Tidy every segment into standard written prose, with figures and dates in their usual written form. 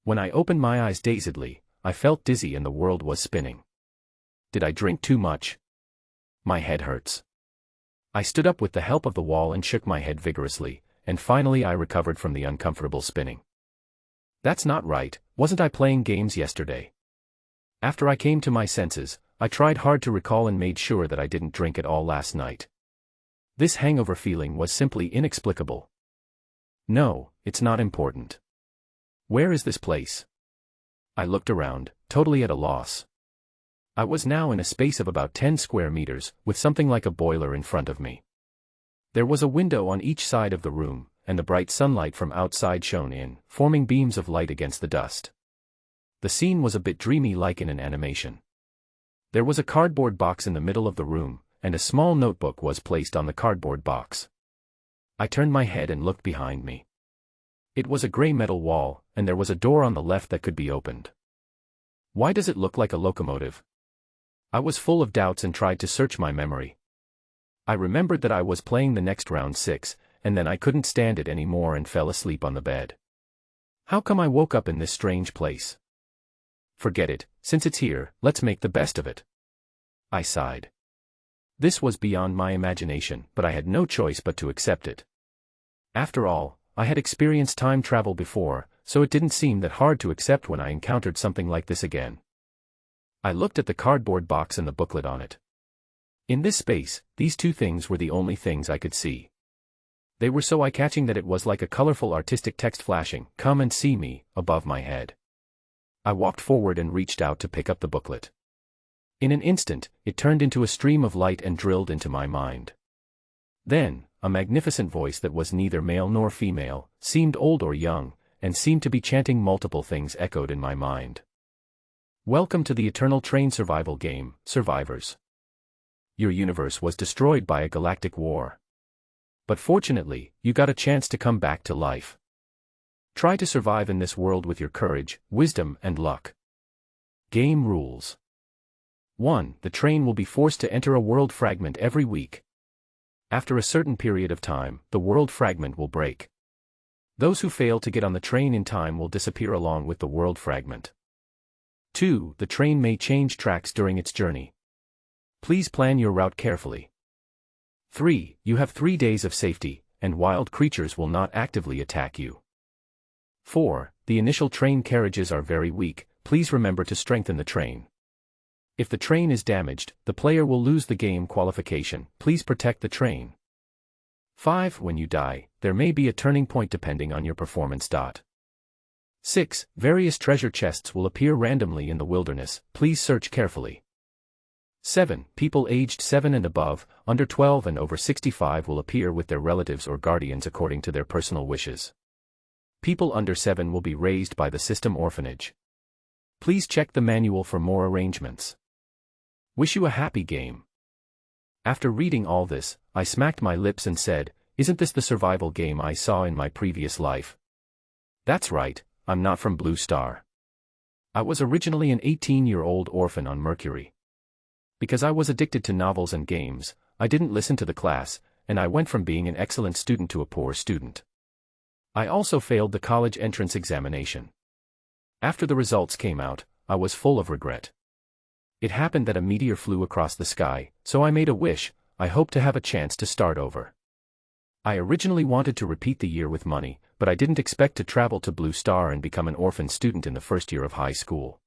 When I opened my eyes dazedly, I felt dizzy and the world was spinning. Did I drink too much? My head hurts. I stood up with the help of the wall and shook my head vigorously, and finally I recovered from the uncomfortable spinning. That's not right, wasn't I playing games yesterday? After I came to my senses, I tried hard to recall and made sure that I didn't drink at all last night. This hangover feeling was simply inexplicable. No, it's not important. Where is this place? I looked around, totally at a loss. I was now in a space of about 10 square meters, with something like a boiler in front of me. There was a window on each side of the room, and the bright sunlight from outside shone in, forming beams of light against the dust. The scene was a bit dreamy like in an animation. There was a cardboard box in the middle of the room, and a small notebook was placed on the cardboard box. I turned my head and looked behind me. It was a gray metal wall, and there was a door on the left that could be opened. Why does it look like a locomotive? I was full of doubts and tried to search my memory. I remembered that I was playing the next round 6, and then I couldn't stand it anymore and fell asleep on the bed. How come I woke up in this strange place? Forget it, since it's here, let's make the best of it. I sighed. This was beyond my imagination, but I had no choice but to accept it. After all, I had experienced time travel before, so it didn't seem that hard to accept when I encountered something like this again. I looked at the cardboard box and the booklet on it. In this space, these two things were the only things I could see. They were so eye-catching that it was like a colorful artistic text flashing, "Come and see me," above my head. I walked forward and reached out to pick up the booklet. In an instant, it turned into a stream of light and drilled into my mind. Then, a magnificent voice that was neither male nor female, seemed old or young, and seemed to be chanting multiple things echoed in my mind. Welcome to the eternal train survival game, survivors. Your universe was destroyed by a galactic war. But fortunately, you got a chance to come back to life. Try to survive in this world with your courage, wisdom, and luck. Game rules. 1. The train will be forced to enter a world fragment every week. After a certain period of time, the world fragment will break. Those who fail to get on the train in time will disappear along with the world fragment. 2. The train may change tracks during its journey. Please plan your route carefully. 3. You have 3 days of safety, and wild creatures will not actively attack you. 4. The initial train carriages are very weak, please remember to strengthen the train. If the train is damaged, the player will lose the game qualification, please protect the train. 5. When you die, there may be a turning point depending on your performance. 6. Various treasure chests will appear randomly in the wilderness, please search carefully. 7. People aged 7 and above, under 12 and over 65 will appear with their relatives or guardians according to their personal wishes. People under 7 will be raised by the system orphanage. Please check the manual for more arrangements. Wish you a happy game. After reading all this, I smacked my lips and said, "Isn't this the survival game I saw in my previous life?" That's right, I'm not from Blue Star. I was originally an 18-year-old orphan on Mercury. Because I was addicted to novels and games, I didn't listen to the class, and I went from being an excellent student to a poor student. I also failed the college entrance examination. After the results came out, I was full of regret. It happened that a meteor flew across the sky, so I made a wish. I hoped to have a chance to start over. I originally wanted to repeat the year with money, but I didn't expect to travel to Blue Star and become an orphan student in the first year of high school.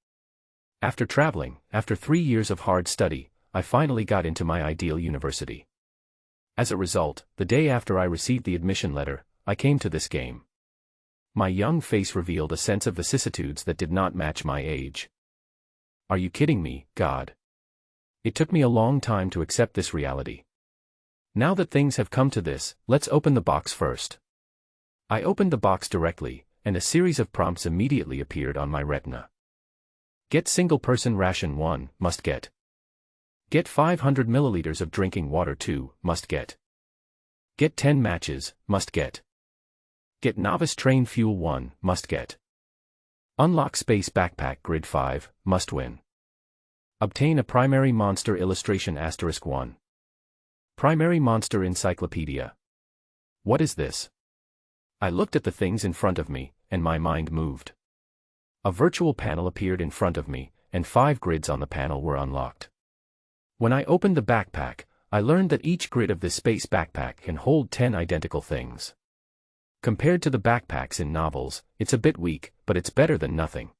After traveling, after 3 years of hard study, I finally got into my ideal university. As a result, the day after I received the admission letter, I came to this game. My young face revealed a sense of vicissitudes that did not match my age. Are you kidding me, God? It took me a long time to accept this reality. Now that things have come to this, let's open the box first. I opened the box directly, and a series of prompts immediately appeared on my retina. Get single-person ration 1, must get. Get 500 milliliters of drinking water 2, must get. Get 10 matches, must get. Get novice train fuel 1, must get. Unlock space backpack grid 5, must win. Obtain a primary monster illustration *1. Primary monster encyclopedia. What is this? I looked at the things in front of me, and my mind moved. A virtual panel appeared in front of me, and 5 grids on the panel were unlocked. When I opened the backpack, I learned that each grid of this space backpack can hold 10 identical things. Compared to the backpacks in novels, it's a bit weak, but it's better than nothing.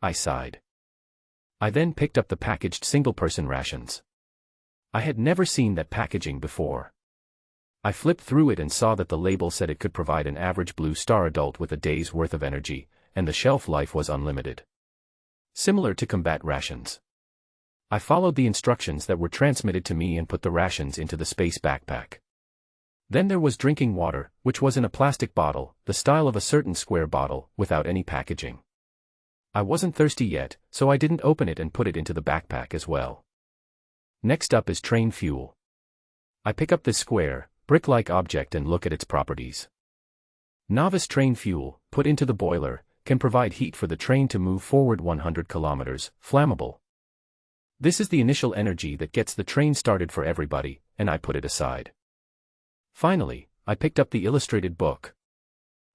I sighed. I then picked up the packaged single-person rations. I had never seen that packaging before. I flipped through it and saw that the label said it could provide an average Blue Star adult with a day's worth of energy, and the shelf life was unlimited. Similar to combat rations. I followed the instructions that were transmitted to me and put the rations into the space backpack. Then there was drinking water, which was in a plastic bottle, the style of a certain square bottle, without any packaging. I wasn't thirsty yet, so I didn't open it and put it into the backpack as well. Next up is train fuel. I pick up this square, brick-like object and look at its properties. Novice train fuel, put into the boiler, can provide heat for the train to move forward 100 kilometers, flammable. This is the initial energy that gets the train started for everybody, and I put it aside. Finally, I picked up the illustrated book.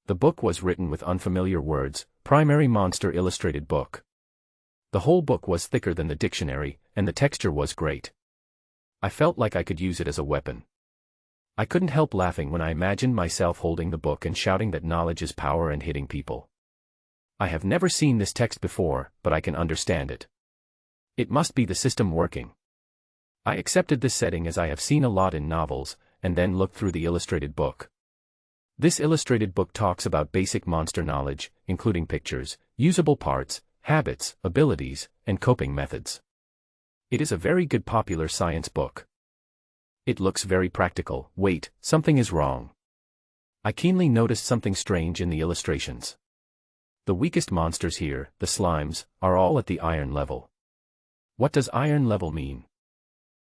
The book was written with unfamiliar words, Primary Monster Illustrated Book. The whole book was thicker than the dictionary, and the texture was great. I felt like I could use it as a weapon. I couldn't help laughing when I imagined myself holding the book and shouting that knowledge is power and hitting people. I have never seen this text before, but I can understand it. It must be the system working. I accepted this setting as I have seen a lot in novels, and then looked through the illustrated book. This illustrated book talks about basic monster knowledge, including pictures, usable parts, habits, abilities, and coping methods. It is a very good popular science book. It looks very practical. Wait, something is wrong. I keenly noticed something strange in the illustrations. The weakest monsters here, the slimes, are all at the iron level. What does iron level mean?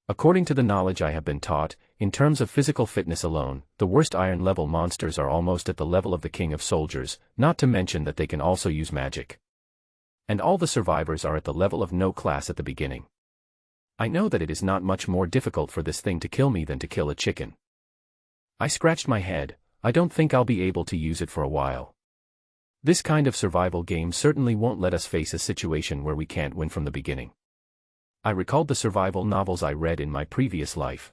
According to the knowledge I have been taught, in terms of physical fitness alone, the worst iron level monsters are almost at the level of the king of soldiers, not to mention that they can also use magic. And all the survivors are at the level of no class at the beginning. I know that it is not much more difficult for this thing to kill me than to kill a chicken. I scratched my head. I don't think I'll be able to use it for a while. This kind of survival game certainly won't let us face a situation where we can't win from the beginning. I recalled the survival novels I read in my previous life.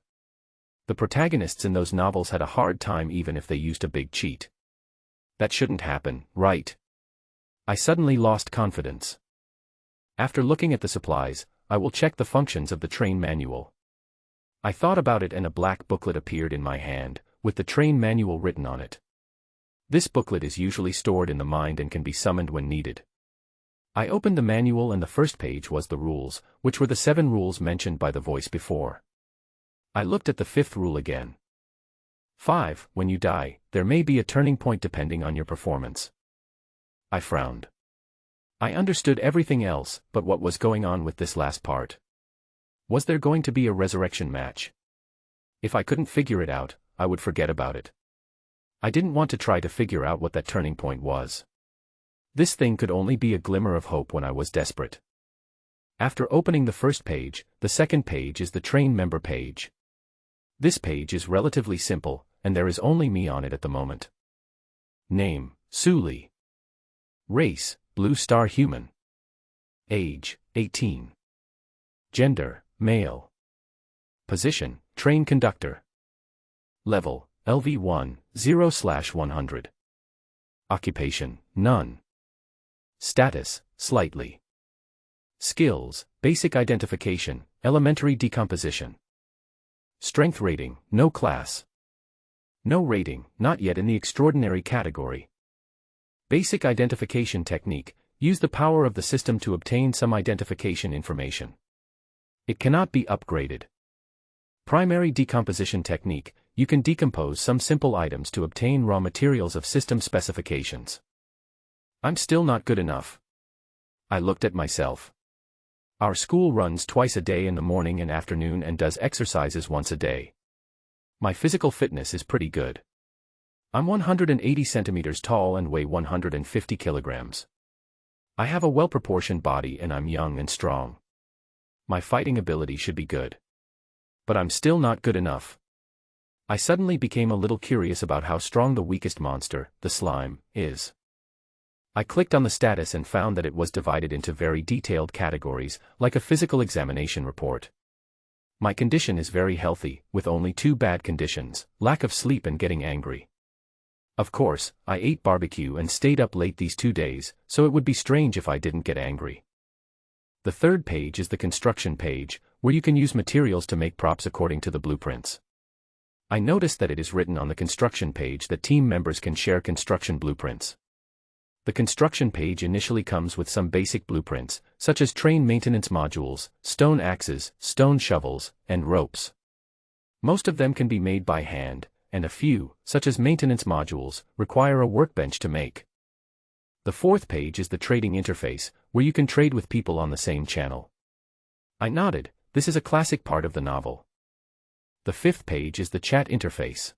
The protagonists in those novels had a hard time even if they used a big cheat. That shouldn't happen, right? I suddenly lost confidence. After looking at the supplies, I will check the functions of the train manual. I thought about it and a black booklet appeared in my hand, with the train manual written on it. This booklet is usually stored in the mind and can be summoned when needed. I opened the manual and the first page was the rules, which were the 7 rules mentioned by the voice before. I looked at the 5th rule again. 5. When you die, there may be a turning point depending on your performance. I frowned. I understood everything else, but what was going on with this last part? Was there going to be a resurrection match? If I couldn't figure it out, I would forget about it. I didn't want to try to figure out what that turning point was. This thing could only be a glimmer of hope when I was desperate. After opening the first page, the second page is the train member page. This page is relatively simple, and there is only me on it at the moment. Name, Suli. Race, Blue Star Human. Age, 18. Gender, male. Position, train conductor. Level, LV1, 0/100. Occupation, none. Status, slightly. Skills, basic identification, elementary decomposition. Strength rating, no class. No rating, not yet in the extraordinary category. Basic identification technique, use the power of the system to obtain some identification information. It cannot be upgraded. Primary decomposition technique, you can decompose some simple items to obtain raw materials of system specifications. I'm still not good enough. I looked at myself. Our school runs twice a day in the morning and afternoon and does exercises once a day. My physical fitness is pretty good. I'm 180 centimeters tall and weigh 150 kilograms. I have a well-proportioned body and I'm young and strong. My fighting ability should be good. But I'm still not good enough. I suddenly became a little curious about how strong the weakest monster, the slime, is. I clicked on the status and found that it was divided into very detailed categories, like a physical examination report. My condition is very healthy, with only 2 bad conditions: lack of sleep and getting angry. Of course, I ate barbecue and stayed up late these 2 days, so it would be strange if I didn't get angry. The third page is the construction page, where you can use materials to make props according to the blueprints. I noticed that it is written on the construction page that team members can share construction blueprints. The construction page initially comes with some basic blueprints, such as train maintenance modules, stone axes, stone shovels, and ropes. Most of them can be made by hand, and a few, such as maintenance modules, require a workbench to make. The fourth page is the trading interface, where you can trade with people on the same channel. I nodded. This is a classic part of the novel. The fifth page is the chat interface.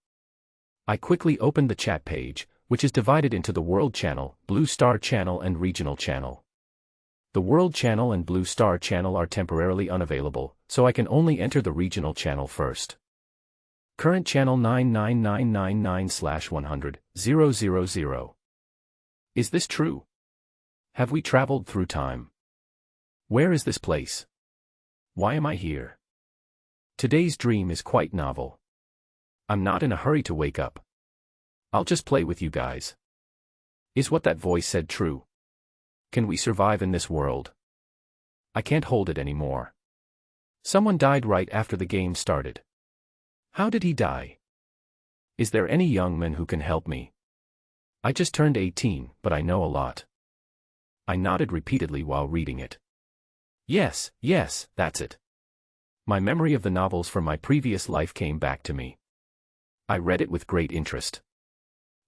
I quickly opened the chat page, which is divided into the World Channel, Blue Star Channel and Regional Channel. The World Channel and Blue Star Channel are temporarily unavailable, so I can only enter the Regional Channel first. Current channel 99999/100,000. Is this true? Have we traveled through time? Where is this place? Why am I here? Today's dream is quite novel. I'm not in a hurry to wake up. I'll just play with you guys. Is what that voice said true? Can we survive in this world? I can't hold it anymore. Someone died right after the game started. How did he die? Is there any young man who can help me? I just turned 18, but I know a lot. I nodded repeatedly while reading it. Yes, that's it. My memory of the novels from my previous life came back to me. I read it with great interest.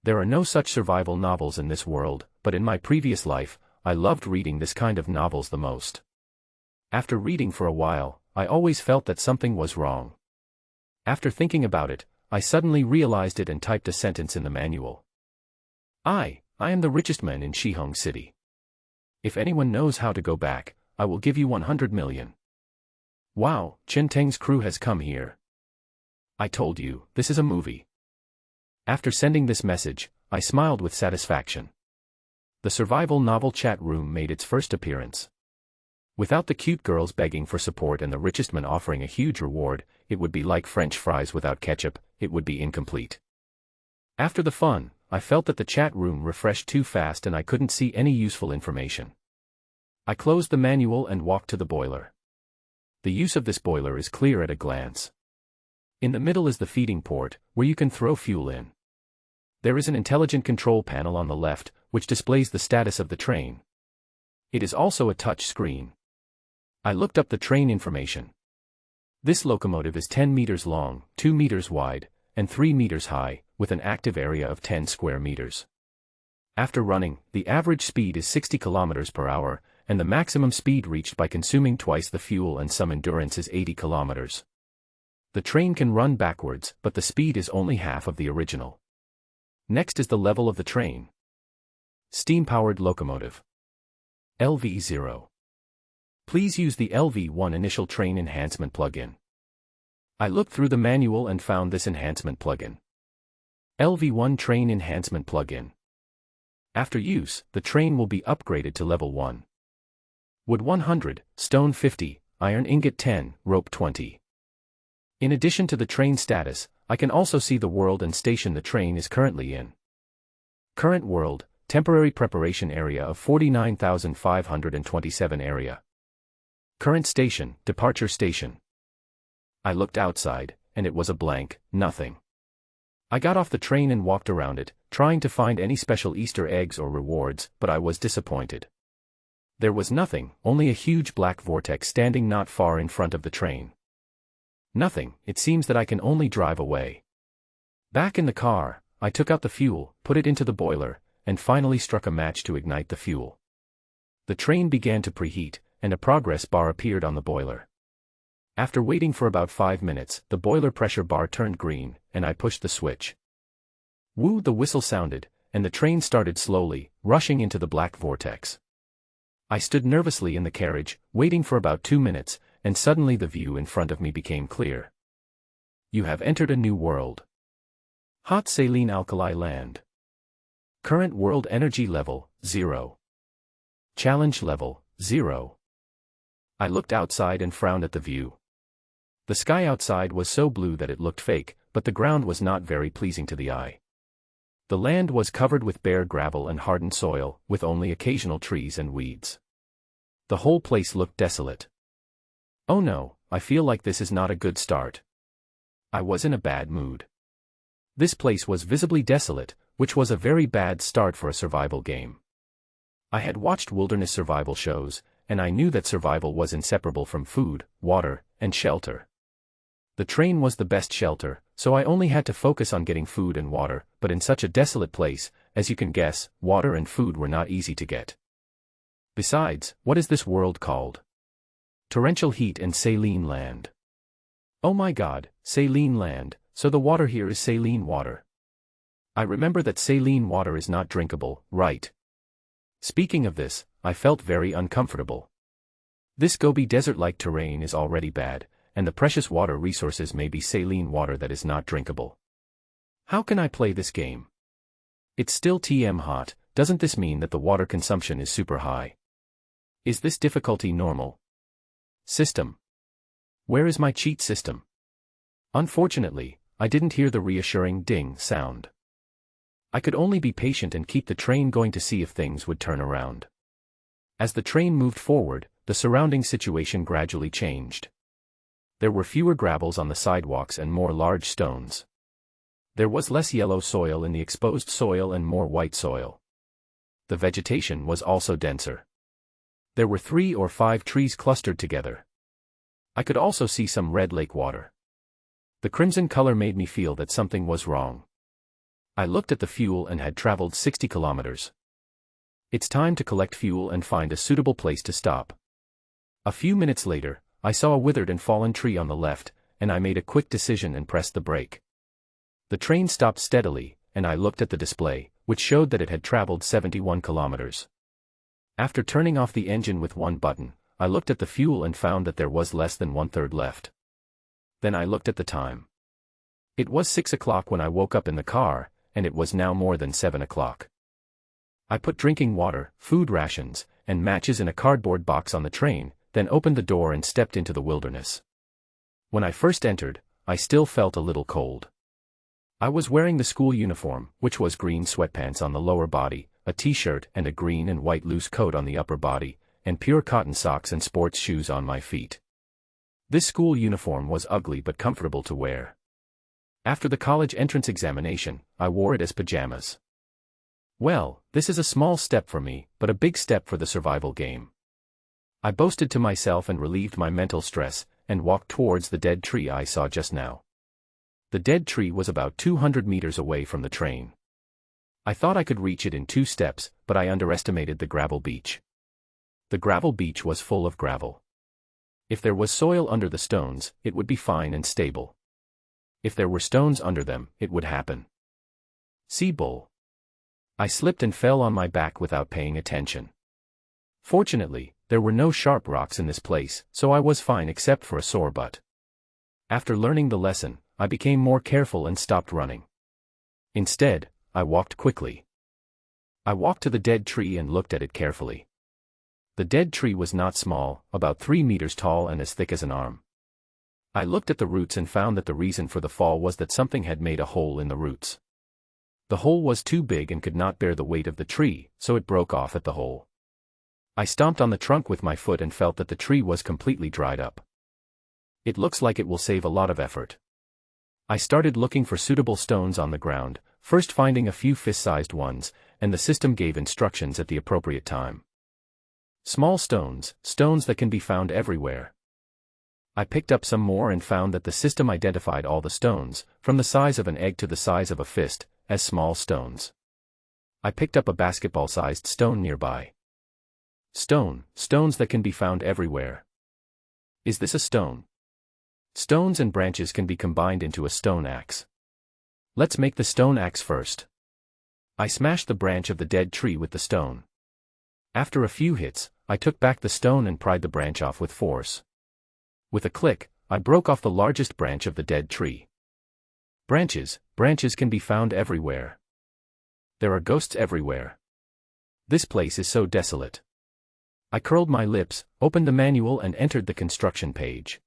There are no such survival novels in this world, but in my previous life, I loved reading this kind of novels the most. After reading for a while, I always felt that something was wrong. After thinking about it, I suddenly realized it and typed a sentence in the manual. I am the richest man in Shihong City. If anyone knows how to go back, I will give you 100 million. Wow, Chen Teng's crew has come here. I told you, this is a movie. After sending this message, I smiled with satisfaction. The survival novel chat room made its first appearance. Without the cute girls begging for support and the richest man offering a huge reward, it would be like French fries without ketchup, it would be incomplete. After the fun, I felt that the chat room refreshed too fast and I couldn't see any useful information. I closed the manual and walked to the boiler. The use of this boiler is clear at a glance. In the middle is the feeding port, where you can throw fuel in. There is an intelligent control panel on the left, which displays the status of the train. It is also a touch screen. I looked up the train information. This locomotive is 10 meters long, 2 meters wide, and 3 meters high, with an active area of 10 square meters. After running, the average speed is 60 kilometers per hour, and the maximum speed reached by consuming twice the fuel and some endurance is 80 kilometers. The train can run backwards, but the speed is only half of the original. Next is the level of the train. Steam-powered locomotive. LV0. Please use the LV1 initial train enhancement plugin. I looked through the manual and found this enhancement plugin. LV1 train enhancement plugin. After use, the train will be upgraded to level 1. Wood 100, stone 50, iron ingot 10, rope 20. In addition to the train status, I can also see the world and station the train is currently in. Current world, temporary preparation area of 49,527 area. Current station, departure station. I looked outside, and it was a blank, nothing. I got off the train and walked around it, trying to find any special Easter eggs or rewards, but I was disappointed. There was nothing, only a huge black vortex standing not far in front of the train. Nothing, it seems that I can only drive away. Back in the car, I took out the fuel, put it into the boiler, and finally struck a match to ignite the fuel. The train began to preheat, and a progress bar appeared on the boiler. After waiting for about 5 minutes, the boiler pressure bar turned green, and I pushed the switch. Woo! The whistle sounded, and the train started slowly, rushing into the black vortex. I stood nervously in the carriage, waiting for about 2 minutes, and suddenly the view in front of me became clear. You have entered a new world. Hot saline alkali land. Current world energy level, 0. Challenge level, 0. I looked outside and frowned at the view. The sky outside was so blue that it looked fake, but the ground was not very pleasing to the eye. The land was covered with bare gravel and hardened soil, with only occasional trees and weeds. The whole place looked desolate. Oh no, I feel like this is not a good start. I was in a bad mood. This place was visibly desolate, which was a very bad start for a survival game. I had watched wilderness survival shows, and I knew that survival was inseparable from food, water, and shelter. The train was the best shelter, so I only had to focus on getting food and water, but in such a desolate place, as you can guess, water and food were not easy to get. Besides, what is this world called? Torrential heat and saline land. Oh my God, saline land, so the water here is saline water. I remember that saline water is not drinkable, right? Speaking of this, I felt very uncomfortable. This Gobi desert-like terrain is already bad, and the precious water resources may be saline water that is not drinkable. How can I play this game? It's still TM hot, doesn't this mean that the water consumption is super high? Is this difficulty normal? System. Where is my cheat system? Unfortunately, I didn't hear the reassuring ding sound. I could only be patient and keep the train going to see if things would turn around. As the train moved forward, the surrounding situation gradually changed. There were fewer gravels on the sidewalks and more large stones. There was less yellow soil in the exposed soil and more white soil. The vegetation was also denser. There were 3 or 5 trees clustered together. I could also see some red lake water. The crimson color made me feel that something was wrong. I looked at the fuel and had traveled 60 kilometers. It's time to collect fuel and find a suitable place to stop. A few minutes later, I saw a withered and fallen tree on the left, and I made a quick decision and pressed the brake. The train stopped steadily, and I looked at the display, which showed that it had traveled 71 kilometers. After turning off the engine with one button, I looked at the fuel and found that there was less than 1/3 left. Then I looked at the time. It was 6 o'clock when I woke up in the car, and it was now more than 7 o'clock. I put drinking water, food rations, and matches in a cardboard box on the train, then opened the door and stepped into the wilderness. When I first entered, I still felt a little cold. I was wearing the school uniform, which was green sweatpants on the lower body, a t-shirt and a green and white loose coat on the upper body, and pure cotton socks and sports shoes on my feet. This school uniform was ugly but comfortable to wear. After the college entrance examination, I wore it as pajamas. Well, this is a small step for me, but a big step for the survival game. I boasted to myself and relieved my mental stress, and walked towards the dead tree I saw just now. The dead tree was about 200 meters away from the train. I thought I could reach it in 2 steps, but I underestimated the gravel beach. The gravel beach was full of gravel. If there was soil under the stones, it would be fine and stable. If there were stones under them, it would happen. See bull. I slipped and fell on my back without paying attention. Fortunately, there were no sharp rocks in this place, so I was fine except for a sore butt. After learning the lesson, I became more careful and stopped running. Instead, I walked quickly. I walked to the dead tree and looked at it carefully. The dead tree was not small, about 3 meters tall and as thick as an arm. I looked at the roots and found that the reason for the fall was that something had made a hole in the roots. The hole was too big and could not bear the weight of the tree, so it broke off at the hole. I stomped on the trunk with my foot and felt that the tree was completely dried up. It looks like it will save a lot of effort. I started looking for suitable stones on the ground, first finding a few fist-sized ones, and the system gave instructions at the appropriate time. Small stones, stones that can be found everywhere. I picked up some more and found that the system identified all the stones, from the size of an egg to the size of a fist, as small stones. I picked up a basketball-sized stone nearby. Stones that can be found everywhere. Is this a stone? Stones and branches can be combined into a stone axe. Let's make the stone axe first. I smashed the branch of the dead tree with the stone. After a few hits, I took back the stone and pried the branch off with force. With a click, I broke off the largest branch of the dead tree. Branches can be found everywhere. There are ghosts everywhere. This place is so desolate. I curled my lips, opened the manual and entered the construction page.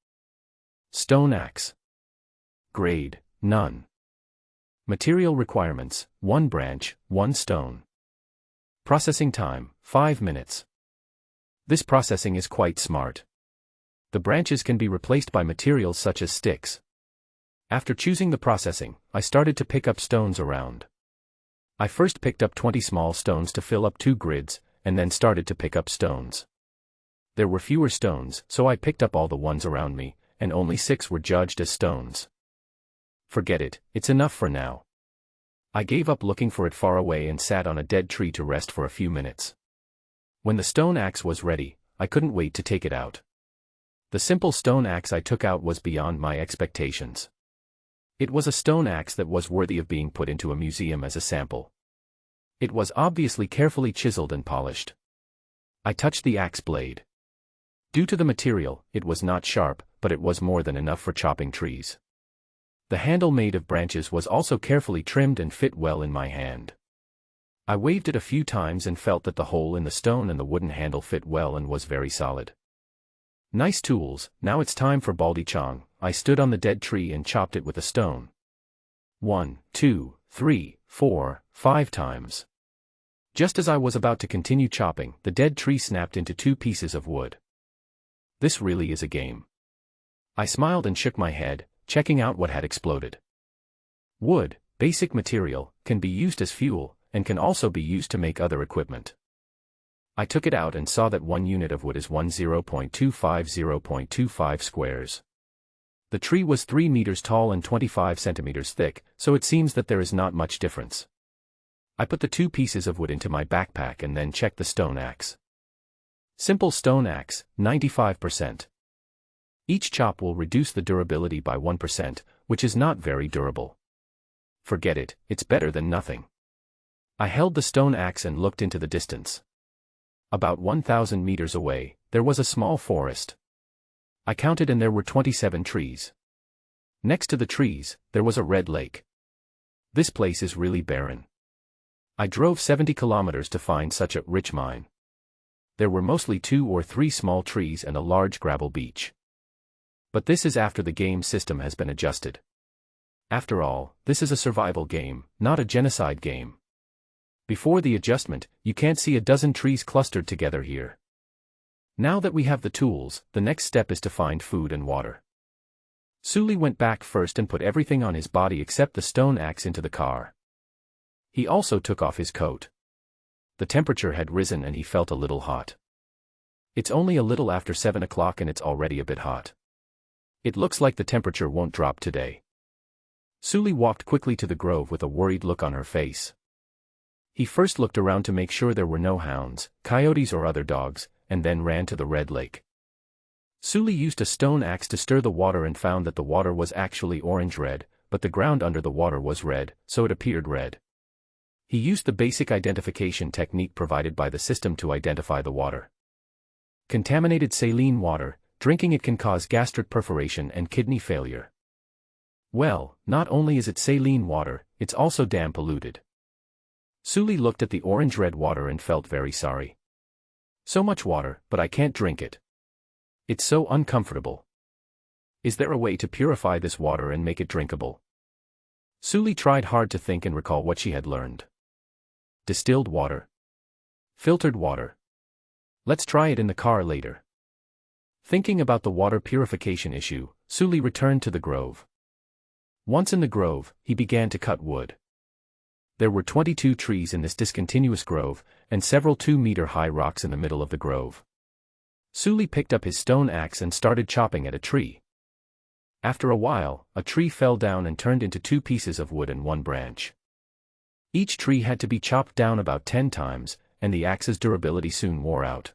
Stone axe. Grade, none. Material requirements, 1 branch, 1 stone. Processing time, 5 minutes. This processing is quite smart. The branches can be replaced by materials such as sticks. After choosing the processing, I started to pick up stones around. I first picked up 20 small stones to fill up 2 grids, and then started to pick up stones. There were fewer stones, so I picked up all the ones around me, and only 6 were judged as stones. Forget it, it's enough for now. I gave up looking for it far away and sat on a dead tree to rest for a few minutes. When the stone axe was ready, I couldn't wait to take it out. The simple stone axe I took out was beyond my expectations. It was a stone axe that was worthy of being put into a museum as a sample. It was obviously carefully chiseled and polished. I touched the axe blade. Due to the material, it was not sharp, but it was more than enough for chopping trees. The handle made of branches was also carefully trimmed and fit well in my hand. I waved it a few times and felt that the hole in the stone and the wooden handle fit well and was very solid. Nice tools, now it's time for Baldy Chong. I stood on the dead tree and chopped it with a stone. 1, 2, 3, 4, 5 times. Just as I was about to continue chopping, the dead tree snapped into 2 pieces of wood. This really is a game. I smiled and shook my head, checking out what had exploded. Wood, basic material, can be used as fuel, and can also be used to make other equipment. I took it out and saw that 1 unit of wood is 10.250.25 squares. The tree was 3 meters tall and 25 centimeters thick, so it seems that there is not much difference. I put the 2 pieces of wood into my backpack and then checked the stone axe. Simple stone axe, 95%. Each chop will reduce the durability by 1%, which is not very durable. Forget it, it's better than nothing. I held the stone axe and looked into the distance. About 1,000 meters away, there was a small forest. I counted and there were 27 trees. Next to the trees, there was a red lake. This place is really barren. I drove 70 kilometers to find such a rich mine. There were mostly 2 or 3 small trees and a large gravel beach. But this is after the game system has been adjusted. After all, this is a survival game, not a genocide game. Before the adjustment, you can't see a dozen trees clustered together here. Now that we have the tools, the next step is to find food and water. Sully went back first and put everything on his body except the stone axe into the car. He also took off his coat. The temperature had risen and he felt a little hot. It's only a little after 7 o'clock and it's already a bit hot. It looks like the temperature won't drop today. Sully walked quickly to the grove with a worried look on her face. He first looked around to make sure there were no hounds, coyotes or other dogs, and then ran to the red lake. Sully used a stone axe to stir the water and found that the water was actually orange-red, but the ground under the water was red, so it appeared red. He used the basic identification technique provided by the system to identify the water. Contaminated saline water, drinking it can cause gastric perforation and kidney failure. Well, not only is it saline water, it's also damn polluted. Sully looked at the orange-red water and felt very sorry. So much water, but I can't drink it. It's so uncomfortable. Is there a way to purify this water and make it drinkable? Sully tried hard to think and recall what she had learned. Distilled water. Filtered water. Let's try it in the car later. Thinking about the water purification issue, Sully returned to the grove. Once in the grove, he began to cut wood. There were 22 trees in this discontinuous grove, and several 2-meter-high rocks in the middle of the grove. Sully picked up his stone axe and started chopping at a tree. After a while, a tree fell down and turned into 2 pieces of wood and 1 branch. Each tree had to be chopped down about 10 times, and the axe's durability soon wore out.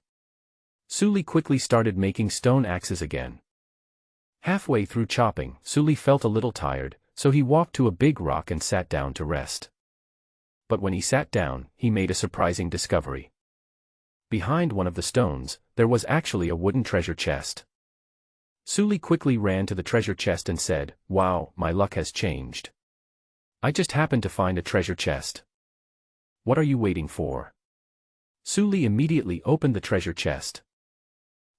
Sully quickly started making stone axes again. Halfway through chopping, Sully felt a little tired, so he walked to a big rock and sat down to rest. But when he sat down, he made a surprising discovery. Behind one of the stones, there was actually a wooden treasure chest. Sully quickly ran to the treasure chest and said, "Wow, my luck has changed. I just happened to find a treasure chest." "What are you waiting for?" Suli immediately opened the treasure chest.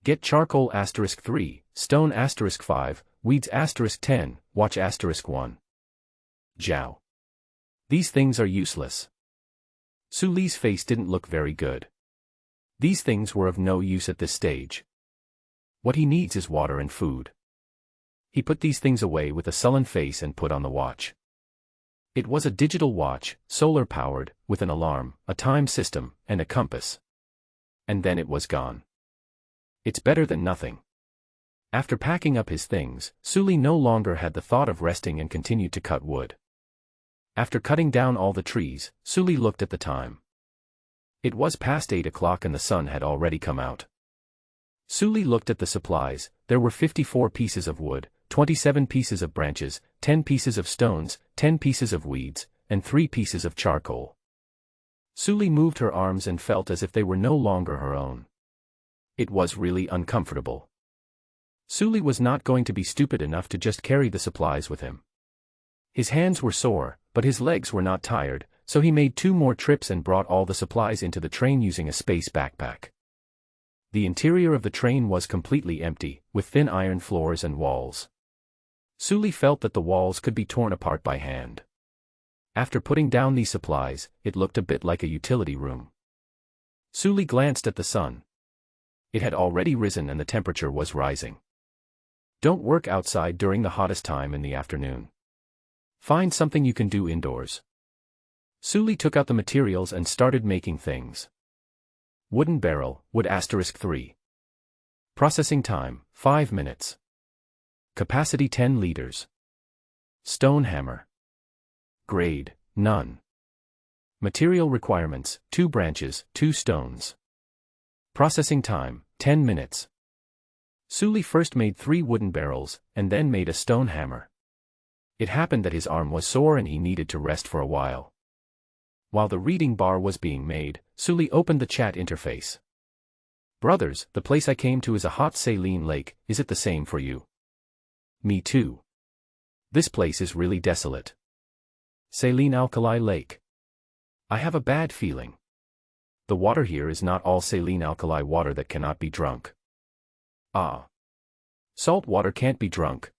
Get charcoal *3, stone *5, weeds *10, watch *1. Zhao. These things are useless. Suli's face didn't look very good. These things were of no use at this stage. What he needs is water and food. He put these things away with a sullen face and put on the watch. It was a digital watch, solar-powered, with an alarm, a time system, and a compass. And then it was gone. It's better than nothing. After packing up his things, Suli no longer had the thought of resting and continued to cut wood. After cutting down all the trees, Suli looked at the time. It was past 8 o'clock and the sun had already come out. Suli looked at the supplies. There were 54 pieces of wood, 27 pieces of branches, 10 pieces of stones, 10 pieces of weeds, and 3 pieces of charcoal. Suli moved her arms and felt as if they were no longer her own. It was really uncomfortable. Suli was not going to be stupid enough to just carry the supplies with him. His hands were sore, but his legs were not tired, so he made 2 more trips and brought all the supplies into the train using a space backpack. The interior of the train was completely empty, with thin iron floors and walls. Suli felt that the walls could be torn apart by hand. After putting down these supplies, it looked a bit like a utility room. Suli glanced at the sun. It had already risen and the temperature was rising. Don't work outside during the hottest time in the afternoon. Find something you can do indoors. Suli took out the materials and started making things. Wooden barrel, wood *3. Processing time, 5 minutes. Capacity 10 liters. Stone hammer. Grade, none. Material requirements, 2 branches, 2 stones. Processing time, 10 minutes. Suli first made 3 wooden barrels, and then made a stone hammer. It happened that his arm was sore and he needed to rest for a while. While the reading bar was being made, Suli opened the chat interface. Brothers, the place I came to is a hot saline lake, is it the same for you? Me too. This place is really desolate. Saline alkali lake. I have a bad feeling. The water here is not all saline alkali water that cannot be drunk. Ah. Salt water can't be drunk.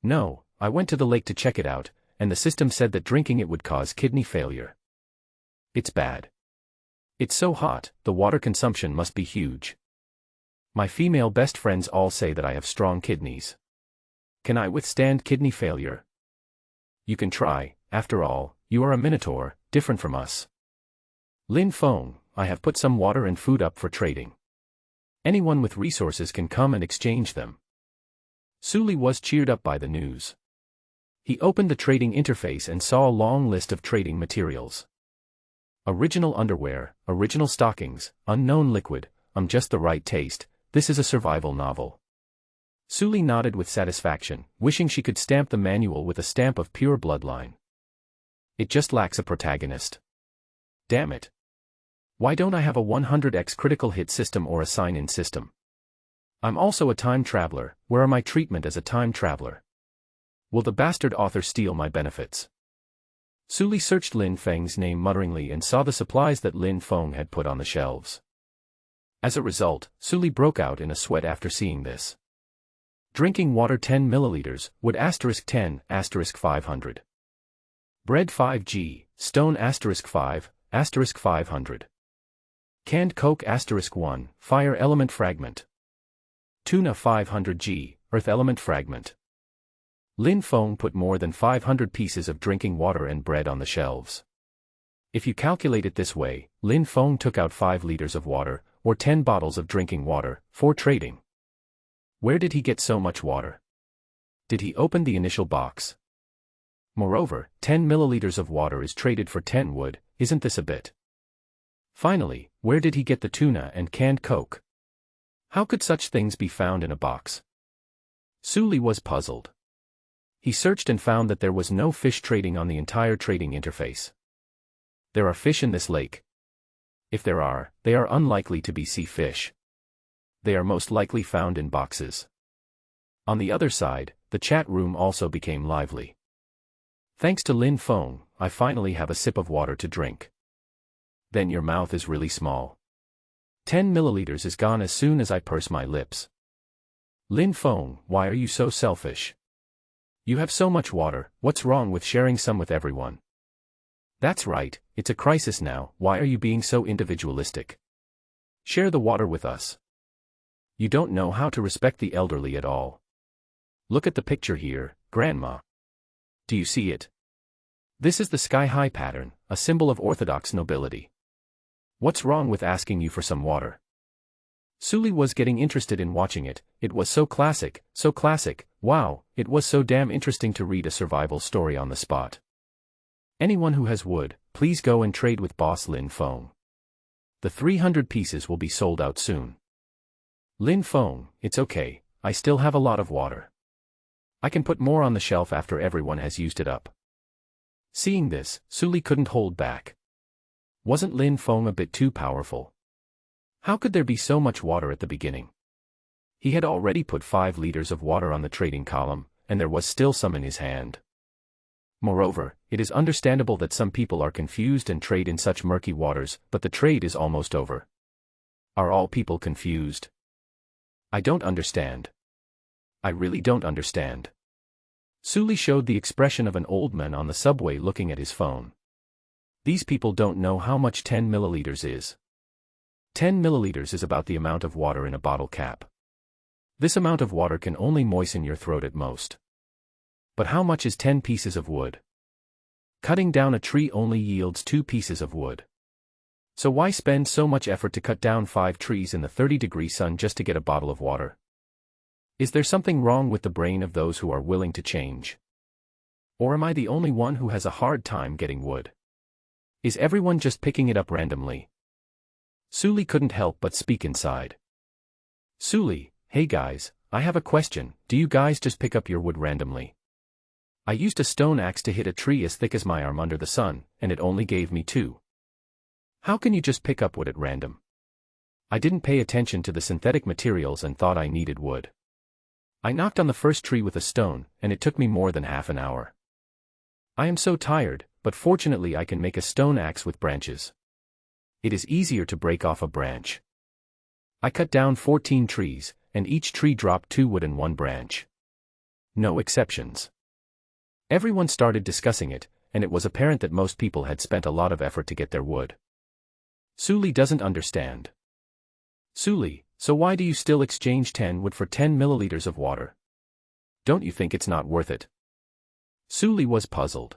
No, I went to the lake to check it out, and the system said that drinking it would cause kidney failure. It's bad. It's so hot, the water consumption must be huge. My female best friends all say that I have strong kidneys. Can I withstand kidney failure? You can try, after all, you are a minotaur, different from us. Lin Feng, I have put some water and food up for trading. Anyone with resources can come and exchange them. Suli was cheered up by the news. He opened the trading interface and saw a long list of trading materials. Original underwear, original stockings, unknown liquid, just the right taste, this is a survival novel. Suli nodded with satisfaction, wishing she could stamp the manual with a stamp of pure bloodline. It just lacks a protagonist. Damn it. Why don't I have a 100x critical hit system or a sign-in system? I'm also a time traveler, where are my treatment as a time traveler? Will the bastard author steal my benefits? Suli searched Lin Feng's name mutteringly and saw the supplies that Lin Feng had put on the shelves. As a result, Suli broke out in a sweat after seeing this. Drinking water 10 milliliters, wood *10, *500. Bread 5g, stone *5, *500. Canned Coke *1, fire element fragment. Tuna 500g, earth element fragment. Lin Feng put more than 500 pieces of drinking water and bread on the shelves. If you calculate it this way, Lin Feng took out 5 liters of water, or 10 bottles of drinking water, for trading. Where did he get so much water? Did he open the initial box? Moreover, 10 milliliters of water is traded for 10 wood, isn't this a bit? Finally, where did he get the tuna and canned Coke? How could such things be found in a box? Suli was puzzled. He searched and found that there was no fish trading on the entire trading interface. There are fish in this lake. If there are, they are unlikely to be sea fish. They are most likely found in boxes. On the other side, the chat room also became lively. Thanks to Lin Feng, I finally have a sip of water to drink. Then your mouth is really small. 10 milliliters is gone as soon as I purse my lips. Lin Feng, why are you so selfish? You have so much water, what's wrong with sharing some with everyone? That's right, it's a crisis now, why are you being so individualistic? Share the water with us. You don't know how to respect the elderly at all. Look at the picture here, Grandma. Do you see it? This is the sky-high pattern, a symbol of orthodox nobility. What's wrong with asking you for some water? Suli was getting interested in watching it. It was so classic, wow, it was so damn interesting to read a survival story on the spot. Anyone who has wood, please go and trade with Boss Lin Feng. The 300 pieces will be sold out soon. Lin Feng, it's okay, I still have a lot of water. I can put more on the shelf after everyone has used it up. Seeing this, Suli couldn't hold back. Wasn't Lin Feng a bit too powerful? How could there be so much water at the beginning? He had already put 5 liters of water on the trading column, and there was still some in his hand. Moreover, it is understandable that some people are confused and trade in such murky waters, but the trade is almost over. Are all people confused? I don't understand. I really don't understand. Suli showed the expression of an old man on the subway looking at his phone. These people don't know how much 10 milliliters is. 10 milliliters is about the amount of water in a bottle cap. This amount of water can only moisten your throat at most. But how much is 10 pieces of wood? Cutting down a tree only yields 2 pieces of wood. So why spend so much effort to cut down 5 trees in the 30-degree sun just to get a bottle of water? Is there something wrong with the brain of those who are willing to change? Or am I the only one who has a hard time getting wood? Is everyone just picking it up randomly? Suli couldn't help but speak inside. Suli, hey guys, I have a question, do you guys just pick up your wood randomly? I used a stone axe to hit a tree as thick as my arm under the sun, and it only gave me 2. How can you just pick up wood at random? I didn't pay attention to the synthetic materials and thought I needed wood. I knocked on the first tree with a stone, and it took me more than half an hour. I am so tired, but fortunately I can make a stone axe with branches. It is easier to break off a branch. I cut down 14 trees, and each tree dropped 2 wood and 1 branch. No exceptions. Everyone started discussing it, and it was apparent that most people had spent a lot of effort to get their wood. Suli doesn't understand. Suli, so why do you still exchange 10 wood for 10 milliliters of water? Don't you think it's not worth it? Suli was puzzled.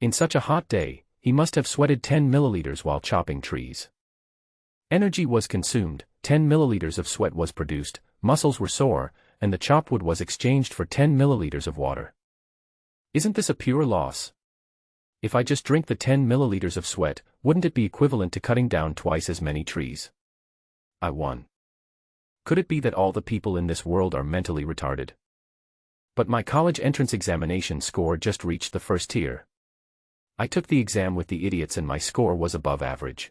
In such a hot day, he must have sweated 10 milliliters while chopping trees. Energy was consumed, 10 milliliters of sweat was produced, muscles were sore, and the chopped wood was exchanged for 10 milliliters of water. Isn't this a pure loss? If I just drink the 10 milliliters of sweat, wouldn't it be equivalent to cutting down twice as many trees? I won. Could it be that all the people in this world are mentally retarded? But my college entrance examination score just reached the first tier. I took the exam with the idiots and my score was above average.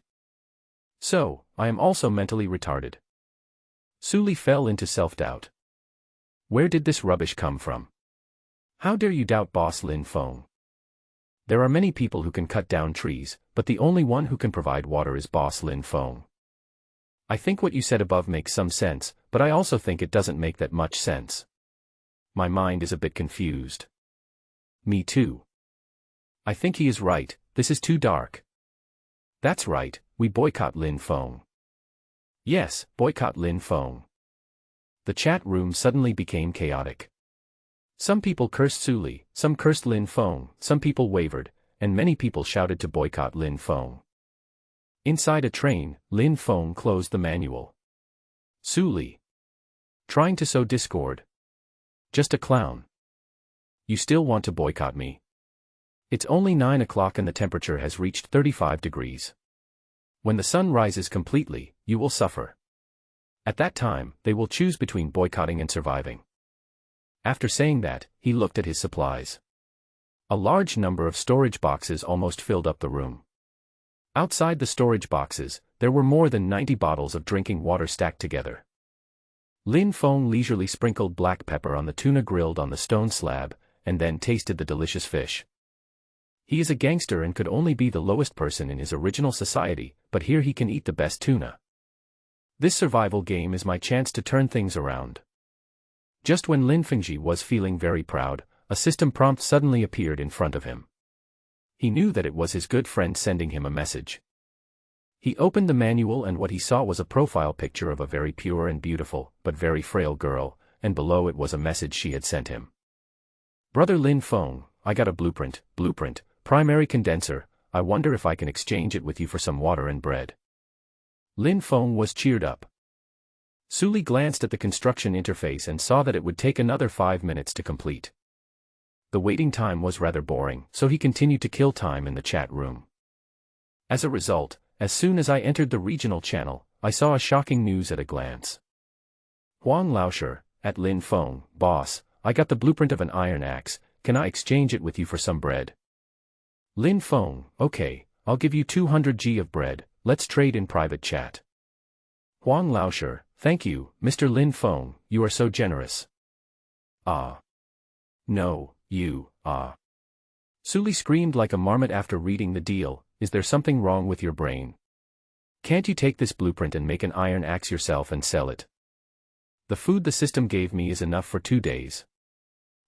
So, I am also mentally retarded. Suli fell into self-doubt. Where did this rubbish come from? How dare you doubt Boss Lin Feng? There are many people who can cut down trees, but the only one who can provide water is Boss Lin Feng. I think what you said above makes some sense, but I also think it doesn't make that much sense. My mind is a bit confused. Me too. I think he is right, this is too dark. That's right, we boycott Lin Feng. Yes, boycott Lin Feng. The chat room suddenly became chaotic. Some people cursed Suli, some cursed Lin Feng, some people wavered, and many people shouted to boycott Lin Feng. Inside a train, Lin Feng closed the manual. Suli. Trying to sow discord. Just a clown. You still want to boycott me? It's only 9 o'clock and the temperature has reached 35 degrees. When the sun rises completely, you will suffer. At that time, they will choose between boycotting and surviving. After saying that, he looked at his supplies. A large number of storage boxes almost filled up the room. Outside the storage boxes, there were more than 90 bottles of drinking water stacked together. Lin Feng leisurely sprinkled black pepper on the tuna grilled on the stone slab, and then tasted the delicious fish. He is a gangster and could only be the lowest person in his original society, but here he can eat the best tuna. This survival game is my chance to turn things around. Just when Lin Fengji was feeling very proud, a system prompt suddenly appeared in front of him. He knew that it was his good friend sending him a message. He opened the manual and what he saw was a profile picture of a very pure and beautiful, but very frail girl, and below it was a message she had sent him. Brother Lin Feng, I got a blueprint, primary condenser, I wonder if I can exchange it with you for some water and bread. Lin Feng was cheered up. Suli glanced at the construction interface and saw that it would take another 5 minutes to complete. The waiting time was rather boring, so he continued to kill time in the chat room. As a result, as soon as I entered the regional channel, I saw a shocking news at a glance. Huang Laosher, at Lin Feng, boss, I got the blueprint of an iron axe, can I exchange it with you for some bread? Lin Feng, okay, I'll give you 200 G of bread, let's trade in private chat. Huang Laosher, thank you, Mr. Lin Feng, you are so generous. Ah. No, you, ah. Suli screamed like a marmot after reading the deal, is there something wrong with your brain? Can't you take this blueprint and make an iron axe yourself and sell it? The food the system gave me is enough for 2 days.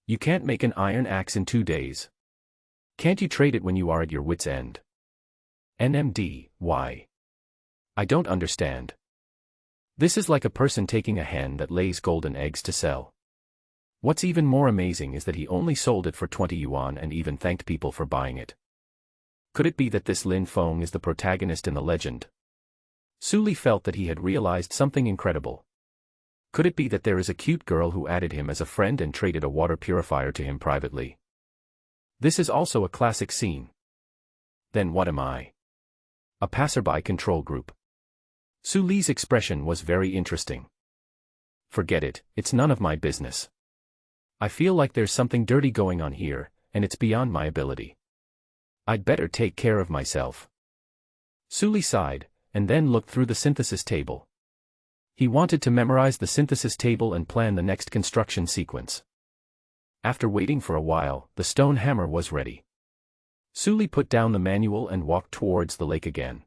You can't make an iron axe in 2 days. Can't you trade it when you are at your wit's end? NMD, why? I don't understand. This is like a person taking a hen that lays golden eggs to sell. What's even more amazing is that he only sold it for 20 yuan and even thanked people for buying it. Could it be that this Lin Feng is the protagonist in the legend? Suli felt that he had realized something incredible. Could it be that there is a cute girl who added him as a friend and traded a water purifier to him privately? This is also a classic scene. Then what am I? A passerby control group. Suli's expression was very interesting. Forget it, it's none of my business. I feel like there's something dirty going on here, and it's beyond my ability. I'd better take care of myself. Suli sighed, and then looked through the synthesis table. He wanted to memorize the synthesis table and plan the next construction sequence. After waiting for a while, the stone hammer was ready. Suli put down the manual and walked towards the lake again.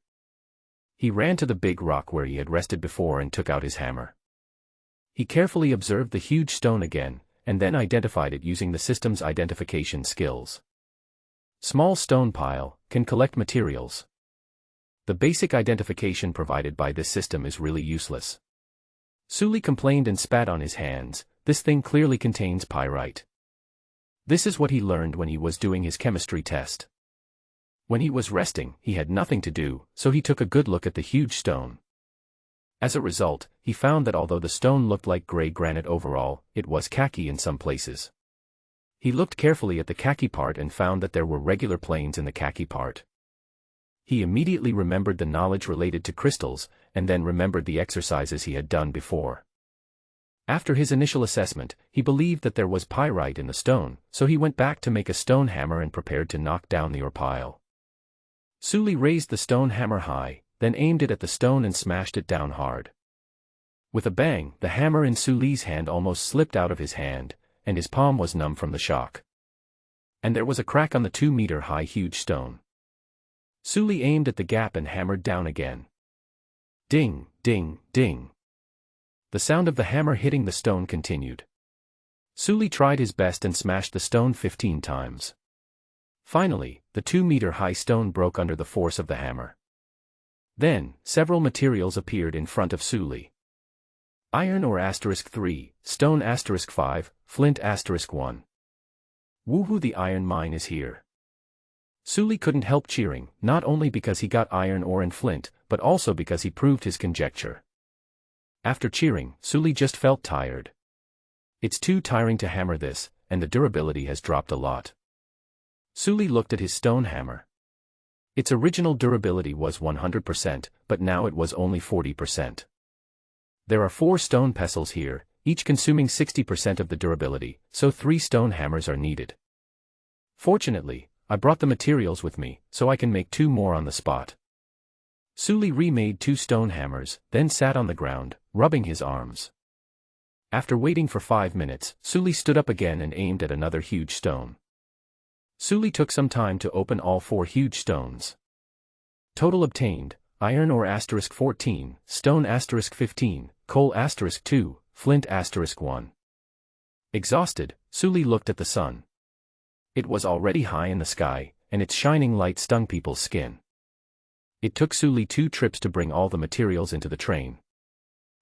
He ran to the big rock where he had rested before and took out his hammer. He carefully observed the huge stone again, and then identified it using the system's identification skills. Small stone pile, can collect materials. The basic identification provided by this system is really useless. Suli complained and spat on his hands, this thing clearly contains pyrite. This is what he learned when he was doing his chemistry test. When he was resting, he had nothing to do, so he took a good look at the huge stone. As a result, he found that although the stone looked like gray granite overall, it was khaki in some places. He looked carefully at the khaki part and found that there were regular planes in the khaki part. He immediately remembered the knowledge related to crystals, and then remembered the exercises he had done before. After his initial assessment, he believed that there was pyrite in the stone, so he went back to make a stone hammer and prepared to knock down the ore pile. Suli raised the stone hammer high, then aimed it at the stone and smashed it down hard. With a bang, the hammer in Suli's hand almost slipped out of his hand, and his palm was numb from the shock. And there was a crack on the 2-meter-high huge stone. Suli aimed at the gap and hammered down again. Ding, ding, ding. The sound of the hammer hitting the stone continued. Suli tried his best and smashed the stone 15 times. Finally, the 2-meter-high stone broke under the force of the hammer. Then, several materials appeared in front of Suli. Iron ore *3, stone *5, flint *1. Woohoo, the iron mine is here. Suli couldn't help cheering, not only because he got iron ore and flint, but also because he proved his conjecture. After cheering, Suli just felt tired. It's too tiring to hammer this, and the durability has dropped a lot. Suli looked at his stone hammer. Its original durability was 100%, but now it was only 40%. There are 4 stone pestles here, each consuming 60% of the durability, so 3 stone hammers are needed. Fortunately, I brought the materials with me, so I can make 2 more on the spot. Suli remade 2 stone hammers, then sat on the ground, rubbing his arms. After waiting for 5 minutes, Suli stood up again and aimed at another huge stone. Suli took some time to open all 4 huge stones. Total obtained: iron ore *14, stone *15, coal *2, flint *1. Exhausted, Suli looked at the sun. It was already high in the sky, and its shining light stung people's skin. It took Suli 2 trips to bring all the materials into the train.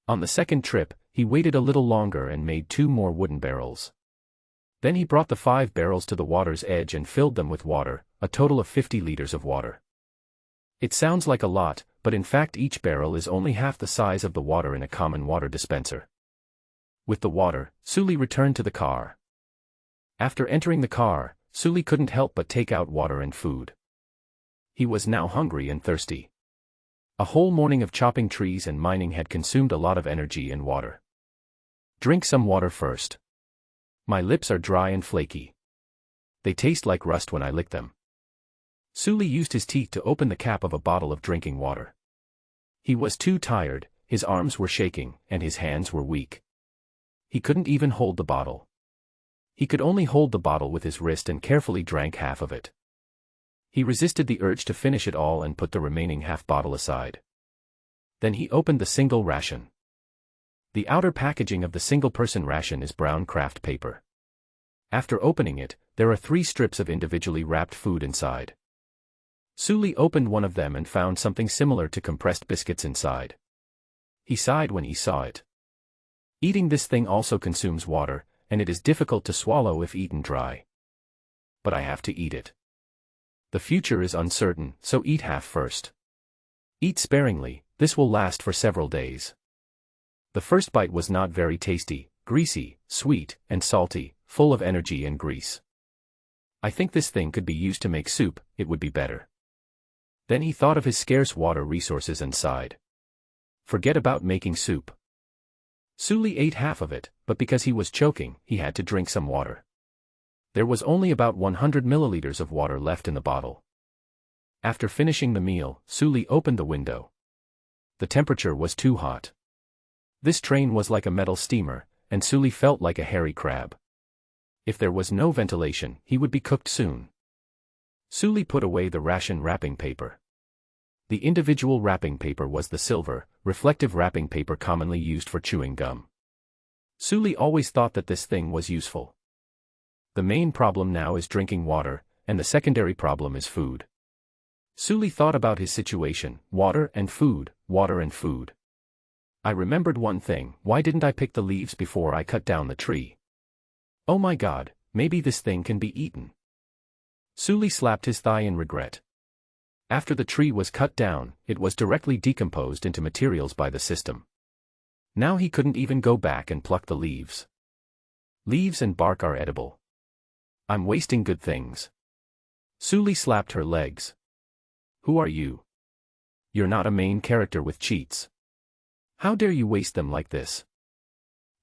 On the second trip, he waited a little longer and made 2 more wooden barrels. Then he brought the 5 barrels to the water's edge and filled them with water, a total of 50 liters of water. It sounds like a lot, but in fact each barrel is only half the size of the water in a common water dispenser. With the water, Suli returned to the car. After entering the car, Suli couldn't help but take out water and food. He was now hungry and thirsty. A whole morning of chopping trees and mining had consumed a lot of energy and water. Drink some water first. My lips are dry and flaky. They taste like rust when I lick them. Suli used his teeth to open the cap of a bottle of drinking water. He was too tired, his arms were shaking, and his hands were weak. He couldn't even hold the bottle. He could only hold the bottle with his wrist and carefully drank half of it. He resisted the urge to finish it all and put the remaining half bottle aside. Then he opened the single ration. The outer packaging of the single-person ration is brown craft paper. After opening it, there are 3 strips of individually wrapped food inside. Suli opened one of them and found something similar to compressed biscuits inside. He sighed when he saw it. Eating this thing also consumes water, and it is difficult to swallow if eaten dry. But I have to eat it. The future is uncertain, so eat half first. Eat sparingly, this will last for several days. The first bite was not very tasty, greasy, sweet, and salty, full of energy and grease. I think this thing could be used to make soup, it would be better. Then he thought of his scarce water resources and sighed. Forget about making soup. Suli ate half of it, but because he was choking, he had to drink some water. There was only about 100 milliliters of water left in the bottle. After finishing the meal, Suli opened the window. The temperature was too hot. This train was like a metal steamer, and Suli felt like a hairy crab. If there was no ventilation, he would be cooked soon. Suli put away the ration wrapping paper. The individual wrapping paper was the silver, reflective wrapping paper commonly used for chewing gum. Suli always thought that this thing was useful. The main problem now is drinking water, and the secondary problem is food. Suli thought about his situation: water and food, water and food. I remembered one thing: why didn't I pick the leaves before I cut down the tree? Oh my God, maybe this thing can be eaten. Suli slapped his thigh in regret. After the tree was cut down, it was directly decomposed into materials by the system. Now he couldn't even go back and pluck the leaves. Leaves and bark are edible. I'm wasting good things. Suli slapped her legs. Who are you? You're not a main character with cheats. How dare you waste them like this?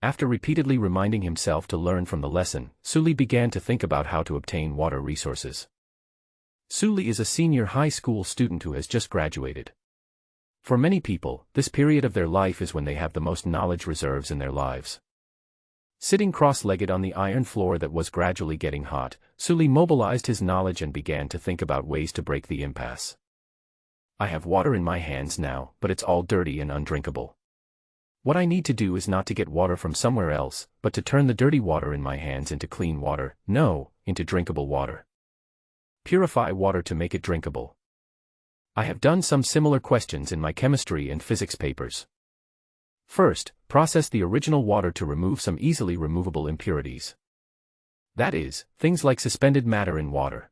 After repeatedly reminding himself to learn from the lesson, Suli began to think about how to obtain water resources. Suli is a senior high school student who has just graduated. For many people, this period of their life is when they have the most knowledge reserves in their lives. Sitting cross-legged on the iron floor that was gradually getting hot, Suli mobilized his knowledge and began to think about ways to break the impasse. I have water in my hands now, but it's all dirty and undrinkable. What I need to do is not to get water from somewhere else, but to turn the dirty water in my hands into clean water, no, into drinkable water. Purify water to make it drinkable. I have done some similar questions in my chemistry and physics papers. First, process the original water to remove some easily removable impurities. That is, things like suspended matter in water.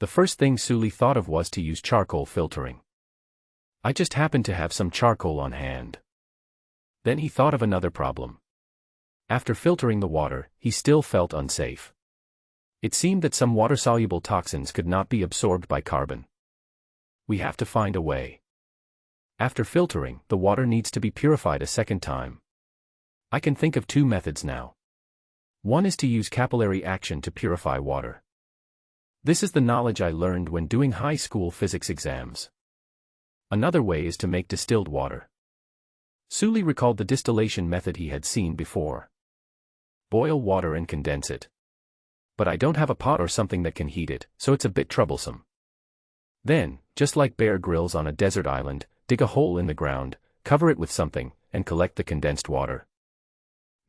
The first thing Suli thought of was to use charcoal filtering. I just happened to have some charcoal on hand. Then he thought of another problem. After filtering the water, he still felt unsafe. It seemed that some water-soluble toxins could not be absorbed by carbon. We have to find a way. After filtering, the water needs to be purified a second time. I can think of 2 methods now. One is to use capillary action to purify water. This is the knowledge I learned when doing high school physics exams. Another way is to make distilled water. Suli recalled the distillation method he had seen before. Boil water and condense it. but I don't have a pot or something that can heat it, so it's a bit troublesome. Then, just like Bear Grylls on a desert island, dig a hole in the ground, cover it with something, and collect the condensed water.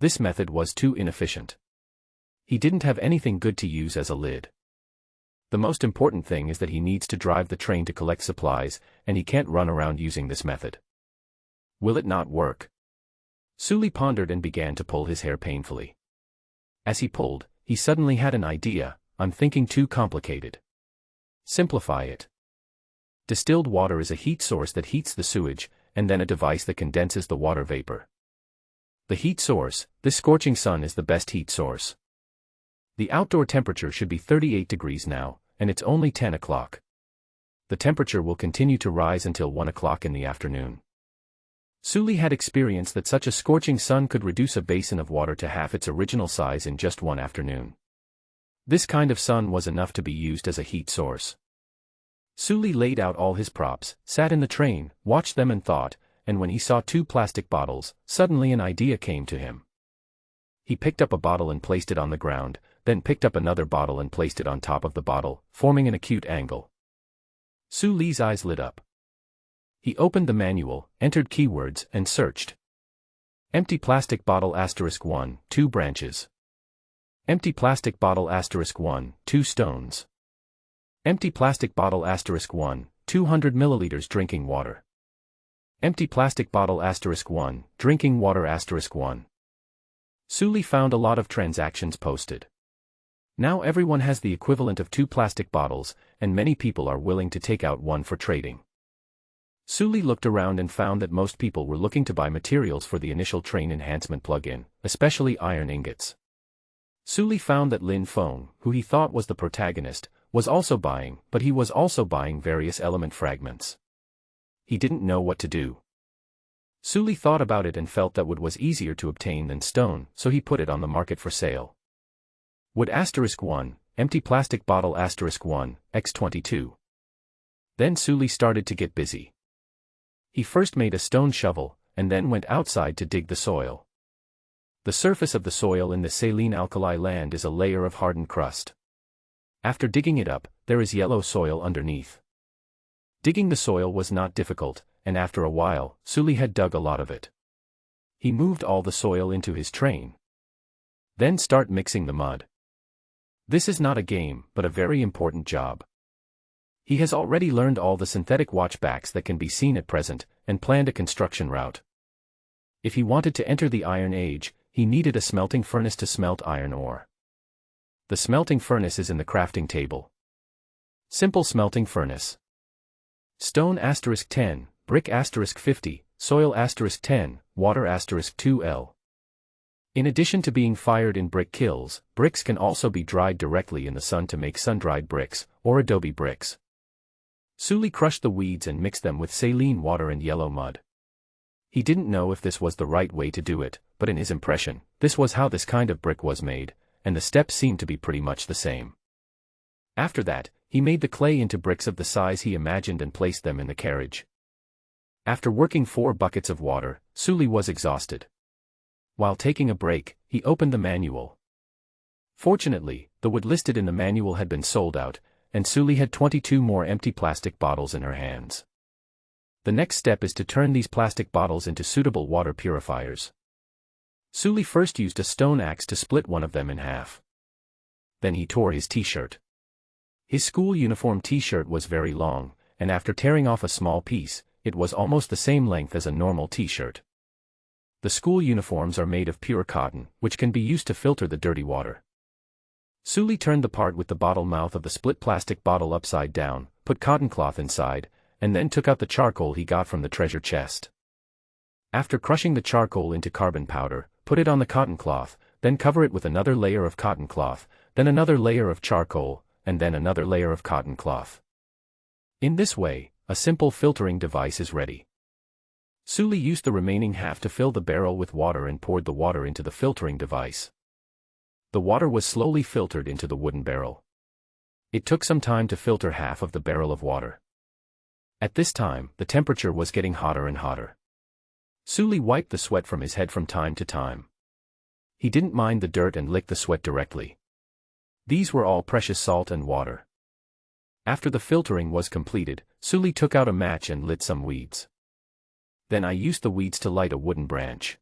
This method was too inefficient. He didn't have anything good to use as a lid. The most important thing is that he needs to drive the train to collect supplies, and he can't run around using this method. Will it not work? Sully pondered and began to pull his hair painfully. As he pulled, he suddenly had an idea. I'm thinking too complicated. Simplify it. Distilled water is a heat source that heats the sewage, and then a device that condenses the water vapor. The heat source, this scorching sun, is the best heat source. The outdoor temperature should be 38 degrees now, and it's only 10 o'clock. The temperature will continue to rise until 1 o'clock in the afternoon. Sully had experienced that such a scorching sun could reduce a basin of water to half its original size in just one afternoon. This kind of sun was enough to be used as a heat source. Sully laid out all his props, sat in the train, watched them and thought, and when he saw 2 plastic bottles, suddenly an idea came to him. He picked up a bottle and placed it on the ground, then picked up another bottle and placed it on top of the bottle, forming an acute angle. Sully's eyes lit up. He opened the manual, entered keywords, and searched. Empty plastic bottle *1, 2 branches. Empty plastic bottle *1, 2 stones. Empty plastic bottle *1, 200 milliliters drinking water. Empty plastic bottle *1, drinking water *1. Sully found a lot of transactions posted. Now everyone has the equivalent of 2 plastic bottles, and many people are willing to take out one for trading. Sully looked around and found that most people were looking to buy materials for the initial train enhancement plug-in, especially iron ingots. Sully found that Lin Feng, who he thought was the protagonist, was also buying, but he was also buying various element fragments. He didn't know what to do. Sully thought about it and felt that wood was easier to obtain than stone, so he put it on the market for sale. Wood *1, empty plastic bottle *1, x22. Then Sully started to get busy. He first made a stone shovel, and then went outside to dig the soil. The surface of the soil in the saline alkali land is a layer of hardened crust. After digging it up, there is yellow soil underneath. Digging the soil was not difficult, and after a while, Sully had dug a lot of it. He moved all the soil into his train. Then start mixing the mud. This is not a game, but a very important job. He has already learned all the synthetic watchbacks that can be seen at present, and planned a construction route. If he wanted to enter the Iron Age, he needed a smelting furnace to smelt iron ore. The smelting furnace is in the crafting table. Simple smelting furnace. Stone *10, brick *50, soil *10, water *2L. In addition to being fired in brick kilns, bricks can also be dried directly in the sun to make sun-dried bricks, or adobe bricks. Sully crushed the weeds and mixed them with saline water and yellow mud. He didn't know if this was the right way to do it, but in his impression, this was how this kind of brick was made, and the steps seemed to be pretty much the same. After that, he made the clay into bricks of the size he imagined and placed them in the carriage. After working 4 buckets of water, Sully was exhausted. While taking a break, he opened the manual. Fortunately, the wood listed in the manual had been sold out, and Sully had 22 more empty plastic bottles in her hands. The next step is to turn these plastic bottles into suitable water purifiers. Sully first used a stone axe to split one of them in half. Then he tore his t-shirt. His school uniform t-shirt was very long, and after tearing off a small piece, it was almost the same length as a normal t-shirt. The school uniforms are made of pure cotton, which can be used to filter the dirty water. Sully turned the part with the bottle mouth of the split plastic bottle upside down, put cotton cloth inside, and then took out the charcoal he got from the treasure chest. After crushing the charcoal into carbon powder, put it on the cotton cloth, then cover it with another layer of cotton cloth, then another layer of charcoal, and then another layer of cotton cloth. In this way, a simple filtering device is ready. Sully used the remaining half to fill the barrel with water and poured the water into the filtering device. The water was slowly filtered into the wooden barrel. It took some time to filter half of the barrel of water. At this time, the temperature was getting hotter and hotter. Sully wiped the sweat from his head from time to time. He didn't mind the dirt and licked the sweat directly. These were all precious salt and water. After the filtering was completed, Suli took out a match and lit some weeds. Then I used the weeds to light a wooden branch.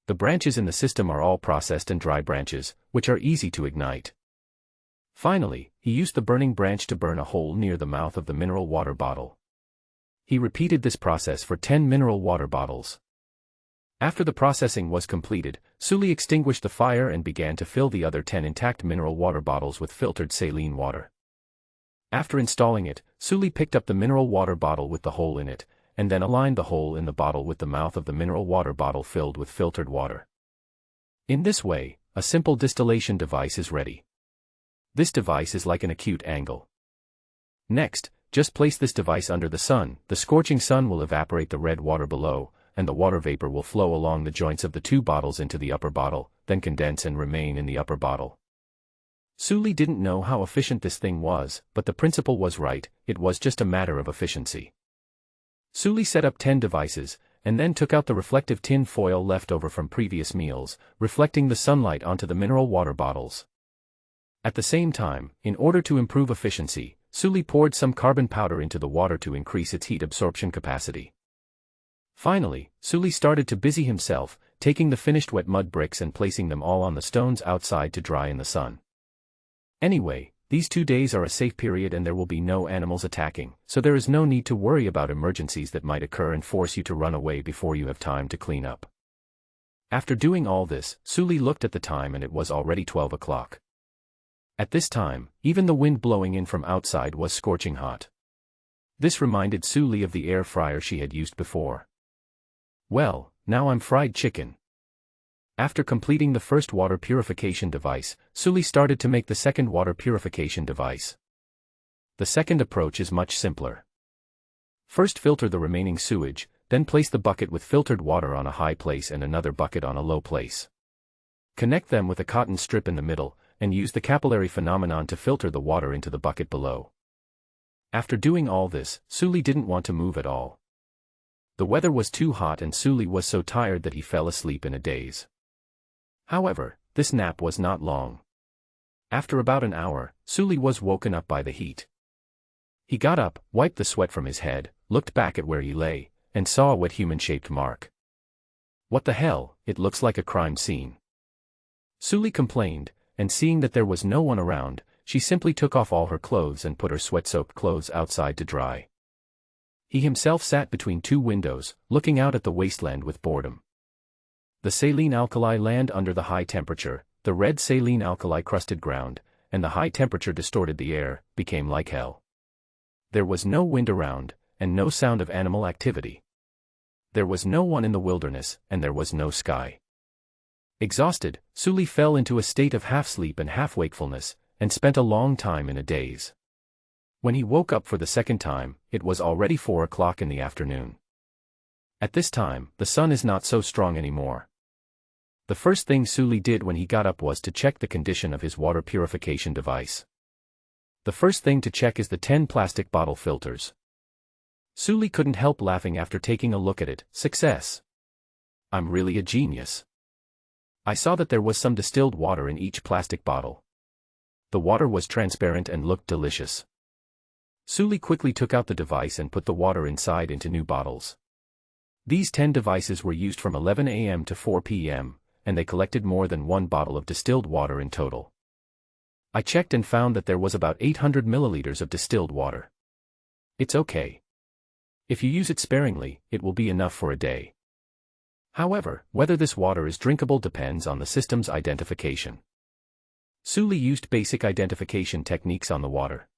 The branches in the system are all processed and dry branches, which are easy to ignite. Finally, he used the burning branch to burn a hole near the mouth of the mineral water bottle. He repeated this process for 10 mineral water bottles. After the processing was completed, Suli extinguished the fire and began to fill the other 10 intact mineral water bottles with filtered saline water. After installing it, Suli picked up the mineral water bottle with the hole in it, and then aligned the hole in the bottle with the mouth of the mineral water bottle filled with filtered water. In this way, a simple distillation device is ready. This device is like an acute angle. Next, just place this device under the sun. The scorching sun will evaporate the red water below, and the water vapor will flow along the joints of the two bottles into the upper bottle, then condense and remain in the upper bottle. Suli didn't know how efficient this thing was, but the principle was right. It was just a matter of efficiency. Suli set up 10 devices, and then took out the reflective tin foil left over from previous meals, reflecting the sunlight onto the mineral water bottles. At the same time, in order to improve efficiency, Suli poured some carbon powder into the water to increase its heat absorption capacity. Finally, Suli started to busy himself, taking the finished wet mud bricks and placing them all on the stones outside to dry in the sun. Anyway, these 2 days are a safe period and there will be no animals attacking, so there is no need to worry about emergencies that might occur and force you to run away before you have time to clean up. After doing all this, Suli looked at the time and it was already 12 o'clock. At this time, even the wind blowing in from outside was scorching hot. This reminded Suli of the air fryer she had used before. Well, now I'm fried chicken. After completing the first water purification device, Suli started to make the second water purification device. The second approach is much simpler. First filter the remaining sewage, then place the bucket with filtered water on a high place and another bucket on a low place. Connect them with a cotton strip in the middle, and use the capillary phenomenon to filter the water into the bucket below. After doing all this, Suli didn't want to move at all. The weather was too hot and Suli was so tired that he fell asleep in a daze. However, this nap was not long. After about an hour, Suli was woken up by the heat. He got up, wiped the sweat from his head, looked back at where he lay, and saw a wet human-shaped mark. What the hell, it looks like a crime scene. Suli complained, and seeing that there was no one around, she simply took off all her clothes and put her sweat-soaked clothes outside to dry. He himself sat between two windows, looking out at the wasteland with boredom. The saline alkali land under the high temperature, the red saline alkali crusted ground, and the high temperature distorted the air, became like hell. There was no wind around, and no sound of animal activity. There was no one in the wilderness, and there was no sky. Exhausted, Suli fell into a state of half-sleep and half-wakefulness, and spent a long time in a daze. When he woke up for the second time, it was already 4 o'clock in the afternoon. At this time, the sun is not so strong anymore. The first thing Suli did when he got up was to check the condition of his water purification device. The first thing to check is the 10 plastic bottle filters. Suli couldn't help laughing after taking a look at it. Success! I'm really a genius. I saw that there was some distilled water in each plastic bottle. The water was transparent and looked delicious. Suli quickly took out the device and put the water inside into new bottles. These 10 devices were used from 11 a.m. to 4 p.m., and they collected more than 1 bottle of distilled water in total. I checked and found that there was about 800 milliliters of distilled water. It's okay. If you use it sparingly, it will be enough for a day. However, whether this water is drinkable depends on the system's identification. Suli used basic identification techniques on the water.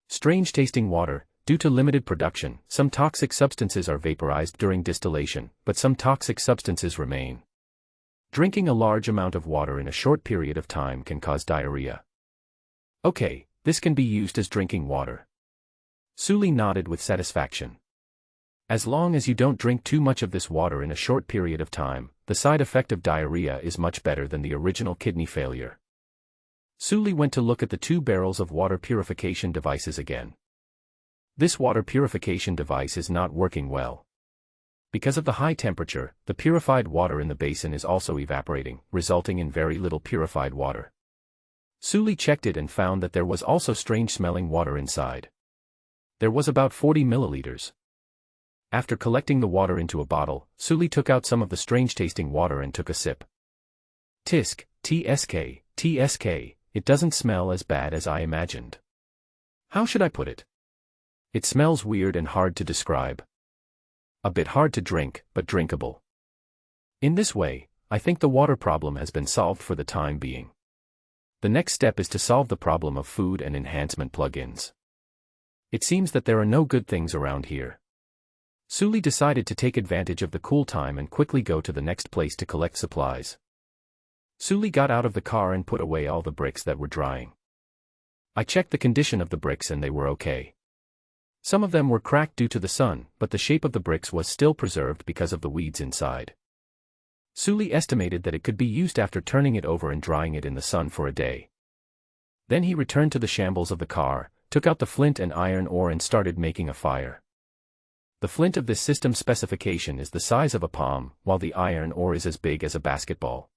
Strange-tasting water. Due to limited production, some toxic substances are vaporized during distillation, but some toxic substances remain. Drinking a large amount of water in a short period of time can cause diarrhea. Okay, this can be used as drinking water. Suli nodded with satisfaction. As long as you don't drink too much of this water in a short period of time, the side effect of diarrhea is much better than the original kidney failure. Suli went to look at the 2 barrels of water purification devices again. This water purification device is not working well. Because of the high temperature, the purified water in the basin is also evaporating, resulting in very little purified water. Suli checked it and found that there was also strange-smelling water inside. There was about 40 milliliters. After collecting the water into a bottle, Suli took out some of the strange-tasting water and took a sip. Tisk, tsk, tsk, it doesn't smell as bad as I imagined. How should I put it? It smells weird and hard to describe. A bit hard to drink, but drinkable. In this way, I think the water problem has been solved for the time being. The next step is to solve the problem of food and enhancement plugins. It seems that there are no good things around here. Suli decided to take advantage of the cool time and quickly go to the next place to collect supplies. Suli got out of the car and put away all the bricks that were drying. I checked the condition of the bricks and they were okay. Some of them were cracked due to the sun, but the shape of the bricks was still preserved because of the weeds inside. Suli estimated that it could be used after turning it over and drying it in the sun for a day. Then he returned to the shambles of the car, took out the flint and iron ore and started making a fire. The flint of this system specification is the size of a palm, while the iron ore is as big as a basketball.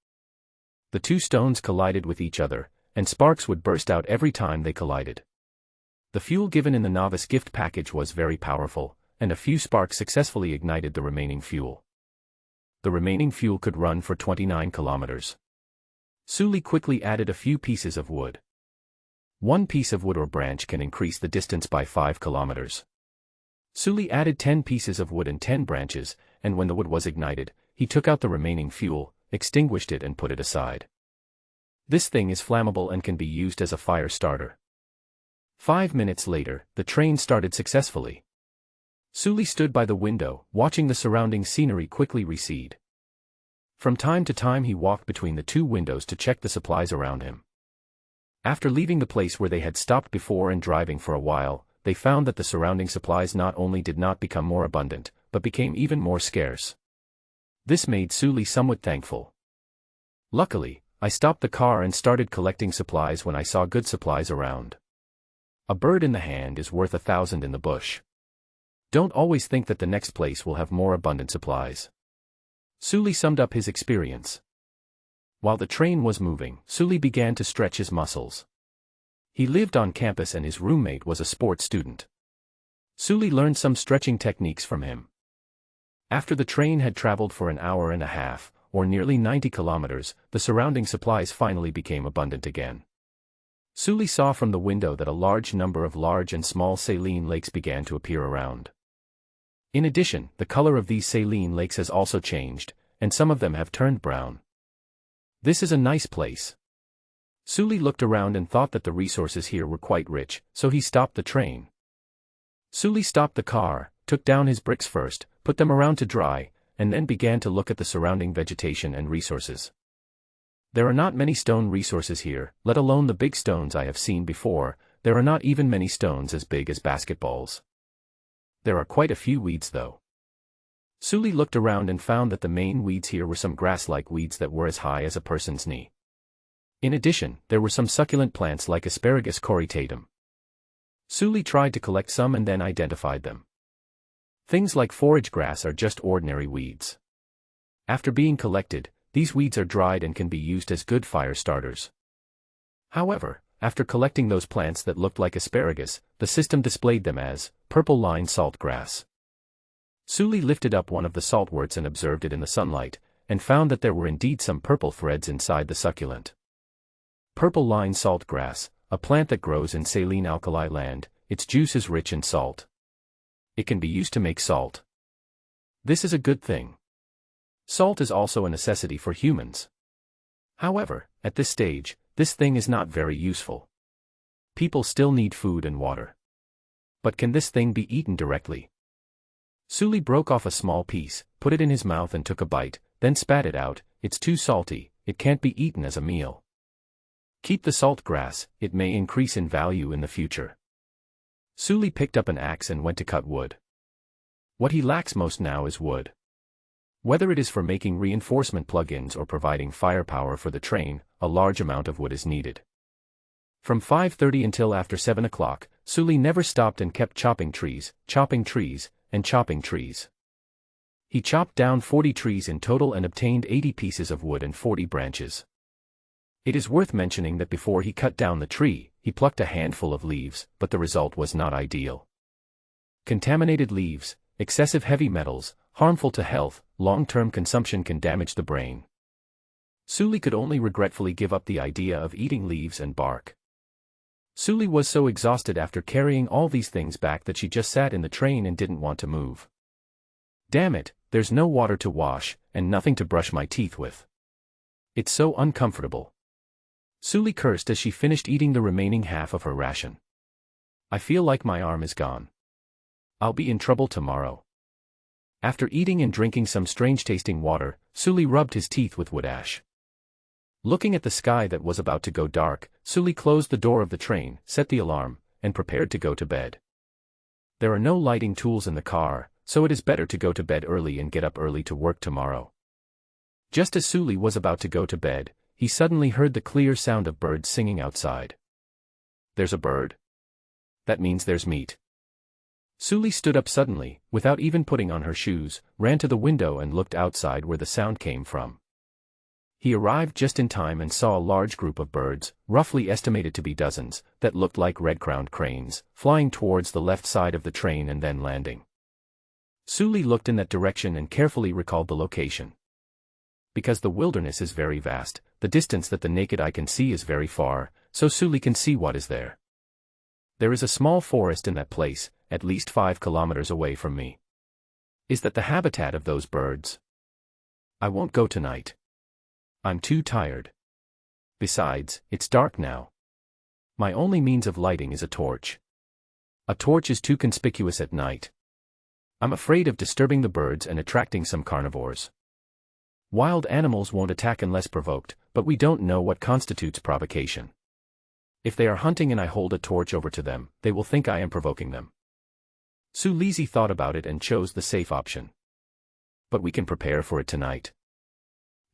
The two stones collided with each other, and sparks would burst out every time they collided. The fuel given in the novice gift package was very powerful, and a few sparks successfully ignited the remaining fuel. The remaining fuel could run for 29 kilometers. Suli quickly added a few pieces of wood. One piece of wood or branch can increase the distance by 5 kilometers. Suli added 10 pieces of wood and 10 branches, and when the wood was ignited, he took out the remaining fuel, extinguished it and put it aside. This thing is flammable and can be used as a fire starter. 5 minutes later, the train started successfully. Suli stood by the window, watching the surrounding scenery quickly recede. From time to time he walked between the two windows to check the supplies around him. After leaving the place where they had stopped before and driving for a while, they found that the surrounding supplies not only did not become more abundant, but became even more scarce. This made Suli somewhat thankful. Luckily, I stopped the car and started collecting supplies when I saw good supplies around. A bird in the hand is worth 1,000 in the bush. Don't always think that the next place will have more abundant supplies. Suli summed up his experience. While the train was moving, Suli began to stretch his muscles. He lived on campus and his roommate was a sports student. Suli learned some stretching techniques from him. After the train had traveled for an hour and a half, or nearly 90 kilometers, the surrounding supplies finally became abundant again. Suli saw from the window that a large number of large and small saline lakes began to appear around. In addition, the color of these saline lakes has also changed, and some of them have turned brown. This is a nice place. Suli looked around and thought that the resources here were quite rich, so he stopped the train. Suli stopped the car, took down his bricks first, put them around to dry, and then began to look at the surrounding vegetation and resources. There are not many stone resources here, let alone the big stones I have seen before. There are not even many stones as big as basketballs. There are quite a few weeds though. Suli looked around and found that the main weeds here were some grass-like weeds that were as high as a person's knee. In addition, there were some succulent plants like asparagus coritatum. Suli tried to collect some and then identified them. Things like forage grass are just ordinary weeds. After being collected, these weeds are dried and can be used as good fire starters. However, after collecting those plants that looked like asparagus, the system displayed them as purple line saltgrass. Suli lifted up one of the saltworts and observed it in the sunlight, and found that there were indeed some purple threads inside the succulent. Purple line saltgrass, a plant that grows in saline alkali land, its juice is rich in salt. It can be used to make salt. This is a good thing. Salt is also a necessity for humans. However, at this stage, this thing is not very useful. People still need food and water. But can this thing be eaten directly? Suli broke off a small piece, put it in his mouth and took a bite, then spat it out. It's too salty, it can't be eaten as a meal. Keep the salt grass, it may increase in value in the future. Suli picked up an axe and went to cut wood. What he lacks most now is wood. Whether it is for making reinforcement plugins or providing firepower for the train, a large amount of wood is needed. From 5:30 until after 7 o'clock, Suli never stopped and kept chopping trees, and chopping trees. He chopped down 40 trees in total and obtained 80 pieces of wood and 40 branches. It is worth mentioning that before he cut down the tree, he plucked a handful of leaves, but the result was not ideal. Contaminated leaves, excessive heavy metals, harmful to health, long-term consumption can damage the brain. Suli could only regretfully give up the idea of eating leaves and bark. Suli was so exhausted after carrying all these things back that she just sat in the train and didn't want to move. Damn it, there's no water to wash, and nothing to brush my teeth with. It's so uncomfortable. Suli cursed as she finished eating the remaining half of her ration. I feel like my arm is gone. I'll be in trouble tomorrow. After eating and drinking some strange-tasting water, Suli rubbed his teeth with wood ash. Looking at the sky that was about to go dark, Suli closed the door of the train, set the alarm, and prepared to go to bed. There are no lighting tools in the car, so it is better to go to bed early and get up early to work tomorrow. Just as Suli was about to go to bed, he suddenly heard the clear sound of birds singing outside. There's a bird? That means there's meat. Suli stood up suddenly, without even putting on her shoes, ran to the window and looked outside where the sound came from. He arrived just in time and saw a large group of birds, roughly estimated to be dozens, that looked like red-crowned cranes, flying towards the left side of the train and then landing. Suli looked in that direction and carefully recalled the location. Because the wilderness is very vast, the distance that the naked eye can see is very far, so Suli can see what is there. There is a small forest in that place, at least 5 kilometers away from me. Is that the habitat of those birds? I won't go tonight. I'm too tired. Besides, it's dark now. My only means of lighting is a torch. A torch is too conspicuous at night. I'm afraid of disturbing the birds and attracting some carnivores. Wild animals won't attack unless provoked, but we don't know what constitutes provocation. If they are hunting and I hold a torch over to them, they will think I am provoking them. Sulisi thought about it and chose the safe option. But we can prepare for it tonight.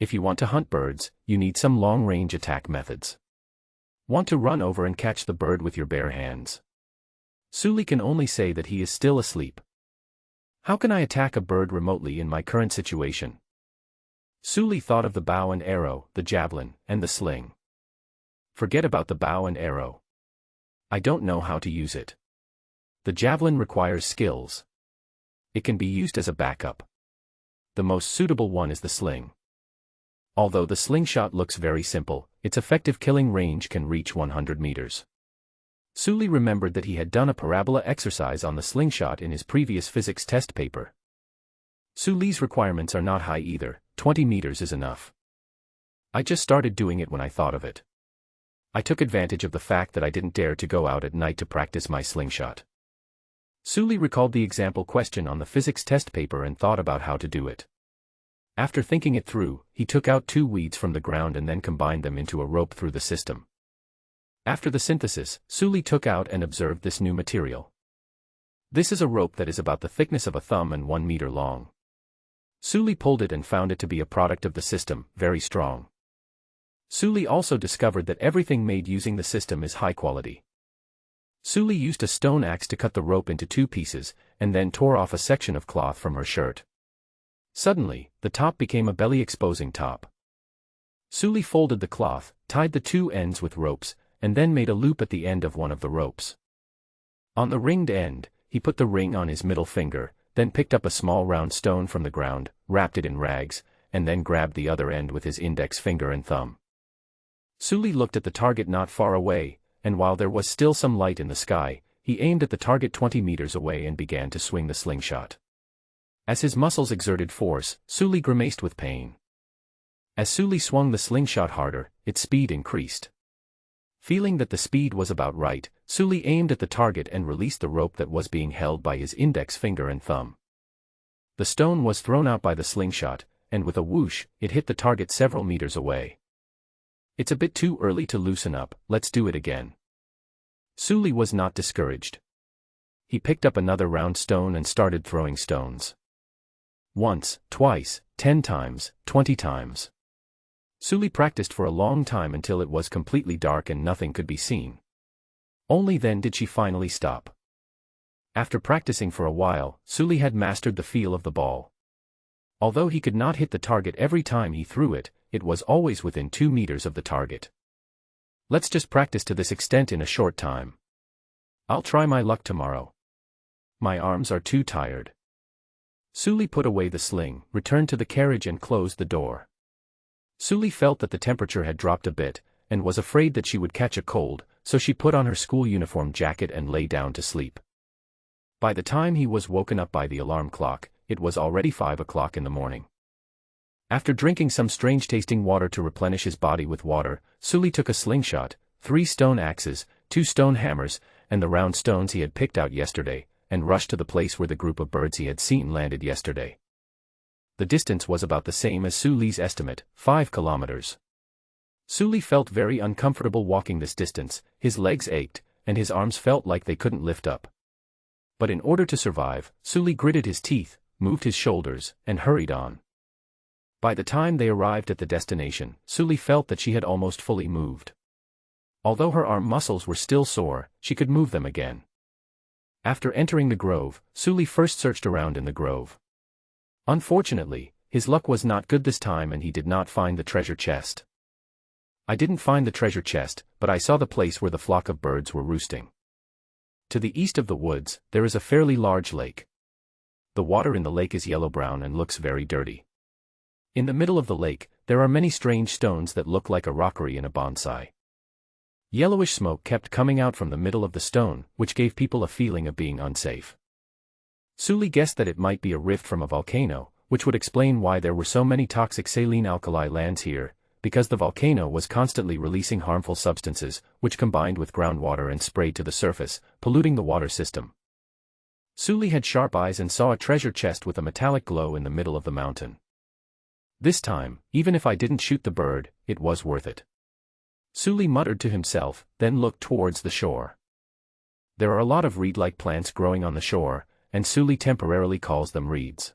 If you want to hunt birds, you need some long-range attack methods. Want to run over and catch the bird with your bare hands. Suli can only say that he is still asleep. How can I attack a bird remotely in my current situation? Suli thought of the bow and arrow, the javelin, and the sling. Forget about the bow and arrow. I don't know how to use it. The javelin requires skills. It can be used as a backup. The most suitable one is the sling. Although the slingshot looks very simple, its effective killing range can reach 100 meters. Suli remembered that he had done a parabola exercise on the slingshot in his previous physics test paper. Suli's requirements are not high either, 20 meters is enough. I just started doing it when I thought of it. I took advantage of the fact that I didn't dare to go out at night to practice my slingshot. Suli recalled the example question on the physics test paper and thought about how to do it. After thinking it through, he took out 2 weeds from the ground and then combined them into a rope through the system. After the synthesis, Suli took out and observed this new material. This is a rope that is about the thickness of a thumb and 1 meter long. Suli pulled it and found it to be a product of the system, very strong. Suli also discovered that everything made using the system is high quality. Suli used a stone axe to cut the rope into 2 pieces, and then tore off a section of cloth from her shirt. Suddenly, the top became a belly-exposing top. Suli folded the cloth, tied the 2 ends with ropes, and then made a loop at the end of one of the ropes. On the ringed end, he put the ring on his middle finger, then picked up a small round stone from the ground, wrapped it in rags, and then grabbed the other end with his index finger and thumb. Suli looked at the target not far away, and while there was still some light in the sky, he aimed at the target 20 meters away and began to swing the slingshot. As his muscles exerted force, Suli grimaced with pain. As Suli swung the slingshot harder, its speed increased. Feeling that the speed was about right, Suli aimed at the target and released the rope that was being held by his index finger and thumb. The stone was thrown out by the slingshot, and with a whoosh, it hit the target several meters away. It's a bit too early to loosen up, let's do it again. Suli was not discouraged. He picked up another round stone and started throwing stones. Once, twice, 10 times, 20 times. Suli practiced for a long time until it was completely dark and nothing could be seen. Only then did she finally stop. After practicing for a while, Suli had mastered the feel of the ball. Although he could not hit the target every time he threw it, it was always within 2 meters of the target. Let's just practice to this extent in a short time. I'll try my luck tomorrow. My arms are too tired. Sully put away the sling, returned to the carriage and closed the door. Sully felt that the temperature had dropped a bit, and was afraid that she would catch a cold, so she put on her school uniform jacket and lay down to sleep. By the time he was woken up by the alarm clock, it was already 5 o'clock in the morning. After drinking some strange-tasting water to replenish his body with water, Sully took a slingshot, 3 stone axes, 2 stone hammers, and the round stones he had picked out yesterday, and rushed to the place where the group of birds he had seen landed yesterday. The distance was about the same as Sully's estimate, 5 kilometers. Sully felt very uncomfortable walking this distance, his legs ached, and his arms felt like they couldn't lift up. But in order to survive, Sully gritted his teeth, moved his shoulders, and hurried on. By the time they arrived at the destination, Sully felt that she had almost fully moved. Although her arm muscles were still sore, she could move them again. After entering the grove, Sully first searched around in the grove. Unfortunately, his luck was not good this time and he did not find the treasure chest. I didn't find the treasure chest, but I saw the place where the flock of birds were roosting. To the east of the woods, there is a fairly large lake. The water in the lake is yellow-brown and looks very dirty. In the middle of the lake, there are many strange stones that look like a rockery in a bonsai. Yellowish smoke kept coming out from the middle of the stone, which gave people a feeling of being unsafe. Sully guessed that it might be a rift from a volcano, which would explain why there were so many toxic saline alkali lands here, because the volcano was constantly releasing harmful substances, which combined with groundwater and sprayed to the surface, polluting the water system. Sully had sharp eyes and saw a treasure chest with a metallic glow in the middle of the mountain. This time, even if I didn't shoot the bird, it was worth it. Sully muttered to himself, then looked towards the shore. There are a lot of reed-like plants growing on the shore, and Sully temporarily calls them reeds.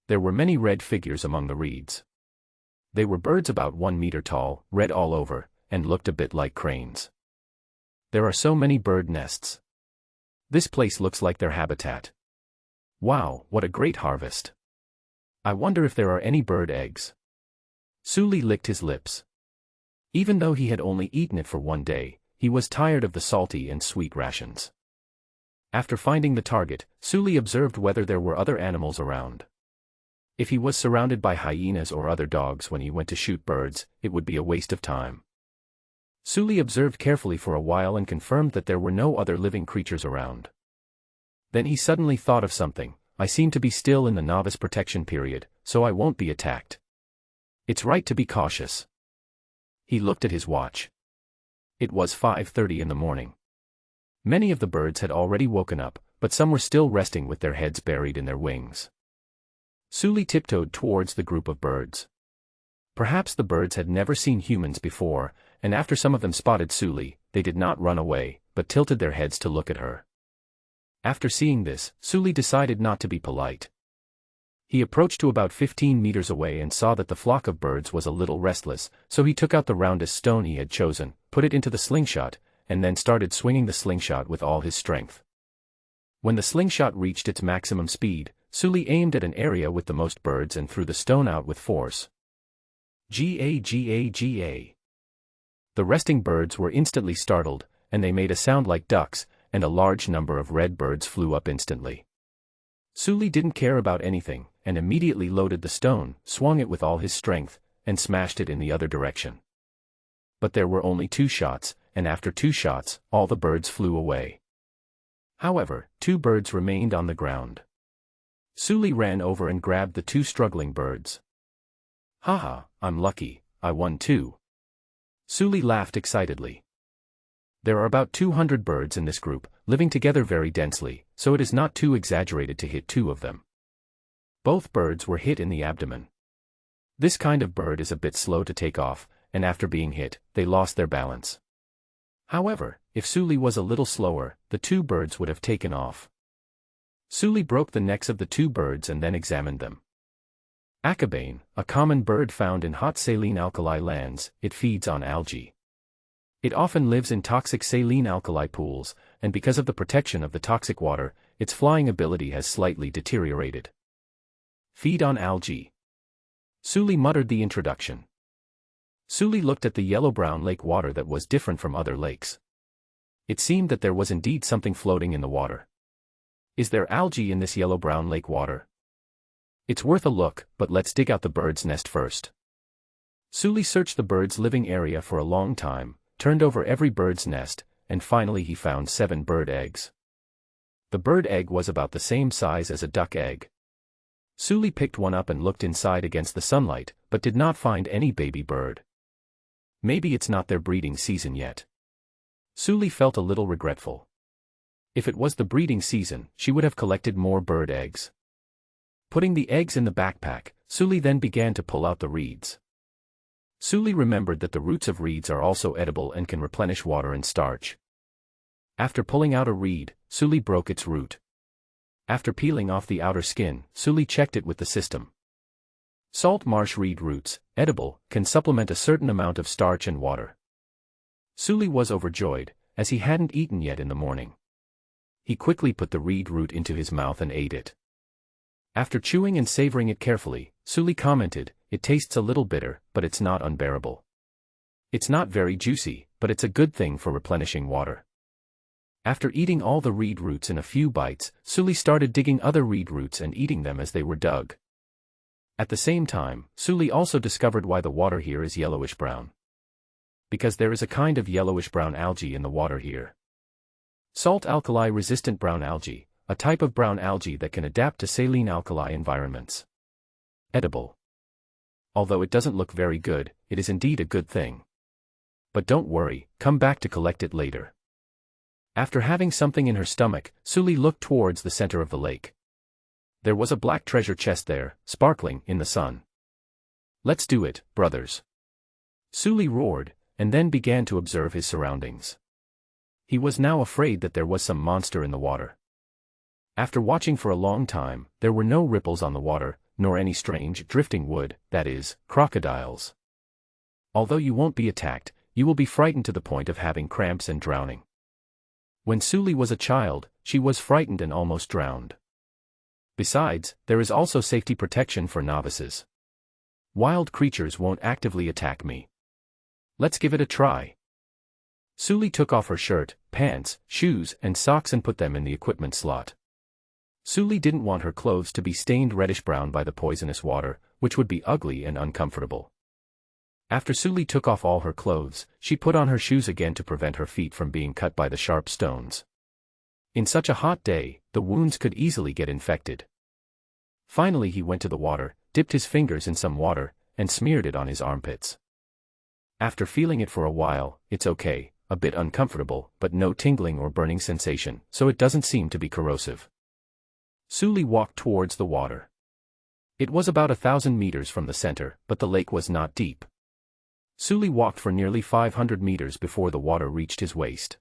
There were many red figures among the reeds. They were birds about 1 meter tall, red all over, and looked a bit like cranes. There are so many bird nests. This place looks like their habitat. Wow, what a great harvest. I wonder if there are any bird eggs. Sully licked his lips. Even though he had only eaten it for 1 day, he was tired of the salty and sweet rations. After finding the target, Sully observed whether there were other animals around. If he was surrounded by hyenas or other dogs when he went to shoot birds, it would be a waste of time. Sully observed carefully for a while and confirmed that there were no other living creatures around. Then he suddenly thought of something. I seem to be still in the novice protection period, so I won't be attacked. It's right to be cautious. He looked at his watch. It was 5:30 in the morning. Many of the birds had already woken up, but some were still resting with their heads buried in their wings. Sully tiptoed towards the group of birds. Perhaps the birds had never seen humans before, and after some of them spotted Sully, they did not run away, but tilted their heads to look at her. After seeing this, Sully decided not to be polite. He approached to about 15 meters away and saw that the flock of birds was a little restless, so he took out the roundest stone he had chosen, put it into the slingshot, and then started swinging the slingshot with all his strength. When the slingshot reached its maximum speed, Sully aimed at an area with the most birds and threw the stone out with force. Ga. The resting birds were instantly startled, and they made a sound like ducks, and a large number of red birds flew up instantly. Sully didn't care about anything, and immediately loaded the stone, swung it with all his strength, and smashed it in the other direction. But there were only 2 shots, and after 2 shots, all the birds flew away. However, 2 birds remained on the ground. Sully ran over and grabbed the 2 struggling birds. Haha, I'm lucky, I won too. Sully laughed excitedly. There are about 200 birds in this group, living together very densely, so it is not too exaggerated to hit 2 of them. Both birds were hit in the abdomen. This kind of bird is a bit slow to take off, and after being hit, they lost their balance. However, if Sully was a little slower, the 2 birds would have taken off. Sully broke the necks of the 2 birds and then examined them. Acabane, a common bird found in hot saline alkali lands, it feeds on algae. It often lives in toxic saline alkali pools, and because of the protection of the toxic water, its flying ability has slightly deteriorated. Feed on algae. Sully muttered the introduction. Suli looked at the yellow-brown lake water that was different from other lakes. It seemed that there was indeed something floating in the water. Is there algae in this yellow-brown lake water? It's worth a look, but let's dig out the bird's nest first. Suli searched the bird's living area for a long time, turned over every bird's nest, and finally he found 7 bird eggs. The bird egg was about the same size as a duck egg. Suli picked one up and looked inside against the sunlight, but did not find any baby bird. Maybe it's not their breeding season yet. Suli felt a little regretful. If it was the breeding season, she would have collected more bird eggs. Putting the eggs in the backpack, Suli then began to pull out the reeds. Suli remembered that the roots of reeds are also edible and can replenish water and starch. After pulling out a reed, Suli broke its root. After peeling off the outer skin, Suli checked it with the system. Salt marsh reed roots, edible, can supplement a certain amount of starch and water. Suli was overjoyed, as he hadn't eaten yet in the morning. He quickly put the reed root into his mouth and ate it. After chewing and savoring it carefully, Suli commented, "It tastes a little bitter, but it's not unbearable. It's not very juicy, but it's a good thing for replenishing water." After eating all the reed roots in a few bites, Suli started digging other reed roots and eating them as they were dug. At the same time, Suli also discovered why the water here is yellowish-brown. Because there is a kind of yellowish-brown algae in the water here. Salt alkali-resistant brown algae, a type of brown algae that can adapt to saline alkali environments. Edible. Although it doesn't look very good, it is indeed a good thing. But don't worry, come back to collect it later. After having something in her stomach, Suli looked towards the center of the lake. There was a black treasure chest there, sparkling in the sun. "Let's do it, brothers!" Suli roared, and then began to observe his surroundings. He was now afraid that there was some monster in the water. After watching for a long time, there were no ripples on the water, nor any strange, drifting wood, that is, crocodiles. Although you won't be attacked, you will be frightened to the point of having cramps and drowning. When Suli was a child, she was frightened and almost drowned. Besides, there is also safety protection for novices. Wild creatures won't actively attack me. Let's give it a try. Suli took off her shirt, pants, shoes, and socks and put them in the equipment slot. Suli didn't want her clothes to be stained reddish-brown by the poisonous water, which would be ugly and uncomfortable. After Suli took off all her clothes, she put on her shoes again to prevent her feet from being cut by the sharp stones. In such a hot day, the wounds could easily get infected. Finally he went to the water, dipped his fingers in some water, and smeared it on his armpits. After feeling it for a while, it's okay, a bit uncomfortable, but no tingling or burning sensation, so it doesn't seem to be corrosive. Suli walked towards the water. It was about 1,000 meters from the center, but the lake was not deep. Suli walked for nearly 500 meters before the water reached his waist.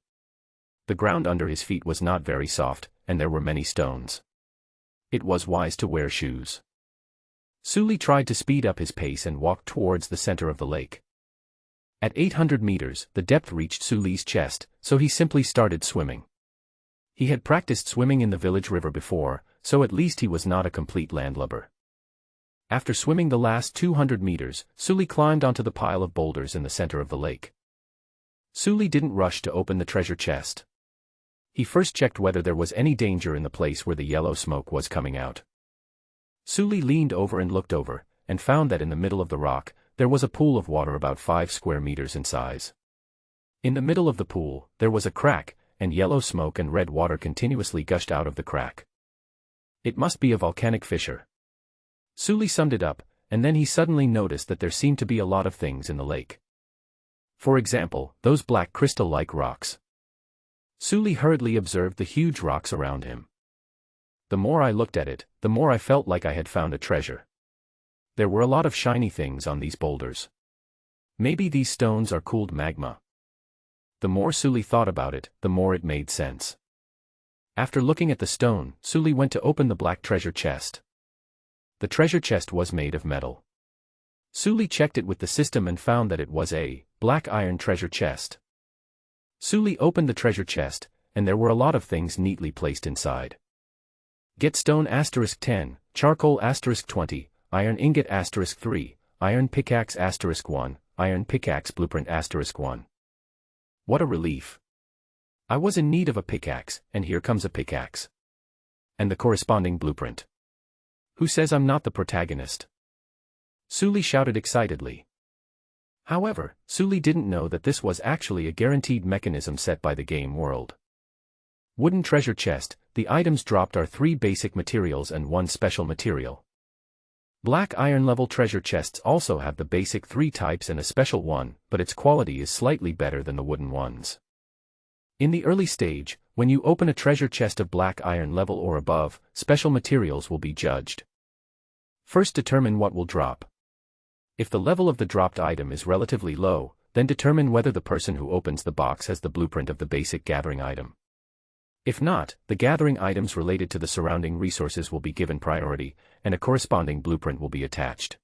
The ground under his feet was not very soft, and there were many stones. It was wise to wear shoes. Suli tried to speed up his pace and walked towards the center of the lake. At 800 meters, the depth reached Suli's chest, so he simply started swimming. He had practiced swimming in the village river before, so at least he was not a complete landlubber. After swimming the last 200 meters, Suli climbed onto the pile of boulders in the center of the lake. Suli didn't rush to open the treasure chest. He first checked whether there was any danger in the place where the yellow smoke was coming out. Suli leaned over and looked over, and found that in the middle of the rock, there was a pool of water about 5 square meters in size. In the middle of the pool, there was a crack, and yellow smoke and red water continuously gushed out of the crack. It must be a volcanic fissure. Suli summed it up, and then he suddenly noticed that there seemed to be a lot of things in the lake. For example, those black crystal-like rocks. Suli hurriedly observed the huge rocks around him. The more I looked at it, the more I felt like I had found a treasure. There were a lot of shiny things on these boulders. Maybe these stones are cooled magma. The more Suli thought about it, the more it made sense. After looking at the stone, Suli went to open the black treasure chest. The treasure chest was made of metal. Suli checked it with the system and found that it was a black iron treasure chest. Suli opened the treasure chest, and there were a lot of things neatly placed inside. Get stone *10, charcoal *20, iron ingot *3, iron pickaxe *1, iron pickaxe blueprint *1. What a relief. I was in need of a pickaxe, and here comes a pickaxe. And the corresponding blueprint. Who says I'm not the protagonist? Sully shouted excitedly. However, Sully didn't know that this was actually a guaranteed mechanism set by the game world. Wooden treasure chest, the items dropped are 3 basic materials and 1 special material. Black iron level treasure chests also have the basic 3 types and a special one, but its quality is slightly better than the wooden ones. In the early stage, when you open a treasure chest of black iron level or above, special materials will be judged. First determine what will drop. If the level of the dropped item is relatively low, then determine whether the person who opens the box has the blueprint of the basic gathering item. If not, the gathering items related to the surrounding resources will be given priority, and a corresponding blueprint will be attached.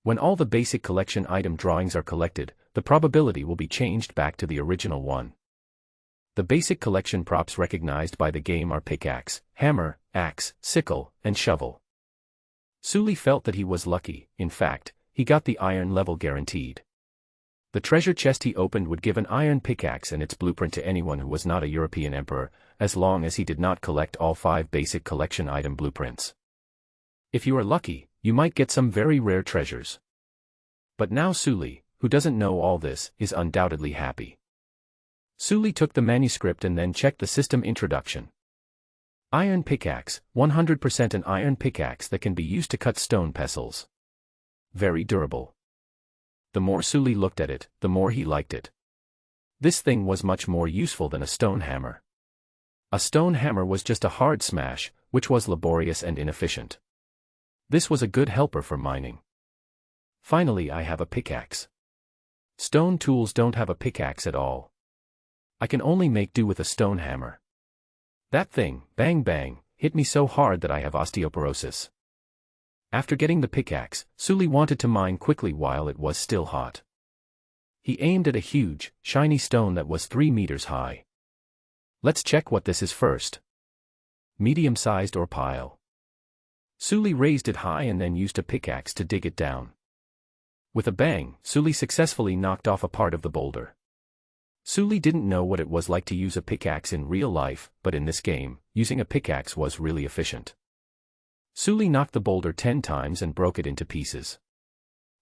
When all the basic collection item drawings are collected, the probability will be changed back to the original one. The basic collection props recognized by the game are pickaxe, hammer, axe, sickle, and shovel. Sully felt that he was lucky. In fact, he got the iron level guaranteed. The treasure chest he opened would give an iron pickaxe and its blueprint to anyone who was not a European emperor, as long as he did not collect all 5 basic collection item blueprints. If you are lucky, you might get some very rare treasures. But now Sully, who doesn't know all this, is undoubtedly happy. Sully took the manuscript and then checked the system introduction. Iron pickaxe, 100% an iron pickaxe that can be used to cut stone pestles. Very durable. The more Sully looked at it, the more he liked it. This thing was much more useful than a stone hammer. A stone hammer was just a hard smash, which was laborious and inefficient. This was a good helper for mining. Finally, I have a pickaxe. Stone tools don't have a pickaxe at all. I can only make do with a stone hammer. That thing, bang bang, hit me so hard that I have osteoporosis. After getting the pickaxe, Sully wanted to mine quickly while it was still hot. He aimed at a huge, shiny stone that was 3 meters high. Let's check what this is first. Medium-sized ore pile. Sully raised it high and then used a pickaxe to dig it down. With a bang, Sully successfully knocked off a part of the boulder. Sully didn't know what it was like to use a pickaxe in real life, but in this game, using a pickaxe was really efficient. Sully knocked the boulder 10 times and broke it into pieces.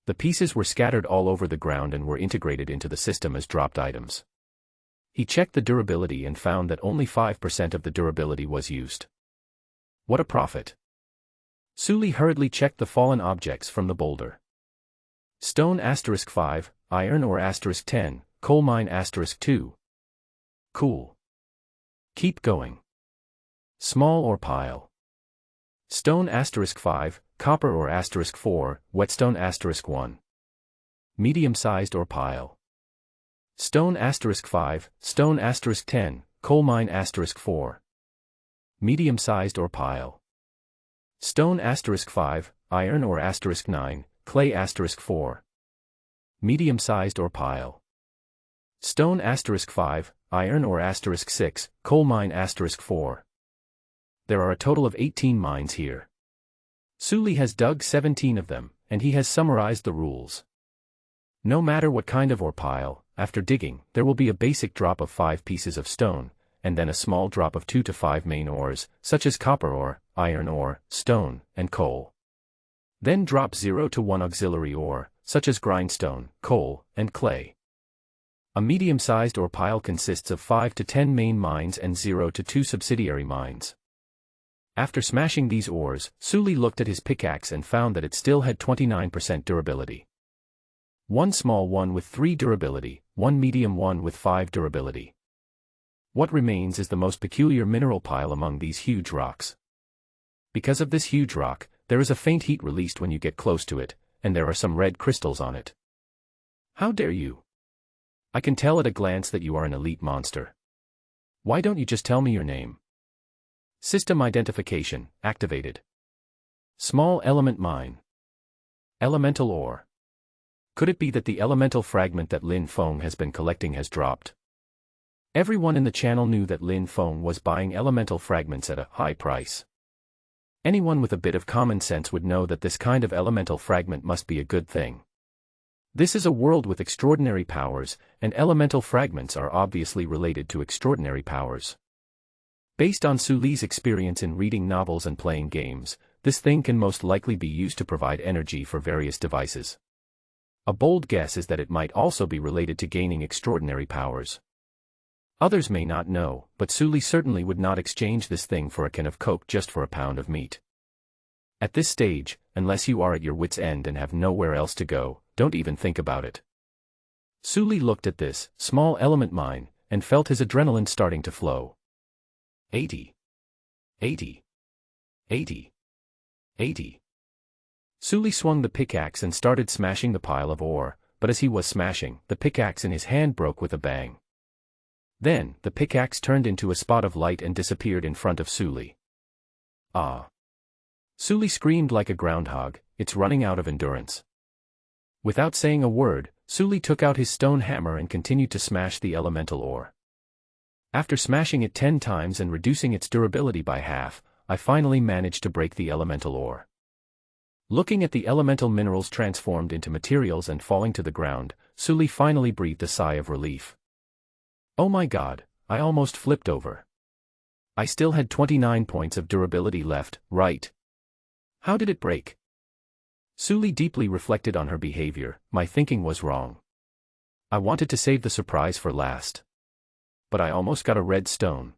The pieces were scattered all over the ground and were integrated into the system as dropped items. He checked the durability and found that only 5% of the durability was used. What a profit! Sully hurriedly checked the fallen objects from the boulder. Stone *5, iron ore *10, coal mine *2. Cool. Keep going. Small ore pile. Stone *5, copper ore *4, whetstone *1. Medium-sized ore pile. Stone *5, stone *10, coal mine *4. Medium-sized ore pile. Stone *5, iron ore *9, clay *4. Medium-sized ore pile. Stone *5, iron ore *6, coal mine *4. There are a total of 18 mines here. Sully has dug 17 of them, and he has summarized the rules. No matter what kind of ore pile, after digging, there will be a basic drop of 5 pieces of stone, and then a small drop of 2 to 5 main ores, such as copper ore, iron ore, stone, and coal. Then drop 0 to 1 auxiliary ore, such as grindstone, coal, and clay. A medium-sized ore pile consists of 5 to 10 main mines and 0 to 2 subsidiary mines. After smashing these ores, Sully looked at his pickaxe and found that it still had 29% durability. 1 small one with 3 durability, 1 medium one with 5 durability. What remains is the most peculiar mineral pile among these huge rocks. Because of this huge rock, there is a faint heat released when you get close to it, and there are some red crystals on it. How dare you? I can tell at a glance that you are an elite monster. Why don't you just tell me your name? System identification, activated. Small element mine. Elemental ore. Could it be that the elemental fragment that Lin Feng has been collecting has dropped? Everyone in the channel knew that Lin Feng was buying elemental fragments at a high price. Anyone with a bit of common sense would know that this kind of elemental fragment must be a good thing. This is a world with extraordinary powers, and elemental fragments are obviously related to extraordinary powers. Based on Suli's experience in reading novels and playing games, this thing can most likely be used to provide energy for various devices. A bold guess is that it might also be related to gaining extraordinary powers. Others may not know, but Suli certainly would not exchange this thing for a can of Coke just for a pound of meat. At this stage, unless you are at your wit's end and have nowhere else to go, don't even think about it. Suli looked at this small element mine, and felt his adrenaline starting to flow. 80. 80. 80. 80. Suli swung the pickaxe and started smashing the pile of ore, but as he was smashing, the pickaxe in his hand broke with a bang. Then, the pickaxe turned into a spot of light and disappeared in front of Suli. Ah! Suli screamed like a groundhog, it's running out of endurance. Without saying a word, Suli took out his stone hammer and continued to smash the elemental ore. After smashing it 10 times and reducing its durability by half, I finally managed to break the elemental ore. Looking at the elemental minerals transformed into materials and falling to the ground, Suli finally breathed a sigh of relief. Oh my god, I almost flipped over. I still had 29 points of durability left, right? How did it break? Suli deeply reflected on her behavior. My thinking was wrong. I wanted to save the surprise for last. But I almost got a red stone.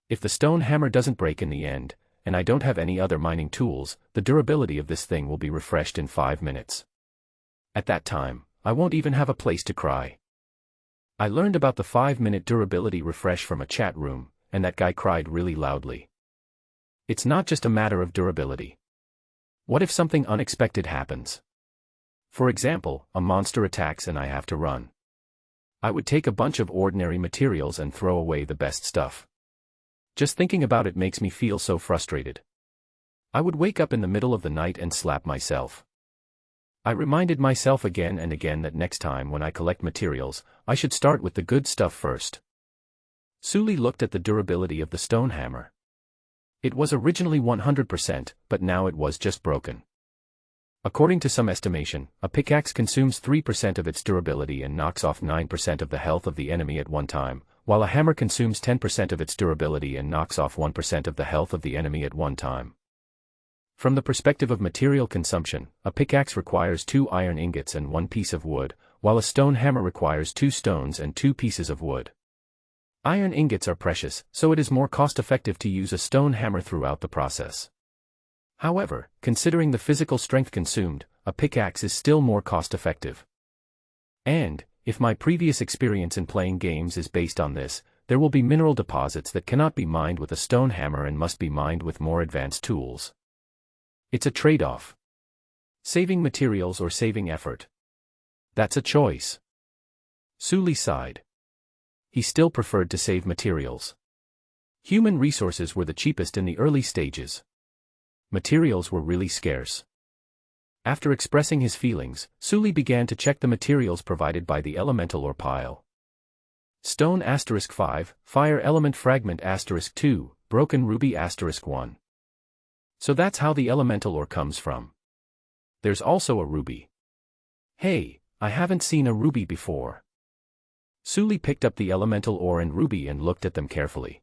If the stone hammer doesn't break in the end, and I don't have any other mining tools, the durability of this thing will be refreshed in 5 minutes. At that time, I won't even have a place to cry. I learned about the 5-minute durability refresh from a chat room, and that guy cried really loudly. It's not just a matter of durability. What if something unexpected happens? For example, a monster attacks and I have to run. I would take a bunch of ordinary materials and throw away the best stuff. Just thinking about it makes me feel so frustrated. I would wake up in the middle of the night and slap myself. I reminded myself again and again that next time when I collect materials, I should start with the good stuff first. Suli looked at the durability of the stone hammer. It was originally 100%, but now it was just broken. According to some estimation, a pickaxe consumes 3% of its durability and knocks off 9% of the health of the enemy at one time, while a hammer consumes 10% of its durability and knocks off 1% of the health of the enemy at one time. From the perspective of material consumption, a pickaxe requires 2 iron ingots and 1 piece of wood, while a stone hammer requires 2 stones and 2 pieces of wood. Iron ingots are precious, so it is more cost-effective to use a stone hammer throughout the process. However, considering the physical strength consumed, a pickaxe is still more cost-effective. And, if my previous experience in playing games is based on this, there will be mineral deposits that cannot be mined with a stone hammer and must be mined with more advanced tools. It's a trade-off. Saving materials or saving effort. That's a choice. Suli sighed. He still preferred to save materials. Human resources were the cheapest in the early stages. Materials were really scarce. After expressing his feelings, Suli began to check the materials provided by the elemental ore pile. Stone *5, fire element fragment *2, broken ruby *1. So that's how the elemental ore comes from. There's also a ruby. Hey, I haven't seen a ruby before. Suli picked up the elemental ore and ruby and looked at them carefully.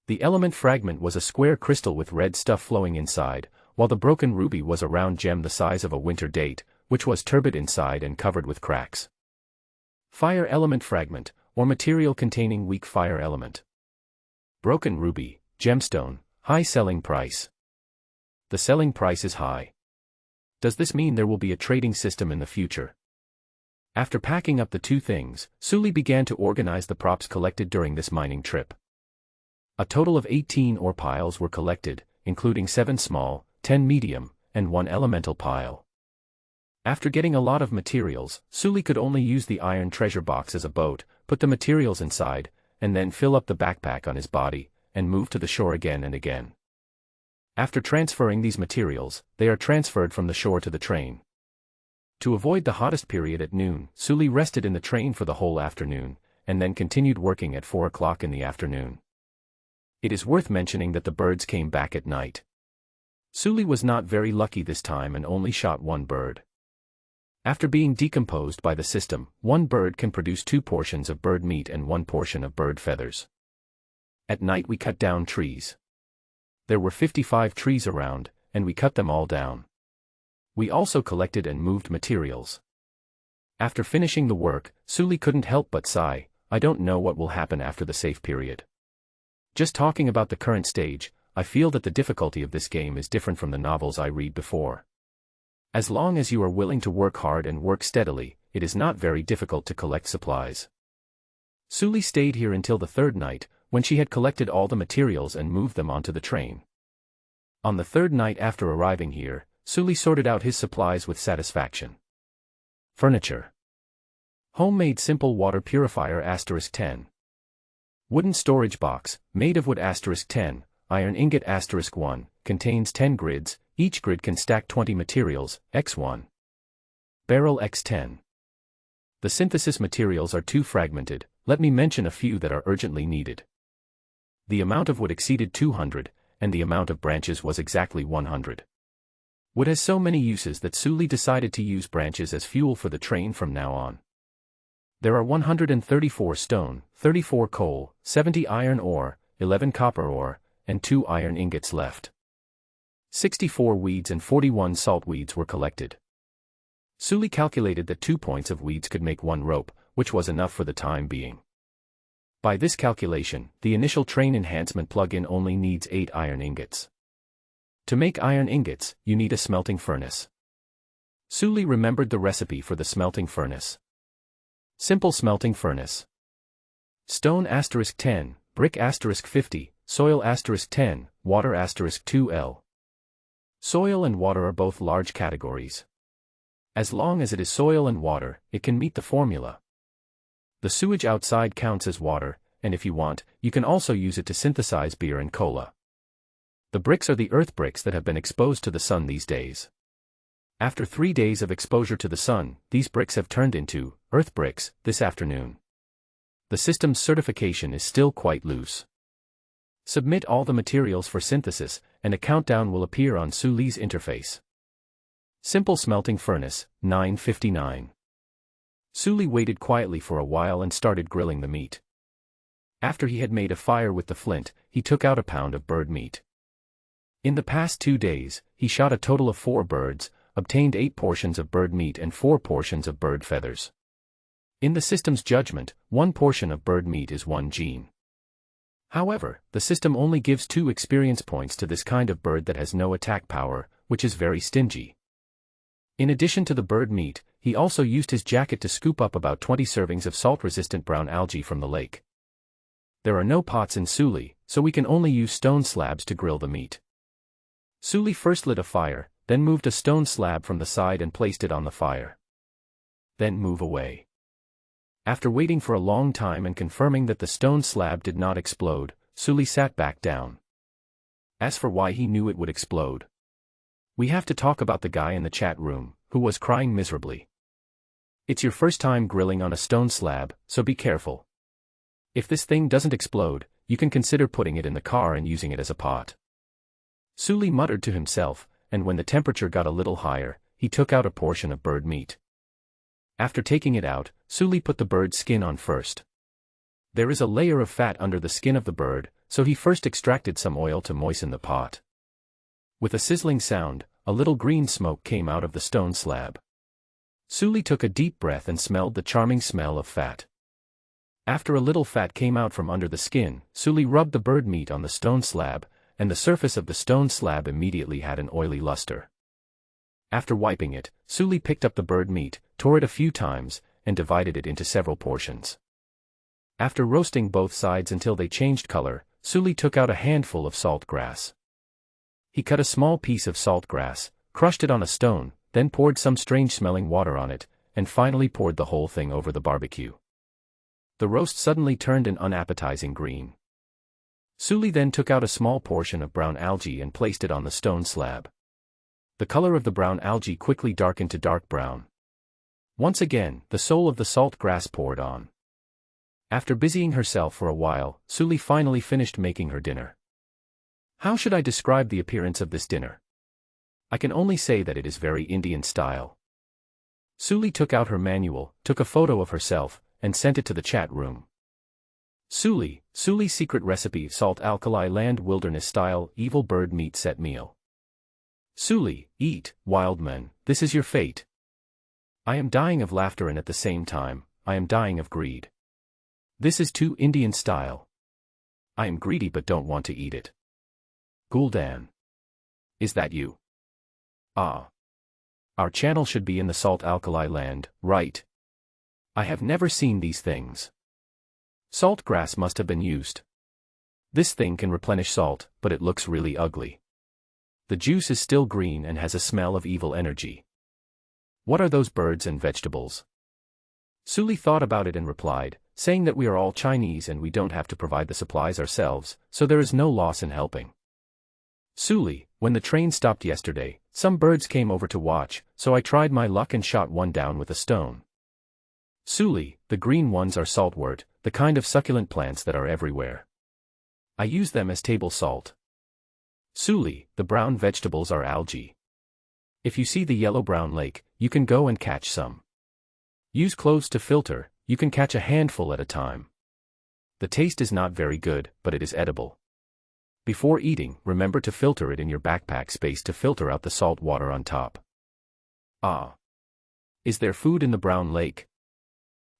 The element fragment was a square crystal with red stuff flowing inside, while the broken ruby was a round gem the size of a winter date, which was turbid inside and covered with cracks. Fire element fragment, or material containing weak fire element. Broken ruby, gemstone, high selling price. The selling price is high. Does this mean there will be a trading system in the future? After packing up the 2 things, Suli began to organize the props collected during this mining trip. A total of 18 ore piles were collected, including 7 small, 10 medium, and 1 elemental pile. After getting a lot of materials, Suli could only use the iron treasure box as a boat, put the materials inside, and then fill up the backpack on his body, and move to the shore again and again. After transferring these materials, they are transferred from the shore to the train. To avoid the hottest period at noon, Suli rested in the train for the whole afternoon, and then continued working at 4 o'clock in the afternoon. It is worth mentioning that the birds came back at night. Suli was not very lucky this time and only shot 1 bird. After being decomposed by the system, one bird can produce 2 portions of bird meat and 1 portion of bird feathers. At night we cut down trees. There were 55 trees around, and we cut them all down. We also collected and moved materials. After finishing the work, Suli couldn't help but sigh, I don't know what will happen after the safe period. Just talking about the current stage, I feel that the difficulty of this game is different from the novels I read before. As long as you are willing to work hard and work steadily, it is not very difficult to collect supplies. Suli stayed here until the 3rd night, when she had collected all the materials and moved them onto the train. On the 3rd night after arriving here, Suli sorted out his supplies with satisfaction. Furniture. Homemade simple water purifier *10. Wooden storage box, made of wood *10, iron ingot *1, contains 10 grids, each grid can stack 20 materials, x1. Barrel x10. The synthesis materials are too fragmented, let me mention a few that are urgently needed. The amount of wood exceeded 200, and the amount of branches was exactly 100. Wood has so many uses that Suli decided to use branches as fuel for the train from now on. There are 134 stone, 34 coal, 70 iron ore, 11 copper ore, and 2 iron ingots left. 64 weeds and 41 salt weeds were collected. Suli calculated that 2 points of weeds could make 1 rope, which was enough for the time being. By this calculation, the initial train enhancement plug-in only needs 8 iron ingots. To make iron ingots, you need a smelting furnace. Suli remembered the recipe for the smelting furnace. Simple smelting furnace. Stone *10, brick *50, soil *10, water *2L. Soil and water are both large categories. As long as it is soil and water, it can meet the formula. The sewage outside counts as water, and if you want, you can also use it to synthesize beer and cola. The bricks are the earth bricks that have been exposed to the sun these days. After 3 days of exposure to the sun, these bricks have turned into earth bricks this afternoon. The system's certification is still quite loose. Submit all the materials for synthesis, and a countdown will appear on Suli's interface. Simple smelting furnace, 9:59. Suli waited quietly for a while and started grilling the meat. After he had made a fire with the flint, he took out a pound of bird meat. In the past 2 days, he shot a total of 4 birds, obtained 8 portions of bird meat and 4 portions of bird feathers. In the system's judgment, 1 portion of bird meat is 1 gene. However, the system only gives 2 experience points to this kind of bird that has no attack power, which is very stingy. In addition to the bird meat, he also used his jacket to scoop up about 20 servings of salt-resistant brown algae from the lake. There are no pots in Suli, so we can only use stone slabs to grill the meat. Suli first lit a fire, then moved a stone slab from the side and placed it on the fire. Then move away. After waiting for a long time and confirming that the stone slab did not explode, Suli sat back down. As for why he knew it would explode, we have to talk about the guy in the chat room, who was crying miserably. It's your first time grilling on a stone slab, so be careful. If this thing doesn't explode, you can consider putting it in the car and using it as a pot. Suli muttered to himself, and when the temperature got a little higher, he took out a portion of bird meat. After taking it out, Suli put the bird's skin on first. There is a layer of fat under the skin of the bird, so he first extracted some oil to moisten the pot. With a sizzling sound, a little green smoke came out of the stone slab. Suli took a deep breath and smelled the charming smell of fat. After a little fat came out from under the skin, Suli rubbed the bird meat on the stone slab, and the surface of the stone slab immediately had an oily luster. After wiping it, Suli picked up the bird meat, tore it a few times, and divided it into several portions. After roasting both sides until they changed color, Suli took out a handful of salt grass. He cut a small piece of salt grass, crushed it on a stone, then poured some strange-smelling water on it, and finally poured the whole thing over the barbecue. The roast suddenly turned an unappetizing green. Suli then took out a small portion of brown algae and placed it on the stone slab. The color of the brown algae quickly darkened to dark brown. Once again, the soul of the salt grass poured on. After busying herself for a while, Suli finally finished making her dinner. How should I describe the appearance of this dinner? I can only say that it is very Indian style. Suli took out her manual, took a photo of herself, and sent it to the chat room. Suli's secret recipe: salt alkali land wilderness style evil bird meat set meal. Suli, eat, wildman, this is your fate. I am dying of laughter and at the same time, I am dying of greed. This is too Indian style. I am greedy but don't want to eat it. Guldan. Is that you? Ah. Our channel should be in the salt alkali land, right? I have never seen these things. Salt grass must have been used. This thing can replenish salt, but it looks really ugly. The juice is still green and has a smell of evil energy. What are those birds and vegetables? Suli thought about it and replied, saying that we are all Chinese and we don't have to provide the supplies ourselves, so there is no loss in helping. Suli, when the train stopped yesterday, some birds came over to watch, so I tried my luck and shot one down with a stone. Suli, the green ones are saltwort, the kind of succulent plants that are everywhere. I use them as table salt. Suli, the brown vegetables are algae. If you see the yellow-brown lake, you can go and catch some. Use cloves to filter, you can catch a handful at a time. The taste is not very good, but it is edible. Before eating, remember to filter it in your backpack space to filter out the salt water on top. Ah. Is there food in the brown lake?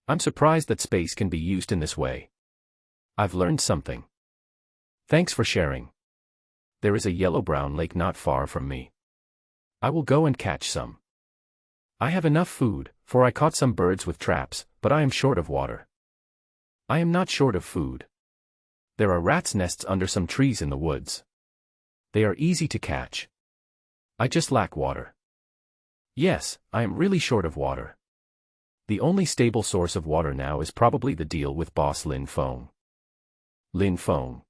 I'm surprised that space can be used in this way. I've learned something. Thanks for sharing. There is a yellow-brown lake not far from me. I will go and catch some. I have enough food, for I caught some birds with traps, but I am short of water. I am not short of food. There are rats' nests under some trees in the woods. They are easy to catch. I just lack water. Yes, I am really short of water. The only stable source of water now is probably the deal with boss Lin Feng. Lin Feng.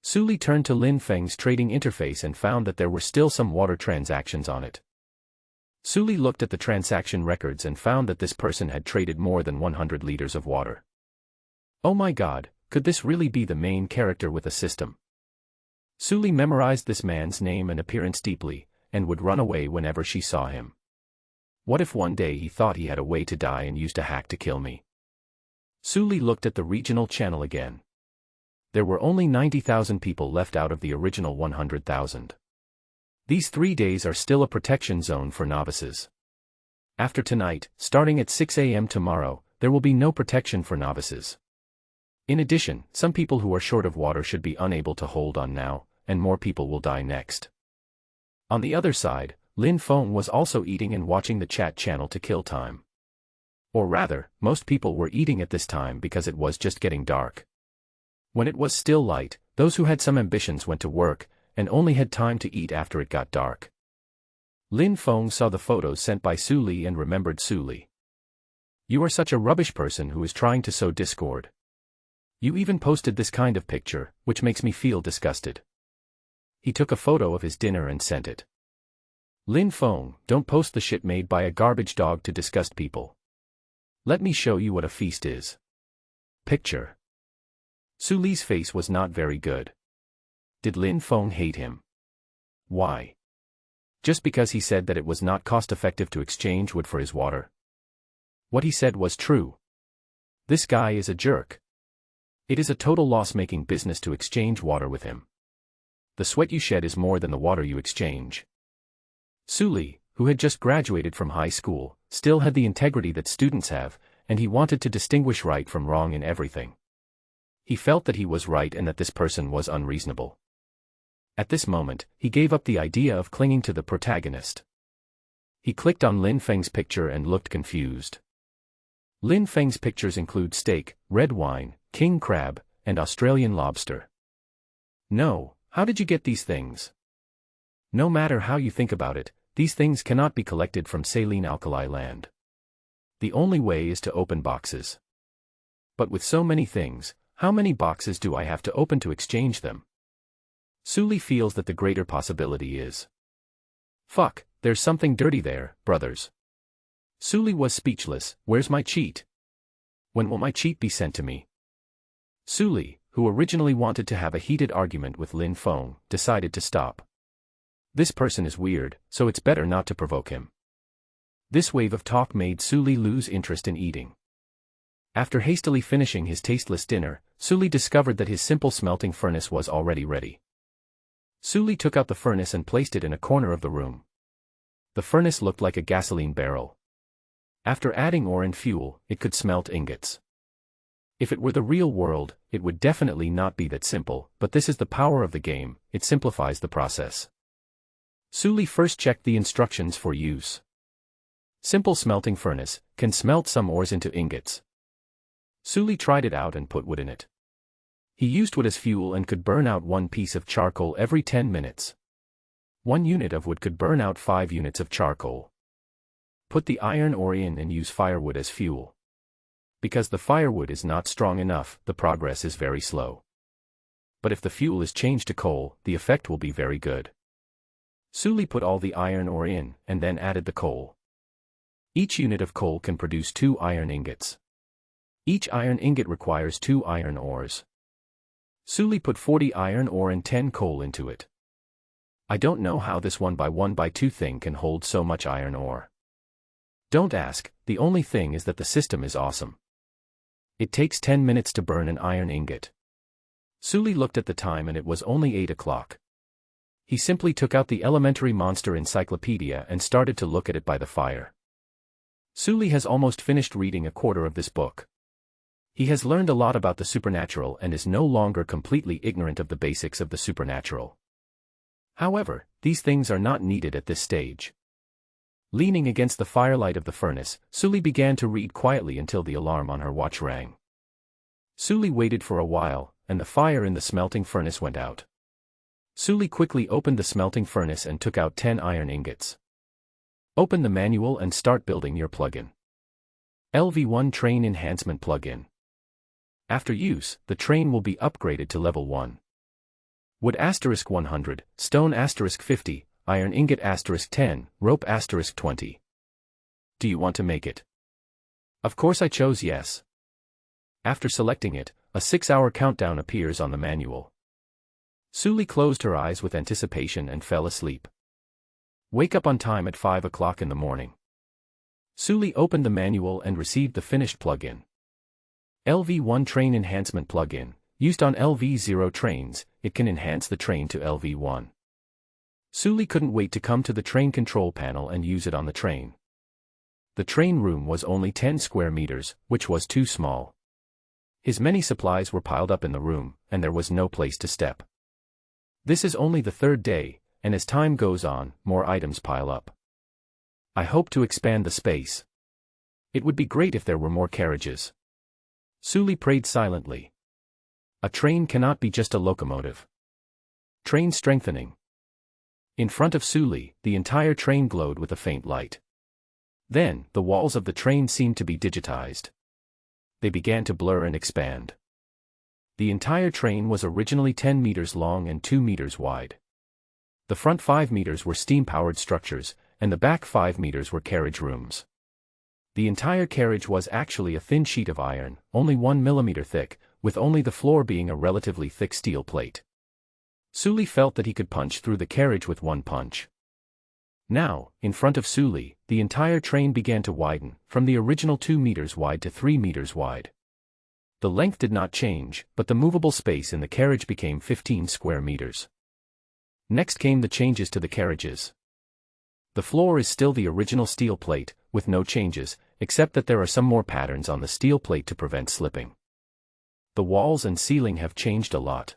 Suli turned to Lin Feng's trading interface and found that there were still some water transactions on it. Suli looked at the transaction records and found that this person had traded more than 100 liters of water. Oh my god, could this really be the main character with a system? Suli memorized this man's name and appearance deeply, and would run away whenever she saw him. What if one day he thought he had a way to die and used a hack to kill me? Suli looked at the regional channel again. There were only 90,000 people left out of the original 100,000. These 3 days are still a protection zone for novices. After tonight, starting at 6 a.m. tomorrow, there will be no protection for novices. In addition, some people who are short of water should be unable to hold on now, and more people will die next. On the other side, Lin Feng was also eating and watching the chat channel to kill time. Or rather, most people were eating at this time because it was just getting dark. When it was still light, those who had some ambitions went to work, and only had time to eat after it got dark. Lin Feng saw the photos sent by Suli and remembered Suli. You are such a rubbish person who is trying to sow discord. You even posted this kind of picture, which makes me feel disgusted. He took a photo of his dinner and sent it. Lin Feng, don't post the shit made by a garbage dog to disgust people. Let me show you what a feast is. Picture. Suli's face was not very good. Did Lin Feng hate him? Why? Just because he said that it was not cost-effective to exchange wood for his water. What he said was true. This guy is a jerk. It is a total loss-making business to exchange water with him. The sweat you shed is more than the water you exchange. Suli, who had just graduated from high school, still had the integrity that students have, and he wanted to distinguish right from wrong in everything. He felt that he was right and that this person was unreasonable. At this moment, he gave up the idea of clinging to the protagonist. He clicked on Lin Feng's picture and looked confused. Lin Feng's pictures include steak, red wine, king crab, and Australian lobster. No, how did you get these things? No matter how you think about it, these things cannot be collected from saline alkali land. The only way is to open boxes. But with so many things, how many boxes do I have to open to exchange them? Suli feels that the greater possibility is. Fuck, there's something dirty there, brothers. Suli was speechless. Where's my cheat? When will my cheat be sent to me? Suli, who originally wanted to have a heated argument with Lin Feng, decided to stop. This person is weird, so it's better not to provoke him. This wave of talk made Suli lose interest in eating. After hastily finishing his tasteless dinner, Suli discovered that his simple smelting furnace was already ready. Suli took out the furnace and placed it in a corner of the room. The furnace looked like a gasoline barrel. After adding ore and fuel, it could smelt ingots. If it were the real world, it would definitely not be that simple, but this is the power of the game, it simplifies the process. Suli first checked the instructions for use. Simple smelting furnace, can smelt some ores into ingots. Suli tried it out and put wood in it. He used wood as fuel and could burn out 1 piece of charcoal every 10 minutes. 1 unit of wood could burn out 5 units of charcoal. Put the iron ore in and use firewood as fuel. Because the firewood is not strong enough, the progress is very slow. But if the fuel is changed to coal, the effect will be very good. Suli put all the iron ore in, and then added the coal. Each unit of coal can produce 2 iron ingots. Each iron ingot requires 2 iron ores. Suli put 40 iron ore and 10 coal into it. I don't know how this 1x1x2 thing can hold so much iron ore. Don't ask, the only thing is that the system is awesome. It takes 10 minutes to burn an iron ingot. Suli looked at the time and it was only 8 o'clock. He simply took out the elementary monster encyclopedia and started to look at it by the fire. Suli has almost finished reading a quarter of this book. He has learned a lot about the supernatural and is no longer completely ignorant of the basics of the supernatural. However, these things are not needed at this stage. Leaning against the firelight of the furnace, Suli began to read quietly until the alarm on her watch rang. Suli waited for a while, and the fire in the smelting furnace went out. Suli quickly opened the smelting furnace and took out 10 iron ingots. Open the manual and start building your plugin. LV1 Train Enhancement Plugin. After use, the train will be upgraded to level 1. Wood *100, stone *50, iron ingot *10, rope *20. Do you want to make it? Of course I chose yes. After selecting it, a 6-hour countdown appears on the manual. Suli closed her eyes with anticipation and fell asleep. Wake up on time at 5 o'clock in the morning. Suli opened the manual and received the finished plugin. LV1 Train Enhancement Plugin. Used on LV0 trains, it can enhance the train to LV1. Suli couldn't wait to come to the train control panel and use it on the train. The train room was only 10 square meters, which was too small. His many supplies were piled up in the room, and there was no place to step. This is only the 3rd day, and as time goes on, more items pile up. I hope to expand the space. It would be great if there were more carriages. Suli prayed silently. A train cannot be just a locomotive. Train strengthening. In front of Suli, the entire train glowed with a faint light. Then, the walls of the train seemed to be digitized. They began to blur and expand. The entire train was originally 10 meters long and 2 meters wide. The front 5 meters were steam-powered structures, and the back 5 meters were carriage rooms. The entire carriage was actually a thin sheet of iron, only 1 millimeter thick, with only the floor being a relatively thick steel plate. Suli felt that he could punch through the carriage with one punch. Now, in front of Suli, the entire train began to widen, from the original 2 meters wide to 3 meters wide. The length did not change, but the movable space in the carriage became 15 square meters. Next came the changes to the carriages. The floor is still the original steel plate, with no changes, except that there are some more patterns on the steel plate to prevent slipping. The walls and ceiling have changed a lot.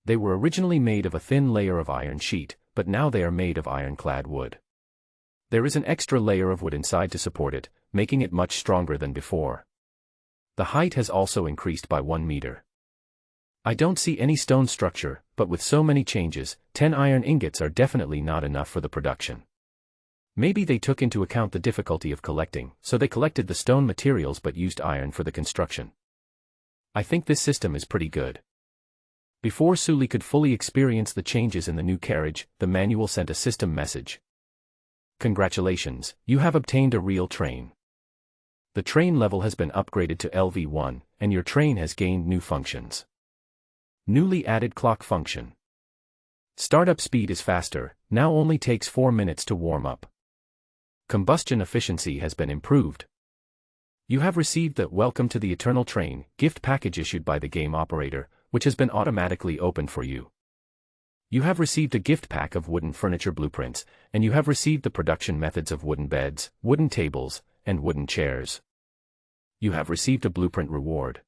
They were originally made of a thin layer of iron sheet, but now they are made of ironclad wood. There is an extra layer of wood inside to support it, making it much stronger than before. The height has also increased by 1 meter. I don't see any stone structure, but with so many changes, 10 iron ingots are definitely not enough for the production. Maybe they took into account the difficulty of collecting, so they collected the stone materials but used iron for the construction. I think this system is pretty good. Before Suli could fully experience the changes in the new carriage, the manual sent a system message. Congratulations, you have obtained a real train. The train level has been upgraded to LV1, and your train has gained new functions. Newly added clock function. Startup speed is faster, now only takes 4 minutes to warm up. Combustion efficiency has been improved. You have received the Welcome to the Eternal Train gift package issued by the game operator, which has been automatically opened for you. You have received a gift pack of wooden furniture blueprints, and you have received the production methods of wooden beds, wooden tables, and wooden chairs. You have received a blueprint reward.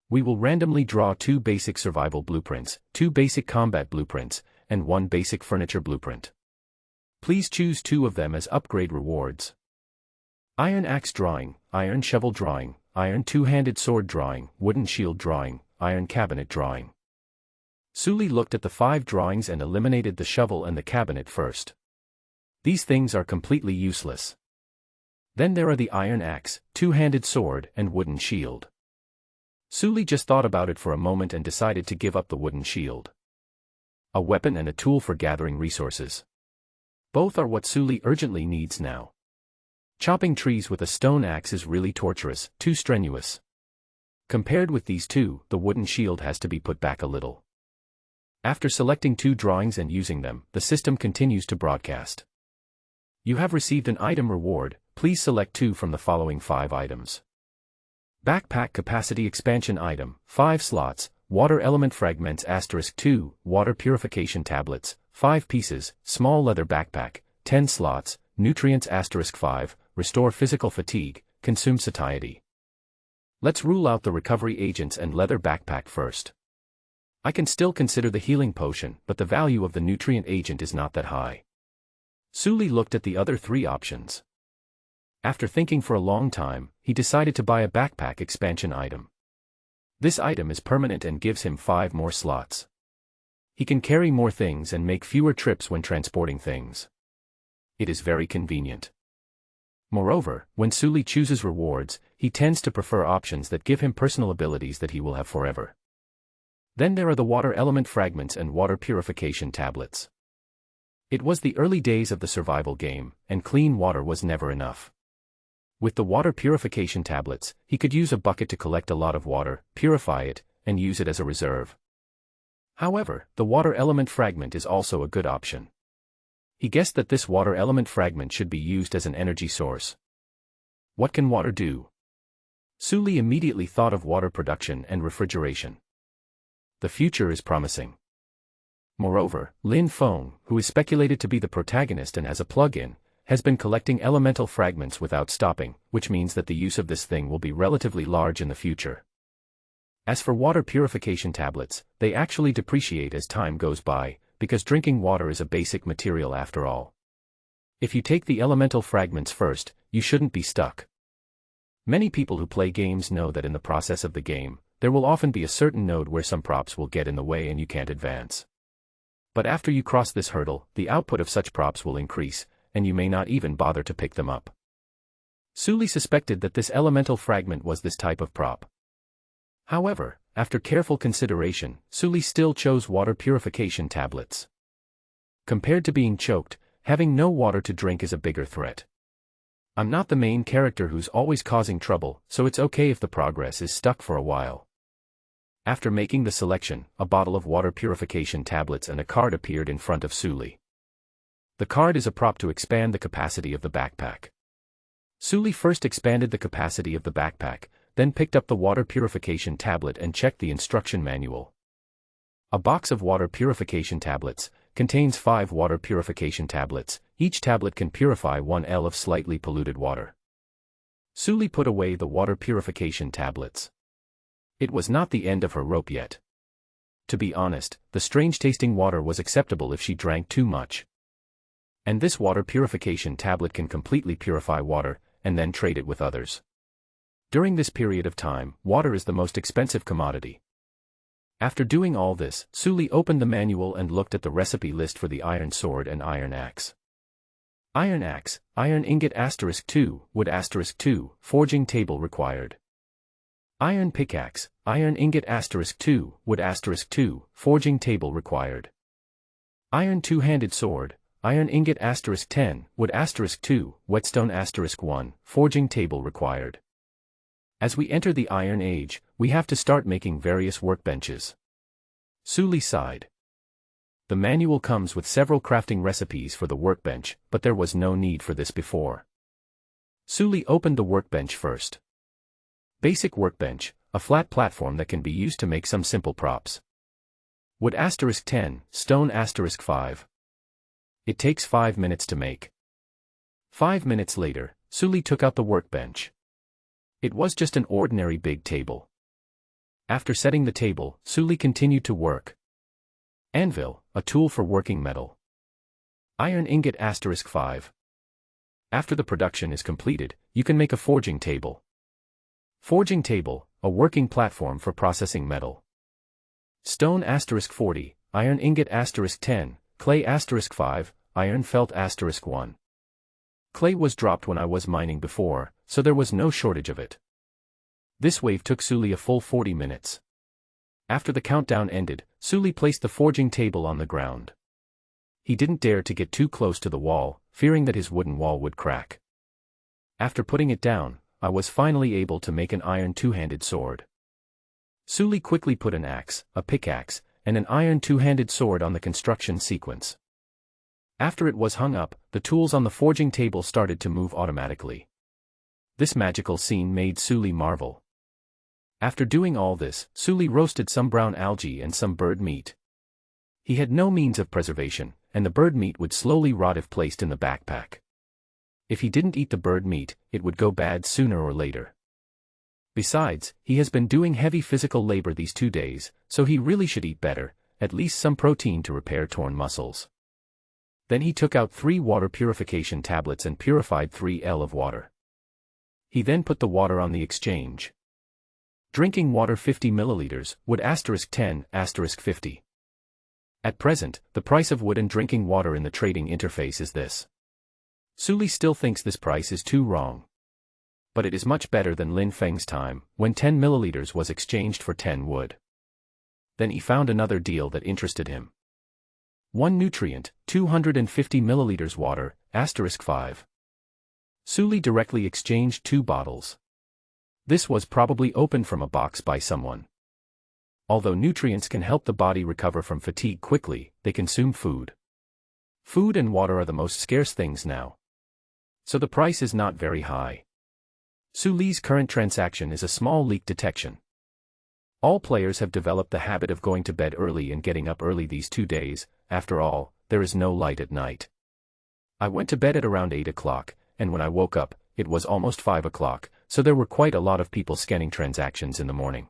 We will randomly draw 2 basic survival blueprints, 2 basic combat blueprints, and 1 basic furniture blueprint. Please choose 2 of them as upgrade rewards. Iron axe drawing, iron shovel drawing, iron two-handed sword drawing, wooden shield drawing, iron cabinet drawing. Sully looked at the 5 drawings and eliminated the shovel and the cabinet first. These things are completely useless. Then there are the iron axe, two-handed sword, and wooden shield. Sully just thought about it for a moment and decided to give up the wooden shield. A weapon and a tool for gathering resources. Both are what Sully urgently needs now. Chopping trees with a stone axe is really torturous, too strenuous. Compared with these 2, the wooden shield has to be put back a little. After selecting 2 drawings and using them, the system continues to broadcast. You have received an item reward. Please select 2 from the following 5 items. Backpack capacity expansion item, 5 slots, water element fragments *2, water purification tablets, 5 pieces, small leather backpack, 10 slots, nutrients *5, restore physical fatigue, consume satiety. Let's rule out the recovery agents and leather backpack first. I can still consider the healing potion, but the value of the nutrient agent is not that high. Sully looked at the other 3 options. After thinking for a long time, he decided to buy a backpack expansion item. This item is permanent and gives him 5 more slots. He can carry more things and make fewer trips when transporting things. It is very convenient. Moreover, when Sully chooses rewards, he tends to prefer options that give him personal abilities that he will have forever. Then there are the water element fragments and water purification tablets. It was the early days of the survival game, and clean water was never enough. With the water purification tablets, he could use a bucket to collect a lot of water, purify it, and use it as a reserve. However, the water element fragment is also a good option. He guessed that this water element fragment should be used as an energy source. What can water do? Sully immediately thought of water production and refrigeration. The future is promising. Moreover, Lin Feng, who is speculated to be the protagonist and has a plug-in, has been collecting elemental fragments without stopping, which means that the use of this thing will be relatively large in the future. As for water purification tablets, they actually depreciate as time goes by, because drinking water is a basic material after all. If you take the elemental fragments first, you shouldn't be stuck. Many people who play games know that in the process of the game, there will often be a certain node where some props will get in the way and you can't advance. But after you cross this hurdle, the output of such props will increase, and you may not even bother to pick them up. Sully suspected that this elemental fragment was this type of prop. However, after careful consideration, Sully still chose water purification tablets. Compared to being choked, having no water to drink is a bigger threat. I'm not the main character who's always causing trouble, so it's okay if the progress is stuck for a while. After making the selection, a bottle of water purification tablets and a card appeared in front of Sully. The card is a prop to expand the capacity of the backpack. Sully first expanded the capacity of the backpack, then picked up the water purification tablet and checked the instruction manual. A box of water purification tablets contains 5 water purification tablets. Each tablet can purify 1 L of slightly polluted water. Sully put away the water purification tablets. It was not the end of her rope yet. To be honest, the strange-tasting water was acceptable if she drank too much. And this water purification tablet can completely purify water, and then trade it with others. During this period of time, water is the most expensive commodity. After doing all this, Sully opened the manual and looked at the recipe list for the iron sword and iron axe. Iron axe, iron ingot *2, wood *2, forging table required. Iron pickaxe, iron ingot *2, wood *2, forging table required. Iron two-handed sword, iron ingot *10, wood *2, whetstone *1, forging table required. As we enter the Iron Age, we have to start making various workbenches. Sully sighed. The manual comes with several crafting recipes for the workbench, but there was no need for this before. Sully opened the workbench first. Basic workbench, a flat platform that can be used to make some simple props. Wood *10, stone *5. It takes 5 minutes to make. 5 minutes later, Sully took out the workbench. It was just an ordinary big table. After setting the table, Sully continued to work. Anvil, a tool for working metal. Iron ingot *5. After the production is completed, you can make a forging table. Forging table, a working platform for processing metal. Stone *40, iron ingot *10, clay *5, iron felt *1. Clay was dropped when I was mining before, so there was no shortage of it. This wave took Sully a full 40 minutes. After the countdown ended, Sully placed the forging table on the ground. He didn't dare to get too close to the wall, fearing that his wooden wall would crack. After putting it down, I was finally able to make an iron two-handed sword. Sully quickly put an axe, a pickaxe, and an iron two-handed sword on the construction sequence. After it was hung up, the tools on the forging table started to move automatically. This magical scene made Sully marvel. After doing all this, Sully roasted some brown algae and some bird meat. He had no means of preservation, and the bird meat would slowly rot if placed in the backpack. If he didn't eat the bird meat, it would go bad sooner or later. Besides, he has been doing heavy physical labor these 2 days, so he really should eat better, at least some protein to repair torn muscles. Then he took out 3 water purification tablets and purified 3 L of water. He then put the water on the exchange. Drinking water 50 milliliters, wood *10, *50. At present, the price of wood and drinking water in the trading interface is this. Sully still thinks this price is too wrong. But it is much better than Lin Feng's time, when 10 milliliters was exchanged for 10 wood. Then he found another deal that interested him. 1 nutrient, 250 milliliters water, *5. Sully directly exchanged 2 bottles. This was probably opened from a box by someone. Although nutrients can help the body recover from fatigue quickly, they consume food. Food and water are the most scarce things now. So the price is not very high. Sully's current transaction is a small leak detection. All players have developed the habit of going to bed early and getting up early these 2 days. After all, there is no light at night. I went to bed at around 8 o'clock, and when I woke up, it was almost 5 o'clock, so there were quite a lot of people scanning transactions in the morning.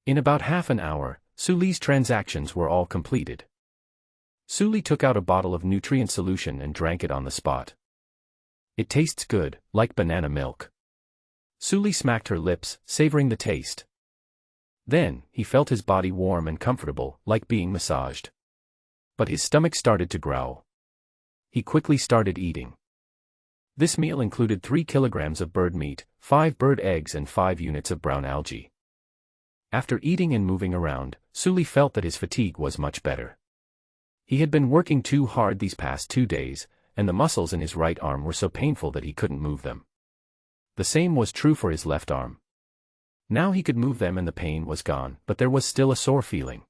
In about half an hour, Sully's transactions were all completed. Sully took out a bottle of nutrient solution and drank it on the spot. It tastes good, like banana milk. Sully smacked her lips, savoring the taste. Then, he felt his body warm and comfortable, like being massaged. But his stomach started to growl. He quickly started eating. This meal included 3 kilograms of bird meat, 5 bird eggs and 5 units of brown algae. After eating and moving around, Sully felt that his fatigue was much better. He had been working too hard these past 2 days, and the muscles in his right arm were so painful that he couldn't move them. The same was true for his left arm. Now he could move them and the pain was gone, but there was still a sore feeling.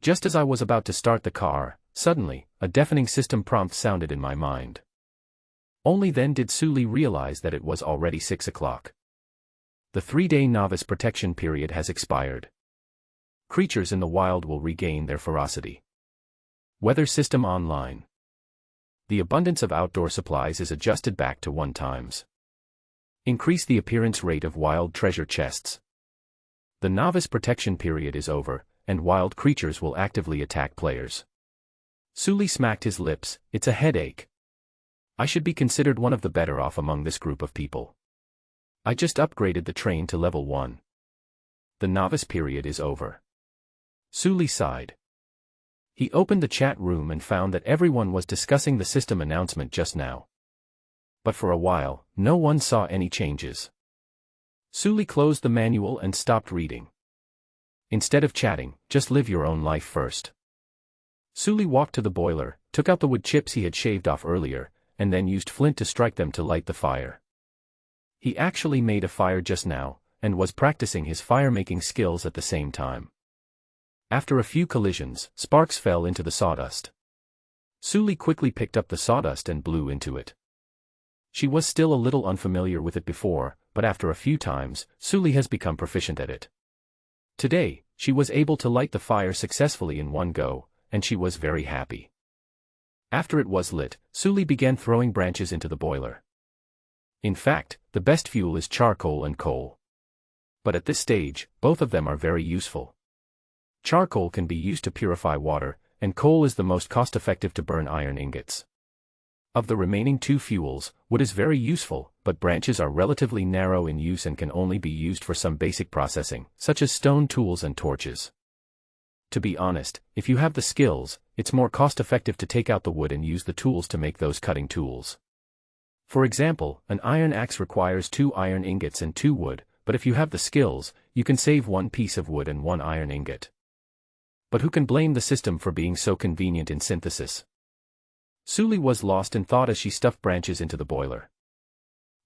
Just as I was about to start the car, suddenly, a deafening system prompt sounded in my mind. Only then did Sully realize that it was already 6 o'clock. The 3-day novice protection period has expired. Creatures in the wild will regain their ferocity. Weather system online. The abundance of outdoor supplies is adjusted back to 1 times. Increase the appearance rate of wild treasure chests. The novice protection period is over, and wild creatures will actively attack players. Sully smacked his lips. It's a headache. I should be considered one of the better off among this group of people. I just upgraded the train to level 1. The novice period is over. Sully sighed. He opened the chat room and found that everyone was discussing the system announcement just now. But for a while, no one saw any changes. Sully closed the manual and stopped reading. Instead of chatting, just live your own life first. Sully walked to the boiler, took out the wood chips he had shaved off earlier, and then used flint to strike them to light the fire. He actually made a fire just now, and was practicing his fire-making skills at the same time. After a few collisions, sparks fell into the sawdust. Suli quickly picked up the sawdust and blew into it. She was still a little unfamiliar with it before, but after a few times, Suli has become proficient at it. Today, she was able to light the fire successfully in one go, and she was very happy. After it was lit, Suli began throwing branches into the boiler. In fact, the best fuel is charcoal and coal. But at this stage, both of them are very useful. Charcoal can be used to purify water, and coal is the most cost-effective to burn iron ingots. Of the remaining two fuels, wood is very useful, but branches are relatively narrow in use and can only be used for some basic processing, such as stone tools and torches. To be honest, if you have the skills, it's more cost-effective to take out the wood and use the tools to make those cutting tools. For example, an iron axe requires 2 iron ingots and 2 wood, but if you have the skills, you can save 1 piece of wood and 1 iron ingot. But who can blame the system for being so convenient in synthesis? Suli was lost in thought as she stuffed branches into the boiler.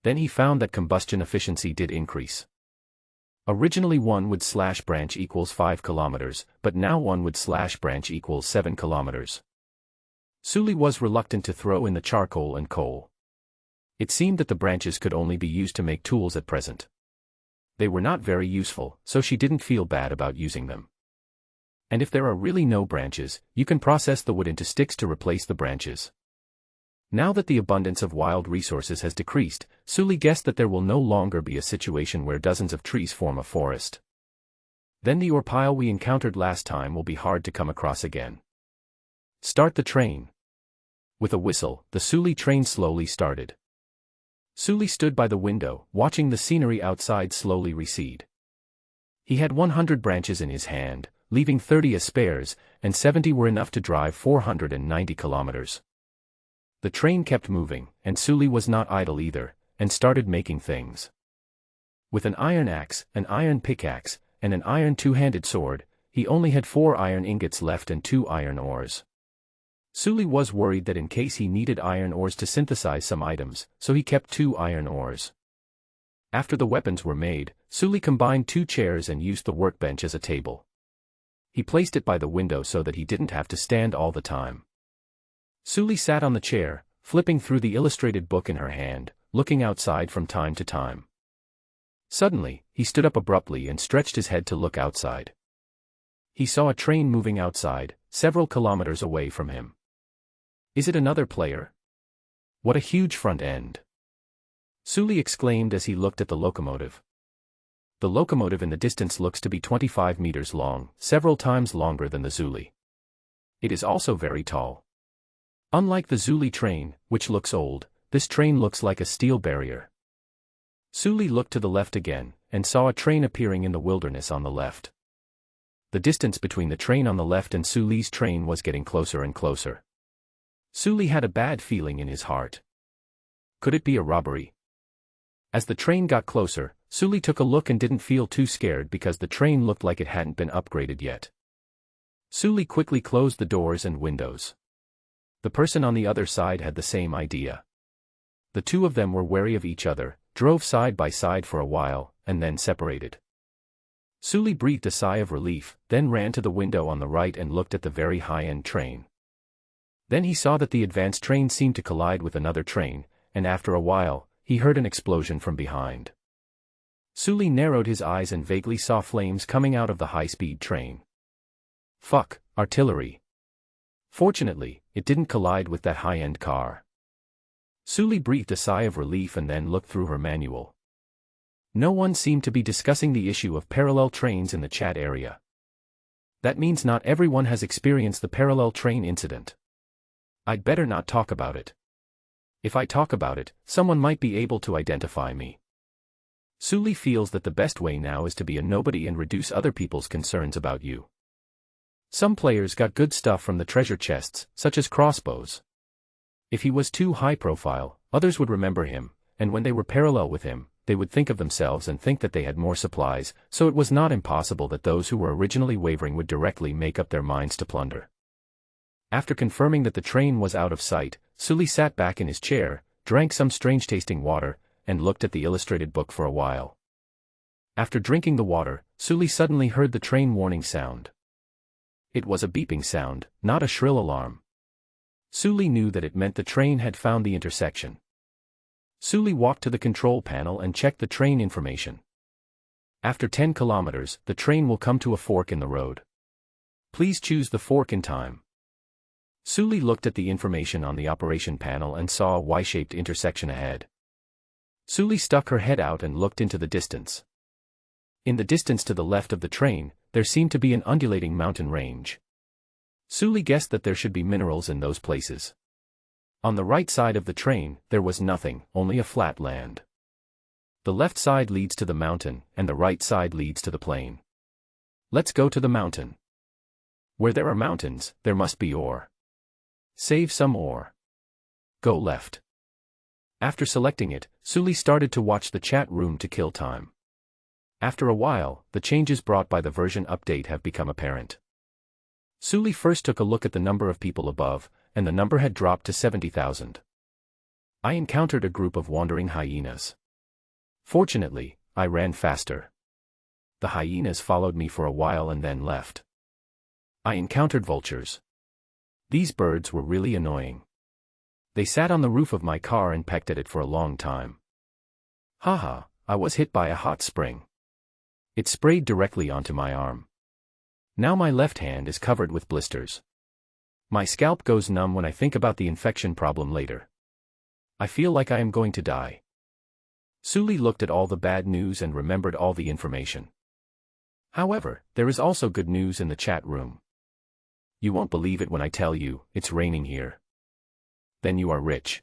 Then he found that combustion efficiency did increase. Originally 1 wood slash branch equals 5 kilometers, but now 1 wood slash branch equals 7 kilometers. Suli was reluctant to throw in the charcoal and coal. It seemed that the branches could only be used to make tools at present. They were not very useful, so she didn't feel bad about using them. And if there are really no branches, you can process the wood into sticks to replace the branches. Now that the abundance of wild resources has decreased, Suli guessed that there will no longer be a situation where dozens of trees form a forest. Then the ore pile we encountered last time will be hard to come across again. Start the train. With a whistle, the Suli train slowly started. Suli stood by the window, watching the scenery outside slowly recede. He had 100 branches in his hand, leaving 30 as spares, and 70 were enough to drive 490 kilometers. The train kept moving, and Suli was not idle either, and started making things. With an iron axe, an iron pickaxe, and an iron two-handed sword, he only had 4 iron ingots left and 2 iron ores. Suli was worried that in case he needed iron ores to synthesize some items, so he kept 2 iron ores. After the weapons were made, Suli combined 2 chairs and used the workbench as a table. He placed it by the window so that he didn't have to stand all the time. Suli sat on the chair, flipping through the illustrated book in her hand, looking outside from time to time. Suddenly, he stood up abruptly and stretched his head to look outside. He saw a train moving outside, several kilometers away from him. Is it another player? What a huge front end! Suli exclaimed as he looked at the locomotive. The locomotive in the distance looks to be 25 meters long, several times longer than the Zuli. It is also very tall. Unlike the Zuli train, which looks old, this train looks like a steel barrier. Suli looked to the left again, and saw a train appearing in the wilderness on the left. The distance between the train on the left and Suli's train was getting closer and closer. Suli had a bad feeling in his heart. Could it be a robbery? As the train got closer, Suli took a look and didn't feel too scared because the train looked like it hadn't been upgraded yet. Suli quickly closed the doors and windows. The person on the other side had the same idea. The two of them were wary of each other, drove side by side for a while, and then separated. Suli breathed a sigh of relief, then ran to the window on the right and looked at the very high-end train. Then he saw that the advanced train seemed to collide with another train, and after a while, he heard an explosion from behind. Suli narrowed his eyes and vaguely saw flames coming out of the high-speed train. Fuck, artillery. Fortunately, it didn't collide with that high-end car. Suli breathed a sigh of relief and then looked through her manual. No one seemed to be discussing the issue of parallel trains in the chat area. That means not everyone has experienced the parallel train incident. I'd better not talk about it. If I talk about it, someone might be able to identify me. Suli feels that the best way now is to be a nobody and reduce other people's concerns about you. Some players got good stuff from the treasure chests, such as crossbows. If he was too high profile, others would remember him, and when they were parallel with him, they would think of themselves and think that they had more supplies, so it was not impossible that those who were originally wavering would directly make up their minds to plunder. After confirming that the train was out of sight, Suli sat back in his chair, drank some strange-tasting water, and looked at the illustrated book for a while. After drinking the water, Suli suddenly heard the train warning sound. It was a beeping sound, not a shrill alarm. Suli knew that it meant the train had found the intersection. Suli walked to the control panel and checked the train information. After 10 kilometers, the train will come to a fork in the road. Please choose the fork in time. Suli looked at the information on the operation panel and saw a Y-shaped intersection ahead. Suli stuck her head out and looked into the distance. In the distance to the left of the train, there seemed to be an undulating mountain range. Suli guessed that there should be minerals in those places. On the right side of the train, there was nothing, only a flat land. The left side leads to the mountain, and the right side leads to the plain. Let's go to the mountain. Where there are mountains, there must be ore. Save some ore. Go left. After selecting it, Suli started to watch the chat room to kill time. After a while, the changes brought by the version update have become apparent. Suli first took a look at the number of people above, and the number had dropped to 70,000. I encountered a group of wandering hyenas. Fortunately, I ran faster. The hyenas followed me for a while and then left. I encountered vultures. These birds were really annoying. They sat on the roof of my car and pecked at it for a long time. Haha, I was hit by a hot spring. It sprayed directly onto my arm. Now my left hand is covered with blisters. My scalp goes numb when I think about the infection problem later. I feel like I am going to die. Suli looked at all the bad news and remembered all the information. However, there is also good news in the chat room. You won't believe it when I tell you, it's raining here. Then you are rich.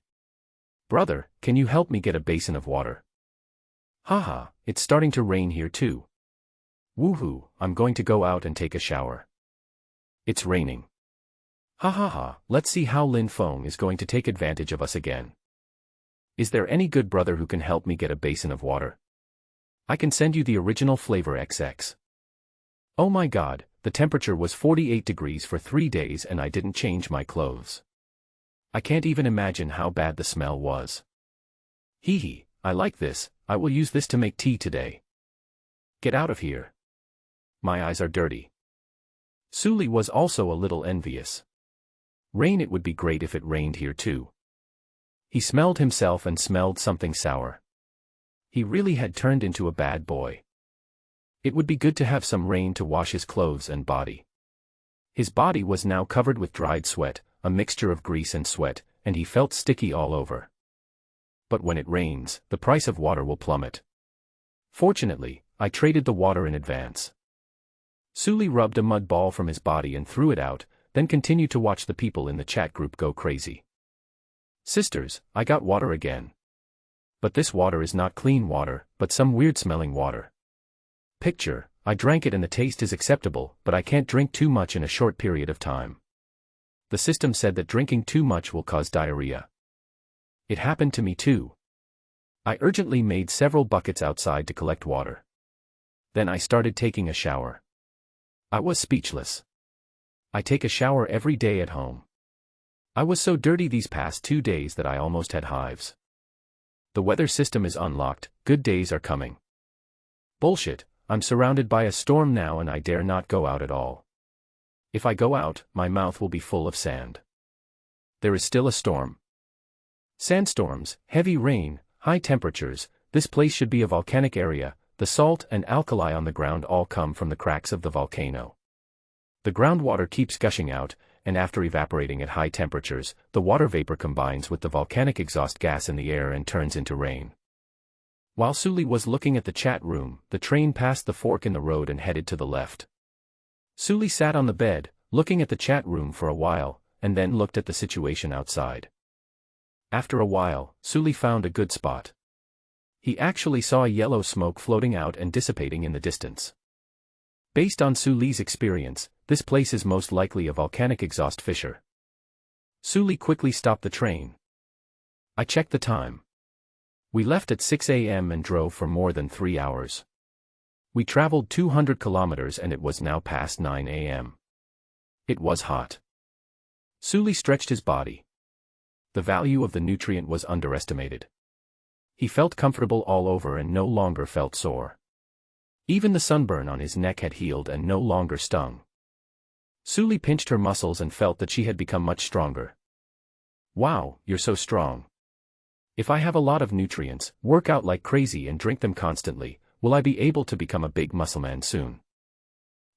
Brother, can you help me get a basin of water? Haha, it's starting to rain here too. Woohoo, I'm going to go out and take a shower. It's raining. Ha ha ha, let's see how Lin Feng is going to take advantage of us again. Is there any good brother who can help me get a basin of water? I can send you the original flavor XX. Oh my god, the temperature was 48 degrees for 3 days and I didn't change my clothes. I can't even imagine how bad the smell was. Hee hee, I like this, I will use this to make tea today. Get out of here. My eyes are dirty. Suli was also a little envious. Rain, it would be great if it rained here too. He smelled himself and smelled something sour. He really had turned into a bad boy. It would be good to have some rain to wash his clothes and body. His body was now covered with dried sweat, a mixture of grease and sweat, and he felt sticky all over. But when it rains, the price of water will plummet. Fortunately, I traded the water in advance. Suli rubbed a mud ball from his body and threw it out, then continued to watch the people in the chat group go crazy. Sisters, I got water again. But this water is not clean water, but some weird-smelling water. Picture, I drank it and the taste is acceptable, but I can't drink too much in a short period of time. The system said that drinking too much will cause diarrhea. It happened to me too. I urgently made several buckets outside to collect water. Then I started taking a shower. I was speechless. I take a shower every day at home. I was so dirty these past 2 days that I almost had hives. The weather system is unlocked, good days are coming. Bullshit, I'm surrounded by a storm now and I dare not go out at all. If I go out, my mouth will be full of sand. There is still a storm. Sandstorms, heavy rain, high temperatures, this place should be a volcanic area, the salt and alkali on the ground all come from the cracks of the volcano. The groundwater keeps gushing out, and after evaporating at high temperatures, the water vapor combines with the volcanic exhaust gas in the air and turns into rain. While Suli was looking at the chat room, the train passed the fork in the road and headed to the left. Suli sat on the bed, looking at the chat room for a while, and then looked at the situation outside. After a while, Suli found a good spot. He actually saw a yellow smoke floating out and dissipating in the distance. Based on Suli's experience, this place is most likely a volcanic exhaust fissure. Suli quickly stopped the train. I checked the time. We left at 6 a.m. and drove for more than 3 hours. We traveled 200 kilometers and it was now past 9 a.m. It was hot. Suli stretched his body. The value of the nutrient was underestimated. He felt comfortable all over and no longer felt sore. Even the sunburn on his neck had healed and no longer stung. Suli pinched her muscles and felt that she had become much stronger. Wow, you're so strong. If I have a lot of nutrients, work out like crazy and drink them constantly, will I be able to become a big muscleman soon?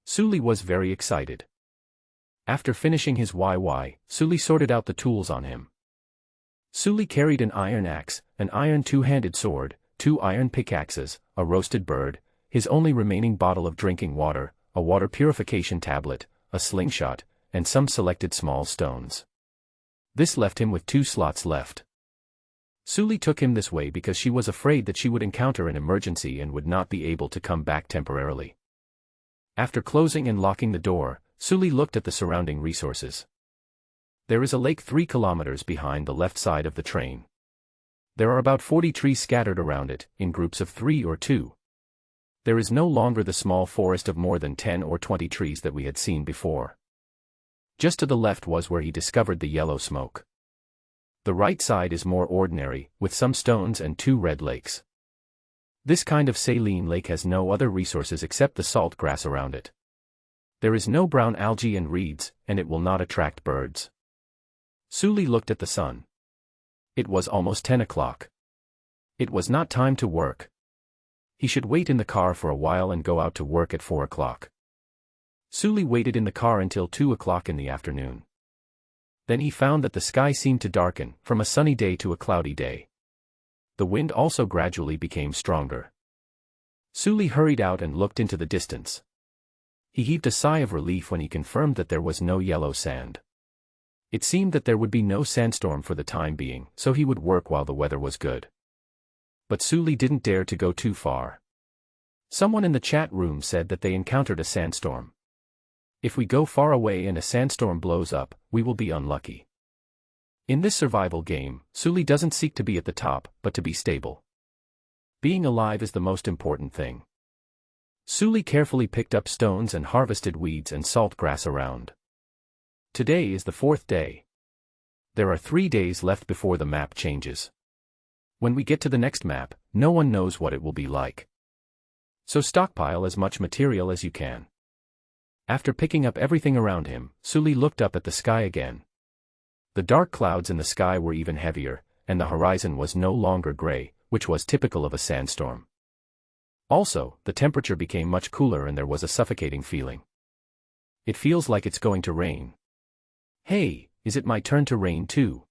Suli was very excited. After finishing his YY, Suli sorted out the tools on him. Suli carried an iron axe, an iron two-handed sword, 2 iron pickaxes, a roasted bird, his only remaining bottle of drinking water, a water purification tablet, a slingshot, and some selected small stones. This left him with 2 slots left. Suli took him this way because she was afraid that she would encounter an emergency and would not be able to come back temporarily. After closing and locking the door, Suli looked at the surrounding resources. There is a lake 3 kilometers behind the left side of the train. There are about 40 trees scattered around it, in groups of 3 or 2. There is no longer the small forest of more than 10 or 20 trees that we had seen before. Just to the left was where he discovered the yellow smoke. The right side is more ordinary, with some stones and 2 red lakes. This kind of saline lake has no other resources except the salt grass around it. There is no brown algae and reeds, and it will not attract birds. Suli looked at the sun. It was almost 10 o'clock. It was not time to work. He should wait in the car for a while and go out to work at 4 o'clock. Suli waited in the car until 2 o'clock in the afternoon. Then he found that the sky seemed to darken, from a sunny day to a cloudy day. The wind also gradually became stronger. Suli hurried out and looked into the distance. He heaved a sigh of relief when he confirmed that there was no yellow sand. It seemed that there would be no sandstorm for the time being, so he would work while the weather was good. But Suli didn't dare to go too far. Someone in the chat room said that they encountered a sandstorm. If we go far away and a sandstorm blows up, we will be unlucky. In this survival game, Suli doesn't seek to be at the top, but to be stable. Being alive is the most important thing. Suli carefully picked up stones and harvested weeds and salt grass around. Today is the 4th day. There are 3 days left before the map changes. When we get to the next map, no one knows what it will be like. So stockpile as much material as you can. After picking up everything around him, Suli looked up at the sky again. The dark clouds in the sky were even heavier, and the horizon was no longer gray, which was typical of a sandstorm. Also, the temperature became much cooler and there was a suffocating feeling. It feels like it's going to rain. Hey, is it my turn to rain too?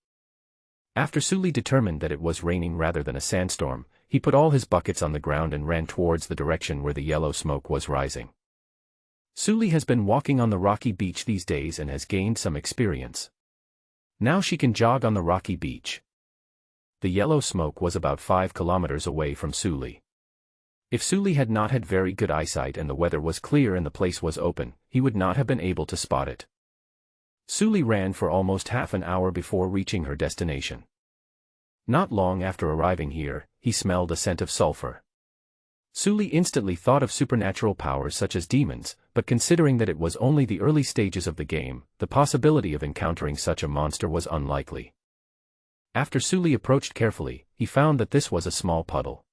After Suli determined that it was raining rather than a sandstorm, he put all his buckets on the ground and ran towards the direction where the yellow smoke was rising. Suli has been walking on the rocky beach these days and has gained some experience. Now she can jog on the rocky beach. The yellow smoke was about 5 kilometers away from Suli. If Suli had not had very good eyesight and the weather was clear and the place was open, he would not have been able to spot it. Suli ran for almost half an hour before reaching her destination. Not long after arriving here, he smelled a scent of sulfur. Suli instantly thought of supernatural powers such as demons, but considering that it was only the early stages of the game, the possibility of encountering such a monster was unlikely. After Suli approached carefully, he found that this was a small puddle.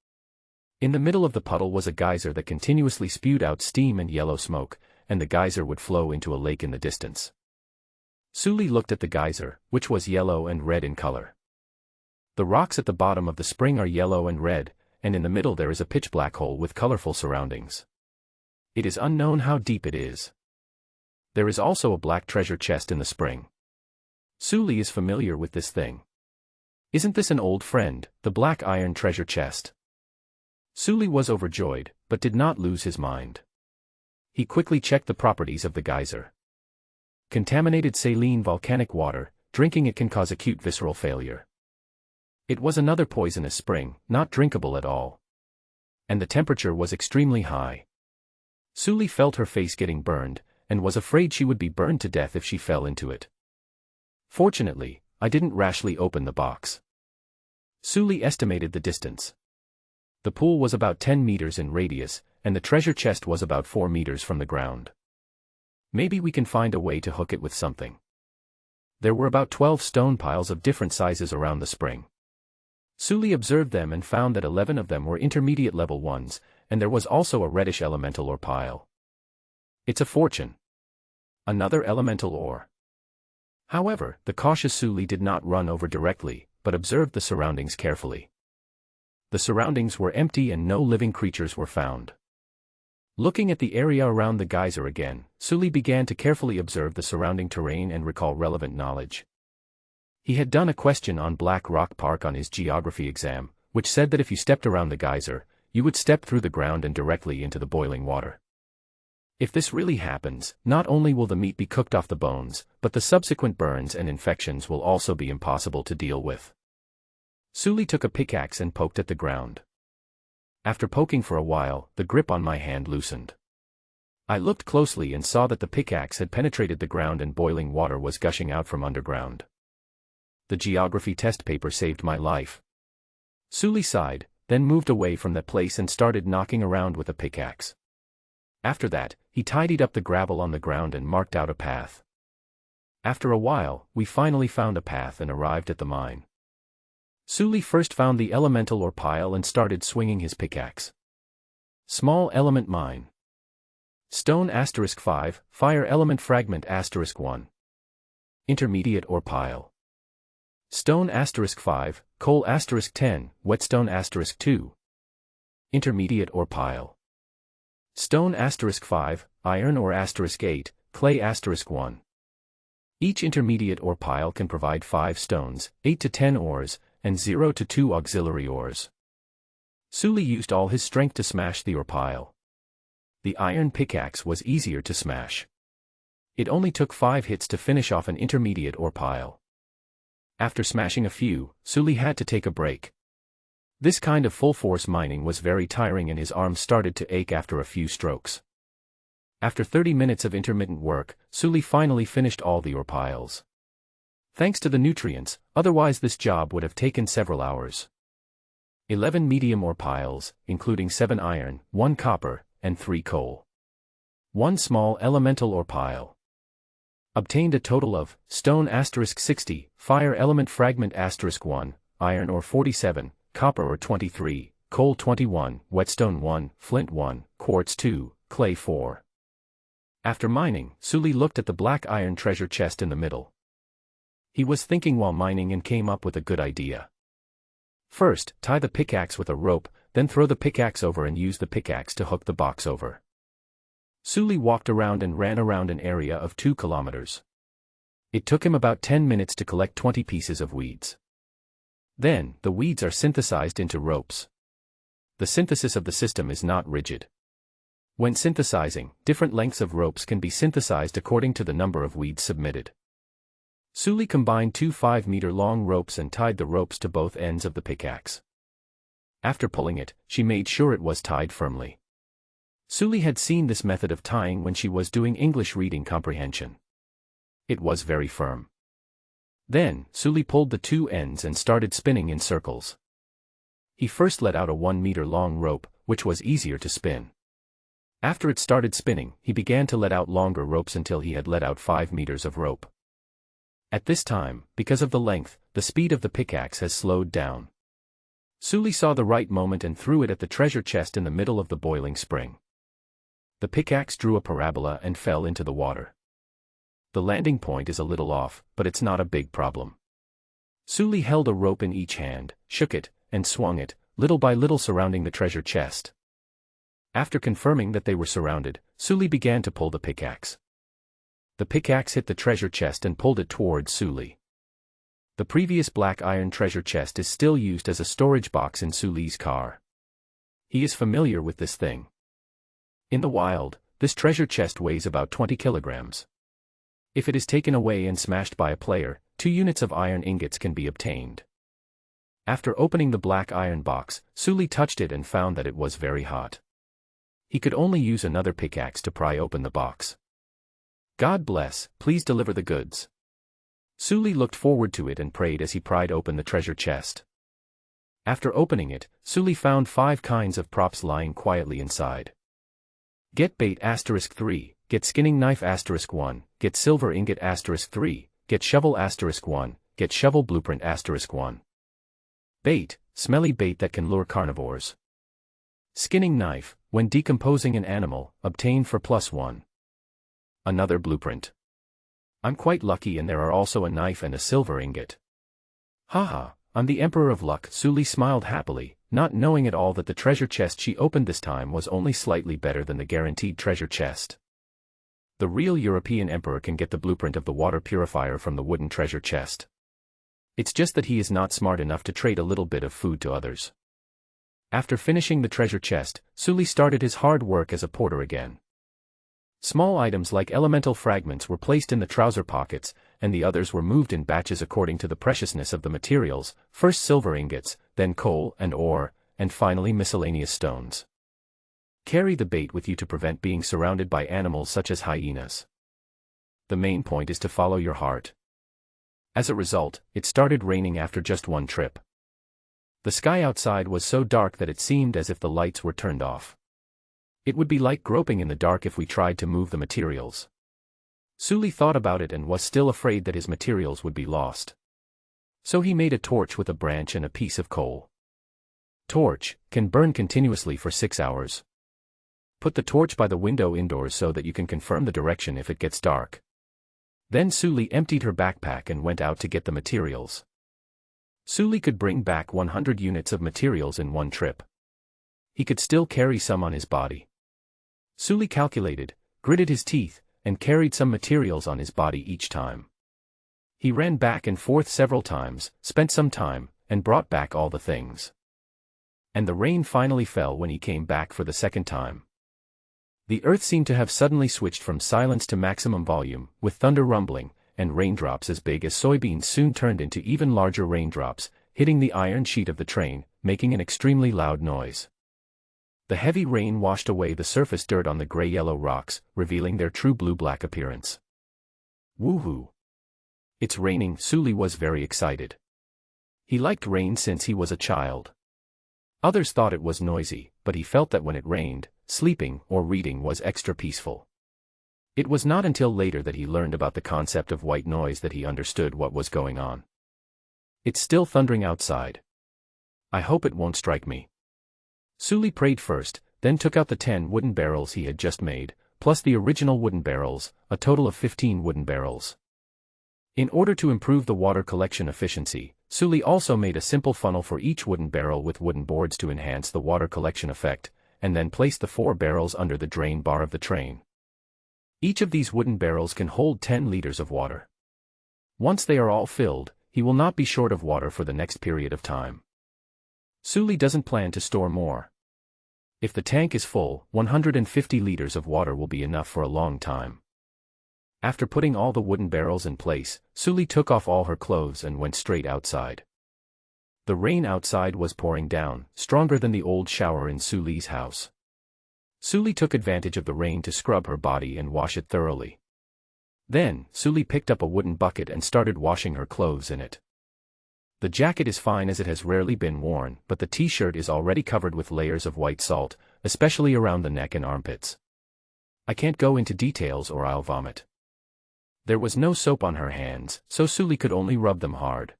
In the middle of the puddle was a geyser that continuously spewed out steam and yellow smoke, and the geyser would flow into a lake in the distance. Suli looked at the geyser, which was yellow and red in color. The rocks at the bottom of the spring are yellow and red, and in the middle there is a pitch black hole with colorful surroundings. It is unknown how deep it is. There is also a black treasure chest in the spring. Suli is familiar with this thing. Isn't this an old friend, the black iron treasure chest? Suli was overjoyed, but did not lose his mind. He quickly checked the properties of the geyser. Contaminated saline volcanic water, drinking it can cause acute visceral failure. It was another poisonous spring, not drinkable at all. And the temperature was extremely high. Suli felt her face getting burned, and was afraid she would be burned to death if she fell into it. Fortunately, I didn't rashly open the box. Suli estimated the distance. The pool was about 10 meters in radius, and the treasure chest was about 4 meters from the ground. Maybe we can find a way to hook it with something. There were about 12 stone piles of different sizes around the spring. Suli observed them and found that 11 of them were intermediate level ones, and there was also a reddish elemental or pile. It's a fortune. Another elemental ore. However, the cautious Suli did not run over directly, but observed the surroundings carefully. The surroundings were empty and no living creatures were found. Looking at the area around the geyser again, Suli began to carefully observe the surrounding terrain and recall relevant knowledge. He had done a question on Black Rock Park on his geography exam, which said that if you stepped around the geyser, you would step through the ground and directly into the boiling water. If this really happens, not only will the meat be cooked off the bones, but the subsequent burns and infections will also be impossible to deal with. Suli took a pickaxe and poked at the ground. After poking for a while, the grip on my hand loosened. I looked closely and saw that the pickaxe had penetrated the ground and boiling water was gushing out from underground. The geography test paper saved my life. Suli sighed, then moved away from that place and started knocking around with a pickaxe. After that, he tidied up the gravel on the ground and marked out a path. After a while, we finally found a path and arrived at the mine. Suli first found the elemental ore pile and started swinging his pickaxe. Small element mine. Stone *5, fire element fragment *1. Intermediate ore pile. Stone *5, coal *10, whetstone *2. Intermediate ore pile. Stone *5, iron ore *8, clay *1. Each intermediate ore pile can provide 5 stones, 8 to 10 ores, and 0 to 2 auxiliary ores. Suli used all his strength to smash the ore pile. The iron pickaxe was easier to smash. It only took 5 hits to finish off an intermediate ore pile. After smashing a few, Suli had to take a break. This kind of full-force mining was very tiring and his arms started to ache after a few strokes. After 30 minutes of intermittent work, Suli finally finished all the ore piles. Thanks to the nutrients, otherwise this job would have taken several hours. 11 medium ore piles, including 7 iron, 1 copper, and 3 coal. 1 small elemental ore pile. Obtained a total of stone *60, fire element fragment *1, iron ore 47, copper ore 23, coal 21, whetstone 1, flint 1, quartz 2, clay 4. After mining, Suli looked at the black iron treasure chest in the middle. He was thinking while mining and came up with a good idea. First, tie the pickaxe with a rope, then throw the pickaxe over and use the pickaxe to hook the box over. Suli walked around and ran around an area of 2 kilometers. It took him about 10 minutes to collect 20 pieces of weeds. Then, the weeds are synthesized into ropes. The synthesis of the system is not rigid. When synthesizing, different lengths of ropes can be synthesized according to the number of weeds submitted. Suli combined 2 5-meter-long ropes and tied the ropes to both ends of the pickaxe. After pulling it, she made sure it was tied firmly. Suli had seen this method of tying when she was doing English reading comprehension. It was very firm. Then, Suli pulled the 2 ends and started spinning in circles. He first let out a 1-meter-long rope, which was easier to spin. After it started spinning, he began to let out longer ropes until he had let out 5 meters of rope. At this time, because of the length, the speed of the pickaxe has slowed down. Suli saw the right moment and threw it at the treasure chest in the middle of the boiling spring. The pickaxe drew a parabola and fell into the water. The landing point is a little off, but it's not a big problem. Suli held a rope in each hand, shook it, and swung it, little by little surrounding the treasure chest. After confirming that they were surrounded, Suli began to pull the pickaxe. The pickaxe hit the treasure chest and pulled it towards Suli. The previous black iron treasure chest is still used as a storage box in Suli's car. He is familiar with this thing. In the wild, this treasure chest weighs about 20 kilograms. If it is taken away and smashed by a player, 2 units of iron ingots can be obtained. After opening the black iron box, Suli touched it and found that it was very hot. He could only use another pickaxe to pry open the box. God bless, please deliver the goods. Suli looked forward to it and prayed as he pried open the treasure chest. After opening it, Suli found 5 kinds of props lying quietly inside. Get bait *3, get skinning knife *1, get silver ingot *3, get shovel *1, get shovel blueprint *1. Bait, smelly bait that can lure carnivores. Skinning knife, when decomposing an animal, obtain for +1. Another blueprint. I'm quite lucky, and there are also a knife and a silver ingot. Haha, I'm the Emperor of Luck. Suli smiled happily, not knowing at all that the treasure chest she opened this time was only slightly better than the guaranteed treasure chest. The real European emperor can get the blueprint of the water purifier from the wooden treasure chest. It's just that he is not smart enough to trade a little bit of food to others. After finishing the treasure chest, Suli started his hard work as a porter again. Small items like elemental fragments were placed in the trouser pockets, and the others were moved in batches according to the preciousness of the materials, first silver ingots, then coal and ore, and finally miscellaneous stones. Carry the bait with you to prevent being surrounded by animals such as hyenas. The main point is to follow your heart. As a result, it started raining after just one trip. The sky outside was so dark that it seemed as if the lights were turned off. It would be like groping in the dark if we tried to move the materials. Suli thought about it and was still afraid that his materials would be lost. So he made a torch with a branch and a piece of coal. Torch can burn continuously for 6 hours. Put the torch by the window indoors so that you can confirm the direction if it gets dark. Then Suli emptied her backpack and went out to get the materials. Suli could bring back 100 units of materials in one trip. He could still carry some on his body. Suli calculated, gritted his teeth, and carried some materials on his body each time. He ran back and forth several times, spent some time, and brought back all the things. And the rain finally fell when he came back for the second time. The earth seemed to have suddenly switched from silence to maximum volume, with thunder rumbling, and raindrops as big as soybeans soon turned into even larger raindrops, hitting the iron sheet of the train, making an extremely loud noise. The heavy rain washed away the surface dirt on the gray-yellow rocks, revealing their true blue-black appearance. Woohoo! It's raining. Suli was very excited. He liked rain since he was a child. Others thought it was noisy, but he felt that when it rained, sleeping or reading was extra peaceful. It was not until later that he learned about the concept of white noise that he understood what was going on. It's still thundering outside. I hope it won't strike me. Suli prayed first, then took out the 10 wooden barrels he had just made, plus the original wooden barrels, a total of 15 wooden barrels. In order to improve the water collection efficiency, Suli also made a simple funnel for each wooden barrel with wooden boards to enhance the water collection effect, and then placed the 4 barrels under the drain bar of the train. Each of these wooden barrels can hold 10 liters of water. Once they are all filled, he will not be short of water for the next period of time. Suli doesn't plan to store more. If the tank is full, 150 liters of water will be enough for a long time. After putting all the wooden barrels in place, Suli took off all her clothes and went straight outside. The rain outside was pouring down, stronger than the old shower in Suli's house. Suli took advantage of the rain to scrub her body and wash it thoroughly. Then, Suli picked up a wooden bucket and started washing her clothes in it. The jacket is fine as it has rarely been worn, but the t-shirt is already covered with layers of white salt, especially around the neck and armpits. I can't go into details or I'll vomit. There was no soap on her hands, so Suli could only rub them hard.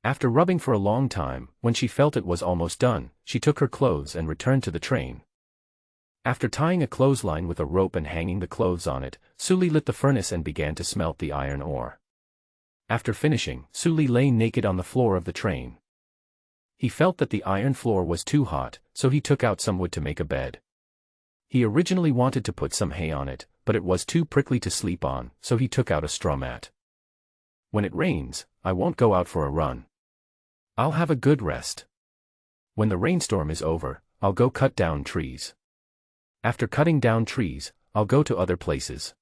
After rubbing for a long time, when she felt it was almost done, she took her clothes and returned to the train. After tying a clothesline with a rope and hanging the clothes on it, Suli lit the furnace and began to smelt the iron ore. After finishing, Suli lay naked on the floor of the train. He felt that the iron floor was too hot, so he took out some wood to make a bed. He originally wanted to put some hay on it, but it was too prickly to sleep on, so he took out a straw mat. When it rains, I won't go out for a run. I'll have a good rest. When the rainstorm is over, I'll go cut down trees. After cutting down trees, I'll go to other places.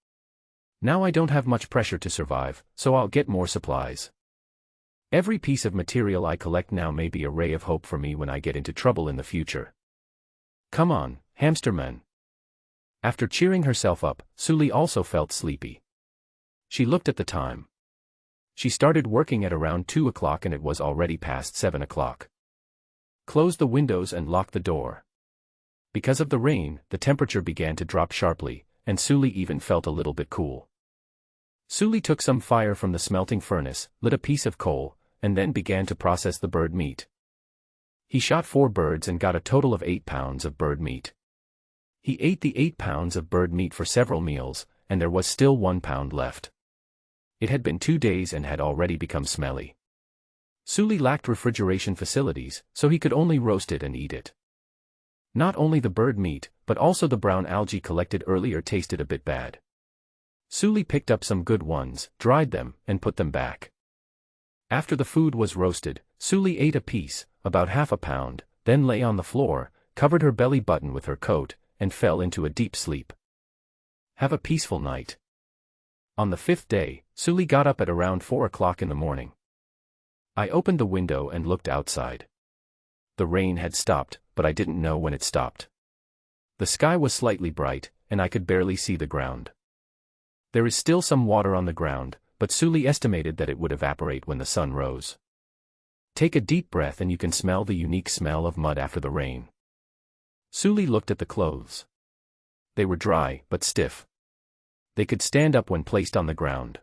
Now I don't have much pressure to survive, so I'll get more supplies. Every piece of material I collect now may be a ray of hope for me when I get into trouble in the future. Come on, hamsterman. After cheering herself up, Suli also felt sleepy. She looked at the time. She started working at around 2 o'clock and it was already past 7 o'clock. Close the windows and lock the door. Because of the rain, the temperature began to drop sharply, and Suli even felt a little bit cool. Suli took some fire from the smelting furnace, lit a piece of coal, and then began to process the bird meat. He shot 4 birds and got a total of 8 pounds of bird meat. He ate the 8 pounds of bird meat for several meals, and there was still 1 pound left. It had been 2 days and had already become smelly. Sully lacked refrigeration facilities, so he could only roast it and eat it. Not only the bird meat, but also the brown algae collected earlier tasted a bit bad. Sully picked up some good ones, dried them, and put them back. After the food was roasted, Sully ate a piece, about half a pound, then lay on the floor, covered her belly button with her coat, and fell into a deep sleep. Have a peaceful night. On the 5th day, Sully got up at around 4 o'clock in the morning. I opened the window and looked outside. The rain had stopped, but I didn't know when it stopped. The sky was slightly bright, and I could barely see the ground. There is still some water on the ground, but Sully estimated that it would evaporate when the sun rose. Take a deep breath and you can smell the unique smell of mud after the rain. Sully looked at the clothes. They were dry, but stiff. They could stand up when placed on the ground.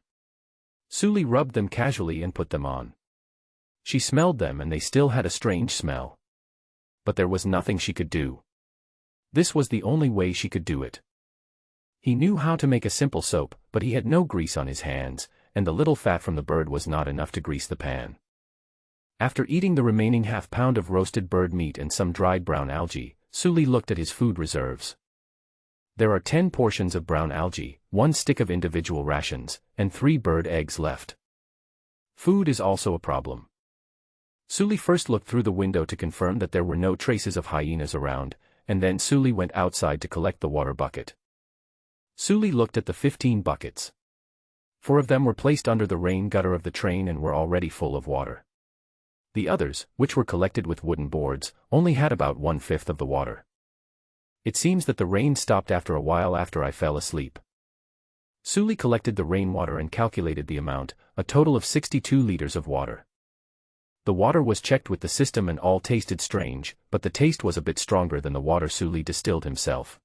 Sully rubbed them casually and put them on. She smelled them and they still had a strange smell. But there was nothing she could do. This was the only way she could do it. He knew how to make a simple soap, but he had no grease on his hands, and the little fat from the bird was not enough to grease the pan. After eating the remaining half-pound of roasted bird meat and some dried brown algae, Sully looked at his food reserves. There are 10 portions of brown algae, 1 stick of individual rations, and 3 bird eggs left. Food is also a problem. Sully first looked through the window to confirm that there were no traces of hyenas around, and then Sully went outside to collect the water bucket. Sully looked at the 15 buckets. 4 of them were placed under the rain gutter of the train and were already full of water. The others, which were collected with wooden boards, only had about 1/5 of the water. It seems that the rain stopped after a while after I fell asleep. Sully collected the rainwater and calculated the amount, a total of 62 liters of water. The water was checked with the system and all tasted strange, but the taste was a bit stronger than the water Sully distilled himself.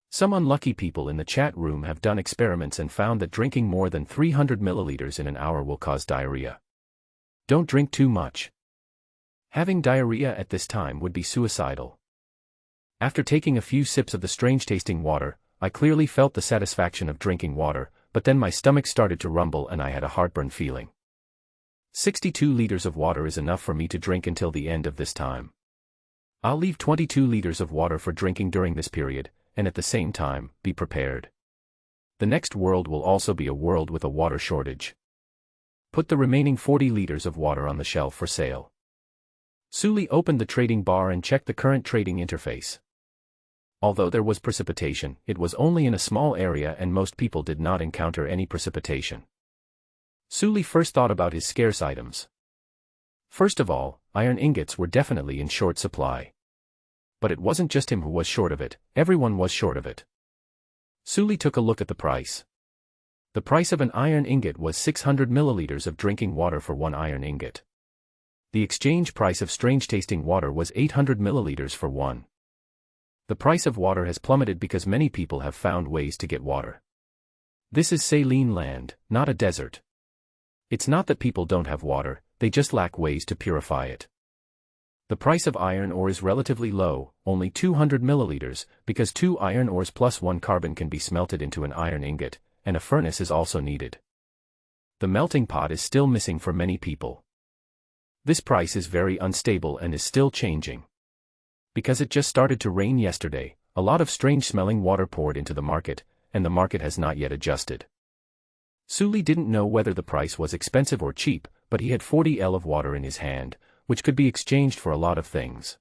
Some unlucky people in the chat room have done experiments and found that drinking more than 300 milliliters in an hour will cause diarrhea. Don't drink too much. Having diarrhea at this time would be suicidal. After taking a few sips of the strange-tasting water, I clearly felt the satisfaction of drinking water, but then my stomach started to rumble and I had a heartburn feeling. 62 liters of water is enough for me to drink until the end of this time. I'll leave 22 liters of water for drinking during this period, and at the same time, be prepared. The next world will also be a world with a water shortage. Put the remaining 40 liters of water on the shelf for sale. Sully opened the trading bar and checked the current trading interface. Although there was precipitation, it was only in a small area and most people did not encounter any precipitation. Sully first thought about his scarce items. First of all, iron ingots were definitely in short supply. But it wasn't just him who was short of it, everyone was short of it. Sully took a look at the price. The price of an iron ingot was 600 milliliters of drinking water for 1 iron ingot. The exchange price of strange-tasting water was 800 milliliters for 1. The price of water has plummeted because many people have found ways to get water. This is saline land, not a desert. It's not that people don't have water, they just lack ways to purify it. The price of iron ore is relatively low, only 200 milliliters, because 2 iron ores plus 1 carbon can be smelted into an iron ingot, and a furnace is also needed. The melting pot is still missing for many people. This price is very unstable and is still changing. Because it just started to rain yesterday, a lot of strange-smelling water poured into the market, and the market has not yet adjusted. Sully didn't know whether the price was expensive or cheap, but he had 40 L of water in his hand, which could be exchanged for a lot of things.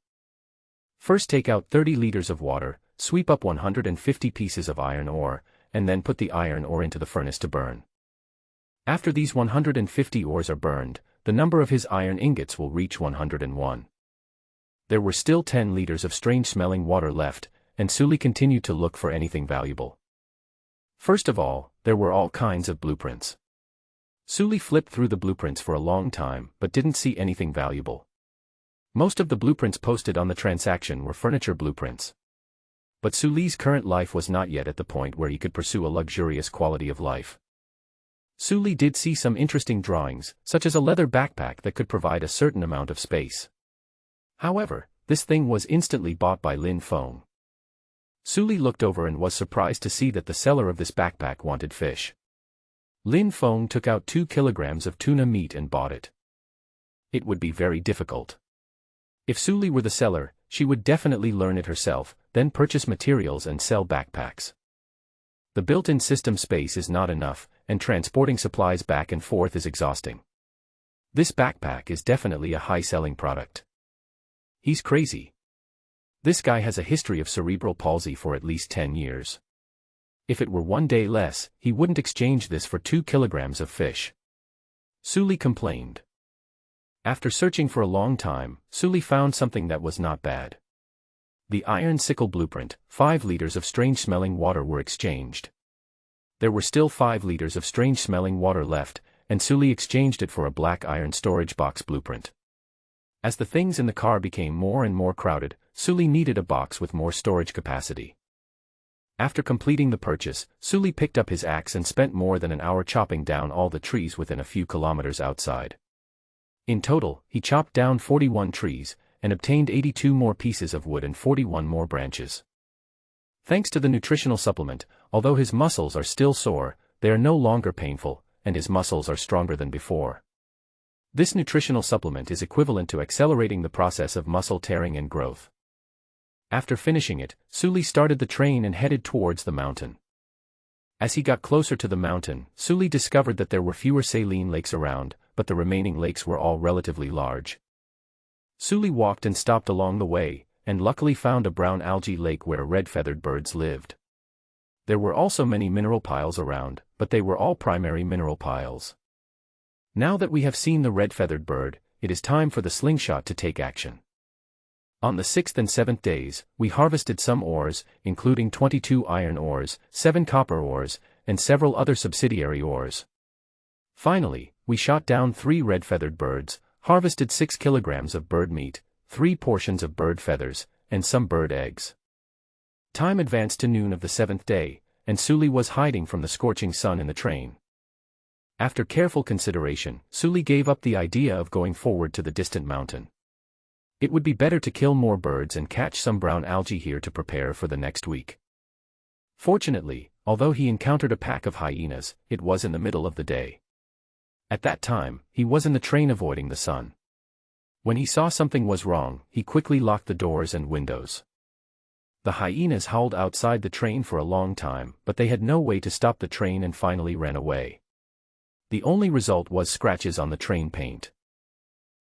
First take out 30 liters of water, sweep up 150 pieces of iron ore, and then put the iron ore into the furnace to burn. After these 150 ores are burned, the number of his iron ingots will reach 101. There were still 10 liters of strange-smelling water left, and Sully continued to look for anything valuable. First of all, there were all kinds of blueprints. Sully flipped through the blueprints for a long time but didn't see anything valuable. Most of the blueprints posted on the transaction were furniture blueprints. But Sully's current life was not yet at the point where he could pursue a luxurious quality of life. Sully did see some interesting drawings, such as a leather backpack that could provide a certain amount of space. However, this thing was instantly bought by Lin Feng. Sully looked over and was surprised to see that the seller of this backpack wanted fish. Lin Feng took out 2 kilograms of tuna meat and bought it. It would be very difficult. If Suli were the seller, she would definitely learn it herself, then purchase materials and sell backpacks. The built-in system space is not enough, and transporting supplies back and forth is exhausting. This backpack is definitely a high-selling product. He's crazy. This guy has a history of cerebral palsy for at least 10 years. If it were 1 day less, he wouldn't exchange this for 2 kilograms of fish. Suli complained. After searching for a long time, Suli found something that was not bad. The iron sickle blueprint. 5 liters of strange-smelling water were exchanged. There were still 5 liters of strange-smelling water left, and Suli exchanged it for a black iron storage box blueprint. As the things in the car became more and more crowded, Suli needed a box with more storage capacity. After completing the purchase, Suli picked up his axe and spent more than an hour chopping down all the trees within a few kilometers outside. In total, he chopped down 41 trees, and obtained 82 more pieces of wood and 41 more branches. Thanks to the nutritional supplement, although his muscles are still sore, they are no longer painful, and his muscles are stronger than before. This nutritional supplement is equivalent to accelerating the process of muscle tearing and growth. After finishing it, Suli started the train and headed towards the mountain. As he got closer to the mountain, Suli discovered that there were fewer saline lakes around, but the remaining lakes were all relatively large. Suli walked and stopped along the way, and luckily found a brown algae lake where red-feathered birds lived. There were also many mineral piles around, but they were all primary mineral piles. Now that we have seen the red-feathered bird, it is time for the slingshot to take action. On the 6th and 7th days, we harvested some ores, including 22 iron ores, 7 copper ores, and several other subsidiary ores. Finally, we shot down 3 red-feathered birds, harvested 6 kilograms of bird meat, 3 portions of bird feathers, and some bird eggs. Time advanced to noon of the 7th day, and Suli was hiding from the scorching sun in the train. After careful consideration, Suli gave up the idea of going forward to the distant mountain. It would be better to kill more birds and catch some brown algae here to prepare for the next week. Fortunately, although he encountered a pack of hyenas, it was in the middle of the day. At that time, he was in the train avoiding the sun. When he saw something was wrong, he quickly locked the doors and windows. The hyenas howled outside the train for a long time, but they had no way to stop the train and finally ran away. The only result was scratches on the train paint.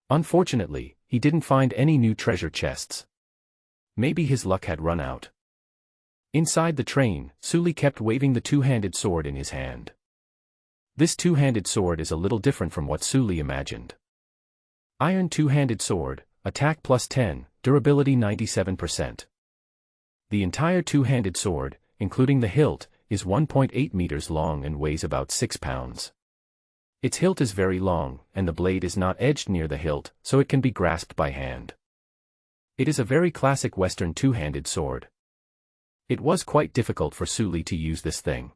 Unfortunately, he didn't find any new treasure chests. Maybe his luck had run out. Inside the train, Suli kept waving the two-handed sword in his hand. This two-handed sword is a little different from what Suli imagined. Iron two-handed sword, attack plus 10, durability 97%. The entire two-handed sword, including the hilt, is 1.8 meters long and weighs about 6 pounds. Its hilt is very long, and the blade is not edged near the hilt, so it can be grasped by hand. It is a very classic Western two-handed sword. It was quite difficult for Suli to use this thing.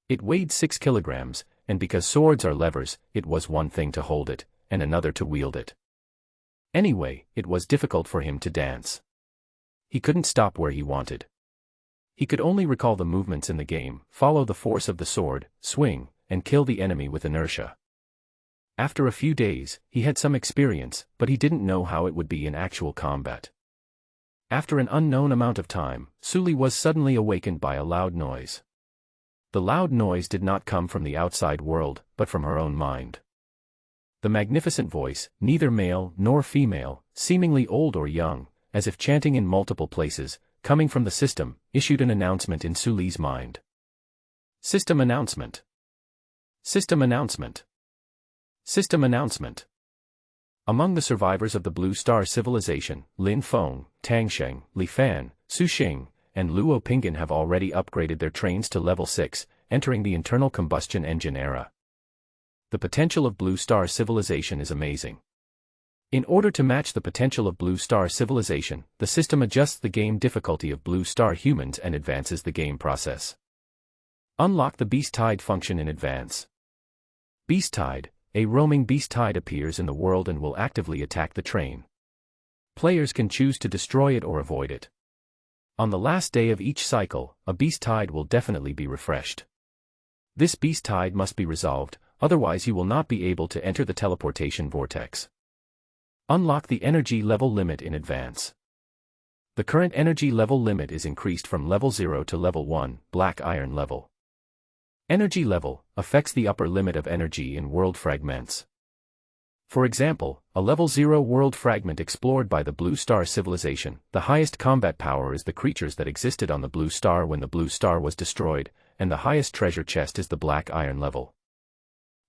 It weighed 6 kilograms, and because swords are levers, it was one thing to hold it, and another to wield it. Anyway, it was difficult for him to dance. He couldn't stop where he wanted. He could only recall the movements in the game, follow the force of the sword, swing, and kill the enemy with inertia. After a few days, he had some experience, but he didn't know how it would be in actual combat. After an unknown amount of time, Suli was suddenly awakened by a loud noise. The loud noise did not come from the outside world, but from her own mind. The magnificent voice, neither male nor female, seemingly old or young, as if chanting in multiple places, coming from the system, issued an announcement in Suli's mind. System announcement. System announcement. System announcement. Among the survivors of the Blue Star civilization, Lin Feng, Tang Sheng, Li Fan, Su Xing, and Luo Pinggan have already upgraded their trains to level 6, entering the internal combustion engine era. The potential of Blue Star civilization is amazing. In order to match the potential of Blue Star civilization, the system adjusts the game difficulty of Blue Star humans and advances the game process. Unlock the Beast Tide function in advance. Beast Tide, a roaming beast tide appears in the world and will actively attack the train. Players can choose to destroy it or avoid it. On the last day of each cycle, a beast tide will definitely be refreshed. This beast tide must be resolved, otherwise you will not be able to enter the teleportation vortex. Unlock the energy level limit in advance. The current energy level limit is increased from level 0 to level 1, black iron level. Energy level affects the upper limit of energy in world fragments. For example, a level 0 world fragment explored by the Blue Star civilization, the highest combat power is the creatures that existed on the Blue Star when the Blue Star was destroyed, and the highest treasure chest is the black iron level.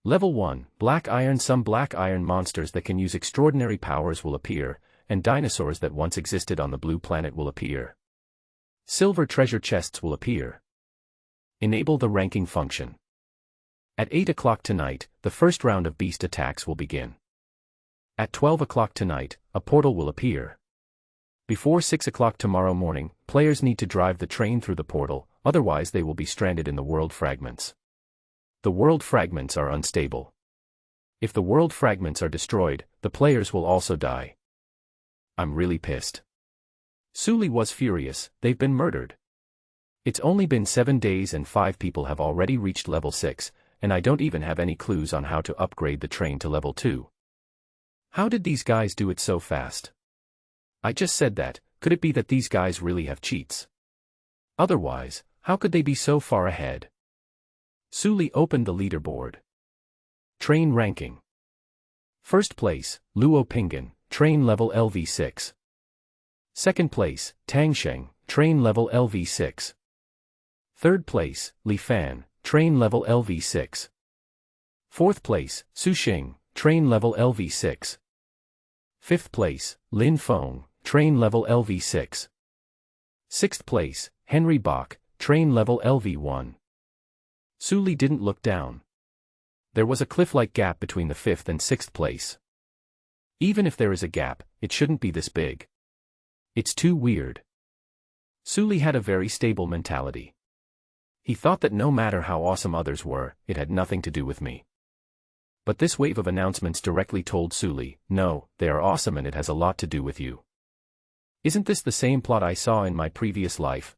Level 1, black iron. Some black iron monsters that can use extraordinary powers will appear, and dinosaurs that once existed on the blue planet will appear. Silver treasure chests will appear. Enable the ranking function. At 8 o'clock tonight, the first round of beast attacks will begin. At 12 o'clock tonight, a portal will appear. Before 6 o'clock tomorrow morning, players need to drive the train through the portal, otherwise they will be stranded in the world fragments. The world fragments are unstable. If the world fragments are destroyed, the players will also die. I'm really pissed. Sully was furious. They've been murdered. It's only been 7 days and 5 people have already reached level 6, and I don't even have any clues on how to upgrade the train to level 2. How did these guys do it so fast? I just said that. Could it be that these guys really have cheats? Otherwise, how could they be so far ahead? Sully opened the leaderboard. Train ranking. First place, Luo Pinggan, train level LV6. Second place, Tang Sheng, train level LV6. Third place, Li Fan, train level LV6. Fourth place, Su Xing, train level LV6. Fifth place, Lin Feng, train level LV6. Sixth place, Henry Bach, train level LV1. Sully didn't look down. There was a cliff-like gap between the 5th and 6th place. Even if there is a gap, it shouldn't be this big. It's too weird. Sully had a very stable mentality. He thought that no matter how awesome others were, it had nothing to do with me. But this wave of announcements directly told Sully, no, they are awesome and it has a lot to do with you. Isn't this the same plot I saw in my previous life?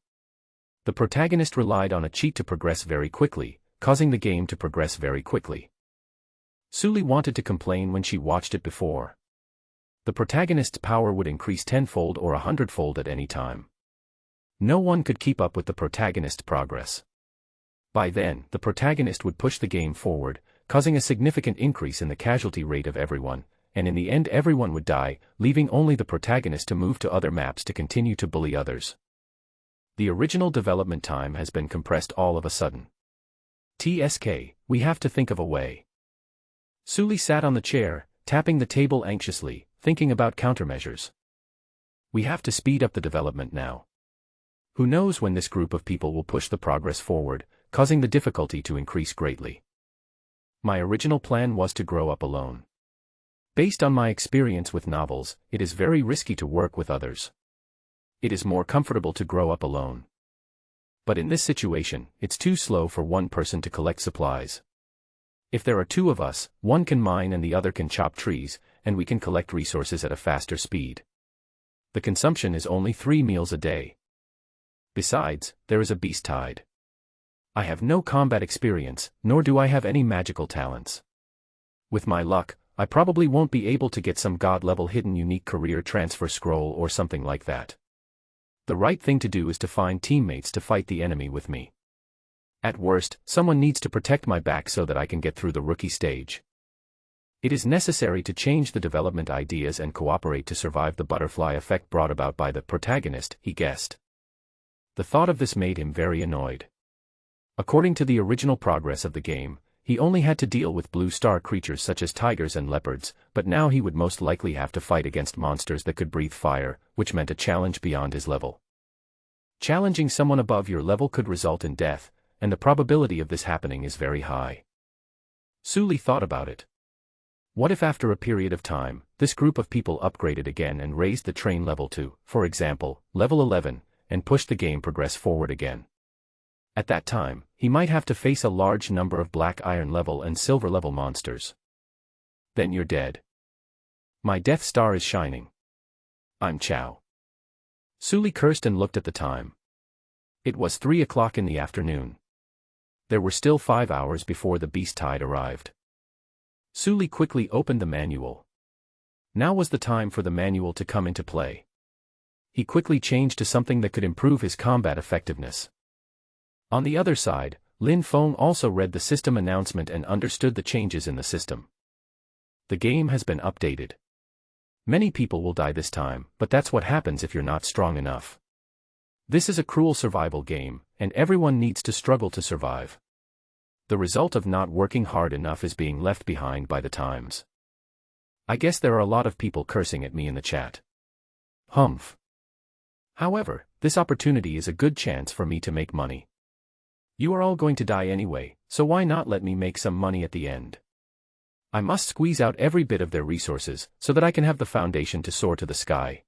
The protagonist relied on a cheat to progress very quickly, causing the game to progress very quickly. Sully wanted to complain when she watched it before. The protagonist's power would increase 10-fold or 100-fold at any time. No one could keep up with the protagonist's progress. By then, the protagonist would push the game forward, causing a significant increase in the casualty rate of everyone, and in the end everyone would die, leaving only the protagonist to move to other maps to continue to bully others. The original development time has been compressed all of a sudden. TSK, we have to think of a way. Sully sat on the chair, tapping the table anxiously, thinking about countermeasures. We have to speed up the development now. Who knows when this group of people will push the progress forward, causing the difficulty to increase greatly. My original plan was to grow up alone. Based on my experience with novels, it is very risky to work with others. It is more comfortable to grow up alone. But in this situation, it's too slow for one person to collect supplies. If there are 2 of us, one can mine and the other can chop trees, and we can collect resources at a faster speed. The consumption is only 3 meals a day. Besides, there is a beast tide. I have no combat experience, nor do I have any magical talents. With my luck, I probably won't be able to get some god-level hidden unique career transfer scroll or something like that. The right thing to do is to find teammates to fight the enemy with me. At worst, someone needs to protect my back so that I can get through the rookie stage. It is necessary to change the development ideas and cooperate to survive the butterfly effect brought about by the protagonist, he guessed. The thought of this made him very annoyed. According to the original progress of the game, he only had to deal with blue star creatures such as tigers and leopards, but now he would most likely have to fight against monsters that could breathe fire, which meant a challenge beyond his level. Challenging someone above your level could result in death, and the probability of this happening is very high. Sully thought about it. What if after a period of time, this group of people upgraded again and raised the train level to, for example, level 11, and pushed the game progress forward again? At that time, he might have to face a large number of black iron level and silver level monsters. Then you're dead. My Death Star is shining. I'm Chow. Sully cursed and looked at the time. It was 3 o'clock in the afternoon. There were still 5 hours before the beast tide arrived. Suli quickly opened the manual. Now was the time for the manual to come into play. He quickly changed to something that could improve his combat effectiveness. On the other side, Lin Feng also read the system announcement and understood the changes in the system. The game has been updated. Many people will die this time, but that's what happens if you're not strong enough. This is a cruel survival game, and everyone needs to struggle to survive. The result of not working hard enough is being left behind by the times. I guess there are a lot of people cursing at me in the chat. Humph. However, this opportunity is a good chance for me to make money. You are all going to die anyway, so why not let me make some money at the end? I must squeeze out every bit of their resources, so that I can have the foundation to soar to the sky.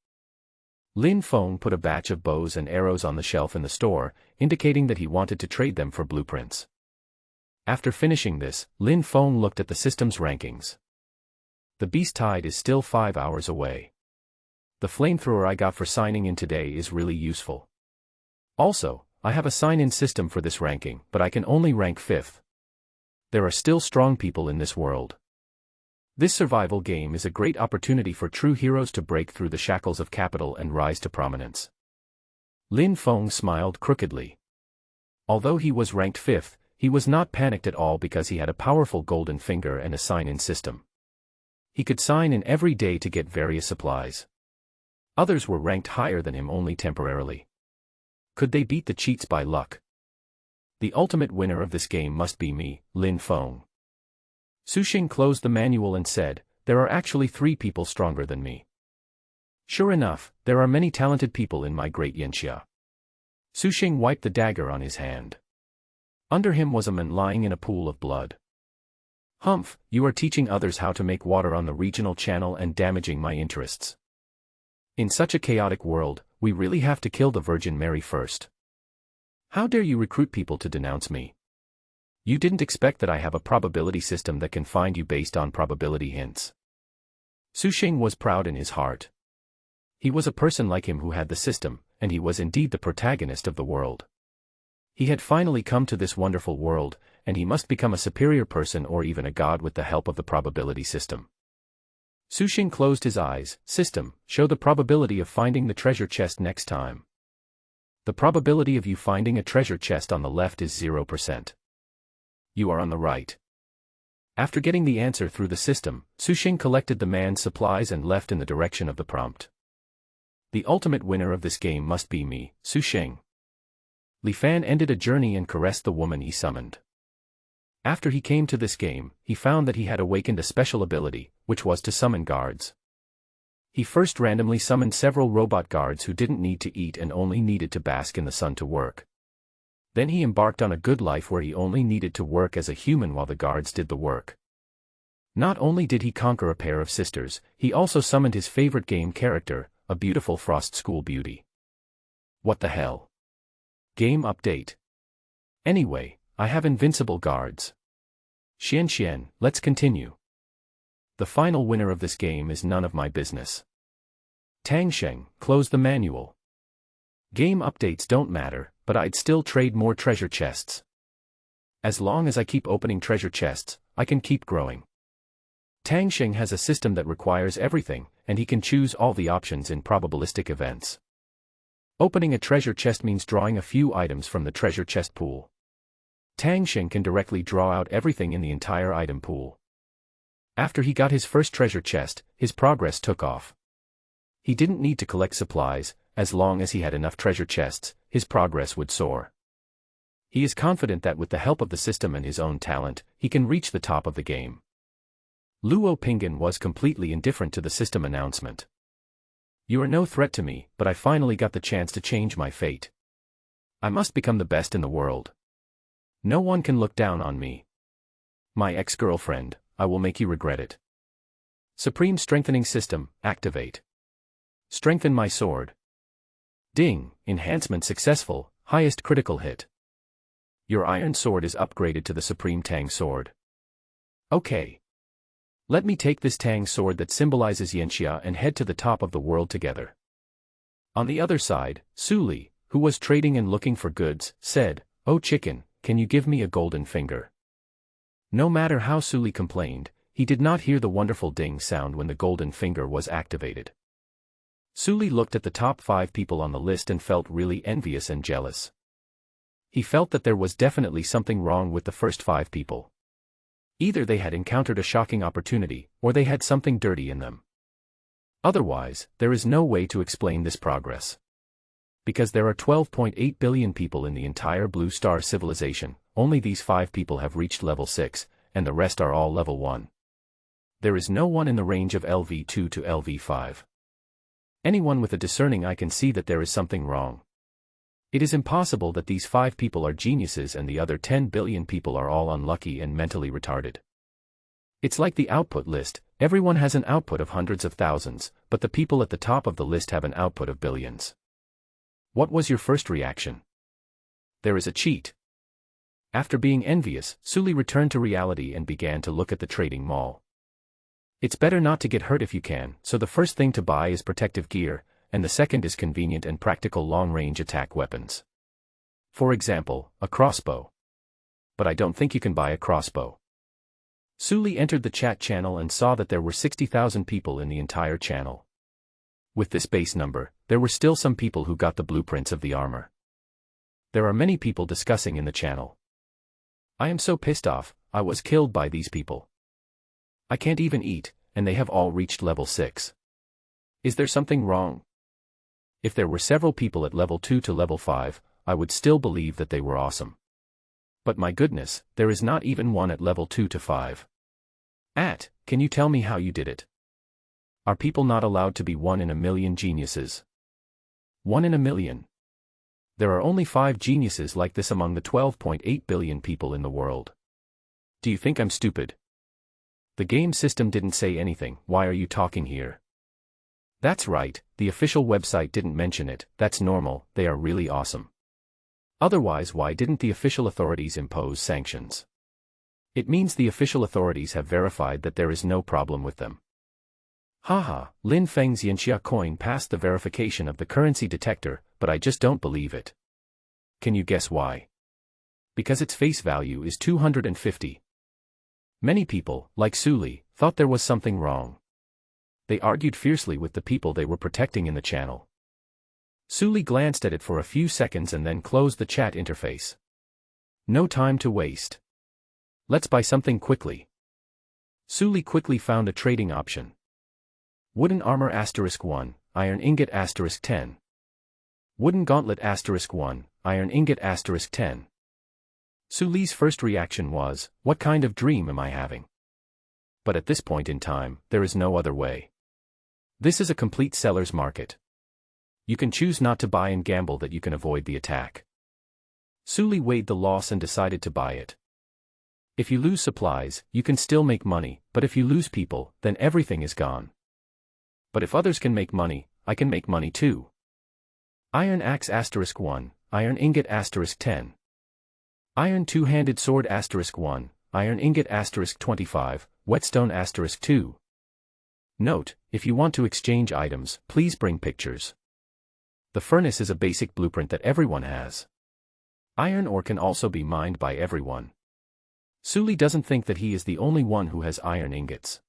Lin Feng put a batch of bows and arrows on the shelf in the store, indicating that he wanted to trade them for blueprints. After finishing this, Lin Feng looked at the system's rankings. The beast tide is still 5 hours away. The flamethrower I got for signing in today is really useful. Also, I have a sign-in system for this ranking, but I can only rank 5th. There are still strong people in this world. This survival game is a great opportunity for true heroes to break through the shackles of capital and rise to prominence. Lin Feng smiled crookedly. Although he was ranked 5th, he was not panicked at all because he had a powerful golden finger and a sign-in system. He could sign in every day to get various supplies. Others were ranked higher than him only temporarily. Could they beat the cheats by luck? The ultimate winner of this game must be me, Lin Feng. Su Xing closed the manual and said, "There are actually 3 people stronger than me." Sure enough, there are many talented people in my great Yanxia. Su Xing wiped the dagger on his hand. Under him was a man lying in a pool of blood. Humph, you are teaching others how to make water on the regional channel and damaging my interests. In such a chaotic world, we really have to kill the Virgin Mary first. How dare you recruit people to denounce me? You didn't expect that I have a probability system that can find you based on probability hints. Su Xing was proud in his heart. He was a person like him who had the system, and he was indeed the protagonist of the world. He had finally come to this wonderful world, and he must become a superior person or even a god with the help of the probability system. Su Xing closed his eyes. System, show the probability of finding the treasure chest next time. The probability of you finding a treasure chest on the left is 0%. You are on the right. After getting the answer through the system, Su Xing collected the man's supplies and left in the direction of the prompt. The ultimate winner of this game must be me, Su Xing. Li Fan ended a journey and caressed the woman he summoned. After he came to this game, he found that he had awakened a special ability, which was to summon guards. He first randomly summoned several robot guards who didn't need to eat and only needed to bask in the sun to work. Then he embarked on a good life where he only needed to work as a human while the guards did the work. Not only did he conquer a pair of sisters, he also summoned his favorite game character, a beautiful Frost School beauty. What the hell? Game update. Anyway, I have invincible guards. Xian, let's continue. The final winner of this game is none of my business. Tang Sheng, close the manual. Game updates don't matter, but I'd still trade more treasure chests. As long as I keep opening treasure chests, I can keep growing. Tang Sheng has a system that requires everything, and he can choose all the options in probabilistic events. Opening a treasure chest means drawing a few items from the treasure chest pool. Tang Sheng can directly draw out everything in the entire item pool. After he got his first treasure chest, his progress took off. He didn't need to collect supplies. As long as he had enough treasure chests, his progress would soar. He is confident that with the help of the system and his own talent, he can reach the top of the game. Luo Pingan was completely indifferent to the system announcement. You are no threat to me, but I finally got the chance to change my fate. I must become the best in the world. No one can look down on me. My ex-girlfriend, I will make you regret it. Supreme Strengthening System, activate. Strengthen my sword. Ding, enhancement successful, highest critical hit. Your iron sword is upgraded to the Supreme Tang Sword. Okay. Let me take this Tang Sword that symbolizes Yanxia and head to the top of the world together. On the other side, Su Li, who was trading and looking for goods, said, "Oh chicken, can you give me a golden finger? No matter how Suli complained, he did not hear the wonderful ding sound when the golden finger was activated. Suli looked at the top 5 people on the list and felt really envious and jealous. He felt that there was definitely something wrong with the first 5 people. Either they had encountered a shocking opportunity, or they had something dirty in them. Otherwise, there is no way to explain this progress. Because there are 12.8 billion people in the entire Blue Star civilization, only these 5 people have reached level 6, and the rest are all level 1. There is no one in the range of LV2 to LV5. Anyone with a discerning eye can see that there is something wrong. It is impossible that these 5 people are geniuses and the other 10 billion people are all unlucky and mentally retarded. It's like the output list, everyone has an output of hundreds of thousands, but the people at the top of the list have an output of billions. What was your first reaction? There is a cheat. After being envious, Suli returned to reality and began to look at the trading mall. It's better not to get hurt if you can, so the first thing to buy is protective gear, and the second is convenient and practical long-range attack weapons. For example, a crossbow. But I don't think you can buy a crossbow. Suli entered the chat channel and saw that there were 60,000 people in the entire channel. With this base number, there were still some people who got the blueprints of the armor. There are many people discussing in the channel. I am so pissed off, I was killed by these people. I can't even eat, and they have all reached level 6. Is there something wrong? If there were several people at level 2 to level 5, I would still believe that they were awesome. But my goodness, there is not even one at level 2 to 5. Can you tell me how you did it? Are people not allowed to be 1 in a million geniuses? 1 in a million. There are only 5 geniuses like this among the 12.8 billion people in the world. Do you think I'm stupid? The game system didn't say anything, why are you talking here? That's right, the official website didn't mention it, that's normal, they are really awesome. Otherwise, why didn't the official authorities impose sanctions? It means the official authorities have verified that there is no problem with them. Haha, Lin Feng's Yanxia coin passed the verification of the currency detector, but I just don't believe it. Can you guess why? Because its face value is 250. Many people, like Suli, thought there was something wrong. They argued fiercely with the people they were protecting in the channel. Suli glanced at it for a few seconds and then closed the chat interface. No time to waste. Let's buy something quickly. Suli quickly found a trading option. Wooden armor *1, iron ingot *10. Wooden gauntlet *1, iron ingot *10. Suli's first reaction was, what kind of dream am I having? But at this point in time, there is no other way. This is a complete seller's market. You can choose not to buy and gamble that you can avoid the attack. Suli weighed the loss and decided to buy it. If you lose supplies, you can still make money, but if you lose people, then everything is gone. But if others can make money, I can make money too. Iron axe *1, iron ingot *10. Iron two-handed sword *1, iron ingot *25, whetstone *2. Note, if you want to exchange items, please bring pictures. The furnace is a basic blueprint that everyone has. Iron ore can also be mined by everyone. Suli doesn't think that he is the only one who has iron ingots.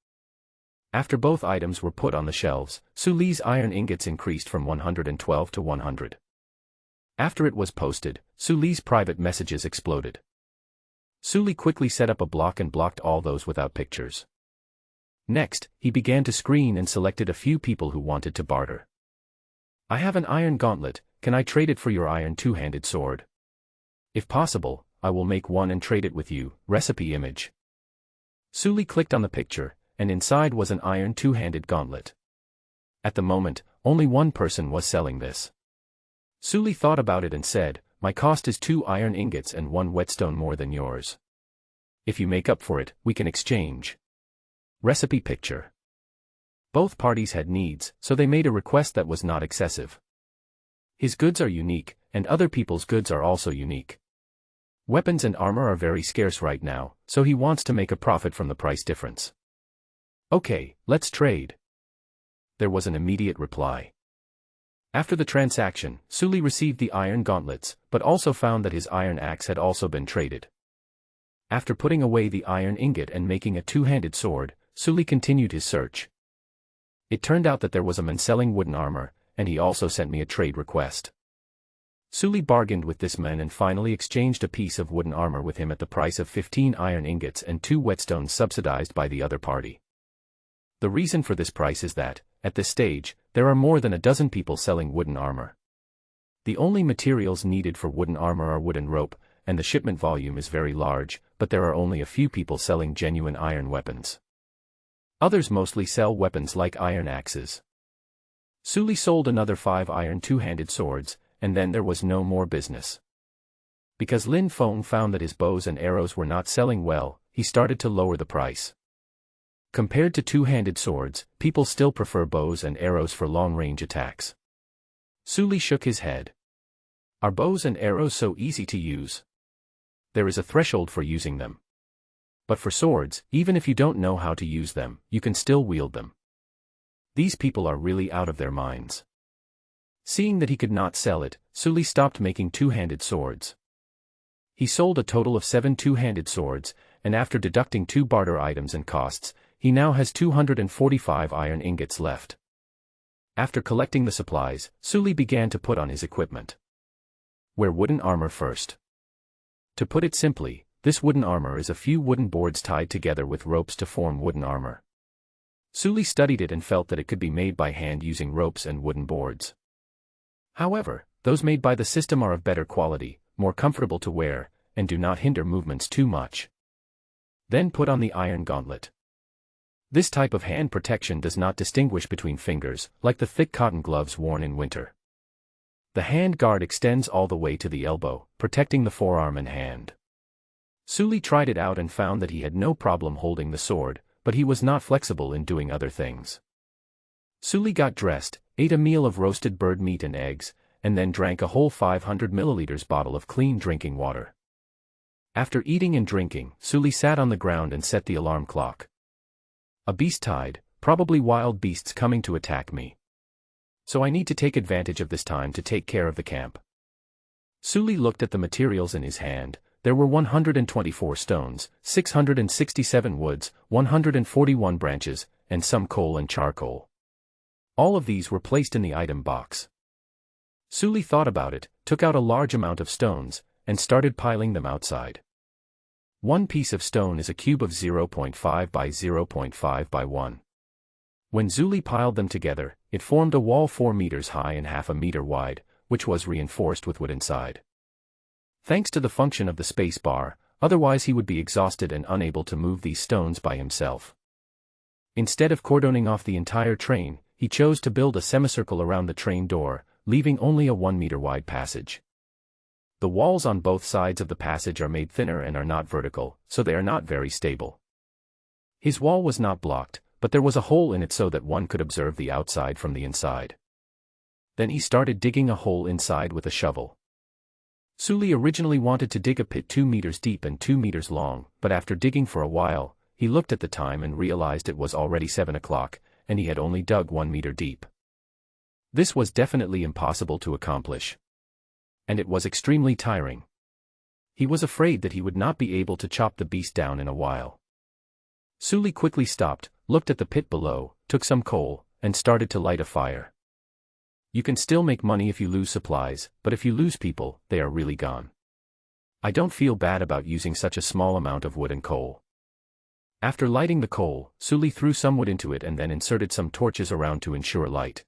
After both items were put on the shelves, Suli's iron ingots increased from 112 to 100. After it was posted, Suli's private messages exploded. Suli quickly set up a block and blocked all those without pictures. Next, he began to screen and selected a few people who wanted to barter. I have an iron gauntlet, can I trade it for your iron two-handed sword? If possible, I will make one and trade it with you, recipe image. Suli clicked on the picture, and inside was an iron two-handed gauntlet. At the moment, only one person was selling this. Suli thought about it and said, my cost is 2 iron ingots and 1 whetstone more than yours. If you make up for it, we can exchange. Recipe picture. Both parties had needs, so they made a request that was not excessive. His goods are unique, and other people's goods are also unique. Weapons and armor are very scarce right now, so he wants to make a profit from the price difference. Okay, let's trade. There was an immediate reply. After the transaction, Suli received the iron gauntlets, but also found that his iron axe had also been traded. After putting away the iron ingot and making a two-handed sword, Suli continued his search. It turned out that there was a man selling wooden armor, and he also sent me a trade request. Suli bargained with this man and finally exchanged a piece of wooden armor with him at the price of 15 iron ingots and 2 whetstones subsidized by the other party. The reason for this price is that, at this stage, there are more than a dozen people selling wooden armor. The only materials needed for wooden armor are wood and rope, and the shipment volume is very large, but there are only a few people selling genuine iron weapons. Others mostly sell weapons like iron axes. Suli sold another 5 iron two-handed swords, and then there was no more business. Because Lin Feng found that his bows and arrows were not selling well, he started to lower the price. Compared to two-handed swords, people still prefer bows and arrows for long-range attacks. Suli shook his head. Are bows and arrows so easy to use? There is a threshold for using them. But for swords, even if you don't know how to use them, you can still wield them. These people are really out of their minds. Seeing that he could not sell it, Suli stopped making two-handed swords. He sold a total of 7 two-handed swords, and after deducting 2 barter items and costs, he now has 245 iron ingots left. After collecting the supplies, Suli began to put on his equipment. Wear wooden armor first. To put it simply, this wooden armor is a few wooden boards tied together with ropes to form wooden armor. Suli studied it and felt that it could be made by hand using ropes and wooden boards. However, those made by the system are of better quality, more comfortable to wear, and do not hinder movements too much. Then put on the iron gauntlet. This type of hand protection does not distinguish between fingers, like the thick cotton gloves worn in winter. The hand guard extends all the way to the elbow, protecting the forearm and hand. Suli tried it out and found that he had no problem holding the sword, but he was not flexible in doing other things. Suli got dressed, ate a meal of roasted bird meat and eggs, and then drank a whole 500 milliliters bottle of clean drinking water. After eating and drinking, Suli sat on the ground and set the alarm clock. A beast tide, probably wild beasts coming to attack me. So I need to take advantage of this time to take care of the camp. Suli looked at the materials in his hand. There were 124 stones, 667 woods, 141 branches, and some coal and charcoal. All of these were placed in the item box. Suli thought about it, took out a large amount of stones, and started piling them outside. One piece of stone is a cube of 0.5 by 0.5 by 1. When Suli piled them together, it formed a wall 4 meters high and half a meter wide, which was reinforced with wood inside. Thanks to the function of the space bar, otherwise he would be exhausted and unable to move these stones by himself. Instead of cordoning off the entire train, he chose to build a semicircle around the train door, leaving only a 1 meter wide passage. The walls on both sides of the passage are made thinner and are not vertical, so they are not very stable. His wall was not blocked, but there was a hole in it so that one could observe the outside from the inside. Then he started digging a hole inside with a shovel. Suli originally wanted to dig a pit 2 meters deep and 2 meters long, but after digging for a while, he looked at the time and realized it was already 7 o'clock, and he had only dug 1 meter deep. This was definitely impossible to accomplish. And it was extremely tiring. He was afraid that he would not be able to chop the beast down in a while. Suli quickly stopped, looked at the pit below, took some coal, and started to light a fire. You can still make money if you lose supplies, but if you lose people, they are really gone. I don't feel bad about using such a small amount of wood and coal. After lighting the coal, Suli threw some wood into it and then inserted some torches around to ensure light.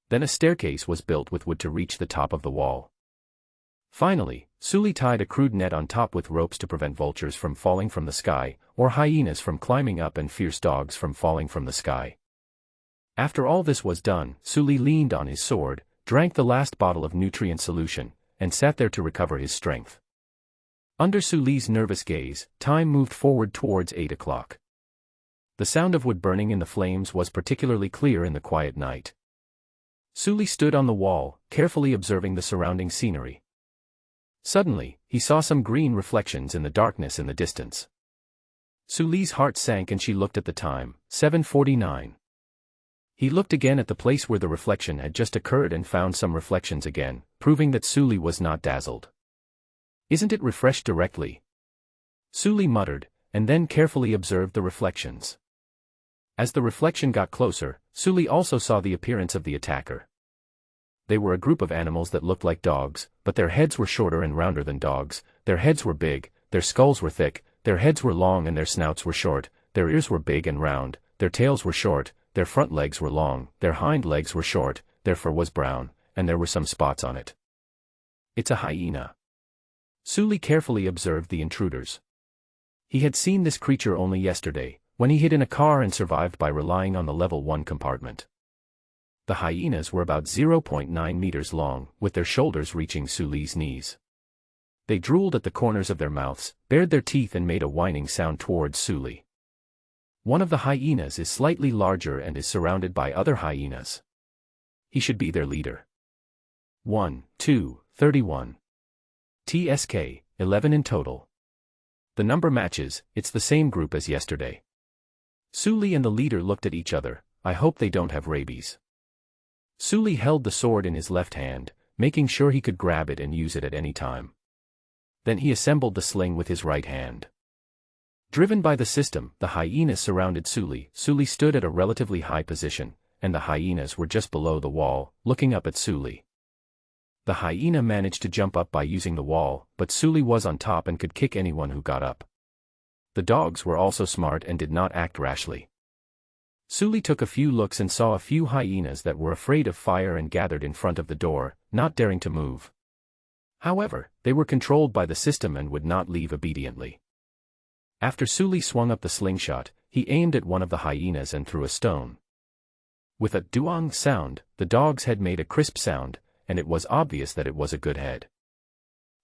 Then a staircase was built with wood to reach the top of the wall. Finally, Suli tied a crude net on top with ropes to prevent vultures from falling from the sky, or hyenas from climbing up and fierce dogs from falling from the sky. After all this was done, Suli leaned on his sword, drank the last bottle of nutrient solution, and sat there to recover his strength. Under Suli's nervous gaze, time moved forward towards 8 o'clock. The sound of wood burning in the flames was particularly clear in the quiet night. Suli stood on the wall, carefully observing the surrounding scenery. Suddenly, he saw some green reflections in the darkness in the distance. Suli's heart sank and she looked at the time, 7:49. He looked again at the place where the reflection had just occurred and found some reflections again, proving that Suli was not dazzled. "Isn't it refreshed directly?" Suli muttered, and then carefully observed the reflections. As the reflection got closer, Suli also saw the appearance of the attacker. They were a group of animals that looked like dogs, but their heads were shorter and rounder than dogs, their heads were big, their skulls were thick, their heads were long and their snouts were short, their ears were big and round, their tails were short, their front legs were long, their hind legs were short, their fur was brown, and there were some spots on it. "It's a hyena." Suli carefully observed the intruders. He had seen this creature only yesterday, when he hid in a car and survived by relying on the level 1 compartment. The hyenas were about 0.9 meters long, with their shoulders reaching Suli's knees. They drooled at the corners of their mouths, bared their teeth and made a whining sound towards Suli. One of the hyenas is slightly larger and is surrounded by other hyenas. He should be their leader. 1, 2, 31. TSK, 11 in total. The number matches, it's the same group as yesterday. Suli and the leader looked at each other. "I hope they don't have rabies." Suli held the sword in his left hand, making sure he could grab it and use it at any time. Then he assembled the sling with his right hand. Driven by the system, the hyenas surrounded Suli. Suli stood at a relatively high position, and the hyenas were just below the wall, looking up at Suli. The hyena managed to jump up by using the wall, but Suli was on top and could kick anyone who got up. The dogs were also smart and did not act rashly. Suli took a few looks and saw a few hyenas that were afraid of fire and gathered in front of the door, not daring to move. However, they were controlled by the system and would not leave obediently. After Suli swung up the slingshot, he aimed at one of the hyenas and threw a stone. With a duang sound, the dog's head made a crisp sound, and it was obvious that it was a good head.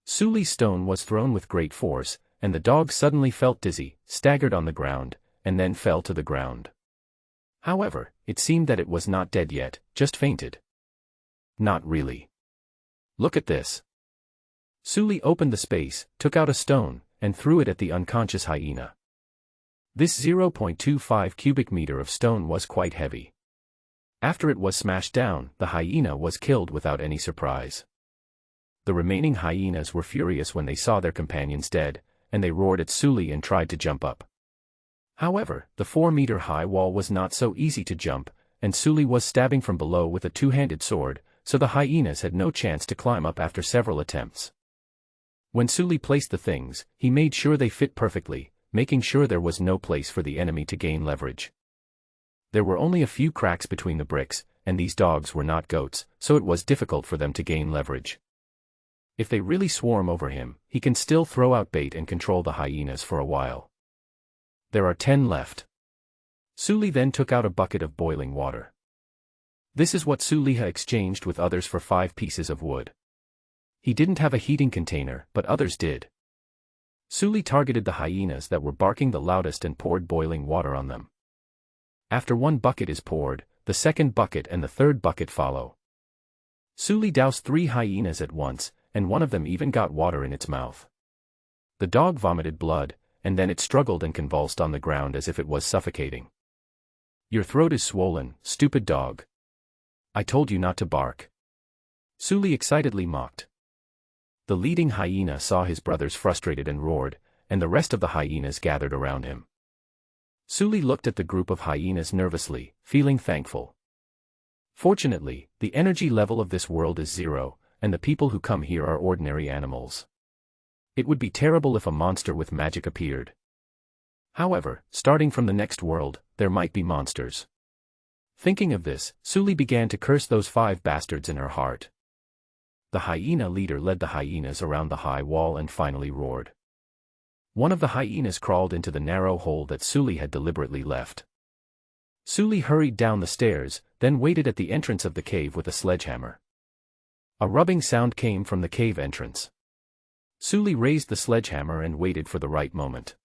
Suli's stone was thrown with great force, and the dog suddenly felt dizzy, staggered on the ground, and then fell to the ground. However, it seemed that it was not dead yet, just fainted. Not really. "Look at this." Suli opened the space, took out a stone, and threw it at the unconscious hyena. This 0.25 cubic meter of stone was quite heavy. After it was smashed down, the hyena was killed without any surprise. The remaining hyenas were furious when they saw their companions dead, and they roared at Suli and tried to jump up. However, the 4-meter-high wall was not so easy to jump, and Suli was stabbing from below with a two-handed sword, so the hyenas had no chance to climb up after several attempts. When Suli placed the things, he made sure they fit perfectly, making sure there was no place for the enemy to gain leverage. There were only a few cracks between the bricks, and these dogs were not goats, so it was difficult for them to gain leverage. If they really swarm over him, he can still throw out bait and control the hyenas for a while. There are 10 left. Suli then took out a bucket of boiling water. This is what Suliha exchanged with others for 5 pieces of wood. He didn't have a heating container, but others did. Suli targeted the hyenas that were barking the loudest and poured boiling water on them. After 1 bucket is poured, the 2nd bucket and the 3rd bucket follow. Suli doused 3 hyenas at once, and one of them even got water in its mouth. The dog vomited blood, and then it struggled and convulsed on the ground as if it was suffocating. "Your throat is swollen, stupid dog. I told you not to bark." Suli excitedly mocked. The leading hyena saw his brothers frustrated and roared, and the rest of the hyenas gathered around him. Suli looked at the group of hyenas nervously, feeling thankful. Fortunately, the energy level of this world is 0, and the people who come here are ordinary animals. It would be terrible if a monster with magic appeared. However, starting from the next world, there might be monsters. Thinking of this, Suli began to curse those 5 bastards in her heart. The hyena leader led the hyenas around the high wall and finally roared. One of the hyenas crawled into the narrow hole that Suli had deliberately left. Suli hurried down the stairs, then waited at the entrance of the cave with a sledgehammer. A rubbing sound came from the cave entrance. Suli raised the sledgehammer and waited for the right moment.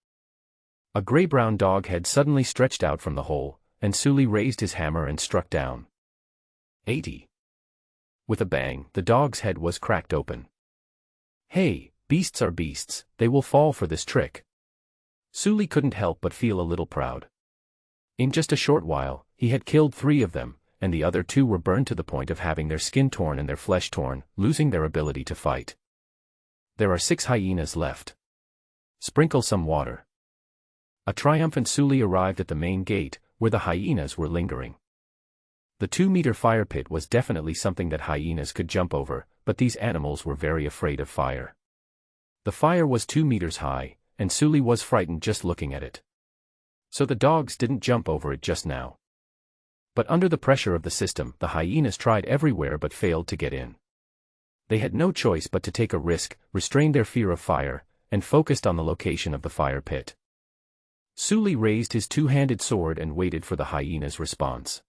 A gray-brown dog head suddenly stretched out from the hole, and Suli raised his hammer and struck down. 80. With a bang, the dog's head was cracked open. "Hey, beasts are beasts, they will fall for this trick." Suli couldn't help but feel a little proud. In just a short while, he had killed 3 of them, and the other two were burned to the point of having their skin torn and their flesh torn, losing their ability to fight. There are 6 hyenas left. Sprinkle some water. A triumphant Sully arrived at the main gate, where the hyenas were lingering. The 2-meter fire pit was definitely something that hyenas could jump over, but these animals were very afraid of fire. The fire was 2 meters high, and Sully was frightened just looking at it. So the dogs didn't jump over it just now. But under the pressure of the system, the hyenas tried everywhere but failed to get in. They had no choice but to take a risk, restrained their fear of fire, and focused on the location of the fire pit. Sully raised his 2-handed sword and waited for the hyenas' response.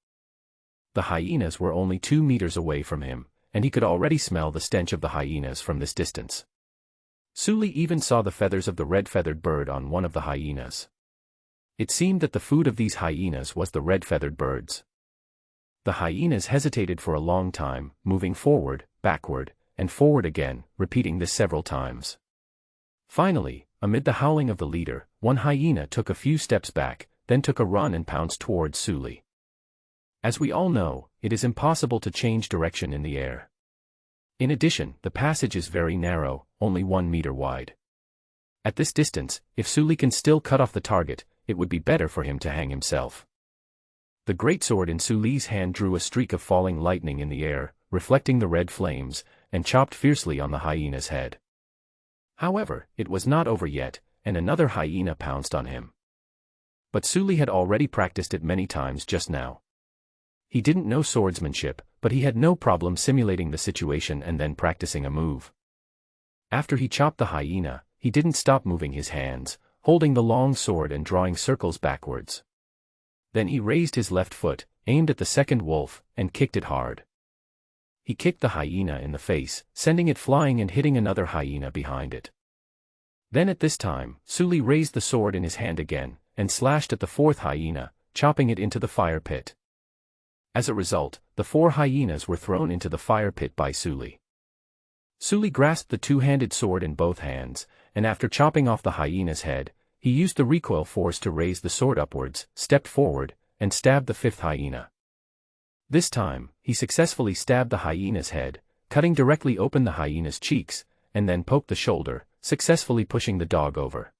The hyenas were only 2 meters away from him, and he could already smell the stench of the hyenas from this distance. Sully even saw the feathers of the red-feathered bird on one of the hyenas. It seemed that the food of these hyenas was the red-feathered birds. The hyenas hesitated for a long time, moving forward, backward, and forward again, repeating this several times. Finally, amid the howling of the leader, one hyena took a few steps back, then took a run and pounced towards Sully. As we all know, it is impossible to change direction in the air. In addition, the passage is very narrow, only 1 meter wide. At this distance, if Sully can still cut off the target, it would be better for him to hang himself. The greatsword in Sully's hand drew a streak of falling lightning in the air, reflecting the red flames, and chopped fiercely on the hyena's head. However, it was not over yet, and another hyena pounced on him. But Sully had already practiced it many times just now. He didn't know swordsmanship, but he had no problem simulating the situation and then practicing a move. After he chopped the hyena, he didn't stop moving his hands, holding the long sword and drawing circles backwards. Then he raised his left foot, aimed at the second wolf, and kicked it hard. He kicked the hyena in the face, sending it flying and hitting another hyena behind it. Then at this time, Sully raised the sword in his hand again, and slashed at the 4th hyena, chopping it into the fire pit. As a result, the 4 hyenas were thrown into the fire pit by Sully. Sully grasped the 2-handed sword in both hands, and after chopping off the hyena's head, he used the recoil force to raise the sword upwards, stepped forward, and stabbed the 5th hyena. This time, he successfully stabbed the hyena's head, cutting directly open the hyena's cheeks, and then poked the shoulder, successfully pushing the dog over.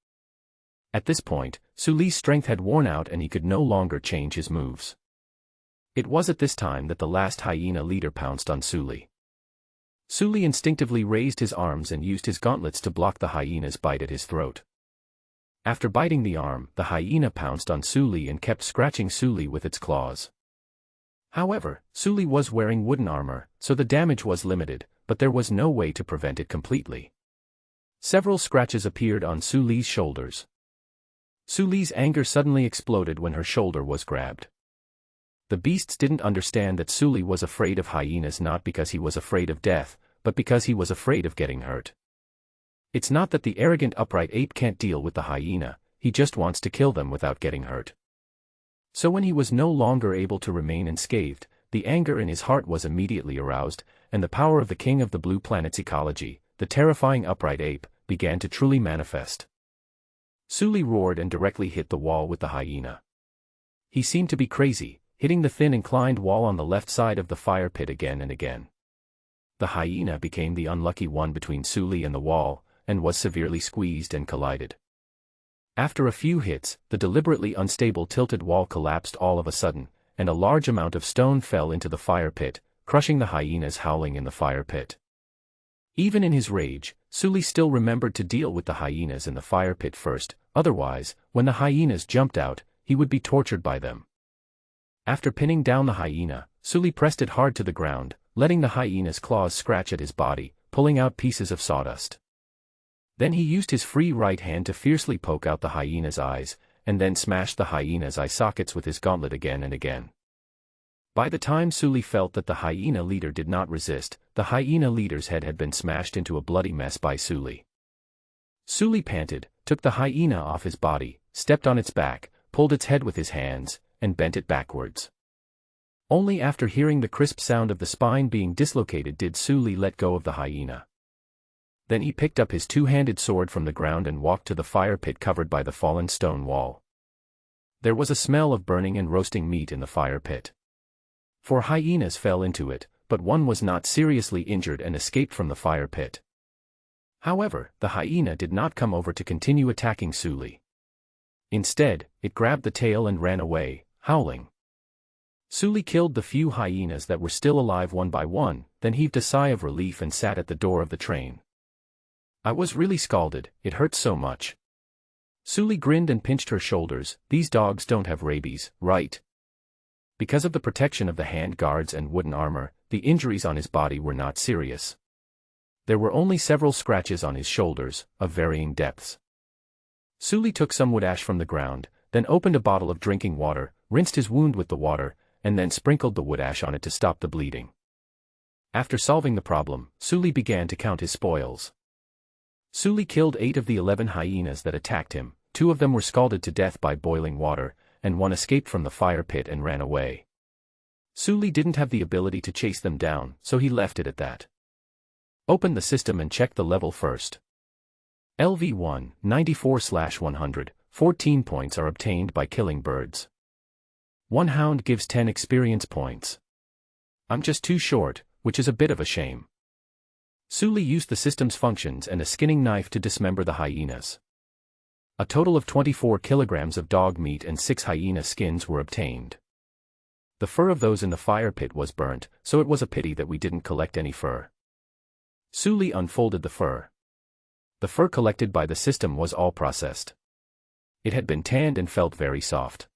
At this point, Sully's strength had worn out and he could no longer change his moves. It was at this time that the last hyena leader pounced on Sully. Sully instinctively raised his arms and used his gauntlets to block the hyena's bite at his throat. After biting the arm, the hyena pounced on Sully and kept scratching Sully with its claws. However, Sully was wearing wooden armor, so the damage was limited, but there was no way to prevent it completely. Several scratches appeared on Sully's shoulders. Sully's anger suddenly exploded when her shoulder was grabbed. The beasts didn't understand that Sully was afraid of hyenas not because he was afraid of death, but because he was afraid of getting hurt. It's not that the arrogant upright ape can't deal with the hyena, he just wants to kill them without getting hurt. So when he was no longer able to remain unscathed, the anger in his heart was immediately aroused, and the power of the king of the blue planet's ecology, the terrifying upright ape, began to truly manifest. Sully roared and directly hit the wall with the hyena. He seemed to be crazy, hitting the thin inclined wall on the left side of the fire pit again and again. The hyena became the unlucky one between Sully and the wall, and was severely squeezed and collided. After a few hits, the deliberately unstable tilted wall collapsed all of a sudden, and a large amount of stone fell into the fire pit, crushing the hyenas howling in the fire pit. Even in his rage, Sully still remembered to deal with the hyenas in the fire pit first, otherwise, when the hyenas jumped out, he would be tortured by them. After pinning down the hyena, Sully pressed it hard to the ground, letting the hyena's claws scratch at his body, pulling out pieces of sawdust. Then he used his free right hand to fiercely poke out the hyena's eyes, and then smashed the hyena's eye sockets with his gauntlet again and again. By the time Sully felt that the hyena leader did not resist, the hyena leader's head had been smashed into a bloody mess by Sully. Sully panted, took the hyena off his body, stepped on its back, pulled its head with his hands, and bent it backwards. Only after hearing the crisp sound of the spine being dislocated did Sully let go of the hyena. Then he picked up his 2-handed sword from the ground and walked to the fire pit covered by the fallen stone wall. There was a smell of burning and roasting meat in the fire pit. 4 hyenas fell into it, but one was not seriously injured and escaped from the fire pit. However, the hyena did not come over to continue attacking Sully. Instead, it grabbed the tail and ran away, howling. Sully killed the few hyenas that were still alive one by one, then heaved a sigh of relief and sat at the door of the train. I was really scalded, it hurt so much. Sully grinned and pinched her shoulders. These dogs don't have rabies, right? Because of the protection of the hand guards and wooden armor, the injuries on his body were not serious. There were only several scratches on his shoulders, of varying depths. Sully took some wood ash from the ground, then opened a bottle of drinking water, rinsed his wound with the water, and then sprinkled the wood ash on it to stop the bleeding. After solving the problem, Sully began to count his spoils. Sully killed 8 of the 11 hyenas that attacked him. 2 of them were scalded to death by boiling water, and 1 escaped from the fire pit and ran away. Sully didn't have the ability to chase them down, so he left it at that. Open the system and check the level first. LV1, 94/100, 14 points are obtained by killing birds. 1 hound gives 10 experience points. I'm just too short, which is a bit of a shame. Sully used the system's functions and a skinning knife to dismember the hyenas. A total of 24 kilograms of dog meat and 6 hyena skins were obtained. The fur of those in the fire pit was burnt, so it was a pity that we didn't collect any fur. Sully unfolded the fur. The fur collected by the system was all processed. It had been tanned and felt very soft.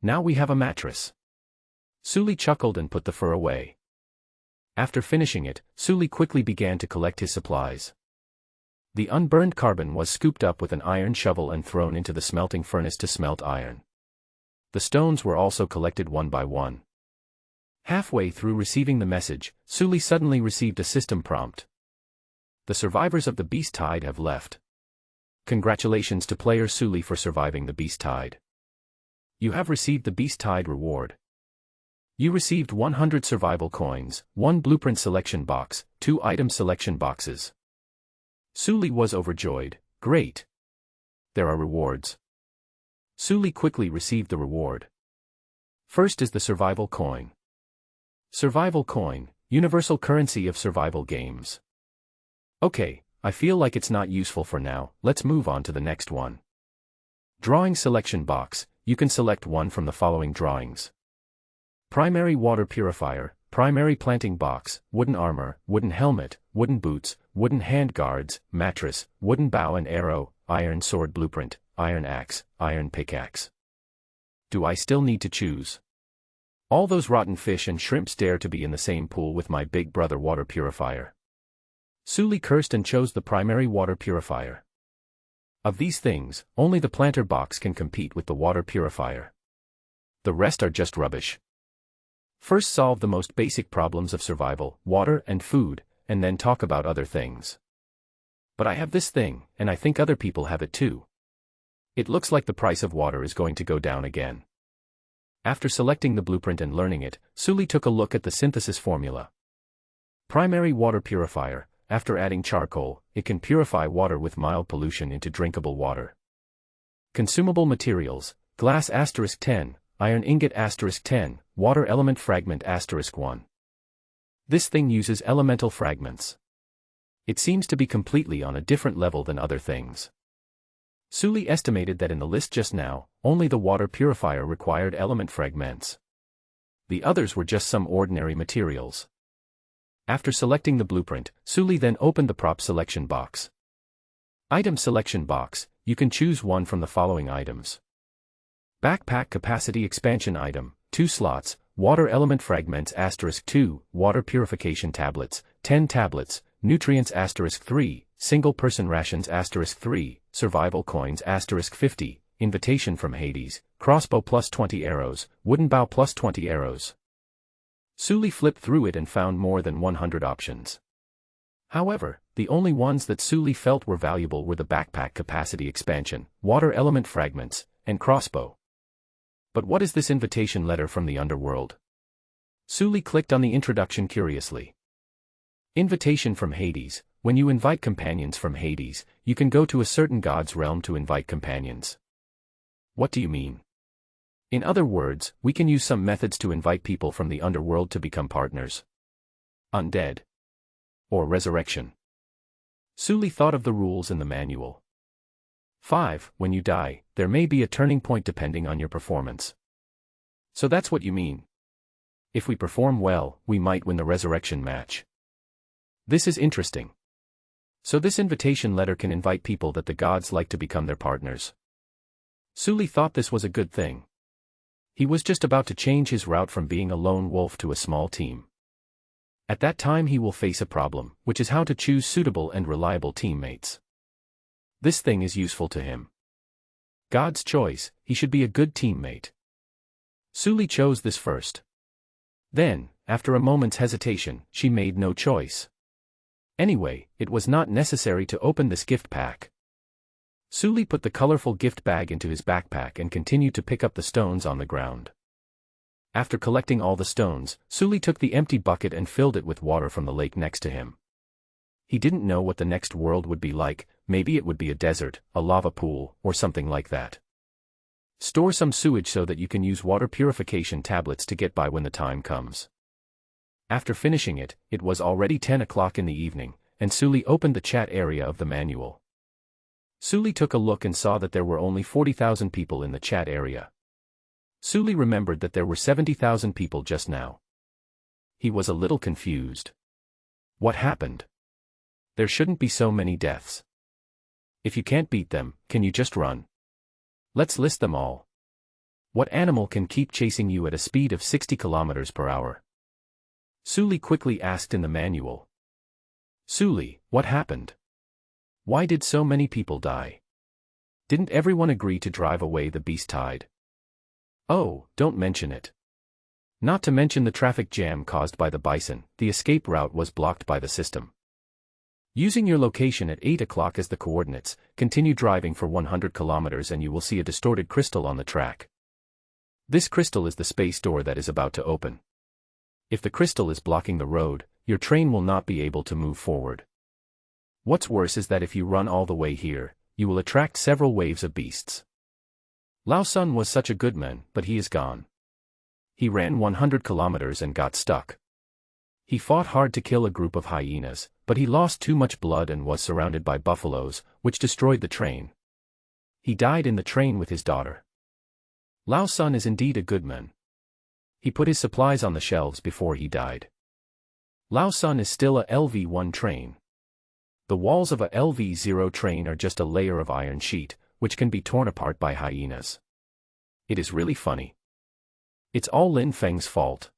Now we have a mattress. Sully chuckled and put the fur away. After finishing it, Sully quickly began to collect his supplies. The unburned carbon was scooped up with an iron shovel and thrown into the smelting furnace to smelt iron. The stones were also collected one by one. Halfway through receiving the message, Sully suddenly received a system prompt. The survivors of the beast tide have left. Congratulations to player Sully for surviving the beast tide. You have received the beast tide reward. You received 100 survival coins, 1 blueprint selection box, 2 item selection boxes. Sully was overjoyed. Great. There are rewards. Sully quickly received the reward. First is the survival coin. Survival coin, universal currency of survival games. Okay, I feel like it's not useful for now, let's move on to the next one. Drawing selection box, you can select one from the following drawings. Primary water purifier, primary planting box, wooden armor, wooden helmet, wooden boots, wooden hand guards, mattress, wooden bow and arrow, iron sword blueprint, iron axe, iron pickaxe. Do I still need to choose? All those rotten fish and shrimps dare to be in the same pool with my big brother water purifier. Sully cursed and chose the primary water purifier. Of these things, only the planter box can compete with the water purifier. The rest are just rubbish. First solve the most basic problems of survival, water and food, and then talk about other things. But I have this thing, and I think other people have it too. It looks like the price of water is going to go down again. After selecting the blueprint and learning it, Sully took a look at the synthesis formula. Primary water purifier, after adding charcoal, it can purify water with mild pollution into drinkable water. Consumable materials, glass *10, iron ingot *10, water element fragment *1. This thing uses elemental fragments. It seems to be completely on a different level than other things. Sully estimated that in the list just now, only the water purifier required element fragments. The others were just some ordinary materials. After selecting the blueprint, Sully then opened the prop selection box. Item selection box, you can choose one from the following items. Backpack capacity expansion item, 2 slots, water element fragments *2, water purification tablets, 10 tablets, nutrients *3, single person rations *3, survival coins *50, invitation from Hades, crossbow plus 20 arrows, wooden bow plus 20 arrows. Sully flipped through it and found more than 100 options. However, the only ones that Sully felt were valuable were the backpack capacity expansion, water element fragments, and crossbow. But what is this invitation letter from the underworld? Sully clicked on the introduction curiously. Invitation from Hades. When you invite companions from Hades, you can go to a certain god's realm to invite companions. What do you mean? In other words, we can use some methods to invite people from the underworld to become partners. Undead. Or resurrection. Sully thought of the rules in the manual. 5. When you die, there may be a turning point depending on your performance. So that's what you mean. If we perform well, we might win the resurrection match. This is interesting. So this invitation letter can invite people that the gods like to become their partners. Sully thought this was a good thing. He was just about to change his route from being a lone wolf to a small team. At that time he will face a problem, which is how to choose suitable and reliable teammates. This thing is useful to him. God's choice, he should be a good teammate. Sully chose this first. Then, after a moment's hesitation, she made no choice. Anyway, it was not necessary to open this gift pack. Sully put the colorful gift bag into his backpack and continued to pick up the stones on the ground. After collecting all the stones, Sully took the empty bucket and filled it with water from the lake next to him. He didn't know what the next world would be like, maybe it would be a desert, a lava pool, or something like that. Store some sewage so that you can use water purification tablets to get by when the time comes. After finishing it, it was already 10 o'clock in the evening, and Sully opened the chat area of the manual. Sully took a look and saw that there were only 40,000 people in the chat area. Sully remembered that there were 70,000 people just now. He was a little confused. What happened? There shouldn't be so many deaths. If you can't beat them, can you just run? Let's list them all. What animal can keep chasing you at a speed of 60 kilometers per hour? Sully quickly asked in the manual. Sully, what happened? Why did so many people die? Didn't everyone agree to drive away the beast tide? Oh, don't mention it. Not to mention the traffic jam caused by the bison, the escape route was blocked by the system. Using your location at 8 o'clock as the coordinates, continue driving for 100 kilometers and you will see a distorted crystal on the track. This crystal is the space door that is about to open. If the crystal is blocking the road, your train will not be able to move forward. What's worse is that if you run all the way here, you will attract several waves of beasts. Lao Sun was such a good man, but he is gone. He ran 100 kilometers and got stuck. He fought hard to kill a group of hyenas, but he lost too much blood and was surrounded by buffaloes, which destroyed the train. He died in the train with his daughter. Lao Sun is indeed a good man. He put his supplies on the shelves before he died. Lao Sun is still a LV1 train. The walls of a LV0 train are just a layer of iron sheet, which can be torn apart by hyenas. It is really funny. It's all Lin Feng's fault.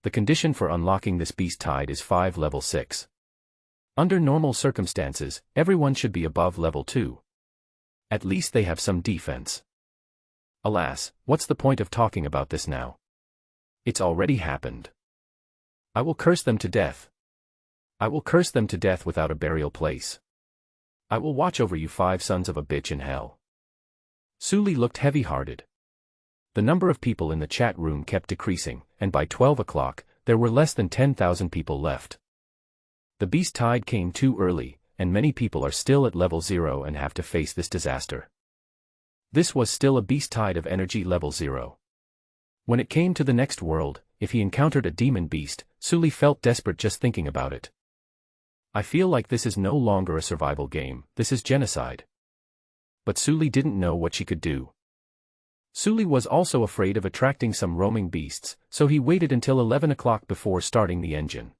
The condition for unlocking this beast tide is 5 level 6. Under normal circumstances, everyone should be above level 2. At least they have some defense. Alas, what's the point of talking about this now? It's already happened. I will curse them to death. I will curse them to death without a burial place. I will watch over you 5 sons of a bitch in hell. Sully looked heavy-hearted. The number of people in the chat room kept decreasing, and by 12 o'clock, there were less than 10,000 people left. The beast tide came too early, and many people are still at level 0 and have to face this disaster. This was still a beast tide of energy level 0. When it came to the next world, if he encountered a demon beast, Sully felt desperate just thinking about it. I feel like this is no longer a survival game, this is genocide. But Sully didn't know what she could do. Sully was also afraid of attracting some roaming beasts, so he waited until 11 o'clock before starting the engine.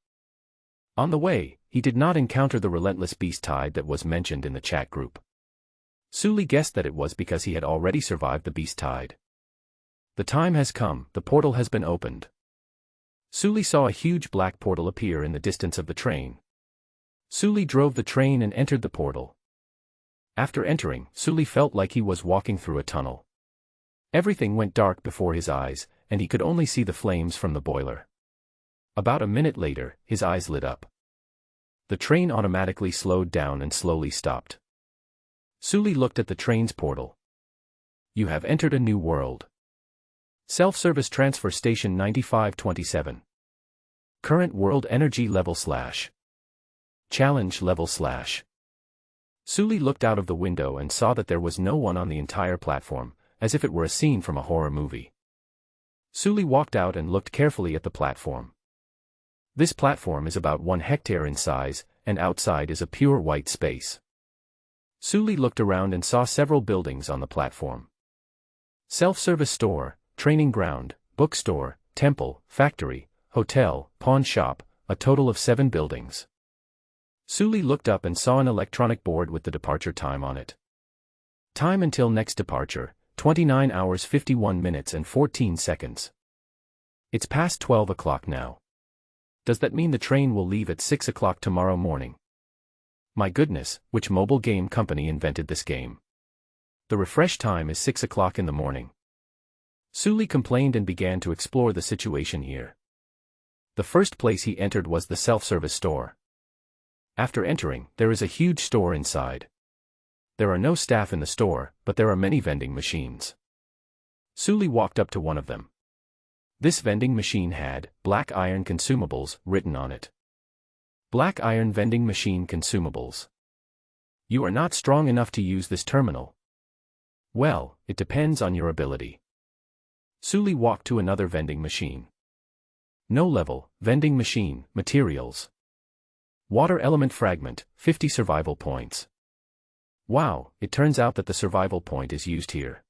On the way, he did not encounter the relentless beast tide that was mentioned in the chat group. Sully guessed that it was because he had already survived the beast tide. The time has come, the portal has been opened. Sully saw a huge black portal appear in the distance of the train. Sully drove the train and entered the portal. After entering, Sully felt like he was walking through a tunnel. Everything went dark before his eyes, and he could only see the flames from the boiler. About a minute later, his eyes lit up. The train automatically slowed down and slowly stopped. Sully looked at the train's portal. You have entered a new world. Self-service transfer station 9527. Current world energy level / challenge level / Sully looked out of the window and saw that there was no one on the entire platform, as if it were a scene from a horror movie. Suli walked out and looked carefully at the platform. This platform is about 1 hectare in size, and outside is a pure white space. Suli looked around and saw several buildings on the platform. Self-service store, training ground, bookstore, temple, factory, hotel, pawn shop, a total of 7 buildings. Suli looked up and saw an electronic board with the departure time on it. Time until next departure, 29 hours 51 minutes and 14 seconds. It's past 12 o'clock now. Does that mean the train will leave at 6 o'clock tomorrow morning? My goodness, which mobile game company invented this game? The refresh time is 6 o'clock in the morning. Suli complained and began to explore the situation here. The first place he entered was the self-service store. After entering, there is a huge store inside. There are no staff in the store, but there are many vending machines. Suli walked up to one of them. This vending machine had black iron consumables written on it. Black iron vending machine consumables. You are not strong enough to use this terminal. Well, it depends on your ability. Suli walked to another vending machine. No level, vending machine, materials. Water element fragment, 50 survival points. Wow, it turns out that the survival point is used here.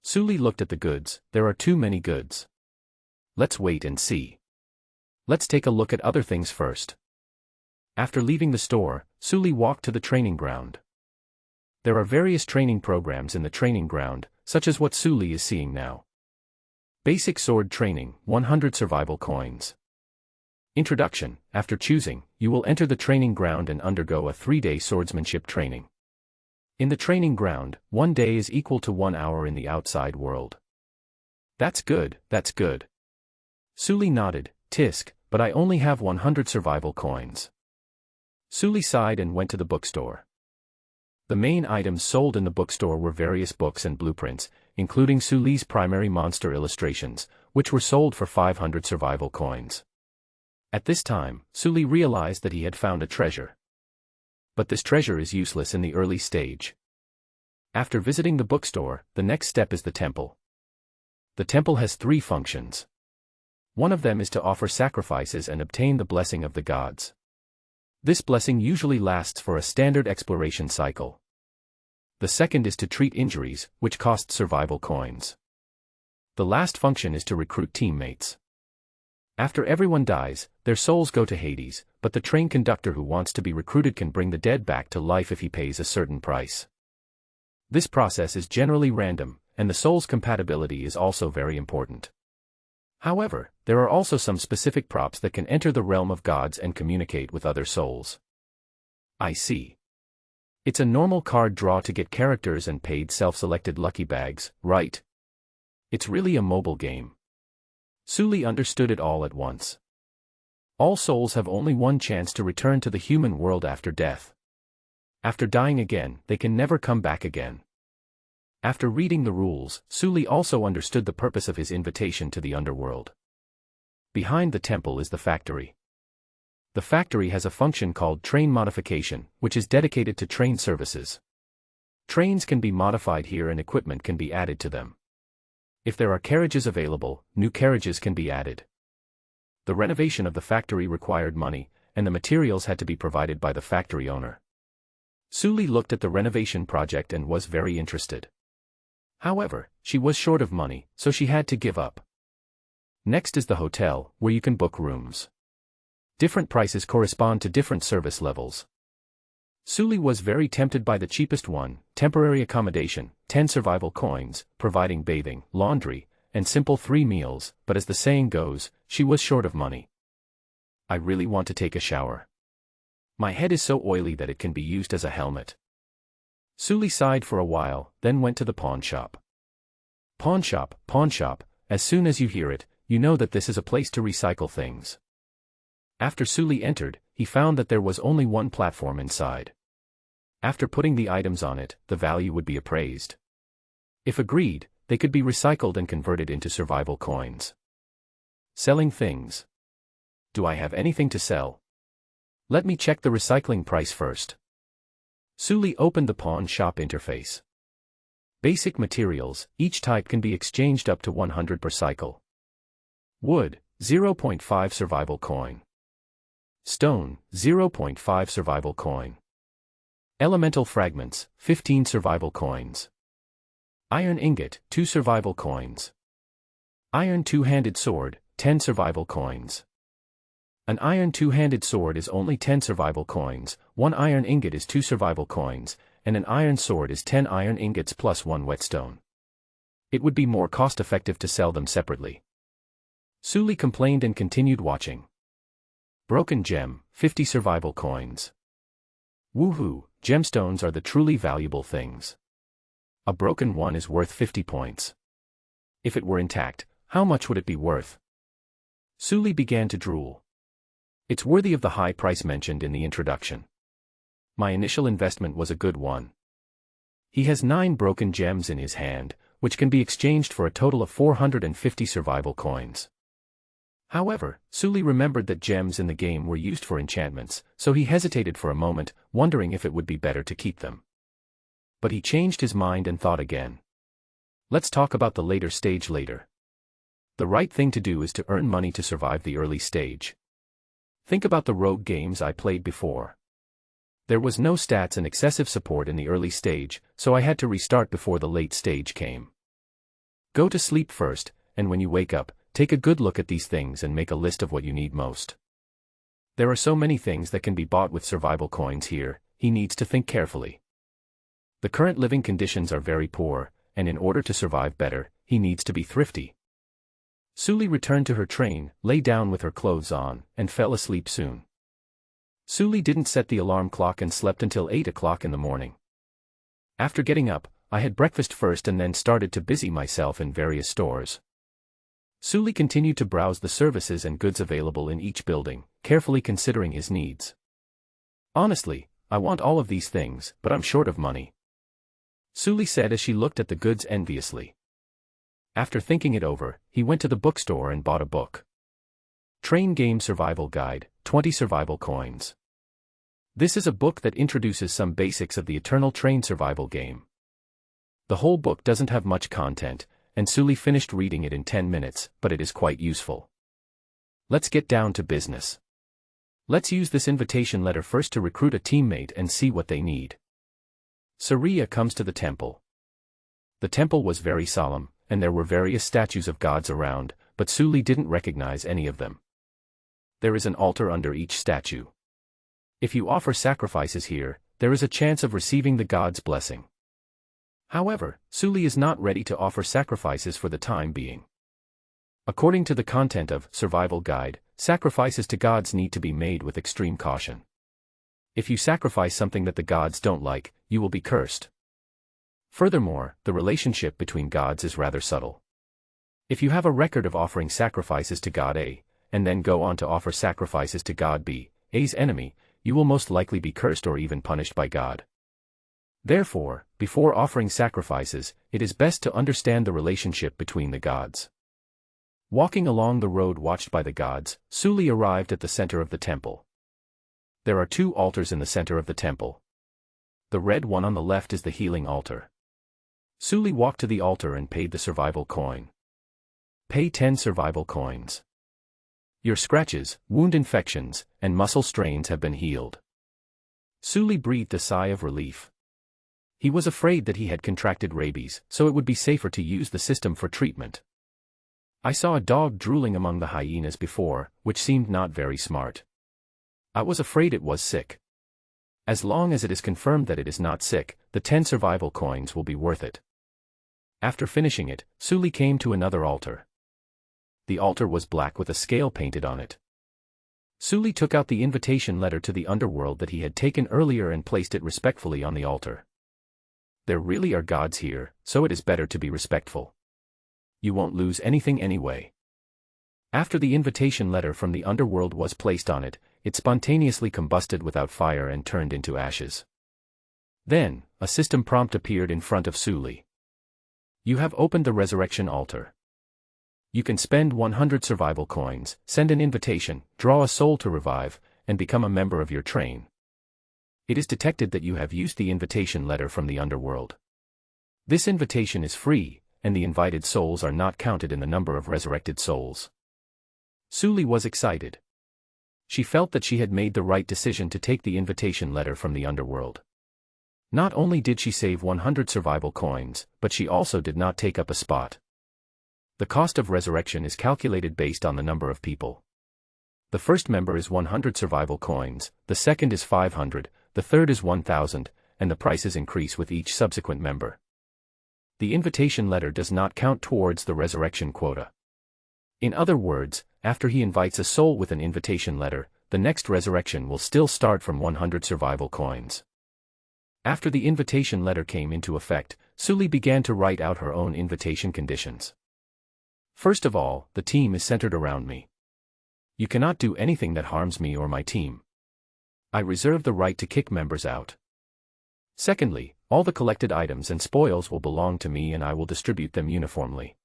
Suli looked at the goods, there are too many goods. Let's wait and see. Let's take a look at other things first. After leaving the store, Suli walked to the training ground. There are various training programs in the training ground, such as what Suli is seeing now. Basic sword training, 100 survival coins. Introduction, after choosing, you will enter the training ground and undergo a 3-day swordsmanship training. In the training ground, 1 day is equal to 1 hour in the outside world. That's good, that's good. Suli nodded, tisk, but I only have 100 survival coins. Suli sighed and went to the bookstore. The main items sold in the bookstore were various books and blueprints, including Suli's primary monster illustrations, which were sold for 500 survival coins. At this time, Suli realized that he had found a treasure. But this treasure is useless in the early stage. After visiting the bookstore, the next step is the temple. The temple has 3 functions. One of them is to offer sacrifices and obtain the blessing of the gods. This blessing usually lasts for a standard exploration cycle. The second is to treat injuries, which costs survival coins. The last function is to recruit teammates. After everyone dies, their souls go to Hades, but the train conductor who wants to be recruited can bring the dead back to life if he pays a certain price. This process is generally random, and the soul's compatibility is also very important. However, there are also some specific props that can enter the realm of gods and communicate with other souls. I see. It's a normal card draw to get characters and paid self-selected lucky bags, right? It's really a mobile game. Suli understood it all at once. All souls have only one chance to return to the human world after death. After dying again, they can never come back again. After reading the rules, Suli also understood the purpose of his invitation to the underworld. Behind the temple is the factory. The factory has a function called train modification, which is dedicated to train services. Trains can be modified here and equipment can be added to them. If there are carriages available, new carriages can be added. The renovation of the factory required money, and the materials had to be provided by the factory owner. Suli looked at the renovation project and was very interested. However, she was short of money, so she had to give up. Next is the hotel, where you can book rooms. Different prices correspond to different service levels. Suli was very tempted by the cheapest one, temporary accommodation, 10 survival coins, providing bathing, laundry, and simple 3 meals, but as the saying goes, she was short of money. I really want to take a shower. My head is so oily that it can be used as a helmet. Suli sighed for a while, then went to the pawn shop. Pawn shop, as soon as you hear it, you know that this is a place to recycle things. After Suli entered, he found that there was only one platform inside. After putting the items on it, the value would be appraised. If agreed, they could be recycled and converted into survival coins. Selling things. Do I have anything to sell? Let me check the recycling price first. Suli opened the pawn shop interface. Basic materials, each type can be exchanged up to 100 per cycle. Wood, 0.5 survival coin. Stone, 0.5 survival coin. Elemental fragments, 15 survival coins. Iron ingot, 2 survival coins. Iron two-handed sword, 10 survival coins. An iron two-handed sword is only 10 survival coins, 1 iron ingot is 2 survival coins, and an iron sword is 10 iron ingots plus 1 whetstone. It would be more cost-effective to sell them separately. Suli complained and continued watching. Broken gem, 50 survival coins. Woohoo, gemstones are the truly valuable things. A broken one is worth 50 points. If it were intact, how much would it be worth? Suli began to drool. It's worthy of the high price mentioned in the introduction. My initial investment was a good one. He has 9 broken gems in his hand, which can be exchanged for a total of 450 survival coins. However, Suli remembered that gems in the game were used for enchantments, so he hesitated for a moment, wondering if it would be better to keep them. But he changed his mind and thought again. Let's talk about the later stage later. The right thing to do is to earn money to survive the early stage. Think about the rogue games I played before. There was no stats and excessive support in the early stage, so I had to restart before the late stage came. Go to sleep first, and when you wake up, take a good look at these things and make a list of what you need most. There are so many things that can be bought with survival coins here, he needs to think carefully. The current living conditions are very poor, and in order to survive better, he needs to be thrifty. Suli returned to her train, lay down with her clothes on, and fell asleep soon. Suli didn't set the alarm clock and slept until 8 o'clock in the morning. After getting up, I had breakfast first and then started to busy myself in various stores. Suli continued to browse the services and goods available in each building, carefully considering his needs. Honestly, I want all of these things, but I'm short of money, Suli said as she looked at the goods enviously. After thinking it over, he went to the bookstore and bought a book. Train Game Survival Guide, 20 Survival Coins. This is a book that introduces some basics of the Eternal Train survival game. The whole book doesn't have much content, and Suli finished reading it in 10 minutes, but it is quite useful. Let's get down to business. Let's use this invitation letter first to recruit a teammate and see what they need. Saria comes to the temple. The temple was very solemn, and there were various statues of gods around, but Suli didn't recognize any of them. There is an altar under each statue. If you offer sacrifices here, there is a chance of receiving the god's blessing. However, Suli is not ready to offer sacrifices for the time being. According to the content of Survival Guide, sacrifices to gods need to be made with extreme caution. If you sacrifice something that the gods don't like, you will be cursed. Furthermore, the relationship between gods is rather subtle. If you have a record of offering sacrifices to God A, and then go on to offer sacrifices to God B, A's enemy, you will most likely be cursed or even punished by God. Therefore, before offering sacrifices, it is best to understand the relationship between the gods. Walking along the road watched by the gods, Suli arrived at the center of the temple. There are 2 altars in the center of the temple. The red one on the left is the healing altar. Suli walked to the altar and paid the survival coin. Pay 10 survival coins. Your scratches, wound infections, and muscle strains have been healed. Suli breathed a sigh of relief. He was afraid that he had contracted rabies, so it would be safer to use the system for treatment. I saw a dog drooling among the hyenas before, which seemed not very smart. I was afraid it was sick. As long as it is confirmed that it is not sick, the 10 survival coins will be worth it. After finishing it, Suli came to another altar. The altar was black with a scale painted on it. Suli took out the invitation letter to the underworld that he had taken earlier and placed it respectfully on the altar. There really are gods here, so it is better to be respectful. You won't lose anything anyway. After the invitation letter from the underworld was placed on it, it spontaneously combusted without fire and turned into ashes. Then, a system prompt appeared in front of Suli. You have opened the resurrection altar. You can spend 100 survival coins, send an invitation, draw a soul to revive, and become a member of your train. It is detected that you have used the invitation letter from the underworld. This invitation is free, and the invited souls are not counted in the number of resurrected souls. Suli was excited. She felt that she had made the right decision to take the invitation letter from the underworld. Not only did she save 100 survival coins, but she also did not take up a spot. The cost of resurrection is calculated based on the number of people. The first member is 100 survival coins, the second is 500, the third is 1,000, and the prices increase with each subsequent member. The invitation letter does not count towards the resurrection quota. In other words, after he invites a soul with an invitation letter, the next resurrection will still start from 100 survival coins. After the invitation letter came into effect, Suli began to write out her own invitation conditions. First of all, the team is centered around me. You cannot do anything that harms me or my team. I reserve the right to kick members out. Secondly, all the collected items and spoils will belong to me and I will distribute them uniformly.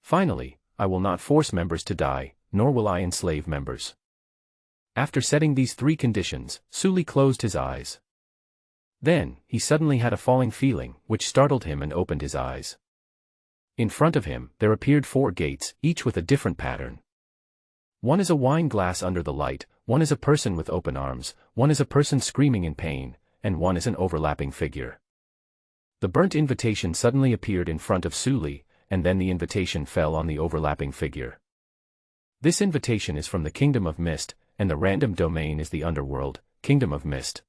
Finally, I will not force members to die, nor will I enslave members. After setting these three conditions, Suli closed his eyes. Then, he suddenly had a falling feeling, which startled him and opened his eyes. In front of him, there appeared 4 gates, each with a different pattern. One is a wine glass under the light, one is a person with open arms, one is a person screaming in pain, and one is an overlapping figure. The burnt invitation suddenly appeared in front of Suli, and then the invitation fell on the overlapping figure. This invitation is from the Kingdom of Mist, and the random domain is the Underworld, Kingdom of Mist.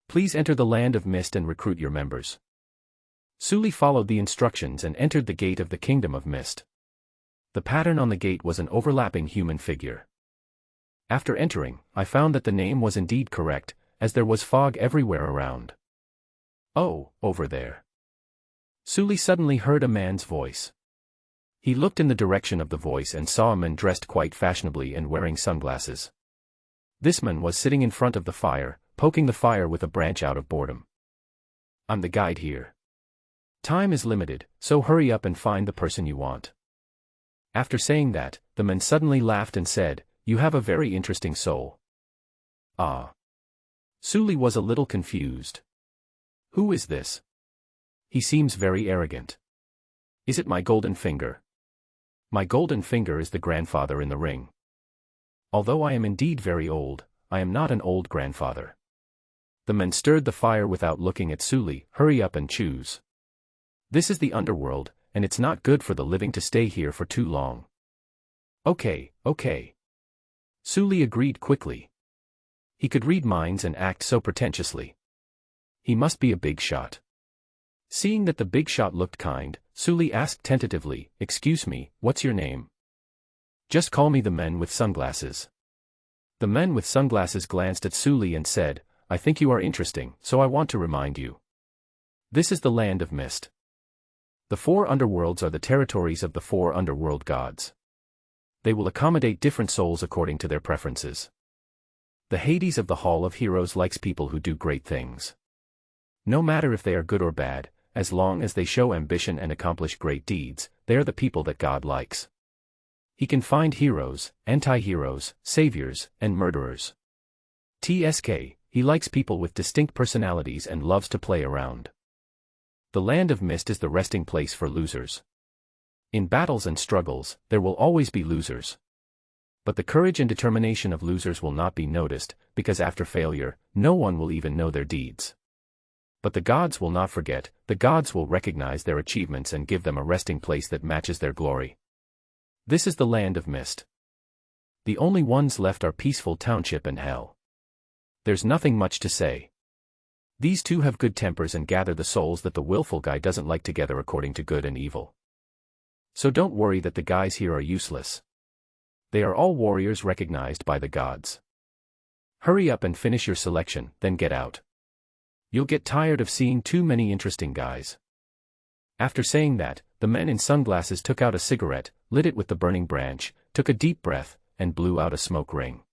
Please enter the Land of Mist and recruit your members. Suli followed the instructions and entered the gate of the Kingdom of Mist. The pattern on the gate was an overlapping human figure. After entering, I found that the name was indeed correct, as there was fog everywhere around. Oh, over there. Suli suddenly heard a man's voice. He looked in the direction of the voice and saw a man dressed quite fashionably and wearing sunglasses. This man was sitting in front of the fire, poking the fire with a branch out of boredom. I'm the guide here. Time is limited, so hurry up and find the person you want. After saying that, the man suddenly laughed and said, "You have a very interesting soul." Ah. Suli was a little confused. Who is this? He seems very arrogant. Is it my golden finger? My golden finger is the grandfather in the ring. Although I am indeed very old, I am not an old grandfather. The man stirred the fire without looking at Suli. Hurry up and choose. This is the underworld, and it's not good for the living to stay here for too long. Okay. Suli agreed quickly. He could read minds and act so pretentiously. He must be a big shot. Seeing that the big shot looked kind, Suli asked tentatively, "Excuse me, what's your name?" "Just call me the man with sunglasses." The man with sunglasses glanced at Suli and said, "I think you are interesting, so I want to remind you. This is the Land of Mist. The 4 underworlds are the territories of the 4 underworld gods. They will accommodate different souls according to their preferences. The Hades of the Hall of Heroes likes people who do great things. No matter if they are good or bad, as long as they show ambition and accomplish great deeds, they are the people that God likes. He can find heroes, anti-heroes, saviors, and murderers. TSK, he likes people with distinct personalities and loves to play around. The Land of Mist is the resting place for losers. In battles and struggles, there will always be losers. But the courage and determination of losers will not be noticed, because after failure, no one will even know their deeds. But the gods will not forget, the gods will recognize their achievements and give them a resting place that matches their glory. This is the Land of Mist. The only ones left are Peaceful Township and Hell. There's nothing much to say. These two have good tempers and gather the souls that the willful guy doesn't like together according to good and evil. So don't worry that the guys here are useless. They are all warriors recognized by the gods. Hurry up and finish your selection, then get out. You'll get tired of seeing too many interesting guys. After saying that, the man in sunglasses took out a cigarette, lit it with the burning branch, took a deep breath, and blew out a smoke ring.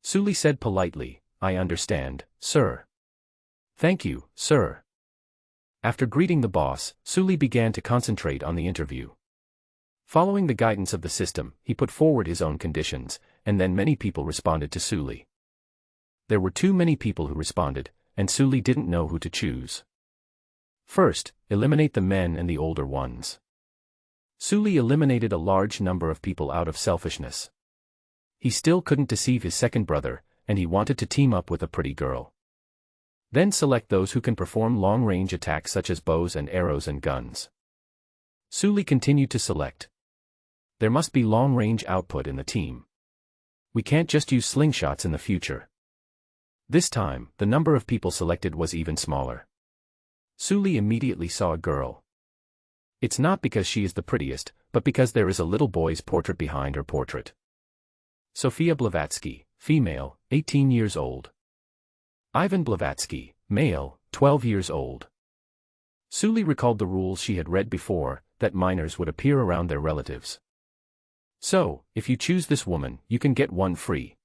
Suli said politely, "I understand, sir." "Thank you, sir." After greeting the boss, Suli began to concentrate on the interview. Following the guidance of the system, he put forward his own conditions, and then many people responded to Suli. There were too many people who responded, and Suli didn't know who to choose. First, eliminate the men and the older ones. Suli eliminated a large number of people out of selfishness. He still couldn't deceive his second brother, and he wanted to team up with a pretty girl. Then select those who can perform long-range attacks such as bows and arrows and guns. Suli continued to select. There must be long-range output in the team. We can't just use slingshots in the future. This time, the number of people selected was even smaller. Suli immediately saw a girl. It's not because she is the prettiest, but because there is a little boy's portrait behind her portrait. Sofia Blavatsky, female, 18 years old. Ivan Blavatsky, male, 12 years old. Suli recalled the rules she had read before, that minors would appear around their relatives. So, if you choose this woman, you can get one free.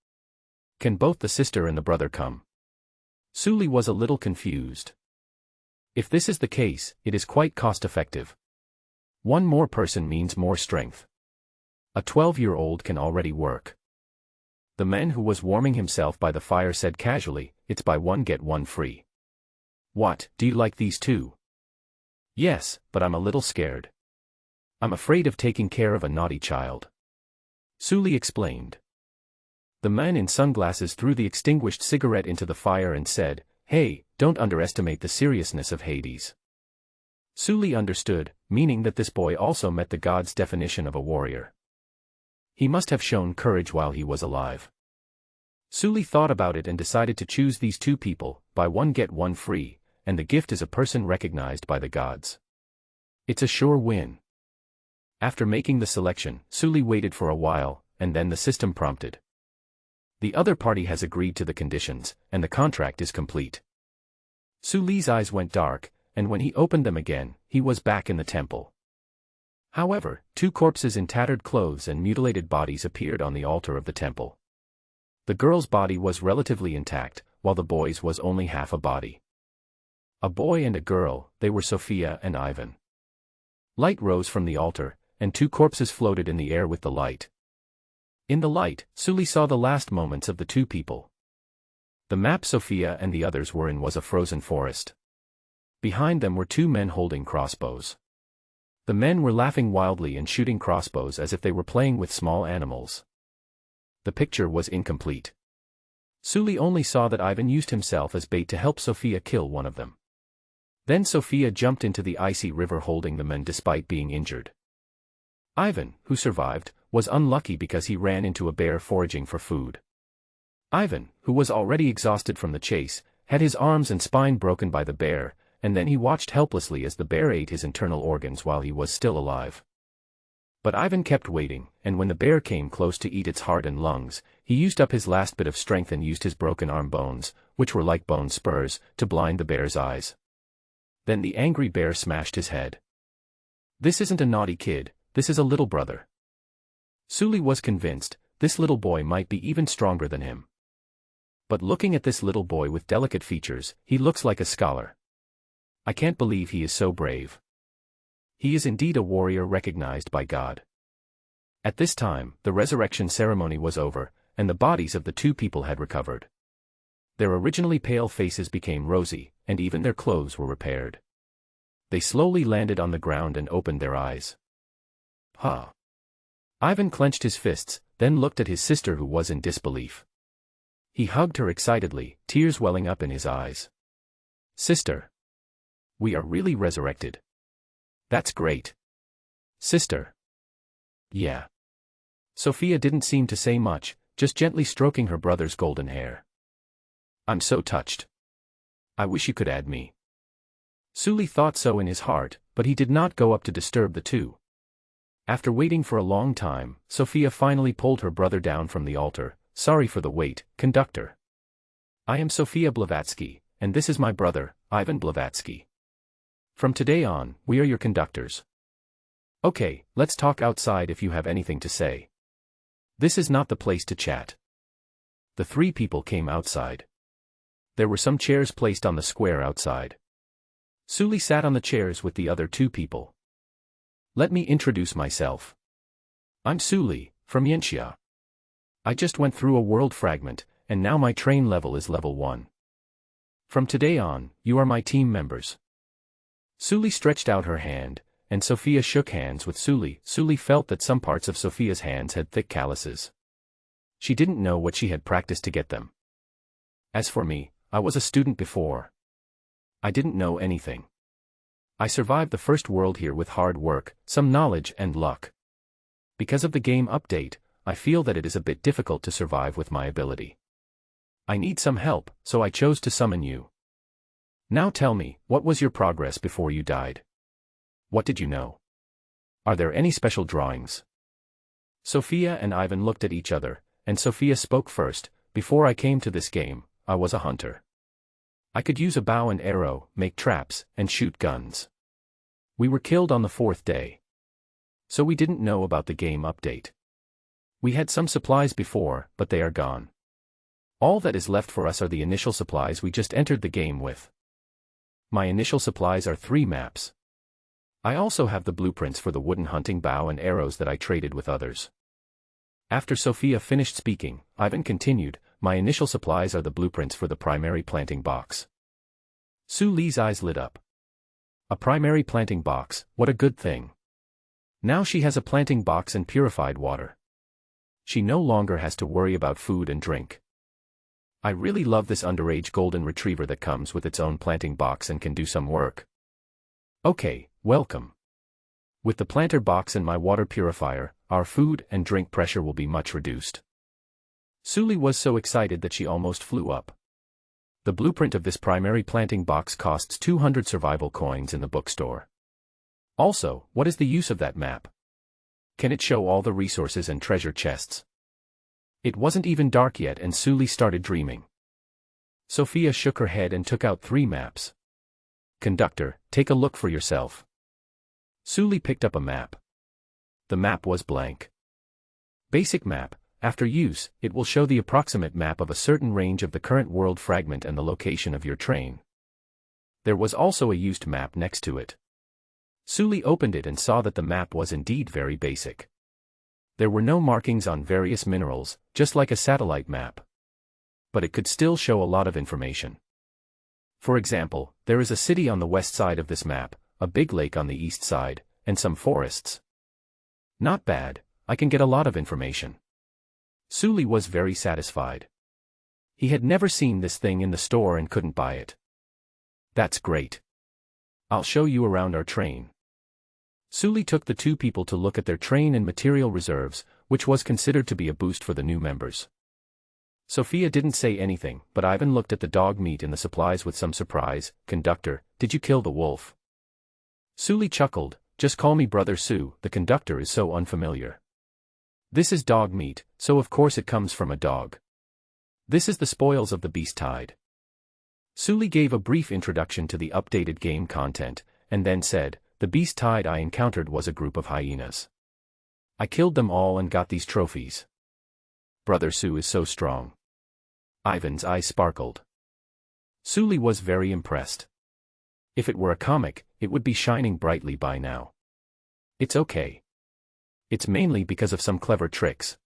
Can both the sister and the brother come? Suli was a little confused. If this is the case, it is quite cost-effective. One more person means more strength. A 12-year-old can already work. The man who was warming himself by the fire said casually, "It's buy one get one free." "What, do you like these two?" "Yes, but I'm a little scared. I'm afraid of taking care of a naughty child," Suli explained. The man in sunglasses threw the extinguished cigarette into the fire and said, "Hey, don't underestimate the seriousness of Hades." Suli understood, meaning that this boy also met the god's definition of a warrior. He must have shown courage while he was alive. Suli thought about it and decided to choose these two people, buy one get one free, and the gift is a person recognized by the gods. It's a sure win. After making the selection, Suli waited for a while, and then the system prompted. The other party has agreed to the conditions, and the contract is complete. Suli's eyes went dark, and when he opened them again, he was back in the temple. However, two corpses in tattered clothes and mutilated bodies appeared on the altar of the temple. The girl's body was relatively intact, while the boy's was only half a body. A boy and a girl, they were Sofia and Ivan. Light rose from the altar, and two corpses floated in the air with the light. In the light, Suli saw the last moments of the two people. The map Sofia and the others were in was a frozen forest. Behind them were two men holding crossbows. The men were laughing wildly and shooting crossbows as if they were playing with small animals. The picture was incomplete. Suli only saw that Ivan used himself as bait to help Sofia kill one of them. Then Sofia jumped into the icy river holding the men despite being injured. Ivan, who survived, was unlucky because he ran into a bear foraging for food. Ivan, who was already exhausted from the chase, had his arms and spine broken by the bear, and then he watched helplessly as the bear ate his internal organs while he was still alive. But Ivan kept waiting, and when the bear came close to eat its heart and lungs, he used up his last bit of strength and used his broken arm bones, which were like bone spurs, to blind the bear's eyes. Then the angry bear smashed his head. This isn't a naughty kid, this is a little brother. Suli was convinced, this little boy might be even stronger than him. But looking at this little boy with delicate features, he looks like a scholar. I can't believe he is so brave. He is indeed a warrior recognized by God. At this time, the resurrection ceremony was over, and the bodies of the two people had recovered. Their originally pale faces became rosy, and even their clothes were repaired. They slowly landed on the ground and opened their eyes. Huh. Ivan clenched his fists, then looked at his sister who was in disbelief. He hugged her excitedly, tears welling up in his eyes. "Sister. We are really resurrected. That's great. Sister." "Yeah." Sofia didn't seem to say much, just gently stroking her brother's golden hair. "I'm so touched. I wish you could add me." Suli thought so in his heart, but he did not go up to disturb the two. After waiting for a long time, Sofia finally pulled her brother down from the altar. "Sorry for the wait, conductor. I am Sofia Blavatsky, and this is my brother, Ivan Blavatsky. From today on, we are your conductors. Okay, let's talk outside if you have anything to say. This is not the place to chat." The three people came outside. There were some chairs placed on the square outside. Suli sat on the chairs with the other two people. "Let me introduce myself. I'm Suli, from Yentia. I just went through a world fragment, and now my train level is level 1. From today on, you are my team members." Suli stretched out her hand, and Sophia shook hands with Suli. Suli felt that some parts of Sophia's hands had thick calluses. She didn't know what she had practiced to get them. As for me, I was a student before. I didn't know anything. I survived the first world here with hard work, some knowledge and luck. Because of the game update, I feel that it is a bit difficult to survive with my ability. I need some help, so I chose to summon you. Now tell me, what was your progress before you died? What did you know? Are there any special drawings? Sophia and Ivan looked at each other, and Sophia spoke first. Before I came to this game, I was a hunter. I could use a bow and arrow, make traps, and shoot guns. We were killed on the 4th day. So we didn't know about the game update. We had some supplies before, but they are gone. All that is left for us are the initial supplies we just entered the game with. My initial supplies are 3 maps. I also have the blueprints for the wooden hunting bow and arrows that I traded with others. After Sophia finished speaking, Ivan continued, my initial supplies are the blueprints for the primary planting box. Suli's eyes lit up. A primary planting box, what a good thing. Now she has a planting box and purified water. She no longer has to worry about food and drink. I really love this underage golden retriever that comes with its own planting box and can do some work. Okay, welcome. With the planter box and my water purifier, our food and drink pressure will be much reduced. Suli was so excited that she almost flew up. The blueprint of this primary planting box costs 200 survival coins in the bookstore. Also, what is the use of that map? Can it show all the resources and treasure chests? It wasn't even dark yet and Suli started dreaming. Sophia shook her head and took out 3 maps. Conductor, take a look for yourself. Suli picked up a map. The map was blank. Basic map. After use, it will show the approximate map of a certain range of the current world fragment and the location of your train. There was also a used map next to it. Suli opened it and saw that the map was indeed very basic. There were no markings on various minerals, just like a satellite map. But it could still show a lot of information. For example, there is a city on the west side of this map, a big lake on the east side, and some forests. Not bad, I can get a lot of information. Suli was very satisfied. He had never seen this thing in the store and couldn't buy it. That's great. I'll show you around our train. Suli took the 2 people to look at their train and material reserves, which was considered to be a boost for the new members. Sophia didn't say anything, but Ivan looked at the dog meat in the supplies with some surprise. Conductor, did you kill the wolf? Suli chuckled, just call me Brother Sue, the conductor is so unfamiliar. This is dog meat, so of course it comes from a dog. This is the spoils of the beast tide. Suli gave a brief introduction to the updated game content, and then said, the beast tide I encountered was a group of hyenas. I killed them all and got these trophies. Brother Sue is so strong. Ivan's eyes sparkled. Suli was very impressed. If it were a comic, it would be shining brightly by now. It's okay. It's mainly because of some clever tricks.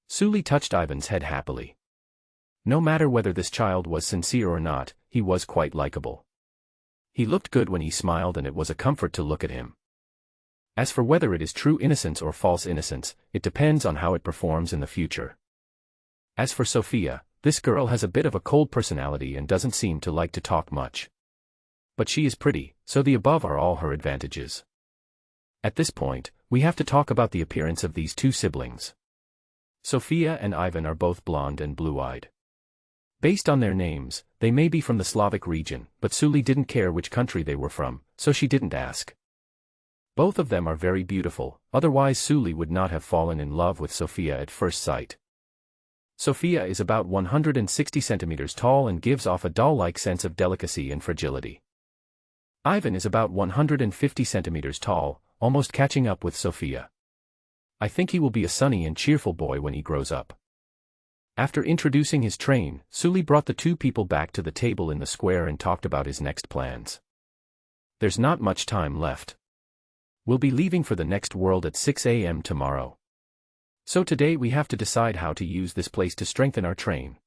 Suli touched Ivan's head happily. No matter whether this child was sincere or not, he was quite likable. He looked good when he smiled and it was a comfort to look at him. As for whether it is true innocence or false innocence, it depends on how it performs in the future. As for Sophia, this girl has a bit of a cold personality and doesn't seem to like to talk much. But she is pretty, so the above are all her advantages. At this point, we have to talk about the appearance of these 2 siblings. Sophia and Ivan are both blonde and blue-eyed. Based on their names, they may be from the Slavic region, but Suli didn't care which country they were from, so she didn't ask. Both of them are very beautiful, otherwise Suli would not have fallen in love with Sophia at first sight. Sophia is about 160 centimeters tall and gives off a doll-like sense of delicacy and fragility. Ivan is about 150 centimeters tall, almost catching up with Sophia. I think he will be a sunny and cheerful boy when he grows up. After introducing his train, Suli brought the 2 people back to the table in the square and talked about his next plans. There's not much time left. We'll be leaving for the next world at 6 a.m. tomorrow. So today we have to decide how to use this place to strengthen our train.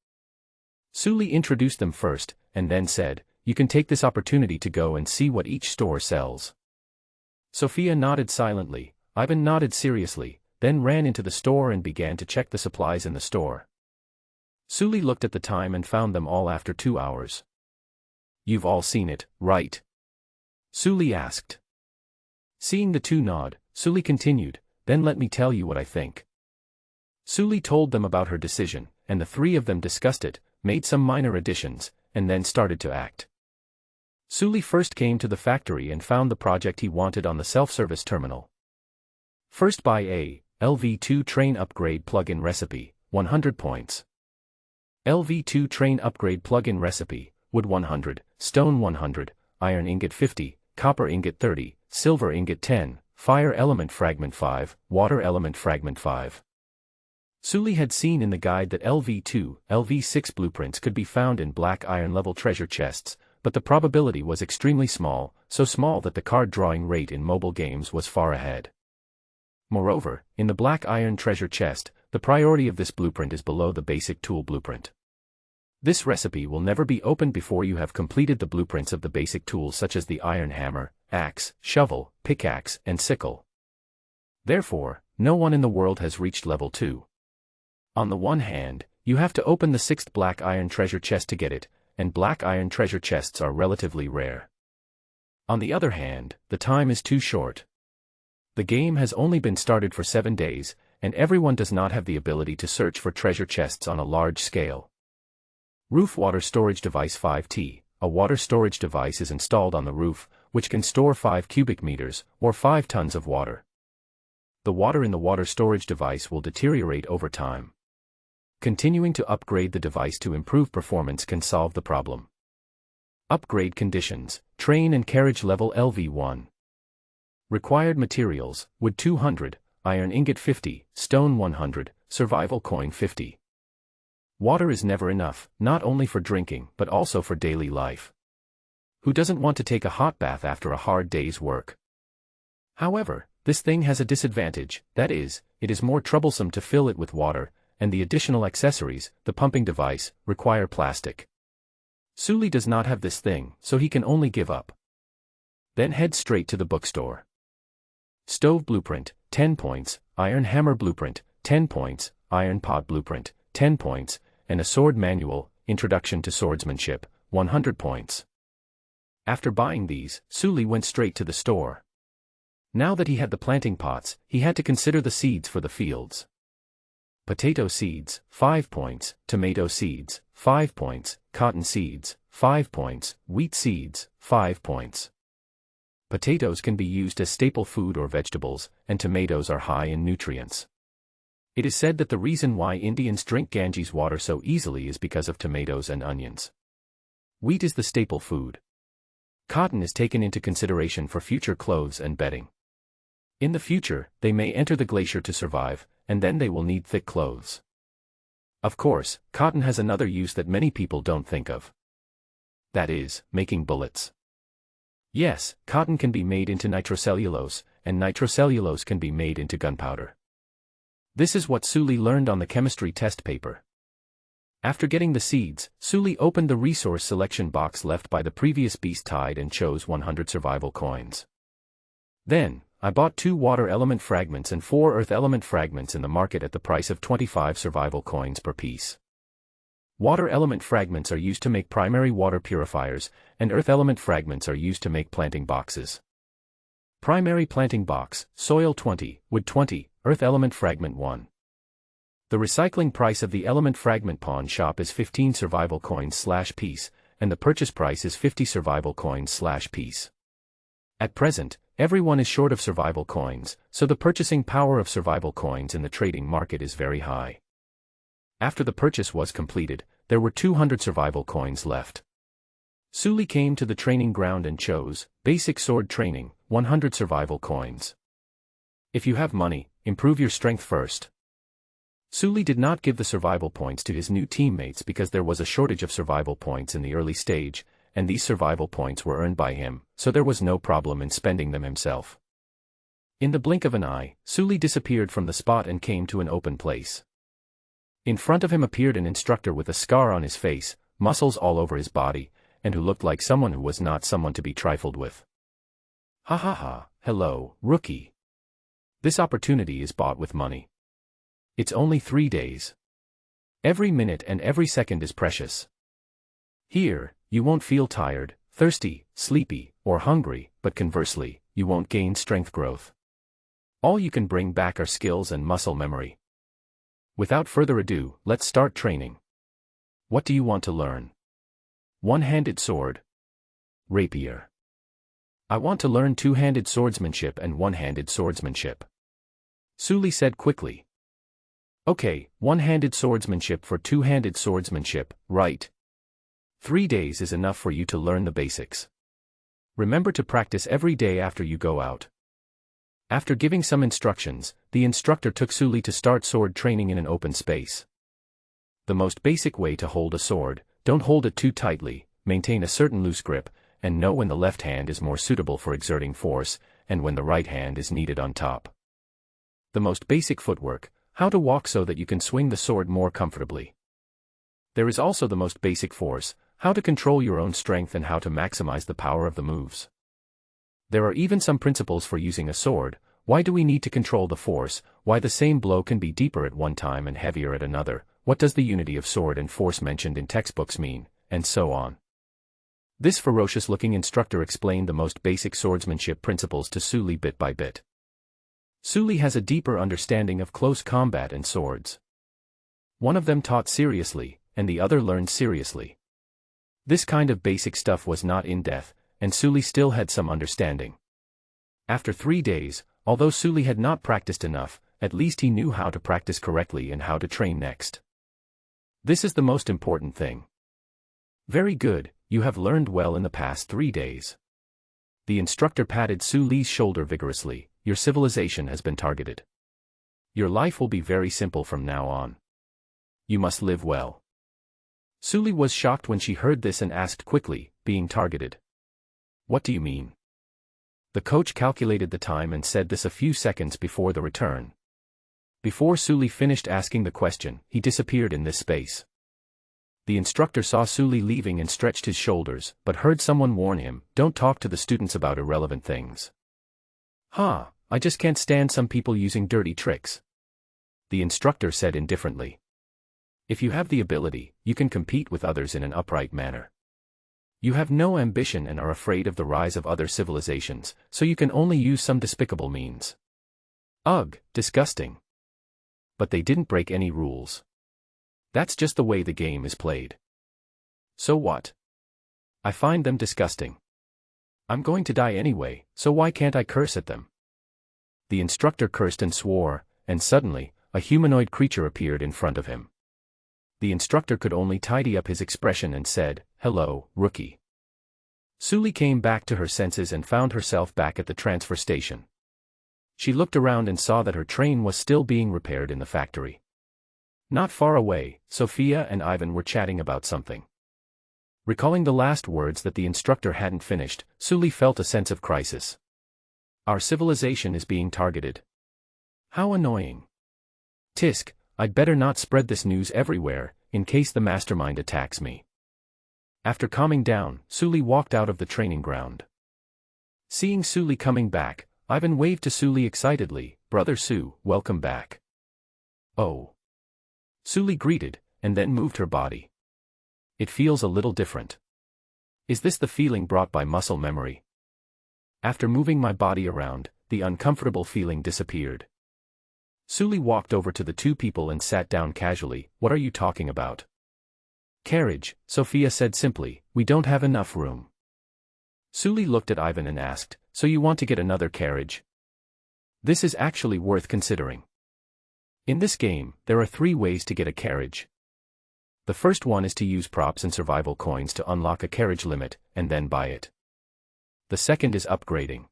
Suli introduced them first, and then said, you can take this opportunity to go and see what each store sells. Sophia nodded silently, Ivan nodded seriously, then ran into the store and began to check the supplies in the store. Suli looked at the time and found them all after 2 hours. You've all seen it, right? Suli asked. Seeing the two nod, Suli continued, then let me tell you what I think. Suli told them about her decision, and the three of them discussed it, made some minor additions, and then started to act. Suli first came to the factory and found the project he wanted on the self-service terminal. First buy a LV2 train upgrade plug-in recipe, 100 points. LV2 train upgrade plug-in recipe, wood 100, stone 100, iron ingot 50, copper ingot 30, silver ingot 10, fire element fragment 5, water element fragment 5. Suli had seen in the guide that LV2, LV6 blueprints could be found in black iron level treasure chests, but the probability was extremely small, so small that the card drawing rate in mobile games was far ahead. Moreover, in the black iron treasure chest, the priority of this blueprint is below the basic tool blueprint. This recipe will never be opened before you have completed the blueprints of the basic tools such as the iron hammer, axe, shovel, pickaxe, and sickle. Therefore, no one in the world has reached level 2. On the one hand, you have to open the 6th black iron treasure chest to get it, and black iron treasure chests are relatively rare. On the other hand, the time is too short. The game has only been started for 7 days, and everyone does not have the ability to search for treasure chests on a large scale. Roof Water Storage Device 5T. A water storage device is installed on the roof, which can store 5 cubic meters, or 5 tons of water. The water in the water storage device will deteriorate over time. Continuing to upgrade the device to improve performance can solve the problem. Upgrade conditions: train and carriage level LV1. Required materials: wood 200, iron ingot 50, stone 100, survival coin 50. Water is never enough, not only for drinking but also for daily life. Who doesn't want to take a hot bath after a hard day's work? However, this thing has a disadvantage, that is, it is more troublesome to fill it with water, and the additional accessories, the pumping device, require plastic. Suli does not have this thing, so he can only give up. Then head straight to the bookstore. Stove Blueprint, 10 points, Iron Hammer Blueprint, 10 points, Iron Pot Blueprint, 10 points, and a Sword Manual, Introduction to Swordsmanship, 100 points. After buying these, Suli went straight to the store. Now that he had the planting pots, he had to consider the seeds for the fields. Potato seeds, 5 points, tomato seeds, 5 points, cotton seeds, 5 points, wheat seeds, 5 points. Potatoes can be used as staple food or vegetables, and tomatoes are high in nutrients. It is said that the reason why Indians drink Ganges water so easily is because of tomatoes and onions. Wheat is the staple food. Cotton is taken into consideration for future clothes and bedding. In the future, they may enter the glacier to survive, and then they will need thick clothes. Of course, cotton has another use that many people don't think of. That is, making bullets. Yes, cotton can be made into nitrocellulose, and nitrocellulose can be made into gunpowder. This is what Suli learned on the chemistry test paper. After getting the seeds, Suli opened the resource selection box left by the previous beast tide and chose 100 survival coins. Then, I bought 2 water element fragments and 4 earth element fragments in the market at the price of 25 survival coins per piece. Water element fragments are used to make primary water purifiers, and earth element fragments are used to make planting boxes. Primary planting box, soil 20, wood 20, earth element fragment 1. The recycling price of the element fragment pawn shop is 15 survival coins/piece, and the purchase price is 50 survival coins/piece. At present, everyone is short of survival coins, so the purchasing power of survival coins in the trading market is very high. After the purchase was completed, there were 200 survival coins left. Suli came to the training ground and chose, Basic Sword Training, 100 survival coins. If you have money, improve your strength first. Suli did not give the survival points to his new teammates because there was a shortage of survival points in the early stage, and these survival points were earned by him, so there was no problem in spending them himself. In the blink of an eye, Suli disappeared from the spot and came to an open place. In front of him appeared an instructor with a scar on his face, muscles all over his body, and who looked like someone who was not someone to be trifled with. Ha ha ha, hello, rookie. This opportunity is bought with money. It's only 3 days. Every minute and every second is precious. Here, you won't feel tired, thirsty, sleepy, or hungry, but conversely, you won't gain strength growth. All you can bring back are skills and muscle memory. Without further ado, let's start training. What do you want to learn? One-handed sword. Rapier. I want to learn two-handed swordsmanship and one-handed swordsmanship. Suli said quickly. Okay, one-handed swordsmanship for two-handed swordsmanship, right? 3 days is enough for you to learn the basics. Remember to practice every day after you go out. After giving some instructions, the instructor took Suli to start sword training in an open space. The most basic way to hold a sword: don't hold it too tightly, maintain a certain loose grip, and know when the left hand is more suitable for exerting force, and when the right hand is needed on top. The most basic footwork: how to walk so that you can swing the sword more comfortably. There is also the most basic force: how to control your own strength and how to maximize the power of the moves. There are even some principles for using a sword. Why do we need to control the force? Why the same blow can be deeper at one time and heavier at another? What does the unity of sword and force mentioned in textbooks mean? And so on. This ferocious-looking instructor explained the most basic swordsmanship principles to Suli bit by bit. Suli has a deeper understanding of close combat and swords. One of them taught seriously, and the other learned seriously. This kind of basic stuff was not in depth, and Suli still had some understanding. After 3 days, although Suli had not practiced enough, at least he knew how to practice correctly and how to train next. This is the most important thing. Very good, you have learned well in the past 3 days. The instructor patted Suli's shoulder vigorously. Your civilization has been targeted. Your life will be very simple from now on. You must live well. Suli was shocked when she heard this and asked quickly, being targeted. What do you mean? The coach calculated the time and said this a few seconds before the return. Before Suli finished asking the question, he disappeared in this space. The instructor saw Suli leaving and stretched his shoulders, but heard someone warn him, don't talk to the students about irrelevant things. I just can't stand some people using dirty tricks. The instructor said indifferently. If you have the ability, you can compete with others in an upright manner. You have no ambition and are afraid of the rise of other civilizations, so you can only use some despicable means. Ugh, disgusting. But they didn't break any rules. That's just the way the game is played. So what? I find them disgusting. I'm going to die anyway, so why can't I curse at them? The instructor cursed and swore, and suddenly, a humanoid creature appeared in front of him. The instructor could only tidy up his expression and said, hello, rookie. Suli came back to her senses and found herself back at the transfer station. She looked around and saw that her train was still being repaired in the factory. Not far away, Sophia and Ivan were chatting about something. Recalling the last words that the instructor hadn't finished, Suli felt a sense of crisis. Our civilization is being targeted. How annoying. Tisk, I'd better not spread this news everywhere, in case the mastermind attacks me. After calming down, Suli walked out of the training ground. Seeing Suli coming back, Ivan waved to Suli excitedly, Brother Su, welcome back. Oh. Suli greeted, and then moved her body. It feels a little different. Is this the feeling brought by muscle memory? After moving my body around, the uncomfortable feeling disappeared. Suli walked over to the two people and sat down casually. What are you talking about? Carriage, Sophia said simply, we don't have enough room. Suli looked at Ivan and asked, so you want to get another carriage? This is actually worth considering. In this game, there are 3 ways to get a carriage. The first one is to use props and survival coins to unlock a carriage limit, and then buy it. The second is upgrading.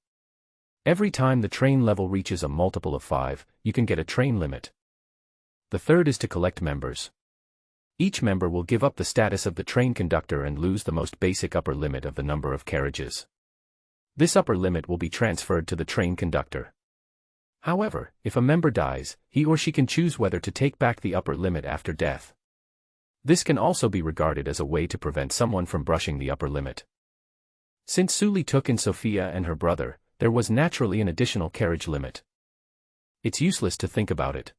Every time the train level reaches a multiple of 5, you can get a train limit. The third is to collect members. Each member will give up the status of the train conductor and lose the most basic upper limit of the number of carriages. This upper limit will be transferred to the train conductor. However, if a member dies, he or she can choose whether to take back the upper limit after death. This can also be regarded as a way to prevent someone from brushing the upper limit. Since Suli took in Sophia and her brother, there was naturally an additional carriage limit. It's useless to think about it.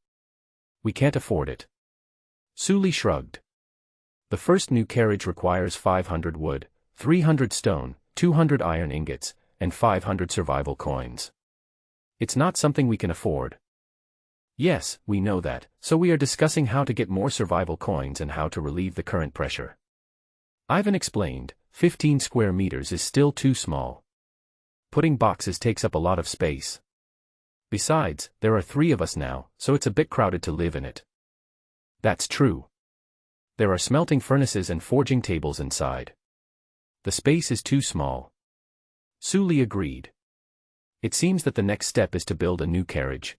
We can't afford it. Suli shrugged. The first new carriage requires 500 wood, 300 stone, 200 iron ingots, and 500 survival coins. It's not something we can afford. Yes, we know that, so we are discussing how to get more survival coins and how to relieve the current pressure. Ivan explained, 15 square meters is still too small. Putting boxes takes up a lot of space. Besides, there are 3 of us now, so it's a bit crowded to live in it. That's true. There are smelting furnaces and forging tables inside. The space is too small. Suli agreed. It seems that the next step is to build a new carriage.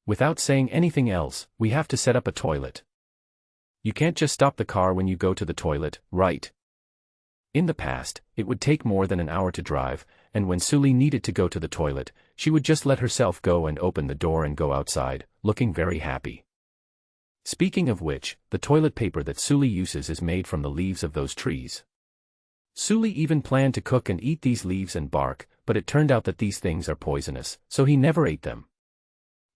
Without saying anything else, we have to set up a toilet. You can't just stop the car when you go to the toilet, right? In the past, it would take more than an hour to drive, and when Suli needed to go to the toilet, she would just let herself go and open the door and go outside, looking very happy. Speaking of which, the toilet paper that Suli uses is made from the leaves of those trees. Suli even planned to cook and eat these leaves and bark, but it turned out that these things are poisonous, so he never ate them.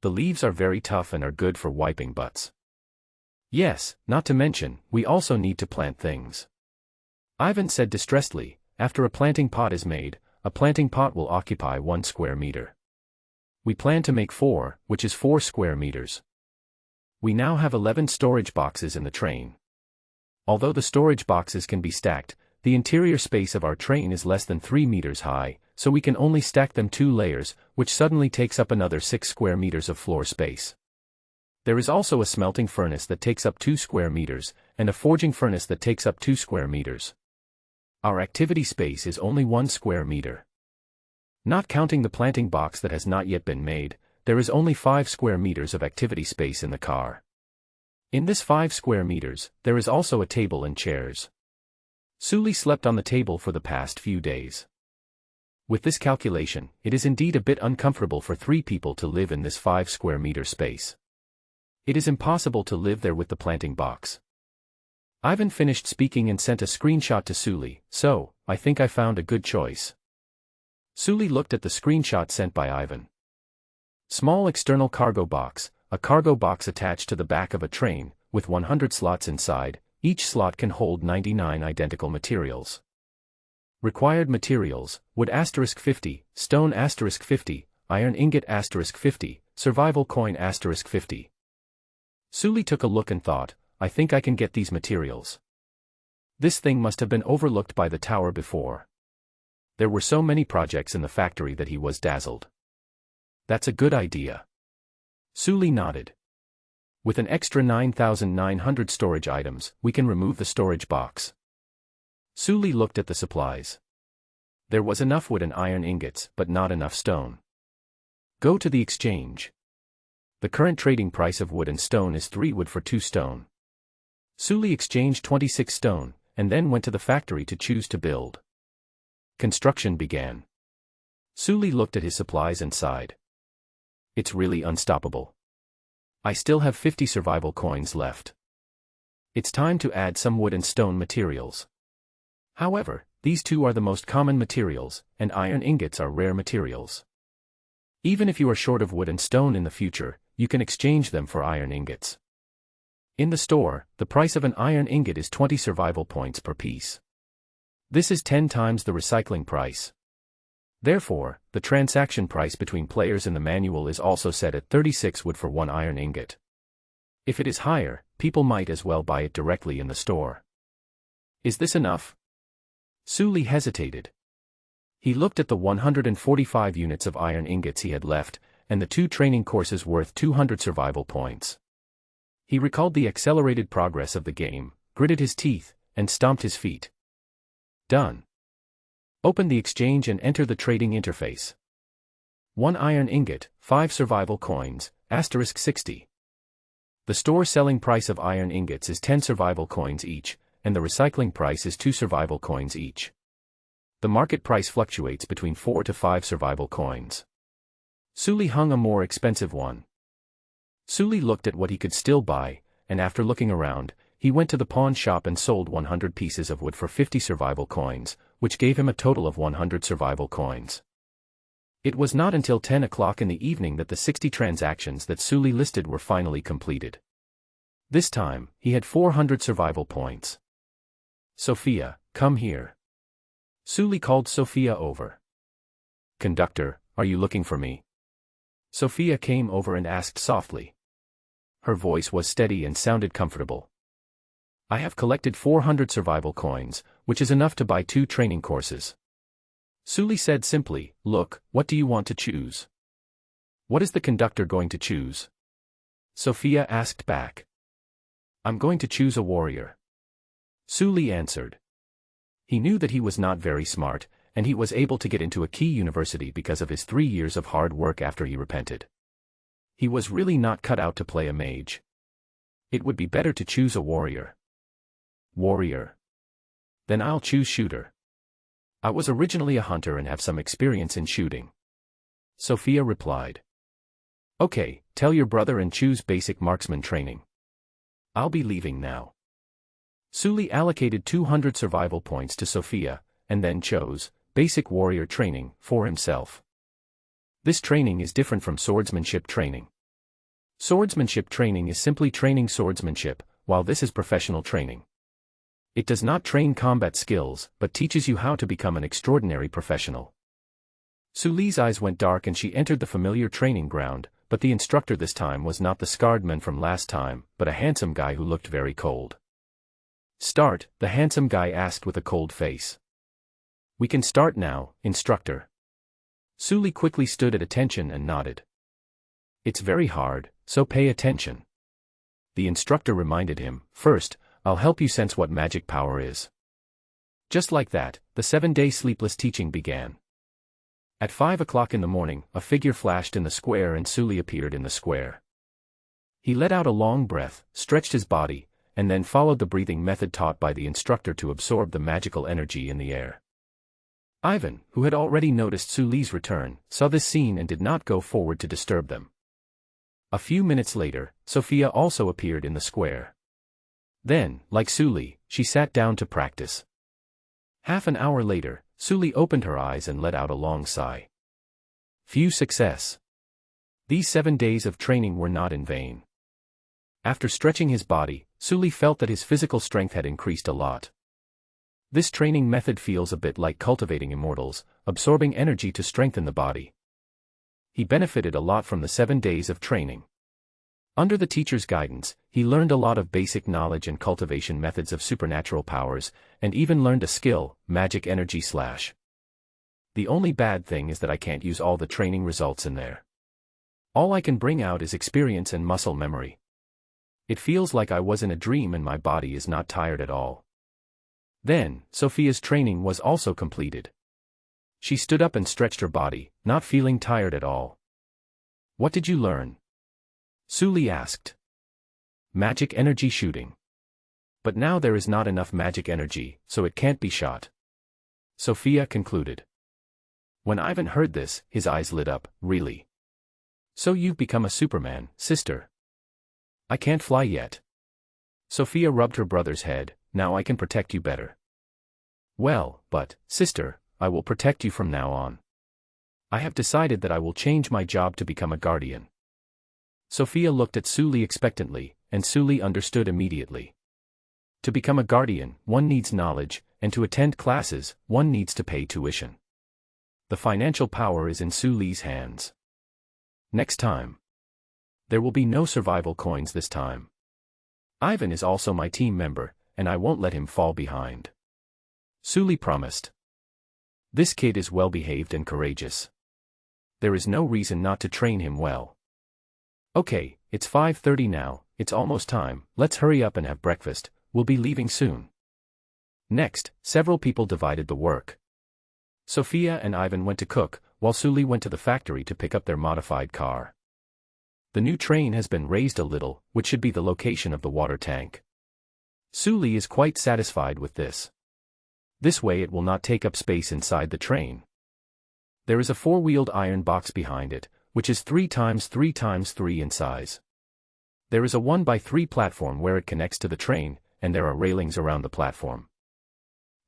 The leaves are very tough and are good for wiping butts. Yes, not to mention, we also need to plant things. Ivan said distressedly, after a planting pot is made, a planting pot will occupy 1 square meter. We plan to make 4, which is 4 square meters. We now have 11 storage boxes in the train. Although the storage boxes can be stacked, the interior space of our train is less than 3 meters high, so we can only stack them 2 layers, which suddenly takes up another 6 square meters of floor space. There is also a smelting furnace that takes up 2 square meters, and a forging furnace that takes up 2 square meters. Our activity space is only 1 square meter. Not counting the planting box that has not yet been made, there is only 5 square meters of activity space in the car. In this 5 square meters, there is also a table and chairs. Suli slept on the table for the past few days. With this calculation, it is indeed a bit uncomfortable for 3 people to live in this 5 square meter space. It is impossible to live there with the planting box. Ivan finished speaking and sent a screenshot to Suli, so, I think I found a good choice. Suli looked at the screenshot sent by Ivan. Small external cargo box, a cargo box attached to the back of a train, with 100 slots inside, each slot can hold 99 identical materials. Required materials, wood *50, stone *50, iron ingot *50, survival coin *50. Suli took a look and thought, I think I can get these materials. This thing must have been overlooked by the tower before. There were so many projects in the factory that he was dazzled. That's a good idea. Suli nodded. With an extra 9,900 storage items, we can remove the storage box. Suli looked at the supplies. There was enough wood and iron ingots, but not enough stone. Go to the exchange. The current trading price of wood and stone is 3 wood for 2 stone. Suli exchanged 26 stone, and then went to the factory to choose to build. Construction began. Suli looked at his supplies and sighed. It's really unstoppable. I still have 50 survival coins left. It's time to add some wood and stone materials. However, these 2 are the most common materials, and iron ingots are rare materials. Even if you are short of wood and stone in the future, you can exchange them for iron ingots. In the store, the price of an iron ingot is 20 survival points per piece. This is 10 times the recycling price. Therefore, the transaction price between players in the manual is also set at 36 wood for 1 iron ingot. If it is higher, people might as well buy it directly in the store. Is this enough? Suli hesitated. He looked at the 145 units of iron ingots he had left, and the 2 training courses worth 200 survival points. He recalled the accelerated progress of the game, gritted his teeth, and stomped his feet. Done. Open the exchange and enter the trading interface. 1 iron ingot, 5 survival coins, *60. The store selling price of iron ingots is 10 survival coins each, and the recycling price is 2 survival coins each. The market price fluctuates between 4 to 5 survival coins. Suli hung a more expensive one. Suli looked at what he could still buy, and after looking around, he went to the pawn shop and sold 100 pieces of wood for 50 survival coins, which gave him a total of 100 survival coins. It was not until 10 o'clock in the evening that the 60 transactions that Sully listed were finally completed. This time, he had 400 survival points. Sophia, come here. Sully called Sophia over. Conductor, are you looking for me? Sophia came over and asked softly. Her voice was steady and sounded comfortable. I have collected 400 survival coins, which is enough to buy 2 training courses. Sully said simply, look, what do you want to choose? What is the conductor going to choose? Sophia asked back. I'm going to choose a warrior. Sully answered. He knew that he was not very smart, and he was able to get into a key university because of his 3 years of hard work after he repented. He was really not cut out to play a mage. It would be better to choose a warrior. Warrior. Then I'll choose shooter. I was originally a hunter and have some experience in shooting. Sophia replied. Okay, tell your brother and choose basic marksman training. I'll be leaving now. Sully allocated 200 survival points to Sophia, and then chose basic warrior training for himself. This training is different from swordsmanship training. Swordsmanship training is simply training swordsmanship, while this is professional training. It does not train combat skills, but teaches you how to become an extraordinary professional. Sully's eyes went dark and she entered the familiar training ground, but the instructor this time was not the scarred man from last time, but a handsome guy who looked very cold. Start, the handsome guy asked with a cold face. We can start now, instructor. Sully quickly stood at attention and nodded. It's very hard, so pay attention. The instructor reminded him, first, I'll help you sense what magic power is. Just like that, the 7-day sleepless teaching began. At 5 o'clock in the morning, a figure flashed in the square and Sully appeared in the square. He let out a long breath, stretched his body, and then followed the breathing method taught by the instructor to absorb the magical energy in the air. Ivan, who had already noticed Sully's return, saw this scene and did not go forward to disturb them. A few minutes later, Sophia also appeared in the square. Then, like Sully, she sat down to practice. Half an hour later, Sully opened her eyes and let out a long sigh. Phew, success. These 7 days of training were not in vain. After stretching his body, Sully felt that his physical strength had increased a lot. This training method feels a bit like cultivating immortals, absorbing energy to strengthen the body. He benefited a lot from the 7 days of training. Under the teacher's guidance, he learned a lot of basic knowledge and cultivation methods of supernatural powers, and even learned a skill, magic energy slash. The only bad thing is that I can't use all the training results in there. All I can bring out is experience and muscle memory. It feels like I was in a dream and my body is not tired at all. Then, Sophia's training was also completed. She stood up and stretched her body, not feeling tired at all. What did you learn? Sully asked. Magic energy shooting. But now there is not enough magic energy, so it can't be shot. Sophia concluded. When Ivan heard this, his eyes lit up, really? So you've become a Superman, sister? I can't fly yet. Sophia rubbed her brother's head, now I can protect you better. Well, but, sister, I will protect you from now on. I have decided that I will change my job to become a guardian. Sophia looked at Sully expectantly, and Sully understood immediately. To become a guardian, one needs knowledge, and to attend classes, one needs to pay tuition. The financial power is in Sully's hands. Next time. There will be no survival coins this time. Ivan is also my team member, and I won't let him fall behind. Sully promised. This kid is well behaved and courageous. There is no reason not to train him well. Okay, it's 5:30 now, it's almost time, let's hurry up and have breakfast, we'll be leaving soon. Next, several people divided the work. Sophia and Ivan went to cook, while Sully went to the factory to pick up their modified car. The new train has been raised a little, which should be the location of the water tank. Sully is quite satisfied with this. This way it will not take up space inside the train. There is a 4-wheeled iron box behind it, which is 3 times 3 times 3 in size. There is a 1x3 platform where it connects to the train, and there are railings around the platform.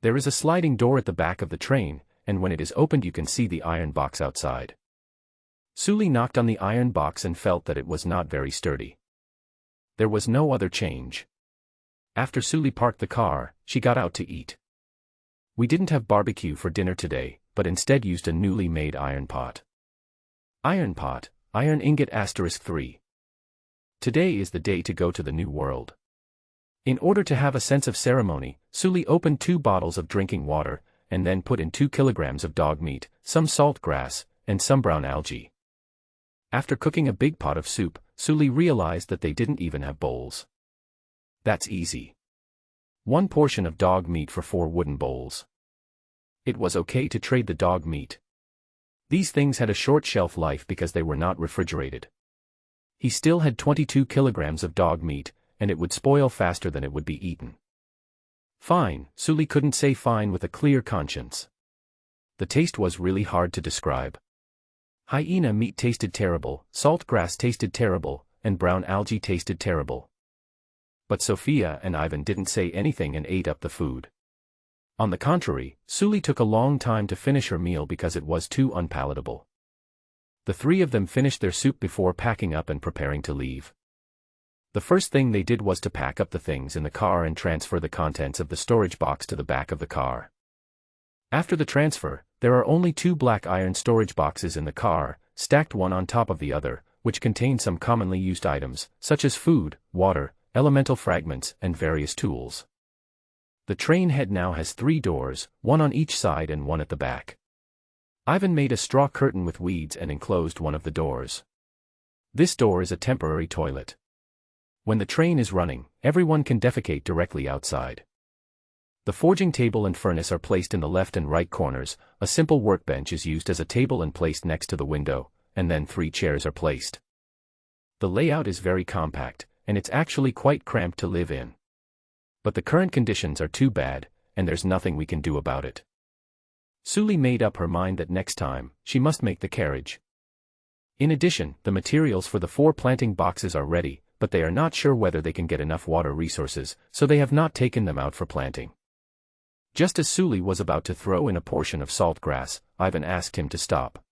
There is a sliding door at the back of the train, and when it is opened you can see the iron box outside. Suli knocked on the iron box and felt that it was not very sturdy. There was no other change. After Suli parked the car, she got out to eat. We didn't have barbecue for dinner today, but instead used a newly made iron pot. Iron pot, iron ingot *3. Today is the day to go to the new world. In order to have a sense of ceremony, Suli opened 2 bottles of drinking water, and then put in 2 kilograms of dog meat, some salt grass, and some brown algae. After cooking a big pot of soup, Suli realized that they didn't even have bowls. That's easy. 1 portion of dog meat for 4 wooden bowls. It was okay to trade the dog meat. These things had a short shelf life because they were not refrigerated. He still had 22 kilograms of dog meat, and it would spoil faster than it would be eaten. Fine, Suli couldn't say fine with a clear conscience. The taste was really hard to describe. Hyena meat tasted terrible, salt grass tasted terrible, and brown algae tasted terrible. But Sophia and Ivan didn't say anything and ate up the food. On the contrary, Suli took a long time to finish her meal because it was too unpalatable. The 3 of them finished their soup before packing up and preparing to leave. The first thing they did was to pack up the things in the car and transfer the contents of the storage box to the back of the car. After the transfer, there are only 2 black iron storage boxes in the car, stacked one on top of the other, which contain some commonly used items, such as food, water, elemental fragments, and various tools. The train head now has 3 doors, 1 on each side and 1 at the back. Ivan made a straw curtain with weeds and enclosed one of the doors. This door is a temporary toilet. When the train is running, everyone can defecate directly outside. The forging table and furnace are placed in the left and right corners, a simple workbench is used as a table and placed next to the window, and then 3 chairs are placed. The layout is very compact, and it's actually quite cramped to live in. But the current conditions are too bad, and there's nothing we can do about it. Suli made up her mind that next time, she must make the carriage. In addition, the materials for the 4 planting boxes are ready, but they are not sure whether they can get enough water resources, so they have not taken them out for planting. Just as Suli was about to throw in a portion of salt grass, Ivan asked him to stop.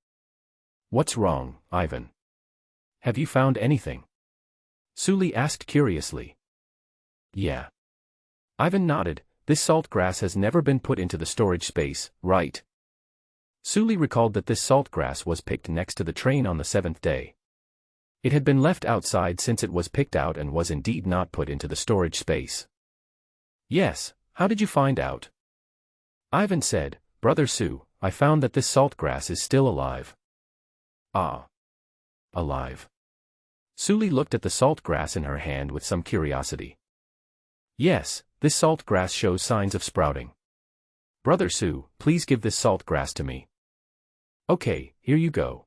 "What's wrong, Ivan? Have you found anything?" Suli asked curiously. "Yeah." Ivan nodded. "This salt grass has never been put into the storage space, right?" Suli recalled that this salt grass was picked next to the train on the 7th day. It had been left outside since it was picked out and was indeed not put into the storage space. "Yes, how did you find out?" Ivan said, "Brother Sue, I found that this salt grass is still alive." "Ah. Alive?" Suli looked at the salt grass in her hand with some curiosity. "Yes, this salt grass shows signs of sprouting. Brother Sue, please give this salt grass to me." "Okay, here you go.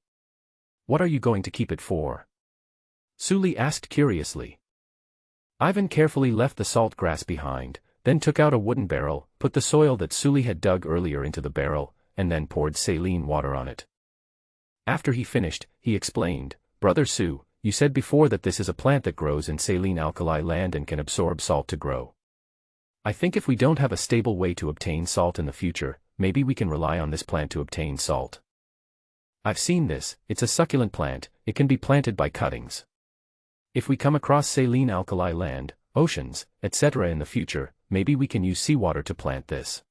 What are you going to keep it for?" Suli asked curiously. Ivan carefully left the salt grass behind, then took out a wooden barrel, put the soil that Suli had dug earlier into the barrel, and then poured saline water on it. After he finished, he explained, "Brother Sue, you said before that this is a plant that grows in saline alkali land and can absorb salt to grow. I think if we don't have a stable way to obtain salt in the future, maybe we can rely on this plant to obtain salt. I've seen this, it's a succulent plant, it can be planted by cuttings. If we come across saline alkali land, oceans, etc. in the future, maybe we can use seawater to plant this.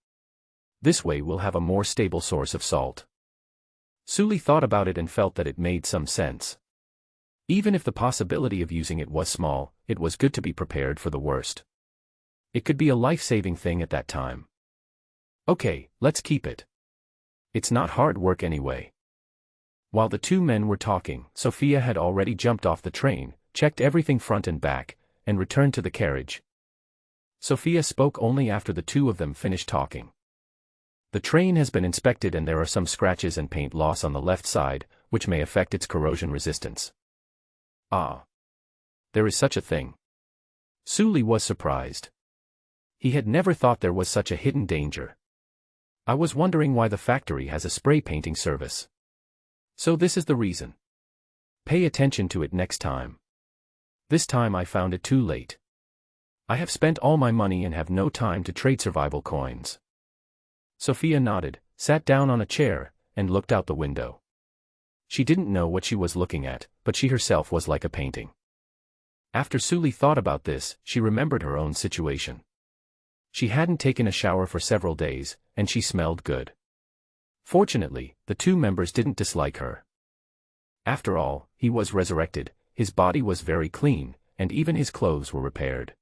This way we'll have a more stable source of salt." Suli thought about it and felt that it made some sense. Even if the possibility of using it was small, it was good to be prepared for the worst. It could be a life-saving thing at that time. "Okay, let's keep it. It's not hard work anyway." While the 2 men were talking, Sophia had already jumped off the train, checked everything front and back, and returned to the carriage. Sophia spoke only after the 2 of them finished talking. "The train has been inspected and there are some scratches and paint loss on the left side, which may affect its corrosion resistance." "Ah. There is such a thing." Suli was surprised. He had never thought there was such a hidden danger. "I was wondering why the factory has a spray painting service. So this is the reason. Pay attention to it next time. This time I found it too late." I have spent all my money and have no time to trade survival coins. Sophia nodded, sat down on a chair, and looked out the window. She didn't know what she was looking at, but she herself was like a painting. After Sully thought about this, she remembered her own situation. She hadn't taken a shower for several days, and she smelled good. Fortunately, the two members didn't dislike her. After all, he was resurrected, his body was very clean, and even his clothes were repaired.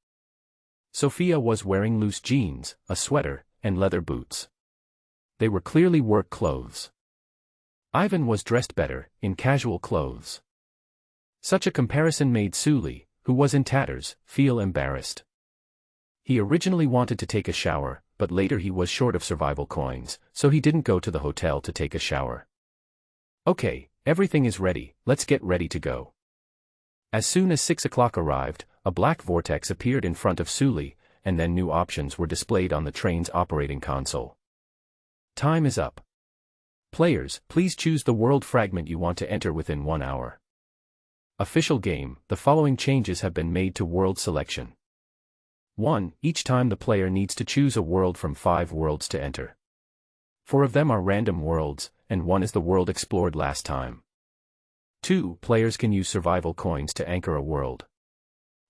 Sophia was wearing loose jeans, a sweater, and leather boots. They were clearly work clothes. Ivan was dressed better, in casual clothes. Such a comparison made Sully, who was in tatters, feel embarrassed. He originally wanted to take a shower, but later he was short of survival coins, so he didn't go to the hotel to take a shower. Okay, everything is ready, let's get ready to go. As soon as 6 o'clock arrived, a black vortex appeared in front of Sully, and then new options were displayed on the train's operating console. Time is up. Players, please choose the world fragment you want to enter within 1 hour. Official game, the following changes have been made to world selection. 1. Each time the player needs to choose a world from 5 worlds to enter. 4 of them are random worlds, and 1 is the world explored last time. 2. Players can use survival coins to anchor a world.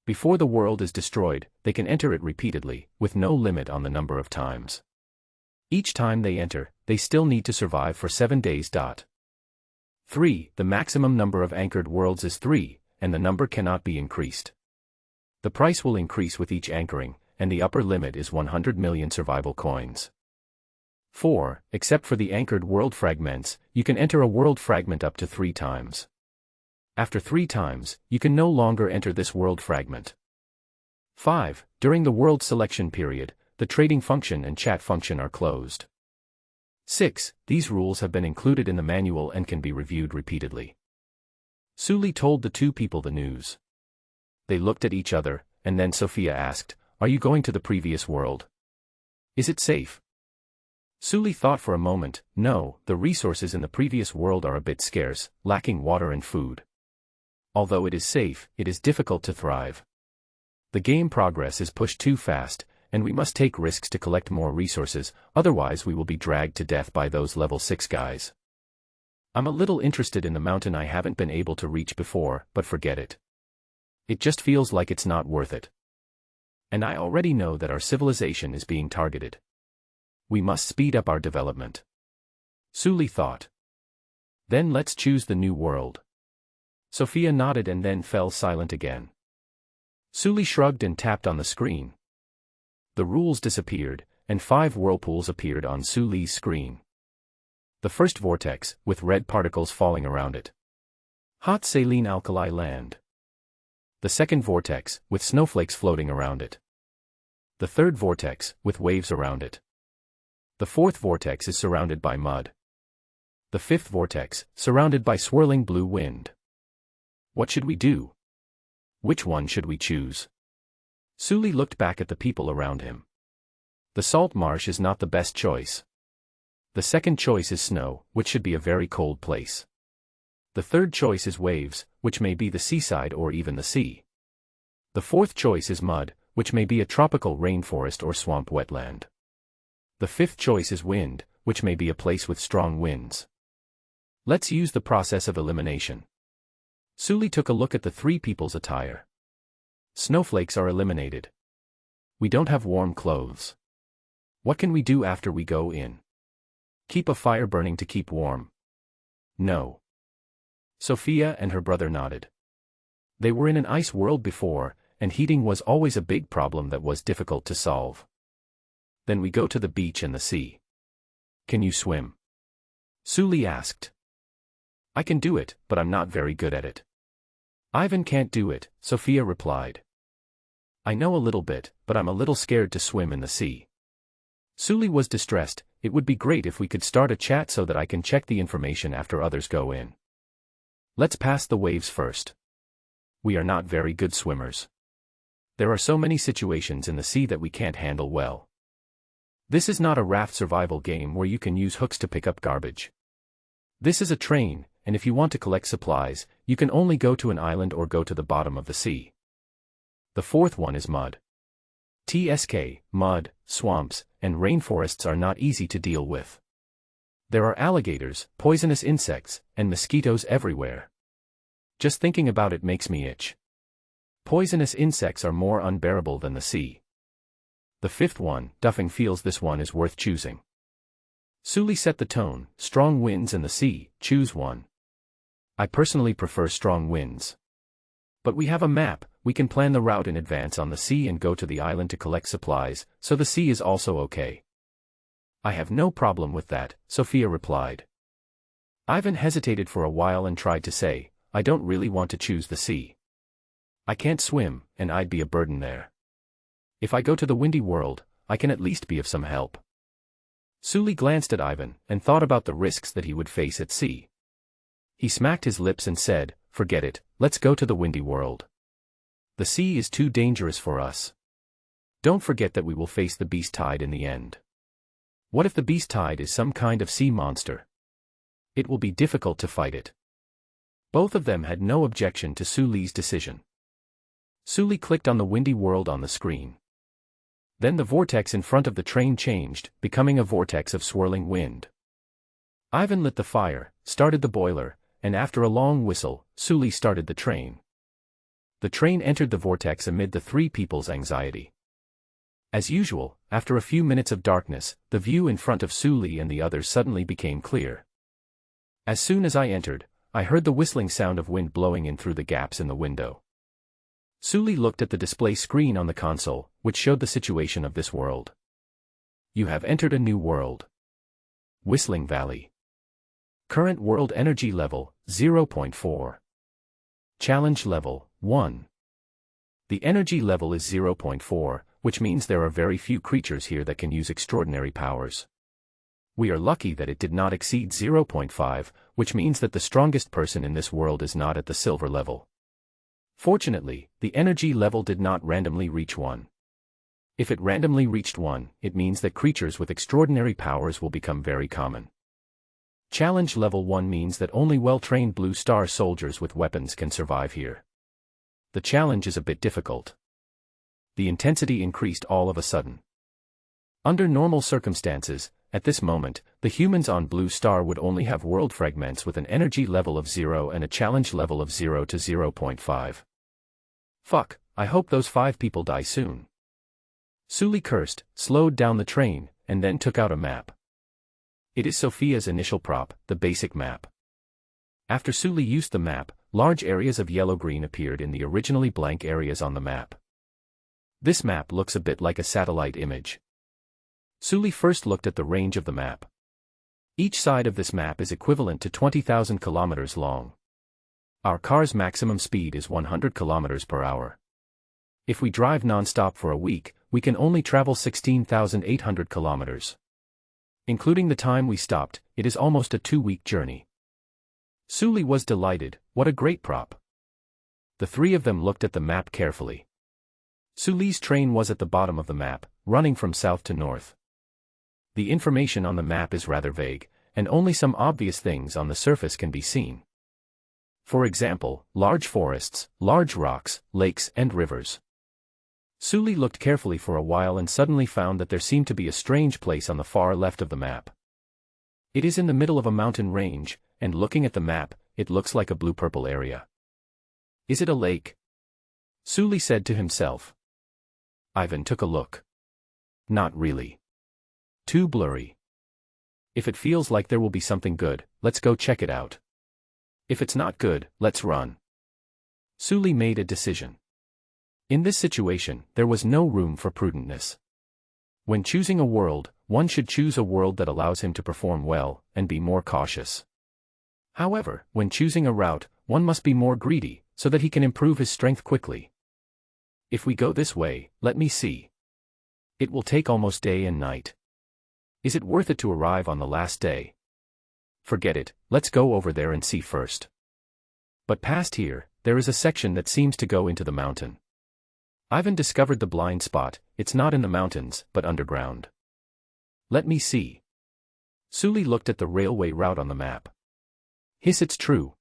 Before the world is destroyed, they can enter it repeatedly, with no limit on the number of times. Each time they enter, they still need to survive for 7 days. 3. The maximum number of anchored worlds is 3, and the number cannot be increased. The price will increase with each anchoring, and the upper limit is 100 million survival coins. 4. Except for the anchored world fragments, you can enter a world fragment up to 3 times. After 3 times, you can no longer enter this world fragment. 5. During the world selection period, the trading function and chat function are closed. 6. These rules have been included in the manual and can be reviewed repeatedly. Sully told the 2 people the news. They looked at each other, and then Sophia asked, "Are you going to the previous world? Is it safe?" Sully thought for a moment. No, the resources in the previous world are a bit scarce, lacking water and food. Although it is safe, it is difficult to thrive. The game progress is pushed too fast, and we must take risks to collect more resources, otherwise we will be dragged to death by those level 6 guys. I'm a little interested in the mountain I haven't been able to reach before, but forget it. It just feels like it's not worth it. And I already know that our civilization is being targeted. We must speed up our development. Sully thought. Then let's choose the new world. Sophia nodded and then fell silent again. Sully shrugged and tapped on the screen. The rules disappeared, and 5 whirlpools appeared on Sully's screen. The first vortex, with red particles falling around it. Hot saline alkali land. The second vortex, with snowflakes floating around it. The third vortex, with waves around it. The fourth vortex is surrounded by mud. The fifth vortex, surrounded by swirling blue wind. What should we do? Which one should we choose? Sully looked back at the people around him. The salt marsh is not the best choice. The second choice is snow, which should be a very cold place. The third choice is waves, which may be the seaside or even the sea. The fourth choice is mud, which may be a tropical rainforest or swamp wetland. The fifth choice is wind, which may be a place with strong winds. Let's use the process of elimination. Sully took a look at the 3 people's attire. Snowflakes are eliminated. We don't have warm clothes. What can we do after we go in? Keep a fire burning to keep warm. No. Sophia and her brother nodded. They were in an ice world before, and heating was always a big problem that was difficult to solve. Then we go to the beach and the sea. Can you swim? Sully asked. I can do it, but I'm not very good at it. Ivan can't do it, Sophia replied. I know a little bit, but I'm a little scared to swim in the sea. Sully was distressed. It would be great if we could start a chat so that I can check the information after others go in. Let's pass the waves first. We are not very good swimmers. There are so many situations in the sea that we can't handle well. This is not a raft survival game where you can use hooks to pick up garbage. This is a train, and if you want to collect supplies, you can only go to an island or go to the bottom of the sea. The fourth one is mud. TSK, mud, swamps, and rainforests are not easy to deal with. There are alligators, poisonous insects, and mosquitoes everywhere. Just thinking about it makes me itch. Poisonous insects are more unbearable than the sea. The fifth one, Duffing feels this one is worth choosing. Sully set the tone, strong winds and the sea, choose one. I personally prefer strong winds. But we have a map, we can plan the route in advance on the sea and go to the island to collect supplies, so the sea is also okay. I have no problem with that, Sophia replied. Ivan hesitated for a while and tried to say, I don't really want to choose the sea. I can't swim, and I'd be a burden there. If I go to the windy world, I can at least be of some help. Sully glanced at Ivan and thought about the risks that he would face at sea. He smacked his lips and said, forget it, let's go to the windy world. The sea is too dangerous for us. Don't forget that we will face the beast tide in the end. What if the beast tide is some kind of sea monster? It will be difficult to fight it. Both of them had no objection to Sully's decision. Sully clicked on the windy world on the screen. Then the vortex in front of the train changed, becoming a vortex of swirling wind. Ivan lit the fire, started the boiler, and after a long whistle, Sully started the train. The train entered the vortex amid the three people's anxiety. As usual, after a few minutes of darkness, the view in front of Sully and the others suddenly became clear. As soon as I entered, I heard the whistling sound of wind blowing in through the gaps in the window. Sully looked at the display screen on the console, which showed the situation of this world. You have entered a new world. Whistling Valley. Current world energy level, 0.4. Challenge level, 1. The energy level is 0.4, which means there are very few creatures here that can use extraordinary powers. We are lucky that it did not exceed 0.5, which means that the strongest person in this world is not at the silver level. Fortunately, the energy level did not randomly reach 1. If it randomly reached 1, it means that creatures with extraordinary powers will become very common. Challenge level 1 means that only well-trained Blue Star soldiers with weapons can survive here. The challenge is a bit difficult. The intensity increased all of a sudden. Under normal circumstances, at this moment, the humans on Blue Star would only have world fragments with an energy level of 0 and a challenge level of 0 to 0.5. Fuck, I hope those 5 people die soon. Sully cursed, slowed down the train, and then took out a map. It is Sophia's initial prop, the basic map. After Sully used the map, large areas of yellow-green appeared in the originally blank areas on the map. This map looks a bit like a satellite image. Sully first looked at the range of the map. Each side of this map is equivalent to 20,000 kilometers long. Our car's maximum speed is 100 kilometers per hour. If we drive non-stop for a week, we can only travel 16,800 kilometers. Including the time we stopped, it is almost a 2-week journey. Sully was delighted, what a great prop. The three of them looked at the map carefully. Sully's train was at the bottom of the map, running from south to north. The information on the map is rather vague, and only some obvious things on the surface can be seen. For example, large forests, large rocks, lakes, and rivers. Sully looked carefully for a while and suddenly found that there seemed to be a strange place on the far left of the map. It is in the middle of a mountain range, and looking at the map, it looks like a blue-purple area. Is it a lake? Sully said to himself. Ivan took a look. Not really. Too blurry. If it feels like there will be something good, let's go check it out. If it's not good, let's run. Sully made a decision. In this situation, there was no room for prudentness. When choosing a world, one should choose a world that allows him to perform well, and be more cautious. However, when choosing a route, one must be more greedy, so that he can improve his strength quickly. If we go this way, let me see. It will take almost day and night. Is it worth it to arrive on the last day? Forget it, let's go over there and see first. But past here, there is a section that seems to go into the mountain. Ivan discovered the blind spot, it's not in the mountains, but underground. Let me see. Sully looked at the railway route on the map. Hiss, it's true.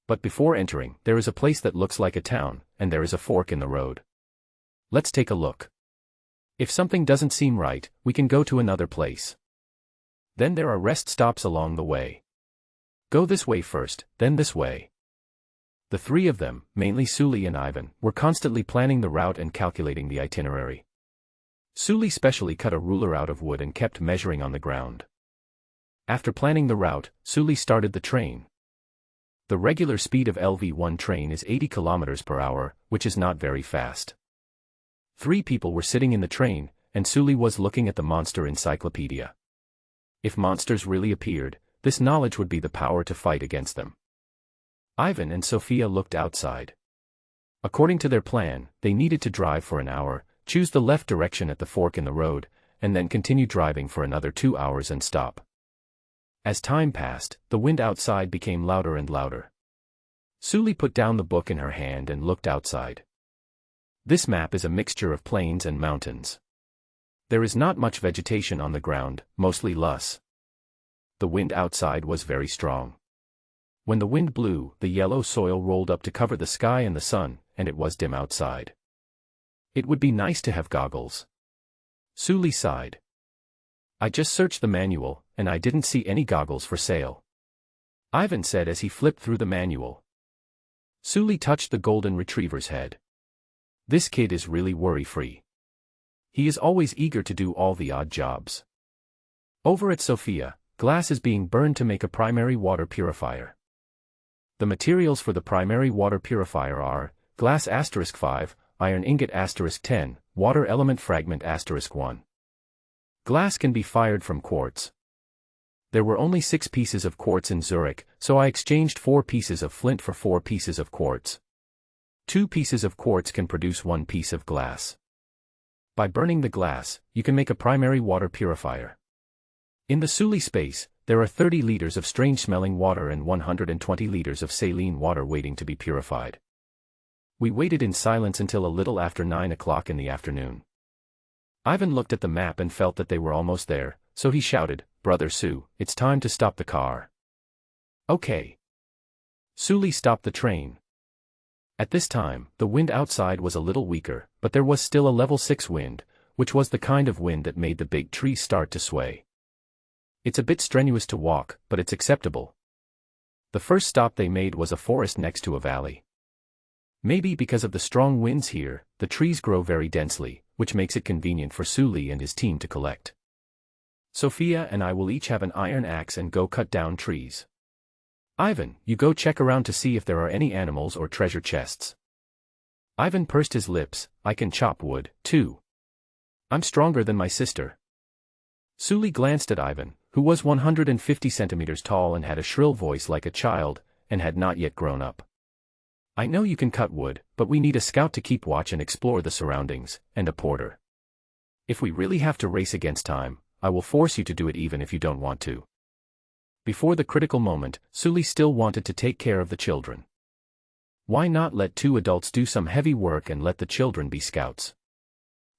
But before entering, there is a place that looks like a town, and there is a fork in the road. Let's take a look. If something doesn't seem right, we can go to another place. Then there are rest stops along the way. Go this way first, then this way. The three of them, mainly Sully and Ivan, were constantly planning the route and calculating the itinerary. Sully specially cut a ruler out of wood and kept measuring on the ground. After planning the route, Sully started the train. The regular speed of LV1 train is 80 km per hour, which is not very fast. 3 people were sitting in the train, and Sully was looking at the monster encyclopedia. If monsters really appeared, this knowledge would be the power to fight against them. Ivan and Sophia looked outside. According to their plan, they needed to drive for an hour, choose the left direction at the fork in the road, and then continue driving for another 2 hours and stop. As time passed, the wind outside became louder and louder. Sully put down the book in her hand and looked outside. This map is a mixture of plains and mountains. There is not much vegetation on the ground, mostly loess. The wind outside was very strong. When the wind blew, the yellow soil rolled up to cover the sky and the sun, and it was dim outside. It would be nice to have goggles. Sully sighed. I just searched the manual, and I didn't see any goggles for sale. Ivan said as he flipped through the manual. Sully touched the golden retriever's head. This kid is really worry-free. He is always eager to do all the odd jobs. Over at Sophia, glass is being burned to make a primary water purifier. The materials for the primary water purifier are glass *5, iron ingot *10, water element fragment *1. Glass can be fired from quartz. There were only 6 pieces of quartz in Zurich, so I exchanged 4 pieces of flint for 4 pieces of quartz. 2 pieces of quartz can produce 1 piece of glass. By burning the glass, you can make a primary water purifier. In the Sully space, there are 30 liters of strange-smelling water and 120 liters of saline water waiting to be purified. We waited in silence until a little after 9 o'clock in the afternoon. Ivan looked at the map and felt that they were almost there, so he shouted, "Brother Sue, it's time to stop the car." Okay. Sully stopped the train. At this time, the wind outside was a little weaker, but there was still a level 6 wind, which was the kind of wind that made the big trees start to sway. It's a bit strenuous to walk, but it's acceptable. The first stop they made was a forest next to a valley. Maybe because of the strong winds here, the trees grow very densely, which makes it convenient for Sully and his team to collect. Sophia and I will each have an iron axe and go cut down trees. Ivan, you go check around to see if there are any animals or treasure chests. Ivan pursed his lips. I can chop wood, too. I'm stronger than my sister. Sully glanced at Ivan, who was 150 centimeters tall and had a shrill voice like a child, and had not yet grown up. I know you can cut wood, but we need a scout to keep watch and explore the surroundings, and a porter. If we really have to race against time, I will force you to do it even if you don't want to. Before the critical moment, Sully still wanted to take care of the children. Why not let 2 adults do some heavy work and let the children be scouts?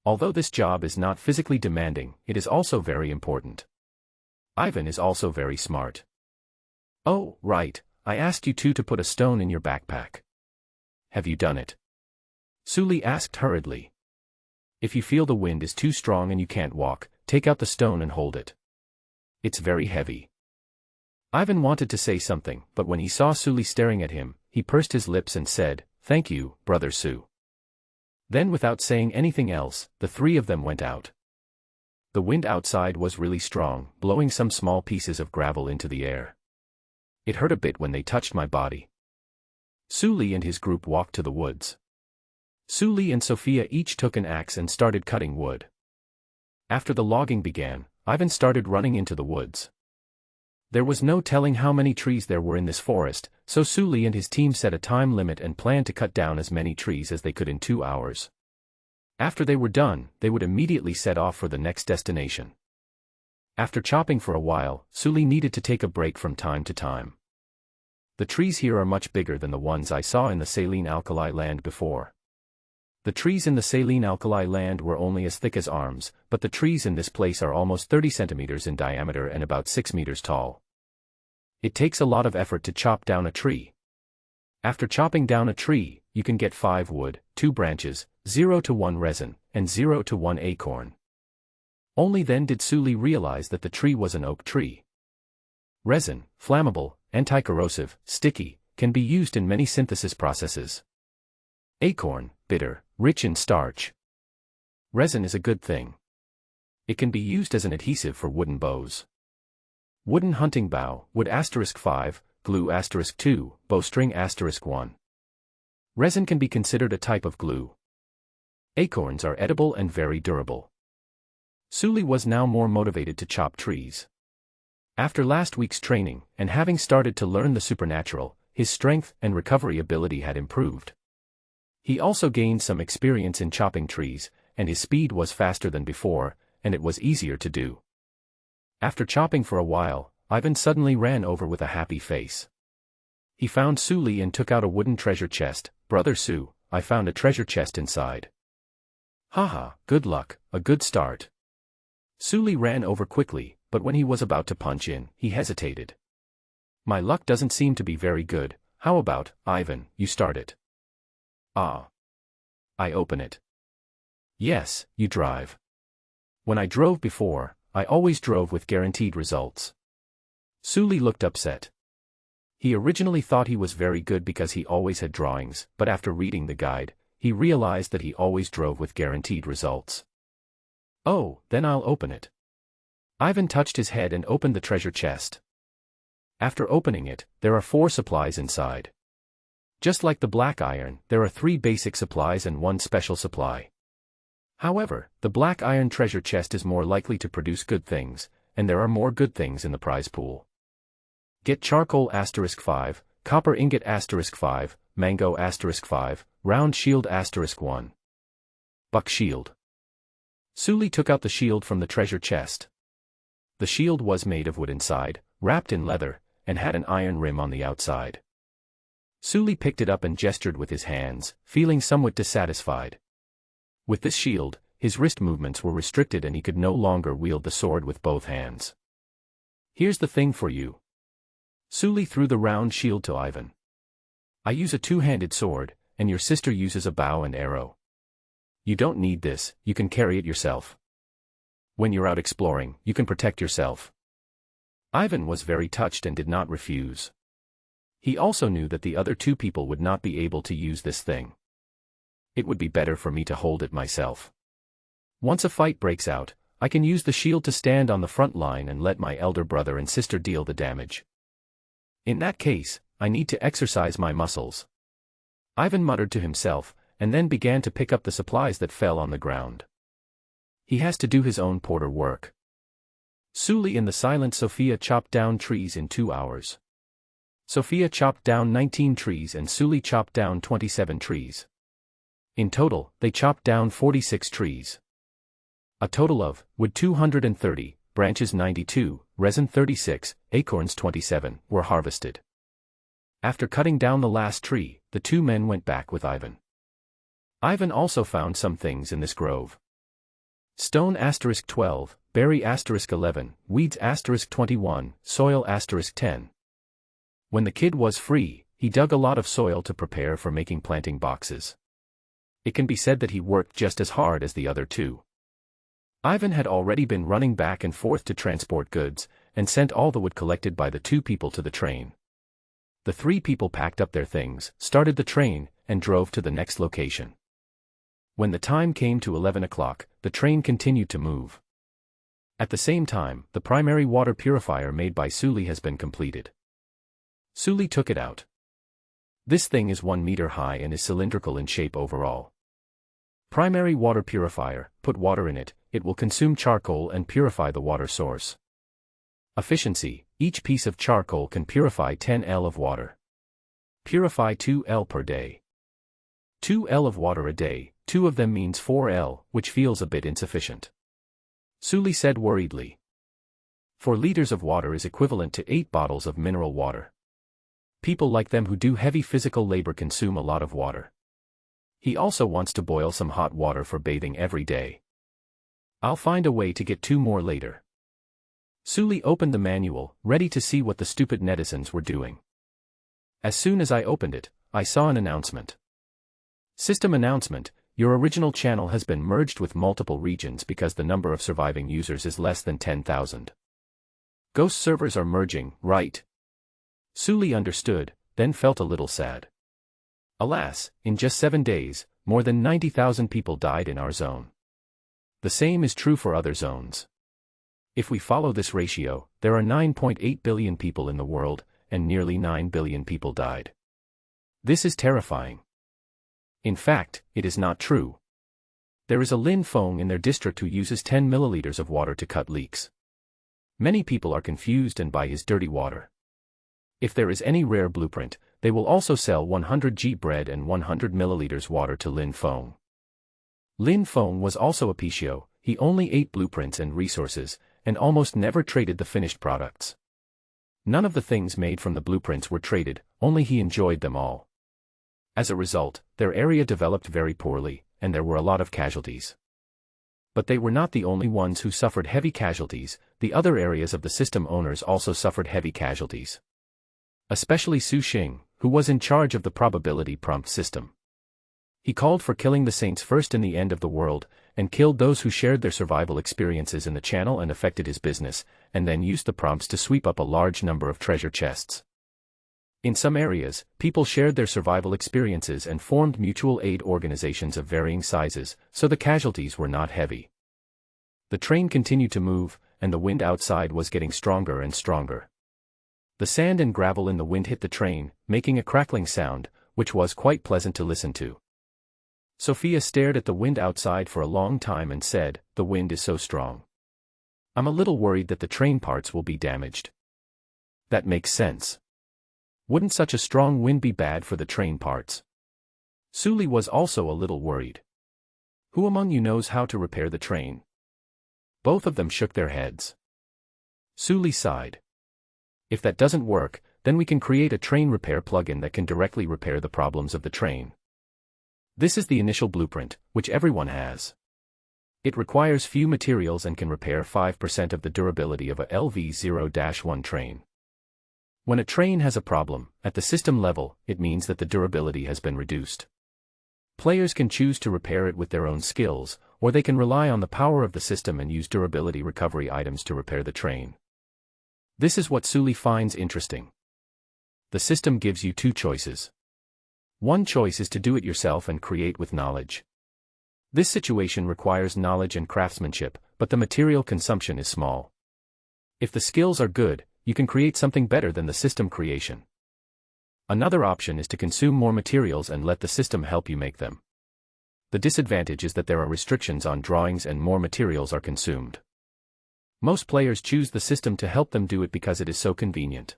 Although this job is not physically demanding, it is also very important. Ivan is also very smart. Oh, right, I asked you 2 to put a stone in your backpack. Have you done it? Sully asked hurriedly. If you feel the wind is too strong and you can't walk, take out the stone and hold it. It's very heavy. Ivan wanted to say something, but when he saw Sully staring at him, he pursed his lips and said, "Thank you, Brother Sue." Then without saying anything else, the 3 of them went out. The wind outside was really strong, blowing some small pieces of gravel into the air. It hurt a bit when they touched my body. Sully and his group walked to the woods. Sully and Sophia each took an axe and started cutting wood. After the logging began, Ivan started running into the woods. There was no telling how many trees there were in this forest, so Sully and his team set a time limit and planned to cut down as many trees as they could in 2 hours. After they were done, they would immediately set off for the next destination. After chopping for a while, Sully needed to take a break from time to time. The trees here are much bigger than the ones I saw in the saline alkali land before. The trees in the saline alkali land were only as thick as arms, but the trees in this place are almost 30 centimeters in diameter and about 6 meters tall. It takes a lot of effort to chop down a tree. After chopping down a tree, you can get 5 wood, 2 branches, 0 to 1 resin, and 0 to 1 acorn. Only then did Suli realize that the tree was an oak tree. Resin, flammable, anti-corrosive, sticky, can be used in many synthesis processes. Acorn, bitter, rich in starch. Resin is a good thing. It can be used as an adhesive for wooden bows. Wooden hunting bow, wood *5, glue *2, bowstring *1. Resin can be considered a type of glue. Acorns are edible and very durable. Suli was now more motivated to chop trees. After last week's training, and having started to learn the supernatural, his strength and recovery ability had improved. He also gained some experience in chopping trees, and his speed was faster than before, and it was easier to do. After chopping for a while, Ivan suddenly ran over with a happy face. He found Suli and took out a wooden treasure chest. "Brother Su, I found a treasure chest inside." "Haha, good luck, a good start." Suli ran over quickly, but when he was about to punch in, he hesitated. "My luck doesn't seem to be very good. How about, Ivan, you start it?" "Ah. I open it." "Yes, you drive." "When I drove before, I always drove with guaranteed results." Suli looked upset. He originally thought he was very good because he always had drawings, but after reading the guide, he realized that he always drove with guaranteed results. "Oh, then I'll open it." Ivan touched his head and opened the treasure chest. After opening it, there are 4 supplies inside. Just like the black iron, there are 3 basic supplies and 1 special supply. However, the black iron treasure chest is more likely to produce good things, and there are more good things in the prize pool. Get charcoal *5, copper ingot *5, mango *5, round shield *1. Buck shield. Suli took out the shield from the treasure chest. The shield was made of wood inside, wrapped in leather, and had an iron rim on the outside. Suli picked it up and gestured with his hands, feeling somewhat dissatisfied. With this shield, his wrist movements were restricted and he could no longer wield the sword with both hands. "Here's the thing for you." Suli threw the round shield to Ivan. "I use a 2-handed sword, and your sister uses a bow and arrow. You don't need this, you can carry it yourself. When you're out exploring, you can protect yourself." Ivan was very touched and did not refuse. He also knew that the other 2 people would not be able to use this thing. "It would be better for me to hold it myself. Once a fight breaks out, I can use the shield to stand on the front line and let my elder brother and sister deal the damage. In that case, I need to exercise my muscles." Ivan muttered to himself, and then began to pick up the supplies that fell on the ground. He has to do his own porter work. Suli and the silent Sophia chopped down trees in 2 hours. Sophia chopped down 19 trees and Suli chopped down 27 trees. In total, they chopped down 46 trees. A total of wood 230, branches 92, resin 36, acorns 27 were harvested. After cutting down the last tree, the 2 men went back with Ivan. Ivan also found some things in this grove. Stone *12, berry *11, weeds *21, soil *10. When the kid was free, he dug a lot of soil to prepare for making planting boxes. It can be said that he worked just as hard as the other 2. Ivan had already been running back and forth to transport goods, and sent all the wood collected by the 2 people to the train. The 3 people packed up their things, started the train, and drove to the next location. When the time came to 11 o'clock, the train continued to move. At the same time, the primary water purifier made by Suli has been completed. Suli took it out. This thing is 1 meter high and is cylindrical in shape overall. Primary water purifier, put water in it, it will consume charcoal and purify the water source. Efficiency, each piece of charcoal can purify 10 L of water. Purify 2 L per day. 2 L of water a day, 2 of them means 4 L, which feels a bit insufficient. Suli said worriedly. 4 liters of water is equivalent to 8 bottles of mineral water. People like them who do heavy physical labor consume a lot of water. He also wants to boil some hot water for bathing every day. I'll find a way to get 2 more later. Suli opened the manual, ready to see what the stupid netizens were doing. As soon as I opened it, I saw an announcement. System announcement: your original channel has been merged with multiple regions because the number of surviving users is less than 10,000. Ghost servers are merging, right? Suli understood, then felt a little sad. Alas, in just 7 days, more than 90,000 people died in our zone. The same is true for other zones. If we follow this ratio, there are 9.8 billion people in the world, and nearly 9 billion people died. This is terrifying. In fact, it is not true. There is a Lin Feng in their district who uses 10 milliliters of water to cut leaks. Many people are confused and buy his dirty water. If there is any rare blueprint, they will also sell 100 g bread and 100 milliliters water to Lin Feng. Lin Feng was also a Pichio. He only ate blueprints and resources, and almost never traded the finished products. None of the things made from the blueprints were traded, only he enjoyed them all. As a result, their area developed very poorly, and there were a lot of casualties. But they were not the only ones who suffered heavy casualties. The other areas of the system owners also suffered heavy casualties. Especially Su Xing, who was in charge of the probability prompt system. He called for killing the saints first in the end of the world, and killed those who shared their survival experiences in the channel and affected his business, and then used the prompts to sweep up a large number of treasure chests. In some areas, people shared their survival experiences and formed mutual aid organizations of varying sizes, so the casualties were not heavy. The train continued to move, and the wind outside was getting stronger and stronger. The sand and gravel in the wind hit the train, making a crackling sound, which was quite pleasant to listen to. Sophia stared at the wind outside for a long time and said, "The wind is so strong. I'm a little worried that the train parts will be damaged." That makes sense. Wouldn't such a strong wind be bad for the train parts? Suli was also a little worried. Who among you knows how to repair the train? Both of them shook their heads. Suli sighed. If that doesn't work, then we can create a train repair plugin that can directly repair the problems of the train. This is the initial blueprint, which everyone has. It requires few materials and can repair 5% of the durability of a LV0-1 train. When a train has a problem, at the system level, it means that the durability has been reduced. Players can choose to repair it with their own skills, or they can rely on the power of the system and use durability recovery items to repair the train. This is what Suli finds interesting. The system gives you two choices. One choice is to do it yourself and create with knowledge. This situation requires knowledge and craftsmanship, but the material consumption is small. If the skills are good, you can create something better than the system creation. Another option is to consume more materials and let the system help you make them. The disadvantage is that there are restrictions on drawings and more materials are consumed. Most players choose the system to help them do it because it is so convenient.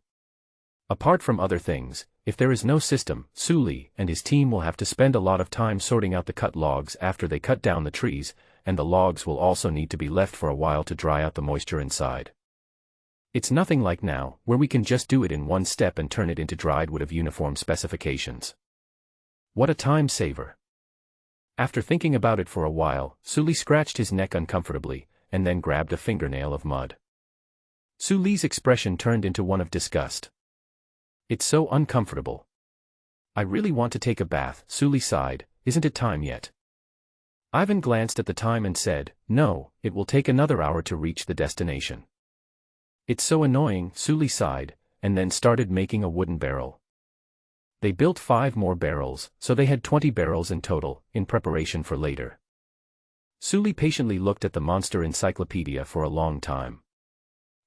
Apart from other things, if there is no system, Suli and his team will have to spend a lot of time sorting out the cut logs after they cut down the trees, and the logs will also need to be left for a while to dry out the moisture inside. It's nothing like now, where we can just do it in one step and turn it into dried wood of uniform specifications. What a time saver. After thinking about it for a while, Suli scratched his neck uncomfortably, and then grabbed a fingernail of mud. Suli's expression turned into one of disgust. It's so uncomfortable. I really want to take a bath, Suli sighed. Isn't it time yet? Ivan glanced at the time and said, no, it will take another hour to reach the destination. It's so annoying, Suli sighed, and then started making a wooden barrel. They built 5 more barrels, so they had 20 barrels in total, in preparation for later. Suli patiently looked at the monster encyclopedia for a long time.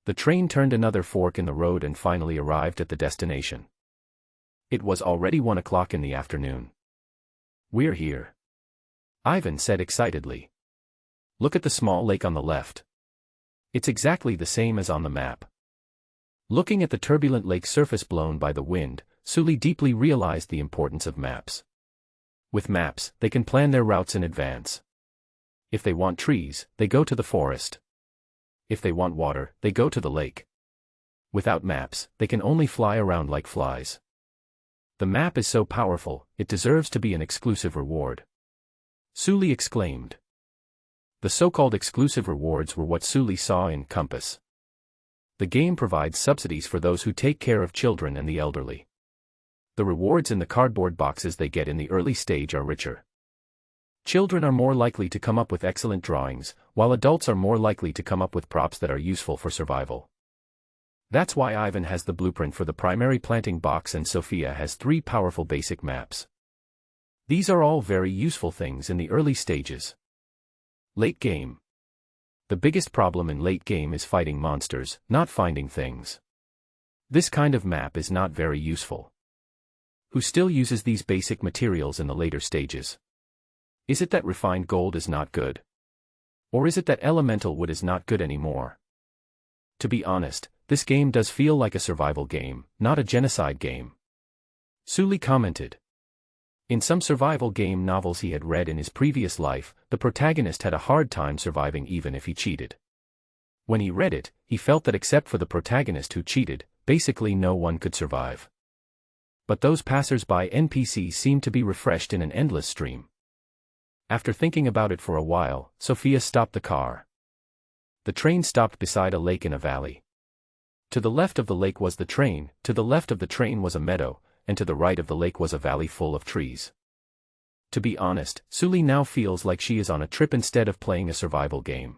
The train turned another fork in the road and finally arrived at the destination. It was already 1 o'clock in the afternoon. We're here, Ivan said excitedly. Look at the small lake on the left. It's exactly the same as on the map. Looking at the turbulent lake surface blown by the wind, Suli deeply realized the importance of maps. With maps, they can plan their routes in advance. If they want trees, they go to the forest. If they want water, they go to the lake. Without maps, they can only fly around like flies. The map is so powerful, it deserves to be an exclusive reward. Suli exclaimed. The so-called exclusive rewards were what Suli saw in Compass. The game provides subsidies for those who take care of children and the elderly. The rewards in the cardboard boxes they get in the early stage are richer. Children are more likely to come up with excellent drawings, while adults are more likely to come up with props that are useful for survival. That's why Ivan has the blueprint for the primary planting box and Sophia has 3 powerful basic maps. These are all very useful things in the early stages. Late game. The biggest problem in late game is fighting monsters, not finding things. This kind of map is not very useful. Who still uses these basic materials in the later stages? Is it that refined gold is not good? Or is it that elemental wood is not good anymore? To be honest, this game does feel like a survival game, not a genocide game. Sully commented. In some survival game novels he had read in his previous life, the protagonist had a hard time surviving even if he cheated. When he read it, he felt that except for the protagonist who cheated, basically no one could survive. But those passers-by NPCs seemed to be refreshed in an endless stream. After thinking about it for a while, Sophia stopped the car. The train stopped beside a lake in a valley. To the left of the lake was the train, to the left of the train was a meadow, and to the right of the lake was a valley full of trees. To be honest, Sully now feels like she is on a trip instead of playing a survival game.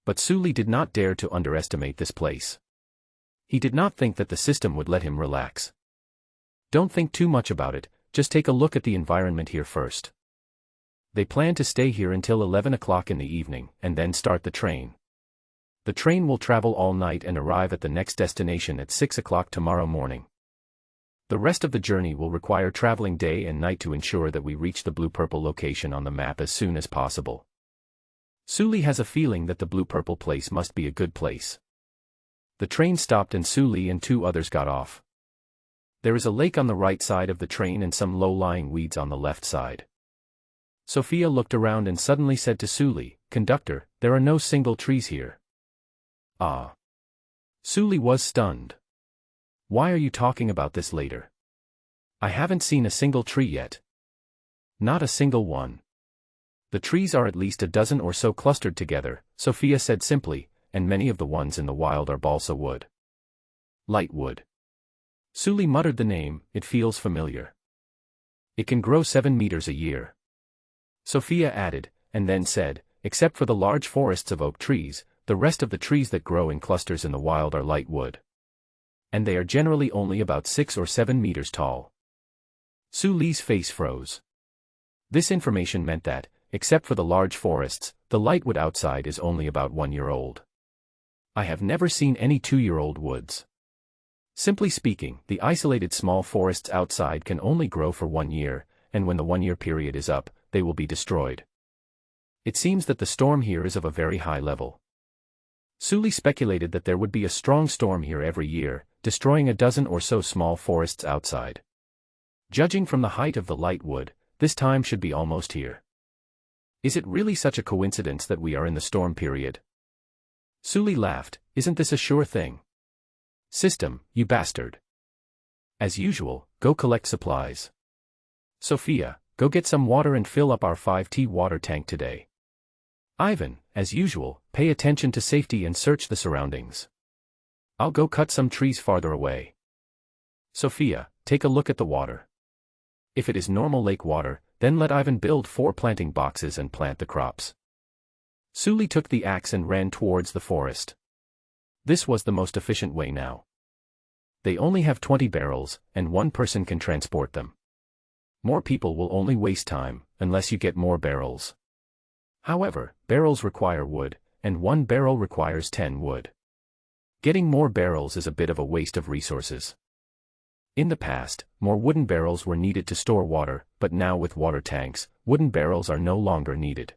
But Sully did not dare to underestimate this place. He did not think that the system would let him relax. Don't think too much about it, just take a look at the environment here first. They plan to stay here until 11 o'clock in the evening, and then start the train. The train will travel all night and arrive at the next destination at 6 o'clock tomorrow morning. The rest of the journey will require traveling day and night to ensure that we reach the blue-purple location on the map as soon as possible. Sully has a feeling that the blue-purple place must be a good place. The train stopped and Sully and 2 others got off. There is a lake on the right side of the train and some low-lying weeds on the left side. Sophia looked around and suddenly said to Sully, "Conductor, there are no single trees here." Ah. Sully was stunned. "Why are you talking about this later? I haven't seen a single tree yet." "Not a single one. The trees are at least a dozen or so clustered together," Sophia said simply, "and many of the ones in the wild are balsa wood." Light wood. Sully muttered the name, "It feels familiar. It can grow 7 meters a year." Sophia added, and then said, "Except for the large forests of oak trees, the rest of the trees that grow in clusters in the wild are light wood. And they are generally only about 6 or 7 meters tall." Sully's face froze. This information meant that, except for the large forests, the light wood outside is only about 1 year old. I have never seen any 2-year-old woods. Simply speaking, the isolated small forests outside can only grow for 1 year, and when the 1-year period is up, they will be destroyed. It seems that the storm here is of a very high level. Sully speculated that there would be a strong storm here every year, destroying a dozen or so small forests outside. Judging from the height of the light wood, this time should be almost here. Is it really such a coincidence that we are in the storm period? Sully laughed. "Isn't this a sure thing? System, you bastard. As usual, go collect supplies. Sophia, go get some water and fill up our 5T water tank today. Ivan, as usual, pay attention to safety and search the surroundings. I'll go cut some trees farther away. Sophia, take a look at the water. If it is normal lake water, then let Ivan build 4 planting boxes and plant the crops." Sully took the axe and ran towards the forest. This was the most efficient way now. They only have 20 barrels, and 1 person can transport them. More people will only waste time, unless you get more barrels. However, barrels require wood, and 1 barrel requires 10 wood. Getting more barrels is a bit of a waste of resources. In the past, more wooden barrels were needed to store water, but now with water tanks, wooden barrels are no longer needed.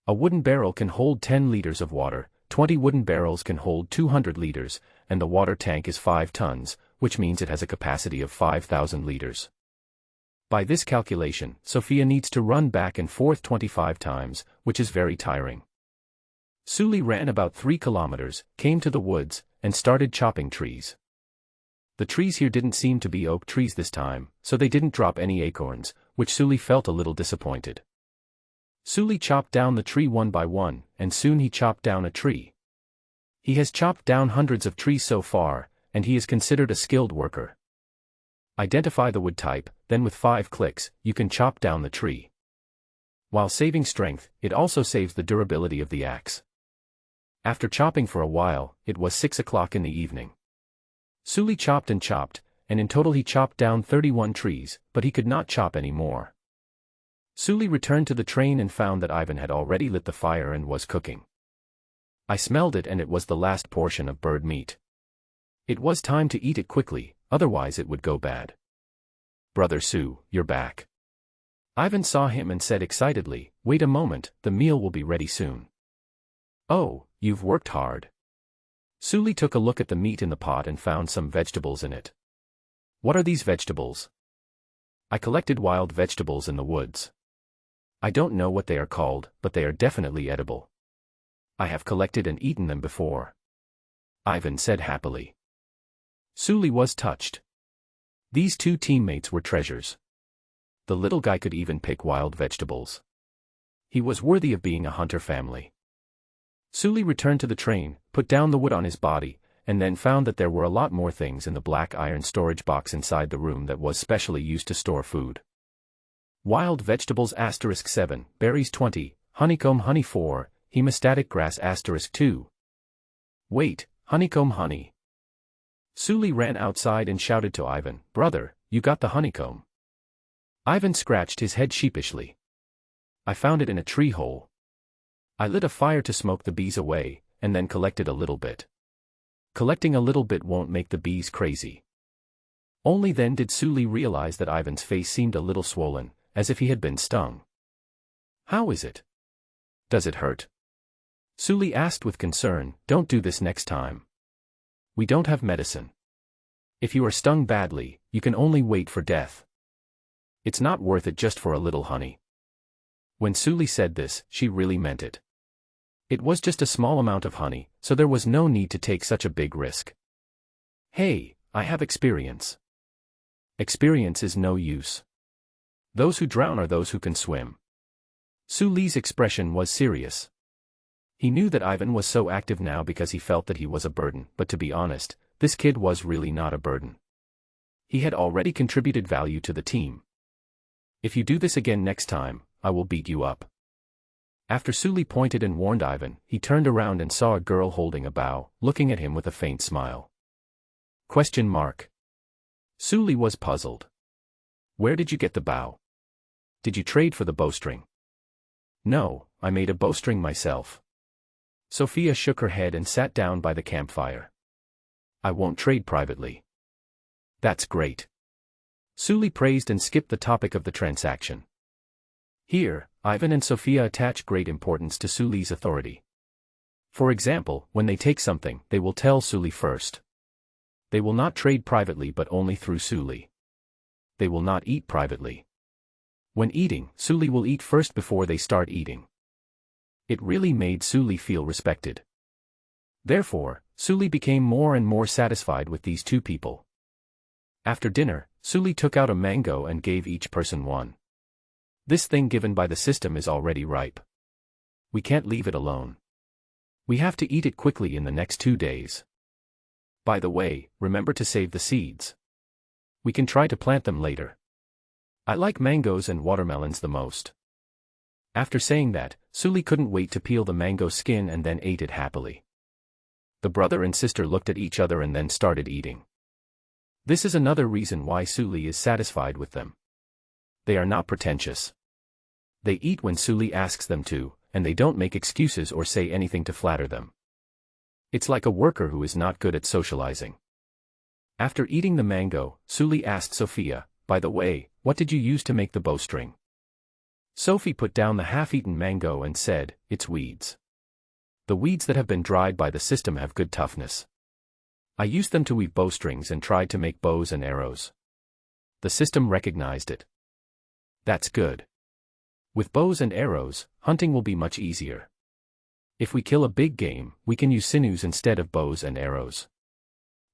A wooden barrel can hold 10 liters of water, 20 wooden barrels can hold 200 liters, and the water tank is 5 tons, which means it has a capacity of 5,000 liters. By this calculation, Sophia needs to run back and forth 25 times, which is very tiring. Sully ran about 3 kilometers, came to the woods, and started chopping trees. The trees here didn't seem to be oak trees this time, so they didn't drop any acorns, which Sully felt a little disappointed. Sully chopped down the tree one by one, and soon he chopped down a tree. He has chopped down hundreds of trees so far, and he is considered a skilled worker. Identify the wood type, then with 5 clicks, you can chop down the tree. While saving strength, it also saves the durability of the axe. After chopping for a while, it was 6 o'clock in the evening. Sully chopped, and in total he chopped down 31 trees, but he could not chop any more. Sully returned to the train and found that Ivan had already lit the fire and was cooking. I smelled it, and it was the last portion of bird meat. It was time to eat it quickly, otherwise it would go bad. "Brother Sue, you're back." Ivan saw him and said excitedly, "Wait a moment, the meal will be ready soon." "Oh, you've worked hard." Sully took a look at the meat in the pot and found some vegetables in it. "What are these vegetables?" "I collected wild vegetables in the woods. I don't know what they are called, but they are definitely edible. I have collected and eaten them before," Ivan said happily. Sully was touched. These 2 teammates were treasures. The little guy could even pick wild vegetables. He was worthy of being a hunter family. Sully returned to the train, put down the wood on his body, and then found that there were a lot more things in the black iron storage box inside the room that was specially used to store food. Wild vegetables *7, berries 20, honeycomb honey 4, hemostatic grass *2. Wait, honeycomb honey. Sully ran outside and shouted to Ivan, "Brother, you got the honeycomb." Ivan scratched his head sheepishly. "I found it in a tree hole. I lit a fire to smoke the bees away, and then collected a little bit." Collecting a little bit won't make the bees crazy. Only then did Sully realize that Ivan's face seemed a little swollen, as if he had been stung. "How is it? Does it hurt?" Sully asked with concern. "Don't do this next time. We don't have medicine. If you are stung badly, you can only wait for death. It's not worth it just for a little honey." When Sully said this, she really meant it. It was just a small amount of honey, so there was no need to take such a big risk. "Hey, I have experience." "Experience is no use. Those who drown are those who can swim." Sully's expression was serious. He knew that Ivan was so active now because he felt that he was a burden, but to be honest, this kid was really not a burden. He had already contributed value to the team. "If you do this again next time, I will beat you up." After Sully pointed and warned Ivan, he turned around and saw a girl holding a bow, looking at him with a faint smile. Question mark. Sully was puzzled. "Where did you get the bow? Did you trade for the bowstring?" "No, I made a bowstring myself." Sophia shook her head and sat down by the campfire. "I won't trade privately." "That's great." Sully praised and skipped the topic of the transaction. Here, Ivan and Sophia attach great importance to Sully's authority. For example, when they take something, they will tell Sully first. They will not trade privately but only through Sully. They will not eat privately. When eating, Sully will eat first before they start eating. It really made Sully feel respected. Therefore, Sully became more and more satisfied with these 2 people. After dinner, Sully took out a mango and gave each person one. "This thing given by the system is already ripe. We can't leave it alone. We have to eat it quickly in the next 2 days. By the way, remember to save the seeds. We can try to plant them later. I like mangoes and watermelons the most." After saying that, Sully couldn't wait to peel the mango skin and then ate it happily. The brother and sister looked at each other and then started eating. This is another reason why Sully is satisfied with them. They are not pretentious. They eat when Sully asks them to, and they don't make excuses or say anything to flatter them. It's like a worker who is not good at socializing. After eating the mango, Sully asked Sophia, "By the way, what did you use to make the bowstring?" Sophie put down the half-eaten mango and said, "It's weeds. The weeds that have been dried by the system have good toughness. I used them to weave bowstrings and tried to make bows and arrows. The system recognized it. That's good. With bows and arrows, hunting will be much easier. If we kill a big game, we can use sinews instead of bows and arrows.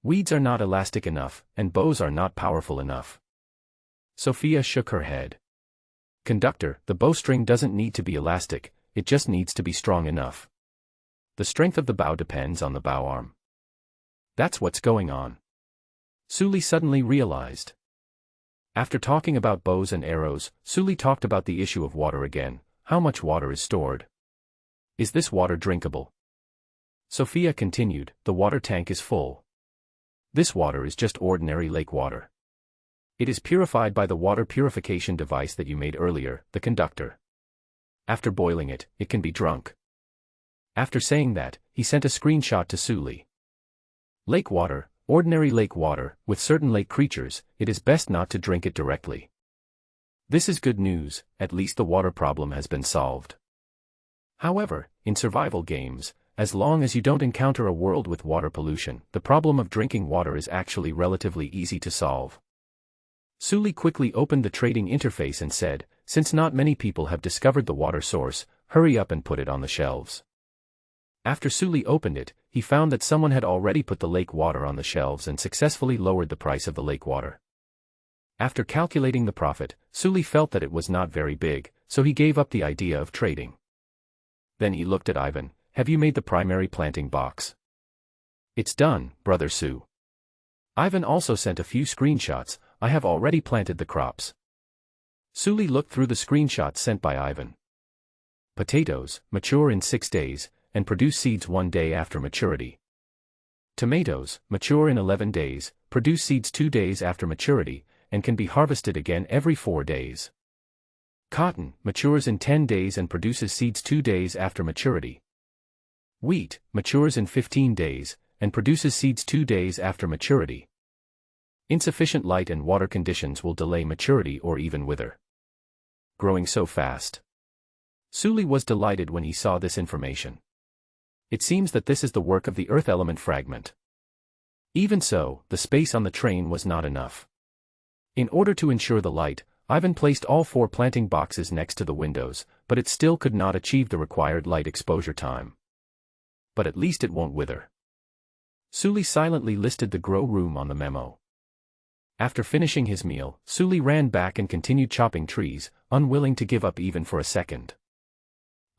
Weeds are not elastic enough, and bows are not powerful enough." Sophia shook her head. "Conductor, the bowstring doesn't need to be elastic, it just needs to be strong enough. The strength of the bow depends on the bow arm. That's what's going on." Sully suddenly realized. After talking about bows and arrows, Suli talked about the issue of water again. How much water is stored? Is this water drinkable? Sophia continued, the water tank is full. This water is just ordinary lake water. It is purified by the water purification device that you made earlier, the conductor. After boiling it, it can be drunk. After saying that, he sent a screenshot to Suli. Lake water, ordinary lake water, with certain lake creatures, it is best not to drink it directly. This is good news, at least the water problem has been solved. However, in survival games, as long as you don't encounter a world with water pollution, the problem of drinking water is actually relatively easy to solve. Suli quickly opened the trading interface and said, since not many people have discovered the water source, hurry up and put it on the shelves. After Suli opened it, he found that someone had already put the lake water on the shelves and successfully lowered the price of the lake water. After calculating the profit, Suli felt that it was not very big, so he gave up the idea of trading. Then he looked at Ivan. Have you made the primary planting box? It's done, Brother Sue. Ivan also sent a few screenshots. I have already planted the crops. Suli looked through the screenshots sent by Ivan. Potatoes, mature in 6 days, and produce seeds 1 day after maturity. Tomatoes, mature in 11 days, produce seeds 2 days after maturity, and can be harvested again every 4 days. Cotton, matures in 10 days and produces seeds 2 days after maturity. Wheat, matures in 15 days, and produces seeds 2 days after maturity. Insufficient light and water conditions will delay maturity or even wither. Growing so fast. Suli was delighted when he saw this information. It seems that this is the work of the earth element fragment. Even so, the space on the train was not enough. In order to ensure the light, Ivan placed all 4 planting boxes next to the windows, but it still could not achieve the required light exposure time. But at least it won't wither. Suli silently listed the grow room on the memo. After finishing his meal, Suli ran back and continued chopping trees, unwilling to give up even for a second.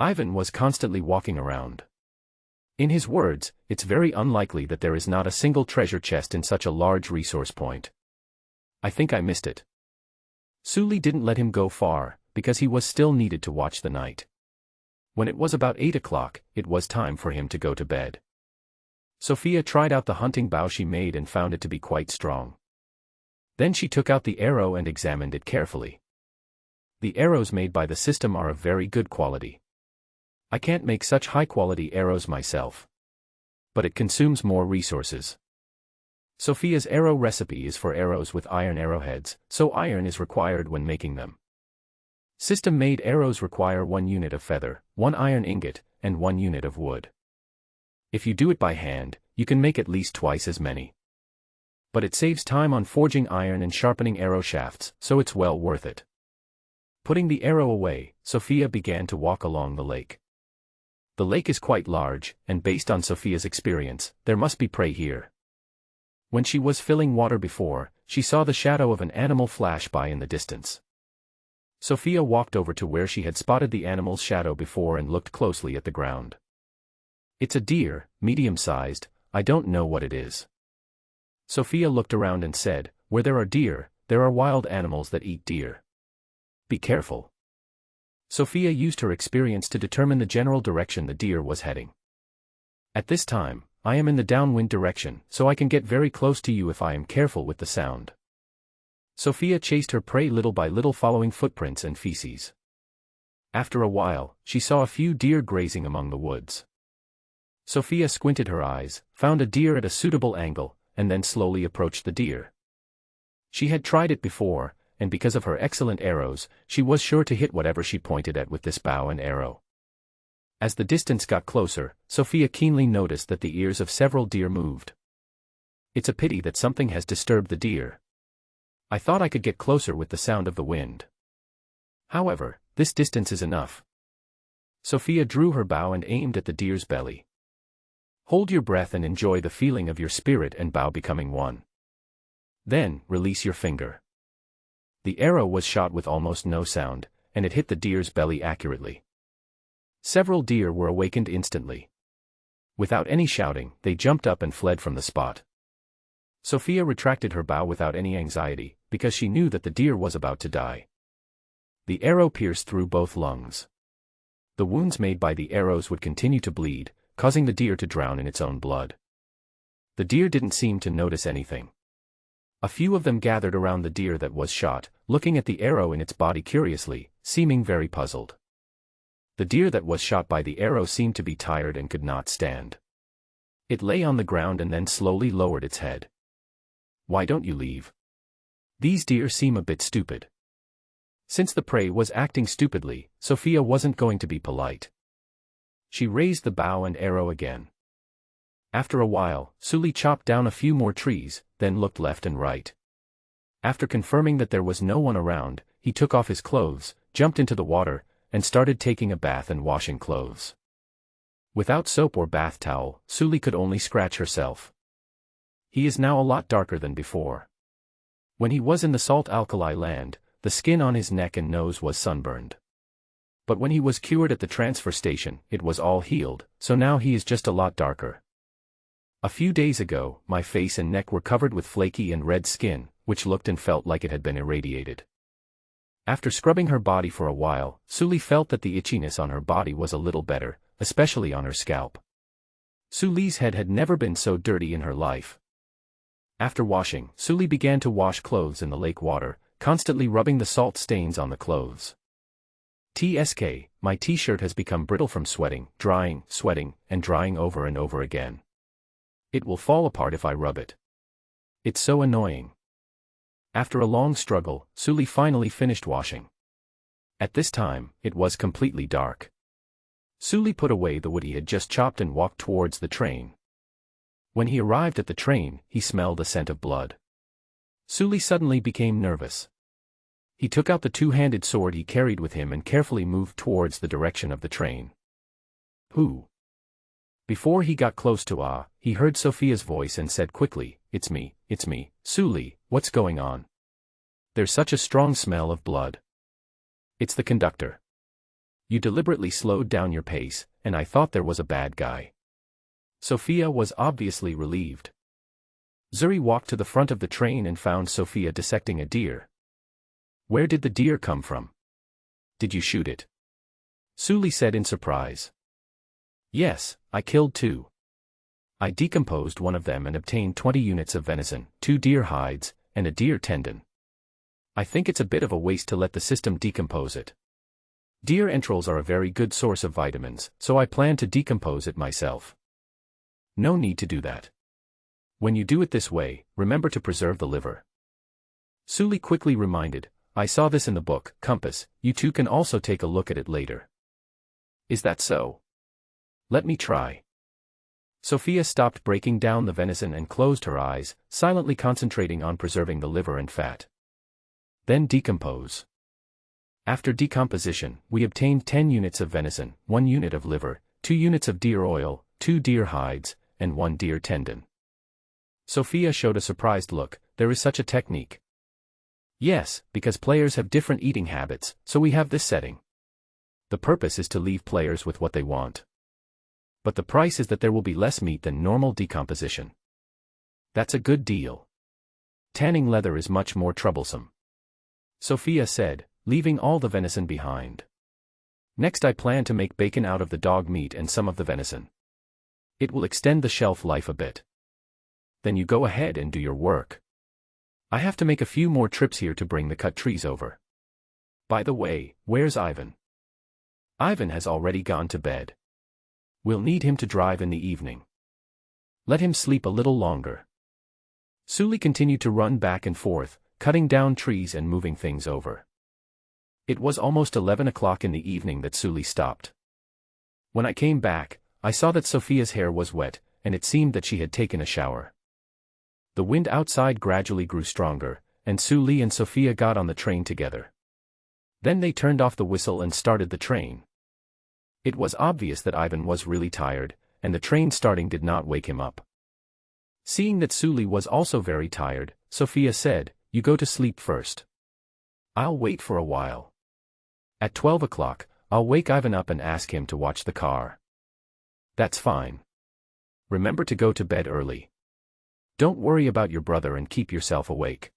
Ivan was constantly walking around. In his words, it's very unlikely that there is not a single treasure chest in such a large resource point. I think I missed it. Suli didn't let him go far, because he was still needed to watch the night. When it was about 8 o'clock, it was time for him to go to bed. Sophia tried out the hunting bow she made and found it to be quite strong. Then she took out the arrow and examined it carefully. The arrows made by the system are of very good quality. I can't make such high-quality arrows myself. But it consumes more resources. Sophia's arrow recipe is for arrows with iron arrowheads, so iron is required when making them. System-made arrows require 1 unit of feather, 1 iron ingot, and 1 unit of wood. If you do it by hand, you can make at least twice as many. But it saves time on forging iron and sharpening arrow shafts, so it's well worth it. Putting the arrow away, Sophia began to walk along the lake. The lake is quite large, and based on Sophia's experience, there must be prey here. When she was filling water before, she saw the shadow of an animal flash by in the distance. Sophia walked over to where she had spotted the animal's shadow before and looked closely at the ground. It's a deer, medium-sized, I don't know what it is. Sophia looked around and said, where there are deer, there are wild animals that eat deer. Be careful. Sophia used her experience to determine the general direction the deer was heading. At this time, I am in the downwind direction, so I can get very close to you if I am careful with the sound. Sophia chased her prey little by little, following footprints and feces. After a while, she saw a few deer grazing among the woods. Sophia squinted her eyes, found a deer at a suitable angle, and then slowly approached the deer. She had tried it before, and because of her excellent arrows, she was sure to hit whatever she pointed at with this bow and arrow. As the distance got closer, Sophia keenly noticed that the ears of several deer moved. It's a pity that something has disturbed the deer. I thought I could get closer with the sound of the wind. However, this distance is enough. Sophia drew her bow and aimed at the deer's belly. Hold your breath and enjoy the feeling of your spirit and bow becoming one. Then, release your finger. The arrow was shot with almost no sound, and it hit the deer's belly accurately. Several deer were awakened instantly. Without any shouting, they jumped up and fled from the spot. Sophia retracted her bow without any anxiety, because she knew that the deer was about to die. The arrow pierced through both lungs. The wounds made by the arrows would continue to bleed, causing the deer to drown in its own blood. The deer didn't seem to notice anything. A few of them gathered around the deer that was shot, looking at the arrow in its body curiously, seeming very puzzled. The deer that was shot by the arrow seemed to be tired and could not stand. It lay on the ground and then slowly lowered its head. "Why don't you leave? These deer seem a bit stupid." Since the prey was acting stupidly, Sophia wasn't going to be polite. She raised the bow and arrow again. After a while, Sully chopped down a few more trees, then looked left and right. After confirming that there was no one around, he took off his clothes, jumped into the water, and started taking a bath and washing clothes. Without soap or bath towel, Sully could only scratch herself. He is now a lot darker than before. When he was in the salt alkali land, the skin on his neck and nose was sunburned. But when he was cured at the transfer station, it was all healed, so now he is just a lot darker. A few days ago, my face and neck were covered with flaky and red skin, which looked and felt like it had been irradiated. After scrubbing her body for a while, Sully felt that the itchiness on her body was a little better, especially on her scalp. Sully's head had never been so dirty in her life. After washing, Sully began to wash clothes in the lake water, constantly rubbing the salt stains on the clothes. TSK, my t-shirt has become brittle from sweating, drying, sweating, and drying over and over again. It will fall apart if I rub it. It's so annoying. After a long struggle, Sully finally finished washing. At this time, it was completely dark. Sully put away the wood he had just chopped and walked towards the train. When he arrived at the train, he smelled a scent of blood. Sully suddenly became nervous. He took out the two-handed sword he carried with him and carefully moved towards the direction of the train. "Who?" Before he got close to he heard Sophia's voice and said quickly, it's me, Sully, what's going on? There's such a strong smell of blood." "It's the conductor. You deliberately slowed down your pace, and I thought there was a bad guy." Sophia was obviously relieved. Zuri walked to the front of the train and found Sophia dissecting a deer. "Where did the deer come from? Did you shoot it?" Sully said in surprise. "Yes, I killed two. I decomposed one of them and obtained 20 units of venison, 2 deer hides, and a deer tendon. I think it's a bit of a waste to let the system decompose it. Deer entrails are a very good source of vitamins, so I plan to decompose it myself." "No need to do that. When you do it this way, remember to preserve the liver." Sully quickly reminded, "I saw this in the book, Compass, you two can also take a look at it later." "Is that so? Let me try." Sophia stopped breaking down the venison and closed her eyes, silently concentrating on preserving the liver and fat. "Then decompose." After decomposition, we obtained 10 units of venison, 1 unit of liver, 2 units of deer oil, 2 deer hides, and 1 deer tendon. Sophia showed a surprised look. "There is such a technique." "Yes, because players have different eating habits, so we have this setting. The purpose is to leave players with what they want. But the price is that there will be less meat than normal decomposition." "That's a good deal. Tanning leather is much more troublesome," Sophia said, leaving all the venison behind. "Next I plan to make bacon out of the dog meat and some of the venison. It will extend the shelf life a bit." "Then you go ahead and do your work. I have to make a few more trips here to bring the cut trees over. By the way, where's Ivan?" "Ivan has already gone to bed. We'll need him to drive in the evening. Let him sleep a little longer." Sully continued to run back and forth, cutting down trees and moving things over. It was almost 11 o'clock in the evening that Sully stopped. When I came back, I saw that Sophia's hair was wet, and it seemed that she had taken a shower. The wind outside gradually grew stronger, and Sully and Sophia got on the train together. Then they turned off the whistle and started the train. It was obvious that Ivan was really tired, and the train starting did not wake him up. Seeing that Sully was also very tired, Sophia said, "You go to sleep first. I'll wait for a while. At 12 o'clock, I'll wake Ivan up and ask him to watch the car." "That's fine. Remember to go to bed early. Don't worry about your brother and keep yourself awake."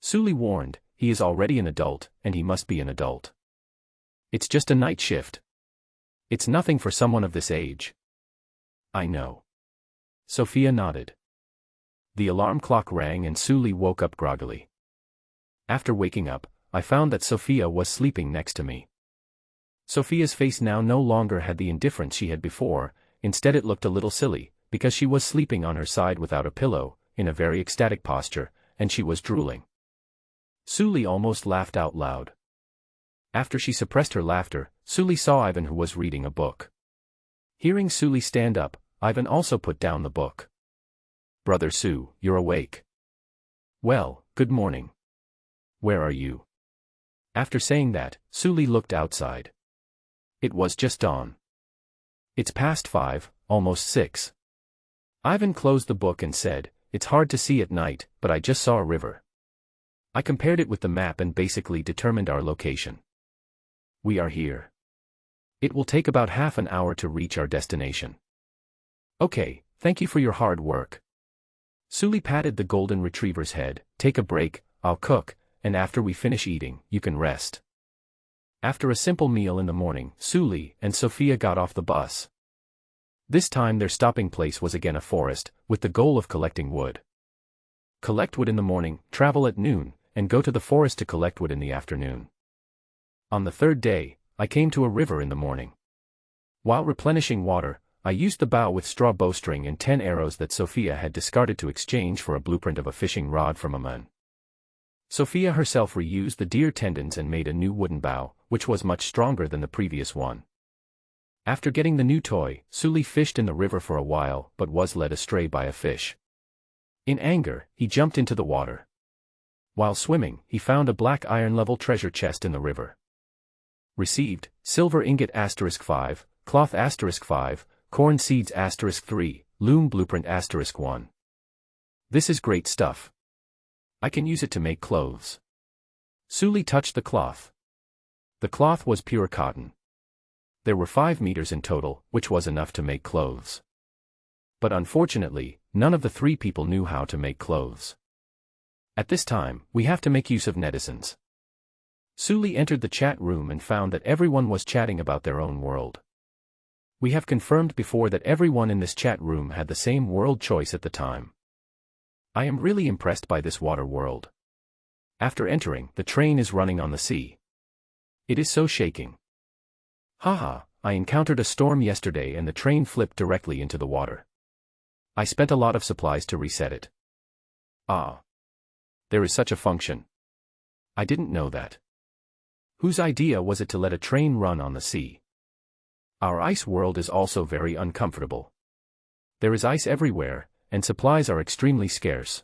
Suli warned, he is already an adult, and he must be an adult. It's just a night shift. It's nothing for someone of this age. I know. Sophia nodded. The alarm clock rang and Suli woke up groggily. After waking up, I found that Sophia was sleeping next to me. Sophia's face now no longer had the indifference she had before, instead it looked a little silly, because she was sleeping on her side without a pillow, in a very ecstatic posture, and she was drooling. Suli almost laughed out loud. After she suppressed her laughter, Suli saw Ivan, who was reading a book. Hearing Suli stand up, Ivan also put down the book. "Brother Su, you're awake. Well, good morning. Where are you?" After saying that, Suli looked outside. It was just dawn. "It's past 5, almost 6. Ivan closed the book and said, "It's hard to see at night, but I just saw a river. I compared it with the map and basically determined our location. We are here. It will take about half an hour to reach our destination." "Okay, thank you for your hard work." Suli patted the golden retriever's head. "Take a break, I'll cook, and after we finish eating, you can rest." After a simple meal in the morning, Suli and Sophia got off the bus. This time their stopping place was again a forest, with the goal of collecting wood. Collect wood in the morning, travel at noon, and go to the forest to collect wood in the afternoon. On the third day, I came to a river in the morning. While replenishing water, I used the bow with straw bowstring and 10 arrows that Sophia had discarded to exchange for a blueprint of a fishing rod from a man. Sophia herself reused the deer tendons and made a new wooden bow, which was much stronger than the previous one. After getting the new toy, Suli fished in the river for a while but was led astray by a fish. In anger, he jumped into the water. While swimming, he found a black iron-level treasure chest in the river. Received, silver ingot *5, cloth *5, corn seeds *3, loom blueprint *1. This is great stuff. I can use it to make clothes. Suli touched the cloth. The cloth was pure cotton. There were 5 meters in total, which was enough to make clothes. But unfortunately, none of the 3 people knew how to make clothes. At this time, we have to make use of netizens. Suli entered the chat room and found that everyone was chatting about their own world. We have confirmed before that everyone in this chat room had the same world choice at the time. I am really impressed by this water world. After entering, the train is running on the sea. It is so shaking. Haha, I encountered a storm yesterday and the train flipped directly into the water. I spent a lot of supplies to reset it. Ah. There is such a function. I didn't know that. Whose idea was it to let a train run on the sea? Our ice world is also very uncomfortable. There is ice everywhere, and supplies are extremely scarce.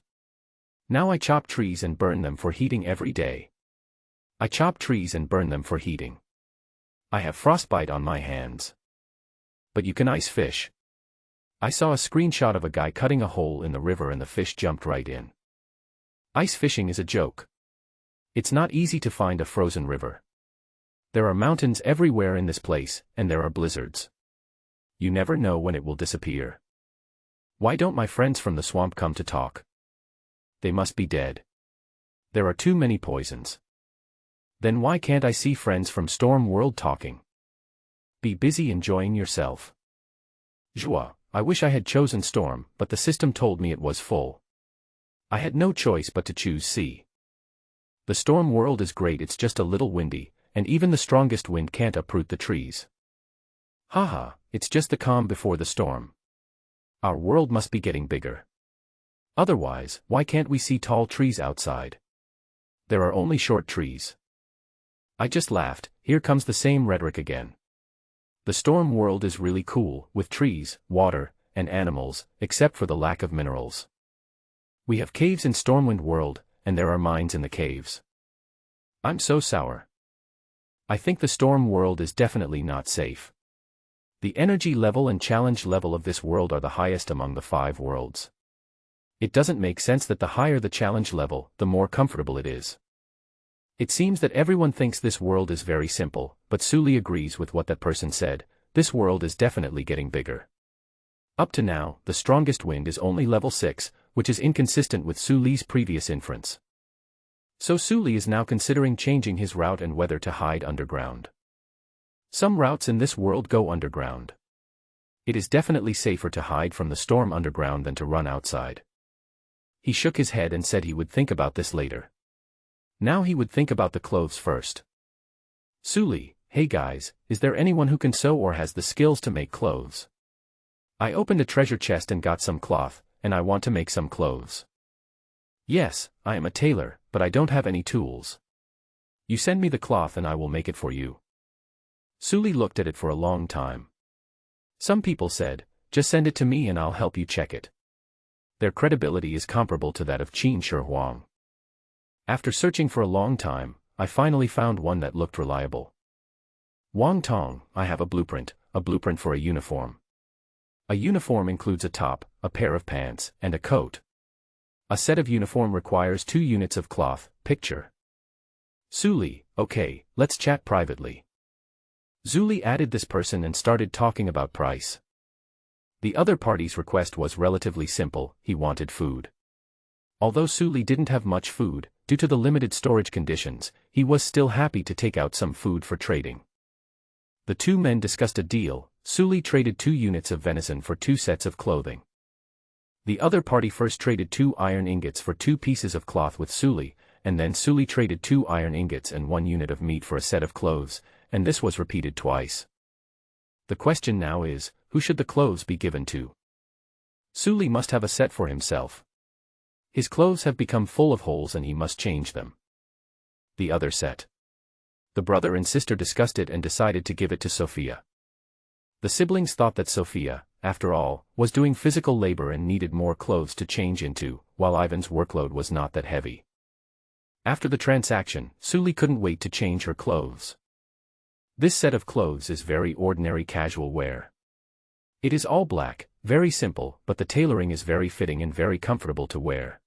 Now I chop trees and burn them for heating every day. I chop trees and burn them for heating. I have frostbite on my hands. But you can ice fish. I saw a screenshot of a guy cutting a hole in the river and the fish jumped right in. Ice fishing is a joke. It's not easy to find a frozen river. There are mountains everywhere in this place, and there are blizzards. You never know when it will disappear. Why don't my friends from the swamp come to talk? They must be dead. There are too many poisons. Then why can't I see friends from Storm World talking? Be busy enjoying yourself. Joie, I wish I had chosen Storm, but the system told me it was full. I had no choice but to choose sea. The Storm World is great, it's just a little windy, and even the strongest wind can't uproot the trees. Haha, it's just the calm before the storm. Our world must be getting bigger. Otherwise, why can't we see tall trees outside? There are only short trees. I just laughed, here comes the same rhetoric again. The Storm World is really cool, with trees, water, and animals, except for the lack of minerals. We have caves in Stormwind World, and there are mines in the caves. I'm so sour. I think the Storm World is definitely not safe. The energy level and challenge level of this world are the highest among the 5 worlds. It doesn't make sense that the higher the challenge level, the more comfortable it is. It seems that everyone thinks this world is very simple, but Suli agrees with what that person said. This world is definitely getting bigger. Up to now, the strongest wind is only level 6, which is inconsistent with Suli's previous inference. So Suli is now considering changing his route and whether to hide underground. Some routes in this world go underground. It is definitely safer to hide from the storm underground than to run outside. He shook his head and said he would think about this later. Now he would think about the clothes first. Suli, hey guys, is there anyone who can sew or has the skills to make clothes? I opened a treasure chest and got some cloth, and I want to make some clothes. Yes, I am a tailor, but I don't have any tools. You send me the cloth and I will make it for you. Suli looked at it for a long time. Some people said, just send it to me and I'll help you check it. Their credibility is comparable to that of Qin Shi Huang. After searching for a long time, I finally found one that looked reliable. Wang Tong, I have a blueprint for a uniform. A uniform includes a top, a pair of pants, and a coat. A set of uniform requires 2 units of cloth, picture. Suli, okay, let's chat privately. Suli added this person and started talking about price. The other party's request was relatively simple, he wanted food. Although Suli didn't have much food, due to the limited storage conditions, he was still happy to take out some food for trading. The two men discussed a deal. Suli traded 2 units of venison for 2 sets of clothing. The other party first traded 2 iron ingots for 2 pieces of cloth with Suli, and then Suli traded 2 iron ingots and 1 unit of meat for a set of clothes, and this was repeated twice. The question now is, who should the clothes be given to? Suli must have a set for himself. His clothes have become full of holes and he must change them. The other set. The brother and sister discussed it and decided to give it to Sophia. The siblings thought that Sophia, after all, was doing physical labor and needed more clothes to change into, while Ivan's workload was not that heavy. After the transaction, Suli couldn't wait to change her clothes. This set of clothes is very ordinary casual wear. It is all black, very simple, but the tailoring is very fitting and very comfortable to wear.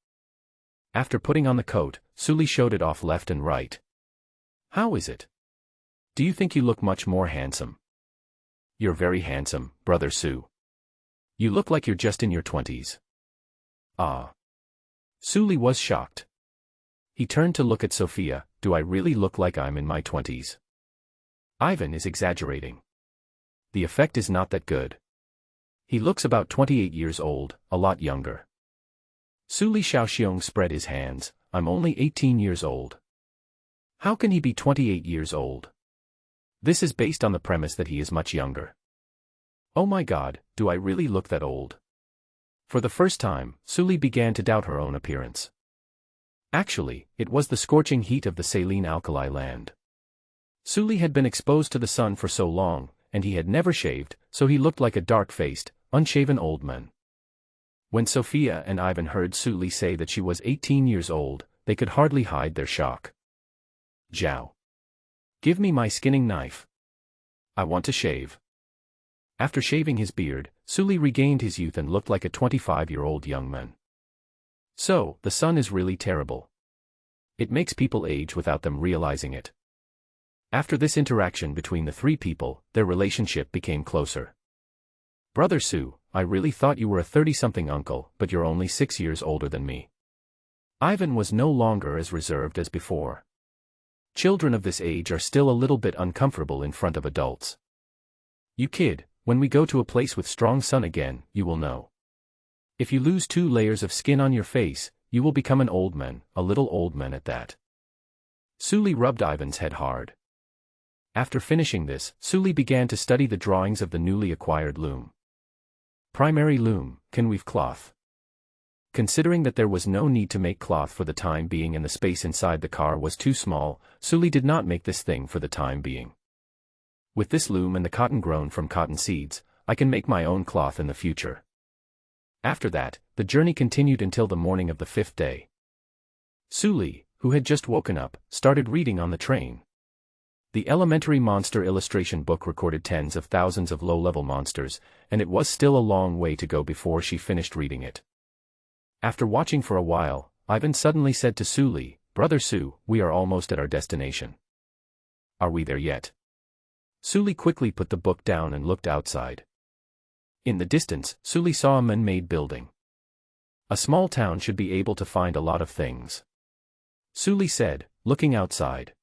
After putting on the coat, Suli showed it off left and right. How is it? Do you think you look much more handsome? You're very handsome, brother Su. You look like you're just in your 20s. Ah. Suli was shocked. He turned to look at Sophia. Do I really look like I'm in my 20s? Ivan is exaggerating. The effect is not that good. He looks about 28 years old, a lot younger. Suli Shaoxiong spread his hands. I'm only 18 years old. How can he be 28 years old? This is based on the premise that he is much younger. Oh my god, do I really look that old? For the first time, Suli began to doubt her own appearance. Actually, it was the scorching heat of the saline alkali land. Suli had been exposed to the sun for so long, and he had never shaved, so he looked like a dark-faced, unshaven old man. When Sophia and Ivan heard Suli say that she was 18 years old, they could hardly hide their shock. Zhao. Give me my skinning knife. I want to shave. After shaving his beard, Suli regained his youth and looked like a 25-year-old young man. So, the sun is really terrible. It makes people age without them realizing it. After this interaction between the 3 people, their relationship became closer. Brother Su, I really thought you were a 30-something uncle, but you're only 6 years older than me. Ivan was no longer as reserved as before. Children of this age are still a little bit uncomfortable in front of adults. You kid, when we go to a place with strong sun again, you will know. If you lose 2 layers of skin on your face, you will become an old man, a little old man at that. Suli rubbed Ivan's head hard. After finishing this, Suli began to study the drawings of the newly acquired loom. Primary loom, can weave cloth. Considering that there was no need to make cloth for the time being and the space inside the car was too small, Suli did not make this thing for the time being. With this loom and the cotton grown from cotton seeds, I can make my own cloth in the future. After that, the journey continued until the morning of the 5th day. Suli, who had just woken up, started reading on the train. The elementary monster illustration book recorded tens of thousands of low-level monsters, and it was still a long way to go before she finished reading it. After watching for a while, Ivan suddenly said to Suli, Brother Su, we are almost at our destination. Are we there yet? Suli quickly put the book down and looked outside. In the distance, Suli saw a man-made building. A small town should be able to find a lot of things. Suli said, looking outside.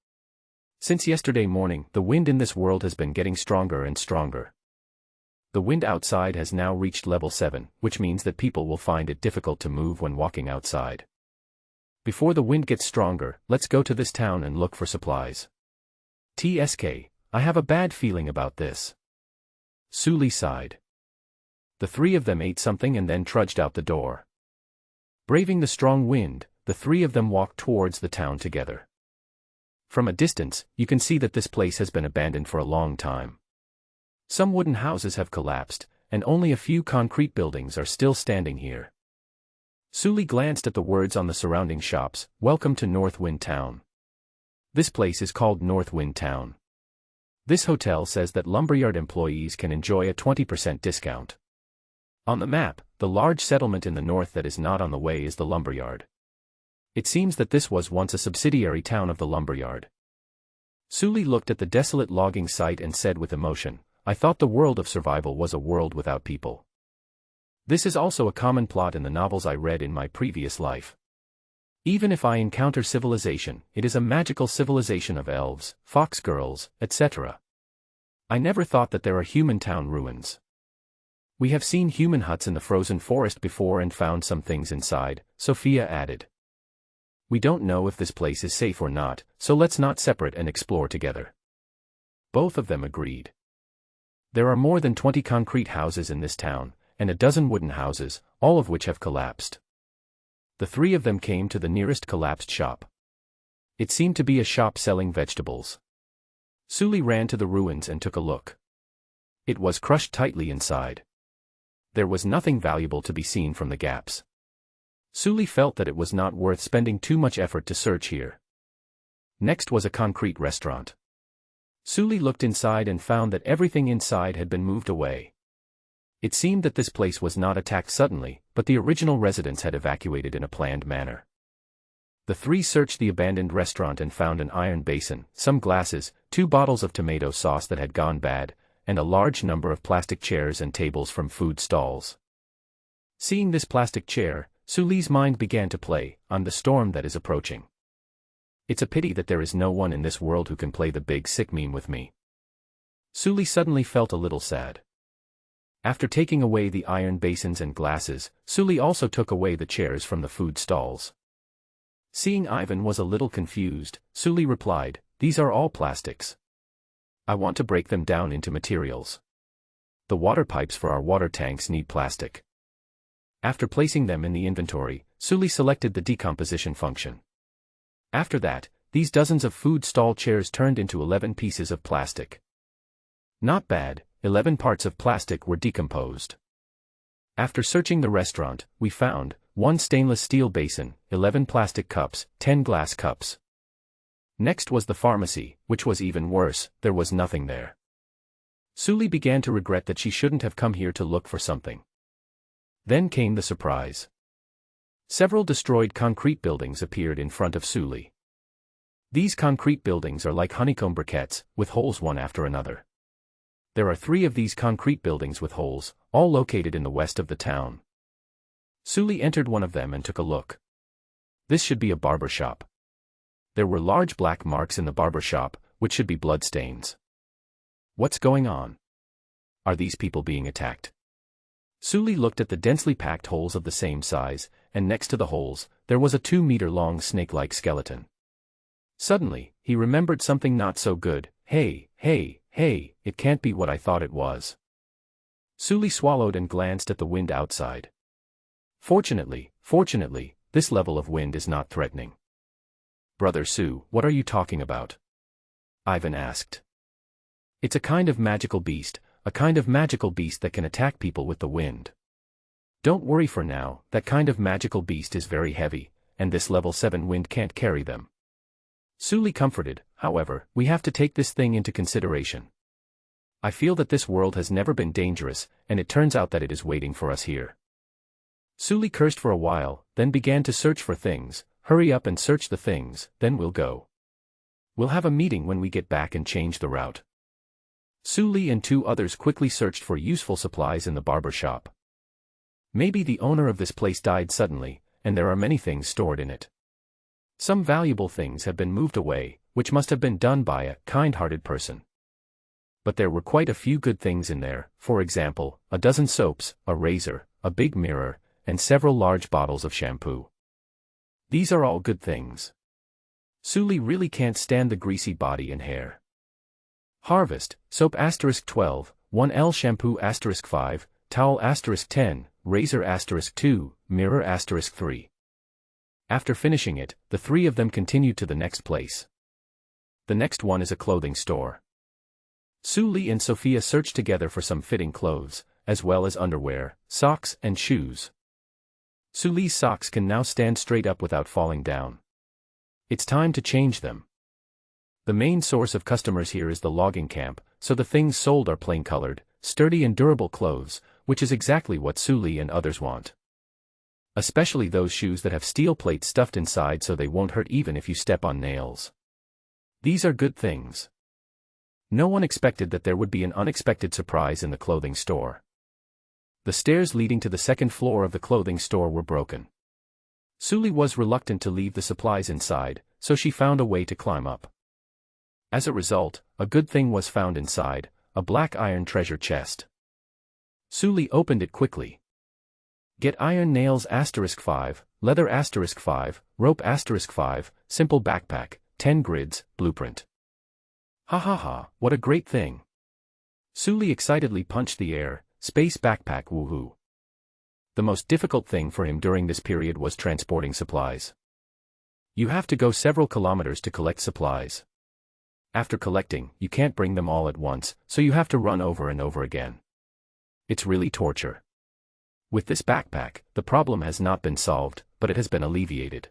Since yesterday morning, the wind in this world has been getting stronger and stronger. The wind outside has now reached level 7, which means that people will find it difficult to move when walking outside. Before the wind gets stronger, let's go to this town and look for supplies. TSK, I have a bad feeling about this. Suli sighed. The three of them ate something and then trudged out the door. Braving the strong wind, the three of them walked towards the town together. From a distance, you can see that this place has been abandoned for a long time. Some wooden houses have collapsed, and only a few concrete buildings are still standing here. Suli glanced at the words on the surrounding shops, "Welcome to Northwind Town." This place is called Northwind Town. This hotel says that lumberyard employees can enjoy a 20% discount. On the map, the large settlement in the north that is not on the way is the lumberyard. It seems that this was once a subsidiary town of the lumberyard. Suli looked at the desolate logging site and said with emotion, "I thought the world of survival was a world without people." This is also a common plot in the novels I read in my previous life. Even if I encounter civilization, it is a magical civilization of elves, fox girls, etc. I never thought that there are human town ruins. We have seen human huts in the frozen forest before and found some things inside, Sophia added. We don't know if this place is safe or not, so let's not separate and explore together. Both of them agreed. There are more than 20 concrete houses in this town, and a dozen wooden houses, all of which have collapsed. The three of them came to the nearest collapsed shop. It seemed to be a shop selling vegetables. Suli ran to the ruins and took a look. It was crushed tightly inside. There was nothing valuable to be seen from the gaps. Suli felt that it was not worth spending too much effort to search here. Next was a concrete restaurant. Suli looked inside and found that everything inside had been moved away. It seemed that this place was not attacked suddenly, but the original residents had evacuated in a planned manner. The three searched the abandoned restaurant and found an iron basin, some glasses, 2 bottles of tomato sauce that had gone bad, and a large number of plastic chairs and tables from food stalls. Seeing this plastic chair, Suli's mind began to play on the storm that is approaching. It's a pity that there is no one in this world who can play the big sick meme with me. Suli suddenly felt a little sad. After taking away the iron basins and glasses, Suli also took away the chairs from the food stalls. Seeing Ivan was a little confused, Suli replied, "These are all plastics. I want to break them down into materials. The water pipes for our water tanks need plastic." After placing them in the inventory, Suli selected the decomposition function. After that, these dozens of food stall chairs turned into 11 pieces of plastic. Not bad, 11 parts of plastic were decomposed. After searching the restaurant, we found 1 stainless steel basin, 11 plastic cups, 10 glass cups. Next was the pharmacy, which was even worse, there was nothing there. Suli began to regret that she shouldn't have come here to look for something. Then came the surprise. Several destroyed concrete buildings appeared in front of Suli. These concrete buildings are like honeycomb briquettes, with holes one after another. There are 3 of these concrete buildings with holes, all located in the west of the town. Suli entered one of them and took a look. This should be a barber shop. There were large black marks in the barber shop, which should be bloodstains. What's going on? Are these people being attacked? Suli looked at the densely packed holes of the same size, and next to the holes, there was a 2-meter-long snake-like skeleton. Suddenly, he remembered something not so good. Hey, it can't be what I thought it was. Suli swallowed and glanced at the wind outside. Fortunately, this level of wind is not threatening. Brother Sue, what are you talking about? Ivan asked. It's a kind of magical beast that can attack people with the wind. Don't worry for now, that kind of magical beast is very heavy, and this level 7 wind can't carry them. Suli comforted, however, we have to take this thing into consideration. I feel that this world has never been dangerous, and it turns out that it is waiting for us here. Suli cursed for a while, then began to search for things. Hurry up and search the things, then we'll go. We'll have a meeting when we get back and change the route. Suli and 2 others quickly searched for useful supplies in the barber shop. Maybe the owner of this place died suddenly, and there are many things stored in it. Some valuable things have been moved away, which must have been done by a kind-hearted person. But there were quite a few good things in there, for example, a dozen soaps, a razor, a big mirror, and several large bottles of shampoo. These are all good things. Suli really can't stand the greasy body and hair. Harvest, soap *12, 1L shampoo *5, towel *10, razor *2, mirror *3. After finishing it, the three of them continued to the next place. The next one is a clothing store. Suli and Sophia searched together for some fitting clothes, as well as underwear, socks, and shoes. Suli's socks can now stand straight up without falling down. It's time to change them. The main source of customers here is the logging camp, so the things sold are plain-colored, sturdy and durable clothes, which is exactly what Suli and others want. Especially those shoes that have steel plates stuffed inside so they won't hurt even if you step on nails. These are good things. No one expected that there would be an unexpected surprise in the clothing store. The stairs leading to the second floor of the clothing store were broken. Suli was reluctant to leave the supplies inside, so she found a way to climb up. As a result, a good thing was found inside, a black iron treasure chest. Suli opened it quickly. Get iron nails *5, leather *5, rope *5, simple backpack, 10 grids, blueprint. Ha ha ha, what a great thing. Suli excitedly punched the air, space backpack woohoo. The most difficult thing for him during this period was transporting supplies. You have to go several kilometers to collect supplies. After collecting, you can't bring them all at once, so you have to run over and over again. It's really torture. With this backpack, the problem has not been solved, but it has been alleviated.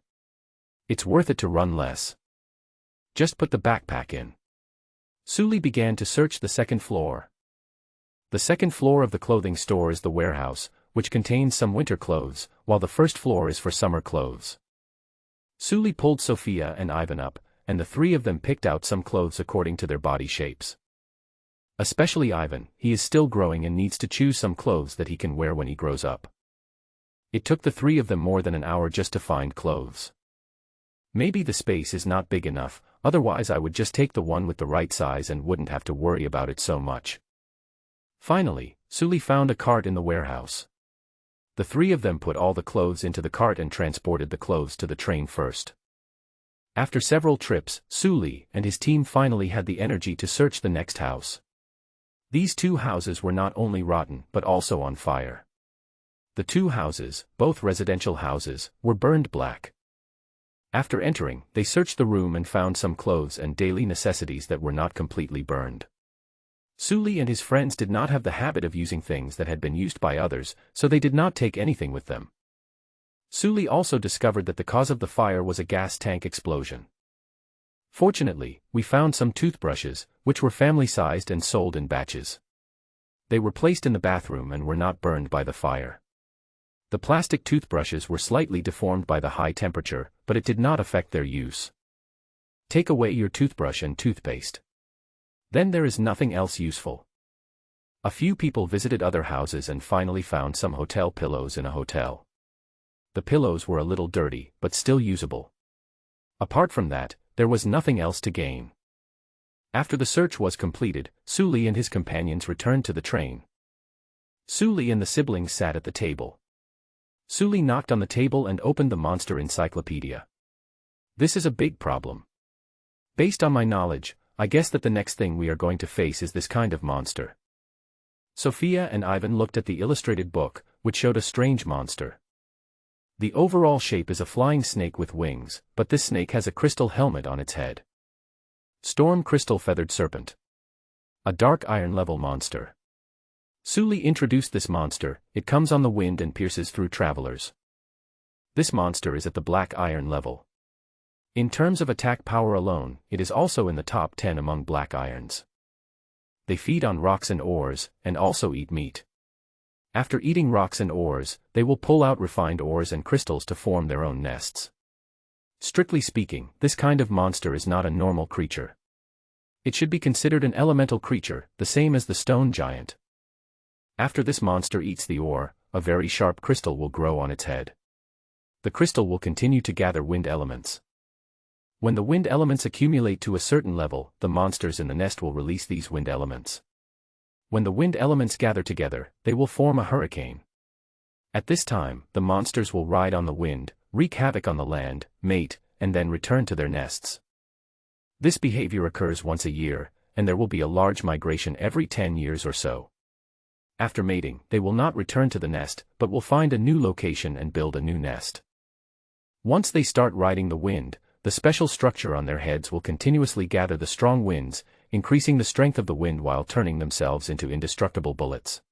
It's worth it to run less. Just put the backpack in. Suli began to search the second floor. The second floor of the clothing store is the warehouse, which contains some winter clothes, while the first floor is for summer clothes. Suli pulled Sophia and Ivan up, and the three of them picked out some clothes according to their body shapes. Especially Ivan, he is still growing and needs to choose some clothes that he can wear when he grows up. It took the three of them more than an hour just to find clothes. Maybe the space is not big enough, otherwise I would just take the one with the right size and wouldn't have to worry about it so much. Finally, Suli found a cart in the warehouse. The three of them put all the clothes into the cart and transported the clothes to the train first. After several trips, Suli and his team finally had the energy to search the next house. These two houses were not only rotten but also on fire. The two houses, both residential houses, were burned black. After entering, they searched the room and found some clothes and daily necessities that were not completely burned. Suli and his friends did not have the habit of using things that had been used by others, so they did not take anything with them. Suli also discovered that the cause of the fire was a gas tank explosion. Fortunately, we found some toothbrushes, which were family-sized and sold in batches. They were placed in the bathroom and were not burned by the fire. The plastic toothbrushes were slightly deformed by the high temperature, but it did not affect their use. Take away your toothbrush and toothpaste. Then there is nothing else useful. A few people visited other houses and finally found some hotel pillows in a hotel. The pillows were a little dirty, but still usable. Apart from that, there was nothing else to gain. After the search was completed, Suli and his companions returned to the train. Suli and the siblings sat at the table. Suli knocked on the table and opened the monster encyclopedia. This is a big problem. Based on my knowledge, I guess that the next thing we are going to face is this kind of monster. Sophia and Ivan looked at the illustrated book, which showed a strange monster. The overall shape is a flying snake with wings, but this snake has a crystal helmet on its head. Storm crystal feathered serpent. A dark iron-level monster. Suli introduced this monster. It comes on the wind and pierces through travelers. This monster is at the black iron level. In terms of attack power alone, it is also in the top 10 among black irons. They feed on rocks and ores, and also eat meat. After eating rocks and ores, they will pull out refined ores and crystals to form their own nests. Strictly speaking, this kind of monster is not a normal creature. It should be considered an elemental creature, the same as the stone giant. After this monster eats the ore, a very sharp crystal will grow on its head. The crystal will continue to gather wind elements. When the wind elements accumulate to a certain level, the monsters in the nest will release these wind elements. When the wind elements gather together, they will form a hurricane. At this time, the monsters will ride on the wind, wreak havoc on the land, mate, and then return to their nests. This behavior occurs once a year, and there will be a large migration every 10 years or so. After mating, they will not return to the nest, but will find a new location and build a new nest. Once they start riding the wind, the special structure on their heads will continuously gather the strong winds, increasing the strength of the wind while turning themselves into indestructible bullets.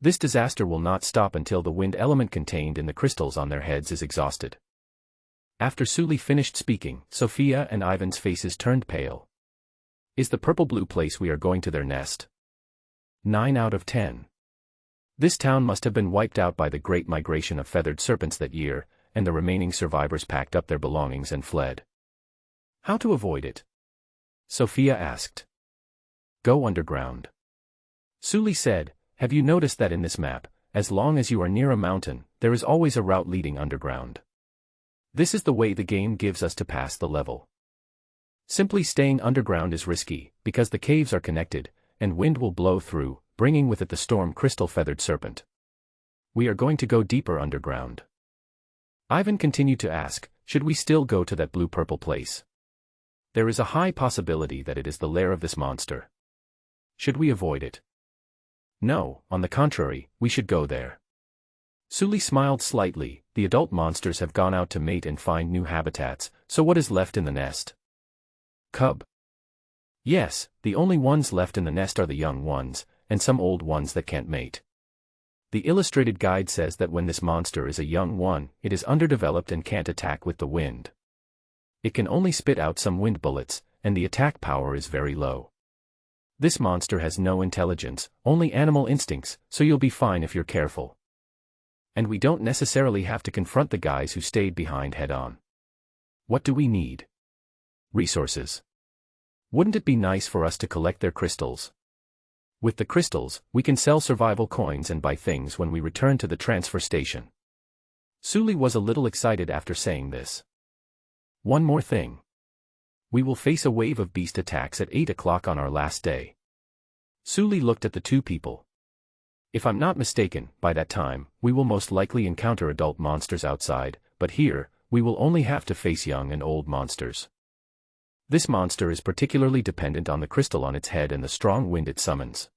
This disaster will not stop until the wind element contained in the crystals on their heads is exhausted. After Sully finished speaking, Sophia and Ivan's faces turned pale. Is the purple-blue place we are going to their nest? 9 out of 10. This town must have been wiped out by the great migration of feathered serpents that year, and the remaining survivors packed up their belongings and fled. How to avoid it? Sophia asked. Go underground. Sully said, have you noticed that in this map, as long as you are near a mountain, there is always a route leading underground? This is the way the game gives us to pass the level. Simply staying underground is risky, because the caves are connected, and wind will blow through, bringing with it the storm crystal feathered serpent. We are going to go deeper underground. Ivan continued to ask, should we still go to that blue-purple place? There is a high possibility that it is the lair of this monster. Should we avoid it? No, on the contrary, we should go there. Sully smiled slightly. The adult monsters have gone out to mate and find new habitats, so what is left in the nest? Cub. Yes, the only ones left in the nest are the young ones, and some old ones that can't mate. The illustrated guide says that when this monster is a young one, it is underdeveloped and can't attack with the wind. It can only spit out some wind bullets, and the attack power is very low. This monster has no intelligence, only animal instincts, so you'll be fine if you're careful. And we don't necessarily have to confront the guys who stayed behind head-on. What do we need? Resources. Wouldn't it be nice for us to collect their crystals? With the crystals, we can sell survival coins and buy things when we return to the transfer station. Sully was a little excited after saying this. One more thing. We will face a wave of beast attacks at 8 o'clock on our last day. Sully looked at the two people. If I'm not mistaken, by that time, we will most likely encounter adult monsters outside, but here, we will only have to face young and old monsters. This monster is particularly dependent on the crystal on its head and the strong wind it summons.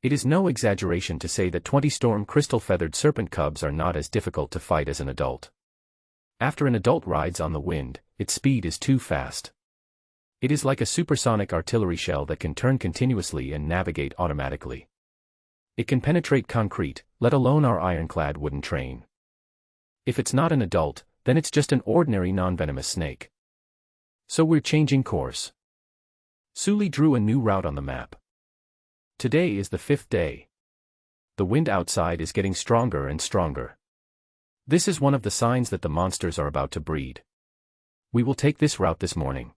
It is no exaggeration to say that 20 storm crystal feathered serpent cubs are not as difficult to fight as an adult. After an adult rides on the wind, its speed is too fast. It is like a supersonic artillery shell that can turn continuously and navigate automatically. It can penetrate concrete, let alone our ironclad wooden train. If it's not an adult, then it's just an ordinary non-venomous snake. So we're changing course. Sully drew a new route on the map. Today is the 5th day. The wind outside is getting stronger and stronger. This is one of the signs that the monsters are about to breed. We will take this route this morning.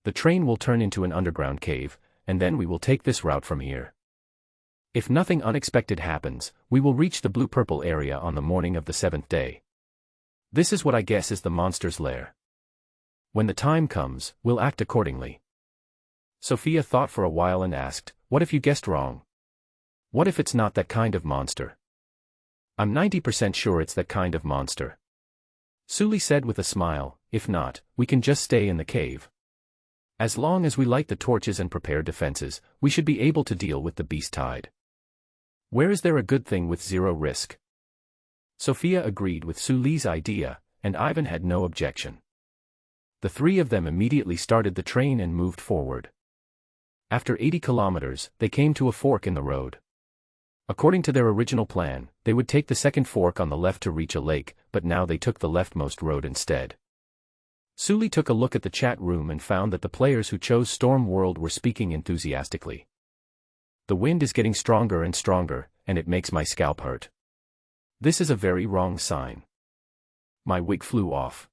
The train will turn into an underground cave, and then we will take this route from here. If nothing unexpected happens, we will reach the blue-purple area on the morning of the 7th day. This is what I guess is the monster's lair. When the time comes, we'll act accordingly. Sophia thought for a while and asked, what if you guessed wrong? What if it's not that kind of monster? I'm 90% sure it's that kind of monster. Sully said with a smile, if not, we can just stay in the cave. As long as we light the torches and prepare defenses, we should be able to deal with the beast tide. Where is there a good thing with zero risk? Sophia agreed with Sully's idea, and Ivan had no objection. The three of them immediately started the train and moved forward. After 80 kilometers, they came to a fork in the road. According to their original plan, they would take the second fork on the left to reach a lake, but now they took the leftmost road instead. Sully took a look at the chat room and found that the players who chose Storm World were speaking enthusiastically. The wind is getting stronger and stronger, and it makes my scalp hurt. This is a very wrong sign. My wig flew off.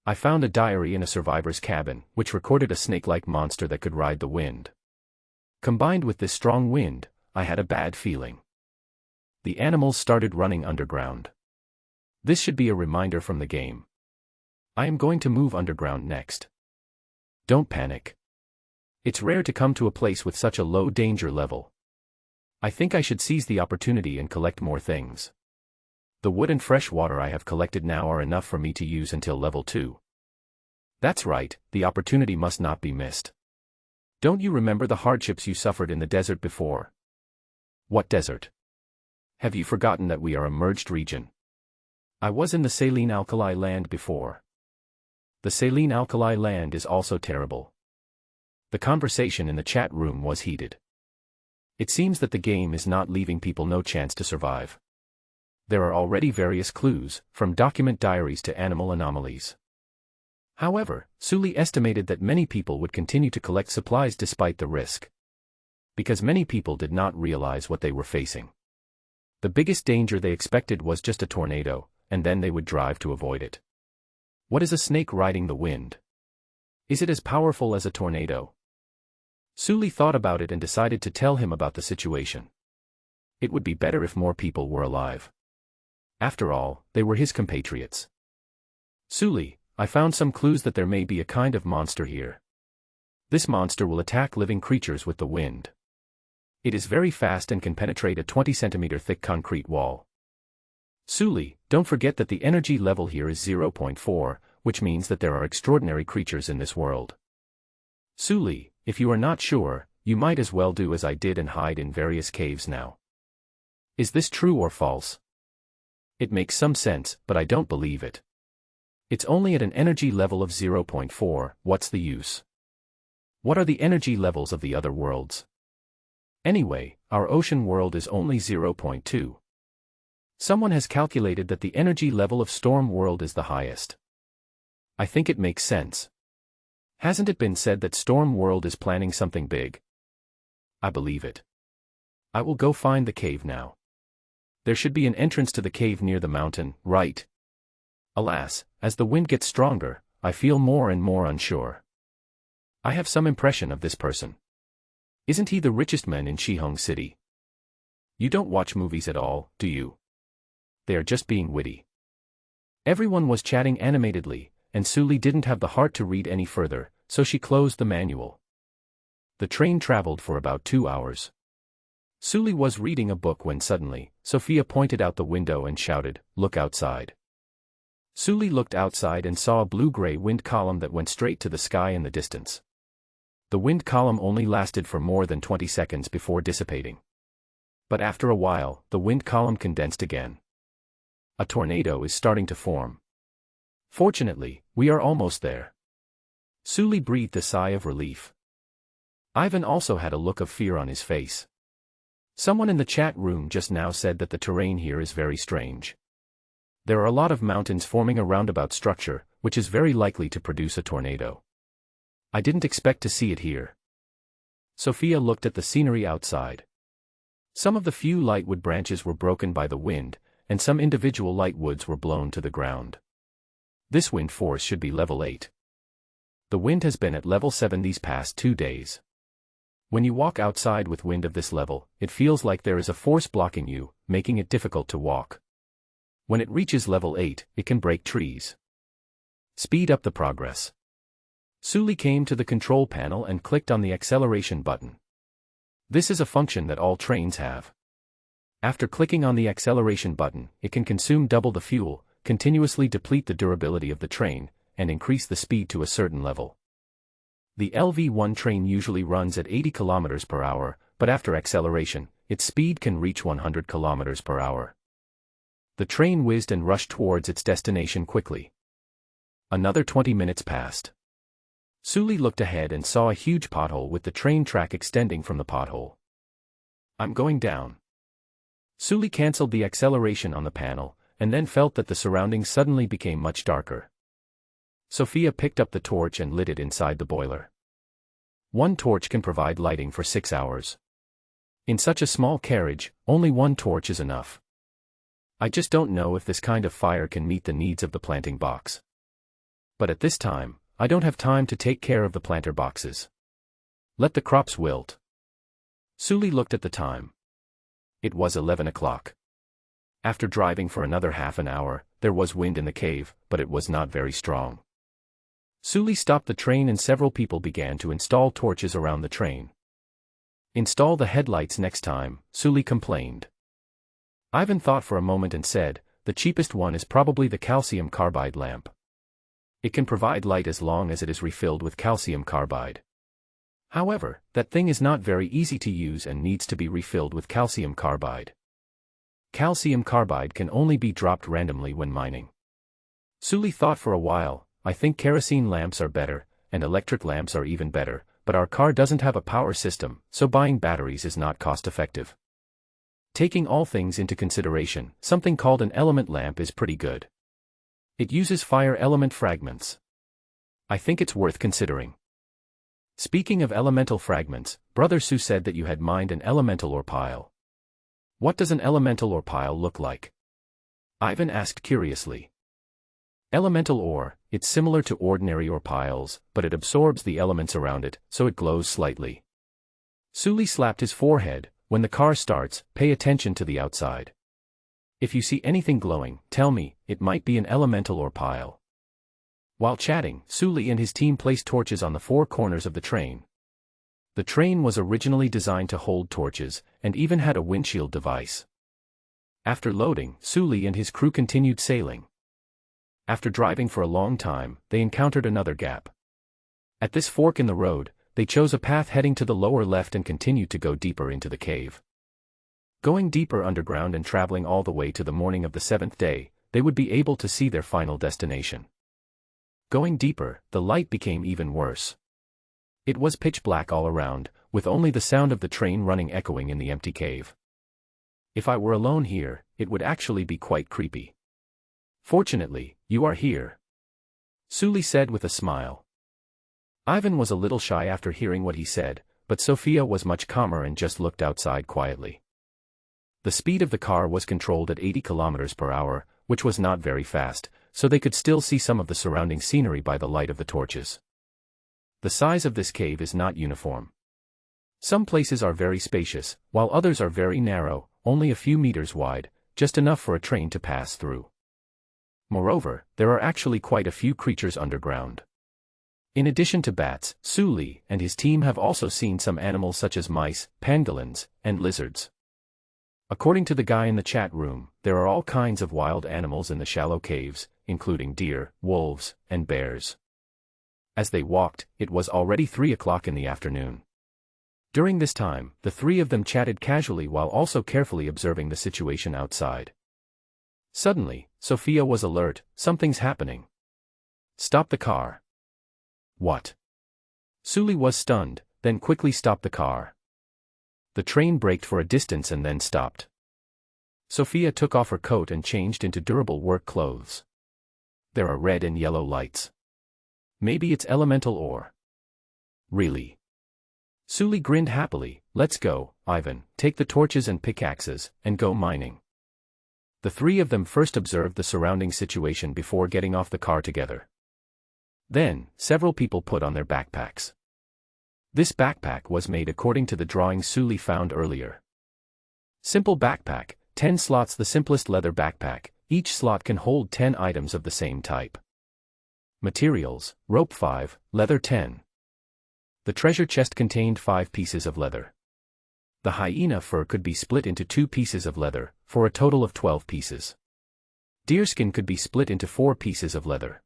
I found a diary in a survivor's cabin, which recorded a snake-like monster that could ride the wind. Combined with this strong wind, I had a bad feeling. The animals started running underground. This should be a reminder from the game. I am going to move underground next. Don't panic. It's rare to come to a place with such a low danger level. I think I should seize the opportunity and collect more things. The wood and fresh water I have collected now are enough for me to use until level 2. That's right, the opportunity must not be missed. Don't you remember the hardships you suffered in the desert before? What desert? Have you forgotten that we are a merged region? I was in the saline alkali land before. The saline alkali land is also terrible. The conversation in the chat room was heated. It seems that the game is not leaving people no chance to survive. There are already various clues, from document diaries to animal anomalies. However, Sully estimated that many people would continue to collect supplies despite the risk. Because many people did not realize what they were facing. The biggest danger they expected was just a tornado, and then they would drive to avoid it. What is a snake riding the wind? Is it as powerful as a tornado? Sully thought about it and decided to tell him about the situation. It would be better if more people were alive. After all, they were his compatriots. Sully, I found some clues that there may be a kind of monster here. This monster will attack living creatures with the wind. It is very fast and can penetrate a 20-centimeter thick concrete wall. Sully, don't forget that the energy level here is 0.4, which means that there are extraordinary creatures in this world. Sully, if you are not sure, you might as well do as I did and hide in various caves now. Is this true or false? It makes some sense, but I don't believe it. It's only at an energy level of 0.4, what's the use? What are the energy levels of the other worlds? Anyway, our ocean world is only 0.2. Someone has calculated that the energy level of Storm World is the highest. I think it makes sense. Hasn't it been said that Storm World is planning something big? I believe it. I will go find the cave now. There should be an entrance to the cave near the mountain, right? Alas, as the wind gets stronger, I feel more and more unsure. I have some impression of this person. Isn't he the richest man in Shihong City? You don't watch movies at all, do you? They are just being witty. Everyone was chatting animatedly, and Sully didn't have the heart to read any further, so she closed the manual. The train traveled for about 2 hours. Sully was reading a book when suddenly, Sophia pointed out the window and shouted, "Look outside." Sully looked outside and saw a blue-gray wind column that went straight to the sky in the distance. The wind column only lasted for more than 20 seconds before dissipating. But after a while, the wind column condensed again. A tornado is starting to form. Fortunately, we are almost there. Sully breathed a sigh of relief. Ivan also had a look of fear on his face. Someone in the chat room just now said that the terrain here is very strange. There are a lot of mountains forming a roundabout structure, which is very likely to produce a tornado. I didn't expect to see it here. Sophia looked at the scenery outside. Some of the few lightwood branches were broken by the wind, and some individual lightwoods were blown to the ground. This wind force should be level 8. The wind has been at level 7 these past 2 days. When you walk outside with wind of this level, it feels like there is a force blocking you, making it difficult to walk. When it reaches level 8, it can break trees. Speed up the progress. Sully came to the control panel and clicked on the acceleration button. This is a function that all trains have. After clicking on the acceleration button, it can consume double the fuel, continuously deplete the durability of the train, and increase the speed to a certain level. The LV1 train usually runs at 80 km per hour, but after acceleration, its speed can reach 100 km per hour. The train whizzed and rushed towards its destination quickly. Another 20 minutes passed. Sully looked ahead and saw a huge pothole with the train track extending from the pothole. I'm going down. Sully cancelled the acceleration on the panel, and then felt that the surroundings suddenly became much darker. Sophia picked up the torch and lit it inside the boiler. One torch can provide lighting for 6 hours. In such a small carriage, only one torch is enough. I just don't know if this kind of fire can meet the needs of the planting box. But at this time, I don't have time to take care of the planter boxes. Let the crops wilt. Sully looked at the time. It was 11 o'clock. After driving for another half an hour, there was wind in the cave, but it was not very strong. Sully stopped the train and several people began to install torches around the train. Install the headlights next time, Sully complained. Ivan thought for a moment and said, the cheapest one is probably the calcium carbide lamp. It can provide light as long as it is refilled with calcium carbide. However, that thing is not very easy to use and needs to be refilled with calcium carbide. Calcium carbide can only be dropped randomly when mining. Sully thought for a while, I think kerosene lamps are better, and electric lamps are even better, but our car doesn't have a power system, so buying batteries is not cost-effective. Taking all things into consideration, something called an element lamp is pretty good. It uses fire element fragments. I think it's worth considering. Speaking of elemental fragments, Brother Sue said that you had mined an elemental ore pile. What does an elemental ore pile look like? Ivan asked curiously. Elemental ore, it's similar to ordinary ore piles, but it absorbs the elements around it, so it glows slightly. Sully slapped his forehead. When the car starts, pay attention to the outside. If you see anything glowing, tell me, it might be an elemental ore pile. While chatting, Sully and his team placed torches on the four corners of the train. The train was originally designed to hold torches, and even had a windshield device. After loading, Sully and his crew continued sailing. After driving for a long time, they encountered another gap. At this fork in the road, they chose a path heading to the lower left and continued to go deeper into the cave. Going deeper underground and traveling all the way to the morning of the seventh day, they would be able to see their final destination. Going deeper, the light became even worse. It was pitch black all around, with only the sound of the train running echoing in the empty cave. If I were alone here, it would actually be quite creepy. Fortunately, you are here, Sully said with a smile. Ivan was a little shy after hearing what he said, but Sophia was much calmer and just looked outside quietly. The speed of the car was controlled at 80 kilometers per hour, which was not very fast, so they could still see some of the surrounding scenery by the light of the torches. The size of this cave is not uniform. Some places are very spacious, while others are very narrow, only a few meters wide, just enough for a train to pass through. Moreover, there are actually quite a few creatures underground. In addition to bats, Sully and his team have also seen some animals such as mice, pangolins, and lizards. According to the guy in the chat room, there are all kinds of wild animals in the shallow caves, including deer, wolves, and bears. As they walked, it was already 3 o'clock in the afternoon. During this time, the three of them chatted casually while also carefully observing the situation outside. Suddenly, Sophia was alert, something's happening. Stop the car. What? Sully was stunned, then quickly stopped the car. The train braked for a distance and then stopped. Sophia took off her coat and changed into durable work clothes. There are red and yellow lights. Maybe it's elemental ore. Really? Sully grinned happily. Let's go, Ivan, take the torches and pickaxes, and go mining. The three of them first observed the surrounding situation before getting off the car together. Then, several people put on their backpacks. This backpack was made according to the drawing Sully found earlier. Simple backpack, 10 slots. The simplest leather backpack, each slot can hold 10 items of the same type. Materials, rope 5, leather 10. The treasure chest contained 5 pieces of leather. The hyena fur could be split into 2 pieces of leather, for a total of 12 pieces. Deerskin could be split into 4 pieces of leather.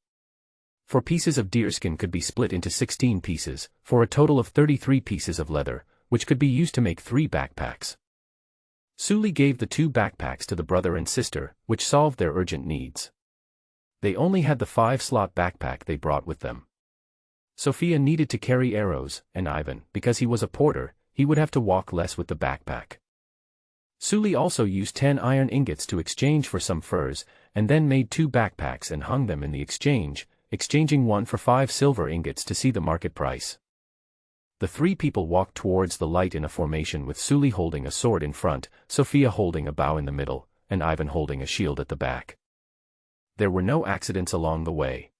4 pieces of deerskin could be split into 16 pieces, for a total of 33 pieces of leather, which could be used to make 3 backpacks. Sully gave the 2 backpacks to the brother and sister, which solved their urgent needs. They only had the 5-slot backpack they brought with them. Sophia needed to carry arrows, and Ivan, because he was a porter, he would have to walk less with the backpack. Sully also used 10 iron ingots to exchange for some furs, and then made 2 backpacks and hung them in the exchange, exchanging one for 5 silver ingots to see the market price. The 3 people walked towards the light in a formation with Sully holding a sword in front, Sophia holding a bow in the middle, and Ivan holding a shield at the back. There were no accidents along the way.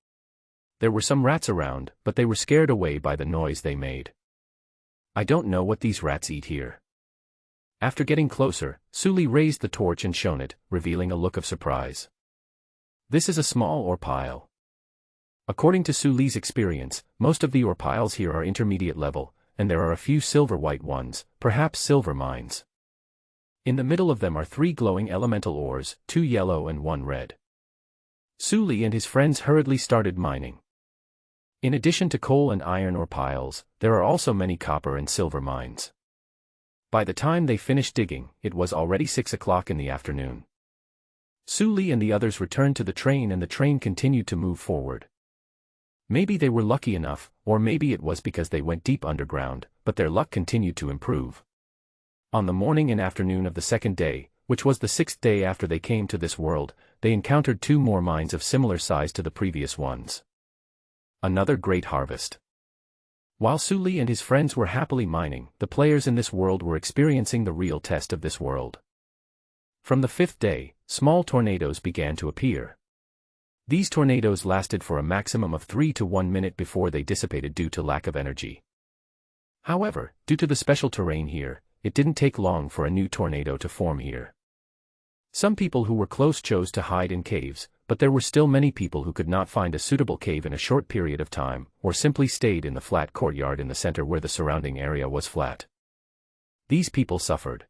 There were some rats around, but they were scared away by the noise they made. I don't know what these rats eat here. After getting closer, Sully raised the torch and shone it, revealing a look of surprise. This is a small ore pile. According to Su Li's experience, most of the ore piles here are intermediate level, and there are a few silver-white ones, perhaps silver mines. In the middle of them are 3 glowing elemental ores, 2 yellow and 1 red. Su Li and his friends hurriedly started mining. In addition to coal and iron ore piles, there are also many copper and silver mines. By the time they finished digging, it was already 6 o'clock in the afternoon. Su Li and the others returned to the train and the train continued to move forward. Maybe they were lucky enough, or maybe it was because they went deep underground, but their luck continued to improve. On the morning and afternoon of the second day, which was the 6th day after they came to this world, they encountered 2 more mines of similar size to the previous ones. Another great harvest. While Su Li and his friends were happily mining, the players in this world were experiencing the real test of this world. From the 5th day, small tornadoes began to appear. These tornadoes lasted for a maximum of 3 to 1 minute before they dissipated due to lack of energy. However, due to the special terrain here, it didn't take long for a new tornado to form here. Some people who were close chose to hide in caves, but there were still many people who could not find a suitable cave in a short period of time, or simply stayed in the flat courtyard in the center where the surrounding area was flat. These people suffered.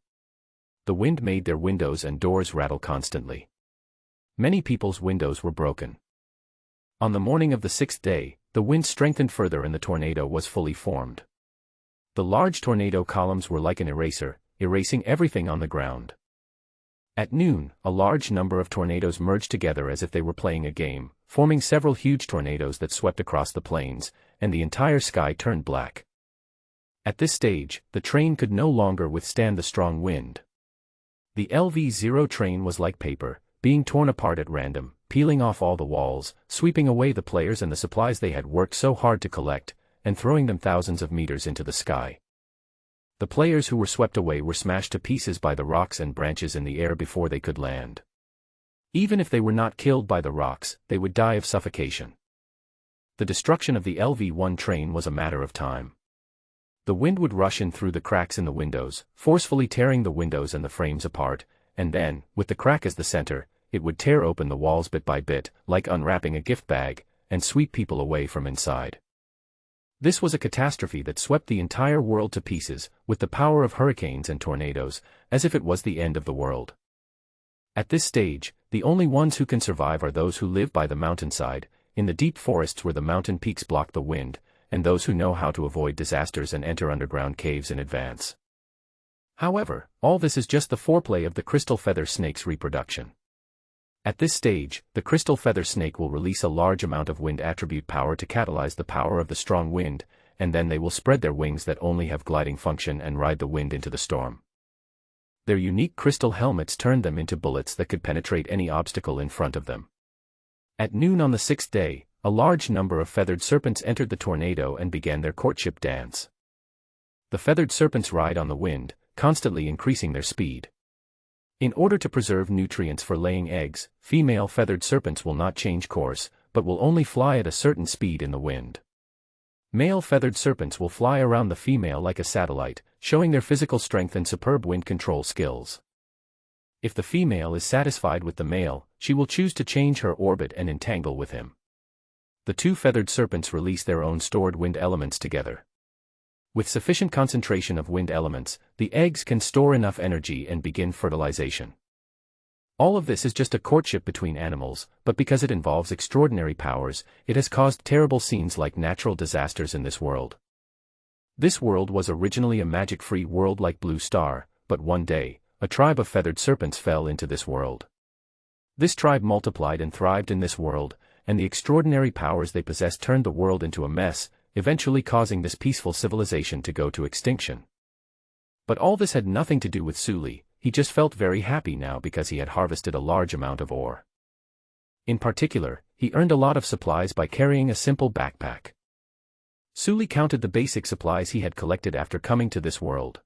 The wind made their windows and doors rattle constantly. Many people's windows were broken. On the morning of the 6th day, the wind strengthened further and the tornado was fully formed. The large tornado columns were like an eraser, erasing everything on the ground. At noon, a large number of tornadoes merged together as if they were playing a game, forming several huge tornadoes that swept across the plains, and the entire sky turned black. At this stage, the train could no longer withstand the strong wind. The LV-0 train was like paper, being torn apart at random, peeling off all the walls, sweeping away the players and the supplies they had worked so hard to collect, and throwing them thousands of meters into the sky. The players who were swept away were smashed to pieces by the rocks and branches in the air before they could land. Even if they were not killed by the rocks, they would die of suffocation. The destruction of the LV-1 train was a matter of time. The wind would rush in through the cracks in the windows, forcefully tearing the windows and the frames apart, and then, with the crack as the center, it would tear open the walls bit by bit, like unwrapping a gift bag, and sweep people away from inside. This was a catastrophe that swept the entire world to pieces, with the power of hurricanes and tornadoes, as if it was the end of the world. At this stage, the only ones who can survive are those who live by the mountainside, in the deep forests where the mountain peaks block the wind, and those who know how to avoid disasters and enter underground caves in advance. However, all this is just the foreplay of the crystal feather snake's reproduction. At this stage, the crystal feather snake will release a large amount of wind attribute power to catalyze the power of the strong wind, and then they will spread their wings that only have gliding function and ride the wind into the storm. Their unique crystal helmets turned them into bullets that could penetrate any obstacle in front of them. At noon on the 6th day, a large number of feathered serpents entered the tornado and began their courtship dance. The feathered serpents ride on the wind, constantly increasing their speed. In order to preserve nutrients for laying eggs, female feathered serpents will not change course, but will only fly at a certain speed in the wind. Male feathered serpents will fly around the female like a satellite, showing their physical strength and superb wind control skills. If the female is satisfied with the male, she will choose to change her orbit and entangle with him. The 2 feathered serpents release their own stored wind elements together. With sufficient concentration of wind elements, the eggs can store enough energy and begin fertilization. All of this is just a courtship between animals, but because it involves extraordinary powers, it has caused terrible scenes like natural disasters in this world. This world was originally a magic-free world like Blue Star, but one day, a tribe of feathered serpents fell into this world. This tribe multiplied and thrived in this world, and the extraordinary powers they possessed turned the world into a mess, eventually causing this peaceful civilization to go to extinction. But all this had nothing to do with Su Li. He just felt very happy now because he had harvested a large amount of ore. In particular, he earned a lot of supplies by carrying a simple backpack. Su Li counted the basic supplies he had collected after coming to this world.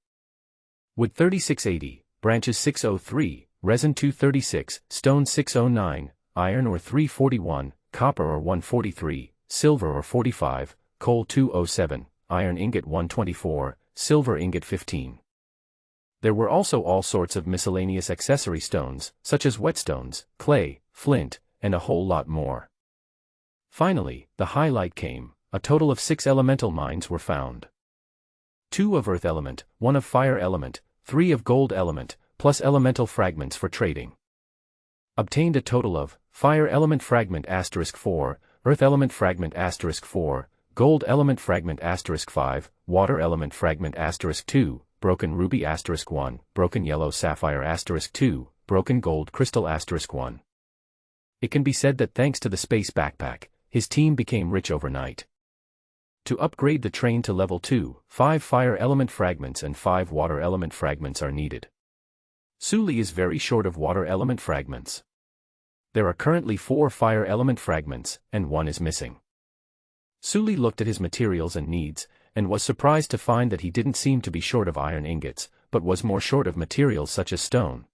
Wood 3680, branches 603, resin 236, stone 609, iron ore 341, copper ore 143, silver ore 45, coal 207, iron ingot 124, silver ingot 15. There were also all sorts of miscellaneous accessory stones, such as whetstones, clay, flint, and a whole lot more. Finally, the highlight came. A total of 6 elemental mines were found. 2 of earth element, 1 of fire element, 3 of gold element, plus elemental fragments for trading. Obtained a total of fire element fragment *4, earth element fragment *4, gold element fragment *5, water element fragment *2, broken ruby *1, broken yellow sapphire *2, broken gold crystal *1. It can be said that thanks to the space backpack, his team became rich overnight. To upgrade the train to level 2, 5 fire element fragments and 5 water element fragments are needed. Sully is very short of water element fragments. There are currently 4 fire element fragments, and 1 is missing. Sully looked at his materials and needs, and was surprised to find that he didn't seem to be short of iron ingots, but was more short of materials such as stone.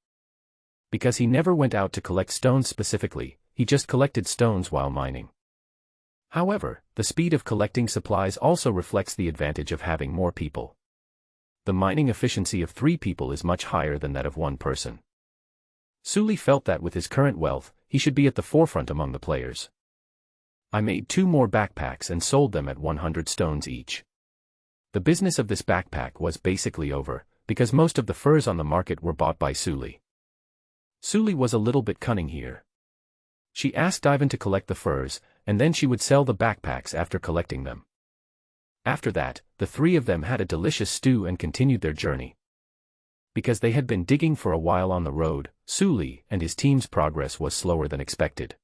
Because he never went out to collect stones specifically, he just collected stones while mining. However, the speed of collecting supplies also reflects the advantage of having more people. The mining efficiency of 3 people is much higher than that of 1 person. Sully felt that with his current wealth, he should be at the forefront among the players. I made 2 more backpacks and sold them at 100 stones each. The business of this backpack was basically over, because most of the furs on the market were bought by Sully. Sully was a little bit cunning here. She asked Ivan to collect the furs, and then she would sell the backpacks after collecting them. After that, the 3 of them had a delicious stew and continued their journey. Because they had been digging for a while on the road, Sully and his team's progress was slower than expected.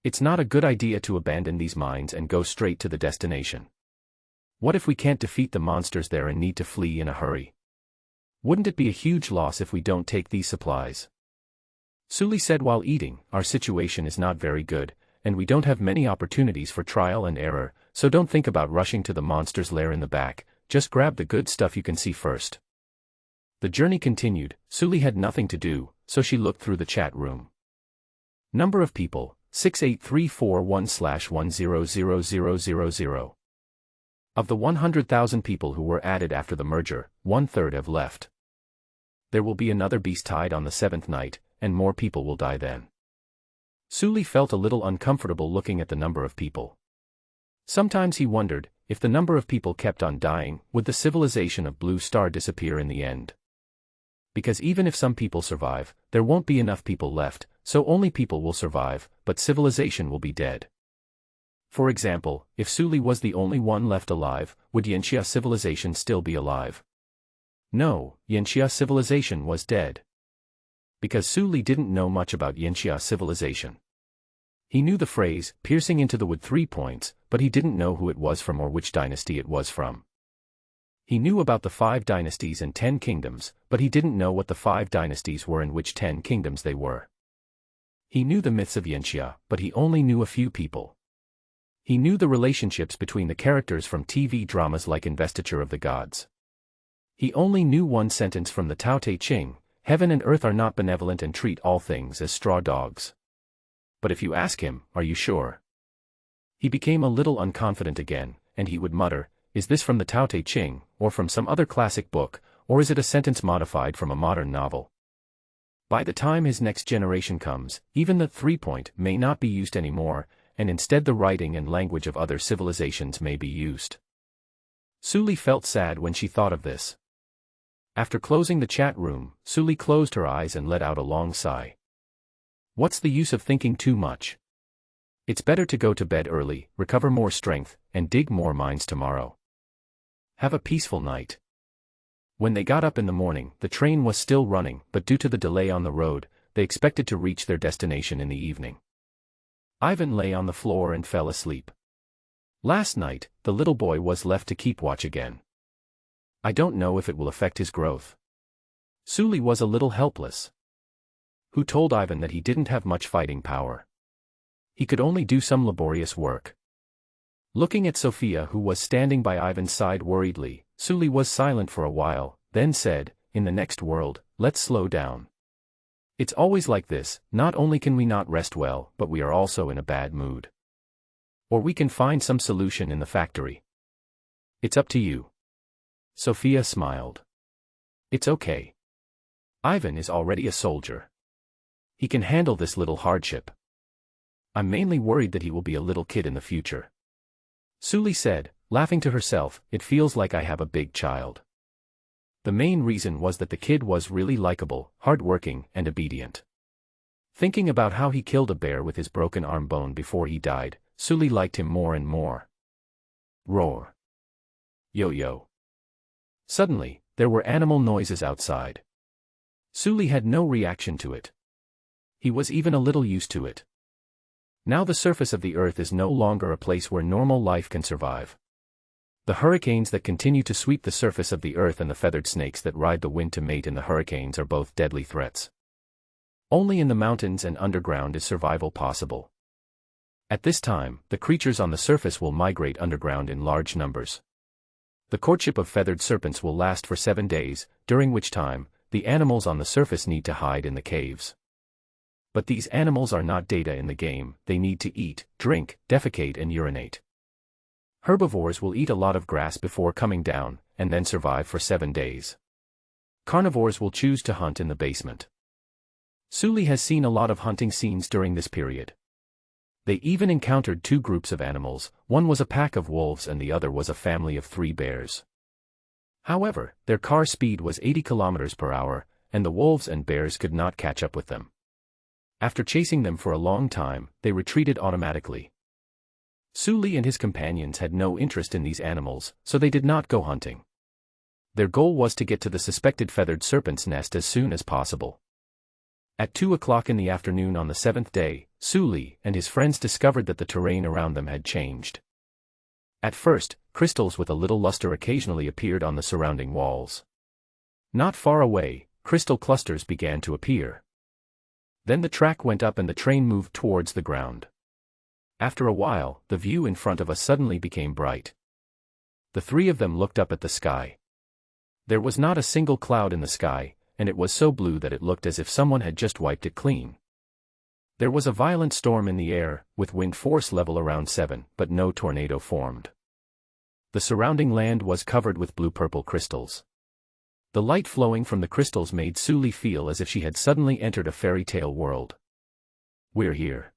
It's not a good idea to abandon these mines and go straight to the destination. What if we can't defeat the monsters there and need to flee in a hurry? Wouldn't it be a huge loss if we don't take these supplies? Sully said while eating, our situation is not very good, and we don't have many opportunities for trial and error, so don't think about rushing to the monster's lair in the back, just grab the good stuff you can see first. The journey continued. Sully had nothing to do, so she looked through the chat room. Number of people, 68341/100000. Of the 100,000 people who were added after the merger, 1/3 have left. There will be another beast tide on the 7th night, and more people will die then. Sully felt a little uncomfortable looking at the number of people. Sometimes he wondered, if the number of people kept on dying, would the civilization of Blue Star disappear in the end? Because even if some people survive, there won't be enough people left, so only people will survive, but civilization will be dead. For example, if Sully was the only one left alive, would Yanxia civilization still be alive? No, Yanxia civilization was dead. Because Sully didn't know much about Yanxia civilization. He knew the phrase, piercing into the wood 3 points, but he didn't know who it was from or which dynasty it was from. He knew about the 5 dynasties and 10 kingdoms, but he didn't know what the 5 dynasties were and which 10 kingdoms they were. He knew the myths of Yanxia, but he only knew a few people. He knew the relationships between the characters from TV dramas like Investiture of the Gods. He only knew one sentence from the Tao Te Ching, heaven and earth are not benevolent and treat all things as straw dogs. But if you ask him, are you sure? He became a little unconfident again, and he would mutter, is this from the Tao Te Ching, or from some other classic book, or is it a sentence modified from a modern novel? By the time his next generation comes, even the 3-point may not be used anymore, and instead the writing and language of other civilizations may be used. Sully felt sad when she thought of this. After closing the chat room, Sully closed her eyes and let out a long sigh. What's the use of thinking too much? It's better to go to bed early, recover more strength, and dig more mines tomorrow. Have a peaceful night. When they got up in the morning, the train was still running, but due to the delay on the road, they expected to reach their destination in the evening. Ivan lay on the floor and fell asleep. Last night, the little boy was left to keep watch again. I don't know if it will affect his growth. Sully was a little helpless. Who told Ivan that he didn't have much fighting power? He could only do some laborious work. Looking at Sophia, who was standing by Ivan's side worriedly, Sully was silent for a while, then said, in the next world, let's slow down. It's always like this, not only can we not rest well, but we are also in a bad mood. Or we can find some solution in the factory. It's up to you. Sophia smiled. It's okay. Ivan is already a soldier. He can handle this little hardship. I'm mainly worried that he will be a little kid in the future. Suli said, laughing to herself, it feels like I have a big child. The main reason was that the kid was really likable, hardworking, and obedient. Thinking about how he killed a bear with his broken arm bone before he died, Suli liked him more and more. Roar. Yo-yo. Suddenly, there were animal noises outside. Suli had no reaction to it. He was even a little used to it. Now the surface of the earth is no longer a place where normal life can survive. The hurricanes that continue to sweep the surface of the earth and the feathered snakes that ride the wind to mate in the hurricanes are both deadly threats. Only in the mountains and underground is survival possible. At this time, the creatures on the surface will migrate underground in large numbers. The courtship of feathered serpents will last for 7 days, during which time, the animals on the surface need to hide in the caves. But these animals are not data in the game, they need to eat, drink, defecate and urinate. Herbivores will eat a lot of grass before coming down, and then survive for 7 days. Carnivores will choose to hunt in the basement. Suli has seen a lot of hunting scenes during this period. They even encountered 2 groups of animals, one was a pack of wolves and the other was a family of 3 bears. However, their car speed was 80 km per hour, and the wolves and bears could not catch up with them. After chasing them for a long time, they retreated automatically. Suli and his companions had no interest in these animals, so they did not go hunting. Their goal was to get to the suspected feathered serpent's nest as soon as possible. At 2 o'clock in the afternoon on the 7th day, Suli and his friends discovered that the terrain around them had changed. At first, crystals with a little luster occasionally appeared on the surrounding walls. Not far away, crystal clusters began to appear. Then the track went up and the train moved towards the ground. After a while, the view in front of us suddenly became bright. The 3 of them looked up at the sky. There was not a single cloud in the sky, and it was so blue that it looked as if someone had just wiped it clean. There was a violent storm in the air, with wind force level around 7, but no tornado formed. The surrounding land was covered with blue-purple crystals. The light flowing from the crystals made Suli feel as if she had suddenly entered a fairy tale world. We're here.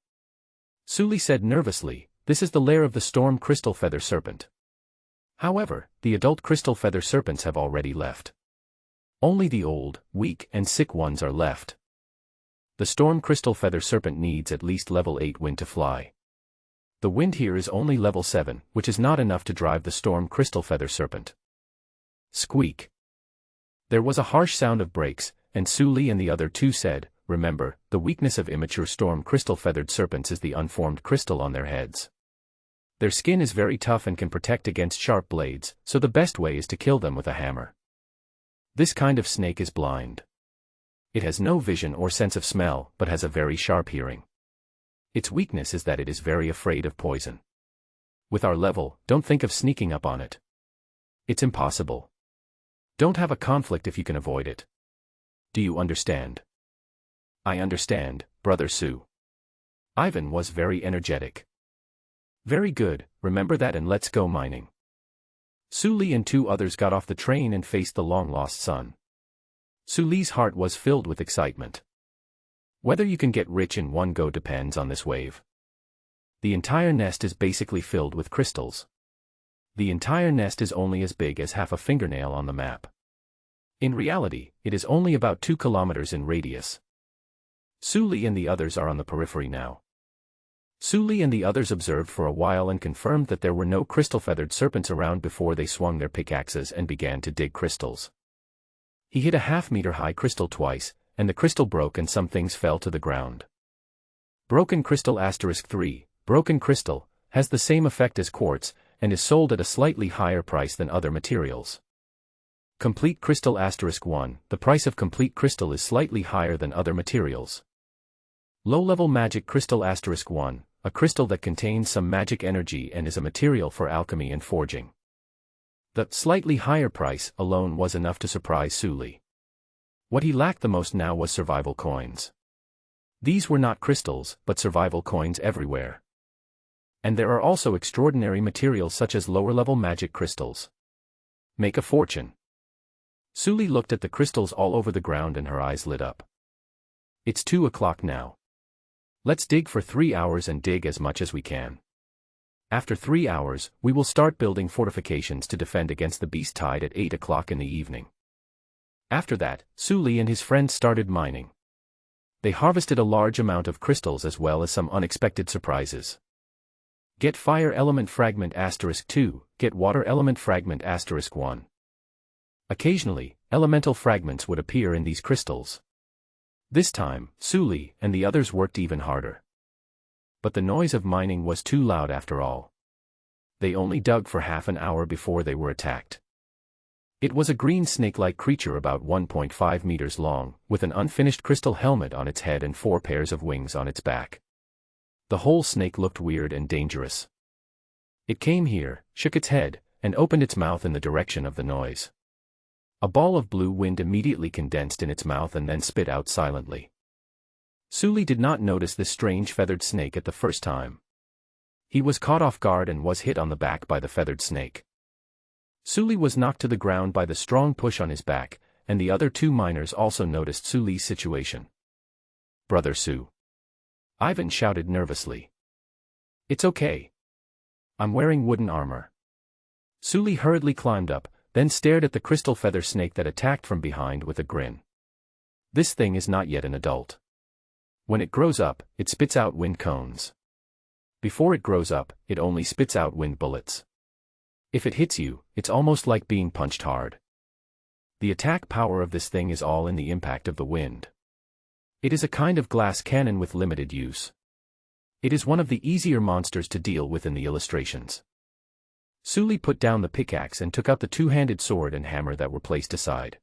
Suli said nervously, this is the lair of the storm crystal feather serpent. However, the adult crystal feather serpents have already left. Only the old, weak, and sick ones are left. The storm crystal feather serpent needs at least level 8 wind to fly. The wind here is only level 7, which is not enough to drive the storm crystal feather serpent. Squeak. There was a harsh sound of brakes, and Suli and the other 2 said, remember, the weakness of immature storm crystal feathered serpents is the unformed crystal on their heads. Their skin is very tough and can protect against sharp blades, so the best way is to kill them with a hammer. This kind of snake is blind. It has no vision or sense of smell, but has a very sharp hearing. Its weakness is that it is very afraid of poison. With our level, don't think of sneaking up on it. It's impossible. Don't have a conflict if you can avoid it. Do you understand? I understand, Brother Sue. Ivan was very energetic. Very good, remember that and let's go mining. Suli and 2 others got off the train and faced the long-lost sun. Suli's heart was filled with excitement. Whether you can get rich in one go depends on this wave. The entire nest is basically filled with crystals. The entire nest is only as big as half a fingernail on the map. In reality, it is only about 2 kilometers in radius. Suli and the others are on the periphery now. Suli and the others observed for a while and confirmed that there were no crystal-feathered serpents around before they swung their pickaxes and began to dig crystals. He hit a half-meter-high crystal twice, and the crystal broke and some things fell to the ground. Broken crystal *3, broken crystal, has the same effect as quartz, and is sold at a slightly higher price than other materials. Complete crystal *1, the price of complete crystal is slightly higher than other materials. Low-level magic crystal *1, a crystal that contains some magic energy and is a material for alchemy and forging. The slightly higher price alone was enough to surprise Suli. What he lacked the most now was survival coins. These were not crystals, but survival coins everywhere. And there are also extraordinary materials such as lower-level magic crystals. Make a fortune. Suli looked at the crystals all over the ground and her eyes lit up. It's 2 o'clock now. Let's dig for 3 hours and dig as much as we can. After 3 hours, we will start building fortifications to defend against the beast tide at 8 o'clock in the evening. After that, Suli and his friends started mining. They harvested a large amount of crystals as well as some unexpected surprises. Get fire element fragment *2, get water element fragment *1. Occasionally, elemental fragments would appear in these crystals. This time, Suli and the others worked even harder. But the noise of mining was too loud after all. They only dug for half an hour before they were attacked. It was a green snake-like creature about 1.5 meters long, with an unfinished crystal helmet on its head and 4 pairs of wings on its back. The whole snake looked weird and dangerous. It came here, shook its head, and opened its mouth in the direction of the noise. A ball of blue wind immediately condensed in its mouth and then spit out silently. Suli did not notice this strange feathered snake at the first time. He was caught off guard and was hit on the back by the feathered snake. Suli was knocked to the ground by the strong push on his back, and the other 2 miners also noticed Suli's situation. "Brother Su," Ivan shouted nervously. "It's okay. I'm wearing wooden armor." Suli hurriedly climbed up, then stared at the crystal feather snake that attacked from behind with a grin. This thing is not yet an adult. When it grows up, it spits out wind cones. Before it grows up, it only spits out wind bullets. If it hits you, it's almost like being punched hard. The attack power of this thing is all in the impact of the wind. It is a kind of glass cannon with limited use. It is one of the easier monsters to deal with in the illustrations. Suli put down the pickaxe and took out the 2-handed sword and hammer that were placed aside.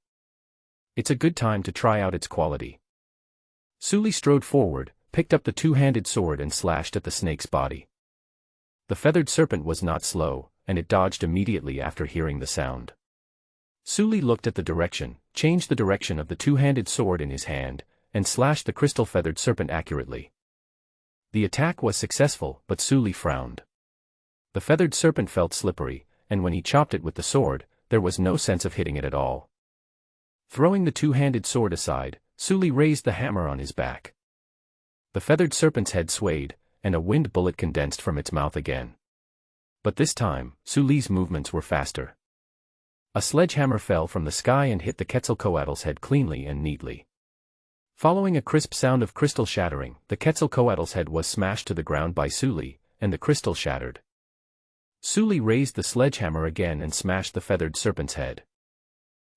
It's a good time to try out its quality. Suli strode forward, picked up the 2-handed sword and slashed at the snake's body. The feathered serpent was not slow, and it dodged immediately after hearing the sound. Suli looked at the direction, changed the direction of the 2-handed sword in his hand, and slashed the crystal feathered serpent accurately. The attack was successful, but Suli frowned. The feathered serpent felt slippery, and when he chopped it with the sword, there was no sense of hitting it at all. Throwing the 2-handed sword aside, Suli raised the hammer on his back. The feathered serpent's head swayed, and a wind bullet condensed from its mouth again. But this time, Suli's movements were faster. A sledgehammer fell from the sky and hit the Quetzalcoatl's head cleanly and neatly. Following a crisp sound of crystal shattering, the Quetzalcoatl's head was smashed to the ground by Suli, and the crystal shattered. Suli raised the sledgehammer again and smashed the feathered serpent's head.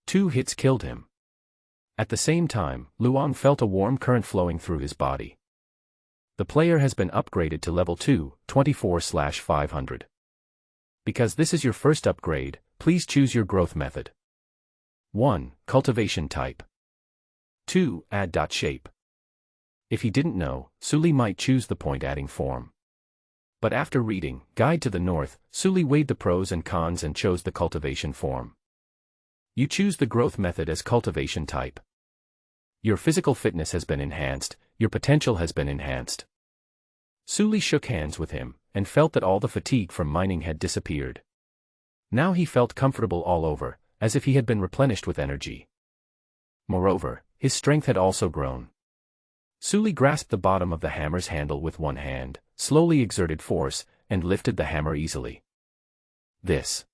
2 hits killed him. At the same time, Luong felt a warm current flowing through his body. The player has been upgraded to level 2, 24/500. Because this is your first upgrade, please choose your growth method. 1. Cultivation type. 2. Add shape. If he didn't know, Suli might choose the point-adding form. But after reading Guide to the North, Suli weighed the pros and cons and chose the cultivation form. You choose the growth method as cultivation type. Your physical fitness has been enhanced, your potential has been enhanced. Suli shook hands with him, and felt that all the fatigue from mining had disappeared. Now he felt comfortable all over, as if he had been replenished with energy. Moreover, his strength had also grown. Suli grasped the bottom of the hammer's handle with one hand, slowly exerted force, and lifted the hammer easily. This.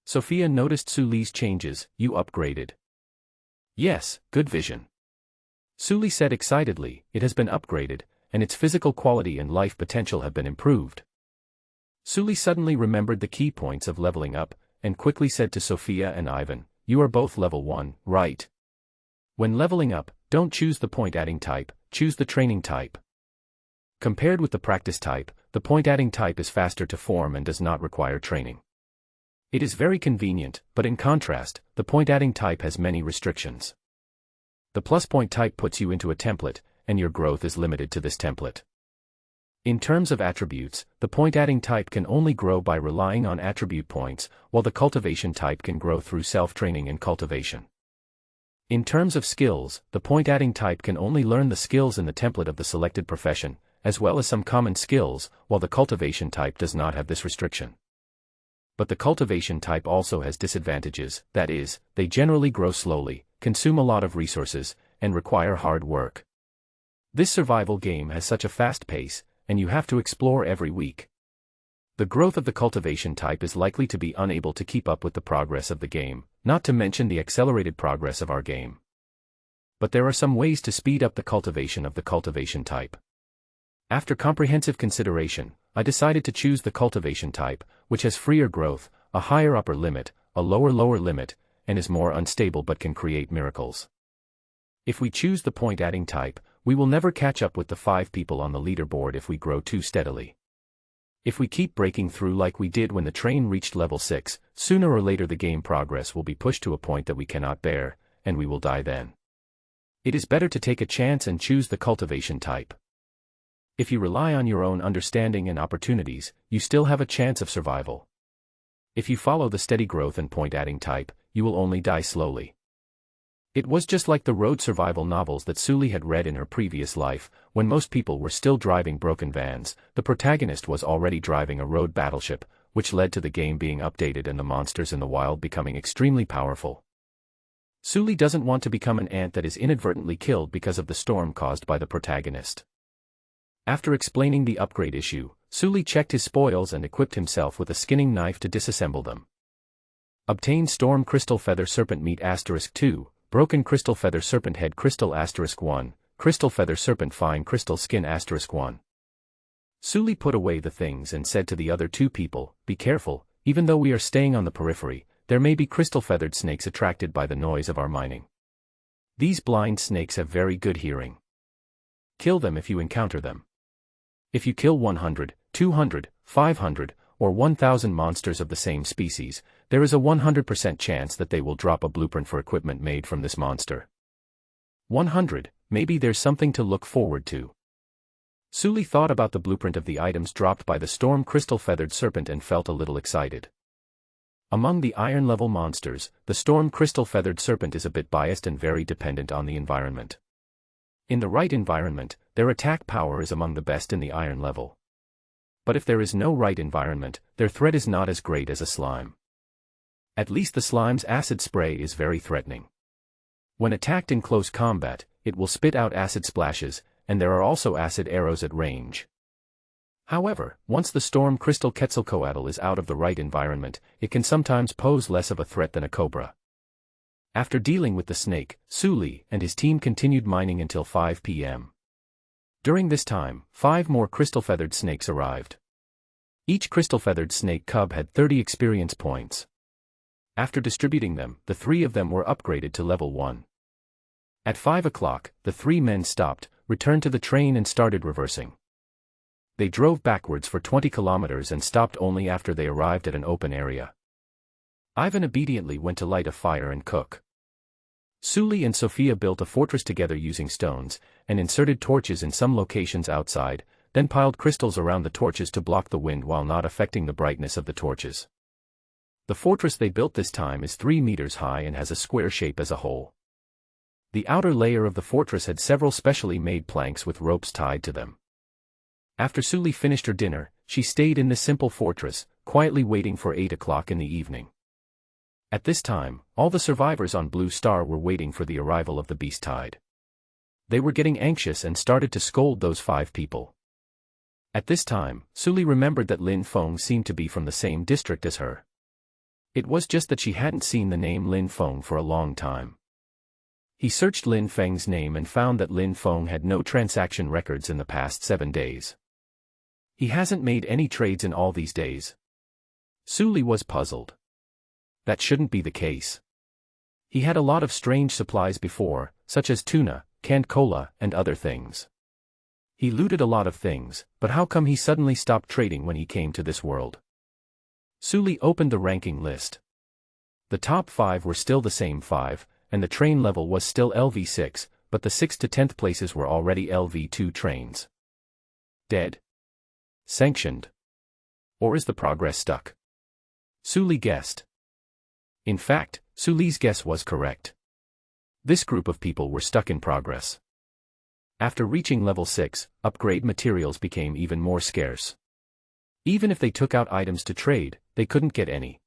Sophia noticed Suli's changes. "You upgraded." "Yes, good vision." Suli said excitedly, "It has been upgraded, and its physical quality and life potential have been improved." Suli suddenly remembered the key points of leveling up, and quickly said to Sophia and Ivan, "You are both level 1, right? When leveling up, don't choose the point-adding type, choose the training type. Compared with the practice type, the point-adding type is faster to form and does not require training. It is very convenient, but in contrast, the point-adding type has many restrictions. The plus point type puts you into a template, and your growth is limited to this template. In terms of attributes, the point-adding type can only grow by relying on attribute points, while the cultivation type can grow through self-training and cultivation. In terms of skills, the point-adding type can only learn the skills in the template of the selected profession, as well as some common skills, while the cultivation type does not have this restriction. But the cultivation type also has disadvantages, that is, they generally grow slowly, consume a lot of resources, and require hard work. This survival game has such a fast pace, and you have to explore every week. The growth of the cultivation type is likely to be unable to keep up with the progress of the game, not to mention the accelerated progress of our game. But there are some ways to speed up the cultivation of the cultivation type. After comprehensive consideration, I decided to choose the cultivation type, which has freer growth, a higher upper limit, a lower limit, and is more unstable but can create miracles. If we choose the point-adding type, we will never catch up with the 5 people on the leaderboard if we grow too steadily. If we keep breaking through like we did when the train reached level 6, sooner or later the game progress will be pushed to a point that we cannot bear, and we will die then. It is better to take a chance and choose the cultivation type. If you rely on your own understanding and opportunities, you still have a chance of survival. If you follow the steady growth and point-adding type, you will only die slowly. It was just like the road survival novels that Sully had read in her previous life. When most people were still driving broken vans, the protagonist was already driving a road battleship, which led to the game being updated and the monsters in the wild becoming extremely powerful. Sully doesn't want to become an ant that is inadvertently killed because of the storm caused by the protagonist. After explaining the upgrade issue, Sully checked his spoils and equipped himself with a skinning knife to disassemble them. Obtain Storm Crystal Feather Serpent Meat *2, Broken Crystal Feather Serpent Head Crystal *1, Crystal Feather Serpent Fine Crystal Skin *1. Sully put away the things and said to the other 2 people, "Be careful, even though we are staying on the periphery, there may be crystal-feathered snakes attracted by the noise of our mining. These blind snakes have very good hearing. Kill them if you encounter them. If you kill 100, 200, 500, or 1,000 monsters of the same species, there is a 100% chance that they will drop a blueprint for equipment made from this monster. 100, maybe there's something to look forward to." Sully thought about the blueprint of the items dropped by the Storm Crystal Feathered Serpent and felt a little excited. Among the iron-level monsters, the Storm Crystal Feathered Serpent is a bit biased and very dependent on the environment. In the right environment, their attack power is among the best in the iron level. But if there is no right environment, their threat is not as great as a slime. At least the slime's acid spray is very threatening. When attacked in close combat, it will spit out acid splashes, and there are also acid arrows at range. However, once the Storm Crystal Quetzalcoatl is out of the right environment, it can sometimes pose less of a threat than a cobra. After dealing with the snake, Sully and his team continued mining until 5 p.m. During this time, 5 more crystal-feathered snakes arrived. Each crystal-feathered snake cub had 30 experience points. After distributing them, the 3 of them were upgraded to level 1. At 5 o'clock, the 3 men stopped, returned to the train and started reversing. They drove backwards for 20 kilometers and stopped only after they arrived at an open area. Ivan obediently went to light a fire and cook. Sully and Sophia built a fortress together using stones, and inserted torches in some locations outside, then piled crystals around the torches to block the wind while not affecting the brightness of the torches. The fortress they built this time is 3 meters high and has a square shape as a whole. The outer layer of the fortress had several specially made planks with ropes tied to them. After Sully finished her dinner, she stayed in this simple fortress, quietly waiting for 8 o'clock in the evening. At this time, all the survivors on Blue Star were waiting for the arrival of the beast tide. They were getting anxious and started to scold those 5 people. At this time, Sully remembered that Lin Feng seemed to be from the same district as her. It was just that she hadn't seen the name Lin Feng for a long time. He searched Lin Feng's name and found that Lin Feng had no transaction records in the past 7 days. He hasn't made any trades in all these days. Sully was puzzled. That shouldn't be the case. He had a lot of strange supplies before, such as tuna, canned cola, and other things. He looted a lot of things, but how come he suddenly stopped trading when he came to this world? Sully opened the ranking list. The top 5 were still the same 5, and the train level was still LV6, but the 6th to 10th places were already LV2 trains. Dead? Sanctioned? Or is the progress stuck? Sully guessed. In fact, Sully's guess was correct. This group of people were stuck in progress. After reaching level 6, upgrade materials became even more scarce. Even if they took out items to trade, they couldn't get any.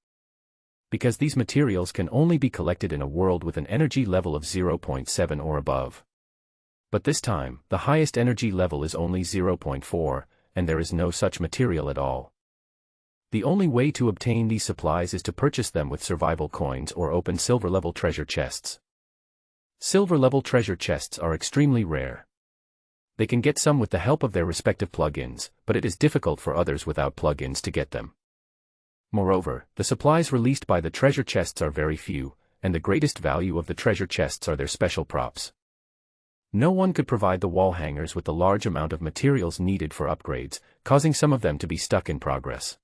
Because these materials can only be collected in a world with an energy level of 0.7 or above. But this time, the highest energy level is only 0.4, and there is no such material at all. The only way to obtain these supplies is to purchase them with survival coins or open silver-level treasure chests. Silver-level treasure chests are extremely rare. They can get some with the help of their respective plugins, but it is difficult for others without plugins to get them. Moreover, the supplies released by the treasure chests are very few, and the greatest value of the treasure chests are their special props. No one could provide the wall hangers with the large amount of materials needed for upgrades, causing some of them to be stuck in progress.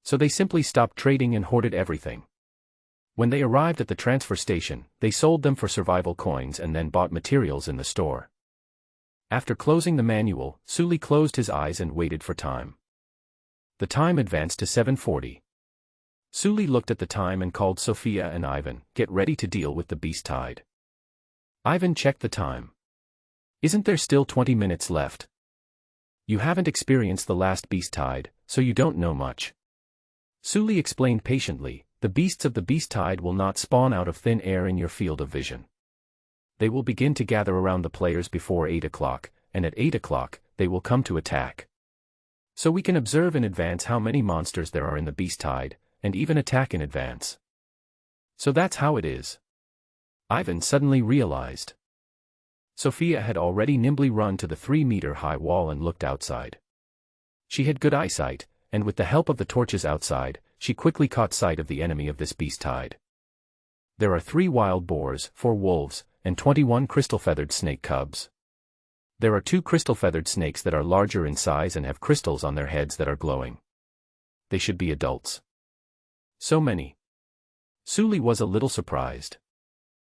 So they simply stopped trading and hoarded everything. When they arrived at the transfer station, they sold them for survival coins and then bought materials in the store. After closing the manual, Sully closed his eyes and waited for time. The time advanced to 7:40. Sully looked at the time and called Sophia and Ivan, "Get ready to deal with the beast tide." Ivan checked the time. "Isn't there still 20 minutes left? You haven't experienced the last beast tide, so you don't know much." Sully explained patiently, "The beasts of the beast tide will not spawn out of thin air in your field of vision. They will begin to gather around the players before 8 o'clock, and at 8 o'clock, they will come to attack. So we can observe in advance how many monsters there are in the beast tide, and even attack in advance. So that's how it is." Ivan suddenly realized. Sophia had already nimbly run to the 3-meter-high wall and looked outside. She had good eyesight, and with the help of the torches outside, she quickly caught sight of the enemy of this beast tide. There are 3 wild boars, 4 wolves, and 21 crystal-feathered snake cubs. There are 2 crystal-feathered snakes that are larger in size and have crystals on their heads that are glowing. They should be adults. So many. Sully was a little surprised.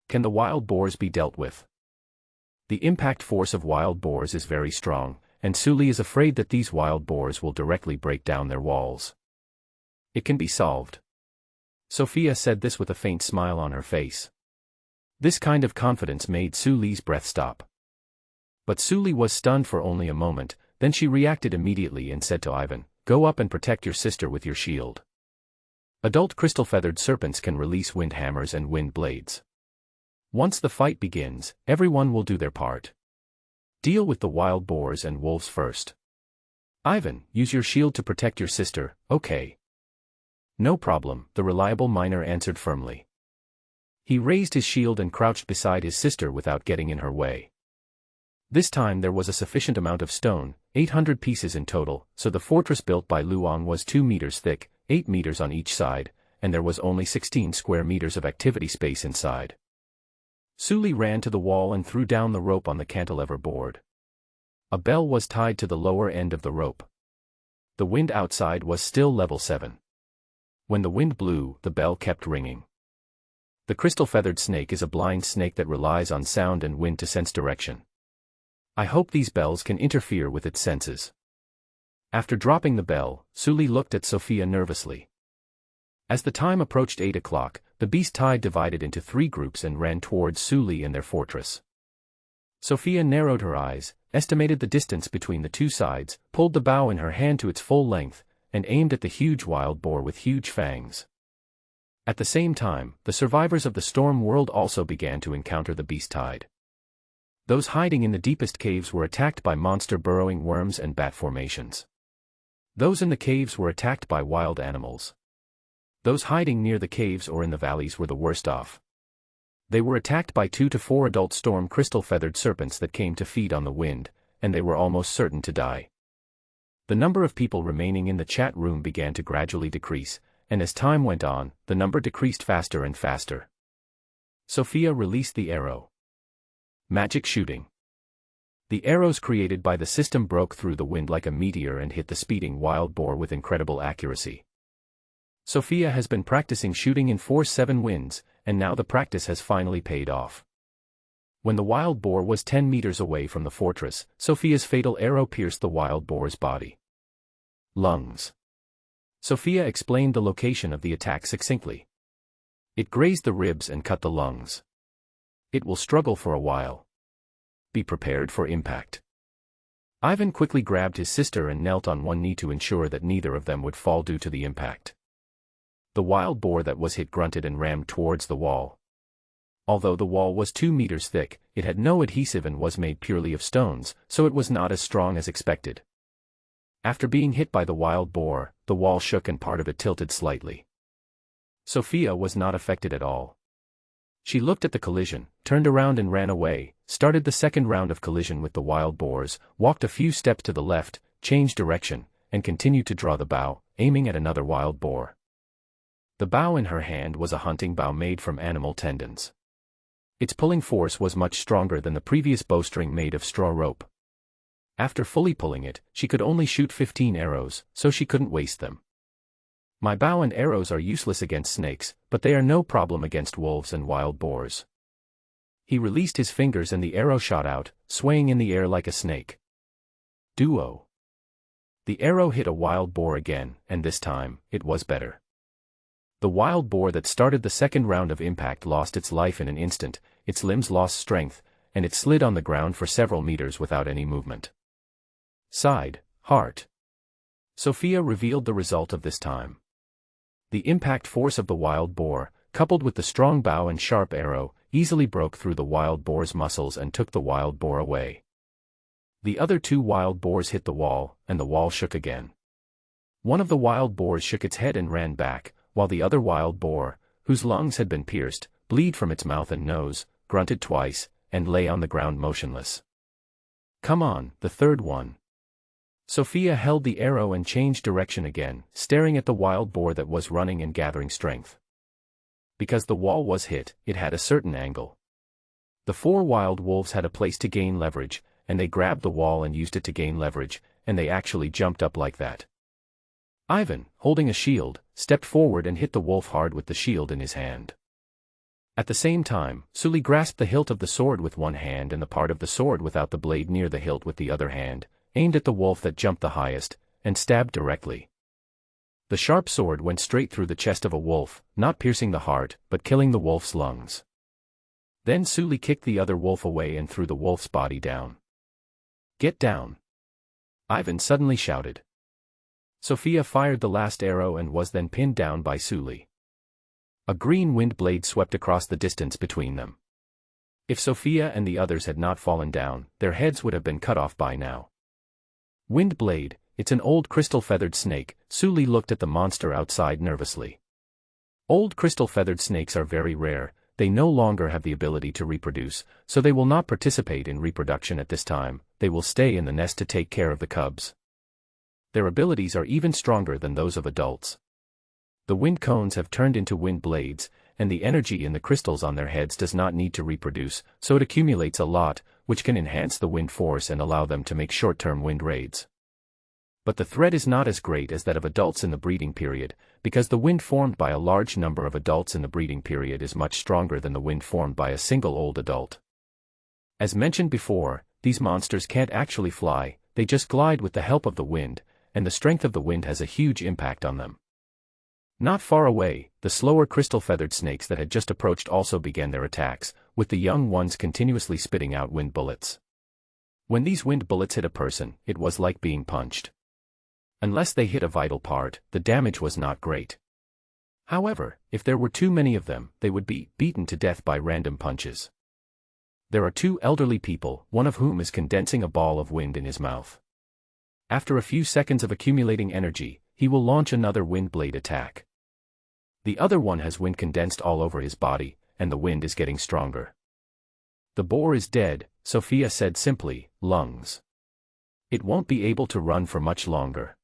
Can the wild boars be dealt with? The impact force of wild boars is very strong, and Sully is afraid that these wild boars will directly break down their walls. It can be solved. Sophia said this with a faint smile on her face. This kind of confidence made Sully's breath stop. But Sully was stunned for only a moment, then she reacted immediately and said to Ivan, "Go up and protect your sister with your shield." Adult crystal-feathered serpents can release wind hammers and wind blades. Once the fight begins, everyone will do their part. Deal with the wild boars and wolves first. Ivan, use your shield to protect your sister, okay? No problem, the reliable miner answered firmly. He raised his shield and crouched beside his sister without getting in her way. This time there was a sufficient amount of stone, 800 pieces in total, so the fortress built by Luong was 2 meters thick, 8 meters on each side, and there was only 16 square meters of activity space inside. Sully ran to the wall and threw down the rope on the cantilever board. A bell was tied to the lower end of the rope. The wind outside was still level 7. When the wind blew, the bell kept ringing. The crystal-feathered snake is a blind snake that relies on sound and wind to sense direction. I hope these bells can interfere with its senses. After dropping the bell, Sully looked at Sophia nervously. As the time approached 8 o'clock, the beast tide divided into 3 groups and ran towards Sully and their fortress. Sophia narrowed her eyes, estimated the distance between the 2 sides, pulled the bow in her hand to its full length, and aimed at the huge wild boar with huge fangs. At the same time, the survivors of the storm world also began to encounter the beast tide. Those hiding in the deepest caves were attacked by monster burrowing worms and bat formations. Those in the caves were attacked by wild animals. Those hiding near the caves or in the valleys were the worst off. They were attacked by 2 to 4 adult storm crystal-feathered serpents that came to feed on the wind, and they were almost certain to die. The number of people remaining in the chat room began to gradually decrease, and as time went on, the number decreased faster and faster. Sophia released the arrow. Magic shooting. The arrows created by the system broke through the wind like a meteor and hit the speeding wild boar with incredible accuracy. Sophia has been practicing shooting in 4-7 winds, and now the practice has finally paid off. When the wild boar was 10 meters away from the fortress, Sophia's fatal arrow pierced the wild boar's body. Lungs. Sophia explained the location of the attack succinctly. It grazed the ribs and cut the lungs. It will struggle for a while. Be prepared for impact. Ivan quickly grabbed his sister and knelt on one knee to ensure that neither of them would fall due to the impact. The wild boar that was hit grunted and rammed towards the wall. Although the wall was 2 meters thick, it had no adhesive and was made purely of stones, so it was not as strong as expected. After being hit by the wild boar, the wall shook and part of it tilted slightly. Sophia was not affected at all. She looked at the collision, turned around and ran away, started the second round of collision with the wild boars, walked a few steps to the left, changed direction, and continued to draw the bow, aiming at another wild boar. The bow in her hand was a hunting bow made from animal tendons. Its pulling force was much stronger than the previous bowstring made of straw rope. After fully pulling it, she could only shoot 15 arrows, so she couldn't waste them. My bow and arrows are useless against snakes, but they are no problem against wolves and wild boars. He released his fingers and the arrow shot out, swaying in the air like a snake. Duo. The arrow hit a wild boar again, and this time, it was better. The wild boar that started the second round of impact lost its life in an instant, its limbs lost strength, and it slid on the ground for several meters without any movement. Side, heart. Sophia revealed the result of this time. The impact force of the wild boar, coupled with the strong bow and sharp arrow, easily broke through the wild boar's muscles and took the wild boar away. The other 2 wild boars hit the wall, and the wall shook again. One of the wild boars shook its head and ran back, while the other wild boar, whose lungs had been pierced, bleed from its mouth and nose, grunted twice, and lay on the ground motionless. Come on, the third one. Sophia held the arrow and changed direction again, staring at the wild boar that was running and gathering strength. Because the wall was hit, it had a certain angle. The 4 wild wolves had a place to gain leverage, and they grabbed the wall and used it to gain leverage, and they actually jumped up like that. Ivan, holding a shield, stepped forward and hit the wolf hard with the shield in his hand. At the same time, Sully grasped the hilt of the sword with one hand and the part of the sword without the blade near the hilt with the other hand, aimed at the wolf that jumped the highest, and stabbed directly. The sharp sword went straight through the chest of a wolf, not piercing the heart, but killing the wolf's lungs. Then Sully kicked the other wolf away and threw the wolf's body down. Get down! Ivan suddenly shouted. Sophia fired the last arrow and was then pinned down by Sully. A green wind blade swept across the distance between them. If Sophia and the others had not fallen down, their heads would have been cut off by now. Wind blade, it's an old crystal-feathered snake. Sully looked at the monster outside nervously. Old crystal-feathered snakes are very rare, they no longer have the ability to reproduce, so they will not participate in reproduction at this time, they will stay in the nest to take care of the cubs. Their abilities are even stronger than those of adults. The wind cones have turned into wind blades, and the energy in the crystals on their heads does not need to reproduce, so it accumulates a lot, which can enhance the wind force and allow them to make short-term wind raids. But the threat is not as great as that of adults in the breeding period, because the wind formed by a large number of adults in the breeding period is much stronger than the wind formed by a single old adult. As mentioned before, these monsters can't actually fly, they just glide with the help of the wind, and the strength of the wind has a huge impact on them. Not far away, the slower crystal-feathered snakes that had just approached also began their attacks, with the young ones continuously spitting out wind bullets. When these wind bullets hit a person, it was like being punched. Unless they hit a vital part, the damage was not great. However, if there were too many of them, they would be beaten to death by random punches. There are 2 elderly people, one of whom is condensing a ball of wind in his mouth. After a few seconds of accumulating energy, he will launch another wind blade attack. The other one has wind condensed all over his body, and the wind is getting stronger. The boar is dead, Sophia said simply, lungs. It won't be able to run for much longer.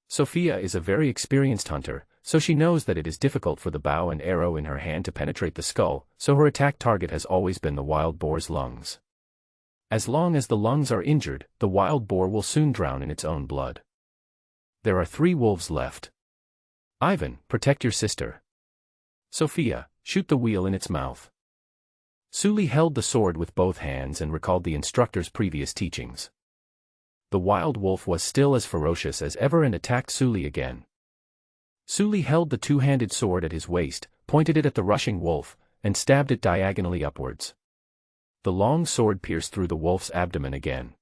Sophia is a very experienced hunter, so she knows that it is difficult for the bow and arrow in her hand to penetrate the skull, so her attack target has always been the wild boar's lungs. As long as the lungs are injured, the wild boar will soon drown in its own blood. There are 3 wolves left. Ivan, protect your sister. Sophia, shoot the wheel in its mouth. Sully held the sword with both hands and recalled the instructor's previous teachings. The wild wolf was still as ferocious as ever and attacked Sully again. Sully held the 2-handed sword at his waist, pointed it at the rushing wolf, and stabbed it diagonally upwards. The long sword pierced through the wolf's abdomen again.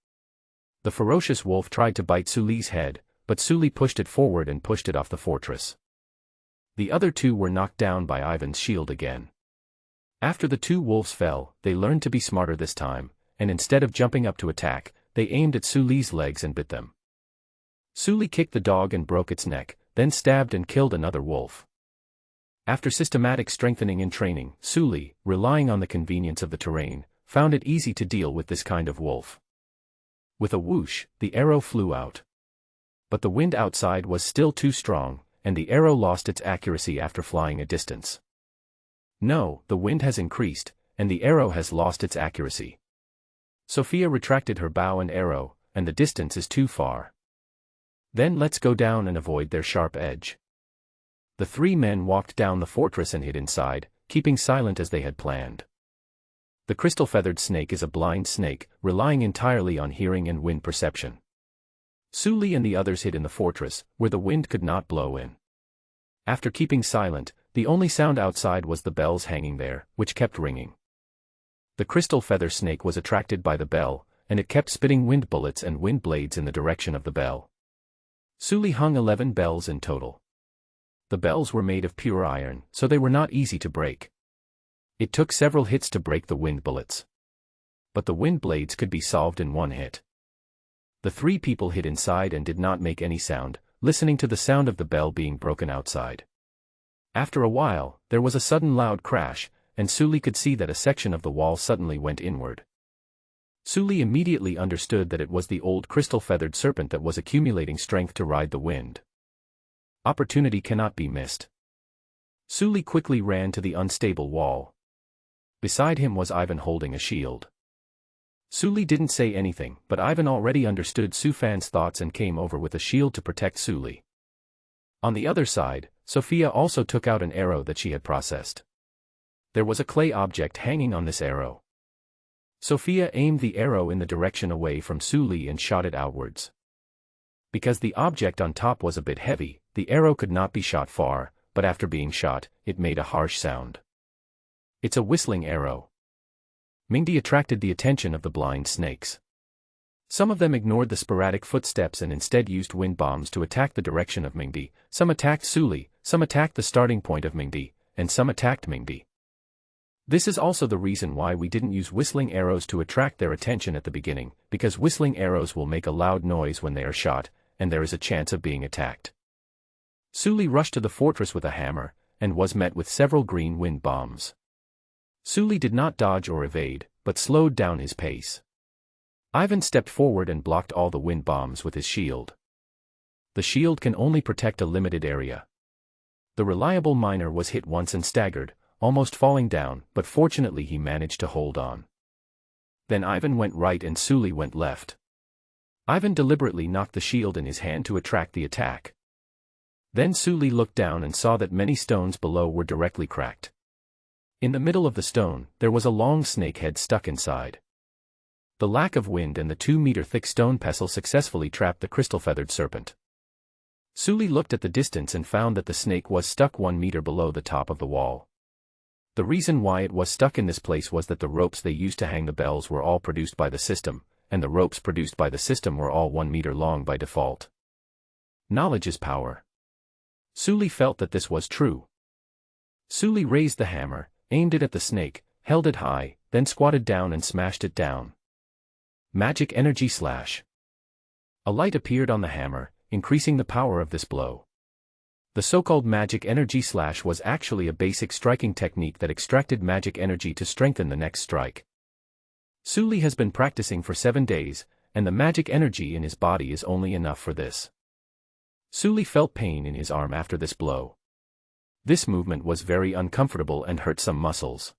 The ferocious wolf tried to bite Sully's head, but Sully pushed it forward and pushed it off the fortress. The other 2 were knocked down by Ivan's shield again. After the two wolves fell, they learned to be smarter this time, and instead of jumping up to attack, they aimed at Suli's legs and bit them. Suli kicked the dog and broke its neck, then stabbed and killed another wolf. After systematic strengthening and training, Suli, relying on the convenience of the terrain, found it easy to deal with this kind of wolf. With a whoosh, the arrow flew out. But the wind outside was still too strong, and the arrow lost its accuracy after flying a distance. No, the wind has increased, and the arrow has lost its accuracy. Sophia retracted her bow and arrow, and the distance is too far. Then let's go down and avoid their sharp edge. The three men walked down the fortress and hid inside, keeping silent as they had planned. The crystal-feathered snake is a blind snake, relying entirely on hearing and wind perception. Suli and the others hid in the fortress, where the wind could not blow in. After keeping silent, the only sound outside was the bells hanging there, which kept ringing. The crystal feather snake was attracted by the bell, and it kept spitting wind bullets and wind blades in the direction of the bell. Suli hung 11 bells in total. The bells were made of pure iron, so they were not easy to break. It took several hits to break the wind bullets. But the wind blades could be solved in one hit. The three people hid inside and did not make any sound, listening to the sound of the bell being broken outside. After a while, there was a sudden loud crash, and Suli could see that a section of the wall suddenly went inward. Suli immediately understood that it was the old crystal-feathered serpent that was accumulating strength to ride the wind. Opportunity cannot be missed. Suli quickly ran to the unstable wall. Beside him was Ivan holding a shield. Suli didn't say anything, but Ivan already understood Sufan's thoughts and came over with a shield to protect Suli. On the other side, Sophia also took out an arrow that she had processed. There was a clay object hanging on this arrow. Sophia aimed the arrow in the direction away from Suli and shot it outwards. Because the object on top was a bit heavy, the arrow could not be shot far, but after being shot, it made a harsh sound. It's a whistling arrow. Mingdi attracted the attention of the blind snakes. Some of them ignored the sporadic footsteps and instead used wind bombs to attack the direction of Mingdi. Some attacked Suli, some attacked the starting point of Mingdi, and some attacked Mingdi. This is also the reason why we didn't use whistling arrows to attract their attention at the beginning, because whistling arrows will make a loud noise when they are shot, and there is a chance of being attacked. Suli rushed to the fortress with a hammer, and was met with several green wind bombs. Suli did not dodge or evade, but slowed down his pace. Ivan stepped forward and blocked all the wind bombs with his shield. The shield can only protect a limited area. The reliable miner was hit once and staggered, almost falling down, but fortunately he managed to hold on. Then Ivan went right and Suli went left. Ivan deliberately knocked the shield in his hand to attract the attack. Then Suli looked down and saw that many stones below were directly cracked. In the middle of the stone, there was a long snake head stuck inside. The lack of wind and the 2-meter-thick stone pestle successfully trapped the crystal-feathered serpent. Suli looked at the distance and found that the snake was stuck 1 meter below the top of the wall. The reason why it was stuck in this place was that the ropes they used to hang the bells were all produced by the system, and the ropes produced by the system were all 1 meter long by default. Knowledge is power. Suli felt that this was true. Suli raised the hammer, aimed it at the snake, held it high, then squatted down and smashed it down. Magic energy slash. A light appeared on the hammer, increasing the power of this blow. The so-called magic energy slash was actually a basic striking technique that extracted magic energy to strengthen the next strike. Suli has been practicing for 7 days, and the magic energy in his body is only enough for this. Suli felt pain in his arm after this blow. This movement was very uncomfortable and hurt some muscles.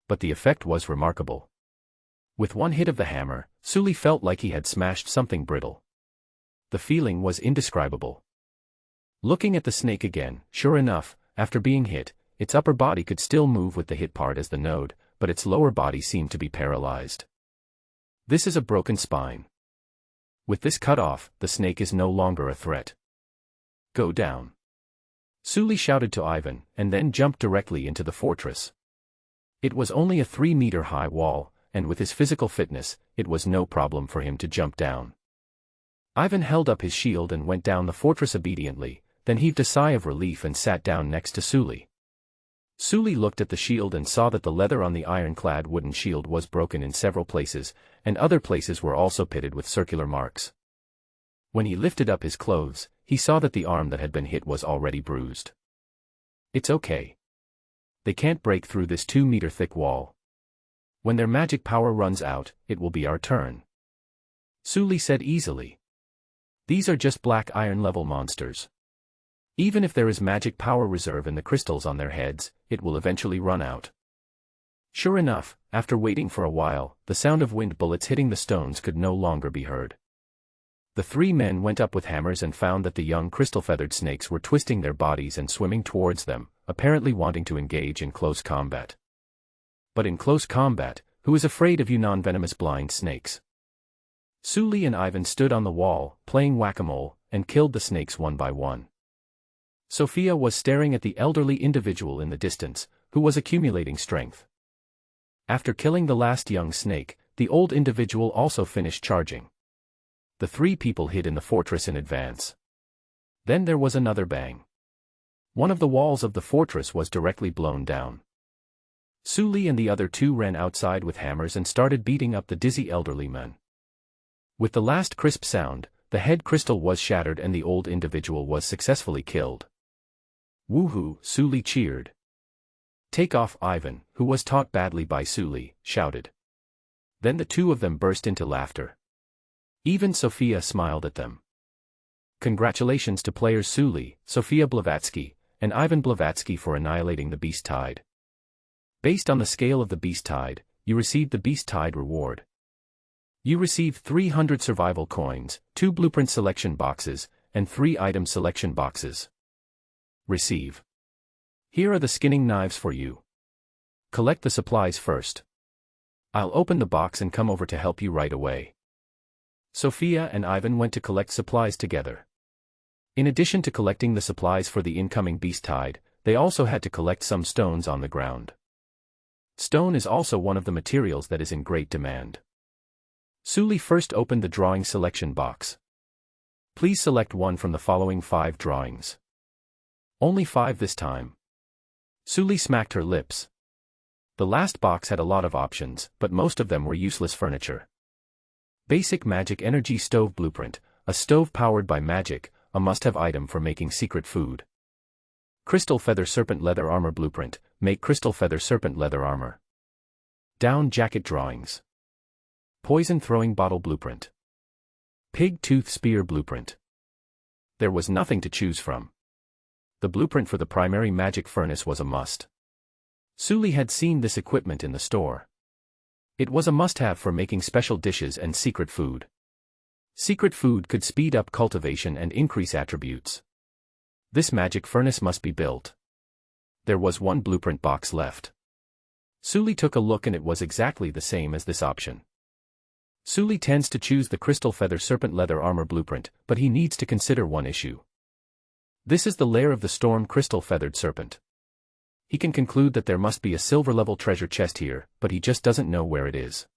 But the effect was remarkable. With one hit of the hammer, Suli felt like he had smashed something brittle. The feeling was indescribable. Looking at the snake again, sure enough, after being hit, its upper body could still move with the hit part as the node, but its lower body seemed to be paralyzed. This is a broken spine. With this cut off, the snake is no longer a threat. Go down. Suli shouted to Ivan, and then jumped directly into the fortress. It was only a 3-meter-high wall, and with his physical fitness, it was no problem for him to jump down. Ivan held up his shield and went down the fortress obediently, then heaved a sigh of relief and sat down next to Suli. Suli looked at the shield and saw that the leather on the ironclad wooden shield was broken in several places, and other places were also pitted with circular marks. When he lifted up his clothes, he saw that the arm that had been hit was already bruised. It's okay. They can't break through this 2-meter thick wall. When their magic power runs out, it will be our turn. Suli said easily. These are just black iron-level monsters. Even if there is magic power reserve in the crystals on their heads, it will eventually run out. Sure enough, after waiting for a while, the sound of wind bullets hitting the stones could no longer be heard. The 3 men went up with hammers and found that the young crystal-feathered snakes were twisting their bodies and swimming towards them, apparently wanting to engage in close combat. But in close combat, who is afraid of you non-venomous blind snakes? Suli and Ivan stood on the wall, playing whack-a-mole, and killed the snakes one by one. Sophia was staring at the elderly individual in the distance, who was accumulating strength. After killing the last young snake, the old individual also finished charging. The 3 people hid in the fortress in advance. Then there was another bang. One of the walls of the fortress was directly blown down. Suli and the other 2 ran outside with hammers and started beating up the dizzy elderly men. With the last crisp sound, the head crystal was shattered and the old individual was successfully killed. Woohoo, Suli cheered. Take off, Ivan, who was taught badly by Suli, shouted. Then the 2 of them burst into laughter. Even Sophia smiled at them. Congratulations to players Suli, Sophia Blavatsky, and Ivan Blavatsky for annihilating the Beast Tide. Based on the scale of the Beast Tide, you received the Beast Tide reward. You received 300 survival coins, 2 blueprint selection boxes, and 3 item selection boxes. Receive. Here are the skinning knives for you. Collect the supplies first. I'll open the box and come over to help you right away. Sophia and Ivan went to collect supplies together. In addition to collecting the supplies for the incoming Beast Tide, they also had to collect some stones on the ground. Stone is also one of the materials that is in great demand. Suli first opened the drawing selection box. Please select one from the following 5 drawings. Only 5 this time. Suli smacked her lips. The last box had a lot of options, but most of them were useless furniture. Basic magic energy stove blueprint, a stove powered by magic, a must-have item for making secret food. Crystal feather serpent leather armor blueprint, make crystal feather serpent leather armor. Down jacket drawings. Poison throwing bottle blueprint. Pig tooth spear blueprint. There was nothing to choose from. The blueprint for the primary magic furnace was a must. Suli had seen this equipment in the store. It was a must-have for making special dishes and secret food. Secret food could speed up cultivation and increase attributes. This magic furnace must be built. There was 1 blueprint box left. Suli took a look and it was exactly the same as this option. Suli tends to choose the crystal feather serpent leather armor blueprint, but he needs to consider one issue. This is the lair of the storm crystal feathered serpent. He can conclude that there must be a silver-level treasure chest here, but he just doesn't know where it is.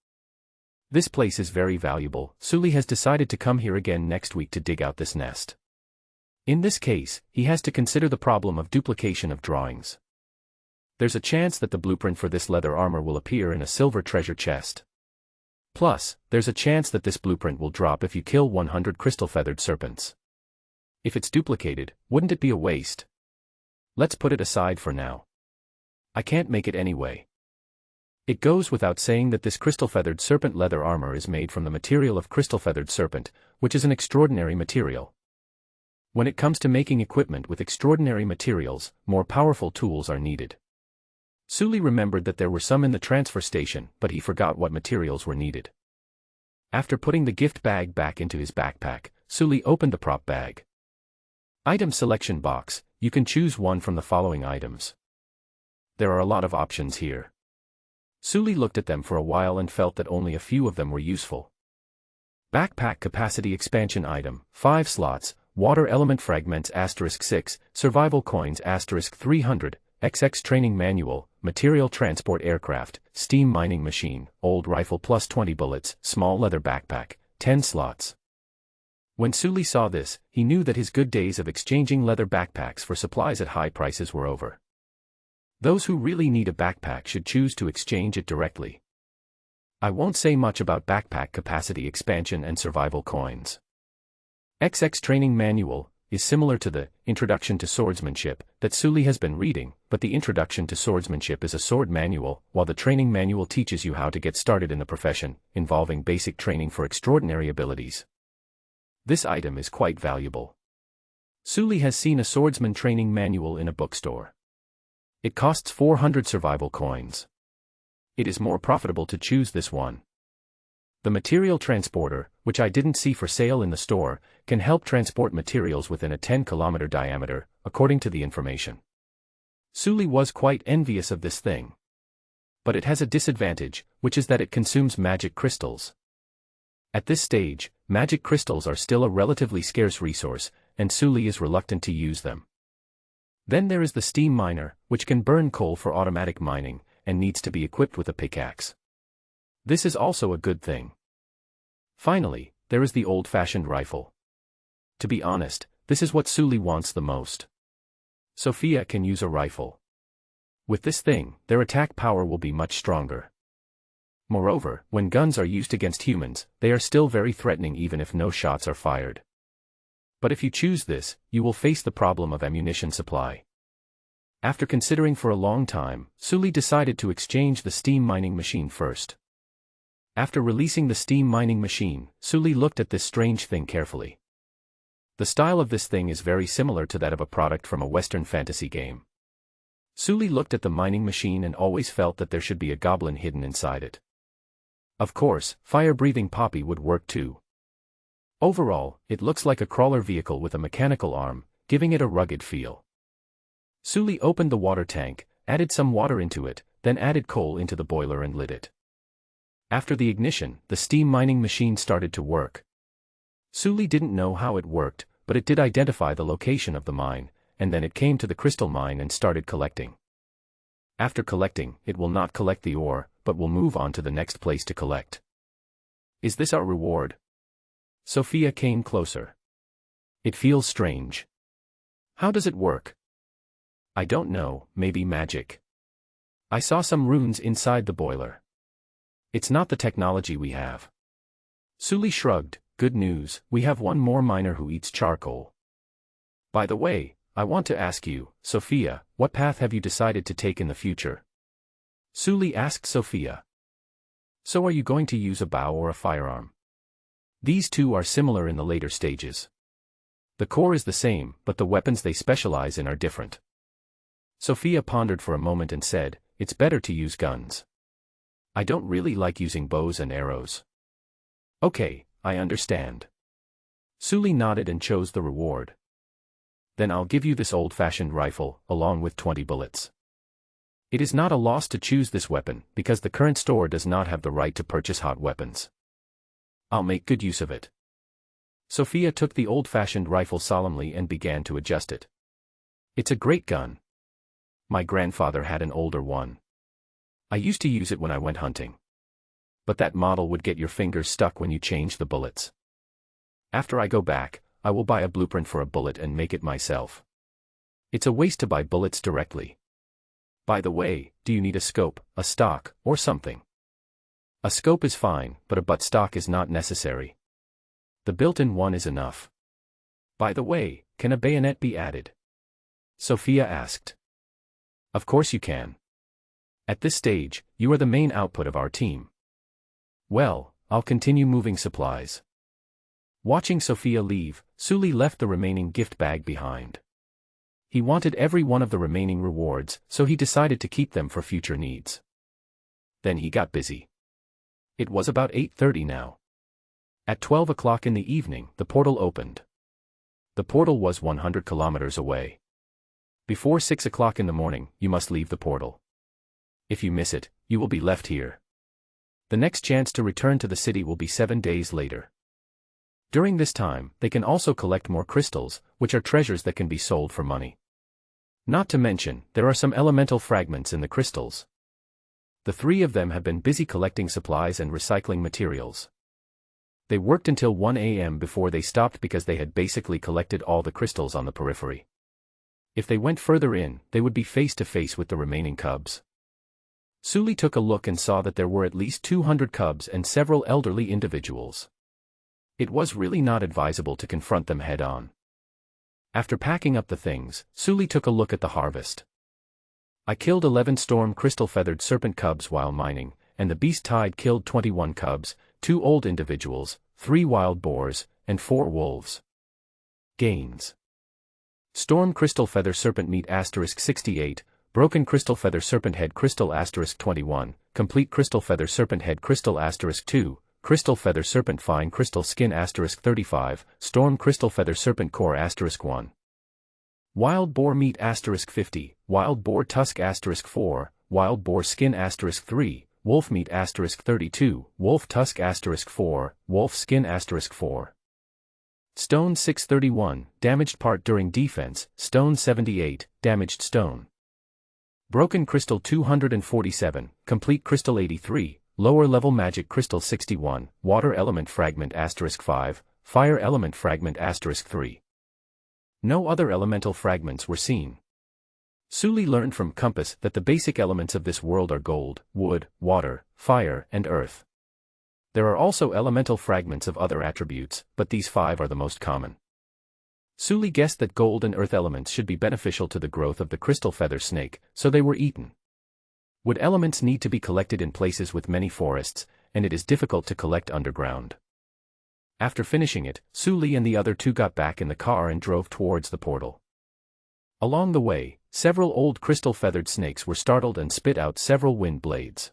This place is very valuable. Suli has decided to come here again next week to dig out this nest. In this case, he has to consider the problem of duplication of drawings. There's a chance that the blueprint for this leather armor will appear in a silver treasure chest. Plus, there's a chance that this blueprint will drop if you kill 100 crystal-feathered serpents. If it's duplicated, wouldn't it be a waste? Let's put it aside for now. I can't make it anyway. It goes without saying that this crystal-feathered serpent leather armor is made from the material of crystal-feathered serpent, which is an extraordinary material. When it comes to making equipment with extraordinary materials, more powerful tools are needed. Suli remembered that there were some in the transfer station, but he forgot what materials were needed. After putting the gift bag back into his backpack, Suli opened the prop bag. Item selection box, you can choose one from the following items. There are a lot of options here. Suli looked at them for a while and felt that only a few of them were useful. Backpack capacity expansion item, 5 slots, water element fragments *6, survival coins *300, XX training manual, material transport aircraft, steam mining machine, old rifle plus 20 bullets, small leather backpack, 10 slots. When Suli saw this, he knew that his good days of exchanging leather backpacks for supplies at high prices were over. Those who really need a backpack should choose to exchange it directly. I won't say much about backpack capacity expansion and survival coins. XX Training Manual is similar to the Introduction to Swordsmanship that Suli has been reading, but the Introduction to Swordsmanship is a sword manual, while the training manual teaches you how to get started in the profession, involving basic training for extraordinary abilities. This item is quite valuable. Suli has seen a swordsman training manual in a bookstore. It costs 400 survival coins. It is more profitable to choose this one. The material transporter, which I didn't see for sale in the store, can help transport materials within a 10-kilometer diameter, according to the information. Suli was quite envious of this thing. But it has a disadvantage, which is that it consumes magic crystals. At this stage, magic crystals are still a relatively scarce resource, and Suli is reluctant to use them. Then there is the steam miner, which can burn coal for automatic mining, and needs to be equipped with a pickaxe. This is also a good thing. Finally, there is the old-fashioned rifle. To be honest, this is what Suli wants the most. Sophia can use a rifle. With this thing, their attack power will be much stronger. Moreover, when guns are used against humans, they are still very threatening even if no shots are fired. But if you choose this, you will face the problem of ammunition supply. After considering for a long time, Suli decided to exchange the steam mining machine first. After releasing the steam mining machine, Suli looked at this strange thing carefully. The style of this thing is very similar to that of a product from a Western fantasy game. Suli looked at the mining machine and always felt that there should be a goblin hidden inside it. Of course, fire-breathing Poppy would work too. Overall, it looks like a crawler vehicle with a mechanical arm, giving it a rugged feel. Suli opened the water tank, added some water into it, then added coal into the boiler and lit it. After the ignition, the steam mining machine started to work. Suli didn't know how it worked, but it did identify the location of the mine, and then it came to the crystal mine and started collecting. After collecting, it will not collect the ore, but will move on to the next place to collect. Is this our reward? Sophia came closer. It feels strange. How does it work? I don't know, maybe magic. I saw some runes inside the boiler. It's not the technology we have. Suli shrugged. Good news, we have one more miner who eats charcoal. By the way, I want to ask you, Sophia, what path have you decided to take in the future? Suli asked Sophia. So are you going to use a bow or a firearm? These two are similar in the later stages. The core is the same, but the weapons they specialize in are different. Sophia pondered for a moment and said, it's better to use guns. I don't really like using bows and arrows. Okay, I understand. Suli nodded and chose the reward. Then I'll give you this old-fashioned rifle, along with 20 bullets. It is not a loss to choose this weapon, because the current store does not have the right to purchase hot weapons. I'll make good use of it. Sophia took the old-fashioned rifle solemnly and began to adjust it. It's a great gun. My grandfather had an older one. I used to use it when I went hunting. But that model would get your fingers stuck when you change the bullets. After I go back, I will buy a blueprint for a bullet and make it myself. It's a waste to buy bullets directly. By the way, do you need a scope, a stock, or something? A scope is fine, but a butt stock is not necessary. The built-in one is enough. By the way, can a bayonet be added? Sophia asked. Of course you can. At this stage, you are the main output of our team. Well, I'll continue moving supplies. Watching Sophia leave, Suli left the remaining gift bag behind. He wanted every one of the remaining rewards, so he decided to keep them for future needs. Then he got busy. It was about 8:30 now. At 12 o'clock in the evening, the portal opened. The portal was 100 kilometers away. Before 6 o'clock in the morning, you must leave the portal. If you miss it, you will be left here. The next chance to return to the city will be 7 days later. During this time, they can also collect more crystals, which are treasures that can be sold for money. Not to mention, there are some elemental fragments in the crystals. The three of them have been busy collecting supplies and recycling materials. They worked until 1 a.m. before they stopped because they had basically collected all the crystals on the periphery. If they went further in, they would be face to face with the remaining cubs. Suli took a look and saw that there were at least 200 cubs and several elderly individuals. It was really not advisable to confront them head-on. After packing up the things, Suli took a look at the harvest. I killed 11 storm crystal-feathered serpent cubs while mining, and the beast tide killed 21 cubs, 2 old individuals, 3 wild boars, and 4 wolves. Gains. Storm crystal feather serpent meat *68, broken crystal feather serpent head crystal *21, complete crystal feather serpent head crystal *2, crystal feather serpent fine crystal skin *35, storm crystal feather serpent core *1. Wild boar meat *50, wild boar tusk *4, wild boar skin *3, wolf meat *32, wolf tusk *4, wolf skin *4. Stone 631, damaged part during defense, stone 78, damaged stone. Broken crystal 247, complete crystal 83, lower level magic crystal 61, water element fragment *5, fire element fragment *3. No other elemental fragments were seen. Suli learned from Compass that the basic elements of this world are gold, wood, water, fire, and earth. There are also elemental fragments of other attributes, but these 5 are the most common. Suli guessed that gold and earth elements should be beneficial to the growth of the crystal feather snake, so they were eaten. Wood elements need to be collected in places with many forests, and it is difficult to collect underground. After finishing it, Suli and the other 2 got back in the car and drove towards the portal. Along the way, several old crystal-feathered snakes were startled and spit out several wind blades.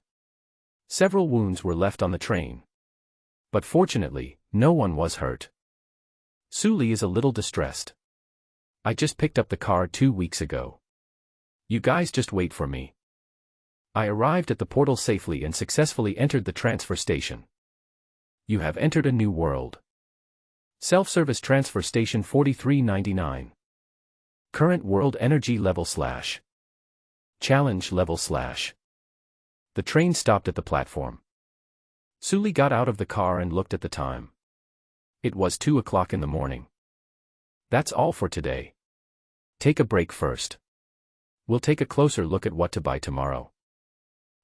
Several wounds were left on the train. But fortunately, no one was hurt. Suli is a little distressed. I just picked up the car 2 weeks ago. You guys just wait for me. I arrived at the portal safely and successfully entered the transfer station. You have entered a new world. Self-service transfer station 4399. Current world energy level / challenge level / The train stopped at the platform. Suli got out of the car and looked at the time. It was 2 o'clock in the morning. That's all for today. Take a break first. We'll take a closer look at what to buy tomorrow.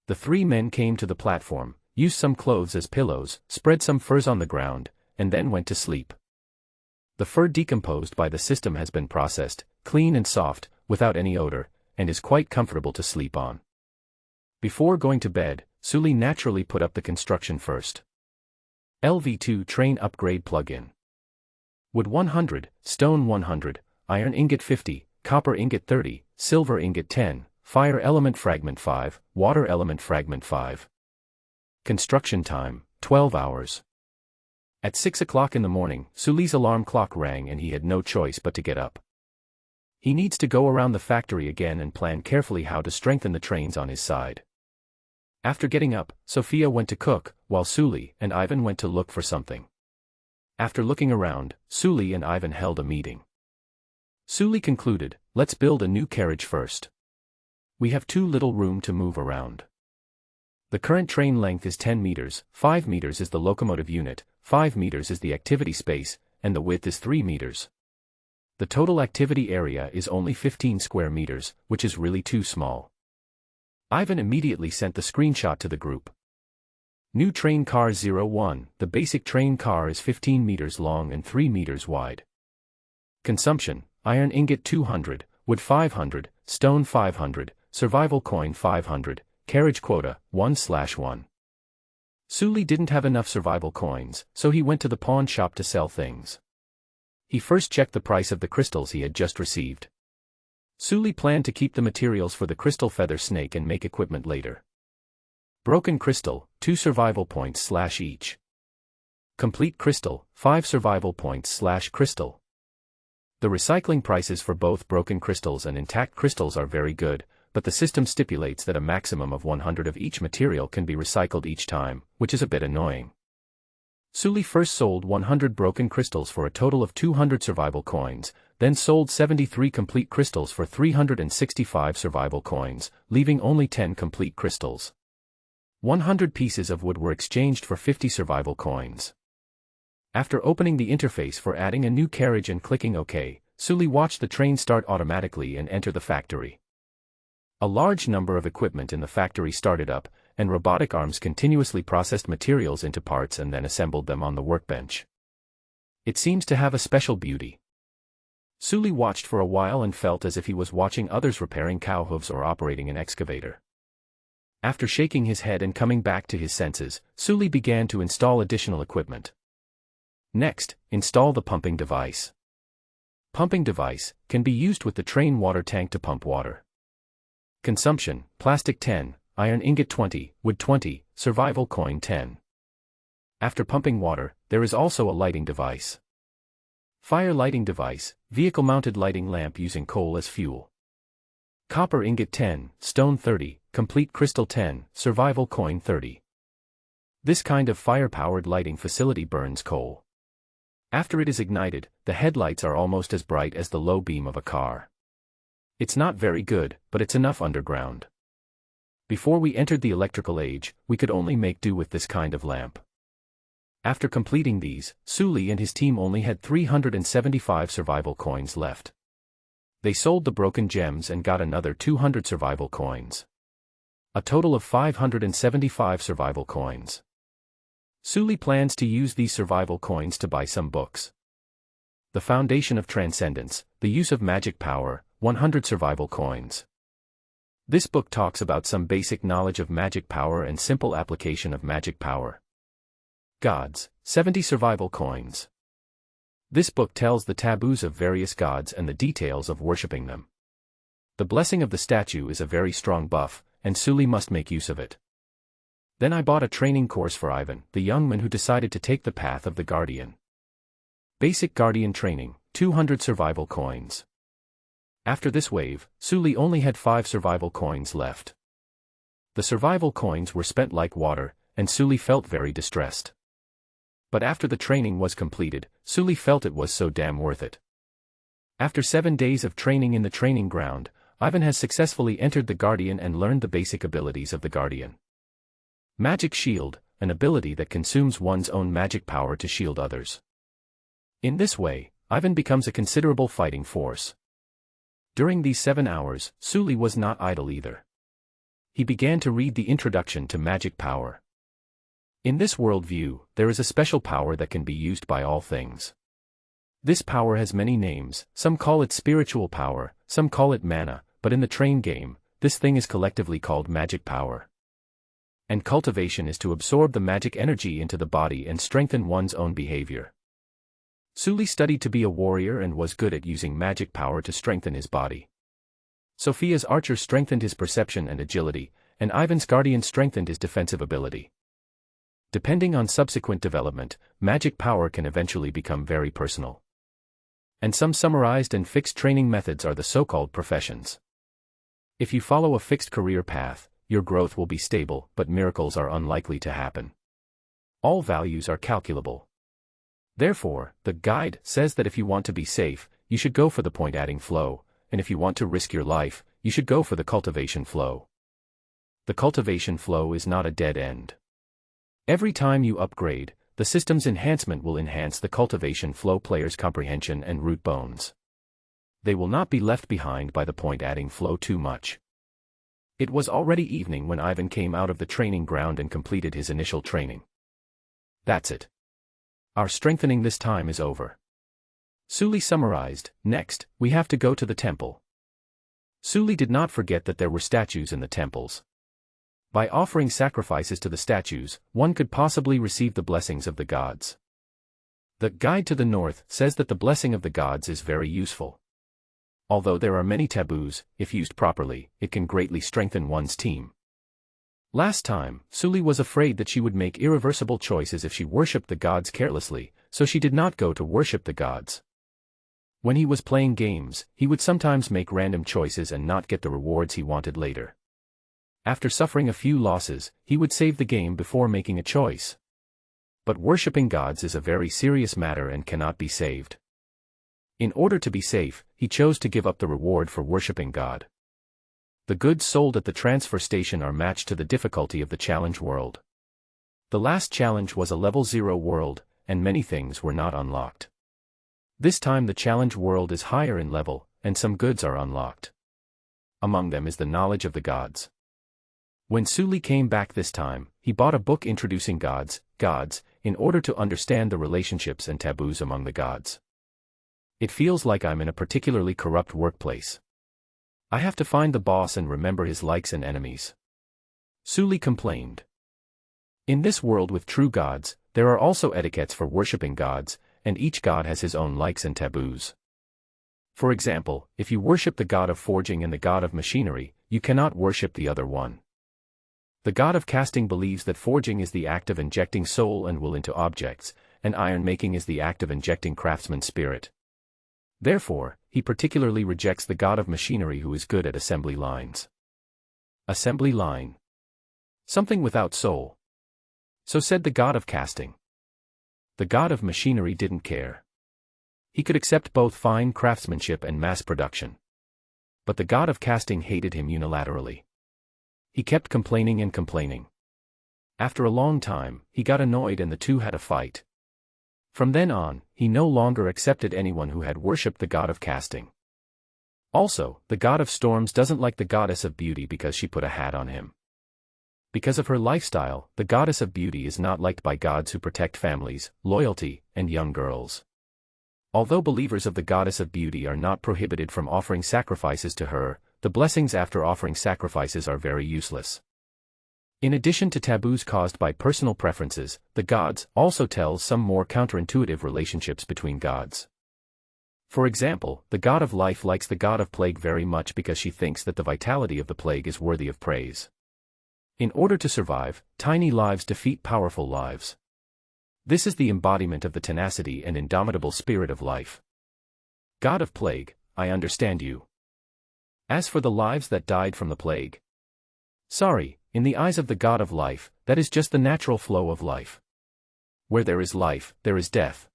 The 3 men came to the platform, used some clothes as pillows, spread some furs on the ground, and then went to sleep. The fur decomposed by the system has been processed, clean and soft, without any odor, and is quite comfortable to sleep on. Before going to bed, Suli naturally put up the construction first. LV2 train upgrade plug-in. Wood 100, stone 100, iron ingot 50, copper ingot 30, silver ingot 10, fire element fragment 5, water element fragment 5. Construction time, 12 hours. At 6 o'clock in the morning, Suli's alarm clock rang and he had no choice but to get up. He needs to go around the factory again and plan carefully how to strengthen the trains on his side. After getting up, Sophia went to cook, while Suli and Ivan went to look for something. After looking around, Suli and Ivan held a meeting. Suli concluded, let's build a new carriage first. We have too little room to move around. The current train length is 10 meters, 5 meters is the locomotive unit, 5 meters is the activity space, and the width is 3 meters. The total activity area is only 15 square meters, which is really too small. Ivan immediately sent the screenshot to the group. New train car 01, the basic train car is 15 meters long and 3 meters wide. Consumption, iron ingot 200, wood 500, stone 500, survival coin 500, carriage quota, 1/1. Suli didn't have enough survival coins, so he went to the pawn shop to sell things. He first checked the price of the crystals he had just received. Suli planned to keep the materials for the crystal feather snake and make equipment later. Broken crystal, 2 survival points / each. Complete crystal, 5 survival points / crystal. The recycling prices for both broken crystals and intact crystals are very good, but the system stipulates that a maximum of 100 of each material can be recycled each time, which is a bit annoying. Suli first sold 100 broken crystals for a total of 200 survival coins, then sold 73 complete crystals for 365 survival coins, leaving only 10 complete crystals. 100 pieces of wood were exchanged for 50 survival coins. After opening the interface for adding a new carriage and clicking OK, Suli watched the train start automatically and enter the factory. A large number of equipment in the factory started up, and robotic arms continuously processed materials into parts and then assembled them on the workbench. It seems to have a special beauty. Suli watched for a while and felt as if he was watching others repairing cow hooves or operating an excavator. After shaking his head and coming back to his senses, Suli began to install additional equipment. Next, install the pumping device. Pumping device can be used with the train water tank to pump water. Consumption: plastic 10, iron ingot 20, wood 20, survival coin 10. After pumping water, there is also a lighting device. Fire lighting device, vehicle-mounted lighting lamp using coal as fuel. Copper ingot 10, stone 30, complete crystal 10, survival coin 30. This kind of fire-powered lighting facility burns coal. After it is ignited, the headlights are almost as bright as the low beam of a car. It's not very good, but it's enough underground. Before we entered the electrical age, we could only make do with this kind of lamp. After completing these, Suli and his team only had 375 survival coins left. They sold the broken gems and got another 200 survival coins. A total of 575 survival coins. Suli plans to use these survival coins to buy some books. The Foundation of Transcendence, the Use of Magic Power, 100 survival coins. This book talks about some basic knowledge of magic power and simple application of magic power. Gods, 70 survival coins. This book tells the taboos of various gods and the details of worshipping them. The blessing of the statue is a very strong buff, and Suli must make use of it. Then I bought a training course for Ivan, the young man who decided to take the path of the Guardian. Basic Guardian training, 200 survival coins. After this wave, Suli only had 5 survival coins left. The survival coins were spent like water, and Suli felt very distressed. But after the training was completed, Suli felt it was so damn worth it. After 7 days of training in the training ground, Ivan has successfully entered the Guardian and learned the basic abilities of the Guardian. Magic Shield, an ability that consumes one's own magic power to shield others. In this way, Ivan becomes a considerable fighting force. During these 7 hours, Suli was not idle either. He began to read the introduction to magic power. In this worldview, there is a special power that can be used by all things. This power has many names, some call it spiritual power, some call it mana, but in the train game, this thing is collectively called magic power. And cultivation is to absorb the magic energy into the body and strengthen one's own behavior. Suli studied to be a warrior and was good at using magic power to strengthen his body. Sophia's archer strengthened his perception and agility, and Ivan's guardian strengthened his defensive ability. Depending on subsequent development, magic power can eventually become very personal. And some summarized and fixed training methods are the so-called professions. If you follow a fixed career path, your growth will be stable, but miracles are unlikely to happen. All values are calculable. Therefore, the guide says that if you want to be safe, you should go for the point-adding flow, and if you want to risk your life, you should go for the cultivation flow. The cultivation flow is not a dead end. Every time you upgrade, the system's enhancement will enhance the cultivation flow player's comprehension and root bones. They will not be left behind by the point-adding flow too much. It was already evening when Ivan came out of the training ground and completed his initial training. That's it. Our strengthening this time is over. Suli summarized, next, we have to go to the temple. Suli did not forget that there were statues in the temples. By offering sacrifices to the statues, one could possibly receive the blessings of the gods. The Guide to the North says that the blessing of the gods is very useful. Although there are many taboos, if used properly, it can greatly strengthen one's team. Last time, Suli was afraid that she would make irreversible choices if she worshipped the gods carelessly, so she did not go to worship the gods. When he was playing games, he would sometimes make random choices and not get the rewards he wanted later. After suffering a few losses, he would save the game before making a choice. But worshipping gods is a very serious matter and cannot be saved. In order to be safe, he chose to give up the reward for worshipping God. The goods sold at the transfer station are matched to the difficulty of the challenge world. The last challenge was a level 0 world, and many things were not unlocked. This time the challenge world is higher in level, and some goods are unlocked. Among them is the knowledge of the gods. When Suli came back this time, he bought a book introducing gods, in order to understand the relationships and taboos among the gods. It feels like I'm in a particularly corrupt workplace. I have to find the boss and remember his likes and enemies. Suli complained. In this world with true gods, there are also etiquettes for worshipping gods, and each god has his own likes and taboos. For example, if you worship the god of forging and the god of machinery, you cannot worship the other one. The god of casting believes that forging is the act of injecting soul and will into objects, and iron making is the act of injecting craftsman's spirit. Therefore, he particularly rejects the god of machinery who is good at assembly lines. Assembly line. Something without soul. So said the god of casting. The god of machinery didn't care. He could accept both fine craftsmanship and mass production. But the god of casting hated him unilaterally. He kept complaining and complaining. After a long time, he got annoyed and the two had a fight. From then on, he no longer accepted anyone who had worshipped the god of casting. Also, the god of storms doesn't like the goddess of beauty because she put a hat on him. Because of her lifestyle, the goddess of beauty is not liked by gods who protect families, loyalty, and young girls. Although believers of the goddess of beauty are not prohibited from offering sacrifices to her, the blessings after offering sacrifices are very useless. In addition to taboos caused by personal preferences, the gods also tells some more counterintuitive relationships between gods. For example, the god of life likes the god of plague very much because she thinks that the vitality of the plague is worthy of praise. In order to survive, tiny lives defeat powerful lives. This is the embodiment of the tenacity and indomitable spirit of life. God of plague, I understand you. As for the lives that died from the plague, sorry, in the eyes of the god of life, that is just the natural flow of life. Where there is life, there is death.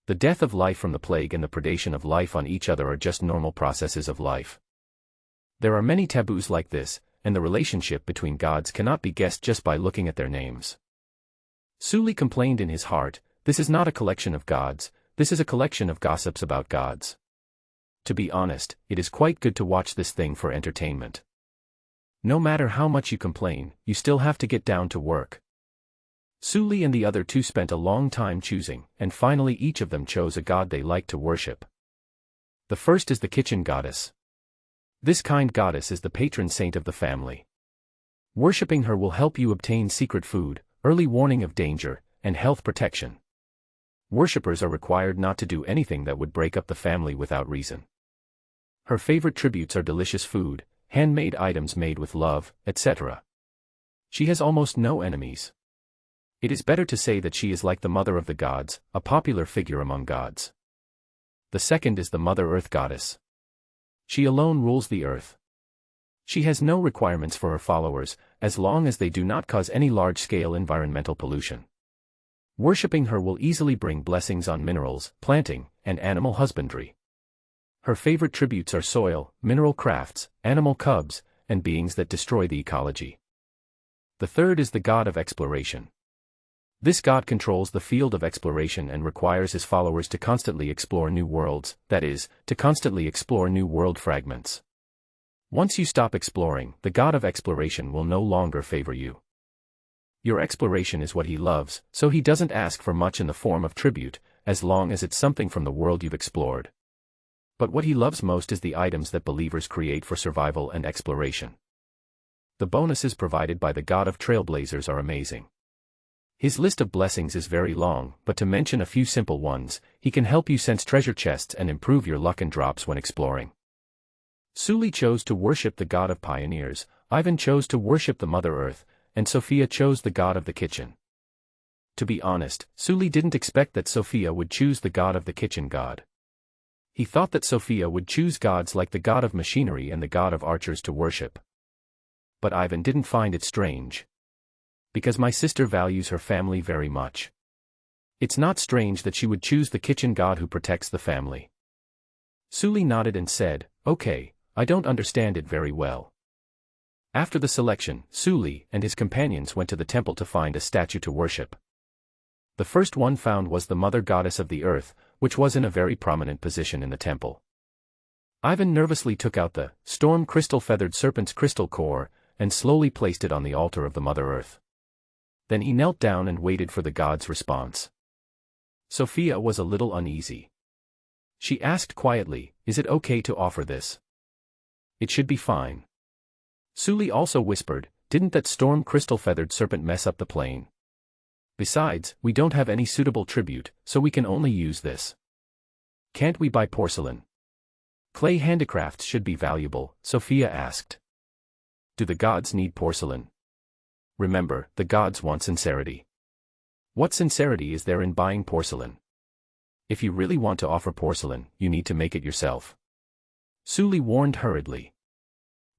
The death of life from the plague and the predation of life on each other are just normal processes of life. There are many taboos like this, and the relationship between gods cannot be guessed just by looking at their names. Suli complained in his heart, this is not a collection of gods, this is a collection of gossips about gods. To be honest, it is quite good to watch this thing for entertainment. No matter how much you complain, you still have to get down to work. Suli and the other two spent a long time choosing, and finally each of them chose a god they liked to worship. The first is the kitchen goddess. This kind goddess is the patron saint of the family. Worshipping her will help you obtain secret food, early warning of danger, and health protection. Worshippers are required not to do anything that would break up the family without reason. Her favorite tributes are delicious food, handmade items made with love, etc. She has almost no enemies. It is better to say that she is like the mother of the gods, a popular figure among gods. The second is the Mother Earth goddess. She alone rules the earth. She has no requirements for her followers, as long as they do not cause any large-scale environmental pollution. Worshipping her will easily bring blessings on minerals, planting, and animal husbandry. Her favorite tributes are soil, mineral crafts, animal cubs, and beings that destroy the ecology. The third is the god of exploration. This god controls the field of exploration and requires his followers to constantly explore new worlds, that is, to constantly explore new world fragments. Once you stop exploring, the god of exploration will no longer favor you. Your exploration is what he loves, so he doesn't ask for much in the form of tribute, as long as it's something from the world you've explored. But what he loves most is the items that believers create for survival and exploration. The bonuses provided by the god of trailblazers are amazing. His list of blessings is very long, but to mention a few simple ones, he can help you sense treasure chests and improve your luck and drops when exploring. Suli chose to worship the god of pioneers, Ivan chose to worship the Mother Earth, and Sophia chose the god of the kitchen. To be honest, Suli didn't expect that Sophia would choose the god of the kitchen god. He thought that Sophia would choose gods like the god of machinery and the god of archers to worship. But Ivan didn't find it strange. Because my sister values her family very much. It's not strange that she would choose the kitchen god who protects the family. Suli nodded and said, okay, I don't understand it very well. After the selection, Suli and his companions went to the temple to find a statue to worship. The first one found was the mother goddess of the earth, which was in a very prominent position in the temple. Ivan nervously took out the storm crystal feathered serpent's crystal core and slowly placed it on the altar of the Mother Earth. Then he knelt down and waited for the god's response. Sophia was a little uneasy. She asked quietly, "Is it okay to offer this?" "It should be fine." Suli also whispered, "Didn't that storm crystal feathered serpent mess up the plane? Besides, we don't have any suitable tribute, so we can only use this. Can't we buy porcelain? Clay handicrafts should be valuable," Sophia asked. "Do the gods need porcelain? Remember, the gods want sincerity. What sincerity is there in buying porcelain? If you really want to offer porcelain, you need to make it yourself." Suli warned hurriedly.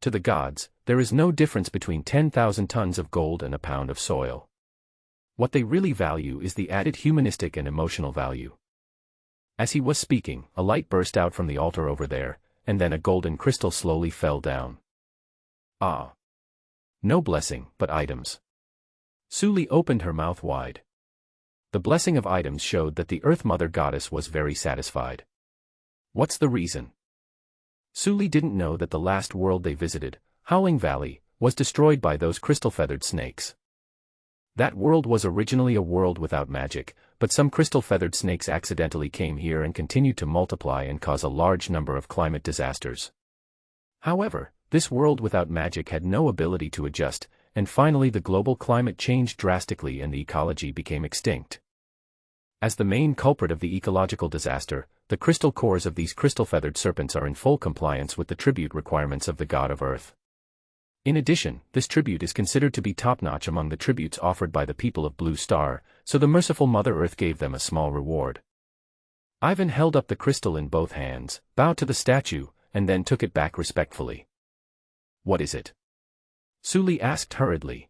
"To the gods, there is no difference between 10,000 tons of gold and a pound of soil. What they really value is the added humanistic and emotional value." As he was speaking, a light burst out from the altar over there, and then a golden crystal slowly fell down. "Ah! No blessing, but items." Suli opened her mouth wide. The blessing of items showed that the Earth Mother Goddess was very satisfied. What's the reason? Suli didn't know that the last world they visited, Howling Valley, was destroyed by those crystal-feathered snakes. That world was originally a world without magic, but some crystal-feathered snakes accidentally came here and continued to multiply and cause a large number of climate disasters. However, this world without magic had no ability to adjust, and finally the global climate changed drastically and the ecology became extinct. As the main culprit of the ecological disaster, the crystal cores of these crystal-feathered serpents are in full compliance with the tribute requirements of the god of Earth. In addition, this tribute is considered to be top-notch among the tributes offered by the people of Blue Star, so the merciful Mother Earth gave them a small reward. Ivan held up the crystal in both hands, bowed to the statue, and then took it back respectfully. "What is it?" Suli asked hurriedly.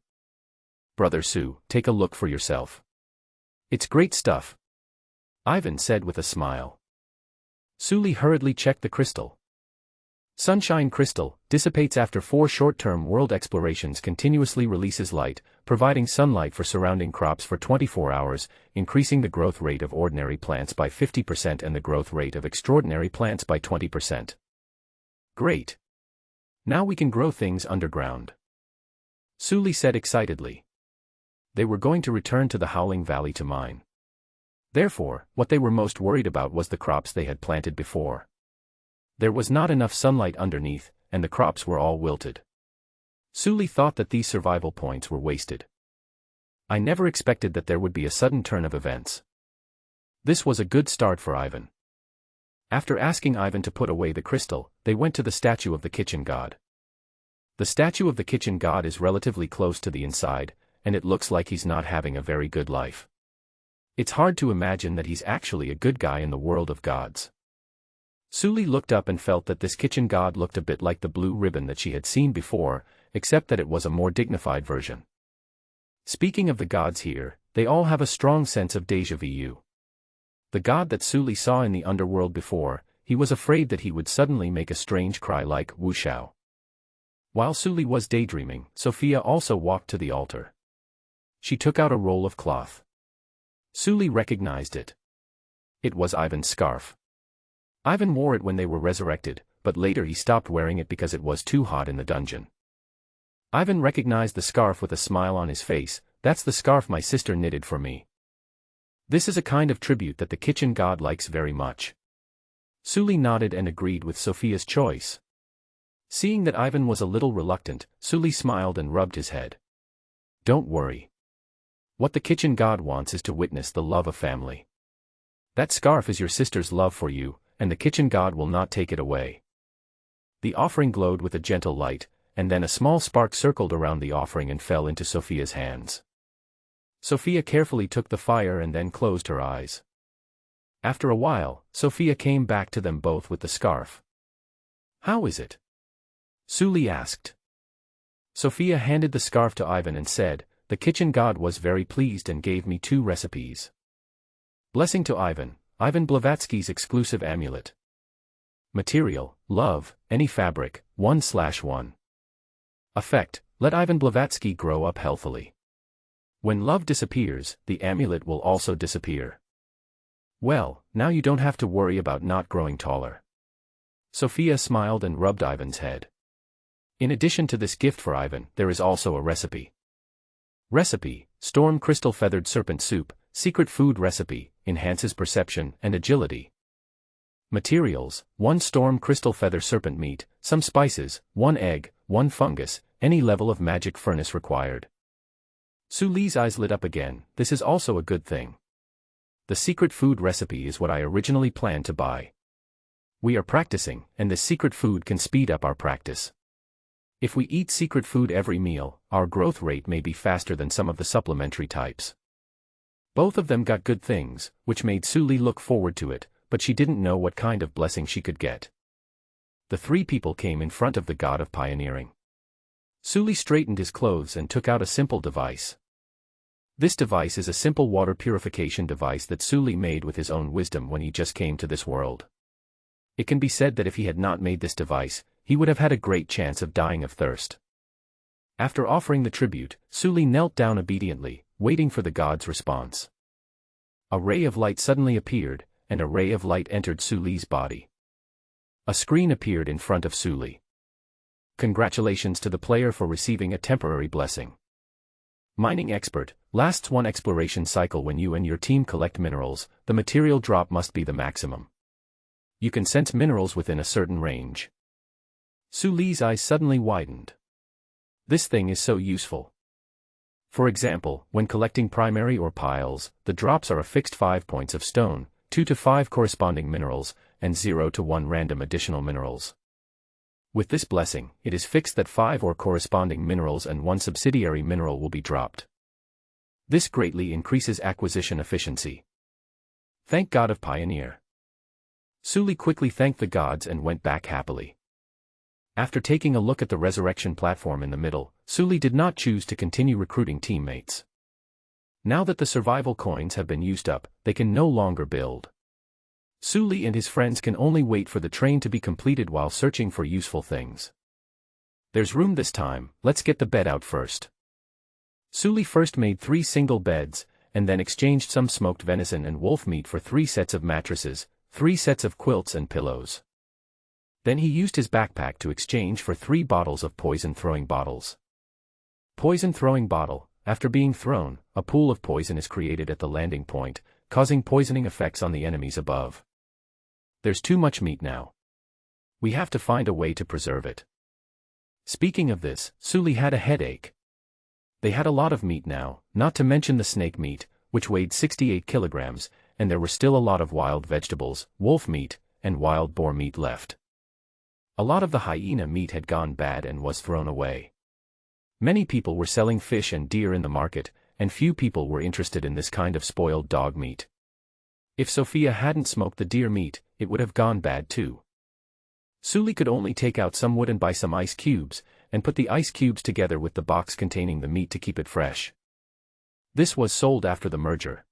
"Brother Su, take a look for yourself. It's great stuff," Ivan said with a smile. Suli hurriedly checked the crystal. Sunshine crystal, dissipates after 4 short-term world explorations, continuously releases light, providing sunlight for surrounding crops for 24 hours, increasing the growth rate of ordinary plants by 50% and the growth rate of extraordinary plants by 20%. Great! Now we can grow things underground, Suli said excitedly. They were going to return to the Howling Valley to mine. Therefore, what they were most worried about was the crops they had planted before. There was not enough sunlight underneath, and the crops were all wilted. Suli thought that these survival points were wasted. I never expected that there would be a sudden turn of events. This was a good start for Ivan. After asking Ivan to put away the crystal, they went to the statue of the kitchen god. The statue of the kitchen god is relatively close to the inside, and it looks like he's not having a very good life. It's hard to imagine that he's actually a good guy in the world of gods. Suli looked up and felt that this kitchen god looked a bit like the blue ribbon that she had seen before, except that it was a more dignified version. Speaking of the gods here, they all have a strong sense of déjà vu. The god that Suli saw in the underworld before, he was afraid that he would suddenly make a strange cry like whooshao. While Suli was daydreaming, Sophia also walked to the altar. She took out a roll of cloth. Suli recognized it. It was Ivan's scarf. Ivan wore it when they were resurrected, but later he stopped wearing it because it was too hot in the dungeon. Ivan recognized the scarf with a smile on his face. That's the scarf my sister knitted for me. This is a kind of tribute that the kitchen god likes very much. Suli nodded and agreed with Sophia's choice. Seeing that Ivan was a little reluctant, Suli smiled and rubbed his head. Don't worry. What the kitchen god wants is to witness the love of family. That scarf is your sister's love for you, and the kitchen god will not take it away. The offering glowed with a gentle light, and then a small spark circled around the offering and fell into Sophia's hands. Sophia carefully took the fire and then closed her eyes. After a while, Sophia came back to them both with the scarf. How is it? Suli asked. Sophia handed the scarf to Ivan and said, the kitchen god was very pleased and gave me 2 recipes. Blessing to Ivan Blavatsky's exclusive amulet. Material, love, any fabric, 1/1. Effect, let Ivan Blavatsky grow up healthily. When love disappears, the amulet will also disappear. Well, now you don't have to worry about not growing taller. Sophia smiled and rubbed Ivan's head. In addition to this gift for Ivan, there is also a recipe. Recipe: Storm Crystal Feathered Serpent Soup, secret food recipe, enhances perception and agility. Materials: 1 storm crystal feather serpent meat, some spices, 1 egg, 1 fungus, any level of magic furnace required. Su Li's eyes lit up again. This is also a good thing. The secret food recipe is what I originally planned to buy. We are practicing, and this secret food can speed up our practice. If we eat secret food every meal, our growth rate may be faster than some of the supplementary types. Both of them got good things, which made Su Li look forward to it, but she didn't know what kind of blessing she could get. The 3 people came in front of the god of pioneering. Su Li straightened his clothes and took out a simple device. This device is a simple water purification device that Su Li made with his own wisdom when he just came to this world. It can be said that if he had not made this device, he would have had a great chance of dying of thirst. After offering the tribute, Su Li knelt down obediently, waiting for the god's response. A ray of light suddenly appeared, and a ray of light entered Su Li's body. A screen appeared in front of Su Li. Congratulations to the player for receiving a temporary blessing. Mining expert, lasts 1 exploration cycle. When you and your team collect minerals, the material drop must be the maximum. You can sense minerals within a certain range. Su Li's eyes suddenly widened. This thing is so useful. For example, when collecting primary ore piles, the drops are a fixed 5 points of stone, 2 to 5 corresponding minerals, and 0 to 1 random additional minerals. With this blessing, it is fixed that 5 ore corresponding minerals and 1 subsidiary mineral will be dropped. This greatly increases acquisition efficiency. Thank God of Pioneer. Su Li quickly thanked the gods and went back happily. After taking a look at the resurrection platform in the middle, Su Li did not choose to continue recruiting teammates. Now that the survival coins have been used up, they can no longer build. Su Li and his friends can only wait for the train to be completed while searching for useful things. There's room this time, let's get the bed out first. Su Li first made 3 single beds, and then exchanged some smoked venison and wolf meat for 3 sets of mattresses, 3 sets of quilts and pillows. Then he used his backpack to exchange for 3 bottles of poison-throwing bottles. Poison-throwing bottle: after being thrown, a pool of poison is created at the landing point, causing poisoning effects on the enemies above. There's too much meat now. We have to find a way to preserve it. Speaking of this, Su Li had a headache. They had a lot of meat now, not to mention the snake meat, which weighed 68 kilograms, and there were still a lot of wild vegetables, wolf meat, and wild boar meat left. A lot of the hyena meat had gone bad and was thrown away. Many people were selling fish and deer in the market, and few people were interested in this kind of spoiled dog meat. If Sophia hadn't smoked the deer meat, it would have gone bad too. Su Li could only take out some wood and buy some ice cubes, and put the ice cubes together with the box containing the meat to keep it fresh. This was sold after the merger.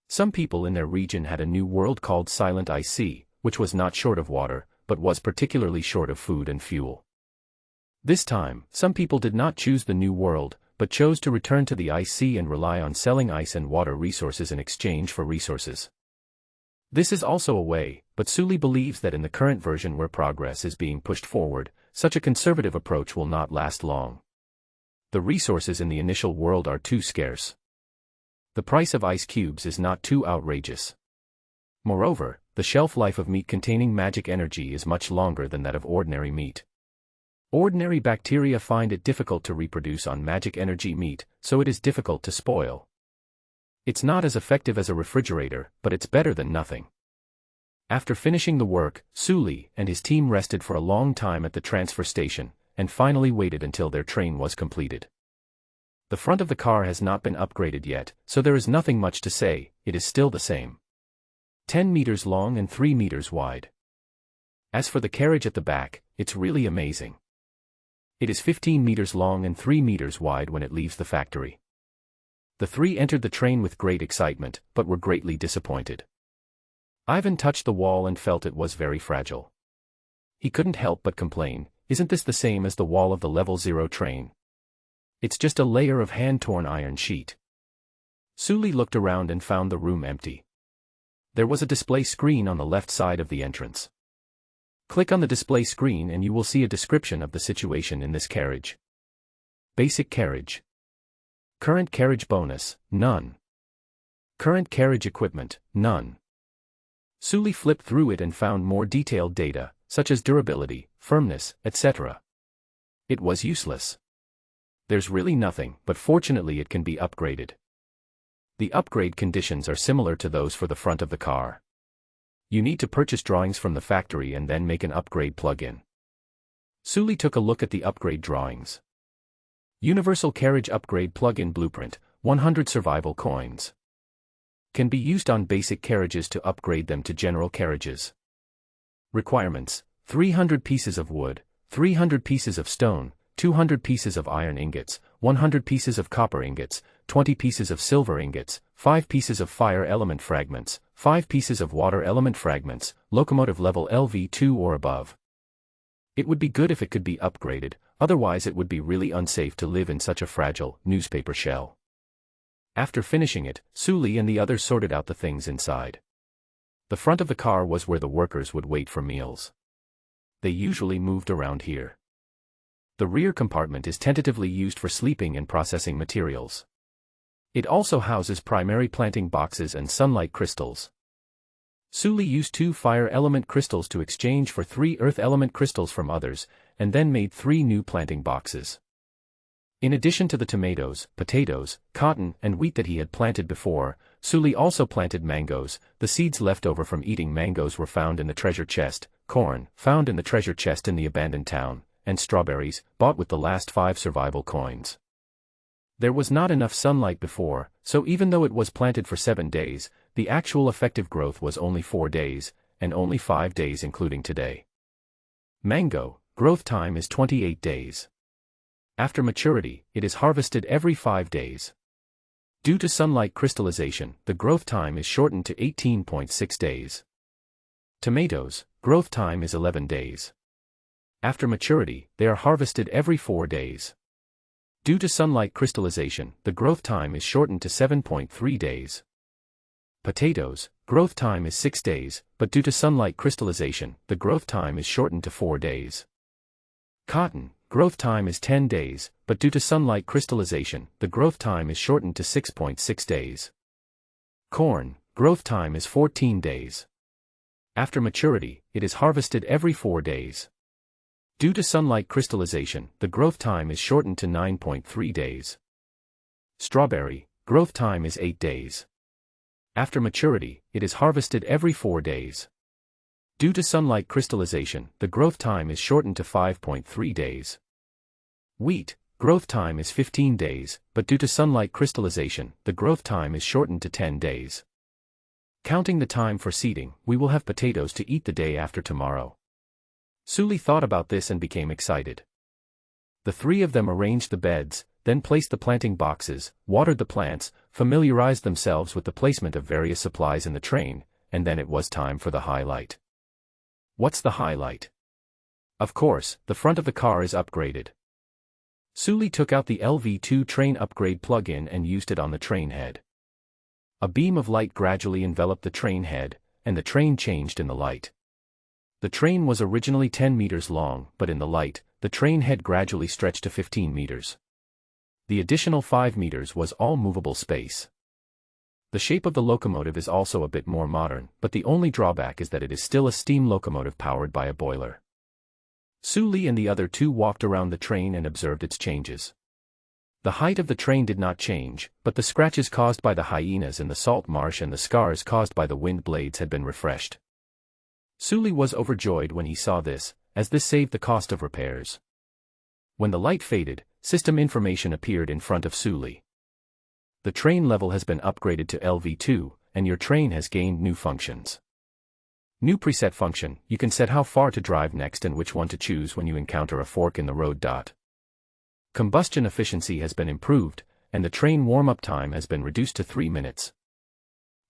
Some people in their region had a new world called Silent Ice Sea, which was not short of water, but was particularly short of food and fuel. This time, some people did not choose the new world, but chose to return to the ice sea and rely on selling ice and water resources in exchange for resources. This is also a way, but Su Li believes that in the current version where progress is being pushed forward, such a conservative approach will not last long. The resources in the initial world are too scarce. The price of ice cubes is not too outrageous. Moreover, the shelf life of meat containing magic energy is much longer than that of ordinary meat. Ordinary bacteria find it difficult to reproduce on magic energy meat, so it is difficult to spoil. It's not as effective as a refrigerator, but it's better than nothing. After finishing the work, Su Li and his team rested for a long time at the transfer station, and finally waited until their train was completed. The front of the car has not been upgraded yet, so there is nothing much to say, it is still the same. 10 meters long and 3 meters wide. As for the carriage at the back, it's really amazing. It is 15 meters long and 3 meters wide when it leaves the factory. The 3 entered the train with great excitement, but were greatly disappointed. Ivan touched the wall and felt it was very fragile. He couldn't help but complain, "Isn't this the same as the wall of the level 0 train? It's just a layer of hand-torn iron sheet." Su Li looked around and found the room empty. There was a display screen on the left side of the entrance. Click on the display screen and you will see a description of the situation in this carriage. Basic carriage. Current carriage bonus, none. Current carriage equipment, none. Sully flipped through it and found more detailed data, such as durability, firmness, etc. It was useless. There's really nothing, but fortunately it can be upgraded. The upgrade conditions are similar to those for the front of the car. You need to purchase drawings from the factory and then make an upgrade plug-in. Sully took a look at the upgrade drawings. Universal Carriage Upgrade Plug-in Blueprint, 100 survival coins. Can be used on basic carriages to upgrade them to general carriages. Requirements: 300 pieces of wood, 300 pieces of stone, 200 pieces of iron ingots, 100 pieces of copper ingots, 20 pieces of silver ingots, 5 pieces of fire element fragments, 5 pieces of water element fragments, locomotive level LV2 or above. It would be good if it could be upgraded, otherwise it would be really unsafe to live in such a fragile newspaper shell. After finishing it, Sully and the others sorted out the things inside. The front of the car was where the workers would wait for meals. They usually moved around here. The rear compartment is tentatively used for sleeping and processing materials. It also houses primary planting boxes and sunlight crystals. Sully used 2 fire element crystals to exchange for 3 earth element crystals from others, and then made 3 new planting boxes. In addition to the tomatoes, potatoes, cotton, and wheat that he had planted before, Sully also planted mangoes. The seeds left over from eating mangoes were found in the treasure chest, corn, found in the treasure chest in the abandoned town, and strawberries, bought with the last 5 survival coins. There was not enough sunlight before, so even though it was planted for 7 days, the actual effective growth was only 4 days, and only 5 days including today. Mango, growth time is 28 days. After maturity, it is harvested every 5 days. Due to sunlight crystallization, the growth time is shortened to 18.6 days. Tomatoes, growth time is 11 days. After maturity, they are harvested every 4 days. Due to sunlight crystallization, the growth time is shortened to 7.3 days. Potatoes, growth time is 6 days, but due to sunlight crystallization, the growth time is shortened to 4 days. Cotton, growth time is 10 days, but due to sunlight crystallization, the growth time is shortened to 6.6 days. Corn, growth time is 14 days. After maturity, it is harvested every 4 days. Due to sunlight crystallization, the growth time is shortened to 9.3 days. Strawberry, growth time is 8 days. After maturity, it is harvested every 4 days. Due to sunlight crystallization, the growth time is shortened to 5.3 days. Wheat, growth time is 15 days, but due to sunlight crystallization, the growth time is shortened to 10 days. Counting the time for seeding, we will have potatoes to eat the day after tomorrow. Sully thought about this and became excited. The 3 of them arranged the beds, then placed the planting boxes, watered the plants, familiarized themselves with the placement of various supplies in the train, and then it was time for the highlight. What's the highlight? Of course, the front of the car is upgraded. Sully took out the LV2 train upgrade plug-in and used it on the train head. A beam of light gradually enveloped the train head, and the train changed in the light. The train was originally 10 meters long, but in the light, the train head gradually stretched to 15 meters. The additional 5 meters was all movable space. The shape of the locomotive is also a bit more modern, but the only drawback is that it is still a steam locomotive powered by a boiler. Sully and the other 2 walked around the train and observed its changes. The height of the train did not change, but the scratches caused by the hyenas in the salt marsh and the scars caused by the wind blades had been refreshed. Sully was overjoyed when he saw this, as this saved the cost of repairs. When the light faded, system information appeared in front of Sully. The train level has been upgraded to LV2, and your train has gained new functions. New preset function, you can set how far to drive next and which one to choose when you encounter a fork in the road. Combustion efficiency has been improved, and the train warm-up time has been reduced to 3 minutes.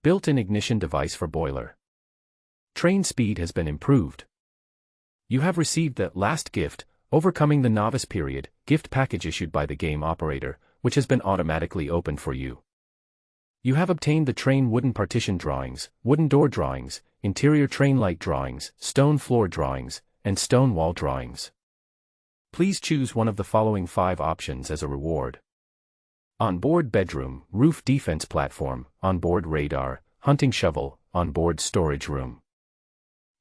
Built-in ignition device for boiler. Train speed has been improved. You have received the last gift, Overcoming the Novice Period, gift package issued by the game operator, which has been automatically opened for you. You have obtained the train wooden partition drawings, wooden door drawings, interior train light drawings, stone floor drawings, and stone wall drawings. Please choose one of the following 5 options as a reward. Onboard bedroom, roof defense platform, onboard radar, hunting shovel, onboard storage room.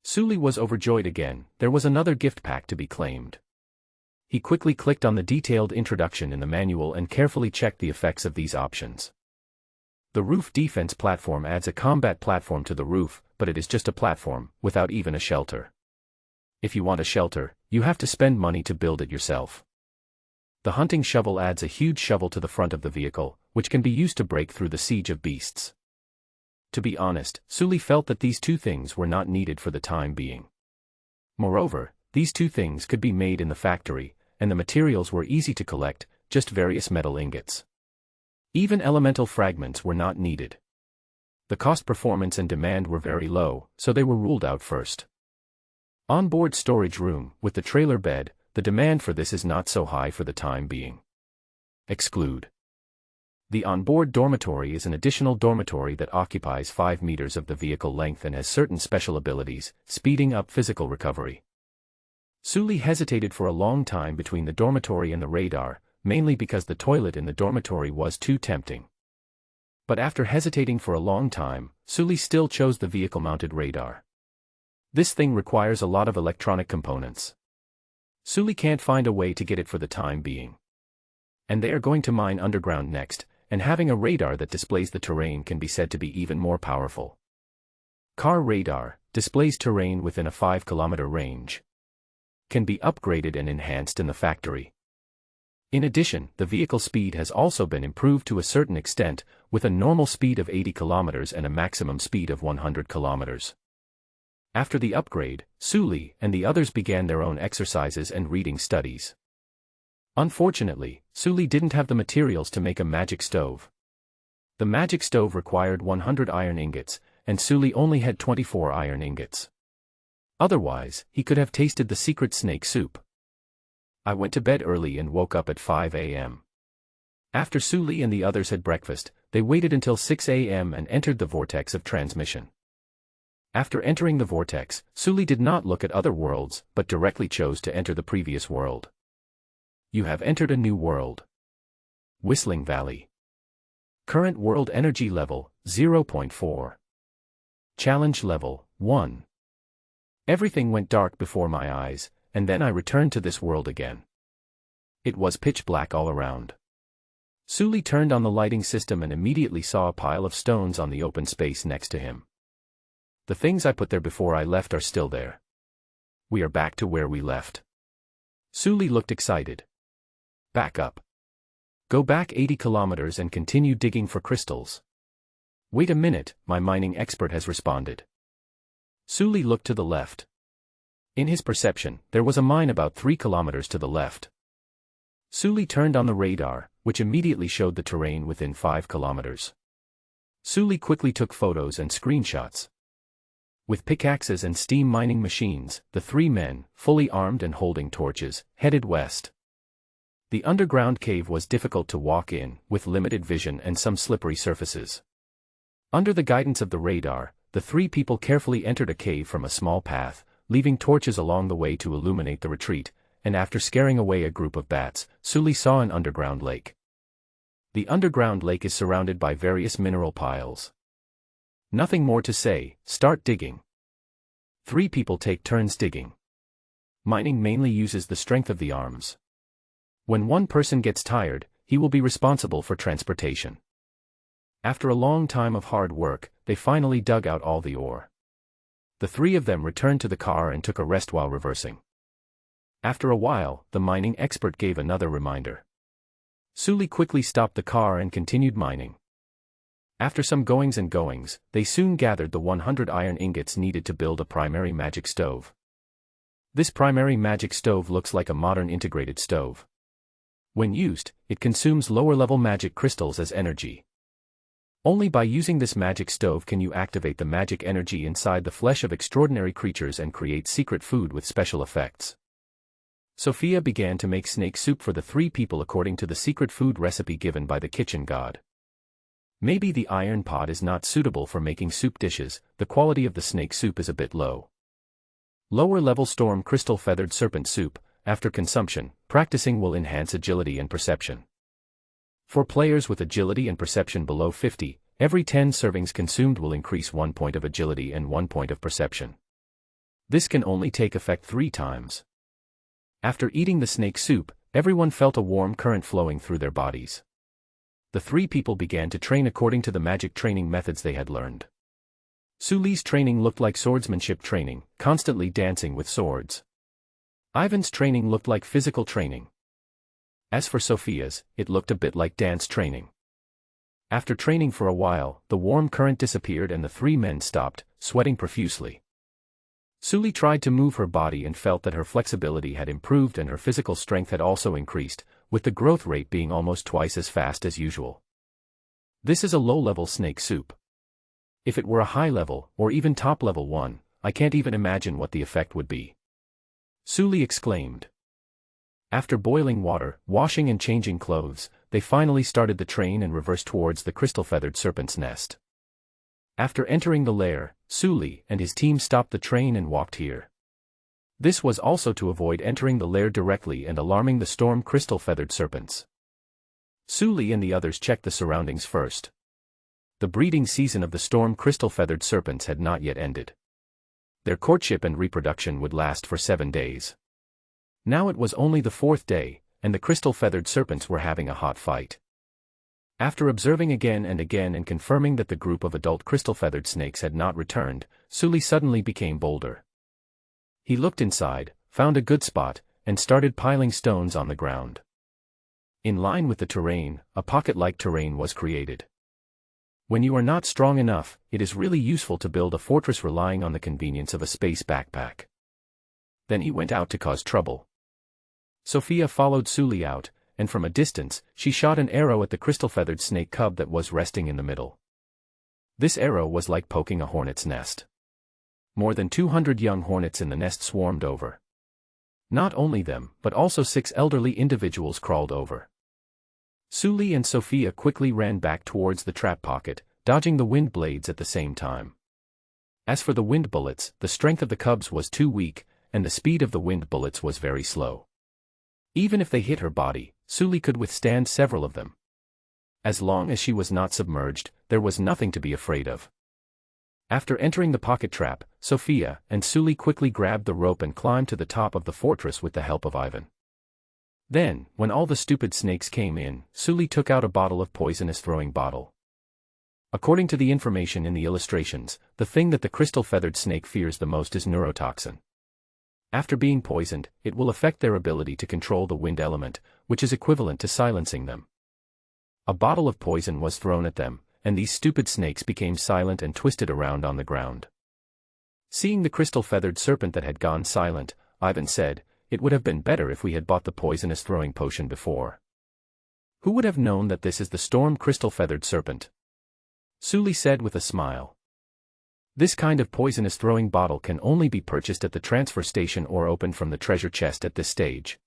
Sully was overjoyed again. There was another gift pack to be claimed. He quickly clicked on the detailed introduction in the manual and carefully checked the effects of these options. The roof defense platform adds a combat platform to the roof, but it is just a platform, without even a shelter. If you want a shelter, you have to spend money to build it yourself. The hunting shovel adds a huge shovel to the front of the vehicle, which can be used to break through the siege of beasts. To be honest, Sully felt that these 2 things were not needed for the time being. Moreover, these 2 things could be made in the factory, and the materials were easy to collect, just various metal ingots. Even elemental fragments were not needed. The cost, performance and demand were very low, so they were ruled out first. Onboard storage room, with the trailer bed, the demand for this is not so high for the time being. Exclude. The onboard dormitory is an additional dormitory that occupies 5 meters of the vehicle length and has certain special abilities, speeding up physical recovery. Sully hesitated for a long time between the dormitory and the radar, mainly because the toilet in the dormitory was too tempting. But after hesitating for a long time, Sully still chose the vehicle-mounted radar. This thing requires a lot of electronic components. Sully can't find a way to get it for the time being. And they are going to mine underground next, and having a radar that displays the terrain can be said to be even more powerful. Car radar displays terrain within a 5-kilometer range. Can be upgraded and enhanced in the factory. In addition, the vehicle speed has also been improved to a certain extent, with a normal speed of 80 kilometers and a maximum speed of 100 kilometers. After the upgrade, Sully and the others began their own exercises and reading studies. Unfortunately, Sully didn't have the materials to make a magic stove. The magic stove required 100 iron ingots, and Sully only had 24 iron ingots. Otherwise, he could have tasted the secret snake soup. I went to bed early and woke up at 5 a.m. After Sully and the others had breakfast, they waited until 6 a.m. and entered the vortex of transmission. After entering the vortex, Sully did not look at other worlds, but directly chose to enter the previous world. You have entered a new world. Whistling Valley. Current world energy level, 0.4. Challenge level, 1. Everything went dark before my eyes, and then I returned to this world again. It was pitch black all around. Sully turned on the lighting system and immediately saw a pile of stones on the open space next to him. The things I put there before I left are still there. We are back to where we left. Sully looked excited. Back up. Go back 80 kilometers and continue digging for crystals. Wait a minute, my mining expert has responded. Sully looked to the left. In his perception, there was a mine about 3 kilometers to the left. Sully turned on the radar, which immediately showed the terrain within 5 kilometers. Sully quickly took photos and screenshots. With pickaxes and steam mining machines, the 3 men, fully armed and holding torches, headed west. The underground cave was difficult to walk in, with limited vision and some slippery surfaces. Under the guidance of the radar, the 3 people carefully entered a cave from a small path, leaving torches along the way to illuminate the retreat, and after scaring away a group of bats, Sully saw an underground lake. The underground lake is surrounded by various mineral piles. Nothing more to say, start digging. 3 people take turns digging. Mining mainly uses the strength of the arms. When one person gets tired, he will be responsible for transportation. After a long time of hard work, they finally dug out all the ore. The 3 of them returned to the car and took a rest while reversing. After a while, the mining expert gave another reminder. Sully quickly stopped the car and continued mining. After some goings and goings, they soon gathered the 100 iron ingots needed to build a primary magic stove. This primary magic stove looks like a modern integrated stove. When used, it consumes lower-level magic crystals as energy. Only by using this magic stove can you activate the magic energy inside the flesh of extraordinary creatures and create secret food with special effects. Sophia began to make snake soup for the 3 people according to the secret food recipe given by the kitchen god. Maybe the iron pot is not suitable for making soup dishes, the quality of the snake soup is a bit low. Lower-level storm crystal feathered serpent soup. After consumption, practicing will enhance agility and perception. For players with agility and perception below 50, every 10 servings consumed will increase 1 point of agility and 1 point of perception. This can only take effect 3 times. After eating the snake soup, everyone felt a warm current flowing through their bodies. The 3 people began to train according to the magic training methods they had learned. Suli's training looked like swordsmanship training, constantly dancing with swords. Ivan's training looked like physical training. As for Sophia's, it looked a bit like dance training. After training for a while, the warm current disappeared and the 3 men stopped, sweating profusely. Suli tried to move her body and felt that her flexibility had improved and her physical strength had also increased, with the growth rate being almost twice as fast as usual. This is a low-level snake soup. If it were a high-level, or even top-level one, I can't even imagine what the effect would be. Suli exclaimed. After boiling water, washing and changing clothes, they finally started the train and reversed towards the crystal-feathered serpent's nest. After entering the lair, Suli and his team stopped the train and walked here. This was also to avoid entering the lair directly and alarming the storm crystal-feathered serpents. Suli and the others checked the surroundings first. The breeding season of the storm crystal-feathered serpents had not yet ended. Their courtship and reproduction would last for 7 days. Now it was only the 4th day, and the crystal-feathered serpents were having a hot fight. After observing again and confirming that the group of adult crystal-feathered snakes had not returned, Suli suddenly became bolder. He looked inside, found a good spot, and started piling stones on the ground. In line with the terrain, a pocket-like terrain was created. When you are not strong enough, it is really useful to build a fortress relying on the convenience of a space backpack. Then he went out to cause trouble. Sophia followed Suli out, and from a distance, she shot an arrow at the crystal-feathered snake cub that was resting in the middle. This arrow was like poking a hornet's nest. More than 200 young hornets in the nest swarmed over. Not only them, but also 6 elderly individuals crawled over. Suli and Sophia quickly ran back towards the trap pocket, dodging the wind blades at the same time. As for the wind bullets, the strength of the cubs was too weak, and the speed of the wind bullets was very slow. Even if they hit her body, Suli could withstand several of them. As long as she was not submerged, there was nothing to be afraid of. After entering the pocket trap, Sophia and Suli quickly grabbed the rope and climbed to the top of the fortress with the help of Ivan. Then, when all the stupid snakes came in, Suli took out a bottle of poisonous throwing bottle. According to the information in the illustrations, the thing that the crystal-feathered snake fears the most is neurotoxin. After being poisoned, it will affect their ability to control the wind element, which is equivalent to silencing them. A bottle of poison was thrown at them, and these stupid snakes became silent and twisted around on the ground. Seeing the crystal-feathered serpent that had gone silent, Ivan said, "It would have been better if we had bought the poisonous throwing potion before." Who would have known that this is the storm crystal-feathered serpent? Suli said with a smile. This kind of poisonous throwing bottle can only be purchased at the transfer station or opened from the treasure chest at this stage.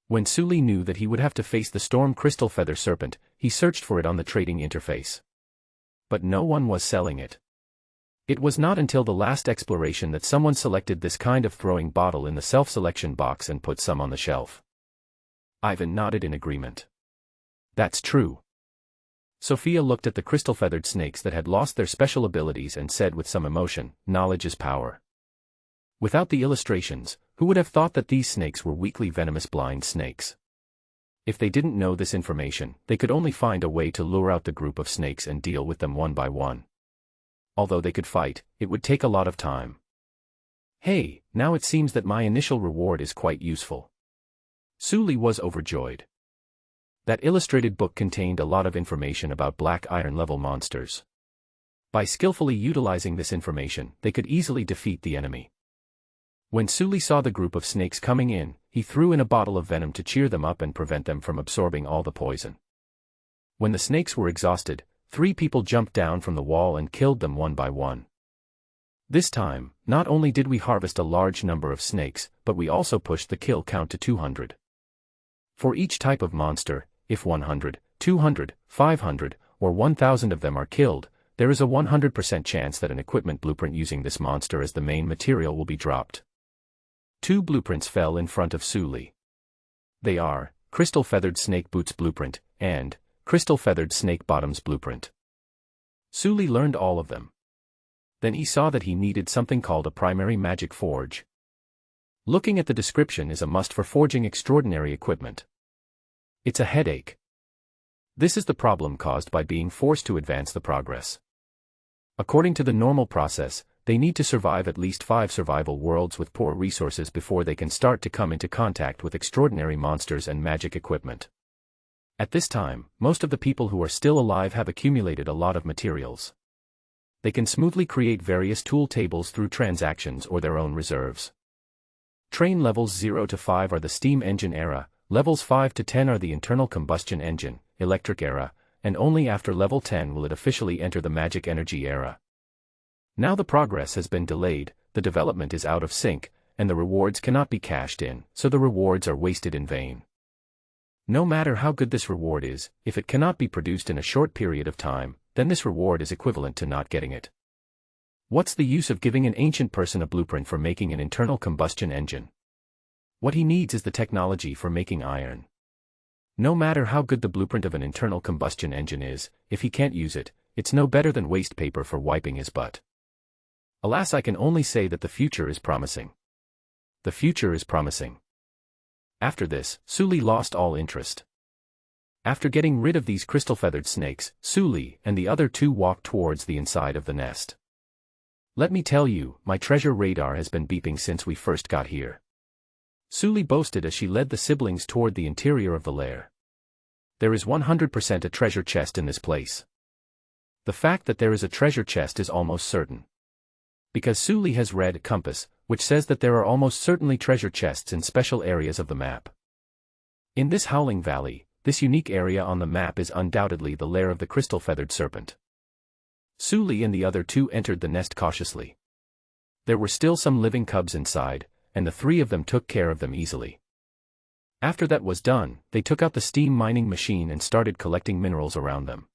When Suli knew that he would have to face the storm crystal feather serpent, he searched for it on the trading interface. But no one was selling it. It was not until the last exploration that someone selected this kind of throwing bottle in the self-selection box and put some on the shelf. Ivan nodded in agreement. That's true. Sophia looked at the crystal-feathered snakes that had lost their special abilities and said with some emotion, "Knowledge is power." Without the illustrations, who would have thought that these snakes were weakly venomous blind snakes? If they didn't know this information, they could only find a way to lure out the group of snakes and deal with them one by one. Although they could fight, it would take a lot of time. Hey, now it seems that my initial reward is quite useful. Suli was overjoyed. That illustrated book contained a lot of information about black iron level monsters. By skillfully utilizing this information, they could easily defeat the enemy. When Suli saw the group of snakes coming in, he threw in a bottle of venom to cheer them up and prevent them from absorbing all the poison. When the snakes were exhausted, 3 people jumped down from the wall and killed them one by one. This time, not only did we harvest a large number of snakes, but we also pushed the kill count to 200. For each type of monster, if 100, 200, 500, or 1,000 of them are killed, there is a 100% chance that an equipment blueprint using this monster as the main material will be dropped. 2 blueprints fell in front of Sully. They are Crystal Feathered Snake Boots Blueprint and Crystal Feathered Snake Bottoms Blueprint. Sully learned all of them. Then he saw that he needed something called a primary magic forge. Looking at the description is a must for forging extraordinary equipment. It's a headache. This is the problem caused by being forced to advance the progress. According to the normal process, they need to survive at least 5 survival worlds with poor resources before they can start to come into contact with extraordinary monsters and magic equipment. At this time, most of the people who are still alive have accumulated a lot of materials. They can smoothly create various tool tables through transactions or their own reserves. Train levels 0 to 5 are the steam engine era, levels 5 to 10 are the internal combustion engine, electric era, and only after level 10 will it officially enter the magic energy era. Now the progress has been delayed, the development is out of sync, and the rewards cannot be cashed in, so the rewards are wasted in vain. No matter how good this reward is, if it cannot be produced in a short period of time, then this reward is equivalent to not getting it. What's the use of giving an ancient person a blueprint for making an internal combustion engine? What he needs is the technology for making iron. No matter how good the blueprint of an internal combustion engine is, if he can't use it, it's no better than waste paper for wiping his butt. Alas, I can only say that the future is promising. The future is promising. After this, Sully lost all interest. After getting rid of these crystal-feathered snakes, Sully and the other 2 walked towards the inside of the nest. Let me tell you, my treasure radar has been beeping since we first got here. Sully boasted as she led the siblings toward the interior of the lair. There is 100% a treasure chest in this place. The fact that there is a treasure chest is almost certain. Because Sully has read a compass, which says that there are almost certainly treasure chests in special areas of the map. In this Howling Valley, this unique area on the map is undoubtedly the lair of the crystal-feathered serpent. Sully and the other 2 entered the nest cautiously. There were still some living cubs inside, and the 3 of them took care of them easily. After that was done, they took out the steam mining machine and started collecting minerals around them.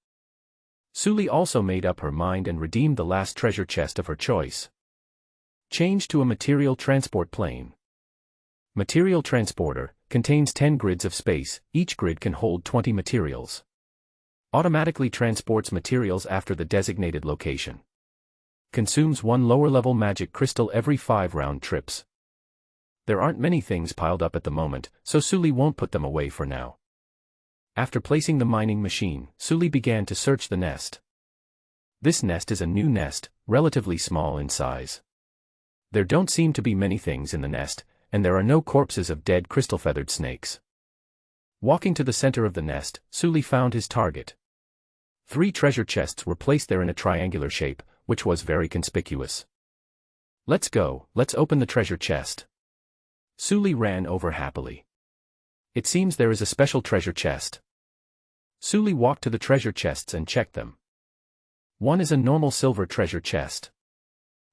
Sully also made up her mind and redeemed the last treasure chest of her choice. Change to a material transport plane. Material transporter contains 10 grids of space, each grid can hold 20 materials. Automatically transports materials after the designated location. Consumes 1 lower-level magic crystal every 5 round trips. There aren't many things piled up at the moment, so Sully won't put them away for now. After placing the mining machine, Sully began to search the nest. This nest is a new nest, relatively small in size. There don't seem to be many things in the nest, and there are no corpses of dead crystal-feathered snakes. Walking to the center of the nest, Sully found his target. 3 treasure chests were placed there in a triangular shape, which was very conspicuous. Let's go, let's open the treasure chest. Sully ran over happily. It seems there is a special treasure chest. Sully walked to the treasure chests and checked them. One is a normal silver treasure chest.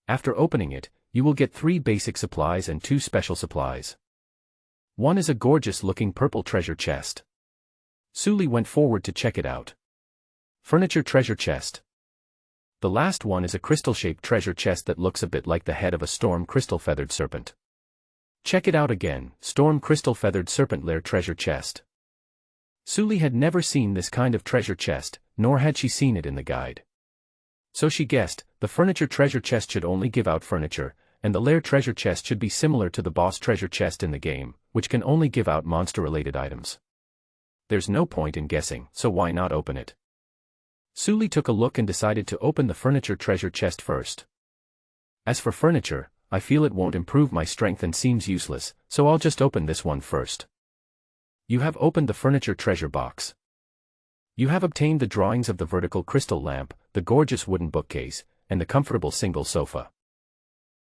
After opening it, you will get 3 basic supplies and 2 special supplies. One is a gorgeous-looking purple treasure chest. Sully went forward to check it out. Furniture treasure chest. The last one is a crystal-shaped treasure chest that looks a bit like the head of a storm crystal-feathered serpent. Check it out again, storm crystal-feathered serpent lair treasure chest. Sully had never seen this kind of treasure chest, nor had she seen it in the guide. So she guessed, the furniture treasure chest should only give out furniture, and the lair treasure chest should be similar to the boss treasure chest in the game, which can only give out monster-related items. There's no point in guessing, so why not open it? Sully took a look and decided to open the furniture treasure chest first. As for furniture, I feel it won't improve my strength and seems useless, so I'll just open this one first. You have opened the furniture treasure box. You have obtained the drawings of the vertical crystal lamp, the gorgeous wooden bookcase, and the comfortable single sofa.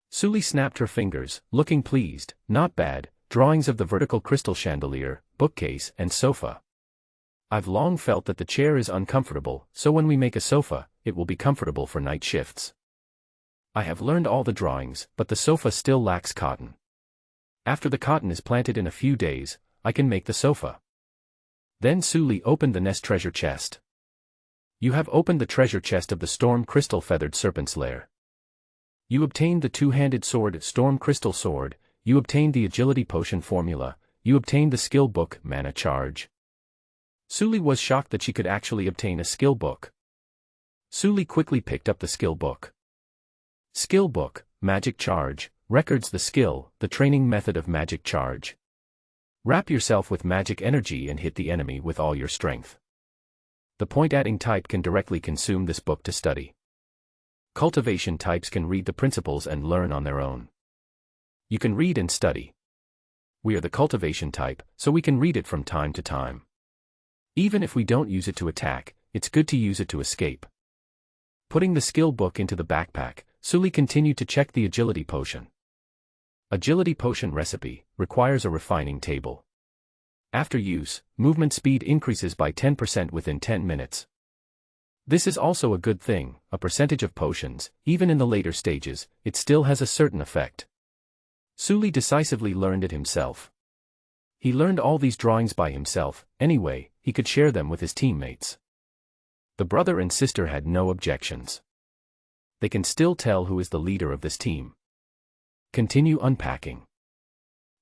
Sully snapped her fingers, looking pleased. Not bad, drawings of the vertical crystal chandelier, bookcase, and sofa. I've long felt that the chair is uncomfortable, so when we make a sofa, it will be comfortable for night shifts. I have learned all the drawings, but the sofa still lacks cotton. After the cotton is planted in a few days, I can make the sofa. Then Sully opened the nest treasure chest. You have opened the treasure chest of the Storm Crystal Feathered Serpent's lair. You obtained the two-handed sword Storm Crystal Sword, you obtained the agility potion formula, you obtained the skill book Mana Charge. Suli was shocked that she could actually obtain a skill book. Suli quickly picked up the skill book. Skill book, Magic Charge, records the skill, the training method of Magic Charge. Wrap yourself with magic energy and hit the enemy with all your strength. The point-adding type can directly consume this book to study. Cultivation types can read the principles and learn on their own. You can read and study. We are the cultivation type, so we can read it from time to time. Even if we don't use it to attack, it's good to use it to escape. Putting the skill book into the backpack, Suli continued to check the agility potion. Agility potion recipe requires a refining table. After use, movement speed increases by 10% within 10 minutes. This is also a good thing, a percentage of potions, even in the later stages, it still has a certain effect. Suli decisively learned it himself. He learned all these drawings by himself, anyway, he could share them with his teammates. The brother and sister had no objections. They can still tell who is the leader of this team. Continue unpacking.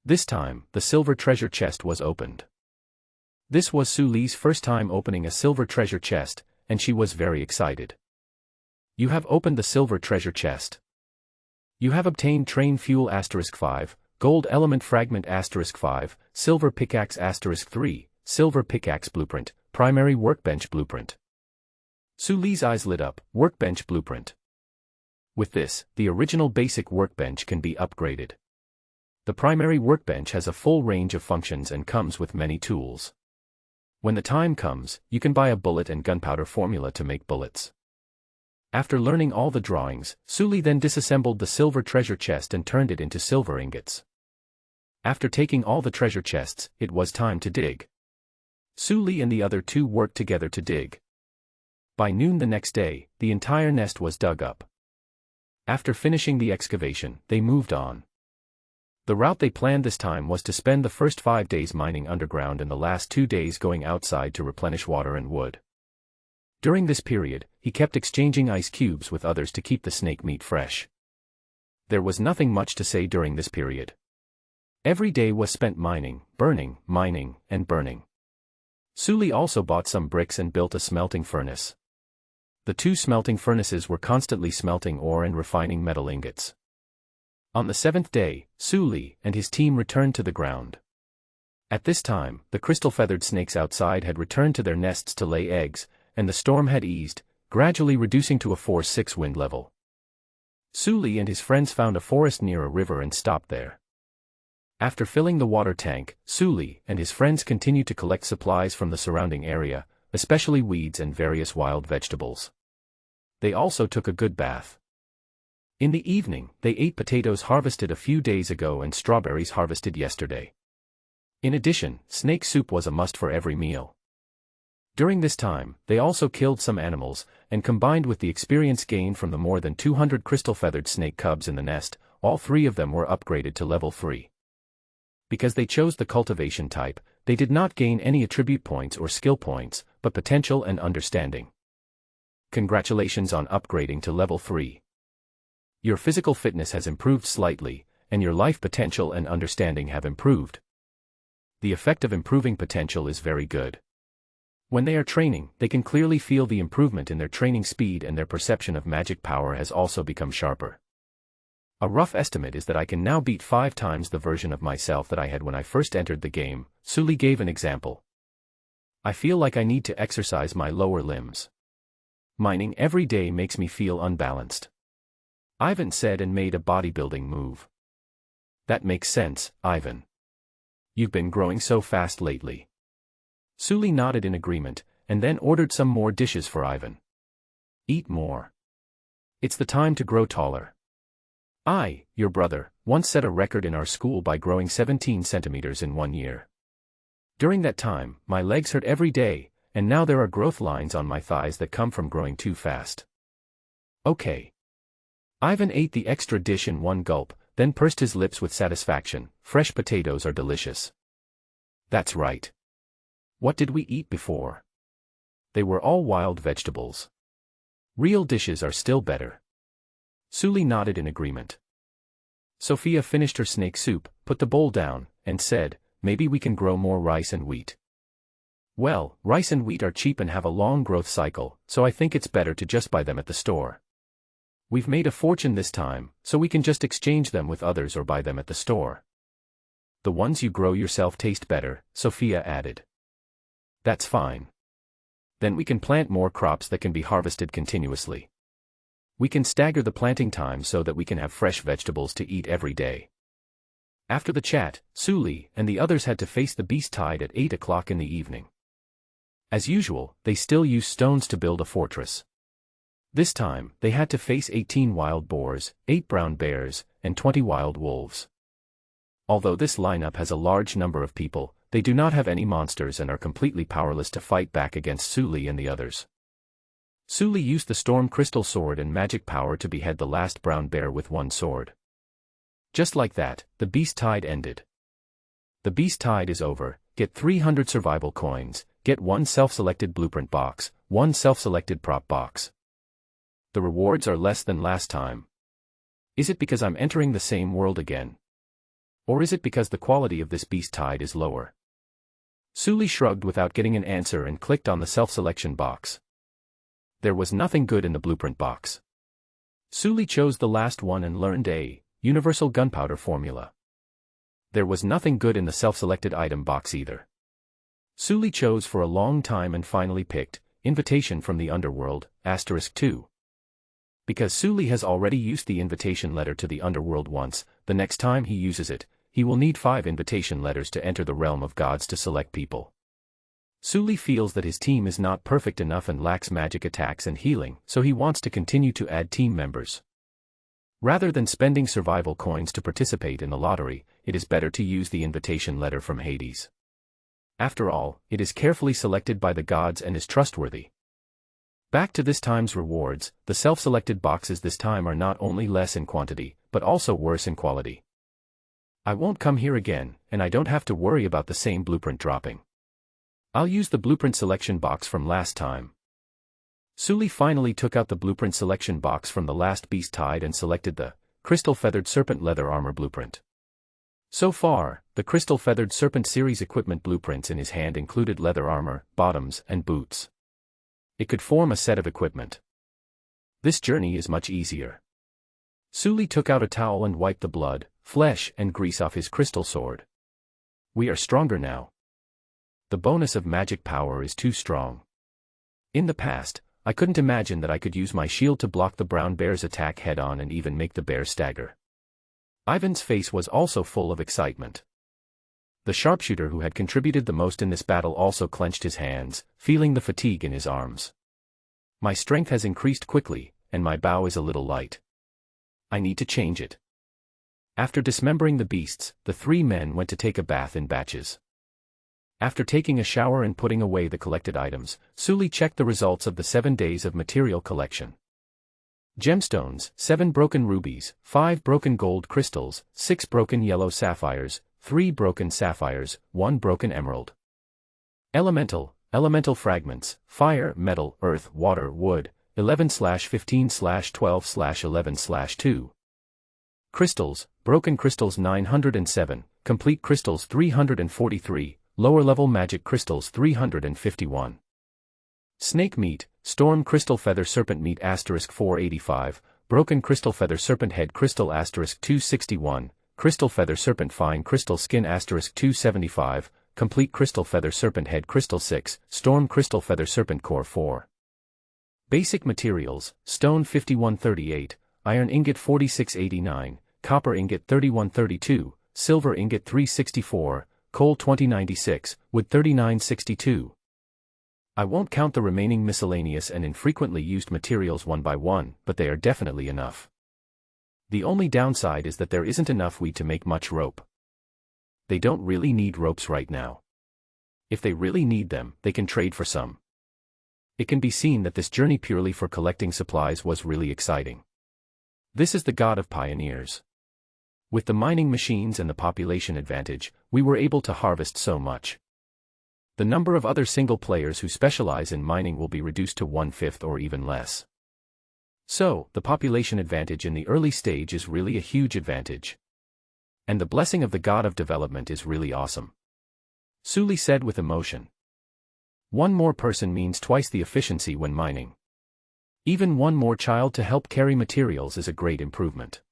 This time, the silver treasure chest was opened. This was Suli's first time opening a silver treasure chest, and she was very excited. You have opened the silver treasure chest. You have obtained train fuel *5, gold element fragment *5, silver pickaxe *3, silver pickaxe blueprint, primary workbench blueprint. Suli's eyes lit up, workbench blueprint. With this, the original basic workbench can be upgraded. The primary workbench has a full range of functions and comes with many tools. When the time comes, you can buy a bullet and gunpowder formula to make bullets. After learning all the drawings, Suli then disassembled the silver treasure chest and turned it into silver ingots. After taking all the treasure chests, it was time to dig. Suli and the other two worked together to dig. By noon the next day, the entire nest was dug up. After finishing the excavation, they moved on. The route they planned this time was to spend the first 5 days mining underground and the last 2 days going outside to replenish water and wood. During this period, he kept exchanging ice cubes with others to keep the snake meat fresh. There was nothing much to say during this period. Every day was spent mining, and burning. Suli also bought some bricks and built a smelting furnace. The 2 smelting furnaces were constantly smelting ore and refining metal ingots. On the 7th day, Suli and his team returned to the ground. At this time, the crystal-feathered snakes outside had returned to their nests to lay eggs, and the storm had eased, gradually reducing to a force 6 wind level. Suli and his friends found a forest near a river and stopped there. After filling the water tank, Suli and his friends continued to collect supplies from the surrounding area, especially weeds and various wild vegetables. They also took a good bath. In the evening, they ate potatoes harvested a few days ago and strawberries harvested yesterday. In addition, snake soup was a must for every meal. During this time, they also killed some animals, and combined with the experience gained from the more than 200 crystal-feathered snake cubs in the nest, all 3 of them were upgraded to level 3. Because they chose the cultivation type, they did not gain any attribute points or skill points, but potential and understanding. Congratulations on upgrading to level 3. Your physical fitness has improved slightly, and your life potential and understanding have improved. The effect of improving potential is very good. When they are training, they can clearly feel the improvement in their training speed, and their perception of magic power has also become sharper. A rough estimate is that I can now beat 5 times the version of myself that I had when I first entered the game. Suli gave an example. I feel like I need to exercise my lower limbs. Mining every day makes me feel unbalanced. Ivan said and made a bodybuilding move. That makes sense, Ivan. You've been growing so fast lately. Suli nodded in agreement, and then ordered some more dishes for Ivan. Eat more. It's the time to grow taller. I, your brother, once set a record in our school by growing 17 centimeters in 1 year. During that time, my legs hurt every day, and now there are growth lines on my thighs that come from growing too fast. Okay. Ivan ate the extra dish in 1 gulp, then pursed his lips with satisfaction. Fresh potatoes are delicious. That's right. What did we eat before? They were all wild vegetables. Real dishes are still better. Suli nodded in agreement. Sophia finished her snake soup, put the bowl down, and said, maybe we can grow more rice and wheat. Well, rice and wheat are cheap and have a long growth cycle, so I think it's better to just buy them at the store. We've made a fortune this time, so we can just exchange them with others or buy them at the store. The ones you grow yourself taste better, Sophia added. That's fine. Then we can plant more crops that can be harvested continuously. We can stagger the planting time so that we can have fresh vegetables to eat every day. After the chat, Suli and the others had to face the beast tide at 8 o'clock in the evening. As usual, they still use stones to build a fortress. This time, they had to face 18 wild boars, 8 brown bears, and 20 wild wolves. Although this lineup has a large number of people, they do not have any monsters and are completely powerless to fight back against Suli and the others. Suli used the storm crystal sword and magic power to behead the last brown bear with one sword. Just like that, the beast tide ended. The beast tide is over. Get 300 survival coins, get 1 self-selected blueprint box, 1 self-selected prop box. The rewards are less than last time. Is it because I'm entering the same world again? Or is it because the quality of this beast tide is lower? Suli shrugged without getting an answer and clicked on the self-selection box. There was nothing good in the blueprint box. Suli chose the last one and learned a universal gunpowder formula. There was nothing good in the self-selected item box either. Suli chose for a long time and finally picked invitation from the underworld, *2. Because Suli has already used the invitation letter to the underworld once, the next time he uses it, he will need 5 invitation letters to enter the realm of gods to select people. Suli feels that his team is not perfect enough and lacks magic attacks and healing, so he wants to continue to add team members. Rather than spending survival coins to participate in the lottery, it is better to use the invitation letter from Hades. After all, it is carefully selected by the gods and is trustworthy. Back to this time's rewards, the self-selected boxes this time are not only less in quantity, but also worse in quality. I won't come here again, and I don't have to worry about the same blueprint dropping. I'll use the blueprint selection box from last time. Suli finally took out the blueprint selection box from the last beast tide and selected the Crystal Feathered Serpent Leather Armor blueprint. So far, the Crystal Feathered Serpent series equipment blueprints in his hand included leather armor, bottoms, and boots. It could form a set of equipment. This journey is much easier. Suli took out a towel and wiped the blood, flesh, and grease off his crystal sword. We are stronger now. The bonus of magic power is too strong. In the past, I couldn't imagine that I could use my shield to block the brown bear's attack head-on and even make the bear stagger. Ivan's face was also full of excitement. The sharpshooter who had contributed the most in this battle also clenched his hands, feeling the fatigue in his arms. My strength has increased quickly, and my bow is a little light. I need to change it. After dismembering the beasts, the 3 men went to take a bath in batches. After taking a shower and putting away the collected items, Suli checked the results of the 7 days of material collection. Gemstones, 7 broken rubies, 5 broken gold crystals, 6 broken yellow sapphires, 3 broken sapphires, 1 broken emerald. Elemental fragments, fire, metal, earth, water, wood, 11/15/12/11/2. Crystals, broken crystals 907, complete crystals 343, lower-level magic crystals 351. Snake meat, storm crystal feather serpent meat *485, broken crystal feather serpent head crystal *261, crystal feather serpent fine crystal skin *275, complete crystal feather serpent head crystal 6, storm crystal feather serpent core 4. Basic materials, stone 5138, iron ingot 4689, copper ingot 3132, silver ingot 364, coal 2096, wood 3962. I won't count the remaining miscellaneous and infrequently used materials one by one, but they are definitely enough. The only downside is that there isn't enough wheat to make much rope. They don't really need ropes right now. If they really need them, they can trade for some. It can be seen that this journey purely for collecting supplies was really exciting. This is the god of pioneers. With the mining machines and the population advantage, we were able to harvest so much. The number of other single players who specialize in mining will be reduced to 1/5 or even less. So, the population advantage in the early stage is really a huge advantage. And the blessing of the god of development is really awesome. Suli said with emotion. One more person means twice the efficiency when mining. Even one more child to help carry materials is a great improvement.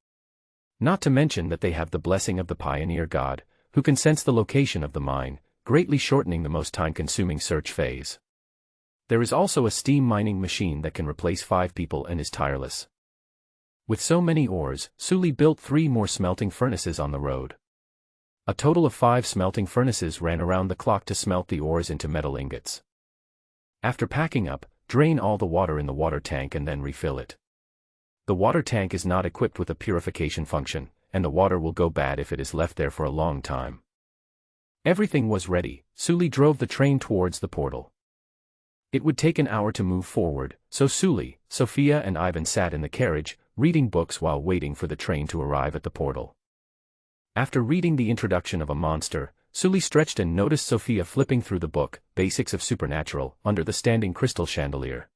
Not to mention that they have the blessing of the pioneer god, who can sense the location of the mine, greatly shortening the most time-consuming search phase. There is also a steam mining machine that can replace 5 people and is tireless. With so many ores, Suli built 3 more smelting furnaces on the road. A total of 5 smelting furnaces ran around the clock to smelt the ores into metal ingots. After packing up, drain all the water in the water tank and then refill it. The water tank is not equipped with a purification function, and the water will go bad if it is left there for a long time. Everything was ready. Suli drove the train towards the portal. It would take an hour to move forward, so Suli, Sophia and Ivan sat in the carriage, reading books while waiting for the train to arrive at the portal. After reading the introduction of a monster, Suli stretched and noticed Sophia flipping through the book, Basics of Supernatural, under the standing crystal chandelier.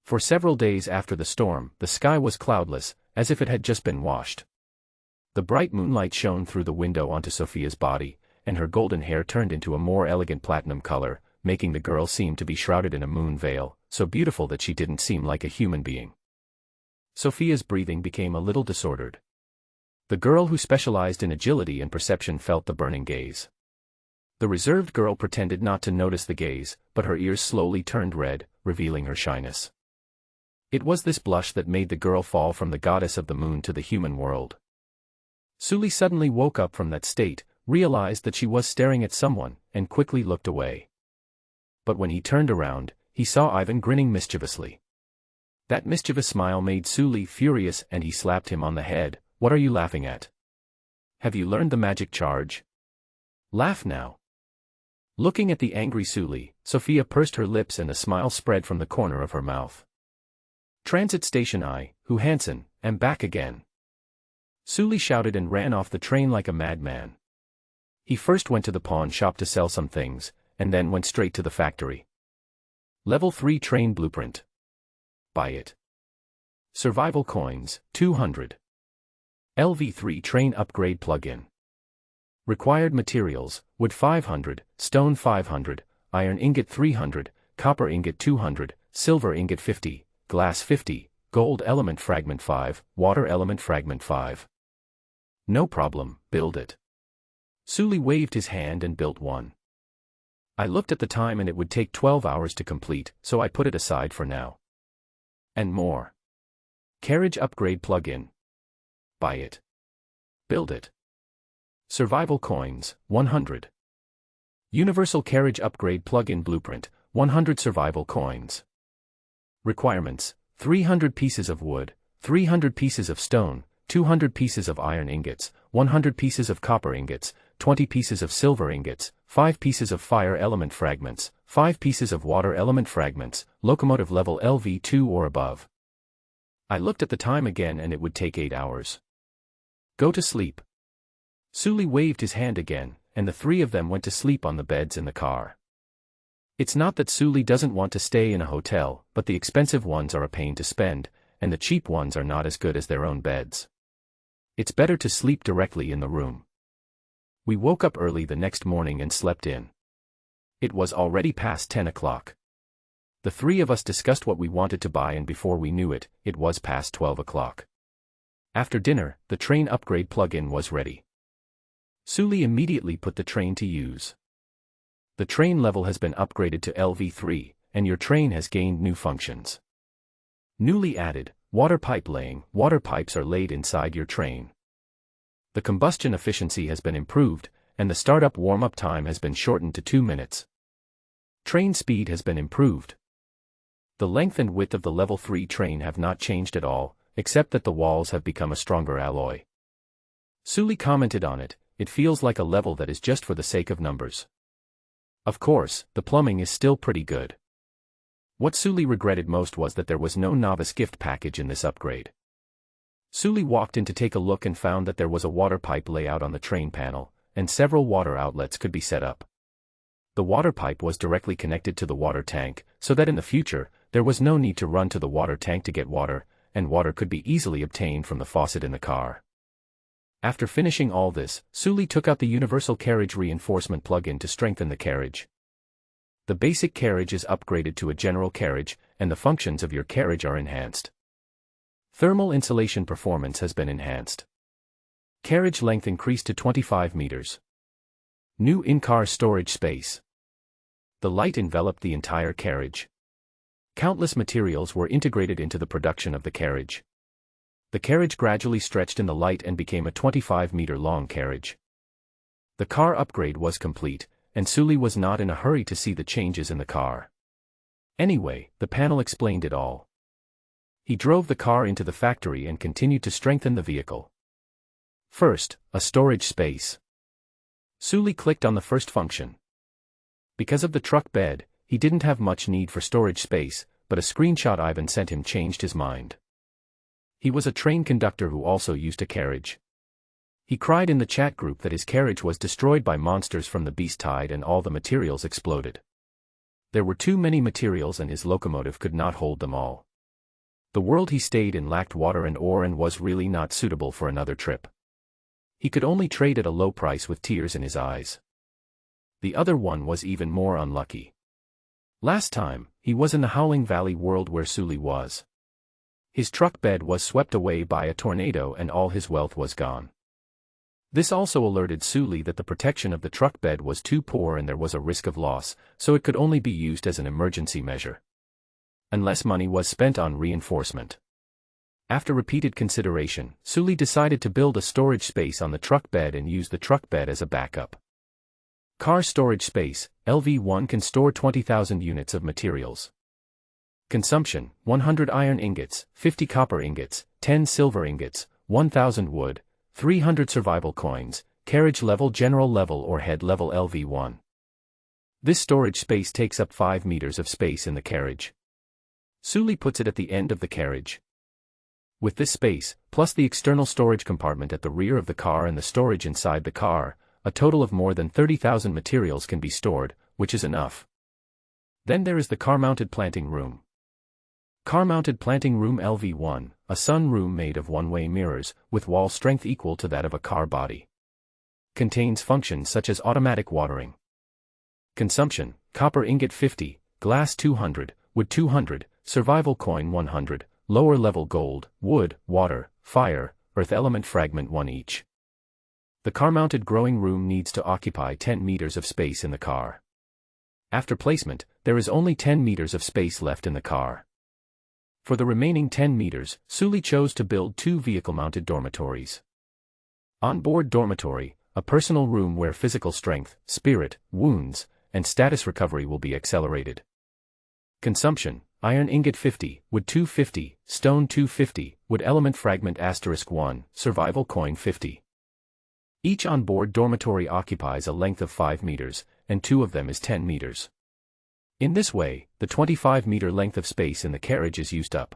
For several days after the storm, the sky was cloudless, as if it had just been washed. The bright moonlight shone through the window onto Sophia's body, and her golden hair turned into a more elegant platinum color, making the girl seem to be shrouded in a moon veil, so beautiful that she didn't seem like a human being. Sophia's breathing became a little disordered. The girl who specialized in agility and perception felt the burning gaze. The reserved girl pretended not to notice the gaze, but her ears slowly turned red, revealing her shyness. It was this blush that made the girl fall from the goddess of the moon to the human world. Suli suddenly woke up from that state, realized that she was staring at someone, and quickly looked away. But when he turned around, he saw Ivan grinning mischievously. That mischievous smile made Suli furious and he slapped him on the head. What are you laughing at? Have you learned the magic charge? Laugh now. Looking at the angry Suli, Sophia pursed her lips and a smile spread from the corner of her mouth. Transit station I, who Hansen, am back again. Suli shouted and ran off the train like a madman. He first went to the pawn shop to sell some things, and then went straight to the factory. Level 3 train blueprint. Buy it. Survival coins, 200. LV3 train upgrade plug-in. Required materials, wood 500, stone 500, iron ingot 300, copper ingot 200, silver ingot 50, glass 50, gold element fragment 5, water element fragment 5. No problem, build it. Suli waved his hand and built one. I looked at the time and it would take 12 hours to complete, so I put it aside for now. And more. Carriage upgrade plug-in. Buy it. Build it. Survival coins, 100. Universal carriage upgrade plug-in blueprint, 100 survival coins. Requirements, 300 pieces of wood, 300 pieces of stone, 200 pieces of iron ingots, 100 pieces of copper ingots, 20 pieces of silver ingots, 5 pieces of fire element fragments, 5 pieces of water element fragments, locomotive level LV2 or above. I looked at the time again and it would take 8 hours. Go to sleep. Suli waved his hand again, and the 3 of them went to sleep on the beds in the car. It's not that Suli doesn't want to stay in a hotel, but the expensive ones are a pain to spend, and the cheap ones are not as good as their own beds. It's better to sleep directly in the room. We woke up early the next morning and slept in. It was already past 10 o'clock. The 3 of us discussed what we wanted to buy and before we knew it, it was past 12 o'clock. After dinner, the train upgrade plug-in was ready. Suli immediately put the train to use. The train level has been upgraded to LV3, and your train has gained new functions. Newly added, water pipe laying. Water pipes are laid inside your train. The combustion efficiency has been improved, and the startup warm-up time has been shortened to 2 minutes. Train speed has been improved. The length and width of the level 3 train have not changed at all, except that the walls have become a stronger alloy. Suli commented on it. It feels like a level that is just for the sake of numbers. Of course, the plumbing is still pretty good. What Suli regretted most was that there was no novice gift package in this upgrade. Suli walked in to take a look and found that there was a water pipe layout on the train panel, and several water outlets could be set up. The water pipe was directly connected to the water tank, so that in the future, there was no need to run to the water tank to get water, and water could be easily obtained from the faucet in the car. After finishing all this, Sully took out the universal carriage reinforcement plug-in to strengthen the carriage. The basic carriage is upgraded to a general carriage, and the functions of your carriage are enhanced. Thermal insulation performance has been enhanced. Carriage length increased to 25 meters. New in-car storage space. The light enveloped the entire carriage. Countless materials were integrated into the production of the carriage. The carriage gradually stretched in the light and became a 25-meter-long carriage. The car upgrade was complete, and Sully was not in a hurry to see the changes in the car. Anyway, the panel explained it all. He drove the car into the factory and continued to strengthen the vehicle. First, a storage space. Sully clicked on the first function. Because of the truck bed, he didn't have much need for storage space, but a screenshot Ivan sent him changed his mind. He was a train conductor who also used a carriage. He cried in the chat group that his carriage was destroyed by monsters from the beast tide and all the materials exploded. There were too many materials and his locomotive could not hold them all. The world he stayed in lacked water and ore and was really not suitable for another trip. He could only trade at a low price with tears in his eyes. The other one was even more unlucky. Last time, he was in the Howling Valley world where Sully was. His truck bed was swept away by a tornado and all his wealth was gone. This also alerted Sully that the protection of the truck bed was too poor and there was a risk of loss, so it could only be used as an emergency measure. Unless money was spent on reinforcement. After repeated consideration, Sully decided to build a storage space on the truck bed and use the truck bed as a backup. Car storage space, LV1 can store 20,000 units of materials. Consumption, 100 iron ingots, 50 copper ingots, 10 silver ingots, 1,000 wood, 300 survival coins, carriage level, general level or head level LV1. This storage space takes up 5 meters of space in the carriage. Sully puts it at the end of the carriage. With this space, plus the external storage compartment at the rear of the car and the storage inside the car, a total of more than 30,000 materials can be stored, which is enough. Then there is the car-mounted planting room. Car-mounted planting room LV1, a sun room made of one-way mirrors, with wall strength equal to that of a car body. Contains functions such as automatic watering. Consumption, copper ingot 50, glass 200, wood 200, survival coin 100, lower level gold, wood, water, fire, earth element fragment 1 each. The car-mounted growing room needs to occupy 10 meters of space in the car. After placement, there is only 10 meters of space left in the car. For the remaining 10 meters, Sully chose to build 2 vehicle-mounted dormitories. On-board dormitory, a personal room where physical strength, spirit, wounds, and status recovery will be accelerated. Consumption, iron ingot 50, wood 250, stone 250, wood element fragment *1, survival coin 50. Each on-board dormitory occupies a length of 5 meters, and 2 of them is 10 meters. In this way, the 25-meter length of space in the carriage is used up.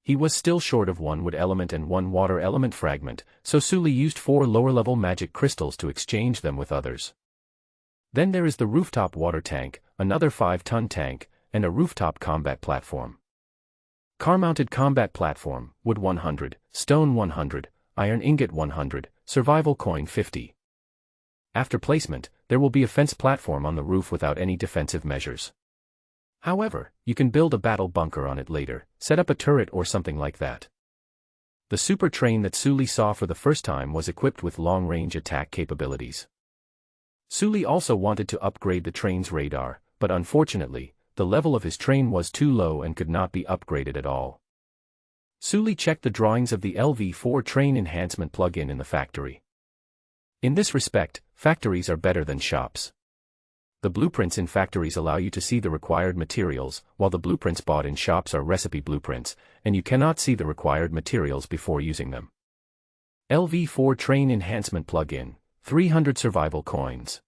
He was still short of 1 wood element and 1 water element fragment, so Sully used 4 lower-level magic crystals to exchange them with others. Then there is the rooftop water tank, another 5-ton tank, and a rooftop combat platform. Car-mounted combat platform, wood 100, stone 100, iron ingot 100, survival coin 50. After placement, there will be a fence platform on the roof without any defensive measures. However, you can build a battle bunker on it later, set up a turret or something like that. The super train that Sully saw for the first time was equipped with long-range attack capabilities. Sully also wanted to upgrade the train's radar, but unfortunately, the level of his train was too low and could not be upgraded at all. Sully checked the drawings of the LV4 train enhancement plug-in in the factory. In this respect, factories are better than shops. The blueprints in factories allow you to see the required materials, while the blueprints bought in shops are recipe blueprints, and you cannot see the required materials before using them. LV4 train enhancement plug-in, 300 survival coins.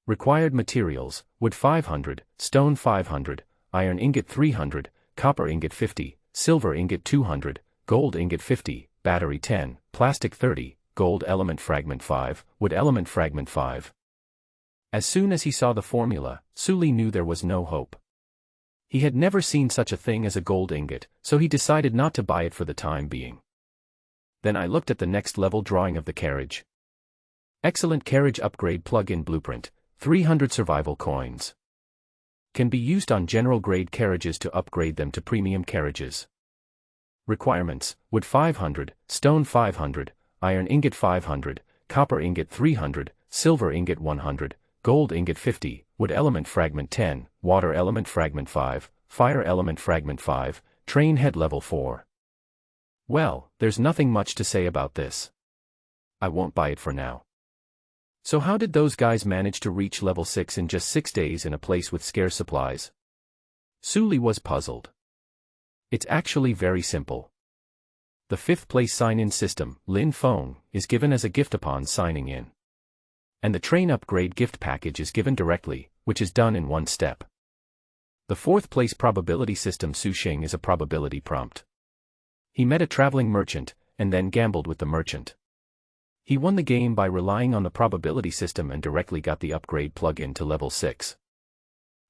Required materials, wood 500, stone 500, iron ingot 300, copper ingot 50, silver ingot 200, gold ingot 50, battery 10, plastic 30, gold element fragment 5, wood element fragment 5. As soon as he saw the formula, Sully knew there was no hope. He had never seen such a thing as a gold ingot, so he decided not to buy it for the time being. Then I looked at the next level drawing of the carriage. Excellent carriage upgrade plug-in blueprint, 300 survival coins. Can be used on general grade carriages to upgrade them to premium carriages. Requirements: wood 500, stone 500, iron ingot 500, copper ingot 300, silver ingot 100, gold ingot 50, wood element fragment 10, water element fragment 5, fire element fragment 5, train head level 4. Well, there's nothing much to say about this. I won't buy it for now. So how did those guys manage to reach level 6 in just 6 days in a place with scarce supplies? Sully was puzzled. It's actually very simple. The 5th place sign-in system, Lin Feng, is given as a gift upon signing in. And the train upgrade gift package is given directly, which is done in one step. The 4th place probability system Su Sheng is a probability prompt. He met a traveling merchant, and then gambled with the merchant. He won the game by relying on the probability system and directly got the upgrade plug-in to level 6.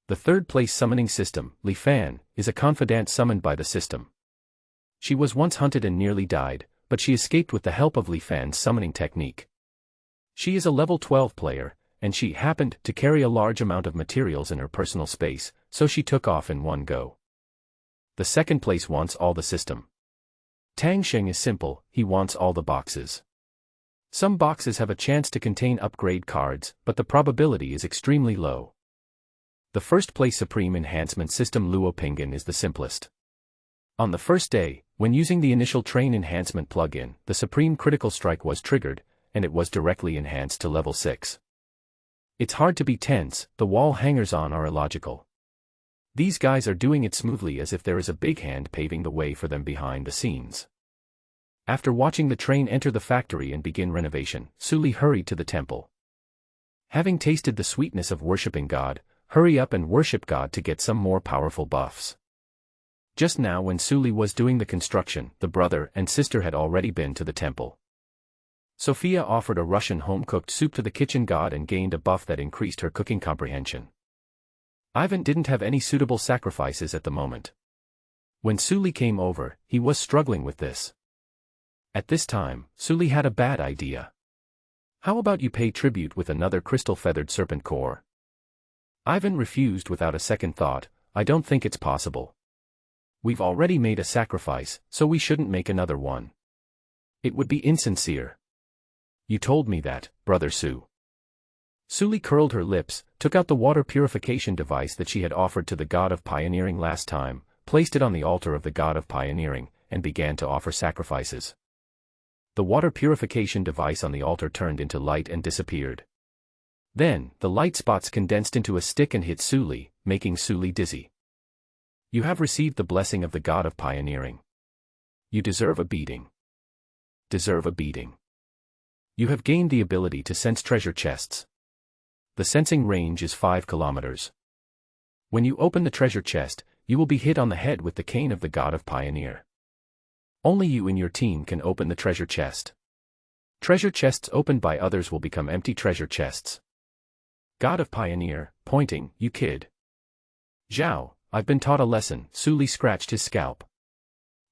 The 3rd place summoning system, Li Fan, is a confidant summoned by the system. She was once hunted and nearly died, but she escaped with the help of Li Fan's summoning technique. She is a level 12 player, and she happened to carry a large amount of materials in her personal space, so she took off in one go. The 2nd place wants all the system. Tang Sheng is simple, he wants all the boxes. Some boxes have a chance to contain upgrade cards, but the probability is extremely low. The 1st place Supreme Enhancement System Luo Pingan is the simplest. On the first day, when using the initial Train Enhancement plugin, the Supreme Critical Strike was triggered, and it was directly enhanced to level 6. It's hard to be tense, the wall hangers-on are illogical. These guys are doing it smoothly as if there is a big hand paving the way for them behind the scenes. After watching the train enter the factory and begin renovation, Sully hurried to the temple. Having tasted the sweetness of worshipping God, hurry up and worship God to get some more powerful buffs. Just now when Sully was doing the construction, the brother and sister had already been to the temple. Sophia offered a Russian home-cooked soup to the kitchen god and gained a buff that increased her cooking comprehension. Ivan didn't have any suitable sacrifices at the moment. When Sully came over, he was struggling with this. At this time, Sully had a bad idea. How about you pay tribute with another crystal-feathered serpent core? Ivan refused without a second thought. I don't think it's possible. We've already made a sacrifice, so we shouldn't make another one. It would be insincere. You told me that, Brother Su. Sully curled her lips, took out the water purification device that she had offered to the god of pioneering last time, placed it on the altar of the god of pioneering, and began to offer sacrifices. The water purification device on the altar turned into light and disappeared. Then, the light spots condensed into a stick and hit Sully, making Sully dizzy. You have received the blessing of the god of pioneering. You deserve a beating. Deserve a beating. You have gained the ability to sense treasure chests. The sensing range is 5 kilometers. When you open the treasure chest, you will be hit on the head with the cane of the god of pioneer. Only you and your team can open the treasure chest. Treasure chests opened by others will become empty treasure chests. God of Pioneer, pointing, you kid. Zhao, I've been taught a lesson. Sully scratched his scalp.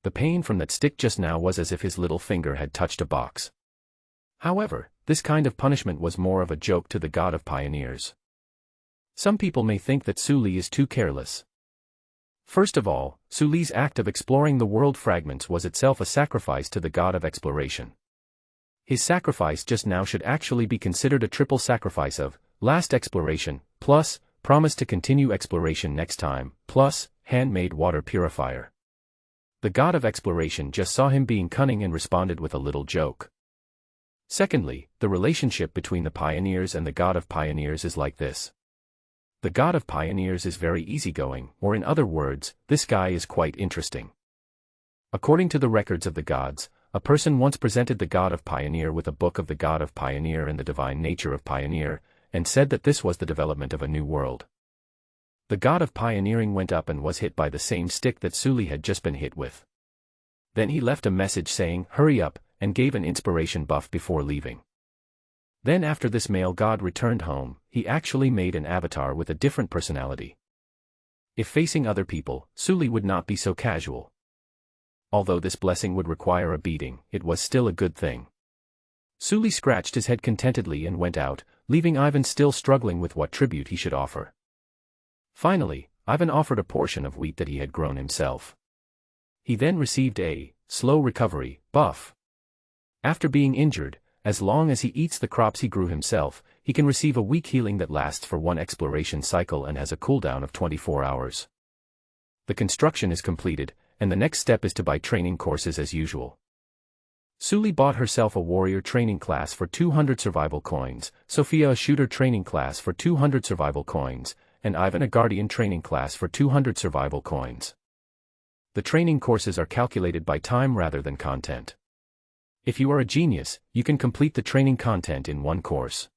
The pain from that stick just now was as if his little finger had touched a box. However, this kind of punishment was more of a joke to the god of pioneers. Some people may think that Sully is too careless. First of all, Sully's act of exploring the world fragments was itself a sacrifice to the god of exploration. His sacrifice just now should actually be considered a triple sacrifice of last exploration, plus, promise to continue exploration next time, plus, handmade water purifier. The god of exploration just saw him being cunning and responded with a little joke. Secondly, the relationship between the pioneers and the god of pioneers is like this. The god of pioneers is very easygoing, or in other words, this guy is quite interesting. According to the records of the gods, a person once presented the god of pioneer with a book of the god of pioneer and the divine nature of pioneer, and said that this was the development of a new world. The god of pioneering went up and was hit by the same stick that Sully had just been hit with. Then he left a message saying, hurry up, and gave an inspiration buff before leaving. Then after this male god returned home, he actually made an avatar with a different personality. If facing other people, Sully would not be so casual. Although this blessing would require a beating, it was still a good thing. Sully scratched his head contentedly and went out, leaving Ivan still struggling with what tribute he should offer. Finally, Ivan offered a portion of wheat that he had grown himself. He then received a slow recovery buff. After being injured, as long as he eats the crops he grew himself, he can receive a weak healing that lasts for one exploration cycle and has a cooldown of 24 hours. The construction is completed, and the next step is to buy training courses as usual. Sully bought herself a warrior training class for 200 survival coins, Sophia a shooter training class for 200 survival coins, and Ivan a guardian training class for 200 survival coins. The training courses are calculated by time rather than content. If you are a genius, you can complete the training content in one course.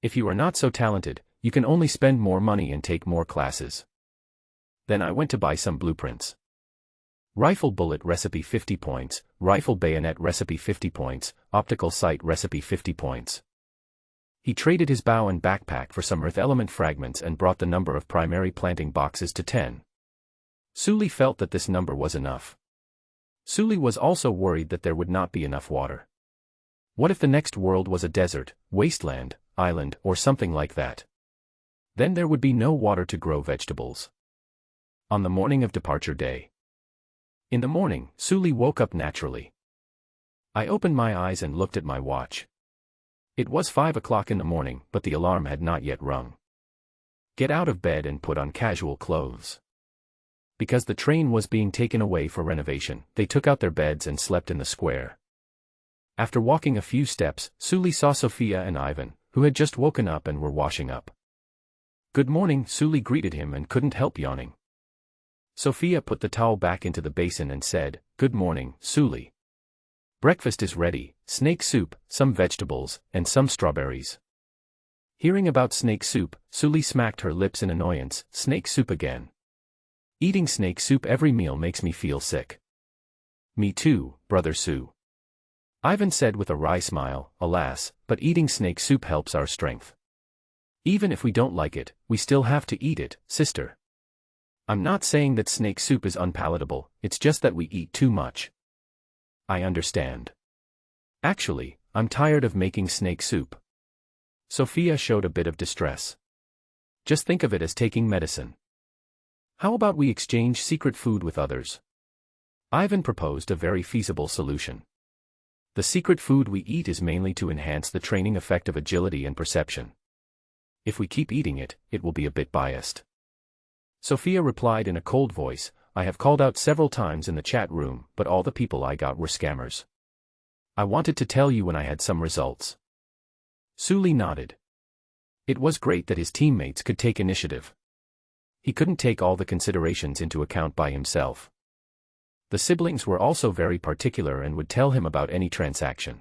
If you are not so talented, you can only spend more money and take more classes. Then I went to buy some blueprints. Rifle bullet recipe 50 points, rifle bayonet recipe 50 points, optical sight recipe 50 points. He traded his bow and backpack for some earth element fragments and brought the number of primary planting boxes to 10. Sully felt that this number was enough. Sully was also worried that there would not be enough water. What if the next world was a desert, wasteland, island, or something like that? Then there would be no water to grow vegetables. On the morning of departure day. In the morning, Sully woke up naturally. I opened my eyes and looked at my watch. It was 5 o'clock in the morning, but the alarm had not yet rung. Get out of bed and put on casual clothes. Because the train was being taken away for renovation, they took out their beds and slept in the square. After walking a few steps, Sully saw Sophia and Ivan, who had just woken up and were washing up. "Good morning," Sully greeted him and couldn't help yawning. Sophia put the towel back into the basin and said, "Good morning, Sully. Breakfast is ready, snake soup, some vegetables, and some strawberries." Hearing about snake soup, Sully smacked her lips in annoyance. "Snake soup again. Eating snake soup every meal makes me feel sick." "Me too, brother Sue," Ivan said with a wry smile. "Alas, but eating snake soup helps our strength. Even if we don't like it, we still have to eat it, sister. I'm not saying that snake soup is unpalatable, it's just that we eat too much." "I understand. Actually, I'm tired of making snake soup." Sophia showed a bit of distress. "Just think of it as taking medicine. How about we exchange secret food with others?" Ivan proposed a very feasible solution. The secret food we eat is mainly to enhance the training effect of agility and perception. If we keep eating it, it will be a bit biased. Sophia replied in a cold voice, "I have called out several times in the chat room, but all the people I got were scammers. I wanted to tell you when I had some results." Sully nodded. It was great that his teammates could take initiative. He couldn't take all the considerations into account by himself. The siblings were also very particular and would tell him about any transaction.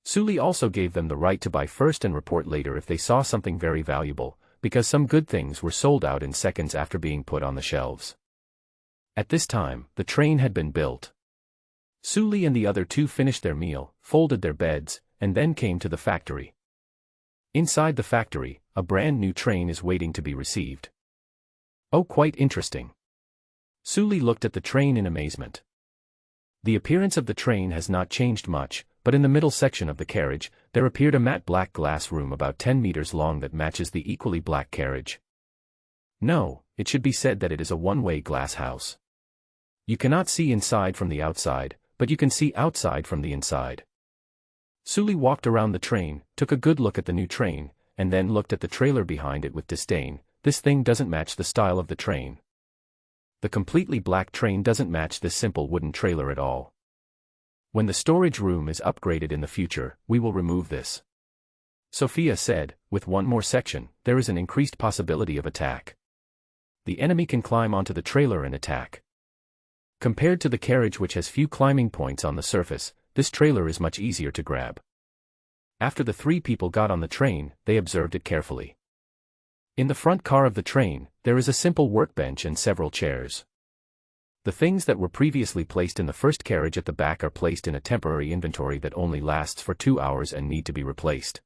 Sully also gave them the right to buy first and report later if they saw something very valuable, because some good things were sold out in seconds after being put on the shelves. At this time, the train had been built. Sully and the other two finished their meal, folded their beds, and then came to the factory. Inside the factory, a brand new train is waiting to be received. "Oh, quite interesting." Sully looked at the train in amazement. The appearance of the train has not changed much, but in the middle section of the carriage, there appeared a matte black glass room about 10 meters long that matches the equally black carriage. No, it should be said that it is a one-way glass house. You cannot see inside from the outside, but you can see outside from the inside. Sully walked around the train, took a good look at the new train, and then looked at the trailer behind it with disdain. This thing doesn't match the style of the train. The completely black train doesn't match this simple wooden trailer at all. When the storage room is upgraded in the future, we will remove this. Sophia said, with one more section, there is an increased possibility of attack. The enemy can climb onto the trailer and attack. Compared to the carriage which has few climbing points on the surface, this trailer is much easier to grab. After the three people got on the train, they observed it carefully. In the front car of the train, there is a simple workbench and several chairs. The things that were previously placed in the first carriage at the back are placed in a temporary inventory that only lasts for 2 hours and need to be replaced.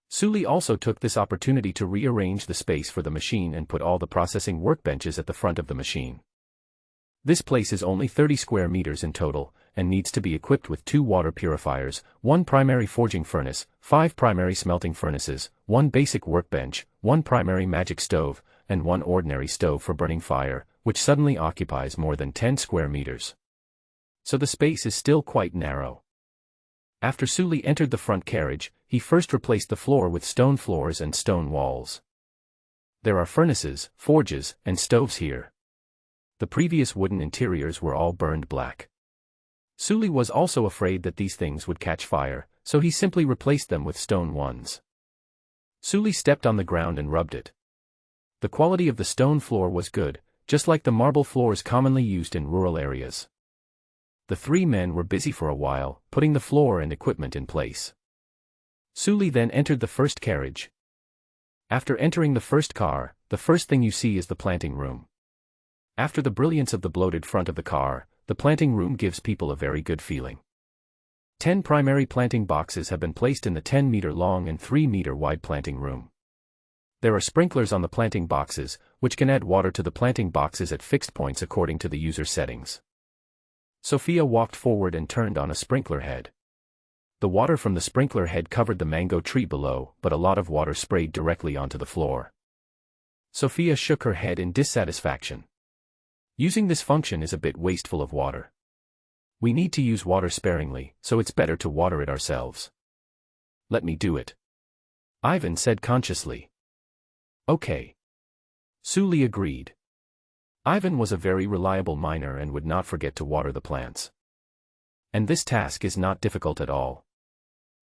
Suli also took this opportunity to rearrange the space for the machine and put all the processing workbenches at the front of the machine. This place is only 30 square meters in total, and needs to be equipped with 2 water purifiers, 1 primary forging furnace, 5 primary smelting furnaces, 1 basic workbench, 1 primary magic stove, and 1 ordinary stove for burning fire, which suddenly occupies more than 10 square meters. So the space is still quite narrow. After Suli entered the front carriage, he first replaced the floor with stone floors and stone walls. There are furnaces, forges, and stoves here. The previous wooden interiors were all burned black. Suli was also afraid that these things would catch fire, so he simply replaced them with stone ones. Suli stepped on the ground and rubbed it. The quality of the stone floor was good, just like the marble floors commonly used in rural areas. The 3 men were busy for a while, putting the floor and equipment in place. Suli then entered the first carriage. After entering the first car, the first thing you see is the planting room. After the brilliance of the bloated front of the car, the planting room gives people a very good feeling. 10 primary planting boxes have been placed in the 10-meter-long and 3-meter-wide planting room. There are sprinklers on the planting boxes, which can add water to the planting boxes at fixed points according to the user settings. Sophia walked forward and turned on a sprinkler head. The water from the sprinkler head covered the mango tree below, but a lot of water sprayed directly onto the floor. Sophia shook her head in dissatisfaction. Using this function is a bit wasteful of water. We need to use water sparingly, so it's better to water it ourselves. Let me do it. Ivan said consciously. Okay. Suli agreed. Ivan was a very reliable miner and would not forget to water the plants. And this task is not difficult at all.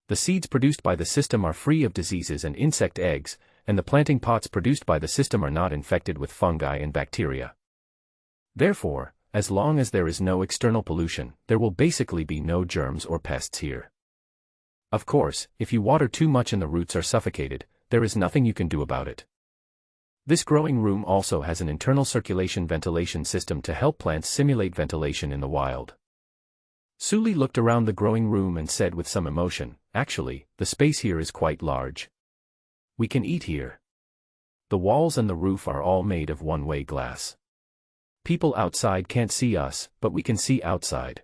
The seeds produced by the system are free of diseases and insect eggs, and the planting pots produced by the system are not infected with fungi and bacteria. Therefore, as long as there is no external pollution, there will basically be no germs or pests here. Of course, if you water too much and the roots are suffocated, there is nothing you can do about it. This growing room also has an internal circulation ventilation system to help plants simulate ventilation in the wild. Suli looked around the growing room and said with some emotion, "Actually, the space here is quite large. We can eat here. The walls and the roof are all made of one-way glass. People outside can't see us, but we can see outside.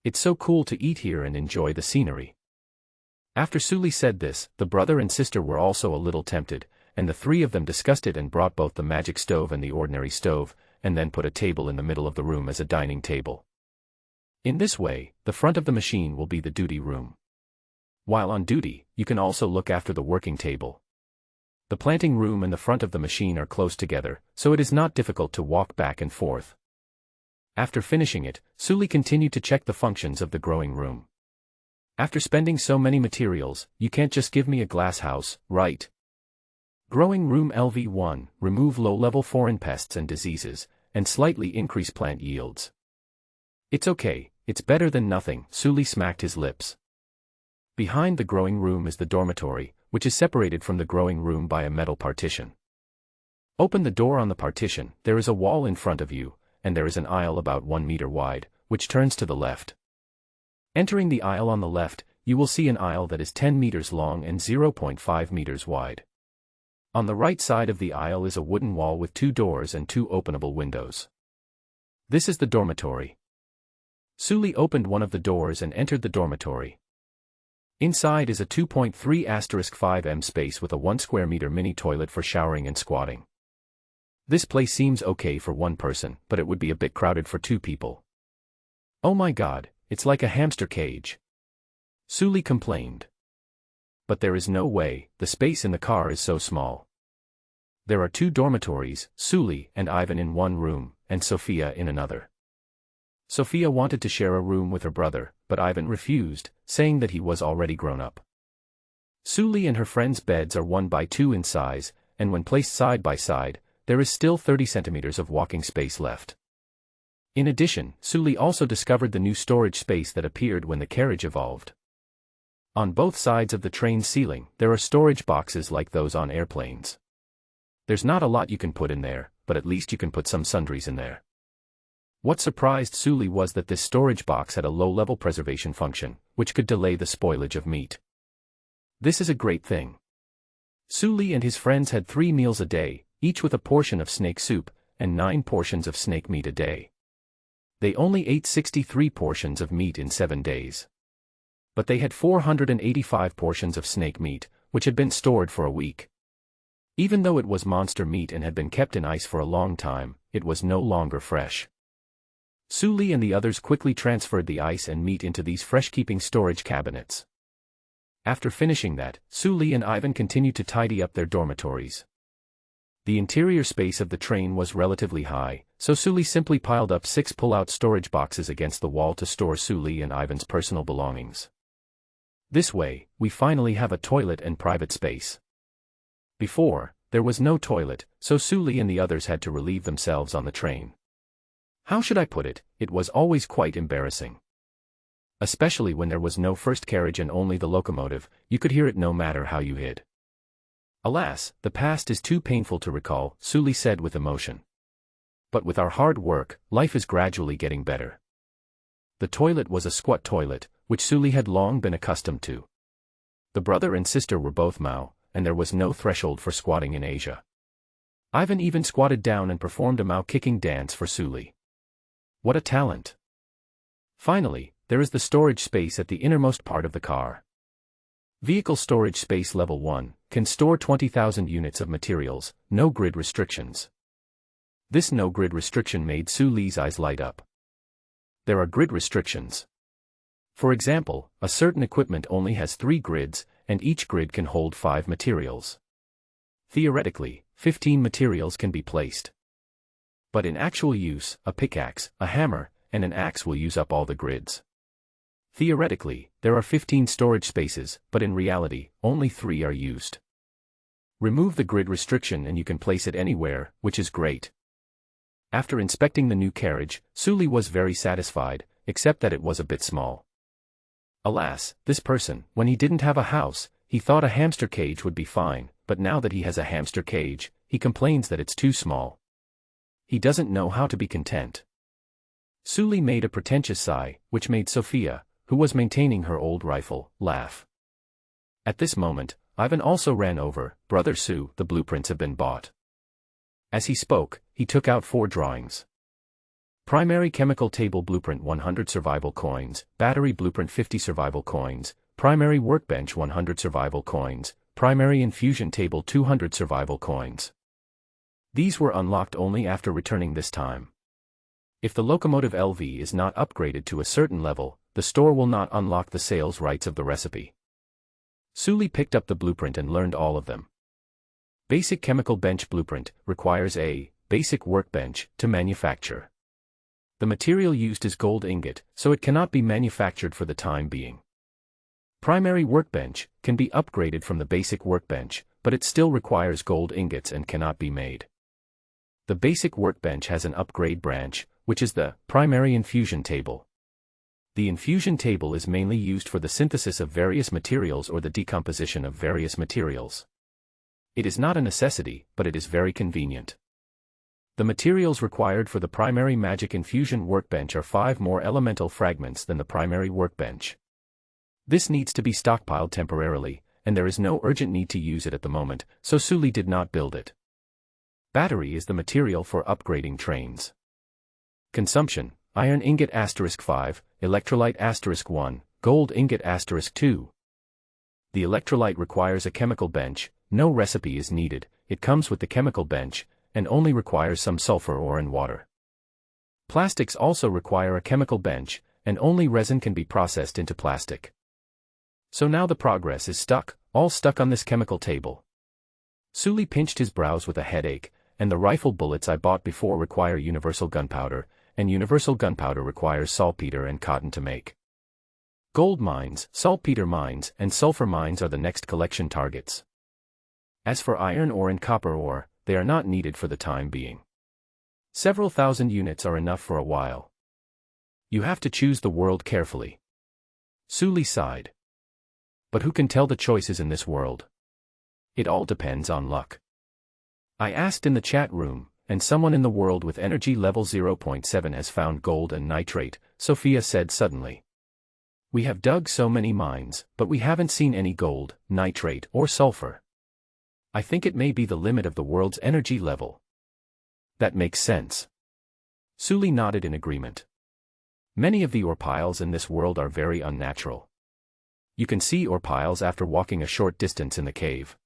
It's so cool to eat here and enjoy the scenery." After Suli said this, the brother and sister were also a little tempted, and the 3 of them discussed it and brought both the magic stove and the ordinary stove, and then put a table in the middle of the room as a dining table. In this way, the front of the machine will be the duty room. While on duty, you can also look after the working table. The planting room and the front of the machine are close together, so it is not difficult to walk back and forth. After finishing it, Suli continued to check the functions of the growing room. After spending so many materials, you can't just give me a glass house, right? Growing room LV1, remove low-level foreign pests and diseases, and slightly increase plant yields. It's okay, it's better than nothing, Suli smacked his lips. Behind the growing room is the dormitory, which is separated from the growing room by a metal partition. Open the door on the partition, there is a wall in front of you, and there is an aisle about 1 meter wide, which turns to the left. Entering the aisle on the left, you will see an aisle that is 10 meters long and 0.5 meters wide. On the right side of the aisle is a wooden wall with 2 doors and 2 openable windows. This is the dormitory. Suli opened one of the doors and entered the dormitory. Inside is a 2.3*5 m space with a 1 square meter mini toilet for showering and squatting. This place seems okay for 1 person, but it would be a bit crowded for 2 people. Oh my god, it's like a hamster cage. Suli complained. But there is no way, the space in the car is so small. There are 2 dormitories, Suli and Ivan in 1 room, and Sophia in another. Sophia wanted to share a room with her brother, but Ivan refused, saying that he was already grown up. Suli and her friend's beds are 1 by 2 in size, and when placed side by side, there is still 30 centimeters of walking space left. In addition, Suli also discovered the new storage space that appeared when the carriage evolved. On both sides of the train's ceiling, there are storage boxes like those on airplanes. There's not a lot you can put in there, but at least you can put some sundries in there. What surprised Suli was that this storage box had a low-level preservation function, which could delay the spoilage of meat. This is a great thing. Suli and his friends had 3 meals a day, each with a portion of snake soup, and 9 portions of snake meat a day. They only ate 63 portions of meat in 7 days. But they had 485 portions of snake meat, which had been stored for a week. Even though it was monster meat and had been kept in ice for a long time, it was no longer fresh. Suli and the others quickly transferred the ice and meat into these fresh-keeping storage cabinets. After finishing that, Suli and Ivan continued to tidy up their dormitories. The interior space of the train was relatively high, so Suli simply piled up 6 pull-out storage boxes against the wall to store Suli and Ivan's personal belongings. This way, we finally have a toilet and private space. Before, there was no toilet, so Suli and the others had to relieve themselves on the train. How should I put it, it was always quite embarrassing. Especially when there was no first carriage and only the locomotive, you could hear it no matter how you hid. Alas, the past is too painful to recall, Suli said with emotion. But with our hard work, life is gradually getting better. The toilet was a squat toilet, which Suli had long been accustomed to. The brother and sister were both Mao, and there was no threshold for squatting in Asia. Ivan even squatted down and performed a Mao kicking dance for Suli. What a talent! Finally, there is the storage space at the innermost part of the car. Vehicle storage space level 1 can store 20,000 units of materials, no grid restrictions. This no grid restriction made Suli's eyes light up. There are grid restrictions. For example, a certain equipment only has 3 grids, and each grid can hold 5 materials. Theoretically, 15 materials can be placed. But in actual use, a pickaxe, a hammer, and an axe will use up all the grids. Theoretically, there are 15 storage spaces, but in reality, only 3 are used. Remove the grid restriction and you can place it anywhere, which is great. After inspecting the new carriage, Suli was very satisfied, except that it was a bit small. Alas, this person, when he didn't have a house, he thought a hamster cage would be fine, but now that he has a hamster cage, he complains that it's too small. He doesn't know how to be content. Suli made a pretentious sigh, which made Sophia, who was maintaining her old rifle, laugh. At this moment, Ivan also ran over, "Brother Su, the blueprints have been bought." As he spoke, he took out 4 drawings. Primary chemical table blueprint 100 survival coins, battery blueprint 50 survival coins, primary workbench 100 survival coins, primary infusion table 200 survival coins. These were unlocked only after returning this time. If the locomotive LV is not upgraded to a certain level, the store will not unlock the sales rights of the recipe. Suli picked up the blueprint and learned all of them. Basic chemical bench blueprint requires a basic workbench to manufacture. The material used is gold ingot, so it cannot be manufactured for the time being. Primary workbench can be upgraded from the basic workbench, but it still requires gold ingots and cannot be made. The basic workbench has an upgrade branch, which is the primary infusion table. The infusion table is mainly used for the synthesis of various materials or the decomposition of various materials. It is not a necessity, but it is very convenient. The materials required for the primary magic infusion workbench are 5 more elemental fragments than the primary workbench. This needs to be stockpiled temporarily, and there is no urgent need to use it at the moment, so Suli did not build it. Battery is the material for upgrading trains. Consumption: iron ingot *5, electrolyte *1, gold ingot *2. The electrolyte requires a chemical bench, no recipe is needed, it comes with the chemical bench, and only requires some sulfur ore and water. Plastics also require a chemical bench, and only resin can be processed into plastic. So now the progress is all stuck on this chemical table. Suli pinched his brows with a headache, and the rifle bullets I bought before require universal gunpowder, and universal gunpowder requires saltpeter and cotton to make. Gold mines, saltpeter mines, and sulfur mines are the next collection targets. As for iron ore and copper ore, they are not needed for the time being. Several thousand units are enough for a while. You have to choose the world carefully. Suli sighed. But who can tell the choices in this world? It all depends on luck. I asked in the chat room, and someone in the world with energy level 0.7 has found gold and nitrate, Sophia said suddenly. We have dug so many mines, but we haven't seen any gold, nitrate, or sulfur. I think it may be the limit of the world's energy level. That makes sense. Suli nodded in agreement. Many of the ore piles in this world are very unnatural. You can see ore piles after walking a short distance in the cave.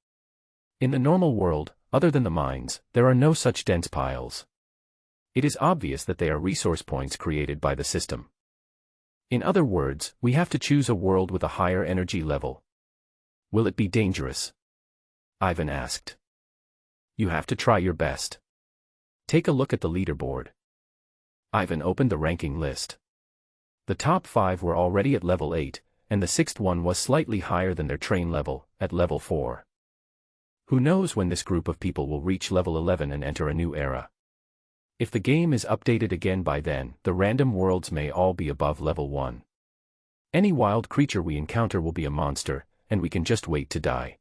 In the normal world, other than the mines, there are no such dense piles. It is obvious that they are resource points created by the system. In other words, we have to choose a world with a higher energy level. Will it be dangerous? Ivan asked. You have to try your best. Take a look at the leaderboard. Ivan opened the ranking list. The top 5 were already at level 8, and the 6th one was slightly higher than their train level, at level 4. Who knows when this group of people will reach level 11 and enter a new era? If the game is updated again by then, the random worlds may all be above level 1. Any wild creature we encounter will be a monster, and we can just wait to die.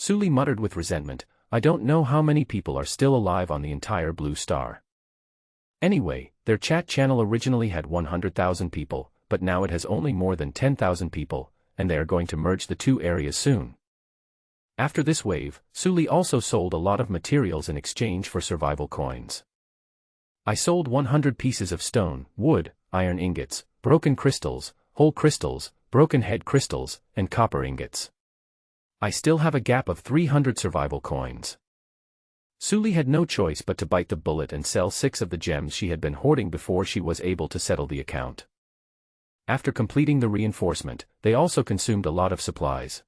Suli muttered with resentment, I don't know how many people are still alive on the entire blue star. Anyway, their chat channel originally had 100,000 people, but now it has only more than 10,000 people, and they are going to merge the two areas soon. After this wave, Suli also sold a lot of materials in exchange for survival coins. I sold 100 pieces of stone, wood, iron ingots, broken crystals, whole crystals, broken head crystals, and copper ingots. I still have a gap of 300 survival coins. Suli had no choice but to bite the bullet and sell 6 of the gems she had been hoarding before she was able to settle the account. After completing the reinforcement, they also consumed a lot of supplies.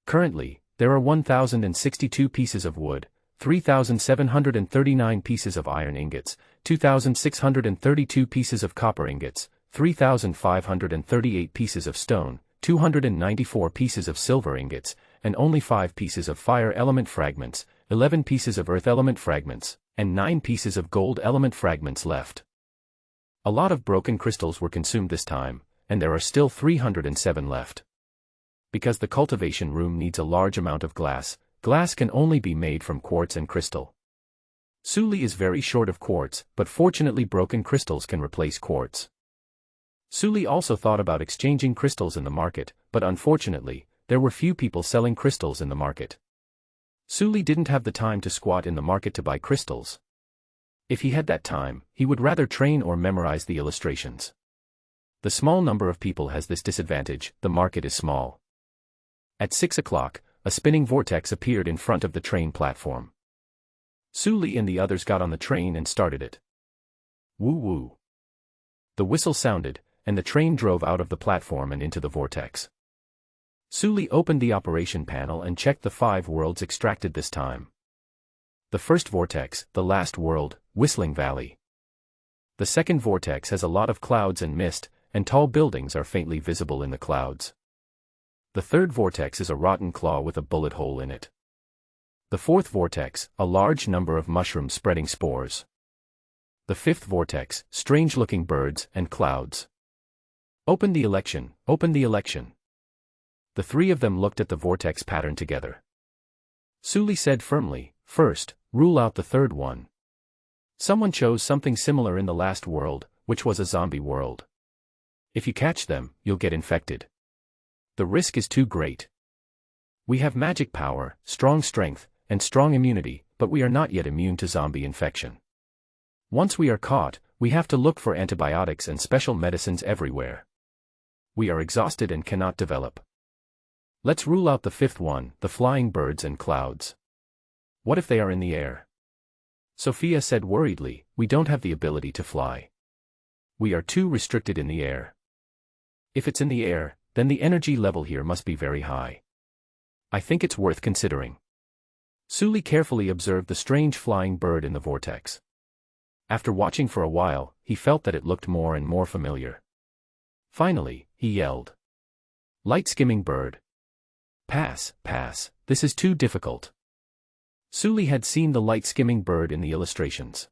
Currently, there are 1,062 pieces of wood, 3,739 pieces of iron ingots, 2,632 pieces of copper ingots, 3,538 pieces of stone, 294 pieces of silver ingots, and only 5 pieces of fire element fragments, 11 pieces of earth element fragments, and 9 pieces of gold element fragments left. A lot of broken crystals were consumed this time, and there are still 307 left. Because the cultivation room needs a large amount of glass, glass can only be made from quartz and crystal. Suli is very short of quartz, but fortunately broken crystals can replace quartz. Suli also thought about exchanging crystals in the market, but unfortunately, there were few people selling crystals in the market. Suli didn't have the time to squat in the market to buy crystals. If he had that time, he would rather train or memorize the illustrations. The small number of people has this disadvantage, the market is small. At 6 o'clock, a spinning vortex appeared in front of the train platform. Suli and the others got on the train and started it. Woo-woo. The whistle sounded, and the train drove out of the platform and into the vortex. Suli opened the operation panel and checked the 5 worlds extracted this time. The first vortex, the last world, Whistling Valley. The second vortex has a lot of clouds and mist, and tall buildings are faintly visible in the clouds. The third vortex is a rotten claw with a bullet hole in it. The fourth vortex, a large number of mushrooms spreading spores. The fifth vortex, strange-looking birds and clouds. Open the election, open the election. The 3 of them looked at the vortex pattern together. Suli said firmly, first, rule out the third one. Someone chose something similar in the last world, which was a zombie world. If you catch them, you'll get infected. The risk is too great. We have magic power, strong strength, and strong immunity, but we are not yet immune to zombie infection. Once we are caught, we have to look for antibiotics and special medicines everywhere. We are exhausted and cannot develop. Let's rule out the 5th one, the flying birds and clouds. What if they are in the air? Sophia said worriedly, we don't have the ability to fly. We are too restricted in the air. If it's in the air, then the energy level here must be very high. I think it's worth considering. Suli carefully observed the strange flying bird in the vortex. After watching for a while, he felt that it looked more and more familiar. Finally, he yelled. Light-skimming bird. Pass, pass, this is too difficult. Suli had seen the light-skimming bird in the illustrations.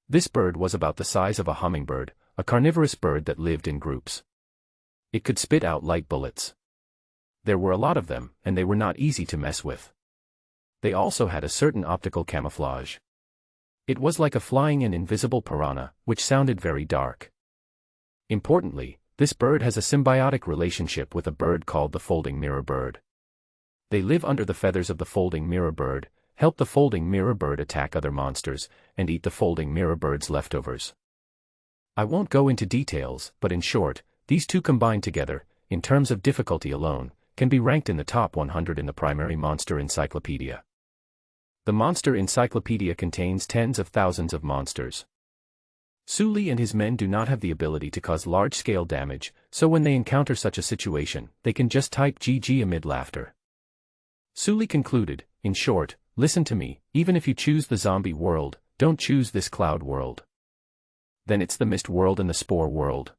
This bird was about the size of a hummingbird, a carnivorous bird that lived in groups. It could spit out light bullets. There were a lot of them, and they were not easy to mess with. They also had a certain optical camouflage. It was like a flying and invisible piranha, which sounded very dark. Importantly, this bird has a symbiotic relationship with a bird called the folding mirror bird. They live under the feathers of the folding mirror bird, help the folding mirror bird attack other monsters, and eat the folding mirror bird's leftovers. I won't go into details, but in short, these two combined together, in terms of difficulty alone, can be ranked in the top 100 in the primary monster encyclopedia. The monster encyclopedia contains tens of thousands of monsters. Sully and his men do not have the ability to cause large-scale damage, so when they encounter such a situation, they can just type GG amid laughter. Sully concluded, in short, listen to me, even if you choose the zombie world, don't choose this cloud world. Then it's the mist world and the spore world.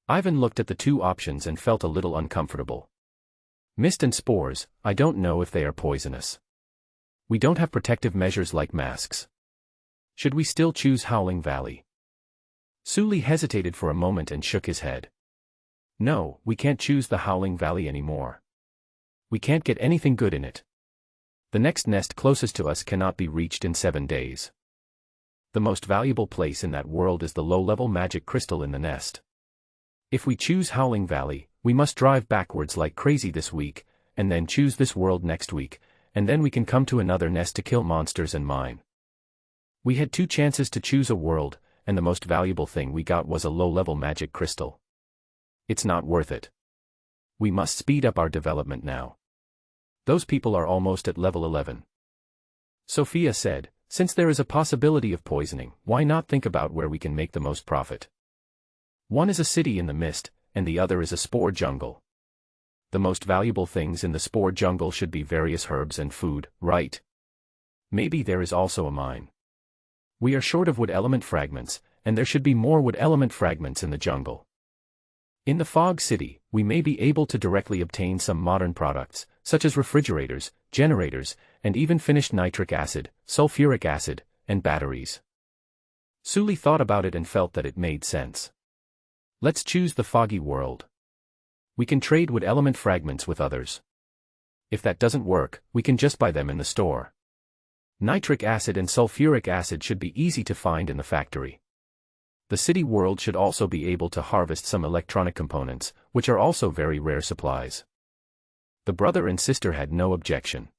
Ivan looked at the two options and felt a little uncomfortable. Mist and spores, I don't know if they are poisonous. We don't have protective measures like masks. Should we still choose Howling Valley? Sully hesitated for a moment and shook his head. No, we can't choose the Howling Valley anymore. We can't get anything good in it. The next nest closest to us cannot be reached in 7 days. The most valuable place in that world is the low-level magic crystal in the nest. If we choose Howling Valley, we must drive backwards like crazy this week, and then choose this world next week, and then we can come to another nest to kill monsters and mine. We had 2 chances to choose a world, and the most valuable thing we got was a low-level magic crystal. It's not worth it. We must speed up our development now. Those people are almost at level 11. Sophia said, since there is a possibility of poisoning, why not think about where we can make the most profit? One is a city in the mist, and the other is a spore jungle. The most valuable things in the spore jungle should be various herbs and food, right? Maybe there is also a mine. We are short of wood element fragments, and there should be more wood element fragments in the jungle. In the fog city, we may be able to directly obtain some modern products, such as refrigerators, generators, and even finished nitric acid, sulfuric acid, and batteries. Sully thought about it and felt that it made sense. Let's choose the foggy world. We can trade wood element fragments with others. If that doesn't work, we can just buy them in the store. Nitric acid and sulfuric acid should be easy to find in the factory. The city world should also be able to harvest some electronic components, which are also very rare supplies. The brother and sister had no objection.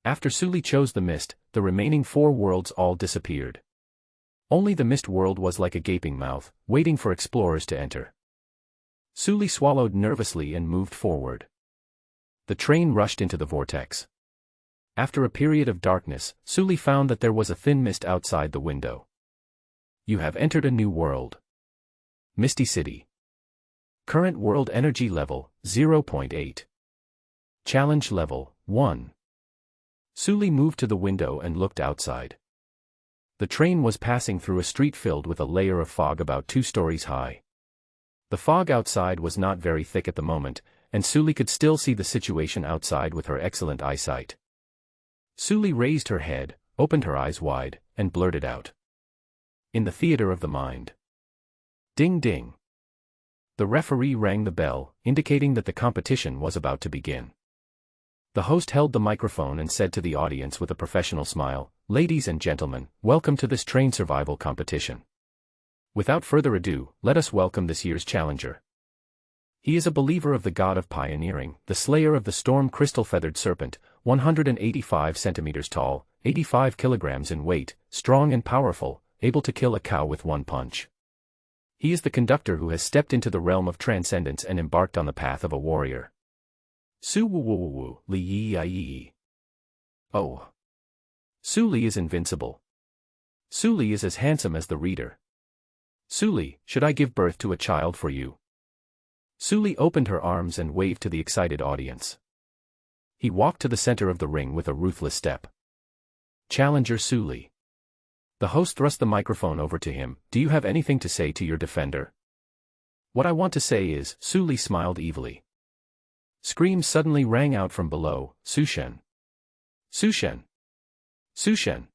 After Sully chose the mist, the remaining 4 worlds all disappeared. Only the mist world was like a gaping mouth, waiting for explorers to enter. Sully swallowed nervously and moved forward. The train rushed into the vortex. After a period of darkness, Sully found that there was a thin mist outside the window. You have entered a new world. Misty City. Current world energy level, 0.8. Challenge level, 1. Sully moved to the window and looked outside. The train was passing through a street filled with a layer of fog about 2 stories high. The fog outside was not very thick at the moment, and Sully could still see the situation outside with her excellent eyesight. Sully raised her head, opened her eyes wide, and blurted out. In the theater of the mind. Ding ding. The referee rang the bell, indicating that the competition was about to begin. The host held the microphone and said to the audience with a professional smile, "Ladies and gentlemen, welcome to this train survival competition. Without further ado, let us welcome this year's challenger. He is a believer of the god of pioneering, the slayer of the storm crystal-feathered serpent, 185 centimeters tall, 85 kilograms in weight, strong and powerful, able to kill a cow with 1 punch. He is the conductor who has stepped into the realm of transcendence and embarked on the path of a warrior. Su-wu-wu-wu-wu, li-yi-yi-yi. Oh. Sully is invincible. Sully is as handsome as the reader. Sully, should I give birth to a child for you? Sully opened her arms and waved to the excited audience. He walked to the center of the ring with a ruthless step. Challenger Sully. The host thrust the microphone over to him. Do you have anything to say to your defender? What I want to say is, Sully smiled evilly. Screams suddenly rang out from below, Sushen. Sushen. Sushen.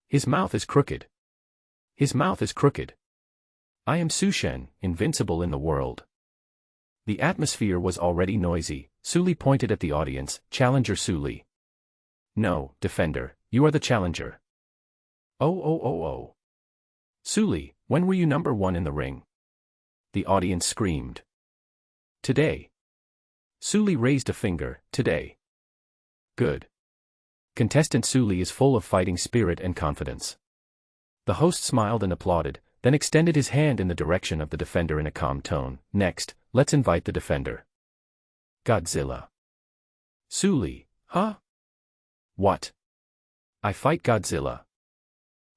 His mouth is crooked. His mouth is crooked. I am Sushen, invincible in the world. The atmosphere was already noisy. Sully pointed at the audience, Challenger Sully. No, defender, you are the challenger. Oh. Sully, when were you number 1 in the ring? The audience screamed. Today. Sully raised a finger, today. Good. Contestant Suli is full of fighting spirit and confidence. The host smiled and applauded, then extended his hand in the direction of the defender in a calm tone. Next, let's invite the defender. Godzilla. Suli, huh? What? I fight Godzilla.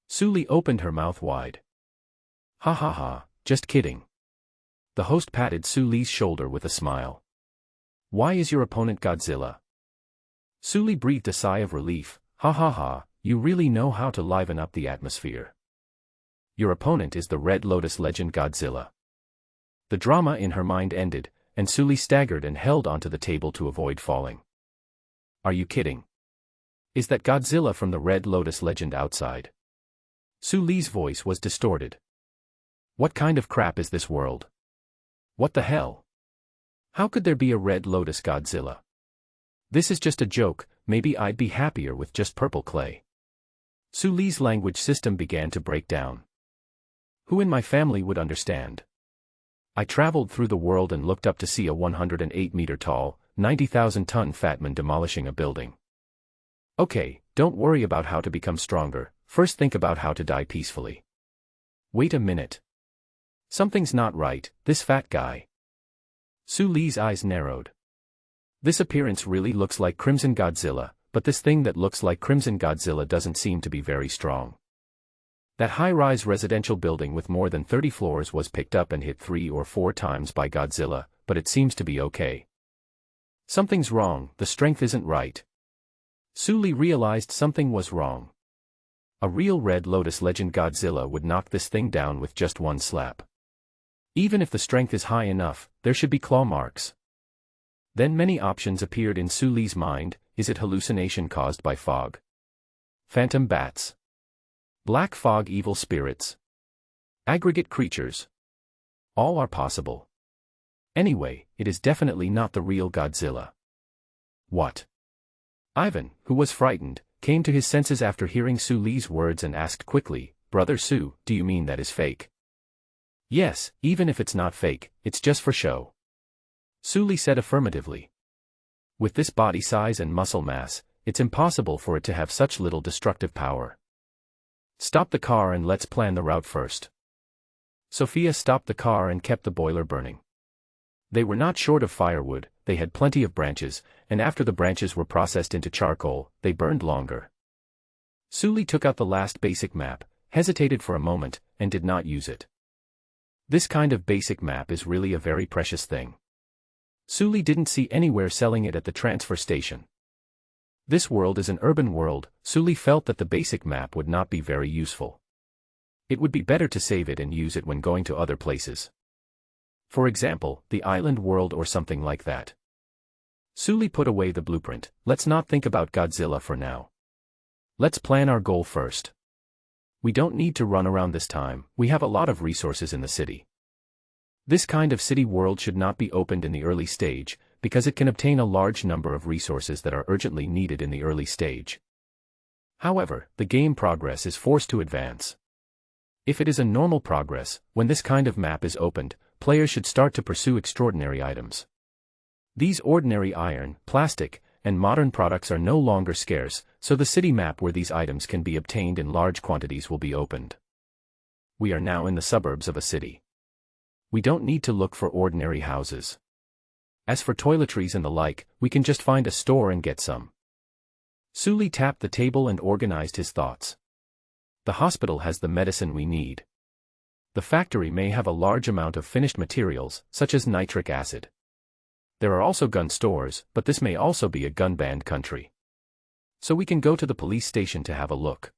Suli opened her mouth wide. Ha ha ha, just kidding. The host patted Suli's shoulder with a smile. Why is your opponent Godzilla? Suli breathed a sigh of relief. Ha ha ha, you really know how to liven up the atmosphere. Your opponent is the Red Lotus legend Godzilla. The drama in her mind ended, and Suli staggered and held onto the table to avoid falling. Are you kidding? Is that Godzilla from the Red Lotus legend outside? Suli's voice was distorted. What kind of crap is this world? What the hell? How could there be a Red Lotus Godzilla? This is just a joke, maybe I'd be happier with just purple clay. Suli's language system began to break down. Who in my family would understand? I traveled through the world and looked up to see a 108-meter-tall, 90,000-ton fat man demolishing a building. Okay, don't worry about how to become stronger, first think about how to die peacefully. Wait a minute. Something's not right, this fat guy. Suli's eyes narrowed. This appearance really looks like Crimson Godzilla, but this thing that looks like Crimson Godzilla doesn't seem to be very strong. That high-rise residential building with more than 30 floors was picked up and hit 3 or 4 times by Godzilla, but it seems to be okay. Something's wrong, the strength isn't right. Suli realized something was wrong. A real Red Lotus legend Godzilla would knock this thing down with just one slap. Even if the strength is high enough, there should be claw marks. Then many options appeared in Suli's mind. Is it hallucination caused by fog? Phantom bats? Black fog evil spirits? Aggregate creatures? All are possible. Anyway, it is definitely not the real Godzilla. What? Ivan, who was frightened, came to his senses after hearing Suli's words and asked quickly, Brother Su, do you mean that is fake? Yes, even if it's not fake, it's just for show. Suli said affirmatively. With this body size and muscle mass, it's impossible for it to have such little destructive power. Stop the car and let's plan the route first. Sophia stopped the car and kept the boiler burning. They were not short of firewood, they had plenty of branches, and after the branches were processed into charcoal, they burned longer. Suli took out the last basic map, hesitated for a moment, and did not use it. This kind of basic map is really a very precious thing. Suli didn't see anywhere selling it at the transfer station. This world is an urban world, Suli felt that the basic map would not be very useful. It would be better to save it and use it when going to other places. For example, the island world or something like that. Suli put away the blueprint. Let's not think about Godzilla for now. Let's plan our goal first. We don't need to run around this time, we have a lot of resources in the city. This kind of city world should not be opened in the early stage, because it can obtain a large number of resources that are urgently needed in the early stage. However, the game progress is forced to advance. If it is a normal progress, when this kind of map is opened, players should start to pursue extraordinary items. These ordinary iron, plastic, and modern products are no longer scarce, so the city map where these items can be obtained in large quantities will be opened. We are now in the suburbs of a city. We don't need to look for ordinary houses. As for toiletries and the like, we can just find a store and get some. Suli tapped the table and organized his thoughts. The hospital has the medicine we need. The factory may have a large amount of finished materials, such as nitric acid. There are also gun stores, but this may also be a gun-banned country. So we can go to the police station to have a look.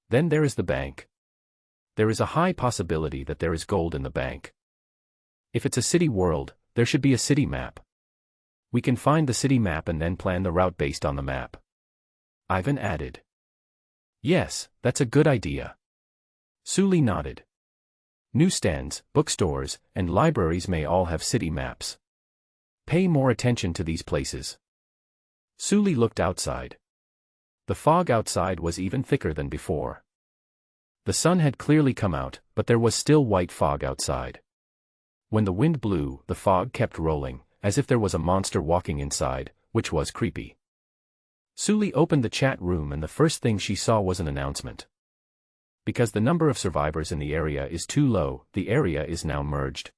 Then there is the bank. There is a high possibility that there is gold in the bank. If it's a city world, there should be a city map. We can find the city map and then plan the route based on the map. Ivan added. Yes, that's a good idea. Suli nodded. Newsstands, bookstores, and libraries may all have city maps. Pay more attention to these places. Suli looked outside. The fog outside was even thicker than before. The sun had clearly come out, but there was still white fog outside. When the wind blew, the fog kept rolling, as if there was a monster walking inside, which was creepy. Suli opened the chat room and the first thing she saw was an announcement. Because the number of survivors in the area is too low, the area is now merged.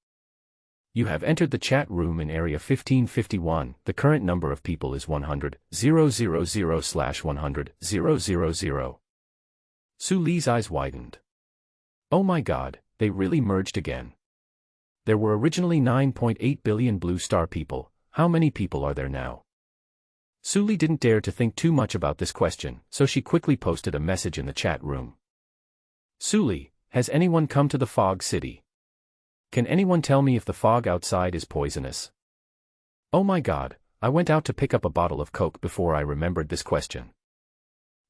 You have entered the chat room in area 1551, the current number of people is 100,000/100,000. Suli's eyes widened. Oh my god, they really merged again. There were originally 9.8 billion blue star people, how many people are there now? Suli didn't dare to think too much about this question, so she quickly posted a message in the chat room. Suli, has anyone come to the fog city? Can anyone tell me if the fog outside is poisonous? Oh my god, I went out to pick up a bottle of Coke before I remembered this question.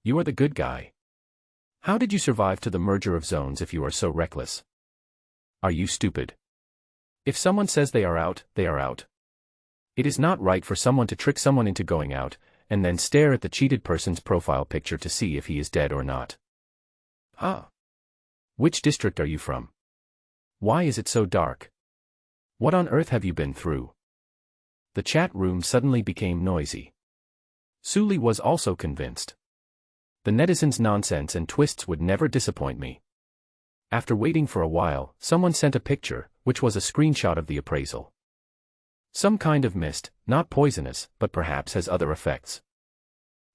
You are the good guy. How did you survive to the merger of zones if you are so reckless? Are you stupid? If someone says they are out, they are out. It is not right for someone to trick someone into going out, and then stare at the cheated person's profile picture to see if he is dead or not. Huh? Which district are you from? Why is it so dark? What on earth have you been through? The chat room suddenly became noisy. Suli was also convinced. The netizens' nonsense and twists would never disappoint me. After waiting for a while, someone sent a picture, which was a screenshot of the appraisal. Some kind of mist, not poisonous, but perhaps has other effects.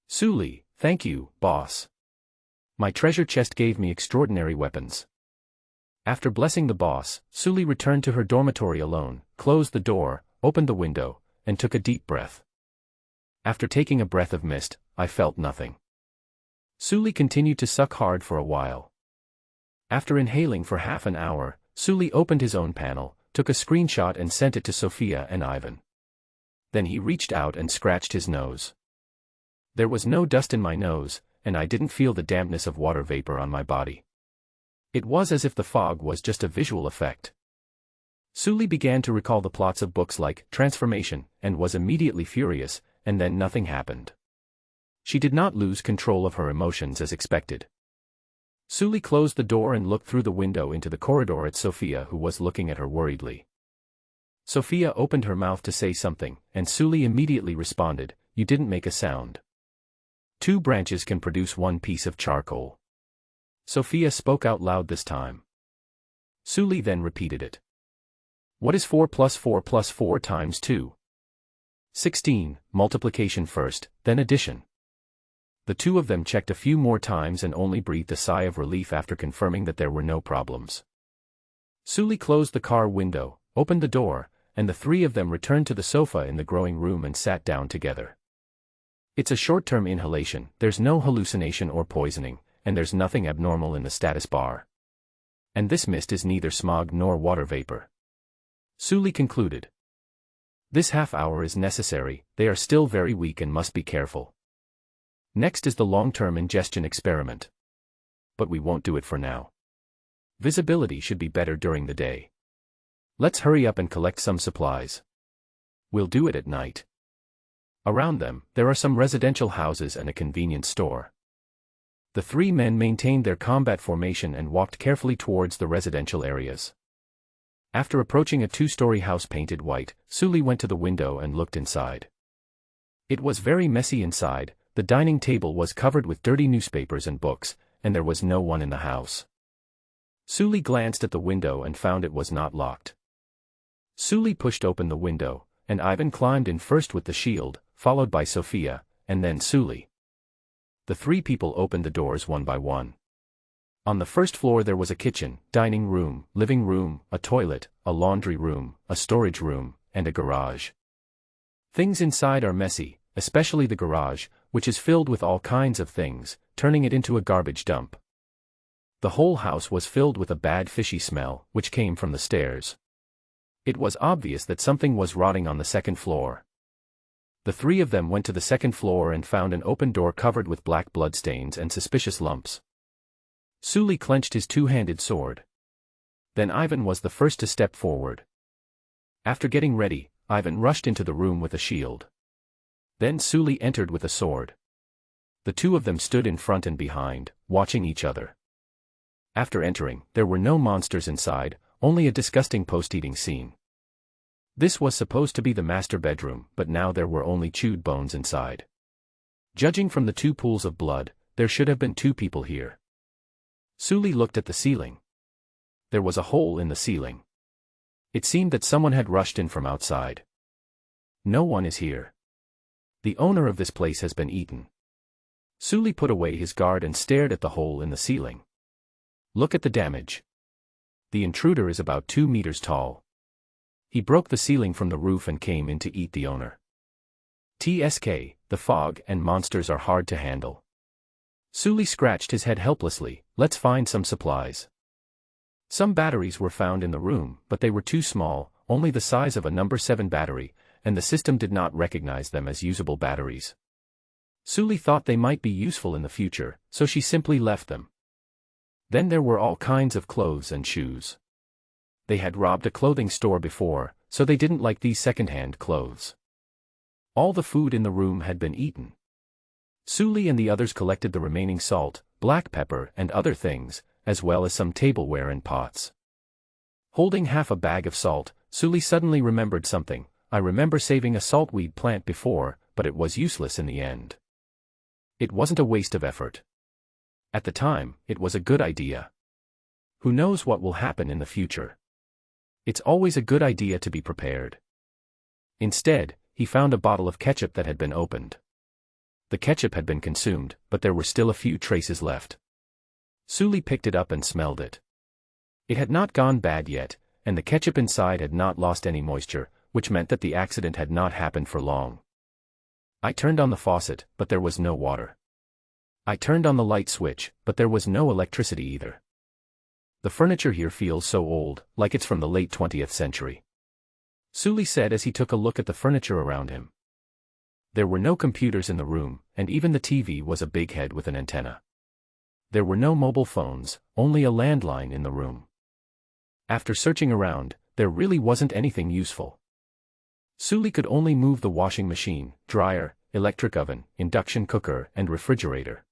Suli, thank you, boss. My treasure chest gave me extraordinary weapons. After blessing the boss, Suli returned to her dormitory alone, closed the door, opened the window, and took a deep breath. After taking a breath of mist, I felt nothing. Suli continued to suck hard for a while. After inhaling for half an hour, Suli opened his own panel, took a screenshot and sent it to Sophia and Ivan. Then he reached out and scratched his nose. There was no dust in my nose, and I didn't feel the dampness of water vapor on my body. It was as if the fog was just a visual effect. Suli began to recall the plots of books like Transformation, and was immediately furious, and then nothing happened. She did not lose control of her emotions as expected. Suli closed the door and looked through the window into the corridor at Sophia, who was looking at her worriedly. Sophia opened her mouth to say something, and Suli immediately responded, "You didn't make a sound. 2 branches can produce 1 piece of charcoal." Sophia spoke out loud this time. Suli then repeated it. What is 4 plus 4 plus 4 times 2? 16, multiplication first, then addition. The two of them checked a few more times and only breathed a sigh of relief after confirming that there were no problems. Suli closed the car window, opened the door, and the 3 of them returned to the sofa in the growing room and sat down together. It's a short-term inhalation, there's no hallucination or poisoning, and there's nothing abnormal in the status bar. And this mist is neither smog nor water vapor. Suli concluded. This half-hour is necessary, they are still very weak and must be careful. Next is the long-term ingestion experiment. But we won't do it for now. Visibility should be better during the day. Let's hurry up and collect some supplies. We'll do it at night. Around them, there are some residential houses and a convenience store. The 3 men maintained their combat formation and walked carefully towards the residential areas. After approaching a 2-story house painted white, Suli went to the window and looked inside. It was very messy inside, the dining table was covered with dirty newspapers and books, and there was no one in the house. Suli glanced at the window and found it was not locked. Suli pushed open the window, and Ivan climbed in first with the shield, followed by Sophia, and then Suli. The 3 people opened the doors one by one. On the first floor there was a kitchen, dining room, living room, a toilet, a laundry room, a storage room, and a garage. Things inside are messy, especially the garage, which is filled with all kinds of things, turning it into a garbage dump. The whole house was filled with a bad fishy smell, which came from the stairs. It was obvious that something was rotting on the second floor. The 3 of them went to the second floor and found an open door covered with black bloodstains and suspicious lumps. Suli clenched his 2-handed sword. Then Ivan was the first to step forward. After getting ready, Ivan rushed into the room with a shield. Then Suli entered with a sword. The 2 of them stood in front and behind, watching each other. After entering, there were no monsters inside, only a disgusting post-eating scene. This was supposed to be the master bedroom, but now there were only chewed bones inside. Judging from the two pools of blood, there should have been two people here. Sully looked at the ceiling. There was a hole in the ceiling. It seemed that someone had rushed in from outside. No one is here. The owner of this place has been eaten. Sully put away his guard and stared at the hole in the ceiling. Look at the damage. The intruder is about 2 meters tall. He broke the ceiling from the roof and came in to eat the owner. TSK, the fog and monsters are hard to handle. Sully scratched his head helplessly. Let's find some supplies. Some batteries were found in the room, but they were too small, only the size of a number 7 battery, and the system did not recognize them as usable batteries. Sully thought they might be useful in the future, so she simply left them. Then there were all kinds of clothes and shoes. They had robbed a clothing store before, so they didn't like these second-hand clothes. All the food in the room had been eaten. Sully and the others collected the remaining salt, black pepper and other things, as well as some tableware and pots. Holding half a bag of salt, Sully suddenly remembered something. I remember saving a saltweed plant before, but it was useless in the end. It wasn't a waste of effort. At the time, it was a good idea. Who knows what will happen in the future? It's always a good idea to be prepared. Instead, he found a bottle of ketchup that had been opened. The ketchup had been consumed, but there were still a few traces left. Sully picked it up and smelled it. It had not gone bad yet, and the ketchup inside had not lost any moisture, which meant that the accident had not happened for long. I turned on the faucet, but there was no water. I turned on the light switch, but there was no electricity either. The furniture here feels so old, like it's from the late 20th century. Sully said as he took a look at the furniture around him. There were no computers in the room, and even the TV was a big head with an antenna. There were no mobile phones, only a landline in the room. After searching around, there really wasn't anything useful. Sully could only move the washing machine, dryer, electric oven, induction cooker, and refrigerator.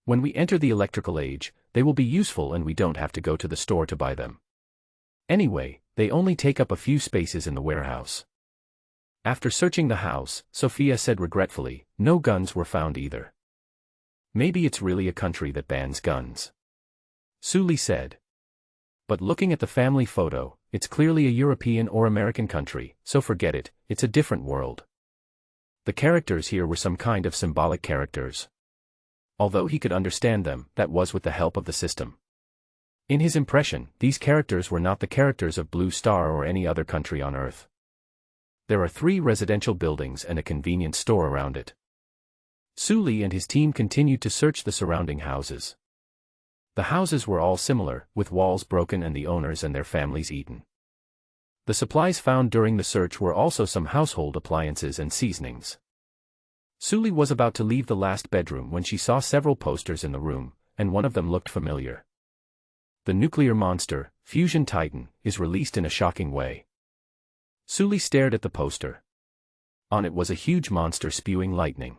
When we enter the electrical age, they will be useful and we don't have to go to the store to buy them. Anyway, they only take up a few spaces in the warehouse. After searching the house, Sophia said regretfully, no guns were found either. Maybe it's really a country that bans guns. Sully said. But looking at the family photo, it's clearly a European or American country, so forget it, it's a different world. The characters here were some kind of symbolic characters. Although he could understand them, that was with the help of the system. In his impression, these characters were not the characters of Blue Star or any other country on Earth. There are 3 residential buildings and a convenience store around it. Sully and his team continued to search the surrounding houses. The houses were all similar, with walls broken and the owners and their families eaten. The supplies found during the search were also some household appliances and seasonings. Sully was about to leave the last bedroom when she saw several posters in the room, and one of them looked familiar. The nuclear monster, Fusion Titan, is released in a shocking way. Sully stared at the poster. On it was a huge monster spewing lightning.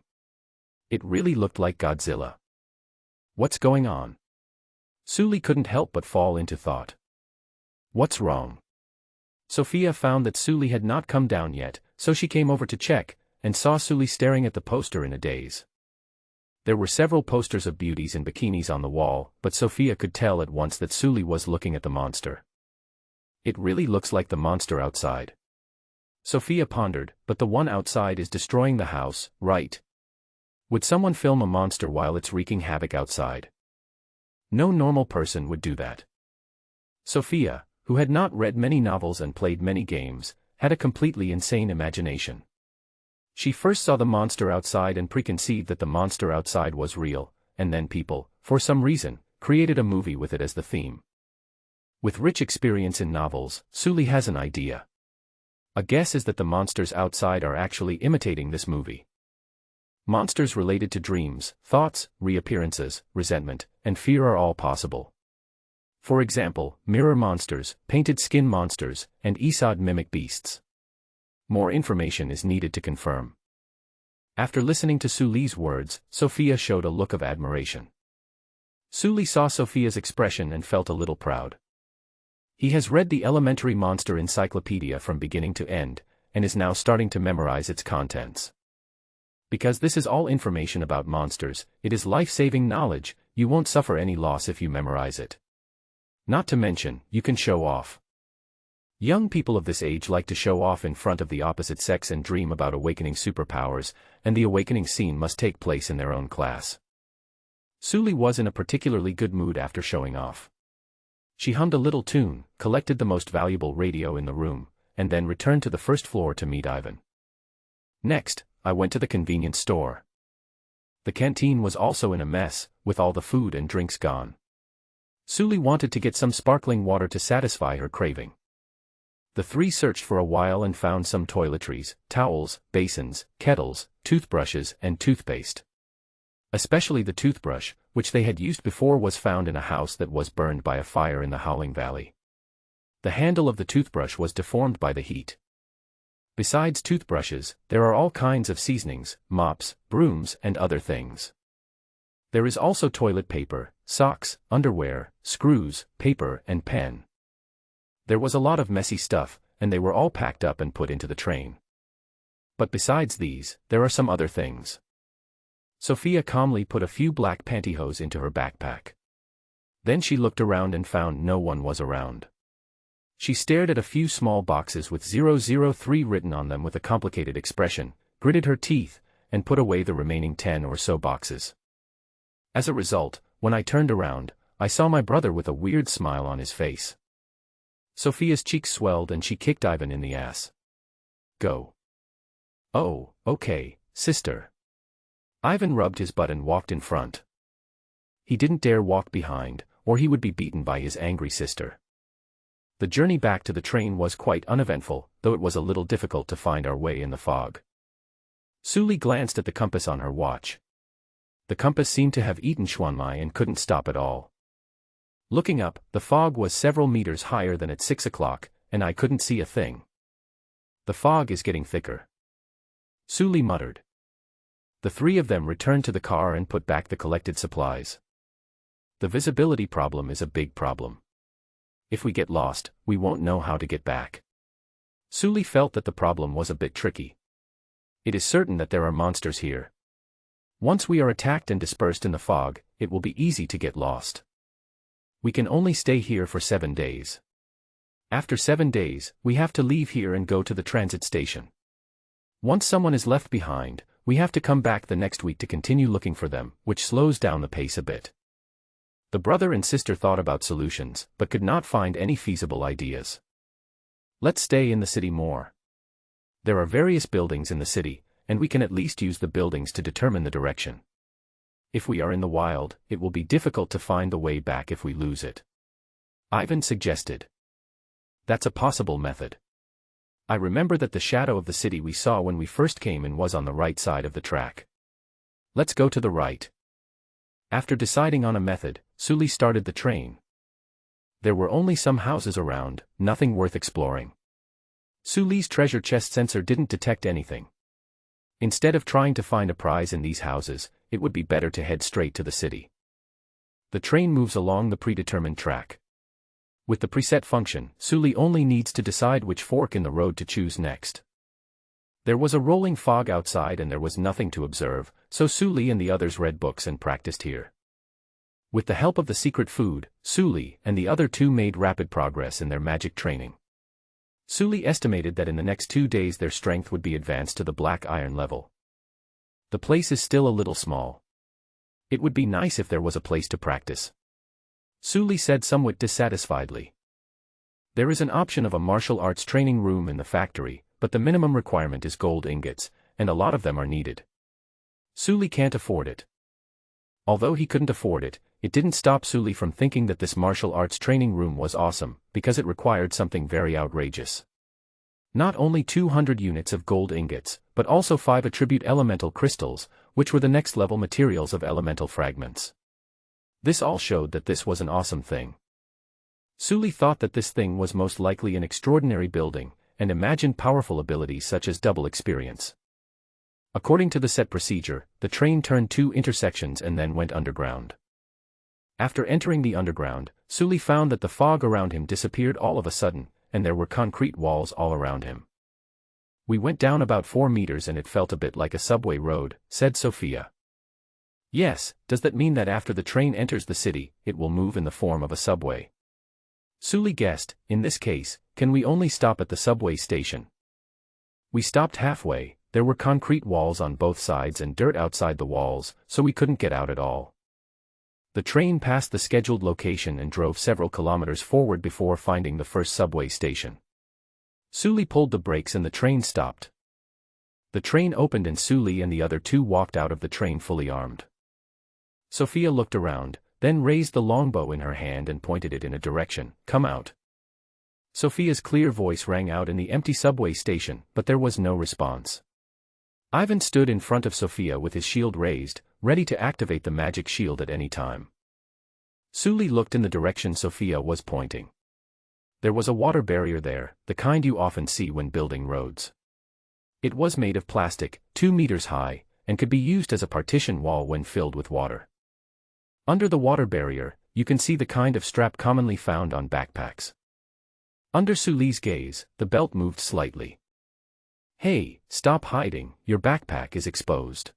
It really looked like Godzilla. What's going on? Sully couldn't help but fall into thought. What's wrong? Sophia found that Sully had not come down yet, so she came over to check, and saw Sully staring at the poster in a daze. There were several posters of beauties in bikinis on the wall, but Sophia could tell at once that Sully was looking at the monster. It really looks like the monster outside. Sophia pondered, but the one outside is destroying the house, right? Would someone film a monster while it's wreaking havoc outside? No normal person would do that. Sophia, who had not read many novels and played many games, had a completely insane imagination. She first saw the monster outside and preconceived that the monster outside was real, and then people, for some reason, created a movie with it as the theme. With rich experience in novels, Sully has an idea. A guess is that the monsters outside are actually imitating this movie. Monsters related to dreams, thoughts, reappearances, resentment, and fear are all possible. For example, mirror monsters, painted skin monsters, and Isad mimic beasts. More information is needed to confirm. After listening to Sully's words, Sophia showed a look of admiration. Sully saw Sophia's expression and felt a little proud. He has read the Elementary Monster Encyclopedia from beginning to end, and is now starting to memorize its contents. Because this is all information about monsters, it is life-saving knowledge, you won't suffer any loss if you memorize it. Not to mention, you can show off. Young people of this age like to show off in front of the opposite sex and dream about awakening superpowers, and the awakening scene must take place in their own class. Suli was in a particularly good mood after showing off. She hummed a little tune, collected the most valuable radio in the room, and then returned to the first floor to meet Ivan. Next, I went to the convenience store. The canteen was also in a mess, with all the food and drinks gone. Suli wanted to get some sparkling water to satisfy her craving. The three searched for a while and found some toiletries, towels, basins, kettles, toothbrushes, and toothpaste. Especially the toothbrush, which they had used before, was found in a house that was burned by a fire in the Howling Valley. The handle of the toothbrush was deformed by the heat. Besides toothbrushes, there are all kinds of seasonings, mops, brooms, and other things. There is also toilet paper, socks, underwear, screws, paper, and pen. There was a lot of messy stuff, and they were all packed up and put into the train. But besides these, there are some other things. Sophia calmly put a few black pantyhose into her backpack. Then she looked around and found no one was around. She stared at a few small boxes with 003 written on them with a complicated expression, gritted her teeth, and put away the remaining 10 or so boxes. As a result, when I turned around, I saw my brother with a weird smile on his face. Sophia's cheeks swelled and she kicked Ivan in the ass. Go. Oh, okay, sister. Ivan rubbed his butt and walked in front. He didn't dare walk behind, or he would be beaten by his angry sister. The journey back to the train was quite uneventful, though it was a little difficult to find our way in the fog. Suli glanced at the compass on her watch. The compass seemed to have eaten Xuanmai and couldn't stop at all. Looking up, the fog was several meters higher than at 6 o'clock, and I couldn't see a thing. The fog is getting thicker. Suli muttered. The three of them returned to the car and put back the collected supplies. The visibility problem is a big problem. If we get lost, we won't know how to get back. Suli felt that the problem was a bit tricky. It is certain that there are monsters here. Once we are attacked and dispersed in the fog, it will be easy to get lost. We can only stay here for 7 days. After 7 days, we have to leave here and go to the transit station. Once someone is left behind, we have to come back the next week to continue looking for them, which slows down the pace a bit. The brother and sister thought about solutions, but could not find any feasible ideas. Let's stay in the city more. There are various buildings in the city, and we can at least use the buildings to determine the direction. If we are in the wild, it will be difficult to find the way back if we lose it. Ivan suggested. That's a possible method. I remember that the shadow of the city we saw when we first came in was on the right side of the track. Let's go to the right. After deciding on a method, Suli started the train. There were only some houses around, nothing worth exploring. Suli's treasure chest sensor didn't detect anything. Instead of trying to find a prize in these houses, it would be better to head straight to the city. The train moves along the predetermined track. With the preset function, Suli only needs to decide which fork in the road to choose next. There was a rolling fog outside and there was nothing to observe, so Suli and the others read books and practiced here. With the help of the secret food, Suli and the other two made rapid progress in their magic training. Suli estimated that in the next 2 days their strength would be advanced to the black iron level. The place is still a little small. It would be nice if there was a place to practice. Suli said somewhat dissatisfiedly. There is an option of a martial arts training room in the factory, but the minimum requirement is gold ingots, and a lot of them are needed. Suli can't afford it. Although he couldn't afford it, it didn't stop Suli from thinking that this martial arts training room was awesome, because it required something very outrageous. Not only 200 units of gold ingots, but also 5 attribute elemental crystals, which were the next level materials of elemental fragments. This all showed that this was an awesome thing. Suli thought that this thing was most likely an extraordinary building, and imagined powerful abilities such as double experience. According to the set procedure, the train turned 2 intersections and then went underground. After entering the underground, Suli found that the fog around him disappeared all of a sudden, and there were concrete walls all around him. We went down about 4 meters and it felt a bit like a subway road, said Sophia. Yes, does that mean that after the train enters the city, it will move in the form of a subway? Sully guessed. In this case, can we only stop at the subway station? We stopped halfway. There were concrete walls on both sides and dirt outside the walls, so we couldn't get out at all. The train passed the scheduled location and drove several kilometers forward before finding the first subway station. Sully pulled the brakes and the train stopped. The train opened and Sully and the other two walked out of the train fully armed. Sophia looked around, then raised the longbow in her hand and pointed it in a direction. Come out. Sophia's clear voice rang out in the empty subway station, but there was no response. Ivan stood in front of Sophia with his shield raised, ready to activate the magic shield at any time. Sully looked in the direction Sophia was pointing. There was a water barrier there, the kind you often see when building roads. It was made of plastic, 2 meters high, and could be used as a partition wall when filled with water. Under the water barrier, you can see the kind of strap commonly found on backpacks. Under Sully's gaze, the belt moved slightly. Hey, stop hiding, your backpack is exposed.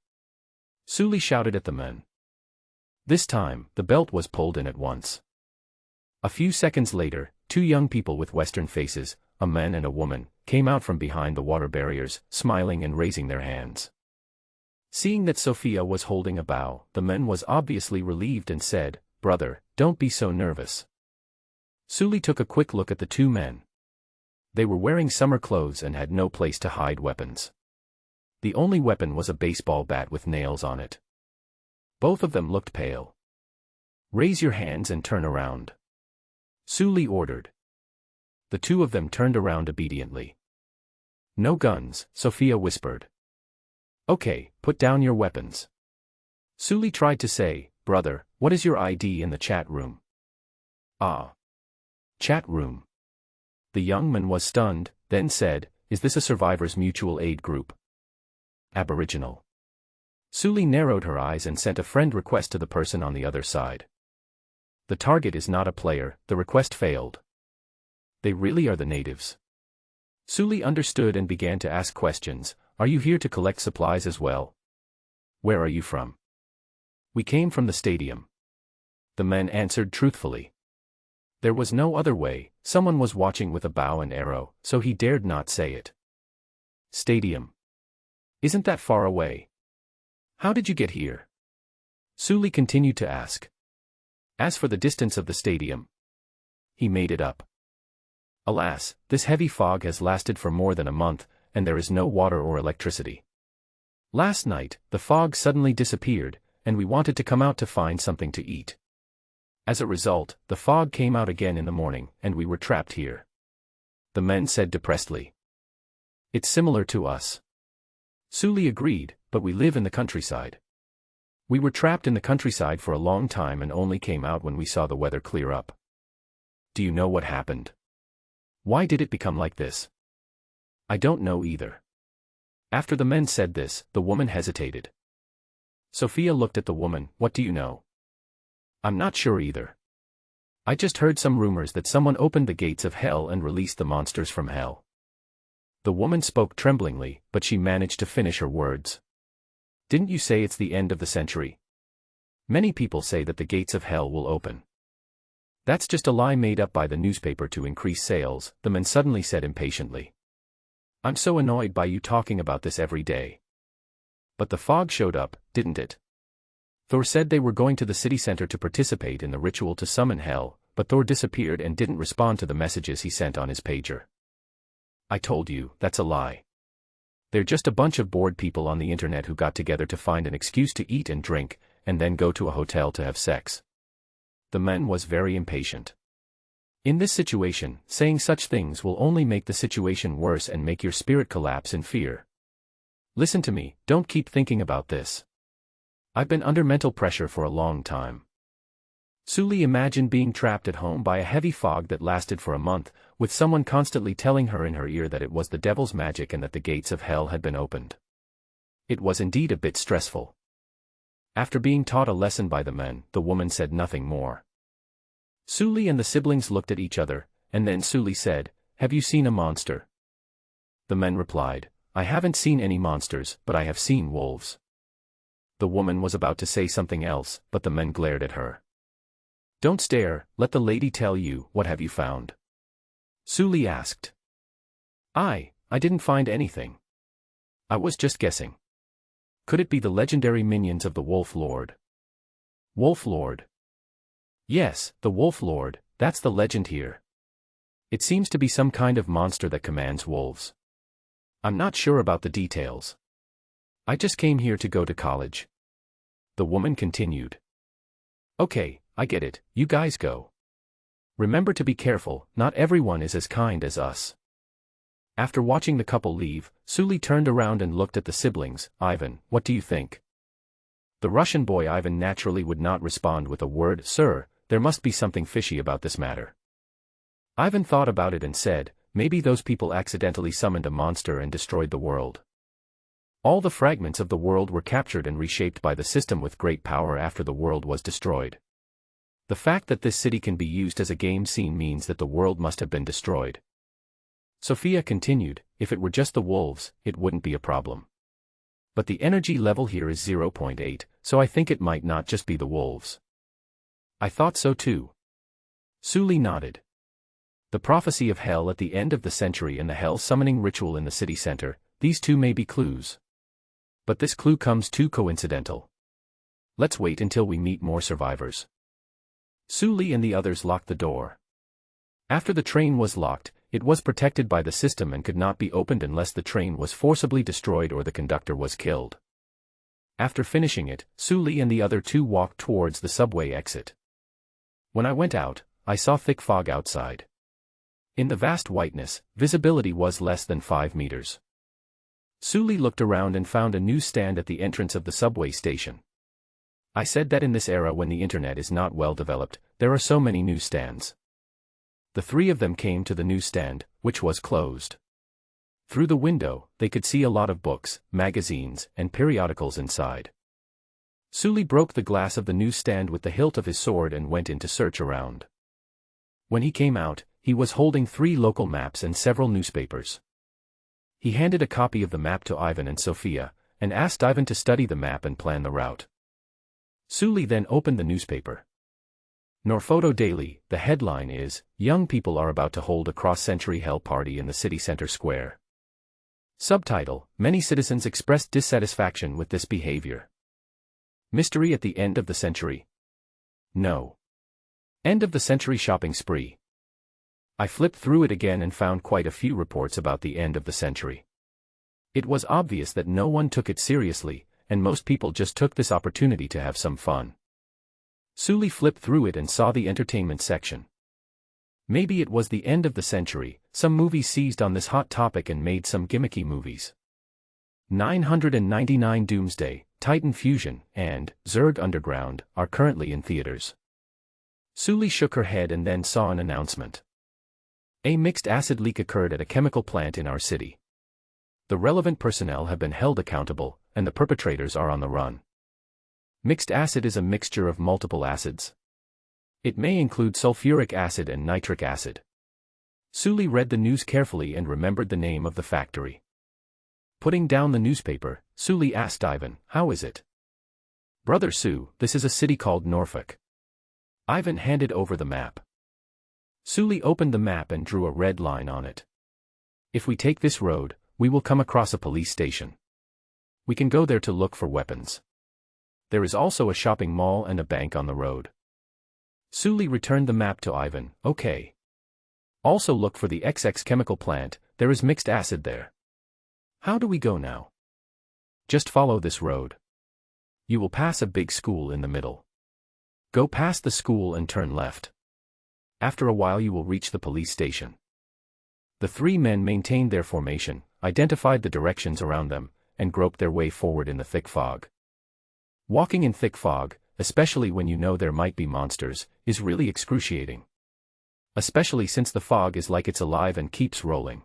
Sully shouted at the men. This time, the belt was pulled in at once. A few seconds later, 2 young people with Western faces, a man and a woman, came out from behind the water barriers, smiling and raising their hands. Seeing that Sophia was holding a bow, the man was obviously relieved and said, "Brother, don't be so nervous." Sully took a quick look at the 2 men. They were wearing summer clothes and had no place to hide weapons. The only weapon was a baseball bat with nails on it. Both of them looked pale. "Raise your hands and turn around," Sully ordered. The 2 of them turned around obediently. "No guns," Sophia whispered. "Okay, put down your weapons." Sully tried to say, "Brother, what is your ID in the chat room?" "Ah. Chat room." The young man was stunned, then said, "Is this a survivors' mutual aid group?" "Aboriginal." Sully narrowed her eyes and sent a friend request to the person on the other side. "The target is not a player," the request failed. "They really are the natives." Sully understood and began to ask questions. "Are you here to collect supplies as well? Where are you from?" "We came from the stadium." The man answered truthfully. There was no other way, someone was watching with a bow and arrow, so he dared not say it. "Stadium? Isn't that far away? How did you get here?" Sully continued to ask. As for the distance of the stadium, he made it up. "Alas, this heavy fog has lasted for more than a month, and there is no water or electricity. Last night, the fog suddenly disappeared, and we wanted to come out to find something to eat. As a result, the fog came out again in the morning, and we were trapped here." The men said depressedly. "It's similar to us." Sully agreed, "But we live in the countryside. We were trapped in the countryside for a long time and only came out when we saw the weather clear up." "Do you know what happened? Why did it become like this?" "I don't know either." After the men said this, the woman hesitated. Sophia looked at the woman. "What do you know?" "I'm not sure either. I just heard some rumors that someone opened the gates of hell and released the monsters from hell." The woman spoke tremblingly, but she managed to finish her words. "Didn't you say it's the end of the century? Many people say that the gates of hell will open." "That's just a lie made up by the newspaper to increase sales," the man suddenly said impatiently. "I'm so annoyed by you talking about this every day." "But the fog showed up, didn't it? Thor said they were going to the city center to participate in the ritual to summon hell, but Thor disappeared and didn't respond to the messages he sent on his pager." "I told you, that's a lie. They're just a bunch of bored people on the internet who got together to find an excuse to eat and drink, and then go to a hotel to have sex." The man was very impatient. In this situation, saying such things will only make the situation worse and make your spirit collapse in fear. Listen to me, don't keep thinking about this. I've been under mental pressure for a long time. Sully imagined being trapped at home by a heavy fog that lasted for a month, with someone constantly telling her in her ear that it was the devil's magic and that the gates of hell had been opened. It was indeed a bit stressful. After being taught a lesson by the men, the woman said nothing more. Sully and the siblings looked at each other, and then Sully said, "Have you seen a monster?" The men replied, I haven't seen any monsters, but I have seen wolves. The woman was about to say something else, but the men glared at her. Don't stare, let the lady tell you, what have you found? Sully asked. I didn't find anything. I was just guessing. Could it be the legendary minions of the Wolf Lord? Wolf Lord? Yes, the Wolf Lord, that's the legend here. It seems to be some kind of monster that commands wolves. I'm not sure about the details. I just came here to go to college. The woman continued. Okay, I get it, you guys go. Remember to be careful, not everyone is as kind as us. After watching the couple leave, Sully turned around and looked at the siblings. Ivan, what do you think? The Russian boy Ivan naturally would not respond with a word. Sir, there must be something fishy about this matter. Ivan thought about it and said, maybe those people accidentally summoned a monster and destroyed the world. All the fragments of the world were captured and reshaped by the system with great power after the world was destroyed. The fact that this city can be used as a game scene means that the world must have been destroyed. Sophia continued, if it were just the wolves, it wouldn't be a problem. But the energy level here is 0.8, so I think it might not just be the wolves. I thought so too. Sully nodded. The prophecy of hell at the end of the century and the hell summoning ritual in the city center, these two may be clues. But this clue comes too coincidental. Let's wait until we meet more survivors. Sully and the others locked the door. After the train was locked, it was protected by the system and could not be opened unless the train was forcibly destroyed or the conductor was killed. After finishing it, Sully and the other two walked towards the subway exit. When I went out, I saw thick fog outside. In the vast whiteness, visibility was less than 5 meters. Sully looked around and found a newsstand at the entrance of the subway station. I said that in this era when the internet is not well developed, there are so many newsstands. The three of them came to the newsstand, which was closed. Through the window, they could see a lot of books, magazines, and periodicals inside. Sully broke the glass of the newsstand with the hilt of his sword and went in to search around. When he came out, he was holding 3 local maps and several newspapers. He handed a copy of the map to Ivan and Sophia, and asked Ivan to study the map and plan the route. Sully then opened the newspaper. Norphoto Daily, the headline is, Young people are about to hold a cross-century hell party in the city center square. Subtitle, Many citizens expressed dissatisfaction with this behavior. Mystery at the end of the century? No. End of the century shopping spree. I flipped through it again and found quite a few reports about the end of the century. It was obvious that no one took it seriously, and most people just took this opportunity to have some fun. Sully flipped through it and saw the entertainment section. Maybe it was the end of the century, some movies seized on this hot topic and made some gimmicky movies. 999 Doomsday, Titan Fusion, and Zerg Underground are currently in theaters. Sully shook her head and then saw an announcement. A mixed acid leak occurred at a chemical plant in our city. The relevant personnel have been held accountable, and the perpetrators are on the run. Mixed acid is a mixture of multiple acids. It may include sulfuric acid and nitric acid. Sully read the news carefully and remembered the name of the factory. Putting down the newspaper, Sully asked Ivan, "How is it?" "Brother Sue, this is a city called Norfolk." Ivan handed over the map. Sully opened the map and drew a red line on it. "If we take this road, we will come across a police station. We can go there to look for weapons. There is also a shopping mall and a bank on the road." Sully returned the map to Ivan. "Okay. Also look for the XX chemical plant, there is mixed acid there. How do we go now?" "Just follow this road. You will pass a big school in the middle. Go past the school and turn left. After a while you will reach the police station." The 3 men maintained their formation, identified the directions around them, and groped their way forward in the thick fog. Walking in thick fog, especially when you know there might be monsters, is really excruciating. Especially since the fog is like it's alive and keeps rolling.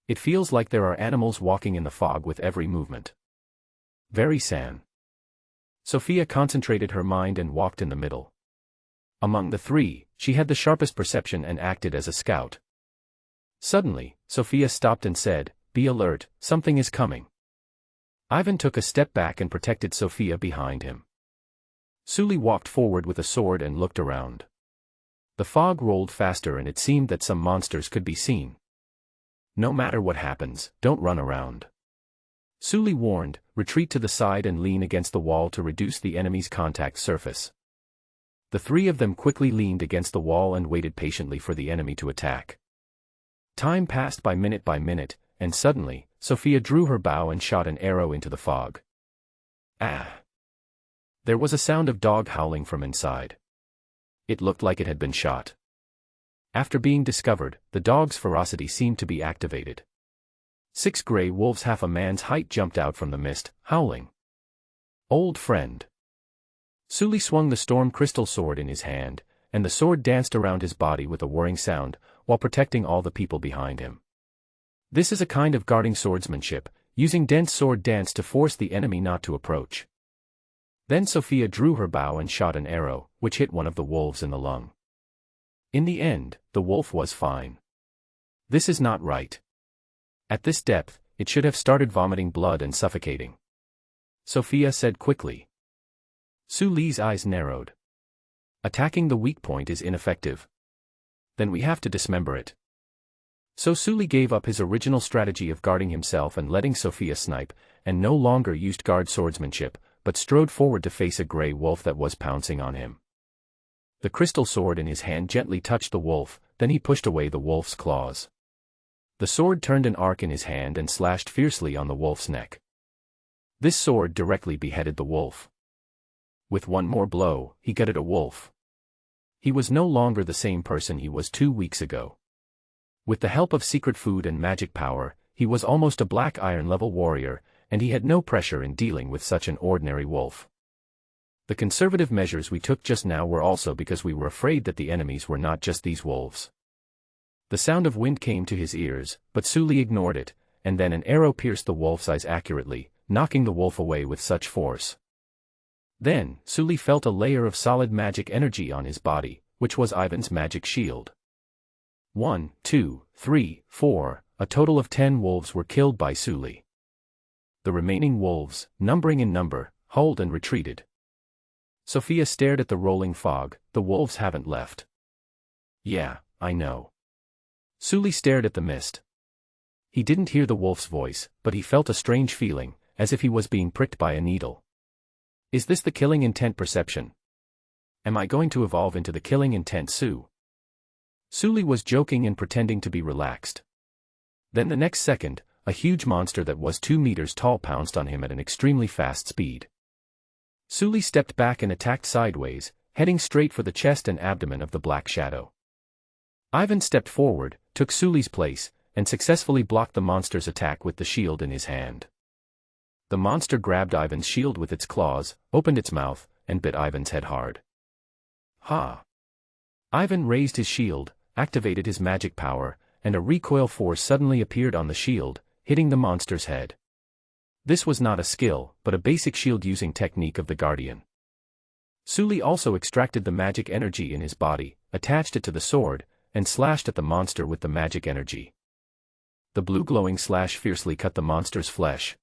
It feels like there are animals walking in the fog with every movement. Very sad. Sophia concentrated her mind and walked in the middle. Among the 3, she had the sharpest perception and acted as a scout. Suddenly, Sophia stopped and said, be alert, something is coming. Ivan took a step back and protected Sophia behind him. Sully walked forward with a sword and looked around. The fog rolled faster and it seemed that some monsters could be seen. No matter what happens, don't run around. Sully warned, retreat to the side and lean against the wall to reduce the enemy's contact surface. The three of them quickly leaned against the wall and waited patiently for the enemy to attack. Time passed by minute, and suddenly, Sophia drew her bow and shot an arrow into the fog. Ah! There was a sound of dog howling from inside. It looked like it had been shot. After being discovered, the dog's ferocity seemed to be activated. 6 gray wolves half a man's height jumped out from the mist, howling. Old friend. Sully swung the storm crystal sword in his hand, and the sword danced around his body with a whirring sound, while protecting all the people behind him. This is a kind of guarding swordsmanship, using dense sword dance to force the enemy not to approach. Then Sophia drew her bow and shot an arrow, which hit one of the wolves in the lung. In the end, the wolf was fine. This is not right. At this depth, it should have started vomiting blood and suffocating. Sophia said quickly. Sully's eyes narrowed. Attacking the weak point is ineffective. Then we have to dismember it. So Sully gave up his original strategy of guarding himself and letting Sophia snipe, and no longer used guard swordsmanship, but strode forward to face a gray wolf that was pouncing on him. The crystal sword in his hand gently touched the wolf, then he pushed away the wolf's claws. The sword turned an arc in his hand and slashed fiercely on the wolf's neck. This sword directly beheaded the wolf. With one more blow, he gutted a wolf. He was no longer the same person he was 2 weeks ago. With the help of secret food and magic power, he was almost a black iron-level warrior, and he had no pressure in dealing with such an ordinary wolf. The conservative measures we took just now were also because we were afraid that the enemies were not just these wolves. The sound of wind came to his ears, but Sully ignored it, and then an arrow pierced the wolf's eyes accurately, knocking the wolf away with such force. Then, Sully felt a layer of solid magic energy on his body, which was Ivan's magic shield. 1, 2, 3, 4, a total of 10 wolves were killed by Sully. The remaining wolves, numbering in number, howled and retreated. Sophia stared at the rolling fog. The wolves haven't left. Yeah, I know. Sully stared at the mist. He didn't hear the wolf's voice, but he felt a strange feeling, as if he was being pricked by a needle. Is this the killing intent perception? Am I going to evolve into the killing intent Sue? Sully was joking and pretending to be relaxed. Then the next second, a huge monster that was 2 meters tall pounced on him at an extremely fast speed. Sully stepped back and attacked sideways, heading straight for the chest and abdomen of the black shadow. Ivan stepped forward, took Sully's place, and successfully blocked the monster's attack with the shield in his hand. The monster grabbed Ivan's shield with its claws, opened its mouth, and bit Ivan's head hard. Ha! Ivan raised his shield, activated his magic power, and a recoil force suddenly appeared on the shield, hitting the monster's head. This was not a skill, but a basic shield-using technique of the Guardian. Sully also extracted the magic energy in his body, attached it to the sword, and slashed at the monster with the magic energy. The blue glowing slash fiercely cut the monster's flesh.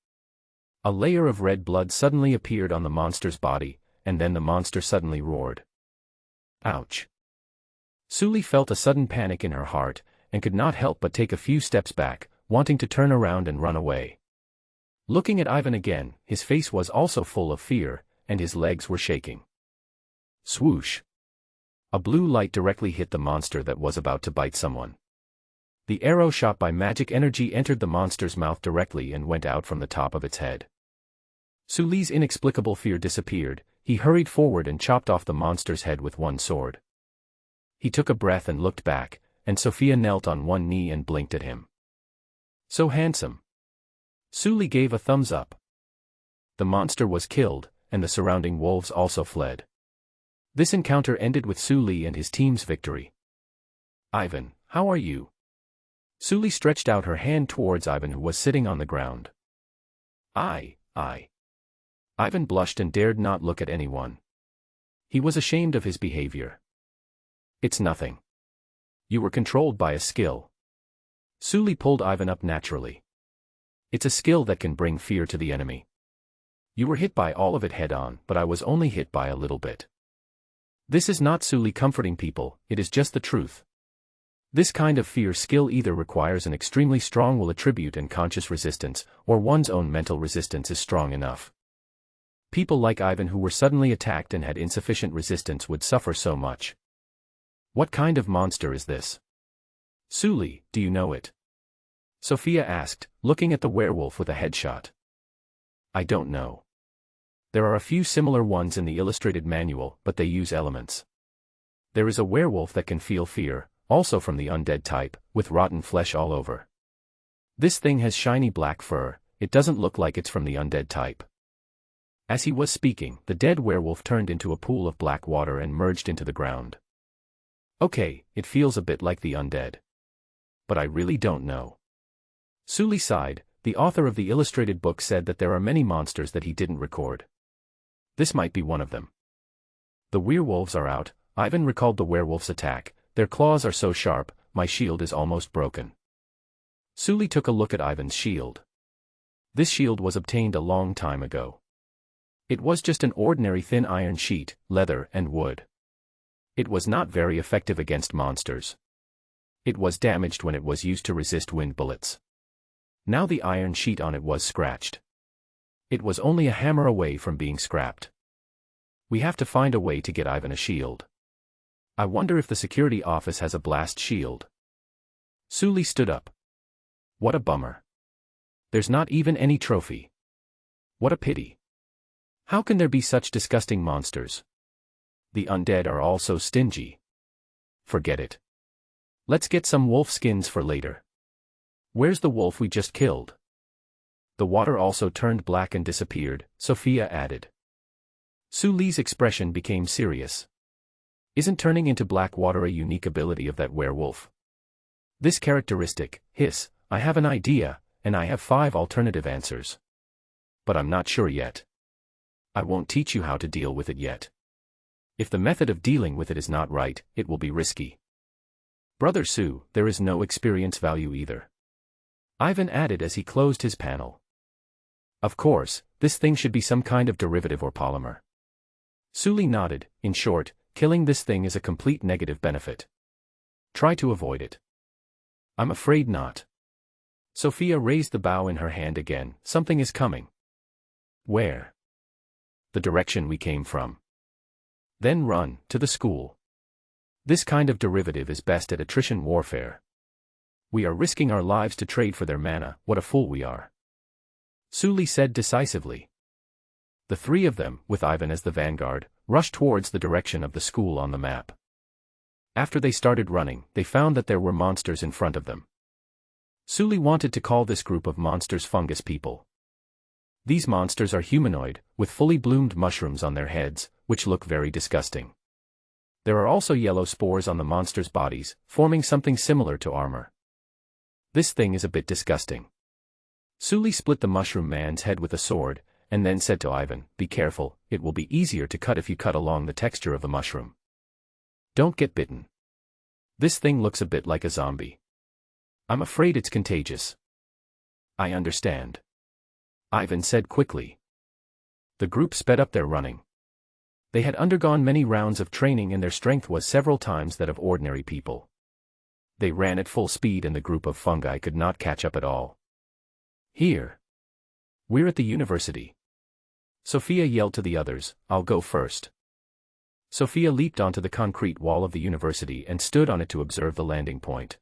A layer of red blood suddenly appeared on the monster's body, and then the monster suddenly roared. Ouch! Sully felt a sudden panic in her heart, and could not help but take a few steps back, wanting to turn around and run away. Looking at Ivan again, his face was also full of fear, and his legs were shaking. Swoosh! A blue light directly hit the monster that was about to bite someone. The arrow shot by magic energy entered the monster's mouth directly and went out from the top of its head. Sully's inexplicable fear disappeared. He hurried forward and chopped off the monster's head with one sword. He took a breath and looked back, and Sophia knelt on one knee and blinked at him. So handsome. Sully gave a thumbs up. The monster was killed, and the surrounding wolves also fled. This encounter ended with Sully and his team's victory. Ivan, how are you? Sully stretched out her hand towards Ivan, who was sitting on the ground. I. Ivan blushed and dared not look at anyone. He was ashamed of his behavior. It's nothing. You were controlled by a skill. Sully pulled Ivan up naturally. It's a skill that can bring fear to the enemy. You were hit by all of it head-on, but I was only hit by a little bit. This is not solely comforting people, it is just the truth. This kind of fear skill either requires an extremely strong will attribute and conscious resistance, or one's own mental resistance is strong enough. People like Ivan who were suddenly attacked and had insufficient resistance would suffer so much. What kind of monster is this? Suli, do you know it? Sophia asked, looking at the werewolf with a headshot. I don't know. There are a few similar ones in the illustrated manual, but they use elements. There is a werewolf that can feel fear, also from the undead type, with rotten flesh all over. This thing has shiny black fur, it doesn't look like it's from the undead type. As he was speaking, the dead werewolf turned into a pool of black water and merged into the ground. Okay, it feels a bit like the undead. But I really don't know. Suli sighed. The author of the illustrated book said that there are many monsters that he didn't record. This might be one of them. The werewolves are out. Ivan recalled the werewolf's attack. Their claws are so sharp, my shield is almost broken. Suli took a look at Ivan's shield. This shield was obtained a long time ago. It was just an ordinary thin iron sheet, leather and wood. It was not very effective against monsters. It was damaged when it was used to resist wind bullets. Now the iron sheet on it was scratched. It was only a hammer away from being scrapped. We have to find a way to get Ivan a shield. I wonder if the security office has a blast shield. Suli stood up. What a bummer. There's not even any trophy. What a pity. How can there be such disgusting monsters? The undead are all so stingy. Forget it. Let's get some wolf skins for later. Where's the wolf we just killed? The water also turned black and disappeared, Sophia added. Suli's expression became serious. Isn't turning into black water a unique ability of that werewolf? This characteristic, hiss, I have an idea, and I have 5 alternative answers. But I'm not sure yet. I won't teach you how to deal with it yet. If the method of dealing with it is not right, it will be risky. Brother Sue, there is no experience value either. Ivan added as he closed his panel. Of course, this thing should be some kind of derivative or polymer. Suli nodded. In short, killing this thing is a complete negative benefit. Try to avoid it. I'm afraid not. Sophia raised the bow in her hand again. Something is coming. Where? The direction we came from. Then run, to the school. This kind of derivative is best at attrition warfare. We are risking our lives to trade for their mana, what a fool we are. Suli said decisively. The 3 of them, with Ivan as the vanguard, rushed towards the direction of the school on the map. After they started running, they found that there were monsters in front of them. Suli wanted to call this group of monsters fungus people. These monsters are humanoid, with fully bloomed mushrooms on their heads, which look very disgusting. There are also yellow spores on the monsters' bodies, forming something similar to armor. This thing is a bit disgusting. Suli split the mushroom man's head with a sword, and then said to Ivan, be careful, it will be easier to cut if you cut along the texture of the mushroom. Don't get bitten. This thing looks a bit like a zombie. I'm afraid it's contagious. I understand. Ivan said quickly. The group sped up their running. They had undergone many rounds of training and their strength was several times that of ordinary people. They ran at full speed and the group of fungi could not catch up at all. Here. We're at the university. Sophia yelled to the others, I'll go first. Sophia leaped onto the concrete wall of the university and stood on it to observe the landing point.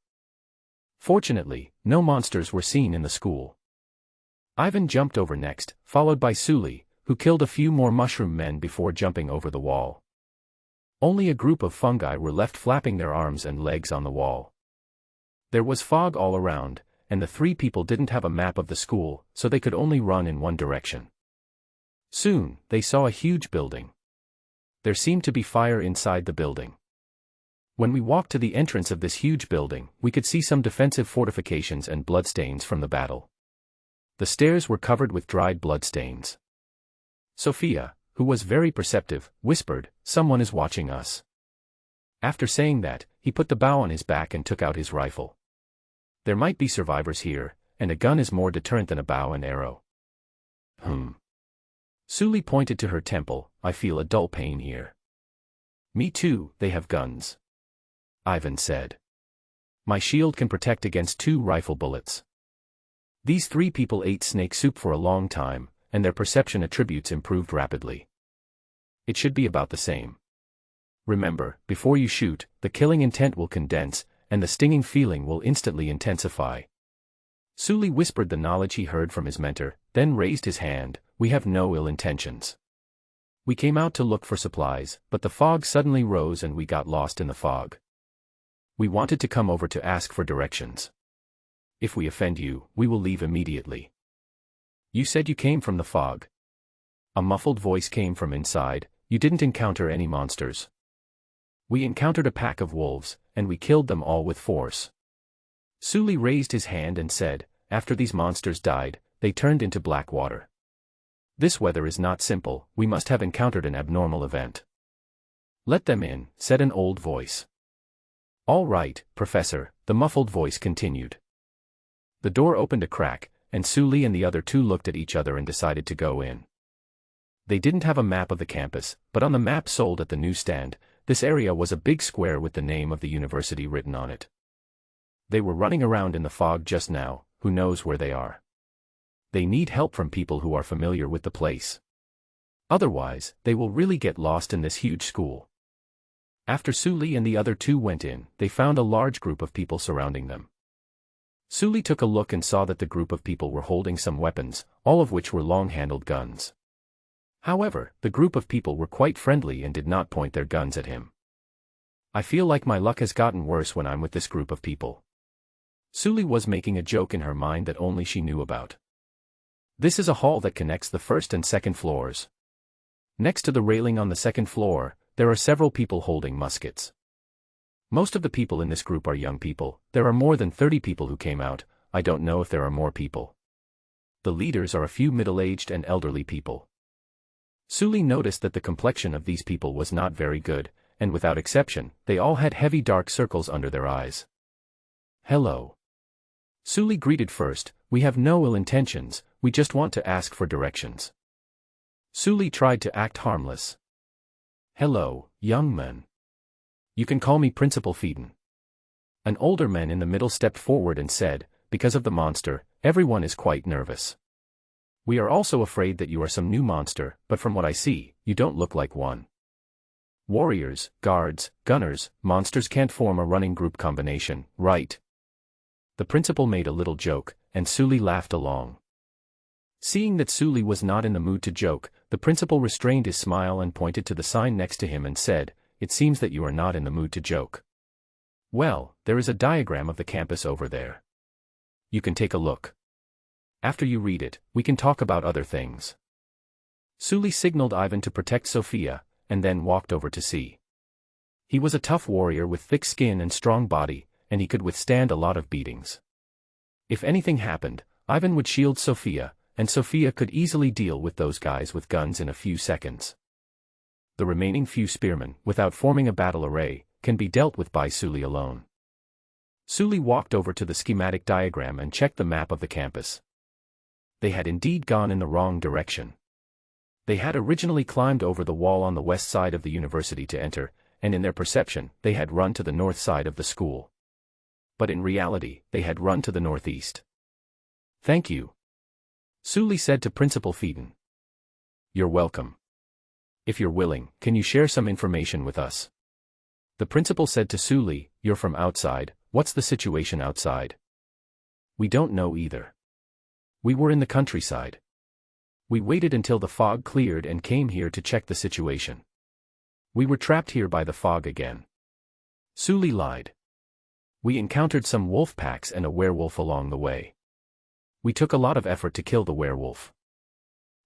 Fortunately, no monsters were seen in the school. Ivan jumped over next, followed by Suli, who killed a few more mushroom men before jumping over the wall. Only a group of fungi were left flapping their arms and legs on the wall. There was fog all around, and the 3 people didn't have a map of the school, so they could only run in one direction. Soon, they saw a huge building. There seemed to be fire inside the building. When we walked to the entrance of this huge building, we could see some defensive fortifications and bloodstains from the battle. The stairs were covered with dried bloodstains. Sophia, who was very perceptive, whispered, someone is watching us. After saying that, he put the bow on his back and took out his rifle. There might be survivors here, and a gun is more deterrent than a bow and arrow. Sully pointed to her temple. I feel a dull pain here. Me too, they have guns, Ivan said. My shield can protect against 2 rifle bullets. These 3 people ate snake soup for a long time, and their perception attributes improved rapidly. It should be about the same. Remember, before you shoot, the killing intent will condense, and the stinging feeling will instantly intensify. Sully whispered the knowledge he heard from his mentor, then raised his hand. We have no ill intentions. We came out to look for supplies, but the fog suddenly rose and we got lost in the fog. We wanted to come over to ask for directions. If we offend you, we will leave immediately. You said you came from the fog. A muffled voice came from inside. You didn't encounter any monsters. We encountered a pack of wolves, and we killed them all with force. Sully raised his hand and said, after these monsters died, they turned into black water. This weather is not simple, we must have encountered an abnormal event. Let them in, said an old voice. All right, Professor, the muffled voice continued. The door opened a crack, and Sully and the other 2 looked at each other and decided to go in. They didn't have a map of the campus, but on the map sold at the newsstand, this area was a big square with the name of the university written on it. They were running around in the fog just now, who knows where they are. They need help from people who are familiar with the place. Otherwise, they will really get lost in this huge school. After Sully and the other 2 went in, they found a large group of people surrounding them. Sully took a look and saw that the group of people were holding some weapons, all of which were long-handled guns. However, the group of people were quite friendly and did not point their guns at him. I feel like my luck has gotten worse when I'm with this group of people. Sully was making a joke in her mind that only she knew about. This is a hall that connects the 1st and 2nd floors. Next to the railing on the 2nd floor, there are several people holding muskets. Most of the people in this group are young people. There are more than 30 people who came out. I don't know if there are more people. The leaders are a few middle-aged and elderly people. Sully noticed that the complexion of these people was not very good, and without exception, they all had heavy dark circles under their eyes. Hello. Sully greeted first. We have no ill intentions, we just want to ask for directions. Sully tried to act harmless. Hello, young man. You can call me Principal Feeden. An older man in the middle stepped forward and said, because of the monster, everyone is quite nervous. We are also afraid that you are some new monster, but from what I see, you don't look like one. Warriors, guards, gunners, monsters can't form a running group combination, right? The principal made a little joke, and Sully laughed along. Seeing that Sully was not in the mood to joke, the principal restrained his smile and pointed to the sign next to him and said, it seems that you are not in the mood to joke. Well, there is a diagram of the campus over there. You can take a look. After you read it, we can talk about other things. Sully signaled Ivan to protect Sophia, and then walked over to see. He was a tough warrior with thick skin and strong body, and he could withstand a lot of beatings. If anything happened, Ivan would shield Sophia, and Sophia could easily deal with those guys with guns in a few seconds. The remaining few spearmen, without forming a battle array, can be dealt with by Sully alone. Sully walked over to the schematic diagram and checked the map of the campus. They had indeed gone in the wrong direction. They had originally climbed over the wall on the west side of the university to enter, and in their perception, they had run to the north side of the school. But in reality, they had run to the northeast. Thank you, Sully said to Principal Feeden. You're welcome. If you're willing, can you share some information with us? The principal said to Sully, you're from outside, what's the situation outside? We don't know either. We were in the countryside. We waited until the fog cleared and came here to check the situation. We were trapped here by the fog again. Sully lied. We encountered some wolf packs and a werewolf along the way. We took a lot of effort to kill the werewolf.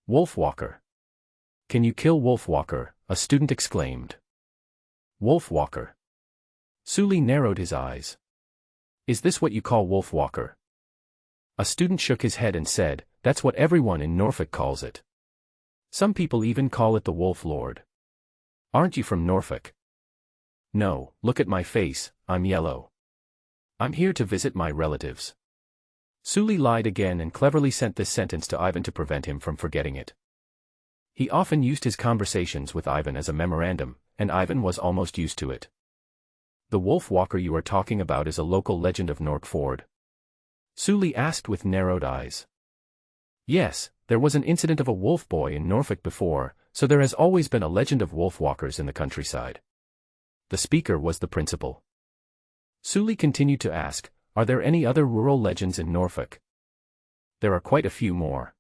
Wolfwalker. Can you kill Wolfwalker? A student exclaimed. Wolfwalker. Sully narrowed his eyes. Is this what you call Wolfwalker? A student shook his head and said, that's what everyone in Norfolk calls it. Some people even call it the Wolf Lord. Aren't you from Norfolk? No, look at my face, I'm yellow. I'm here to visit my relatives. Suli lied again and cleverly sent this sentence to Ivan to prevent him from forgetting it. He often used his conversations with Ivan as a memorandum, and Ivan was almost used to it. The wolf walker you are talking about is a local legend of Norkford? Suli asked with narrowed eyes. Yes, there was an incident of a wolf boy in Norfolk before, so there has always been a legend of wolf walkers in the countryside. The speaker was the principal. Suli continued to ask, are there any other rural legends in Norfolk? There are quite a few more.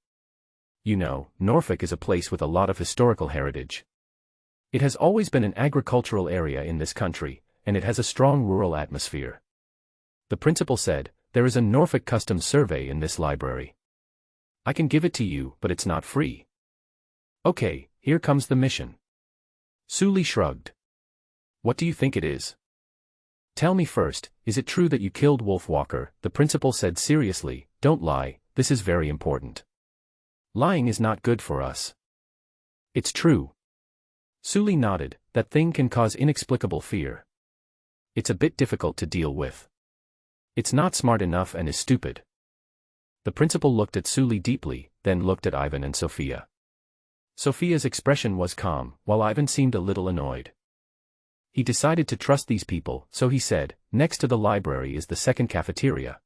You know, Norfolk is a place with a lot of historical heritage. It has always been an agricultural area in this country, and it has a strong rural atmosphere. The principal said, there is a Norfolk Customs survey in this library. I can give it to you, but it's not free. Okay, here comes the mission. Suli shrugged. What do you think it is? Tell me first, is it true that you killed Wolf Walker? The principal said seriously, don't lie, this is very important. Lying is not good for us. It's true. Suli nodded, that thing can cause inexplicable fear. It's a bit difficult to deal with. It's not smart enough and is stupid. The principal looked at Suli deeply, then looked at Ivan and Sophia. Sophia's expression was calm, while Ivan seemed a little annoyed. He decided to trust these people, so he said, next to the library is the second cafeteria.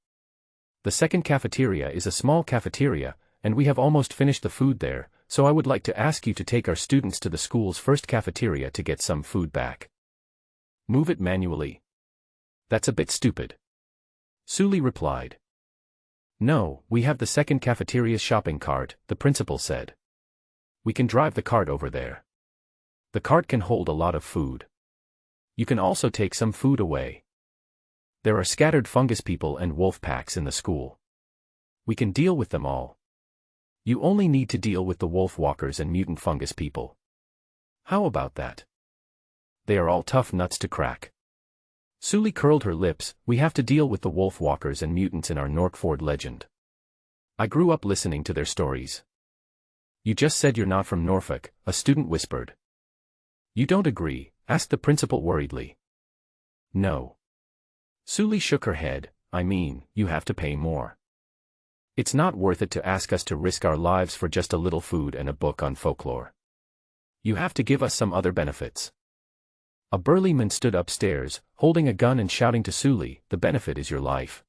The second cafeteria is a small cafeteria, and we have almost finished the food there, so I would like to ask you to take our students to the school's first cafeteria to get some food back. Move it manually. That's a bit stupid. Suli replied. No, we have the second cafeteria's shopping cart, the principal said. We can drive the cart over there. The cart can hold a lot of food. You can also take some food away. There are scattered fungus people and wolf packs in the school. We can deal with them all. You only need to deal with the wolf walkers and mutant fungus people. How about that? They are all tough nuts to crack. Suli curled her lips, we have to deal with the wolf walkers and mutants in our Norkford legend. I grew up listening to their stories. You just said you're not from Norfolk, a student whispered. You don't agree? Asked the principal worriedly. No. Suli shook her head, I mean, you have to pay more. It's not worth it to ask us to risk our lives for just a little food and a book on folklore. You have to give us some other benefits. A burly man stood upstairs, holding a gun and shouting to Suli, the benefit is your life.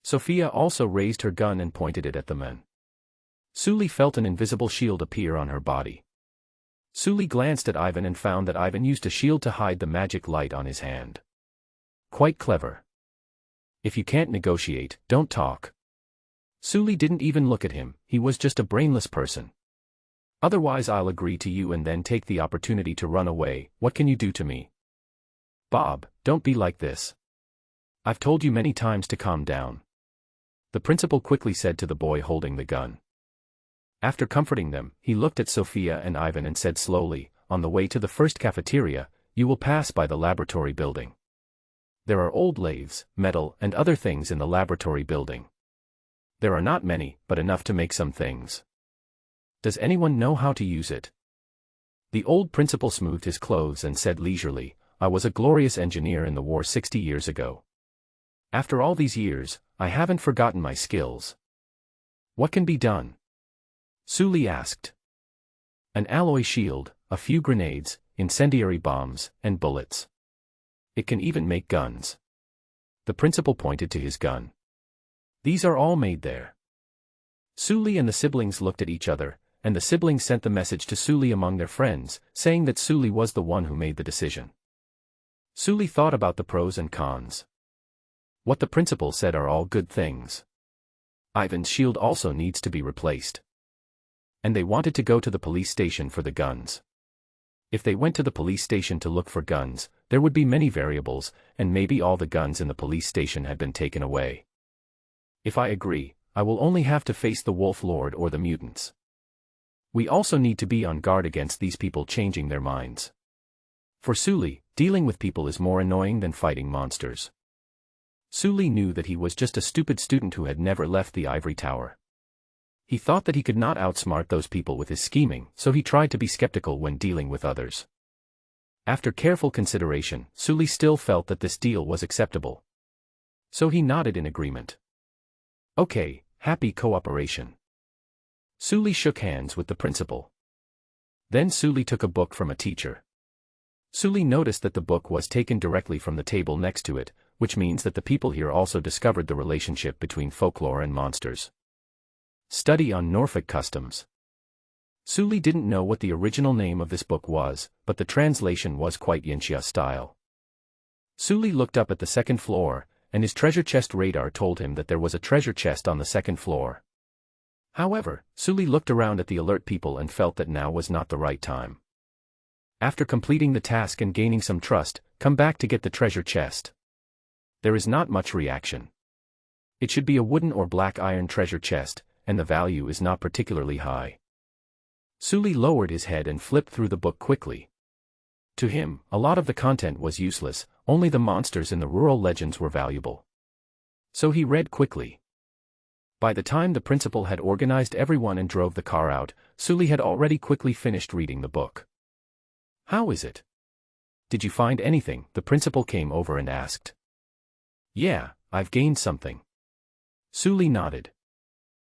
Sophia also raised her gun and pointed it at the man. Suli felt an invisible shield appear on her body. Suli glanced at Ivan and found that Ivan used a shield to hide the magic light on his hand. Quite clever. If you can't negotiate, don't talk. Suli didn't even look at him, he was just a brainless person. Otherwise I'll agree to you and then take the opportunity to run away. What can you do to me? Bob, don't be like this. I've told you many times to calm down. The principal quickly said to the boy holding the gun. After comforting them, he looked at Sophia and Ivan and said slowly, on the way to the first cafeteria, you will pass by the laboratory building. There are old lathes, metal, and other things in the laboratory building. There are not many, but enough to make some things. Does anyone know how to use it? The old principal smoothed his clothes and said leisurely, I was a glorious engineer in the war 60 years ago. After all these years, I haven't forgotten my skills. What can be done? Suli asked. An alloy shield, a few grenades, incendiary bombs, and bullets. It can even make guns. The principal pointed to his gun. These are all made there. Suli and the siblings looked at each other, and the siblings sent the message to Suli among their friends, saying that Suli was the one who made the decision. Suli thought about the pros and cons. What the principal said are all good things. Ivan's shield also needs to be replaced. And they wanted to go to the police station for the guns. If they went to the police station to look for guns, there would be many variables, and maybe all the guns in the police station had been taken away. If I agree, I will only have to face the Wolf Lord or the mutants. We also need to be on guard against these people changing their minds. For Suli, dealing with people is more annoying than fighting monsters. Suli knew that he was just a stupid student who had never left the ivory tower. He thought that he could not outsmart those people with his scheming, so he tried to be skeptical when dealing with others. After careful consideration, Suli still felt that this deal was acceptable. So he nodded in agreement. Okay, happy cooperation. Sully shook hands with the principal. Then Sully took a book from a teacher. Sully noticed that the book was taken directly from the table next to it, which means that the people here also discovered the relationship between folklore and monsters. Study on Norfolk Customs. Sully didn't know what the original name of this book was, but the translation was quite Yinxia style. Sully looked up at the second floor, and his treasure chest radar told him that there was a treasure chest on the second floor. However, Sully looked around at the alert people and felt that now was not the right time. After completing the task and gaining some trust, come back to get the treasure chest. There is not much reaction. It should be a wooden or black iron treasure chest, and the value is not particularly high. Sully lowered his head and flipped through the book quickly. To him, a lot of the content was useless, only the monsters in the rural legends were valuable. So he read quickly. By the time the principal had organized everyone and drove the car out, Sully had already quickly finished reading the book. How is it? Did you find anything? The principal came over and asked. Yeah, I've gained something. Sully nodded.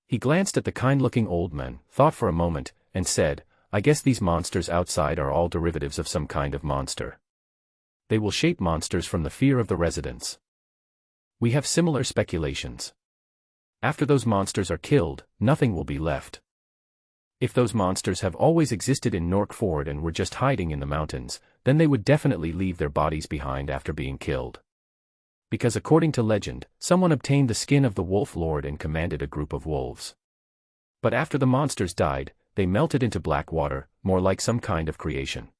He glanced at the kind-looking old man, thought for a moment, and said, I guess these monsters outside are all derivatives of some kind of monster. They will shape monsters from the fear of the residents. We have similar speculations. After those monsters are killed, nothing will be left. If those monsters have always existed in Nork Ford and were just hiding in the mountains, then they would definitely leave their bodies behind after being killed. Because according to legend, someone obtained the skin of the Wolf Lord and commanded a group of wolves. But after the monsters died, they melted into black water, more like some kind of creation.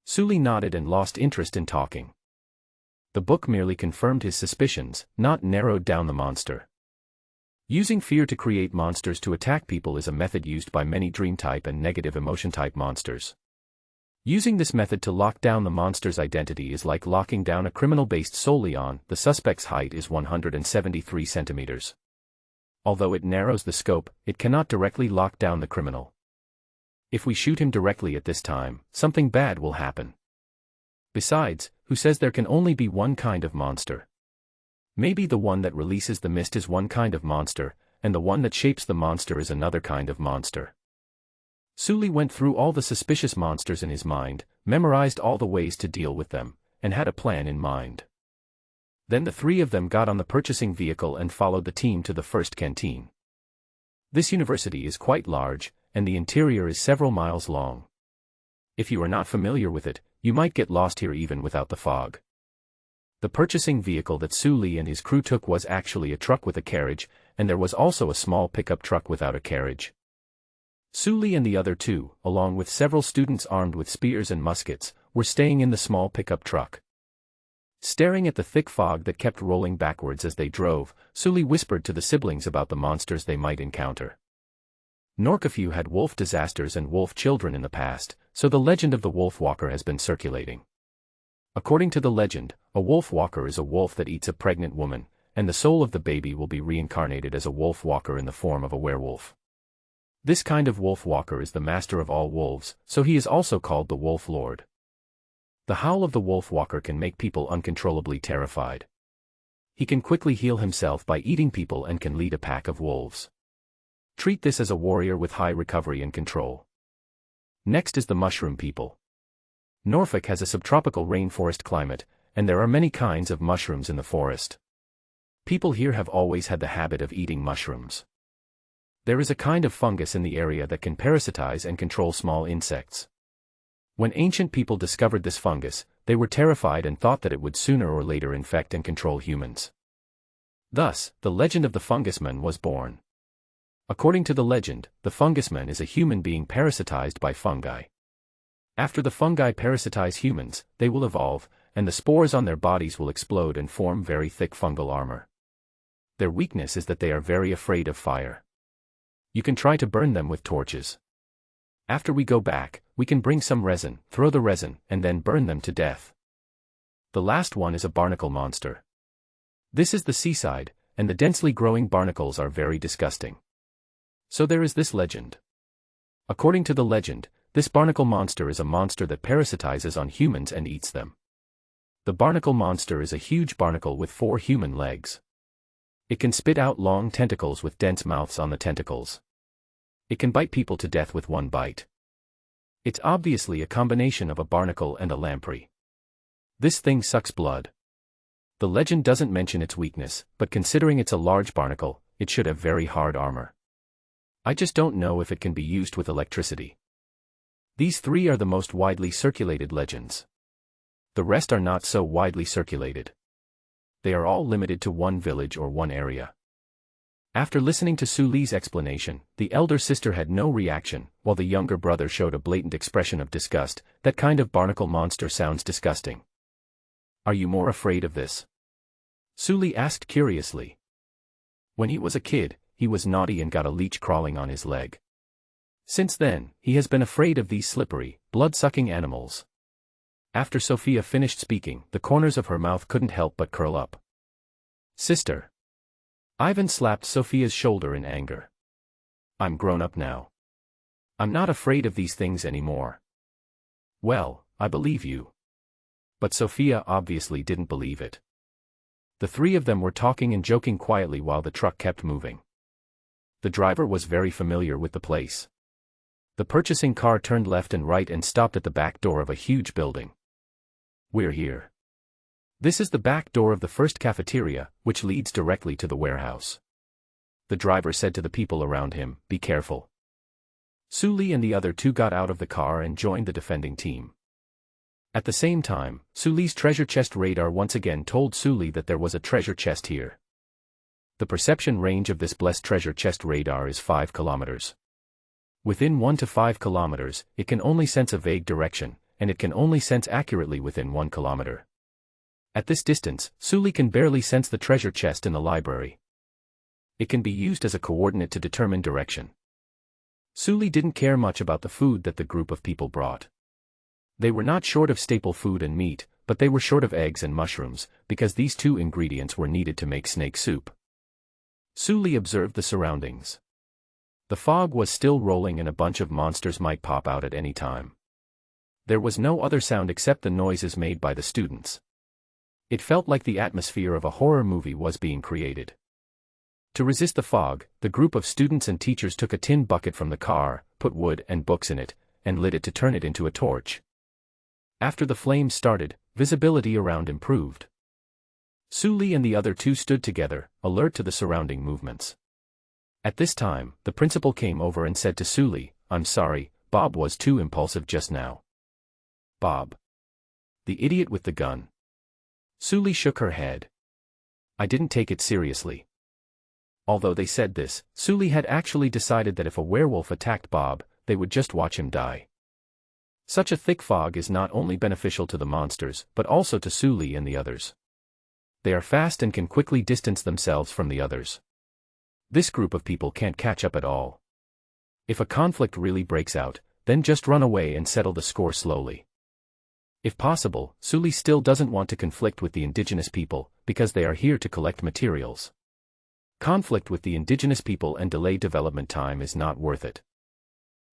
Sully nodded and lost interest in talking. The book merely confirmed his suspicions, not narrowed down the monster. Using fear to create monsters to attack people is a method used by many dream-type and negative emotion-type monsters. Using this method to lock down the monster's identity is like locking down a criminal based solely on the suspect's height is 173 centimeters. Although it narrows the scope, it cannot directly lock down the criminal. If we shoot him directly at this time, something bad will happen. Besides, who says there can only be one kind of monster? Maybe the one that releases the mist is one kind of monster, and the one that shapes the monster is another kind of monster. Sully went through all the suspicious monsters in his mind, memorized all the ways to deal with them, and had a plan in mind. Then the three of them got on the purchasing vehicle and followed the team to the first canteen. This university is quite large, and the interior is several miles long. If you are not familiar with it, you might get lost here even without the fog. The purchasing vehicle that Sully and his crew took was actually a truck with a carriage, and there was also a small pickup truck without a carriage. Sully and the other two, along with several students armed with spears and muskets, were staying in the small pickup truck. Staring at the thick fog that kept rolling backwards as they drove, Sully whispered to the siblings about the monsters they might encounter. Norkafew had wolf disasters and wolf children in the past, so the legend of the wolf walker has been circulating. According to the legend, a wolf walker is a wolf that eats a pregnant woman, and the soul of the baby will be reincarnated as a wolf walker in the form of a werewolf. This kind of wolf walker is the master of all wolves, so he is also called the Wolf Lord. The howl of the wolf walker can make people uncontrollably terrified. He can quickly heal himself by eating people and can lead a pack of wolves. Treat this as a warrior with high recovery and control. Next is the mushroom people. Norfolk has a subtropical rainforest climate, and there are many kinds of mushrooms in the forest. People here have always had the habit of eating mushrooms. There is a kind of fungus in the area that can parasitize and control small insects. When ancient people discovered this fungus, they were terrified and thought that it would sooner or later infect and control humans. Thus, the legend of the fungusman was born. According to the legend, the fungusman is a human being parasitized by fungi. After the fungi parasitize humans, they will evolve, and the spores on their bodies will explode and form very thick fungal armor. Their weakness is that they are very afraid of fire. You can try to burn them with torches. After we go back, we can bring some resin, throw the resin, and then burn them to death. The last one is a barnacle monster. This is the seaside, and the densely growing barnacles are very disgusting. So there is this legend. According to the legend, this barnacle monster is a monster that parasitizes on humans and eats them. The barnacle monster is a huge barnacle with 4 human legs. It can spit out long tentacles with dense mouths on the tentacles. It can bite people to death with one bite. It's obviously a combination of a barnacle and a lamprey. This thing sucks blood. The legend doesn't mention its weakness, but considering it's a large barnacle, it should have very hard armor. I just don't know if it can be used with electricity. These three are the most widely circulated legends. The rest are not so widely circulated. They are all limited to one village or one area. After listening to Su Li's explanation, the elder sister had no reaction, while the younger brother showed a blatant expression of disgust. That kind of barnacle monster sounds disgusting. Are you more afraid of this? Su Li asked curiously. When he was a kid, he was naughty and got a leech crawling on his leg. Since then, he has been afraid of these slippery, blood-sucking animals. After Sophia finished speaking, the corners of her mouth couldn't help but curl up. Sister. Ivan slapped Sophia's shoulder in anger. I'm grown up now. I'm not afraid of these things anymore. Well, I believe you. But Sophia obviously didn't believe it. The three of them were talking and joking quietly while the truck kept moving. The driver was very familiar with the place. The purchasing car turned left and right and stopped at the back door of a huge building. We're here. This is the back door of the first cafeteria, which leads directly to the warehouse. The driver said to the people around him, "Be careful." Su Li and the other two got out of the car and joined the defending team. At the same time, Su Li's treasure chest radar once again told Su Li that there was a treasure chest here. The perception range of this blessed treasure chest radar is 5 kilometers. Within 1 to 5 kilometers, it can only sense a vague direction, and it can only sense accurately within 1 kilometer. At this distance, Su Li can barely sense the treasure chest in the library. It can be used as a coordinate to determine direction. Su Li didn't care much about the food that the group of people brought. They were not short of staple food and meat, but they were short of eggs and mushrooms, because these two ingredients were needed to make snake soup. Su Li observed the surroundings. The fog was still rolling and a bunch of monsters might pop out at any time. There was no other sound except the noises made by the students. It felt like the atmosphere of a horror movie was being created. To resist the fog, the group of students and teachers took a tin bucket from the car, put wood and books in it, and lit it to turn it into a torch. After the flames started, visibility around improved. Su Li and the other two stood together, alert to the surrounding movements. At this time, the principal came over and said to Su Li, "I'm sorry, Bob was too impulsive just now." Bob. The idiot with the gun. Su Li shook her head. I didn't take it seriously. Although they said this, Su Li had actually decided that if a werewolf attacked Bob, they would just watch him die. Such a thick fog is not only beneficial to the monsters, but also to Su Li and the others. They are fast and can quickly distance themselves from the others. This group of people can't catch up at all. If a conflict really breaks out, then just run away and settle the score slowly. If possible, Su Li still doesn't want to conflict with the indigenous people, because they are here to collect materials. Conflict with the indigenous people and delay development time is not worth it.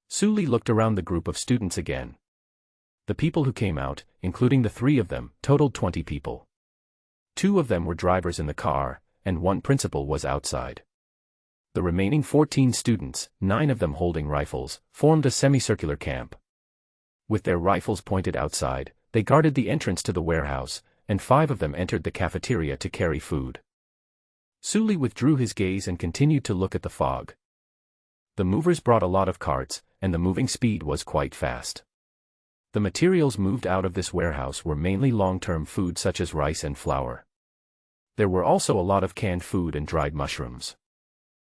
Su Li looked around the group of students again. The people who came out, including the three of them, totaled 20 people. 2 of them were drivers in the car, and 1 principal was outside. The remaining 14 students, 9 of them holding rifles, formed a semicircular camp. With their rifles pointed outside, they guarded the entrance to the warehouse, and 5 of them entered the cafeteria to carry food. Su Li withdrew his gaze and continued to look at the fog. The movers brought a lot of carts, and the moving speed was quite fast. The materials moved out of this warehouse were mainly long-term food such as rice and flour. There were also a lot of canned food and dried mushrooms.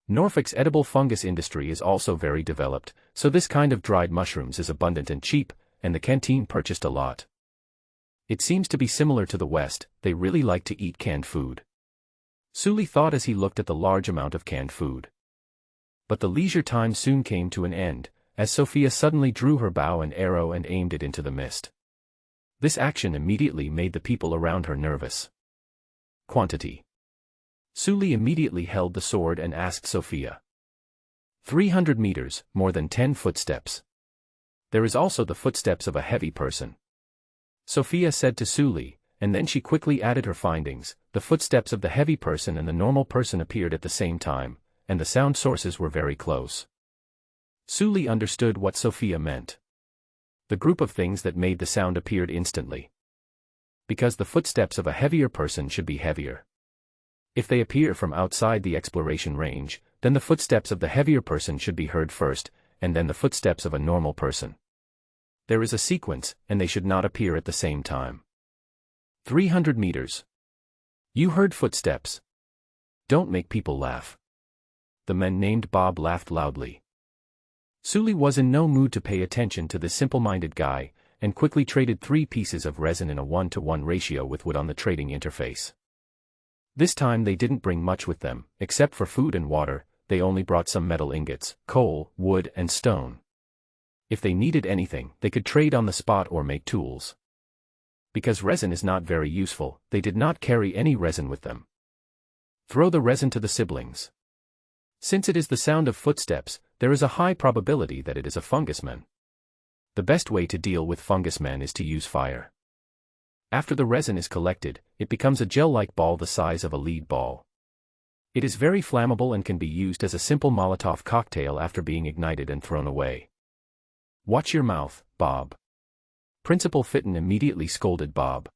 Norfolk's edible fungus industry is also very developed, so this kind of dried mushrooms is abundant and cheap, and the canteen purchased a lot. It seems to be similar to the West, they really like to eat canned food. Su Li thought as he looked at the large amount of canned food. But the leisure time soon came to an end, as Sophia suddenly drew her bow and arrow and aimed it into the mist. This action immediately made the people around her nervous. Quantity. Su Li immediately held the sword and asked Sophia. 300 meters, more than 10 footsteps. There is also the footsteps of a heavy person. Sophia said to Su Li, and then she quickly added her findings. The footsteps of the heavy person and the normal person appeared at the same time, and the sound sources were very close. Sully understood what Sophia meant. The group of things that made the sound appeared instantly. Because the footsteps of a heavier person should be heavier. If they appear from outside the exploration range, then the footsteps of the heavier person should be heard first, and then the footsteps of a normal person. There is a sequence, and they should not appear at the same time. 300 meters. You heard footsteps. Don't make people laugh. The man named Bob laughed loudly. Sully was in no mood to pay attention to this simple-minded guy, and quickly traded 3 pieces of resin in a 1-to-1 ratio with wood on the trading interface. This time they didn't bring much with them, except for food and water. They only brought some metal ingots, coal, wood, and stone. If they needed anything, they could trade on the spot or make tools. Because resin is not very useful, they did not carry any resin with them. Throw the resin to the siblings. Since it is the sound of footsteps, there is a high probability that it is a fungus man. The best way to deal with fungus men is to use fire. After the resin is collected, it becomes a gel-like ball the size of a lead ball. It is very flammable and can be used as a simple Molotov cocktail after being ignited and thrown away. Watch your mouth, Bob. Principal Fitton immediately scolded Bob.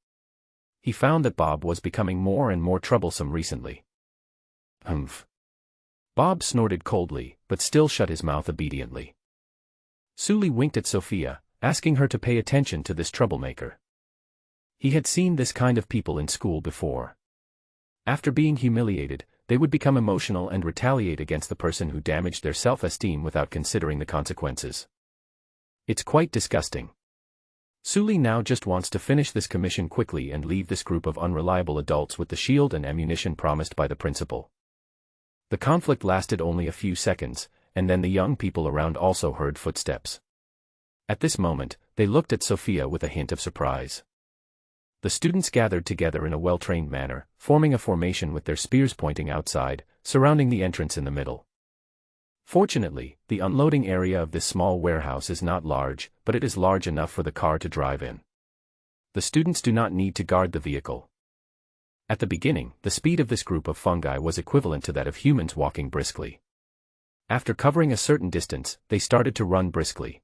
He found that Bob was becoming more and more troublesome recently. Humph. Bob snorted coldly, but still shut his mouth obediently. Sully winked at Sophia, asking her to pay attention to this troublemaker. He had seen this kind of people in school before. After being humiliated, they would become emotional and retaliate against the person who damaged their self-esteem without considering the consequences. It's quite disgusting. Sully now just wants to finish this commission quickly and leave this group of unreliable adults with the shield and ammunition promised by the principal. The conflict lasted only a few seconds, and then the young people around also heard footsteps. At this moment, they looked at Sophia with a hint of surprise. The students gathered together in a well-trained manner, forming a formation with their spears pointing outside, surrounding the entrance in the middle. Fortunately, the unloading area of this small warehouse is not large, but it is large enough for the car to drive in. The students do not need to guard the vehicle. At the beginning, the speed of this group of fungi was equivalent to that of humans walking briskly. After covering a certain distance, they started to run briskly.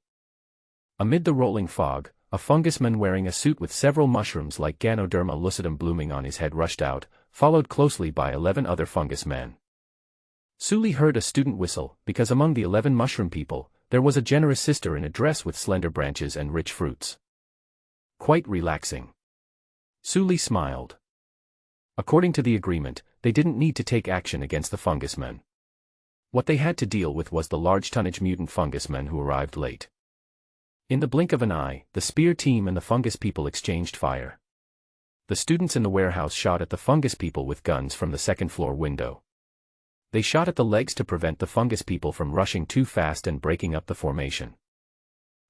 Amid the rolling fog, a fungus man wearing a suit with several mushrooms like Ganoderma lucidum blooming on his head rushed out, followed closely by 11 other fungus men. Sully heard a student whistle, because among the 11 mushroom people, there was a generous sister in a dress with slender branches and rich fruits. Quite relaxing. Sully smiled. According to the agreement, they didn't need to take action against the fungus men. What they had to deal with was the large tonnage mutant fungus men who arrived late. In the blink of an eye, the spear team and the fungus people exchanged fire. The students in the warehouse shot at the fungus people with guns from the second-floor window. They shot at the legs to prevent the fungus people from rushing too fast and breaking up the formation.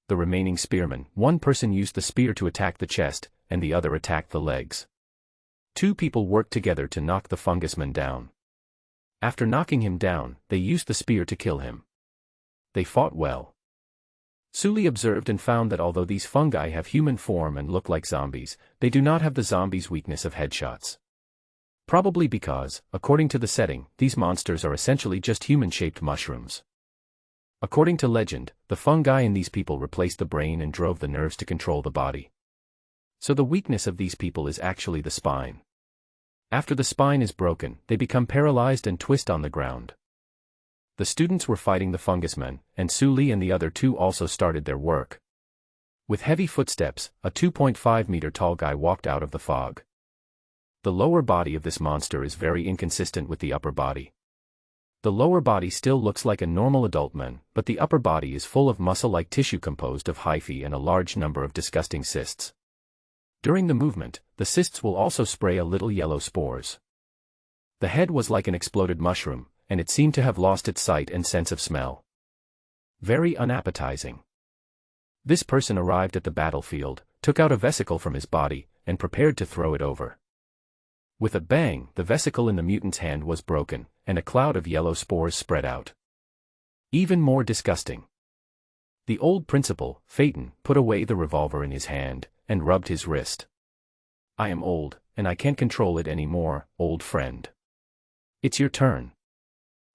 The remaining spearmen, one person used the spear to attack the chest, and the other attacked the legs. 2 people worked together to knock the fungus man down. After knocking him down, they used the spear to kill him. They fought well. Sully observed and found that although these fungi have human form and look like zombies, they do not have the zombies' weakness of headshots. Probably because, according to the setting, these monsters are essentially just human-shaped mushrooms. According to legend, the fungi in these people replaced the brain and drove the nerves to control the body. So the weakness of these people is actually the spine. After the spine is broken, they become paralyzed and twist on the ground. The students were fighting the fungus men, and Sully and the other 2 also started their work. With heavy footsteps, a 2.5-meter tall guy walked out of the fog. The lower body of this monster is very inconsistent with the upper body. The lower body still looks like a normal adult man, but the upper body is full of muscle-like tissue composed of hyphae and a large number of disgusting cysts. During the movement, the cysts will also spray a little yellow spores. The head was like an exploded mushroom, and it seemed to have lost its sight and sense of smell. Very unappetizing. This person arrived at the battlefield, took out a vesicle from his body, and prepared to throw it over. With a bang, the vesicle in the mutant's hand was broken, and a cloud of yellow spores spread out. Even more disgusting. The old principal, Phaeton, put away the revolver in his hand, and rubbed his wrist. I am old, and I can't control it anymore, old friend. It's your turn.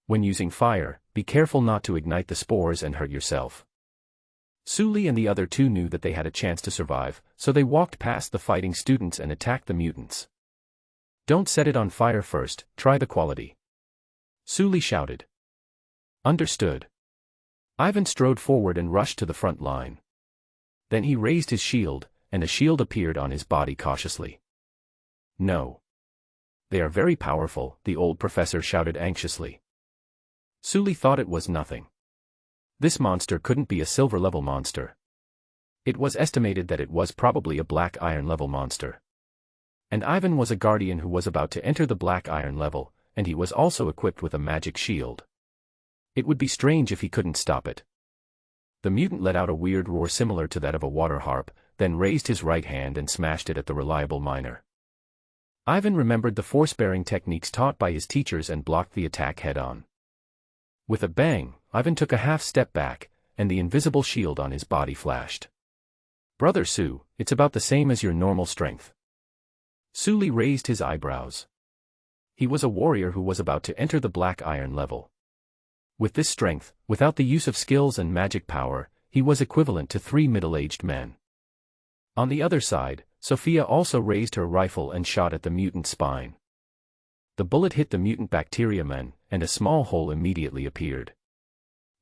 When using fire, be careful not to ignite the spores and hurt yourself. Sully and the other two knew that they had a chance to survive, so they walked past the fighting students and attacked the mutants. Don't set it on fire first, try the quality. Sully shouted. Understood. Ivan strode forward and rushed to the front line. Then he raised his shield, and a shield appeared on his body cautiously. No. They are very powerful, the old professor shouted anxiously. Sully thought it was nothing. This monster couldn't be a silver-level monster. It was estimated that it was probably a black iron-level monster. And Ivan was a guardian who was about to enter the black iron level, and he was also equipped with a magic shield. It would be strange if he couldn't stop it. The mutant let out a weird roar similar to that of a water harp, then raised his right hand and smashed it at the reliable miner. Ivan remembered the force-bearing techniques taught by his teachers and blocked the attack head-on. With a bang, Ivan took a half-step back, and the invisible shield on his body flashed. Brother Sue, it's about the same as your normal strength. Sully raised his eyebrows. He was a warrior who was about to enter the black iron level. With this strength, without the use of skills and magic power, he was equivalent to 3 middle-aged men. On the other side, Sophia also raised her rifle and shot at the mutant's spine. The bullet hit the mutant bacteria man, and a small hole immediately appeared.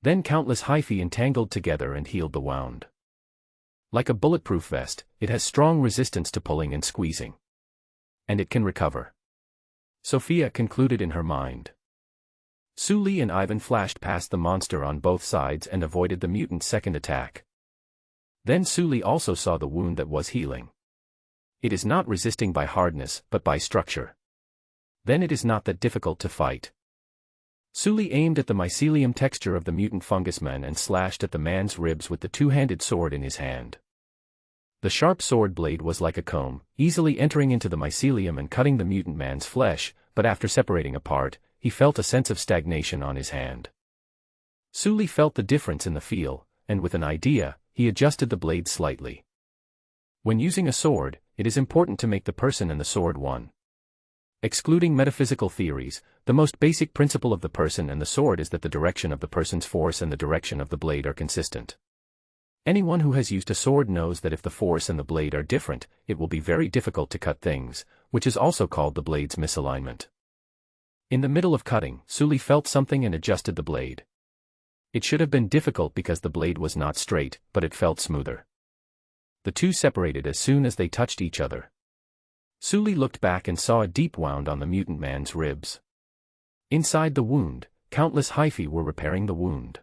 Then countless hyphae entangled together and healed the wound. Like a bulletproof vest, it has strong resistance to pulling and squeezing. And it can recover. Sophia concluded in her mind. Sully and Ivan flashed past the monster on both sides and avoided the mutant's second attack. Then Sully also saw the wound that was healing. It is not resisting by hardness, but by structure. Then it is not that difficult to fight. Sully aimed at the mycelium texture of the mutant fungus man and slashed at the man's ribs with the two-handed sword in his hand. The sharp sword blade was like a comb, easily entering into the mycelium and cutting the mutant man's flesh, but after separating apart, he felt a sense of stagnation on his hand. Sully felt the difference in the feel, and with an idea, he adjusted the blade slightly. When using a sword, it is important to make the person and the sword one. Excluding metaphysical theories, the most basic principle of the person and the sword is that the direction of the person's force and the direction of the blade are consistent. Anyone who has used a sword knows that if the force and the blade are different, it will be very difficult to cut things, which is also called the blade's misalignment. In the middle of cutting, Sully felt something and adjusted the blade. It should have been difficult because the blade was not straight, but it felt smoother. The two separated as soon as they touched each other. Sully looked back and saw a deep wound on the mutant man's ribs. Inside the wound, countless hyphae were repairing the wound.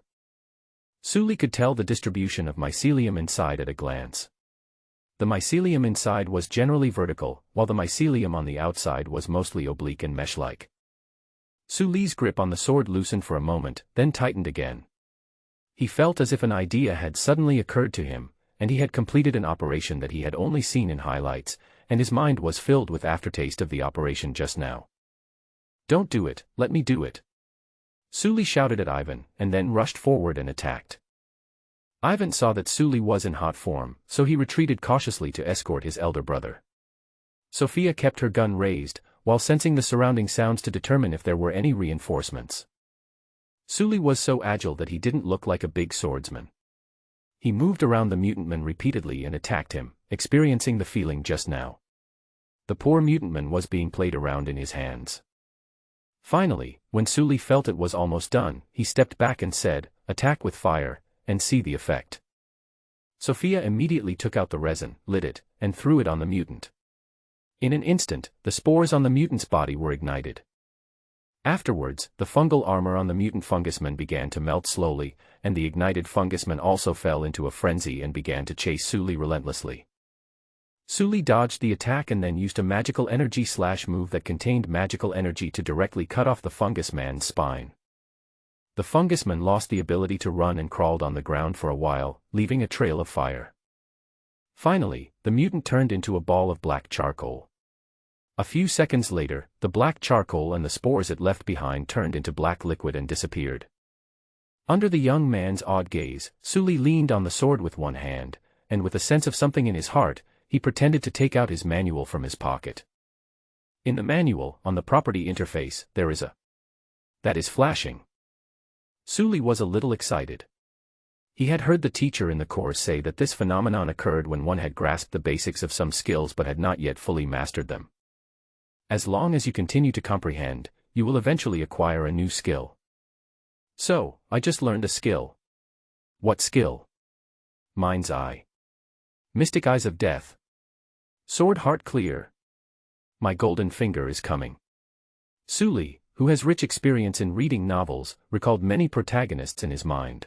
Sully could tell the distribution of mycelium inside at a glance. The mycelium inside was generally vertical, while the mycelium on the outside was mostly oblique and mesh-like. Sully's grip on the sword loosened for a moment, then tightened again. He felt as if an idea had suddenly occurred to him, and he had completed an operation that he had only seen in highlights, and his mind was filled with aftertaste of the operation just now. Don't do it, let me do it. Sully shouted at Ivan, and then rushed forward and attacked. Ivan saw that Sully was in hot form, so he retreated cautiously to escort his elder brother. Sophia kept her gun raised, while sensing the surrounding sounds to determine if there were any reinforcements. Sully was so agile that he didn't look like a big swordsman. He moved around the mutant man repeatedly and attacked him, experiencing the feeling just now. The poor mutant man was being played around in his hands. Finally, when Sully felt it was almost done, he stepped back and said, "Attack with fire, and see the effect." Sophia immediately took out the resin, lit it, and threw it on the mutant. In an instant, the spores on the mutant's body were ignited. Afterwards, the fungal armor on the mutant fungusman began to melt slowly, and the ignited fungusman also fell into a frenzy and began to chase Sully relentlessly. Sully dodged the attack and then used a magical energy slash move that contained magical energy to directly cut off the fungus man's spine. The fungus man lost the ability to run and crawled on the ground for a while, leaving a trail of fire. Finally, the mutant turned into a ball of black charcoal. A few seconds later, the black charcoal and the spores it left behind turned into black liquid and disappeared. Under the young man's odd gaze, Sully leaned on the sword with one hand, and with a sense of something in his heart, he pretended to take out his manual from his pocket. In the manual, on the property interface, there is a that is flashing. Sully was a little excited. He had heard the teacher in the course say that this phenomenon occurred when one had grasped the basics of some skills but had not yet fully mastered them. As long as you continue to comprehend, you will eventually acquire a new skill. So, I just learned a skill. What skill? Mind's eye. Mystic eyes of death. Sword heart clear. My golden finger is coming. Sully, who has rich experience in reading novels, recalled many protagonists in his mind.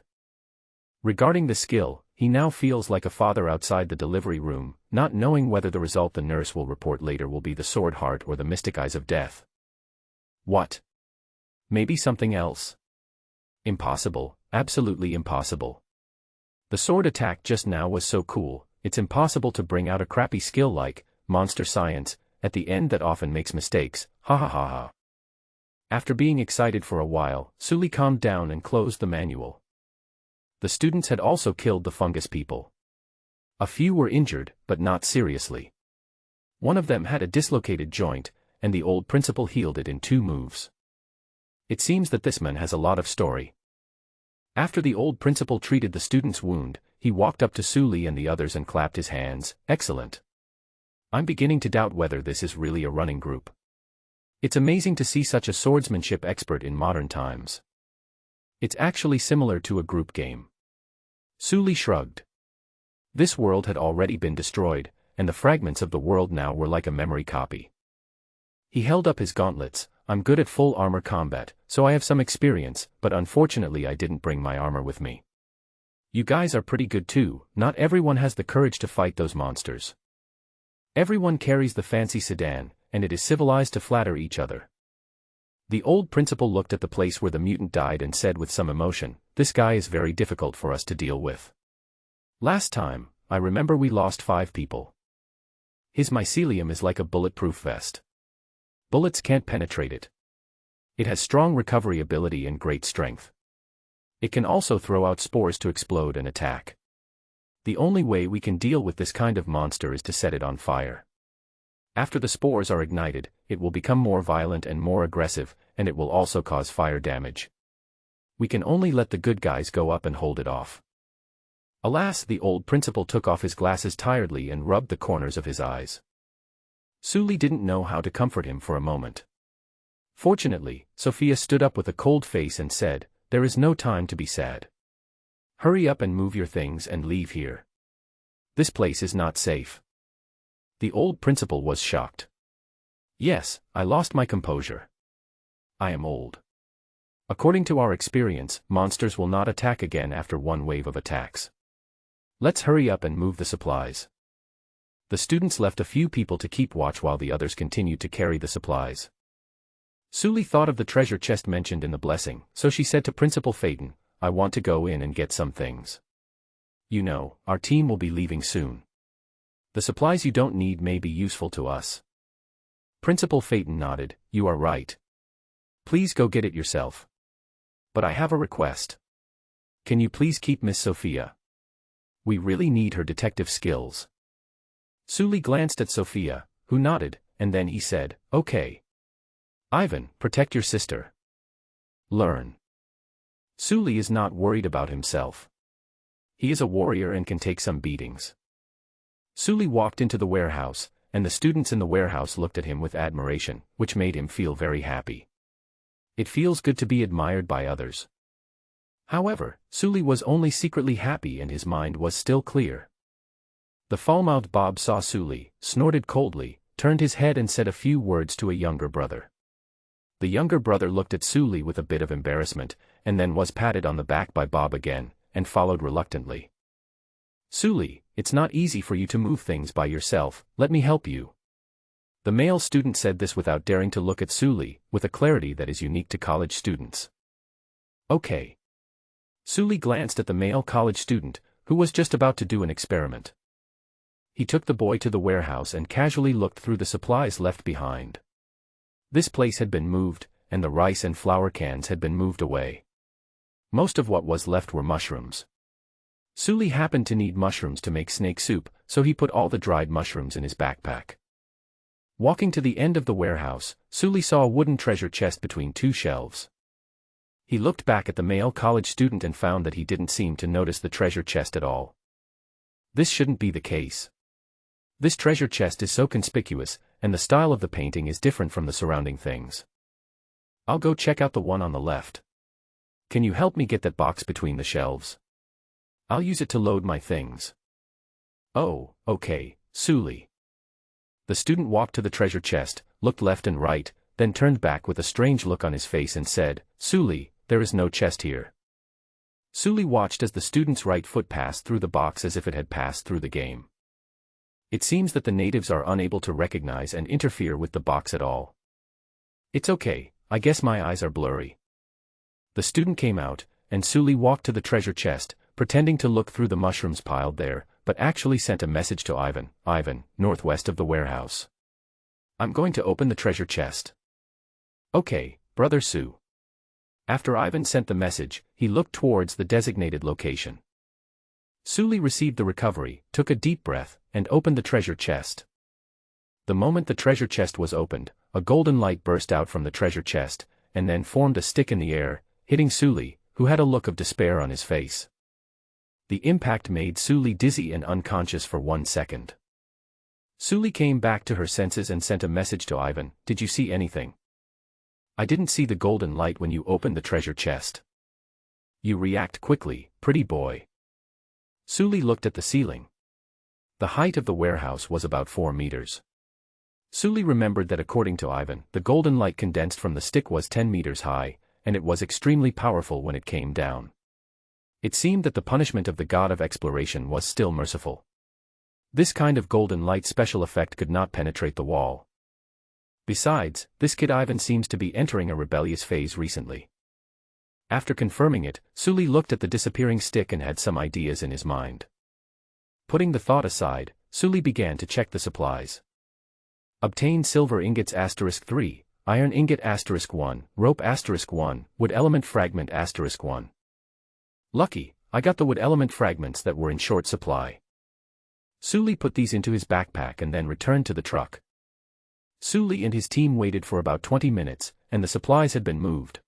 Regarding the skill, he now feels like a father outside the delivery room, not knowing whether the result the nurse will report later will be the sword heart or the mystic eyes of death. What? Maybe something else? Impossible, absolutely impossible. The sword attack just now was so cool, it's impossible to bring out a crappy skill like monster science at the end that often makes mistakes, ha ha ha ha. After being excited for a while, Sully calmed down and closed the manual. The students had also killed the fungus people. A few were injured, but not seriously. One of them had a dislocated joint, and the old principal healed it in 2 moves. It seems that this man has a lot of story. After the old principal treated the student's wound, he walked up to Sully and the others and clapped his hands. Excellent. I'm beginning to doubt whether this is really a running group. It's amazing to see such a swordsmanship expert in modern times. It's actually similar to a group game. Sully shrugged. This world had already been destroyed, and the fragments of the world now were like a memory copy. He held up his gauntlets. I'm good at full armor combat, so I have some experience, but unfortunately I didn't bring my armor with me. You guys are pretty good too, not everyone has the courage to fight those monsters. Everyone carries the fancy sedan, and it is civilized to flatter each other. The old principal looked at the place where the mutant died and said with some emotion, this guy is very difficult for us to deal with. Last time, I remember we lost 5 people. His mycelium is like a bulletproof vest. Bullets can't penetrate it. It has strong recovery ability and great strength. It can also throw out spores to explode and attack. The only way we can deal with this kind of monster is to set it on fire. After the spores are ignited, it will become more violent and more aggressive, and it will also cause fire damage. We can only let the good guys go up and hold it off. Alas, the old principal took off his glasses tiredly and rubbed the corners of his eyes. Sully didn't know how to comfort him for a moment. Fortunately, Sophia stood up with a cold face and said, there is no time to be sad. Hurry up and move your things and leave here. This place is not safe. The old principal was shocked. Yes, I lost my composure. I am old. According to our experience, monsters will not attack again after 1 wave of attacks. Let's hurry up and move the supplies. The students left a few people to keep watch while the others continued to carry the supplies. Sully thought of the treasure chest mentioned in the blessing, so she said to Principal Phaeton, I want to go in and get some things. You know, our team will be leaving soon. The supplies you don't need may be useful to us. Principal Phaeton nodded, you are right. Please go get it yourself. But I have a request. Can you please keep Miss Sophia? We really need her detective skills. Sully glanced at Sophia, who nodded, and then he said, okay. Ivan, protect your sister. Learn. Sully is not worried about himself. He is a warrior and can take some beatings. Sully walked into the warehouse, and the students in the warehouse looked at him with admiration, which made him feel very happy. It feels good to be admired by others. However, Sully was only secretly happy and his mind was still clear. The foul-mouthed Bob saw Sully, snorted coldly, turned his head and said a few words to a younger brother. The younger brother looked at Sully with a bit of embarrassment, and then was patted on the back by Bob again, and followed reluctantly. Sully, it's not easy for you to move things by yourself, let me help you. The male student said this without daring to look at Sully, with a clarity that is unique to college students. Okay. Sully glanced at the male college student, who was just about to do an experiment. He took the boy to the warehouse and casually looked through the supplies left behind. This place had been moved, and the rice and flour cans had been moved away. Most of what was left were mushrooms. Suli happened to need mushrooms to make snake soup, so he put all the dried mushrooms in his backpack. Walking to the end of the warehouse, Suli saw a wooden treasure chest between two shelves. He looked back at the male college student and found that he didn't seem to notice the treasure chest at all. This shouldn't be the case. This treasure chest is so conspicuous, and the style of the painting is different from the surrounding things. I'll go check out the one on the left. Can you help me get that box between the shelves? I'll use it to load my things. Oh, okay, Suli. The student walked to the treasure chest, looked left and right, then turned back with a strange look on his face and said, Suli, there is no chest here. Suli watched as the student's right foot passed through the box as if it had passed through the game. It seems that the natives are unable to recognize and interfere with the box at all. It's okay, I guess my eyes are blurry. The student came out, and Suli walked to the treasure chest, pretending to look through the mushrooms piled there, but actually sent a message to Ivan, northwest of the warehouse. I'm going to open the treasure chest. Okay, Brother Sue. After Ivan sent the message, he looked towards the designated location. Suli received the recovery, took a deep breath, and opened the treasure chest. The moment the treasure chest was opened, a golden light burst out from the treasure chest, and then formed a stick in the air, hitting Suli, who had a look of despair on his face. The impact made Suli dizzy and unconscious for 1 second. Suli came back to her senses and sent a message to Ivan, Did you see anything? I didn't see the golden light when you opened the treasure chest. You react quickly, pretty boy. Suli looked at the ceiling. The height of the warehouse was about 4 meters. Suli remembered that according to Ivan, the golden light condensed from the stick was 10 meters high, and it was extremely powerful when it came down. It seemed that the punishment of the god of exploration was still merciful. This kind of golden light special effect could not penetrate the wall. Besides, this kid Ivan seems to be entering a rebellious phase recently. After confirming it, Suli looked at the disappearing stick and had some ideas in his mind. Putting the thought aside, Suli began to check the supplies. Obtain silver ingots *3, iron ingot *1, rope *1, wood element fragment *1. Lucky, I got the wood element fragments that were in short supply. Suli put these into his backpack and then returned to the truck. Suli and his team waited for about 20 minutes, and the supplies had been moved.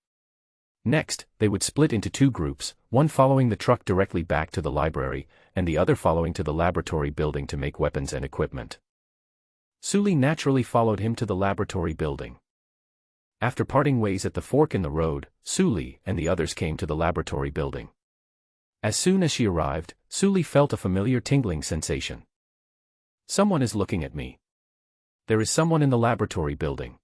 Next, they would split into 2 groups, one following the truck directly back to the library, and the other following to the laboratory building to make weapons and equipment. Suli naturally followed him to the laboratory building. After parting ways at the fork in the road, Suli and the others came to the laboratory building. As soon as she arrived, Suli felt a familiar tingling sensation. Someone is looking at me. There is someone in the laboratory building.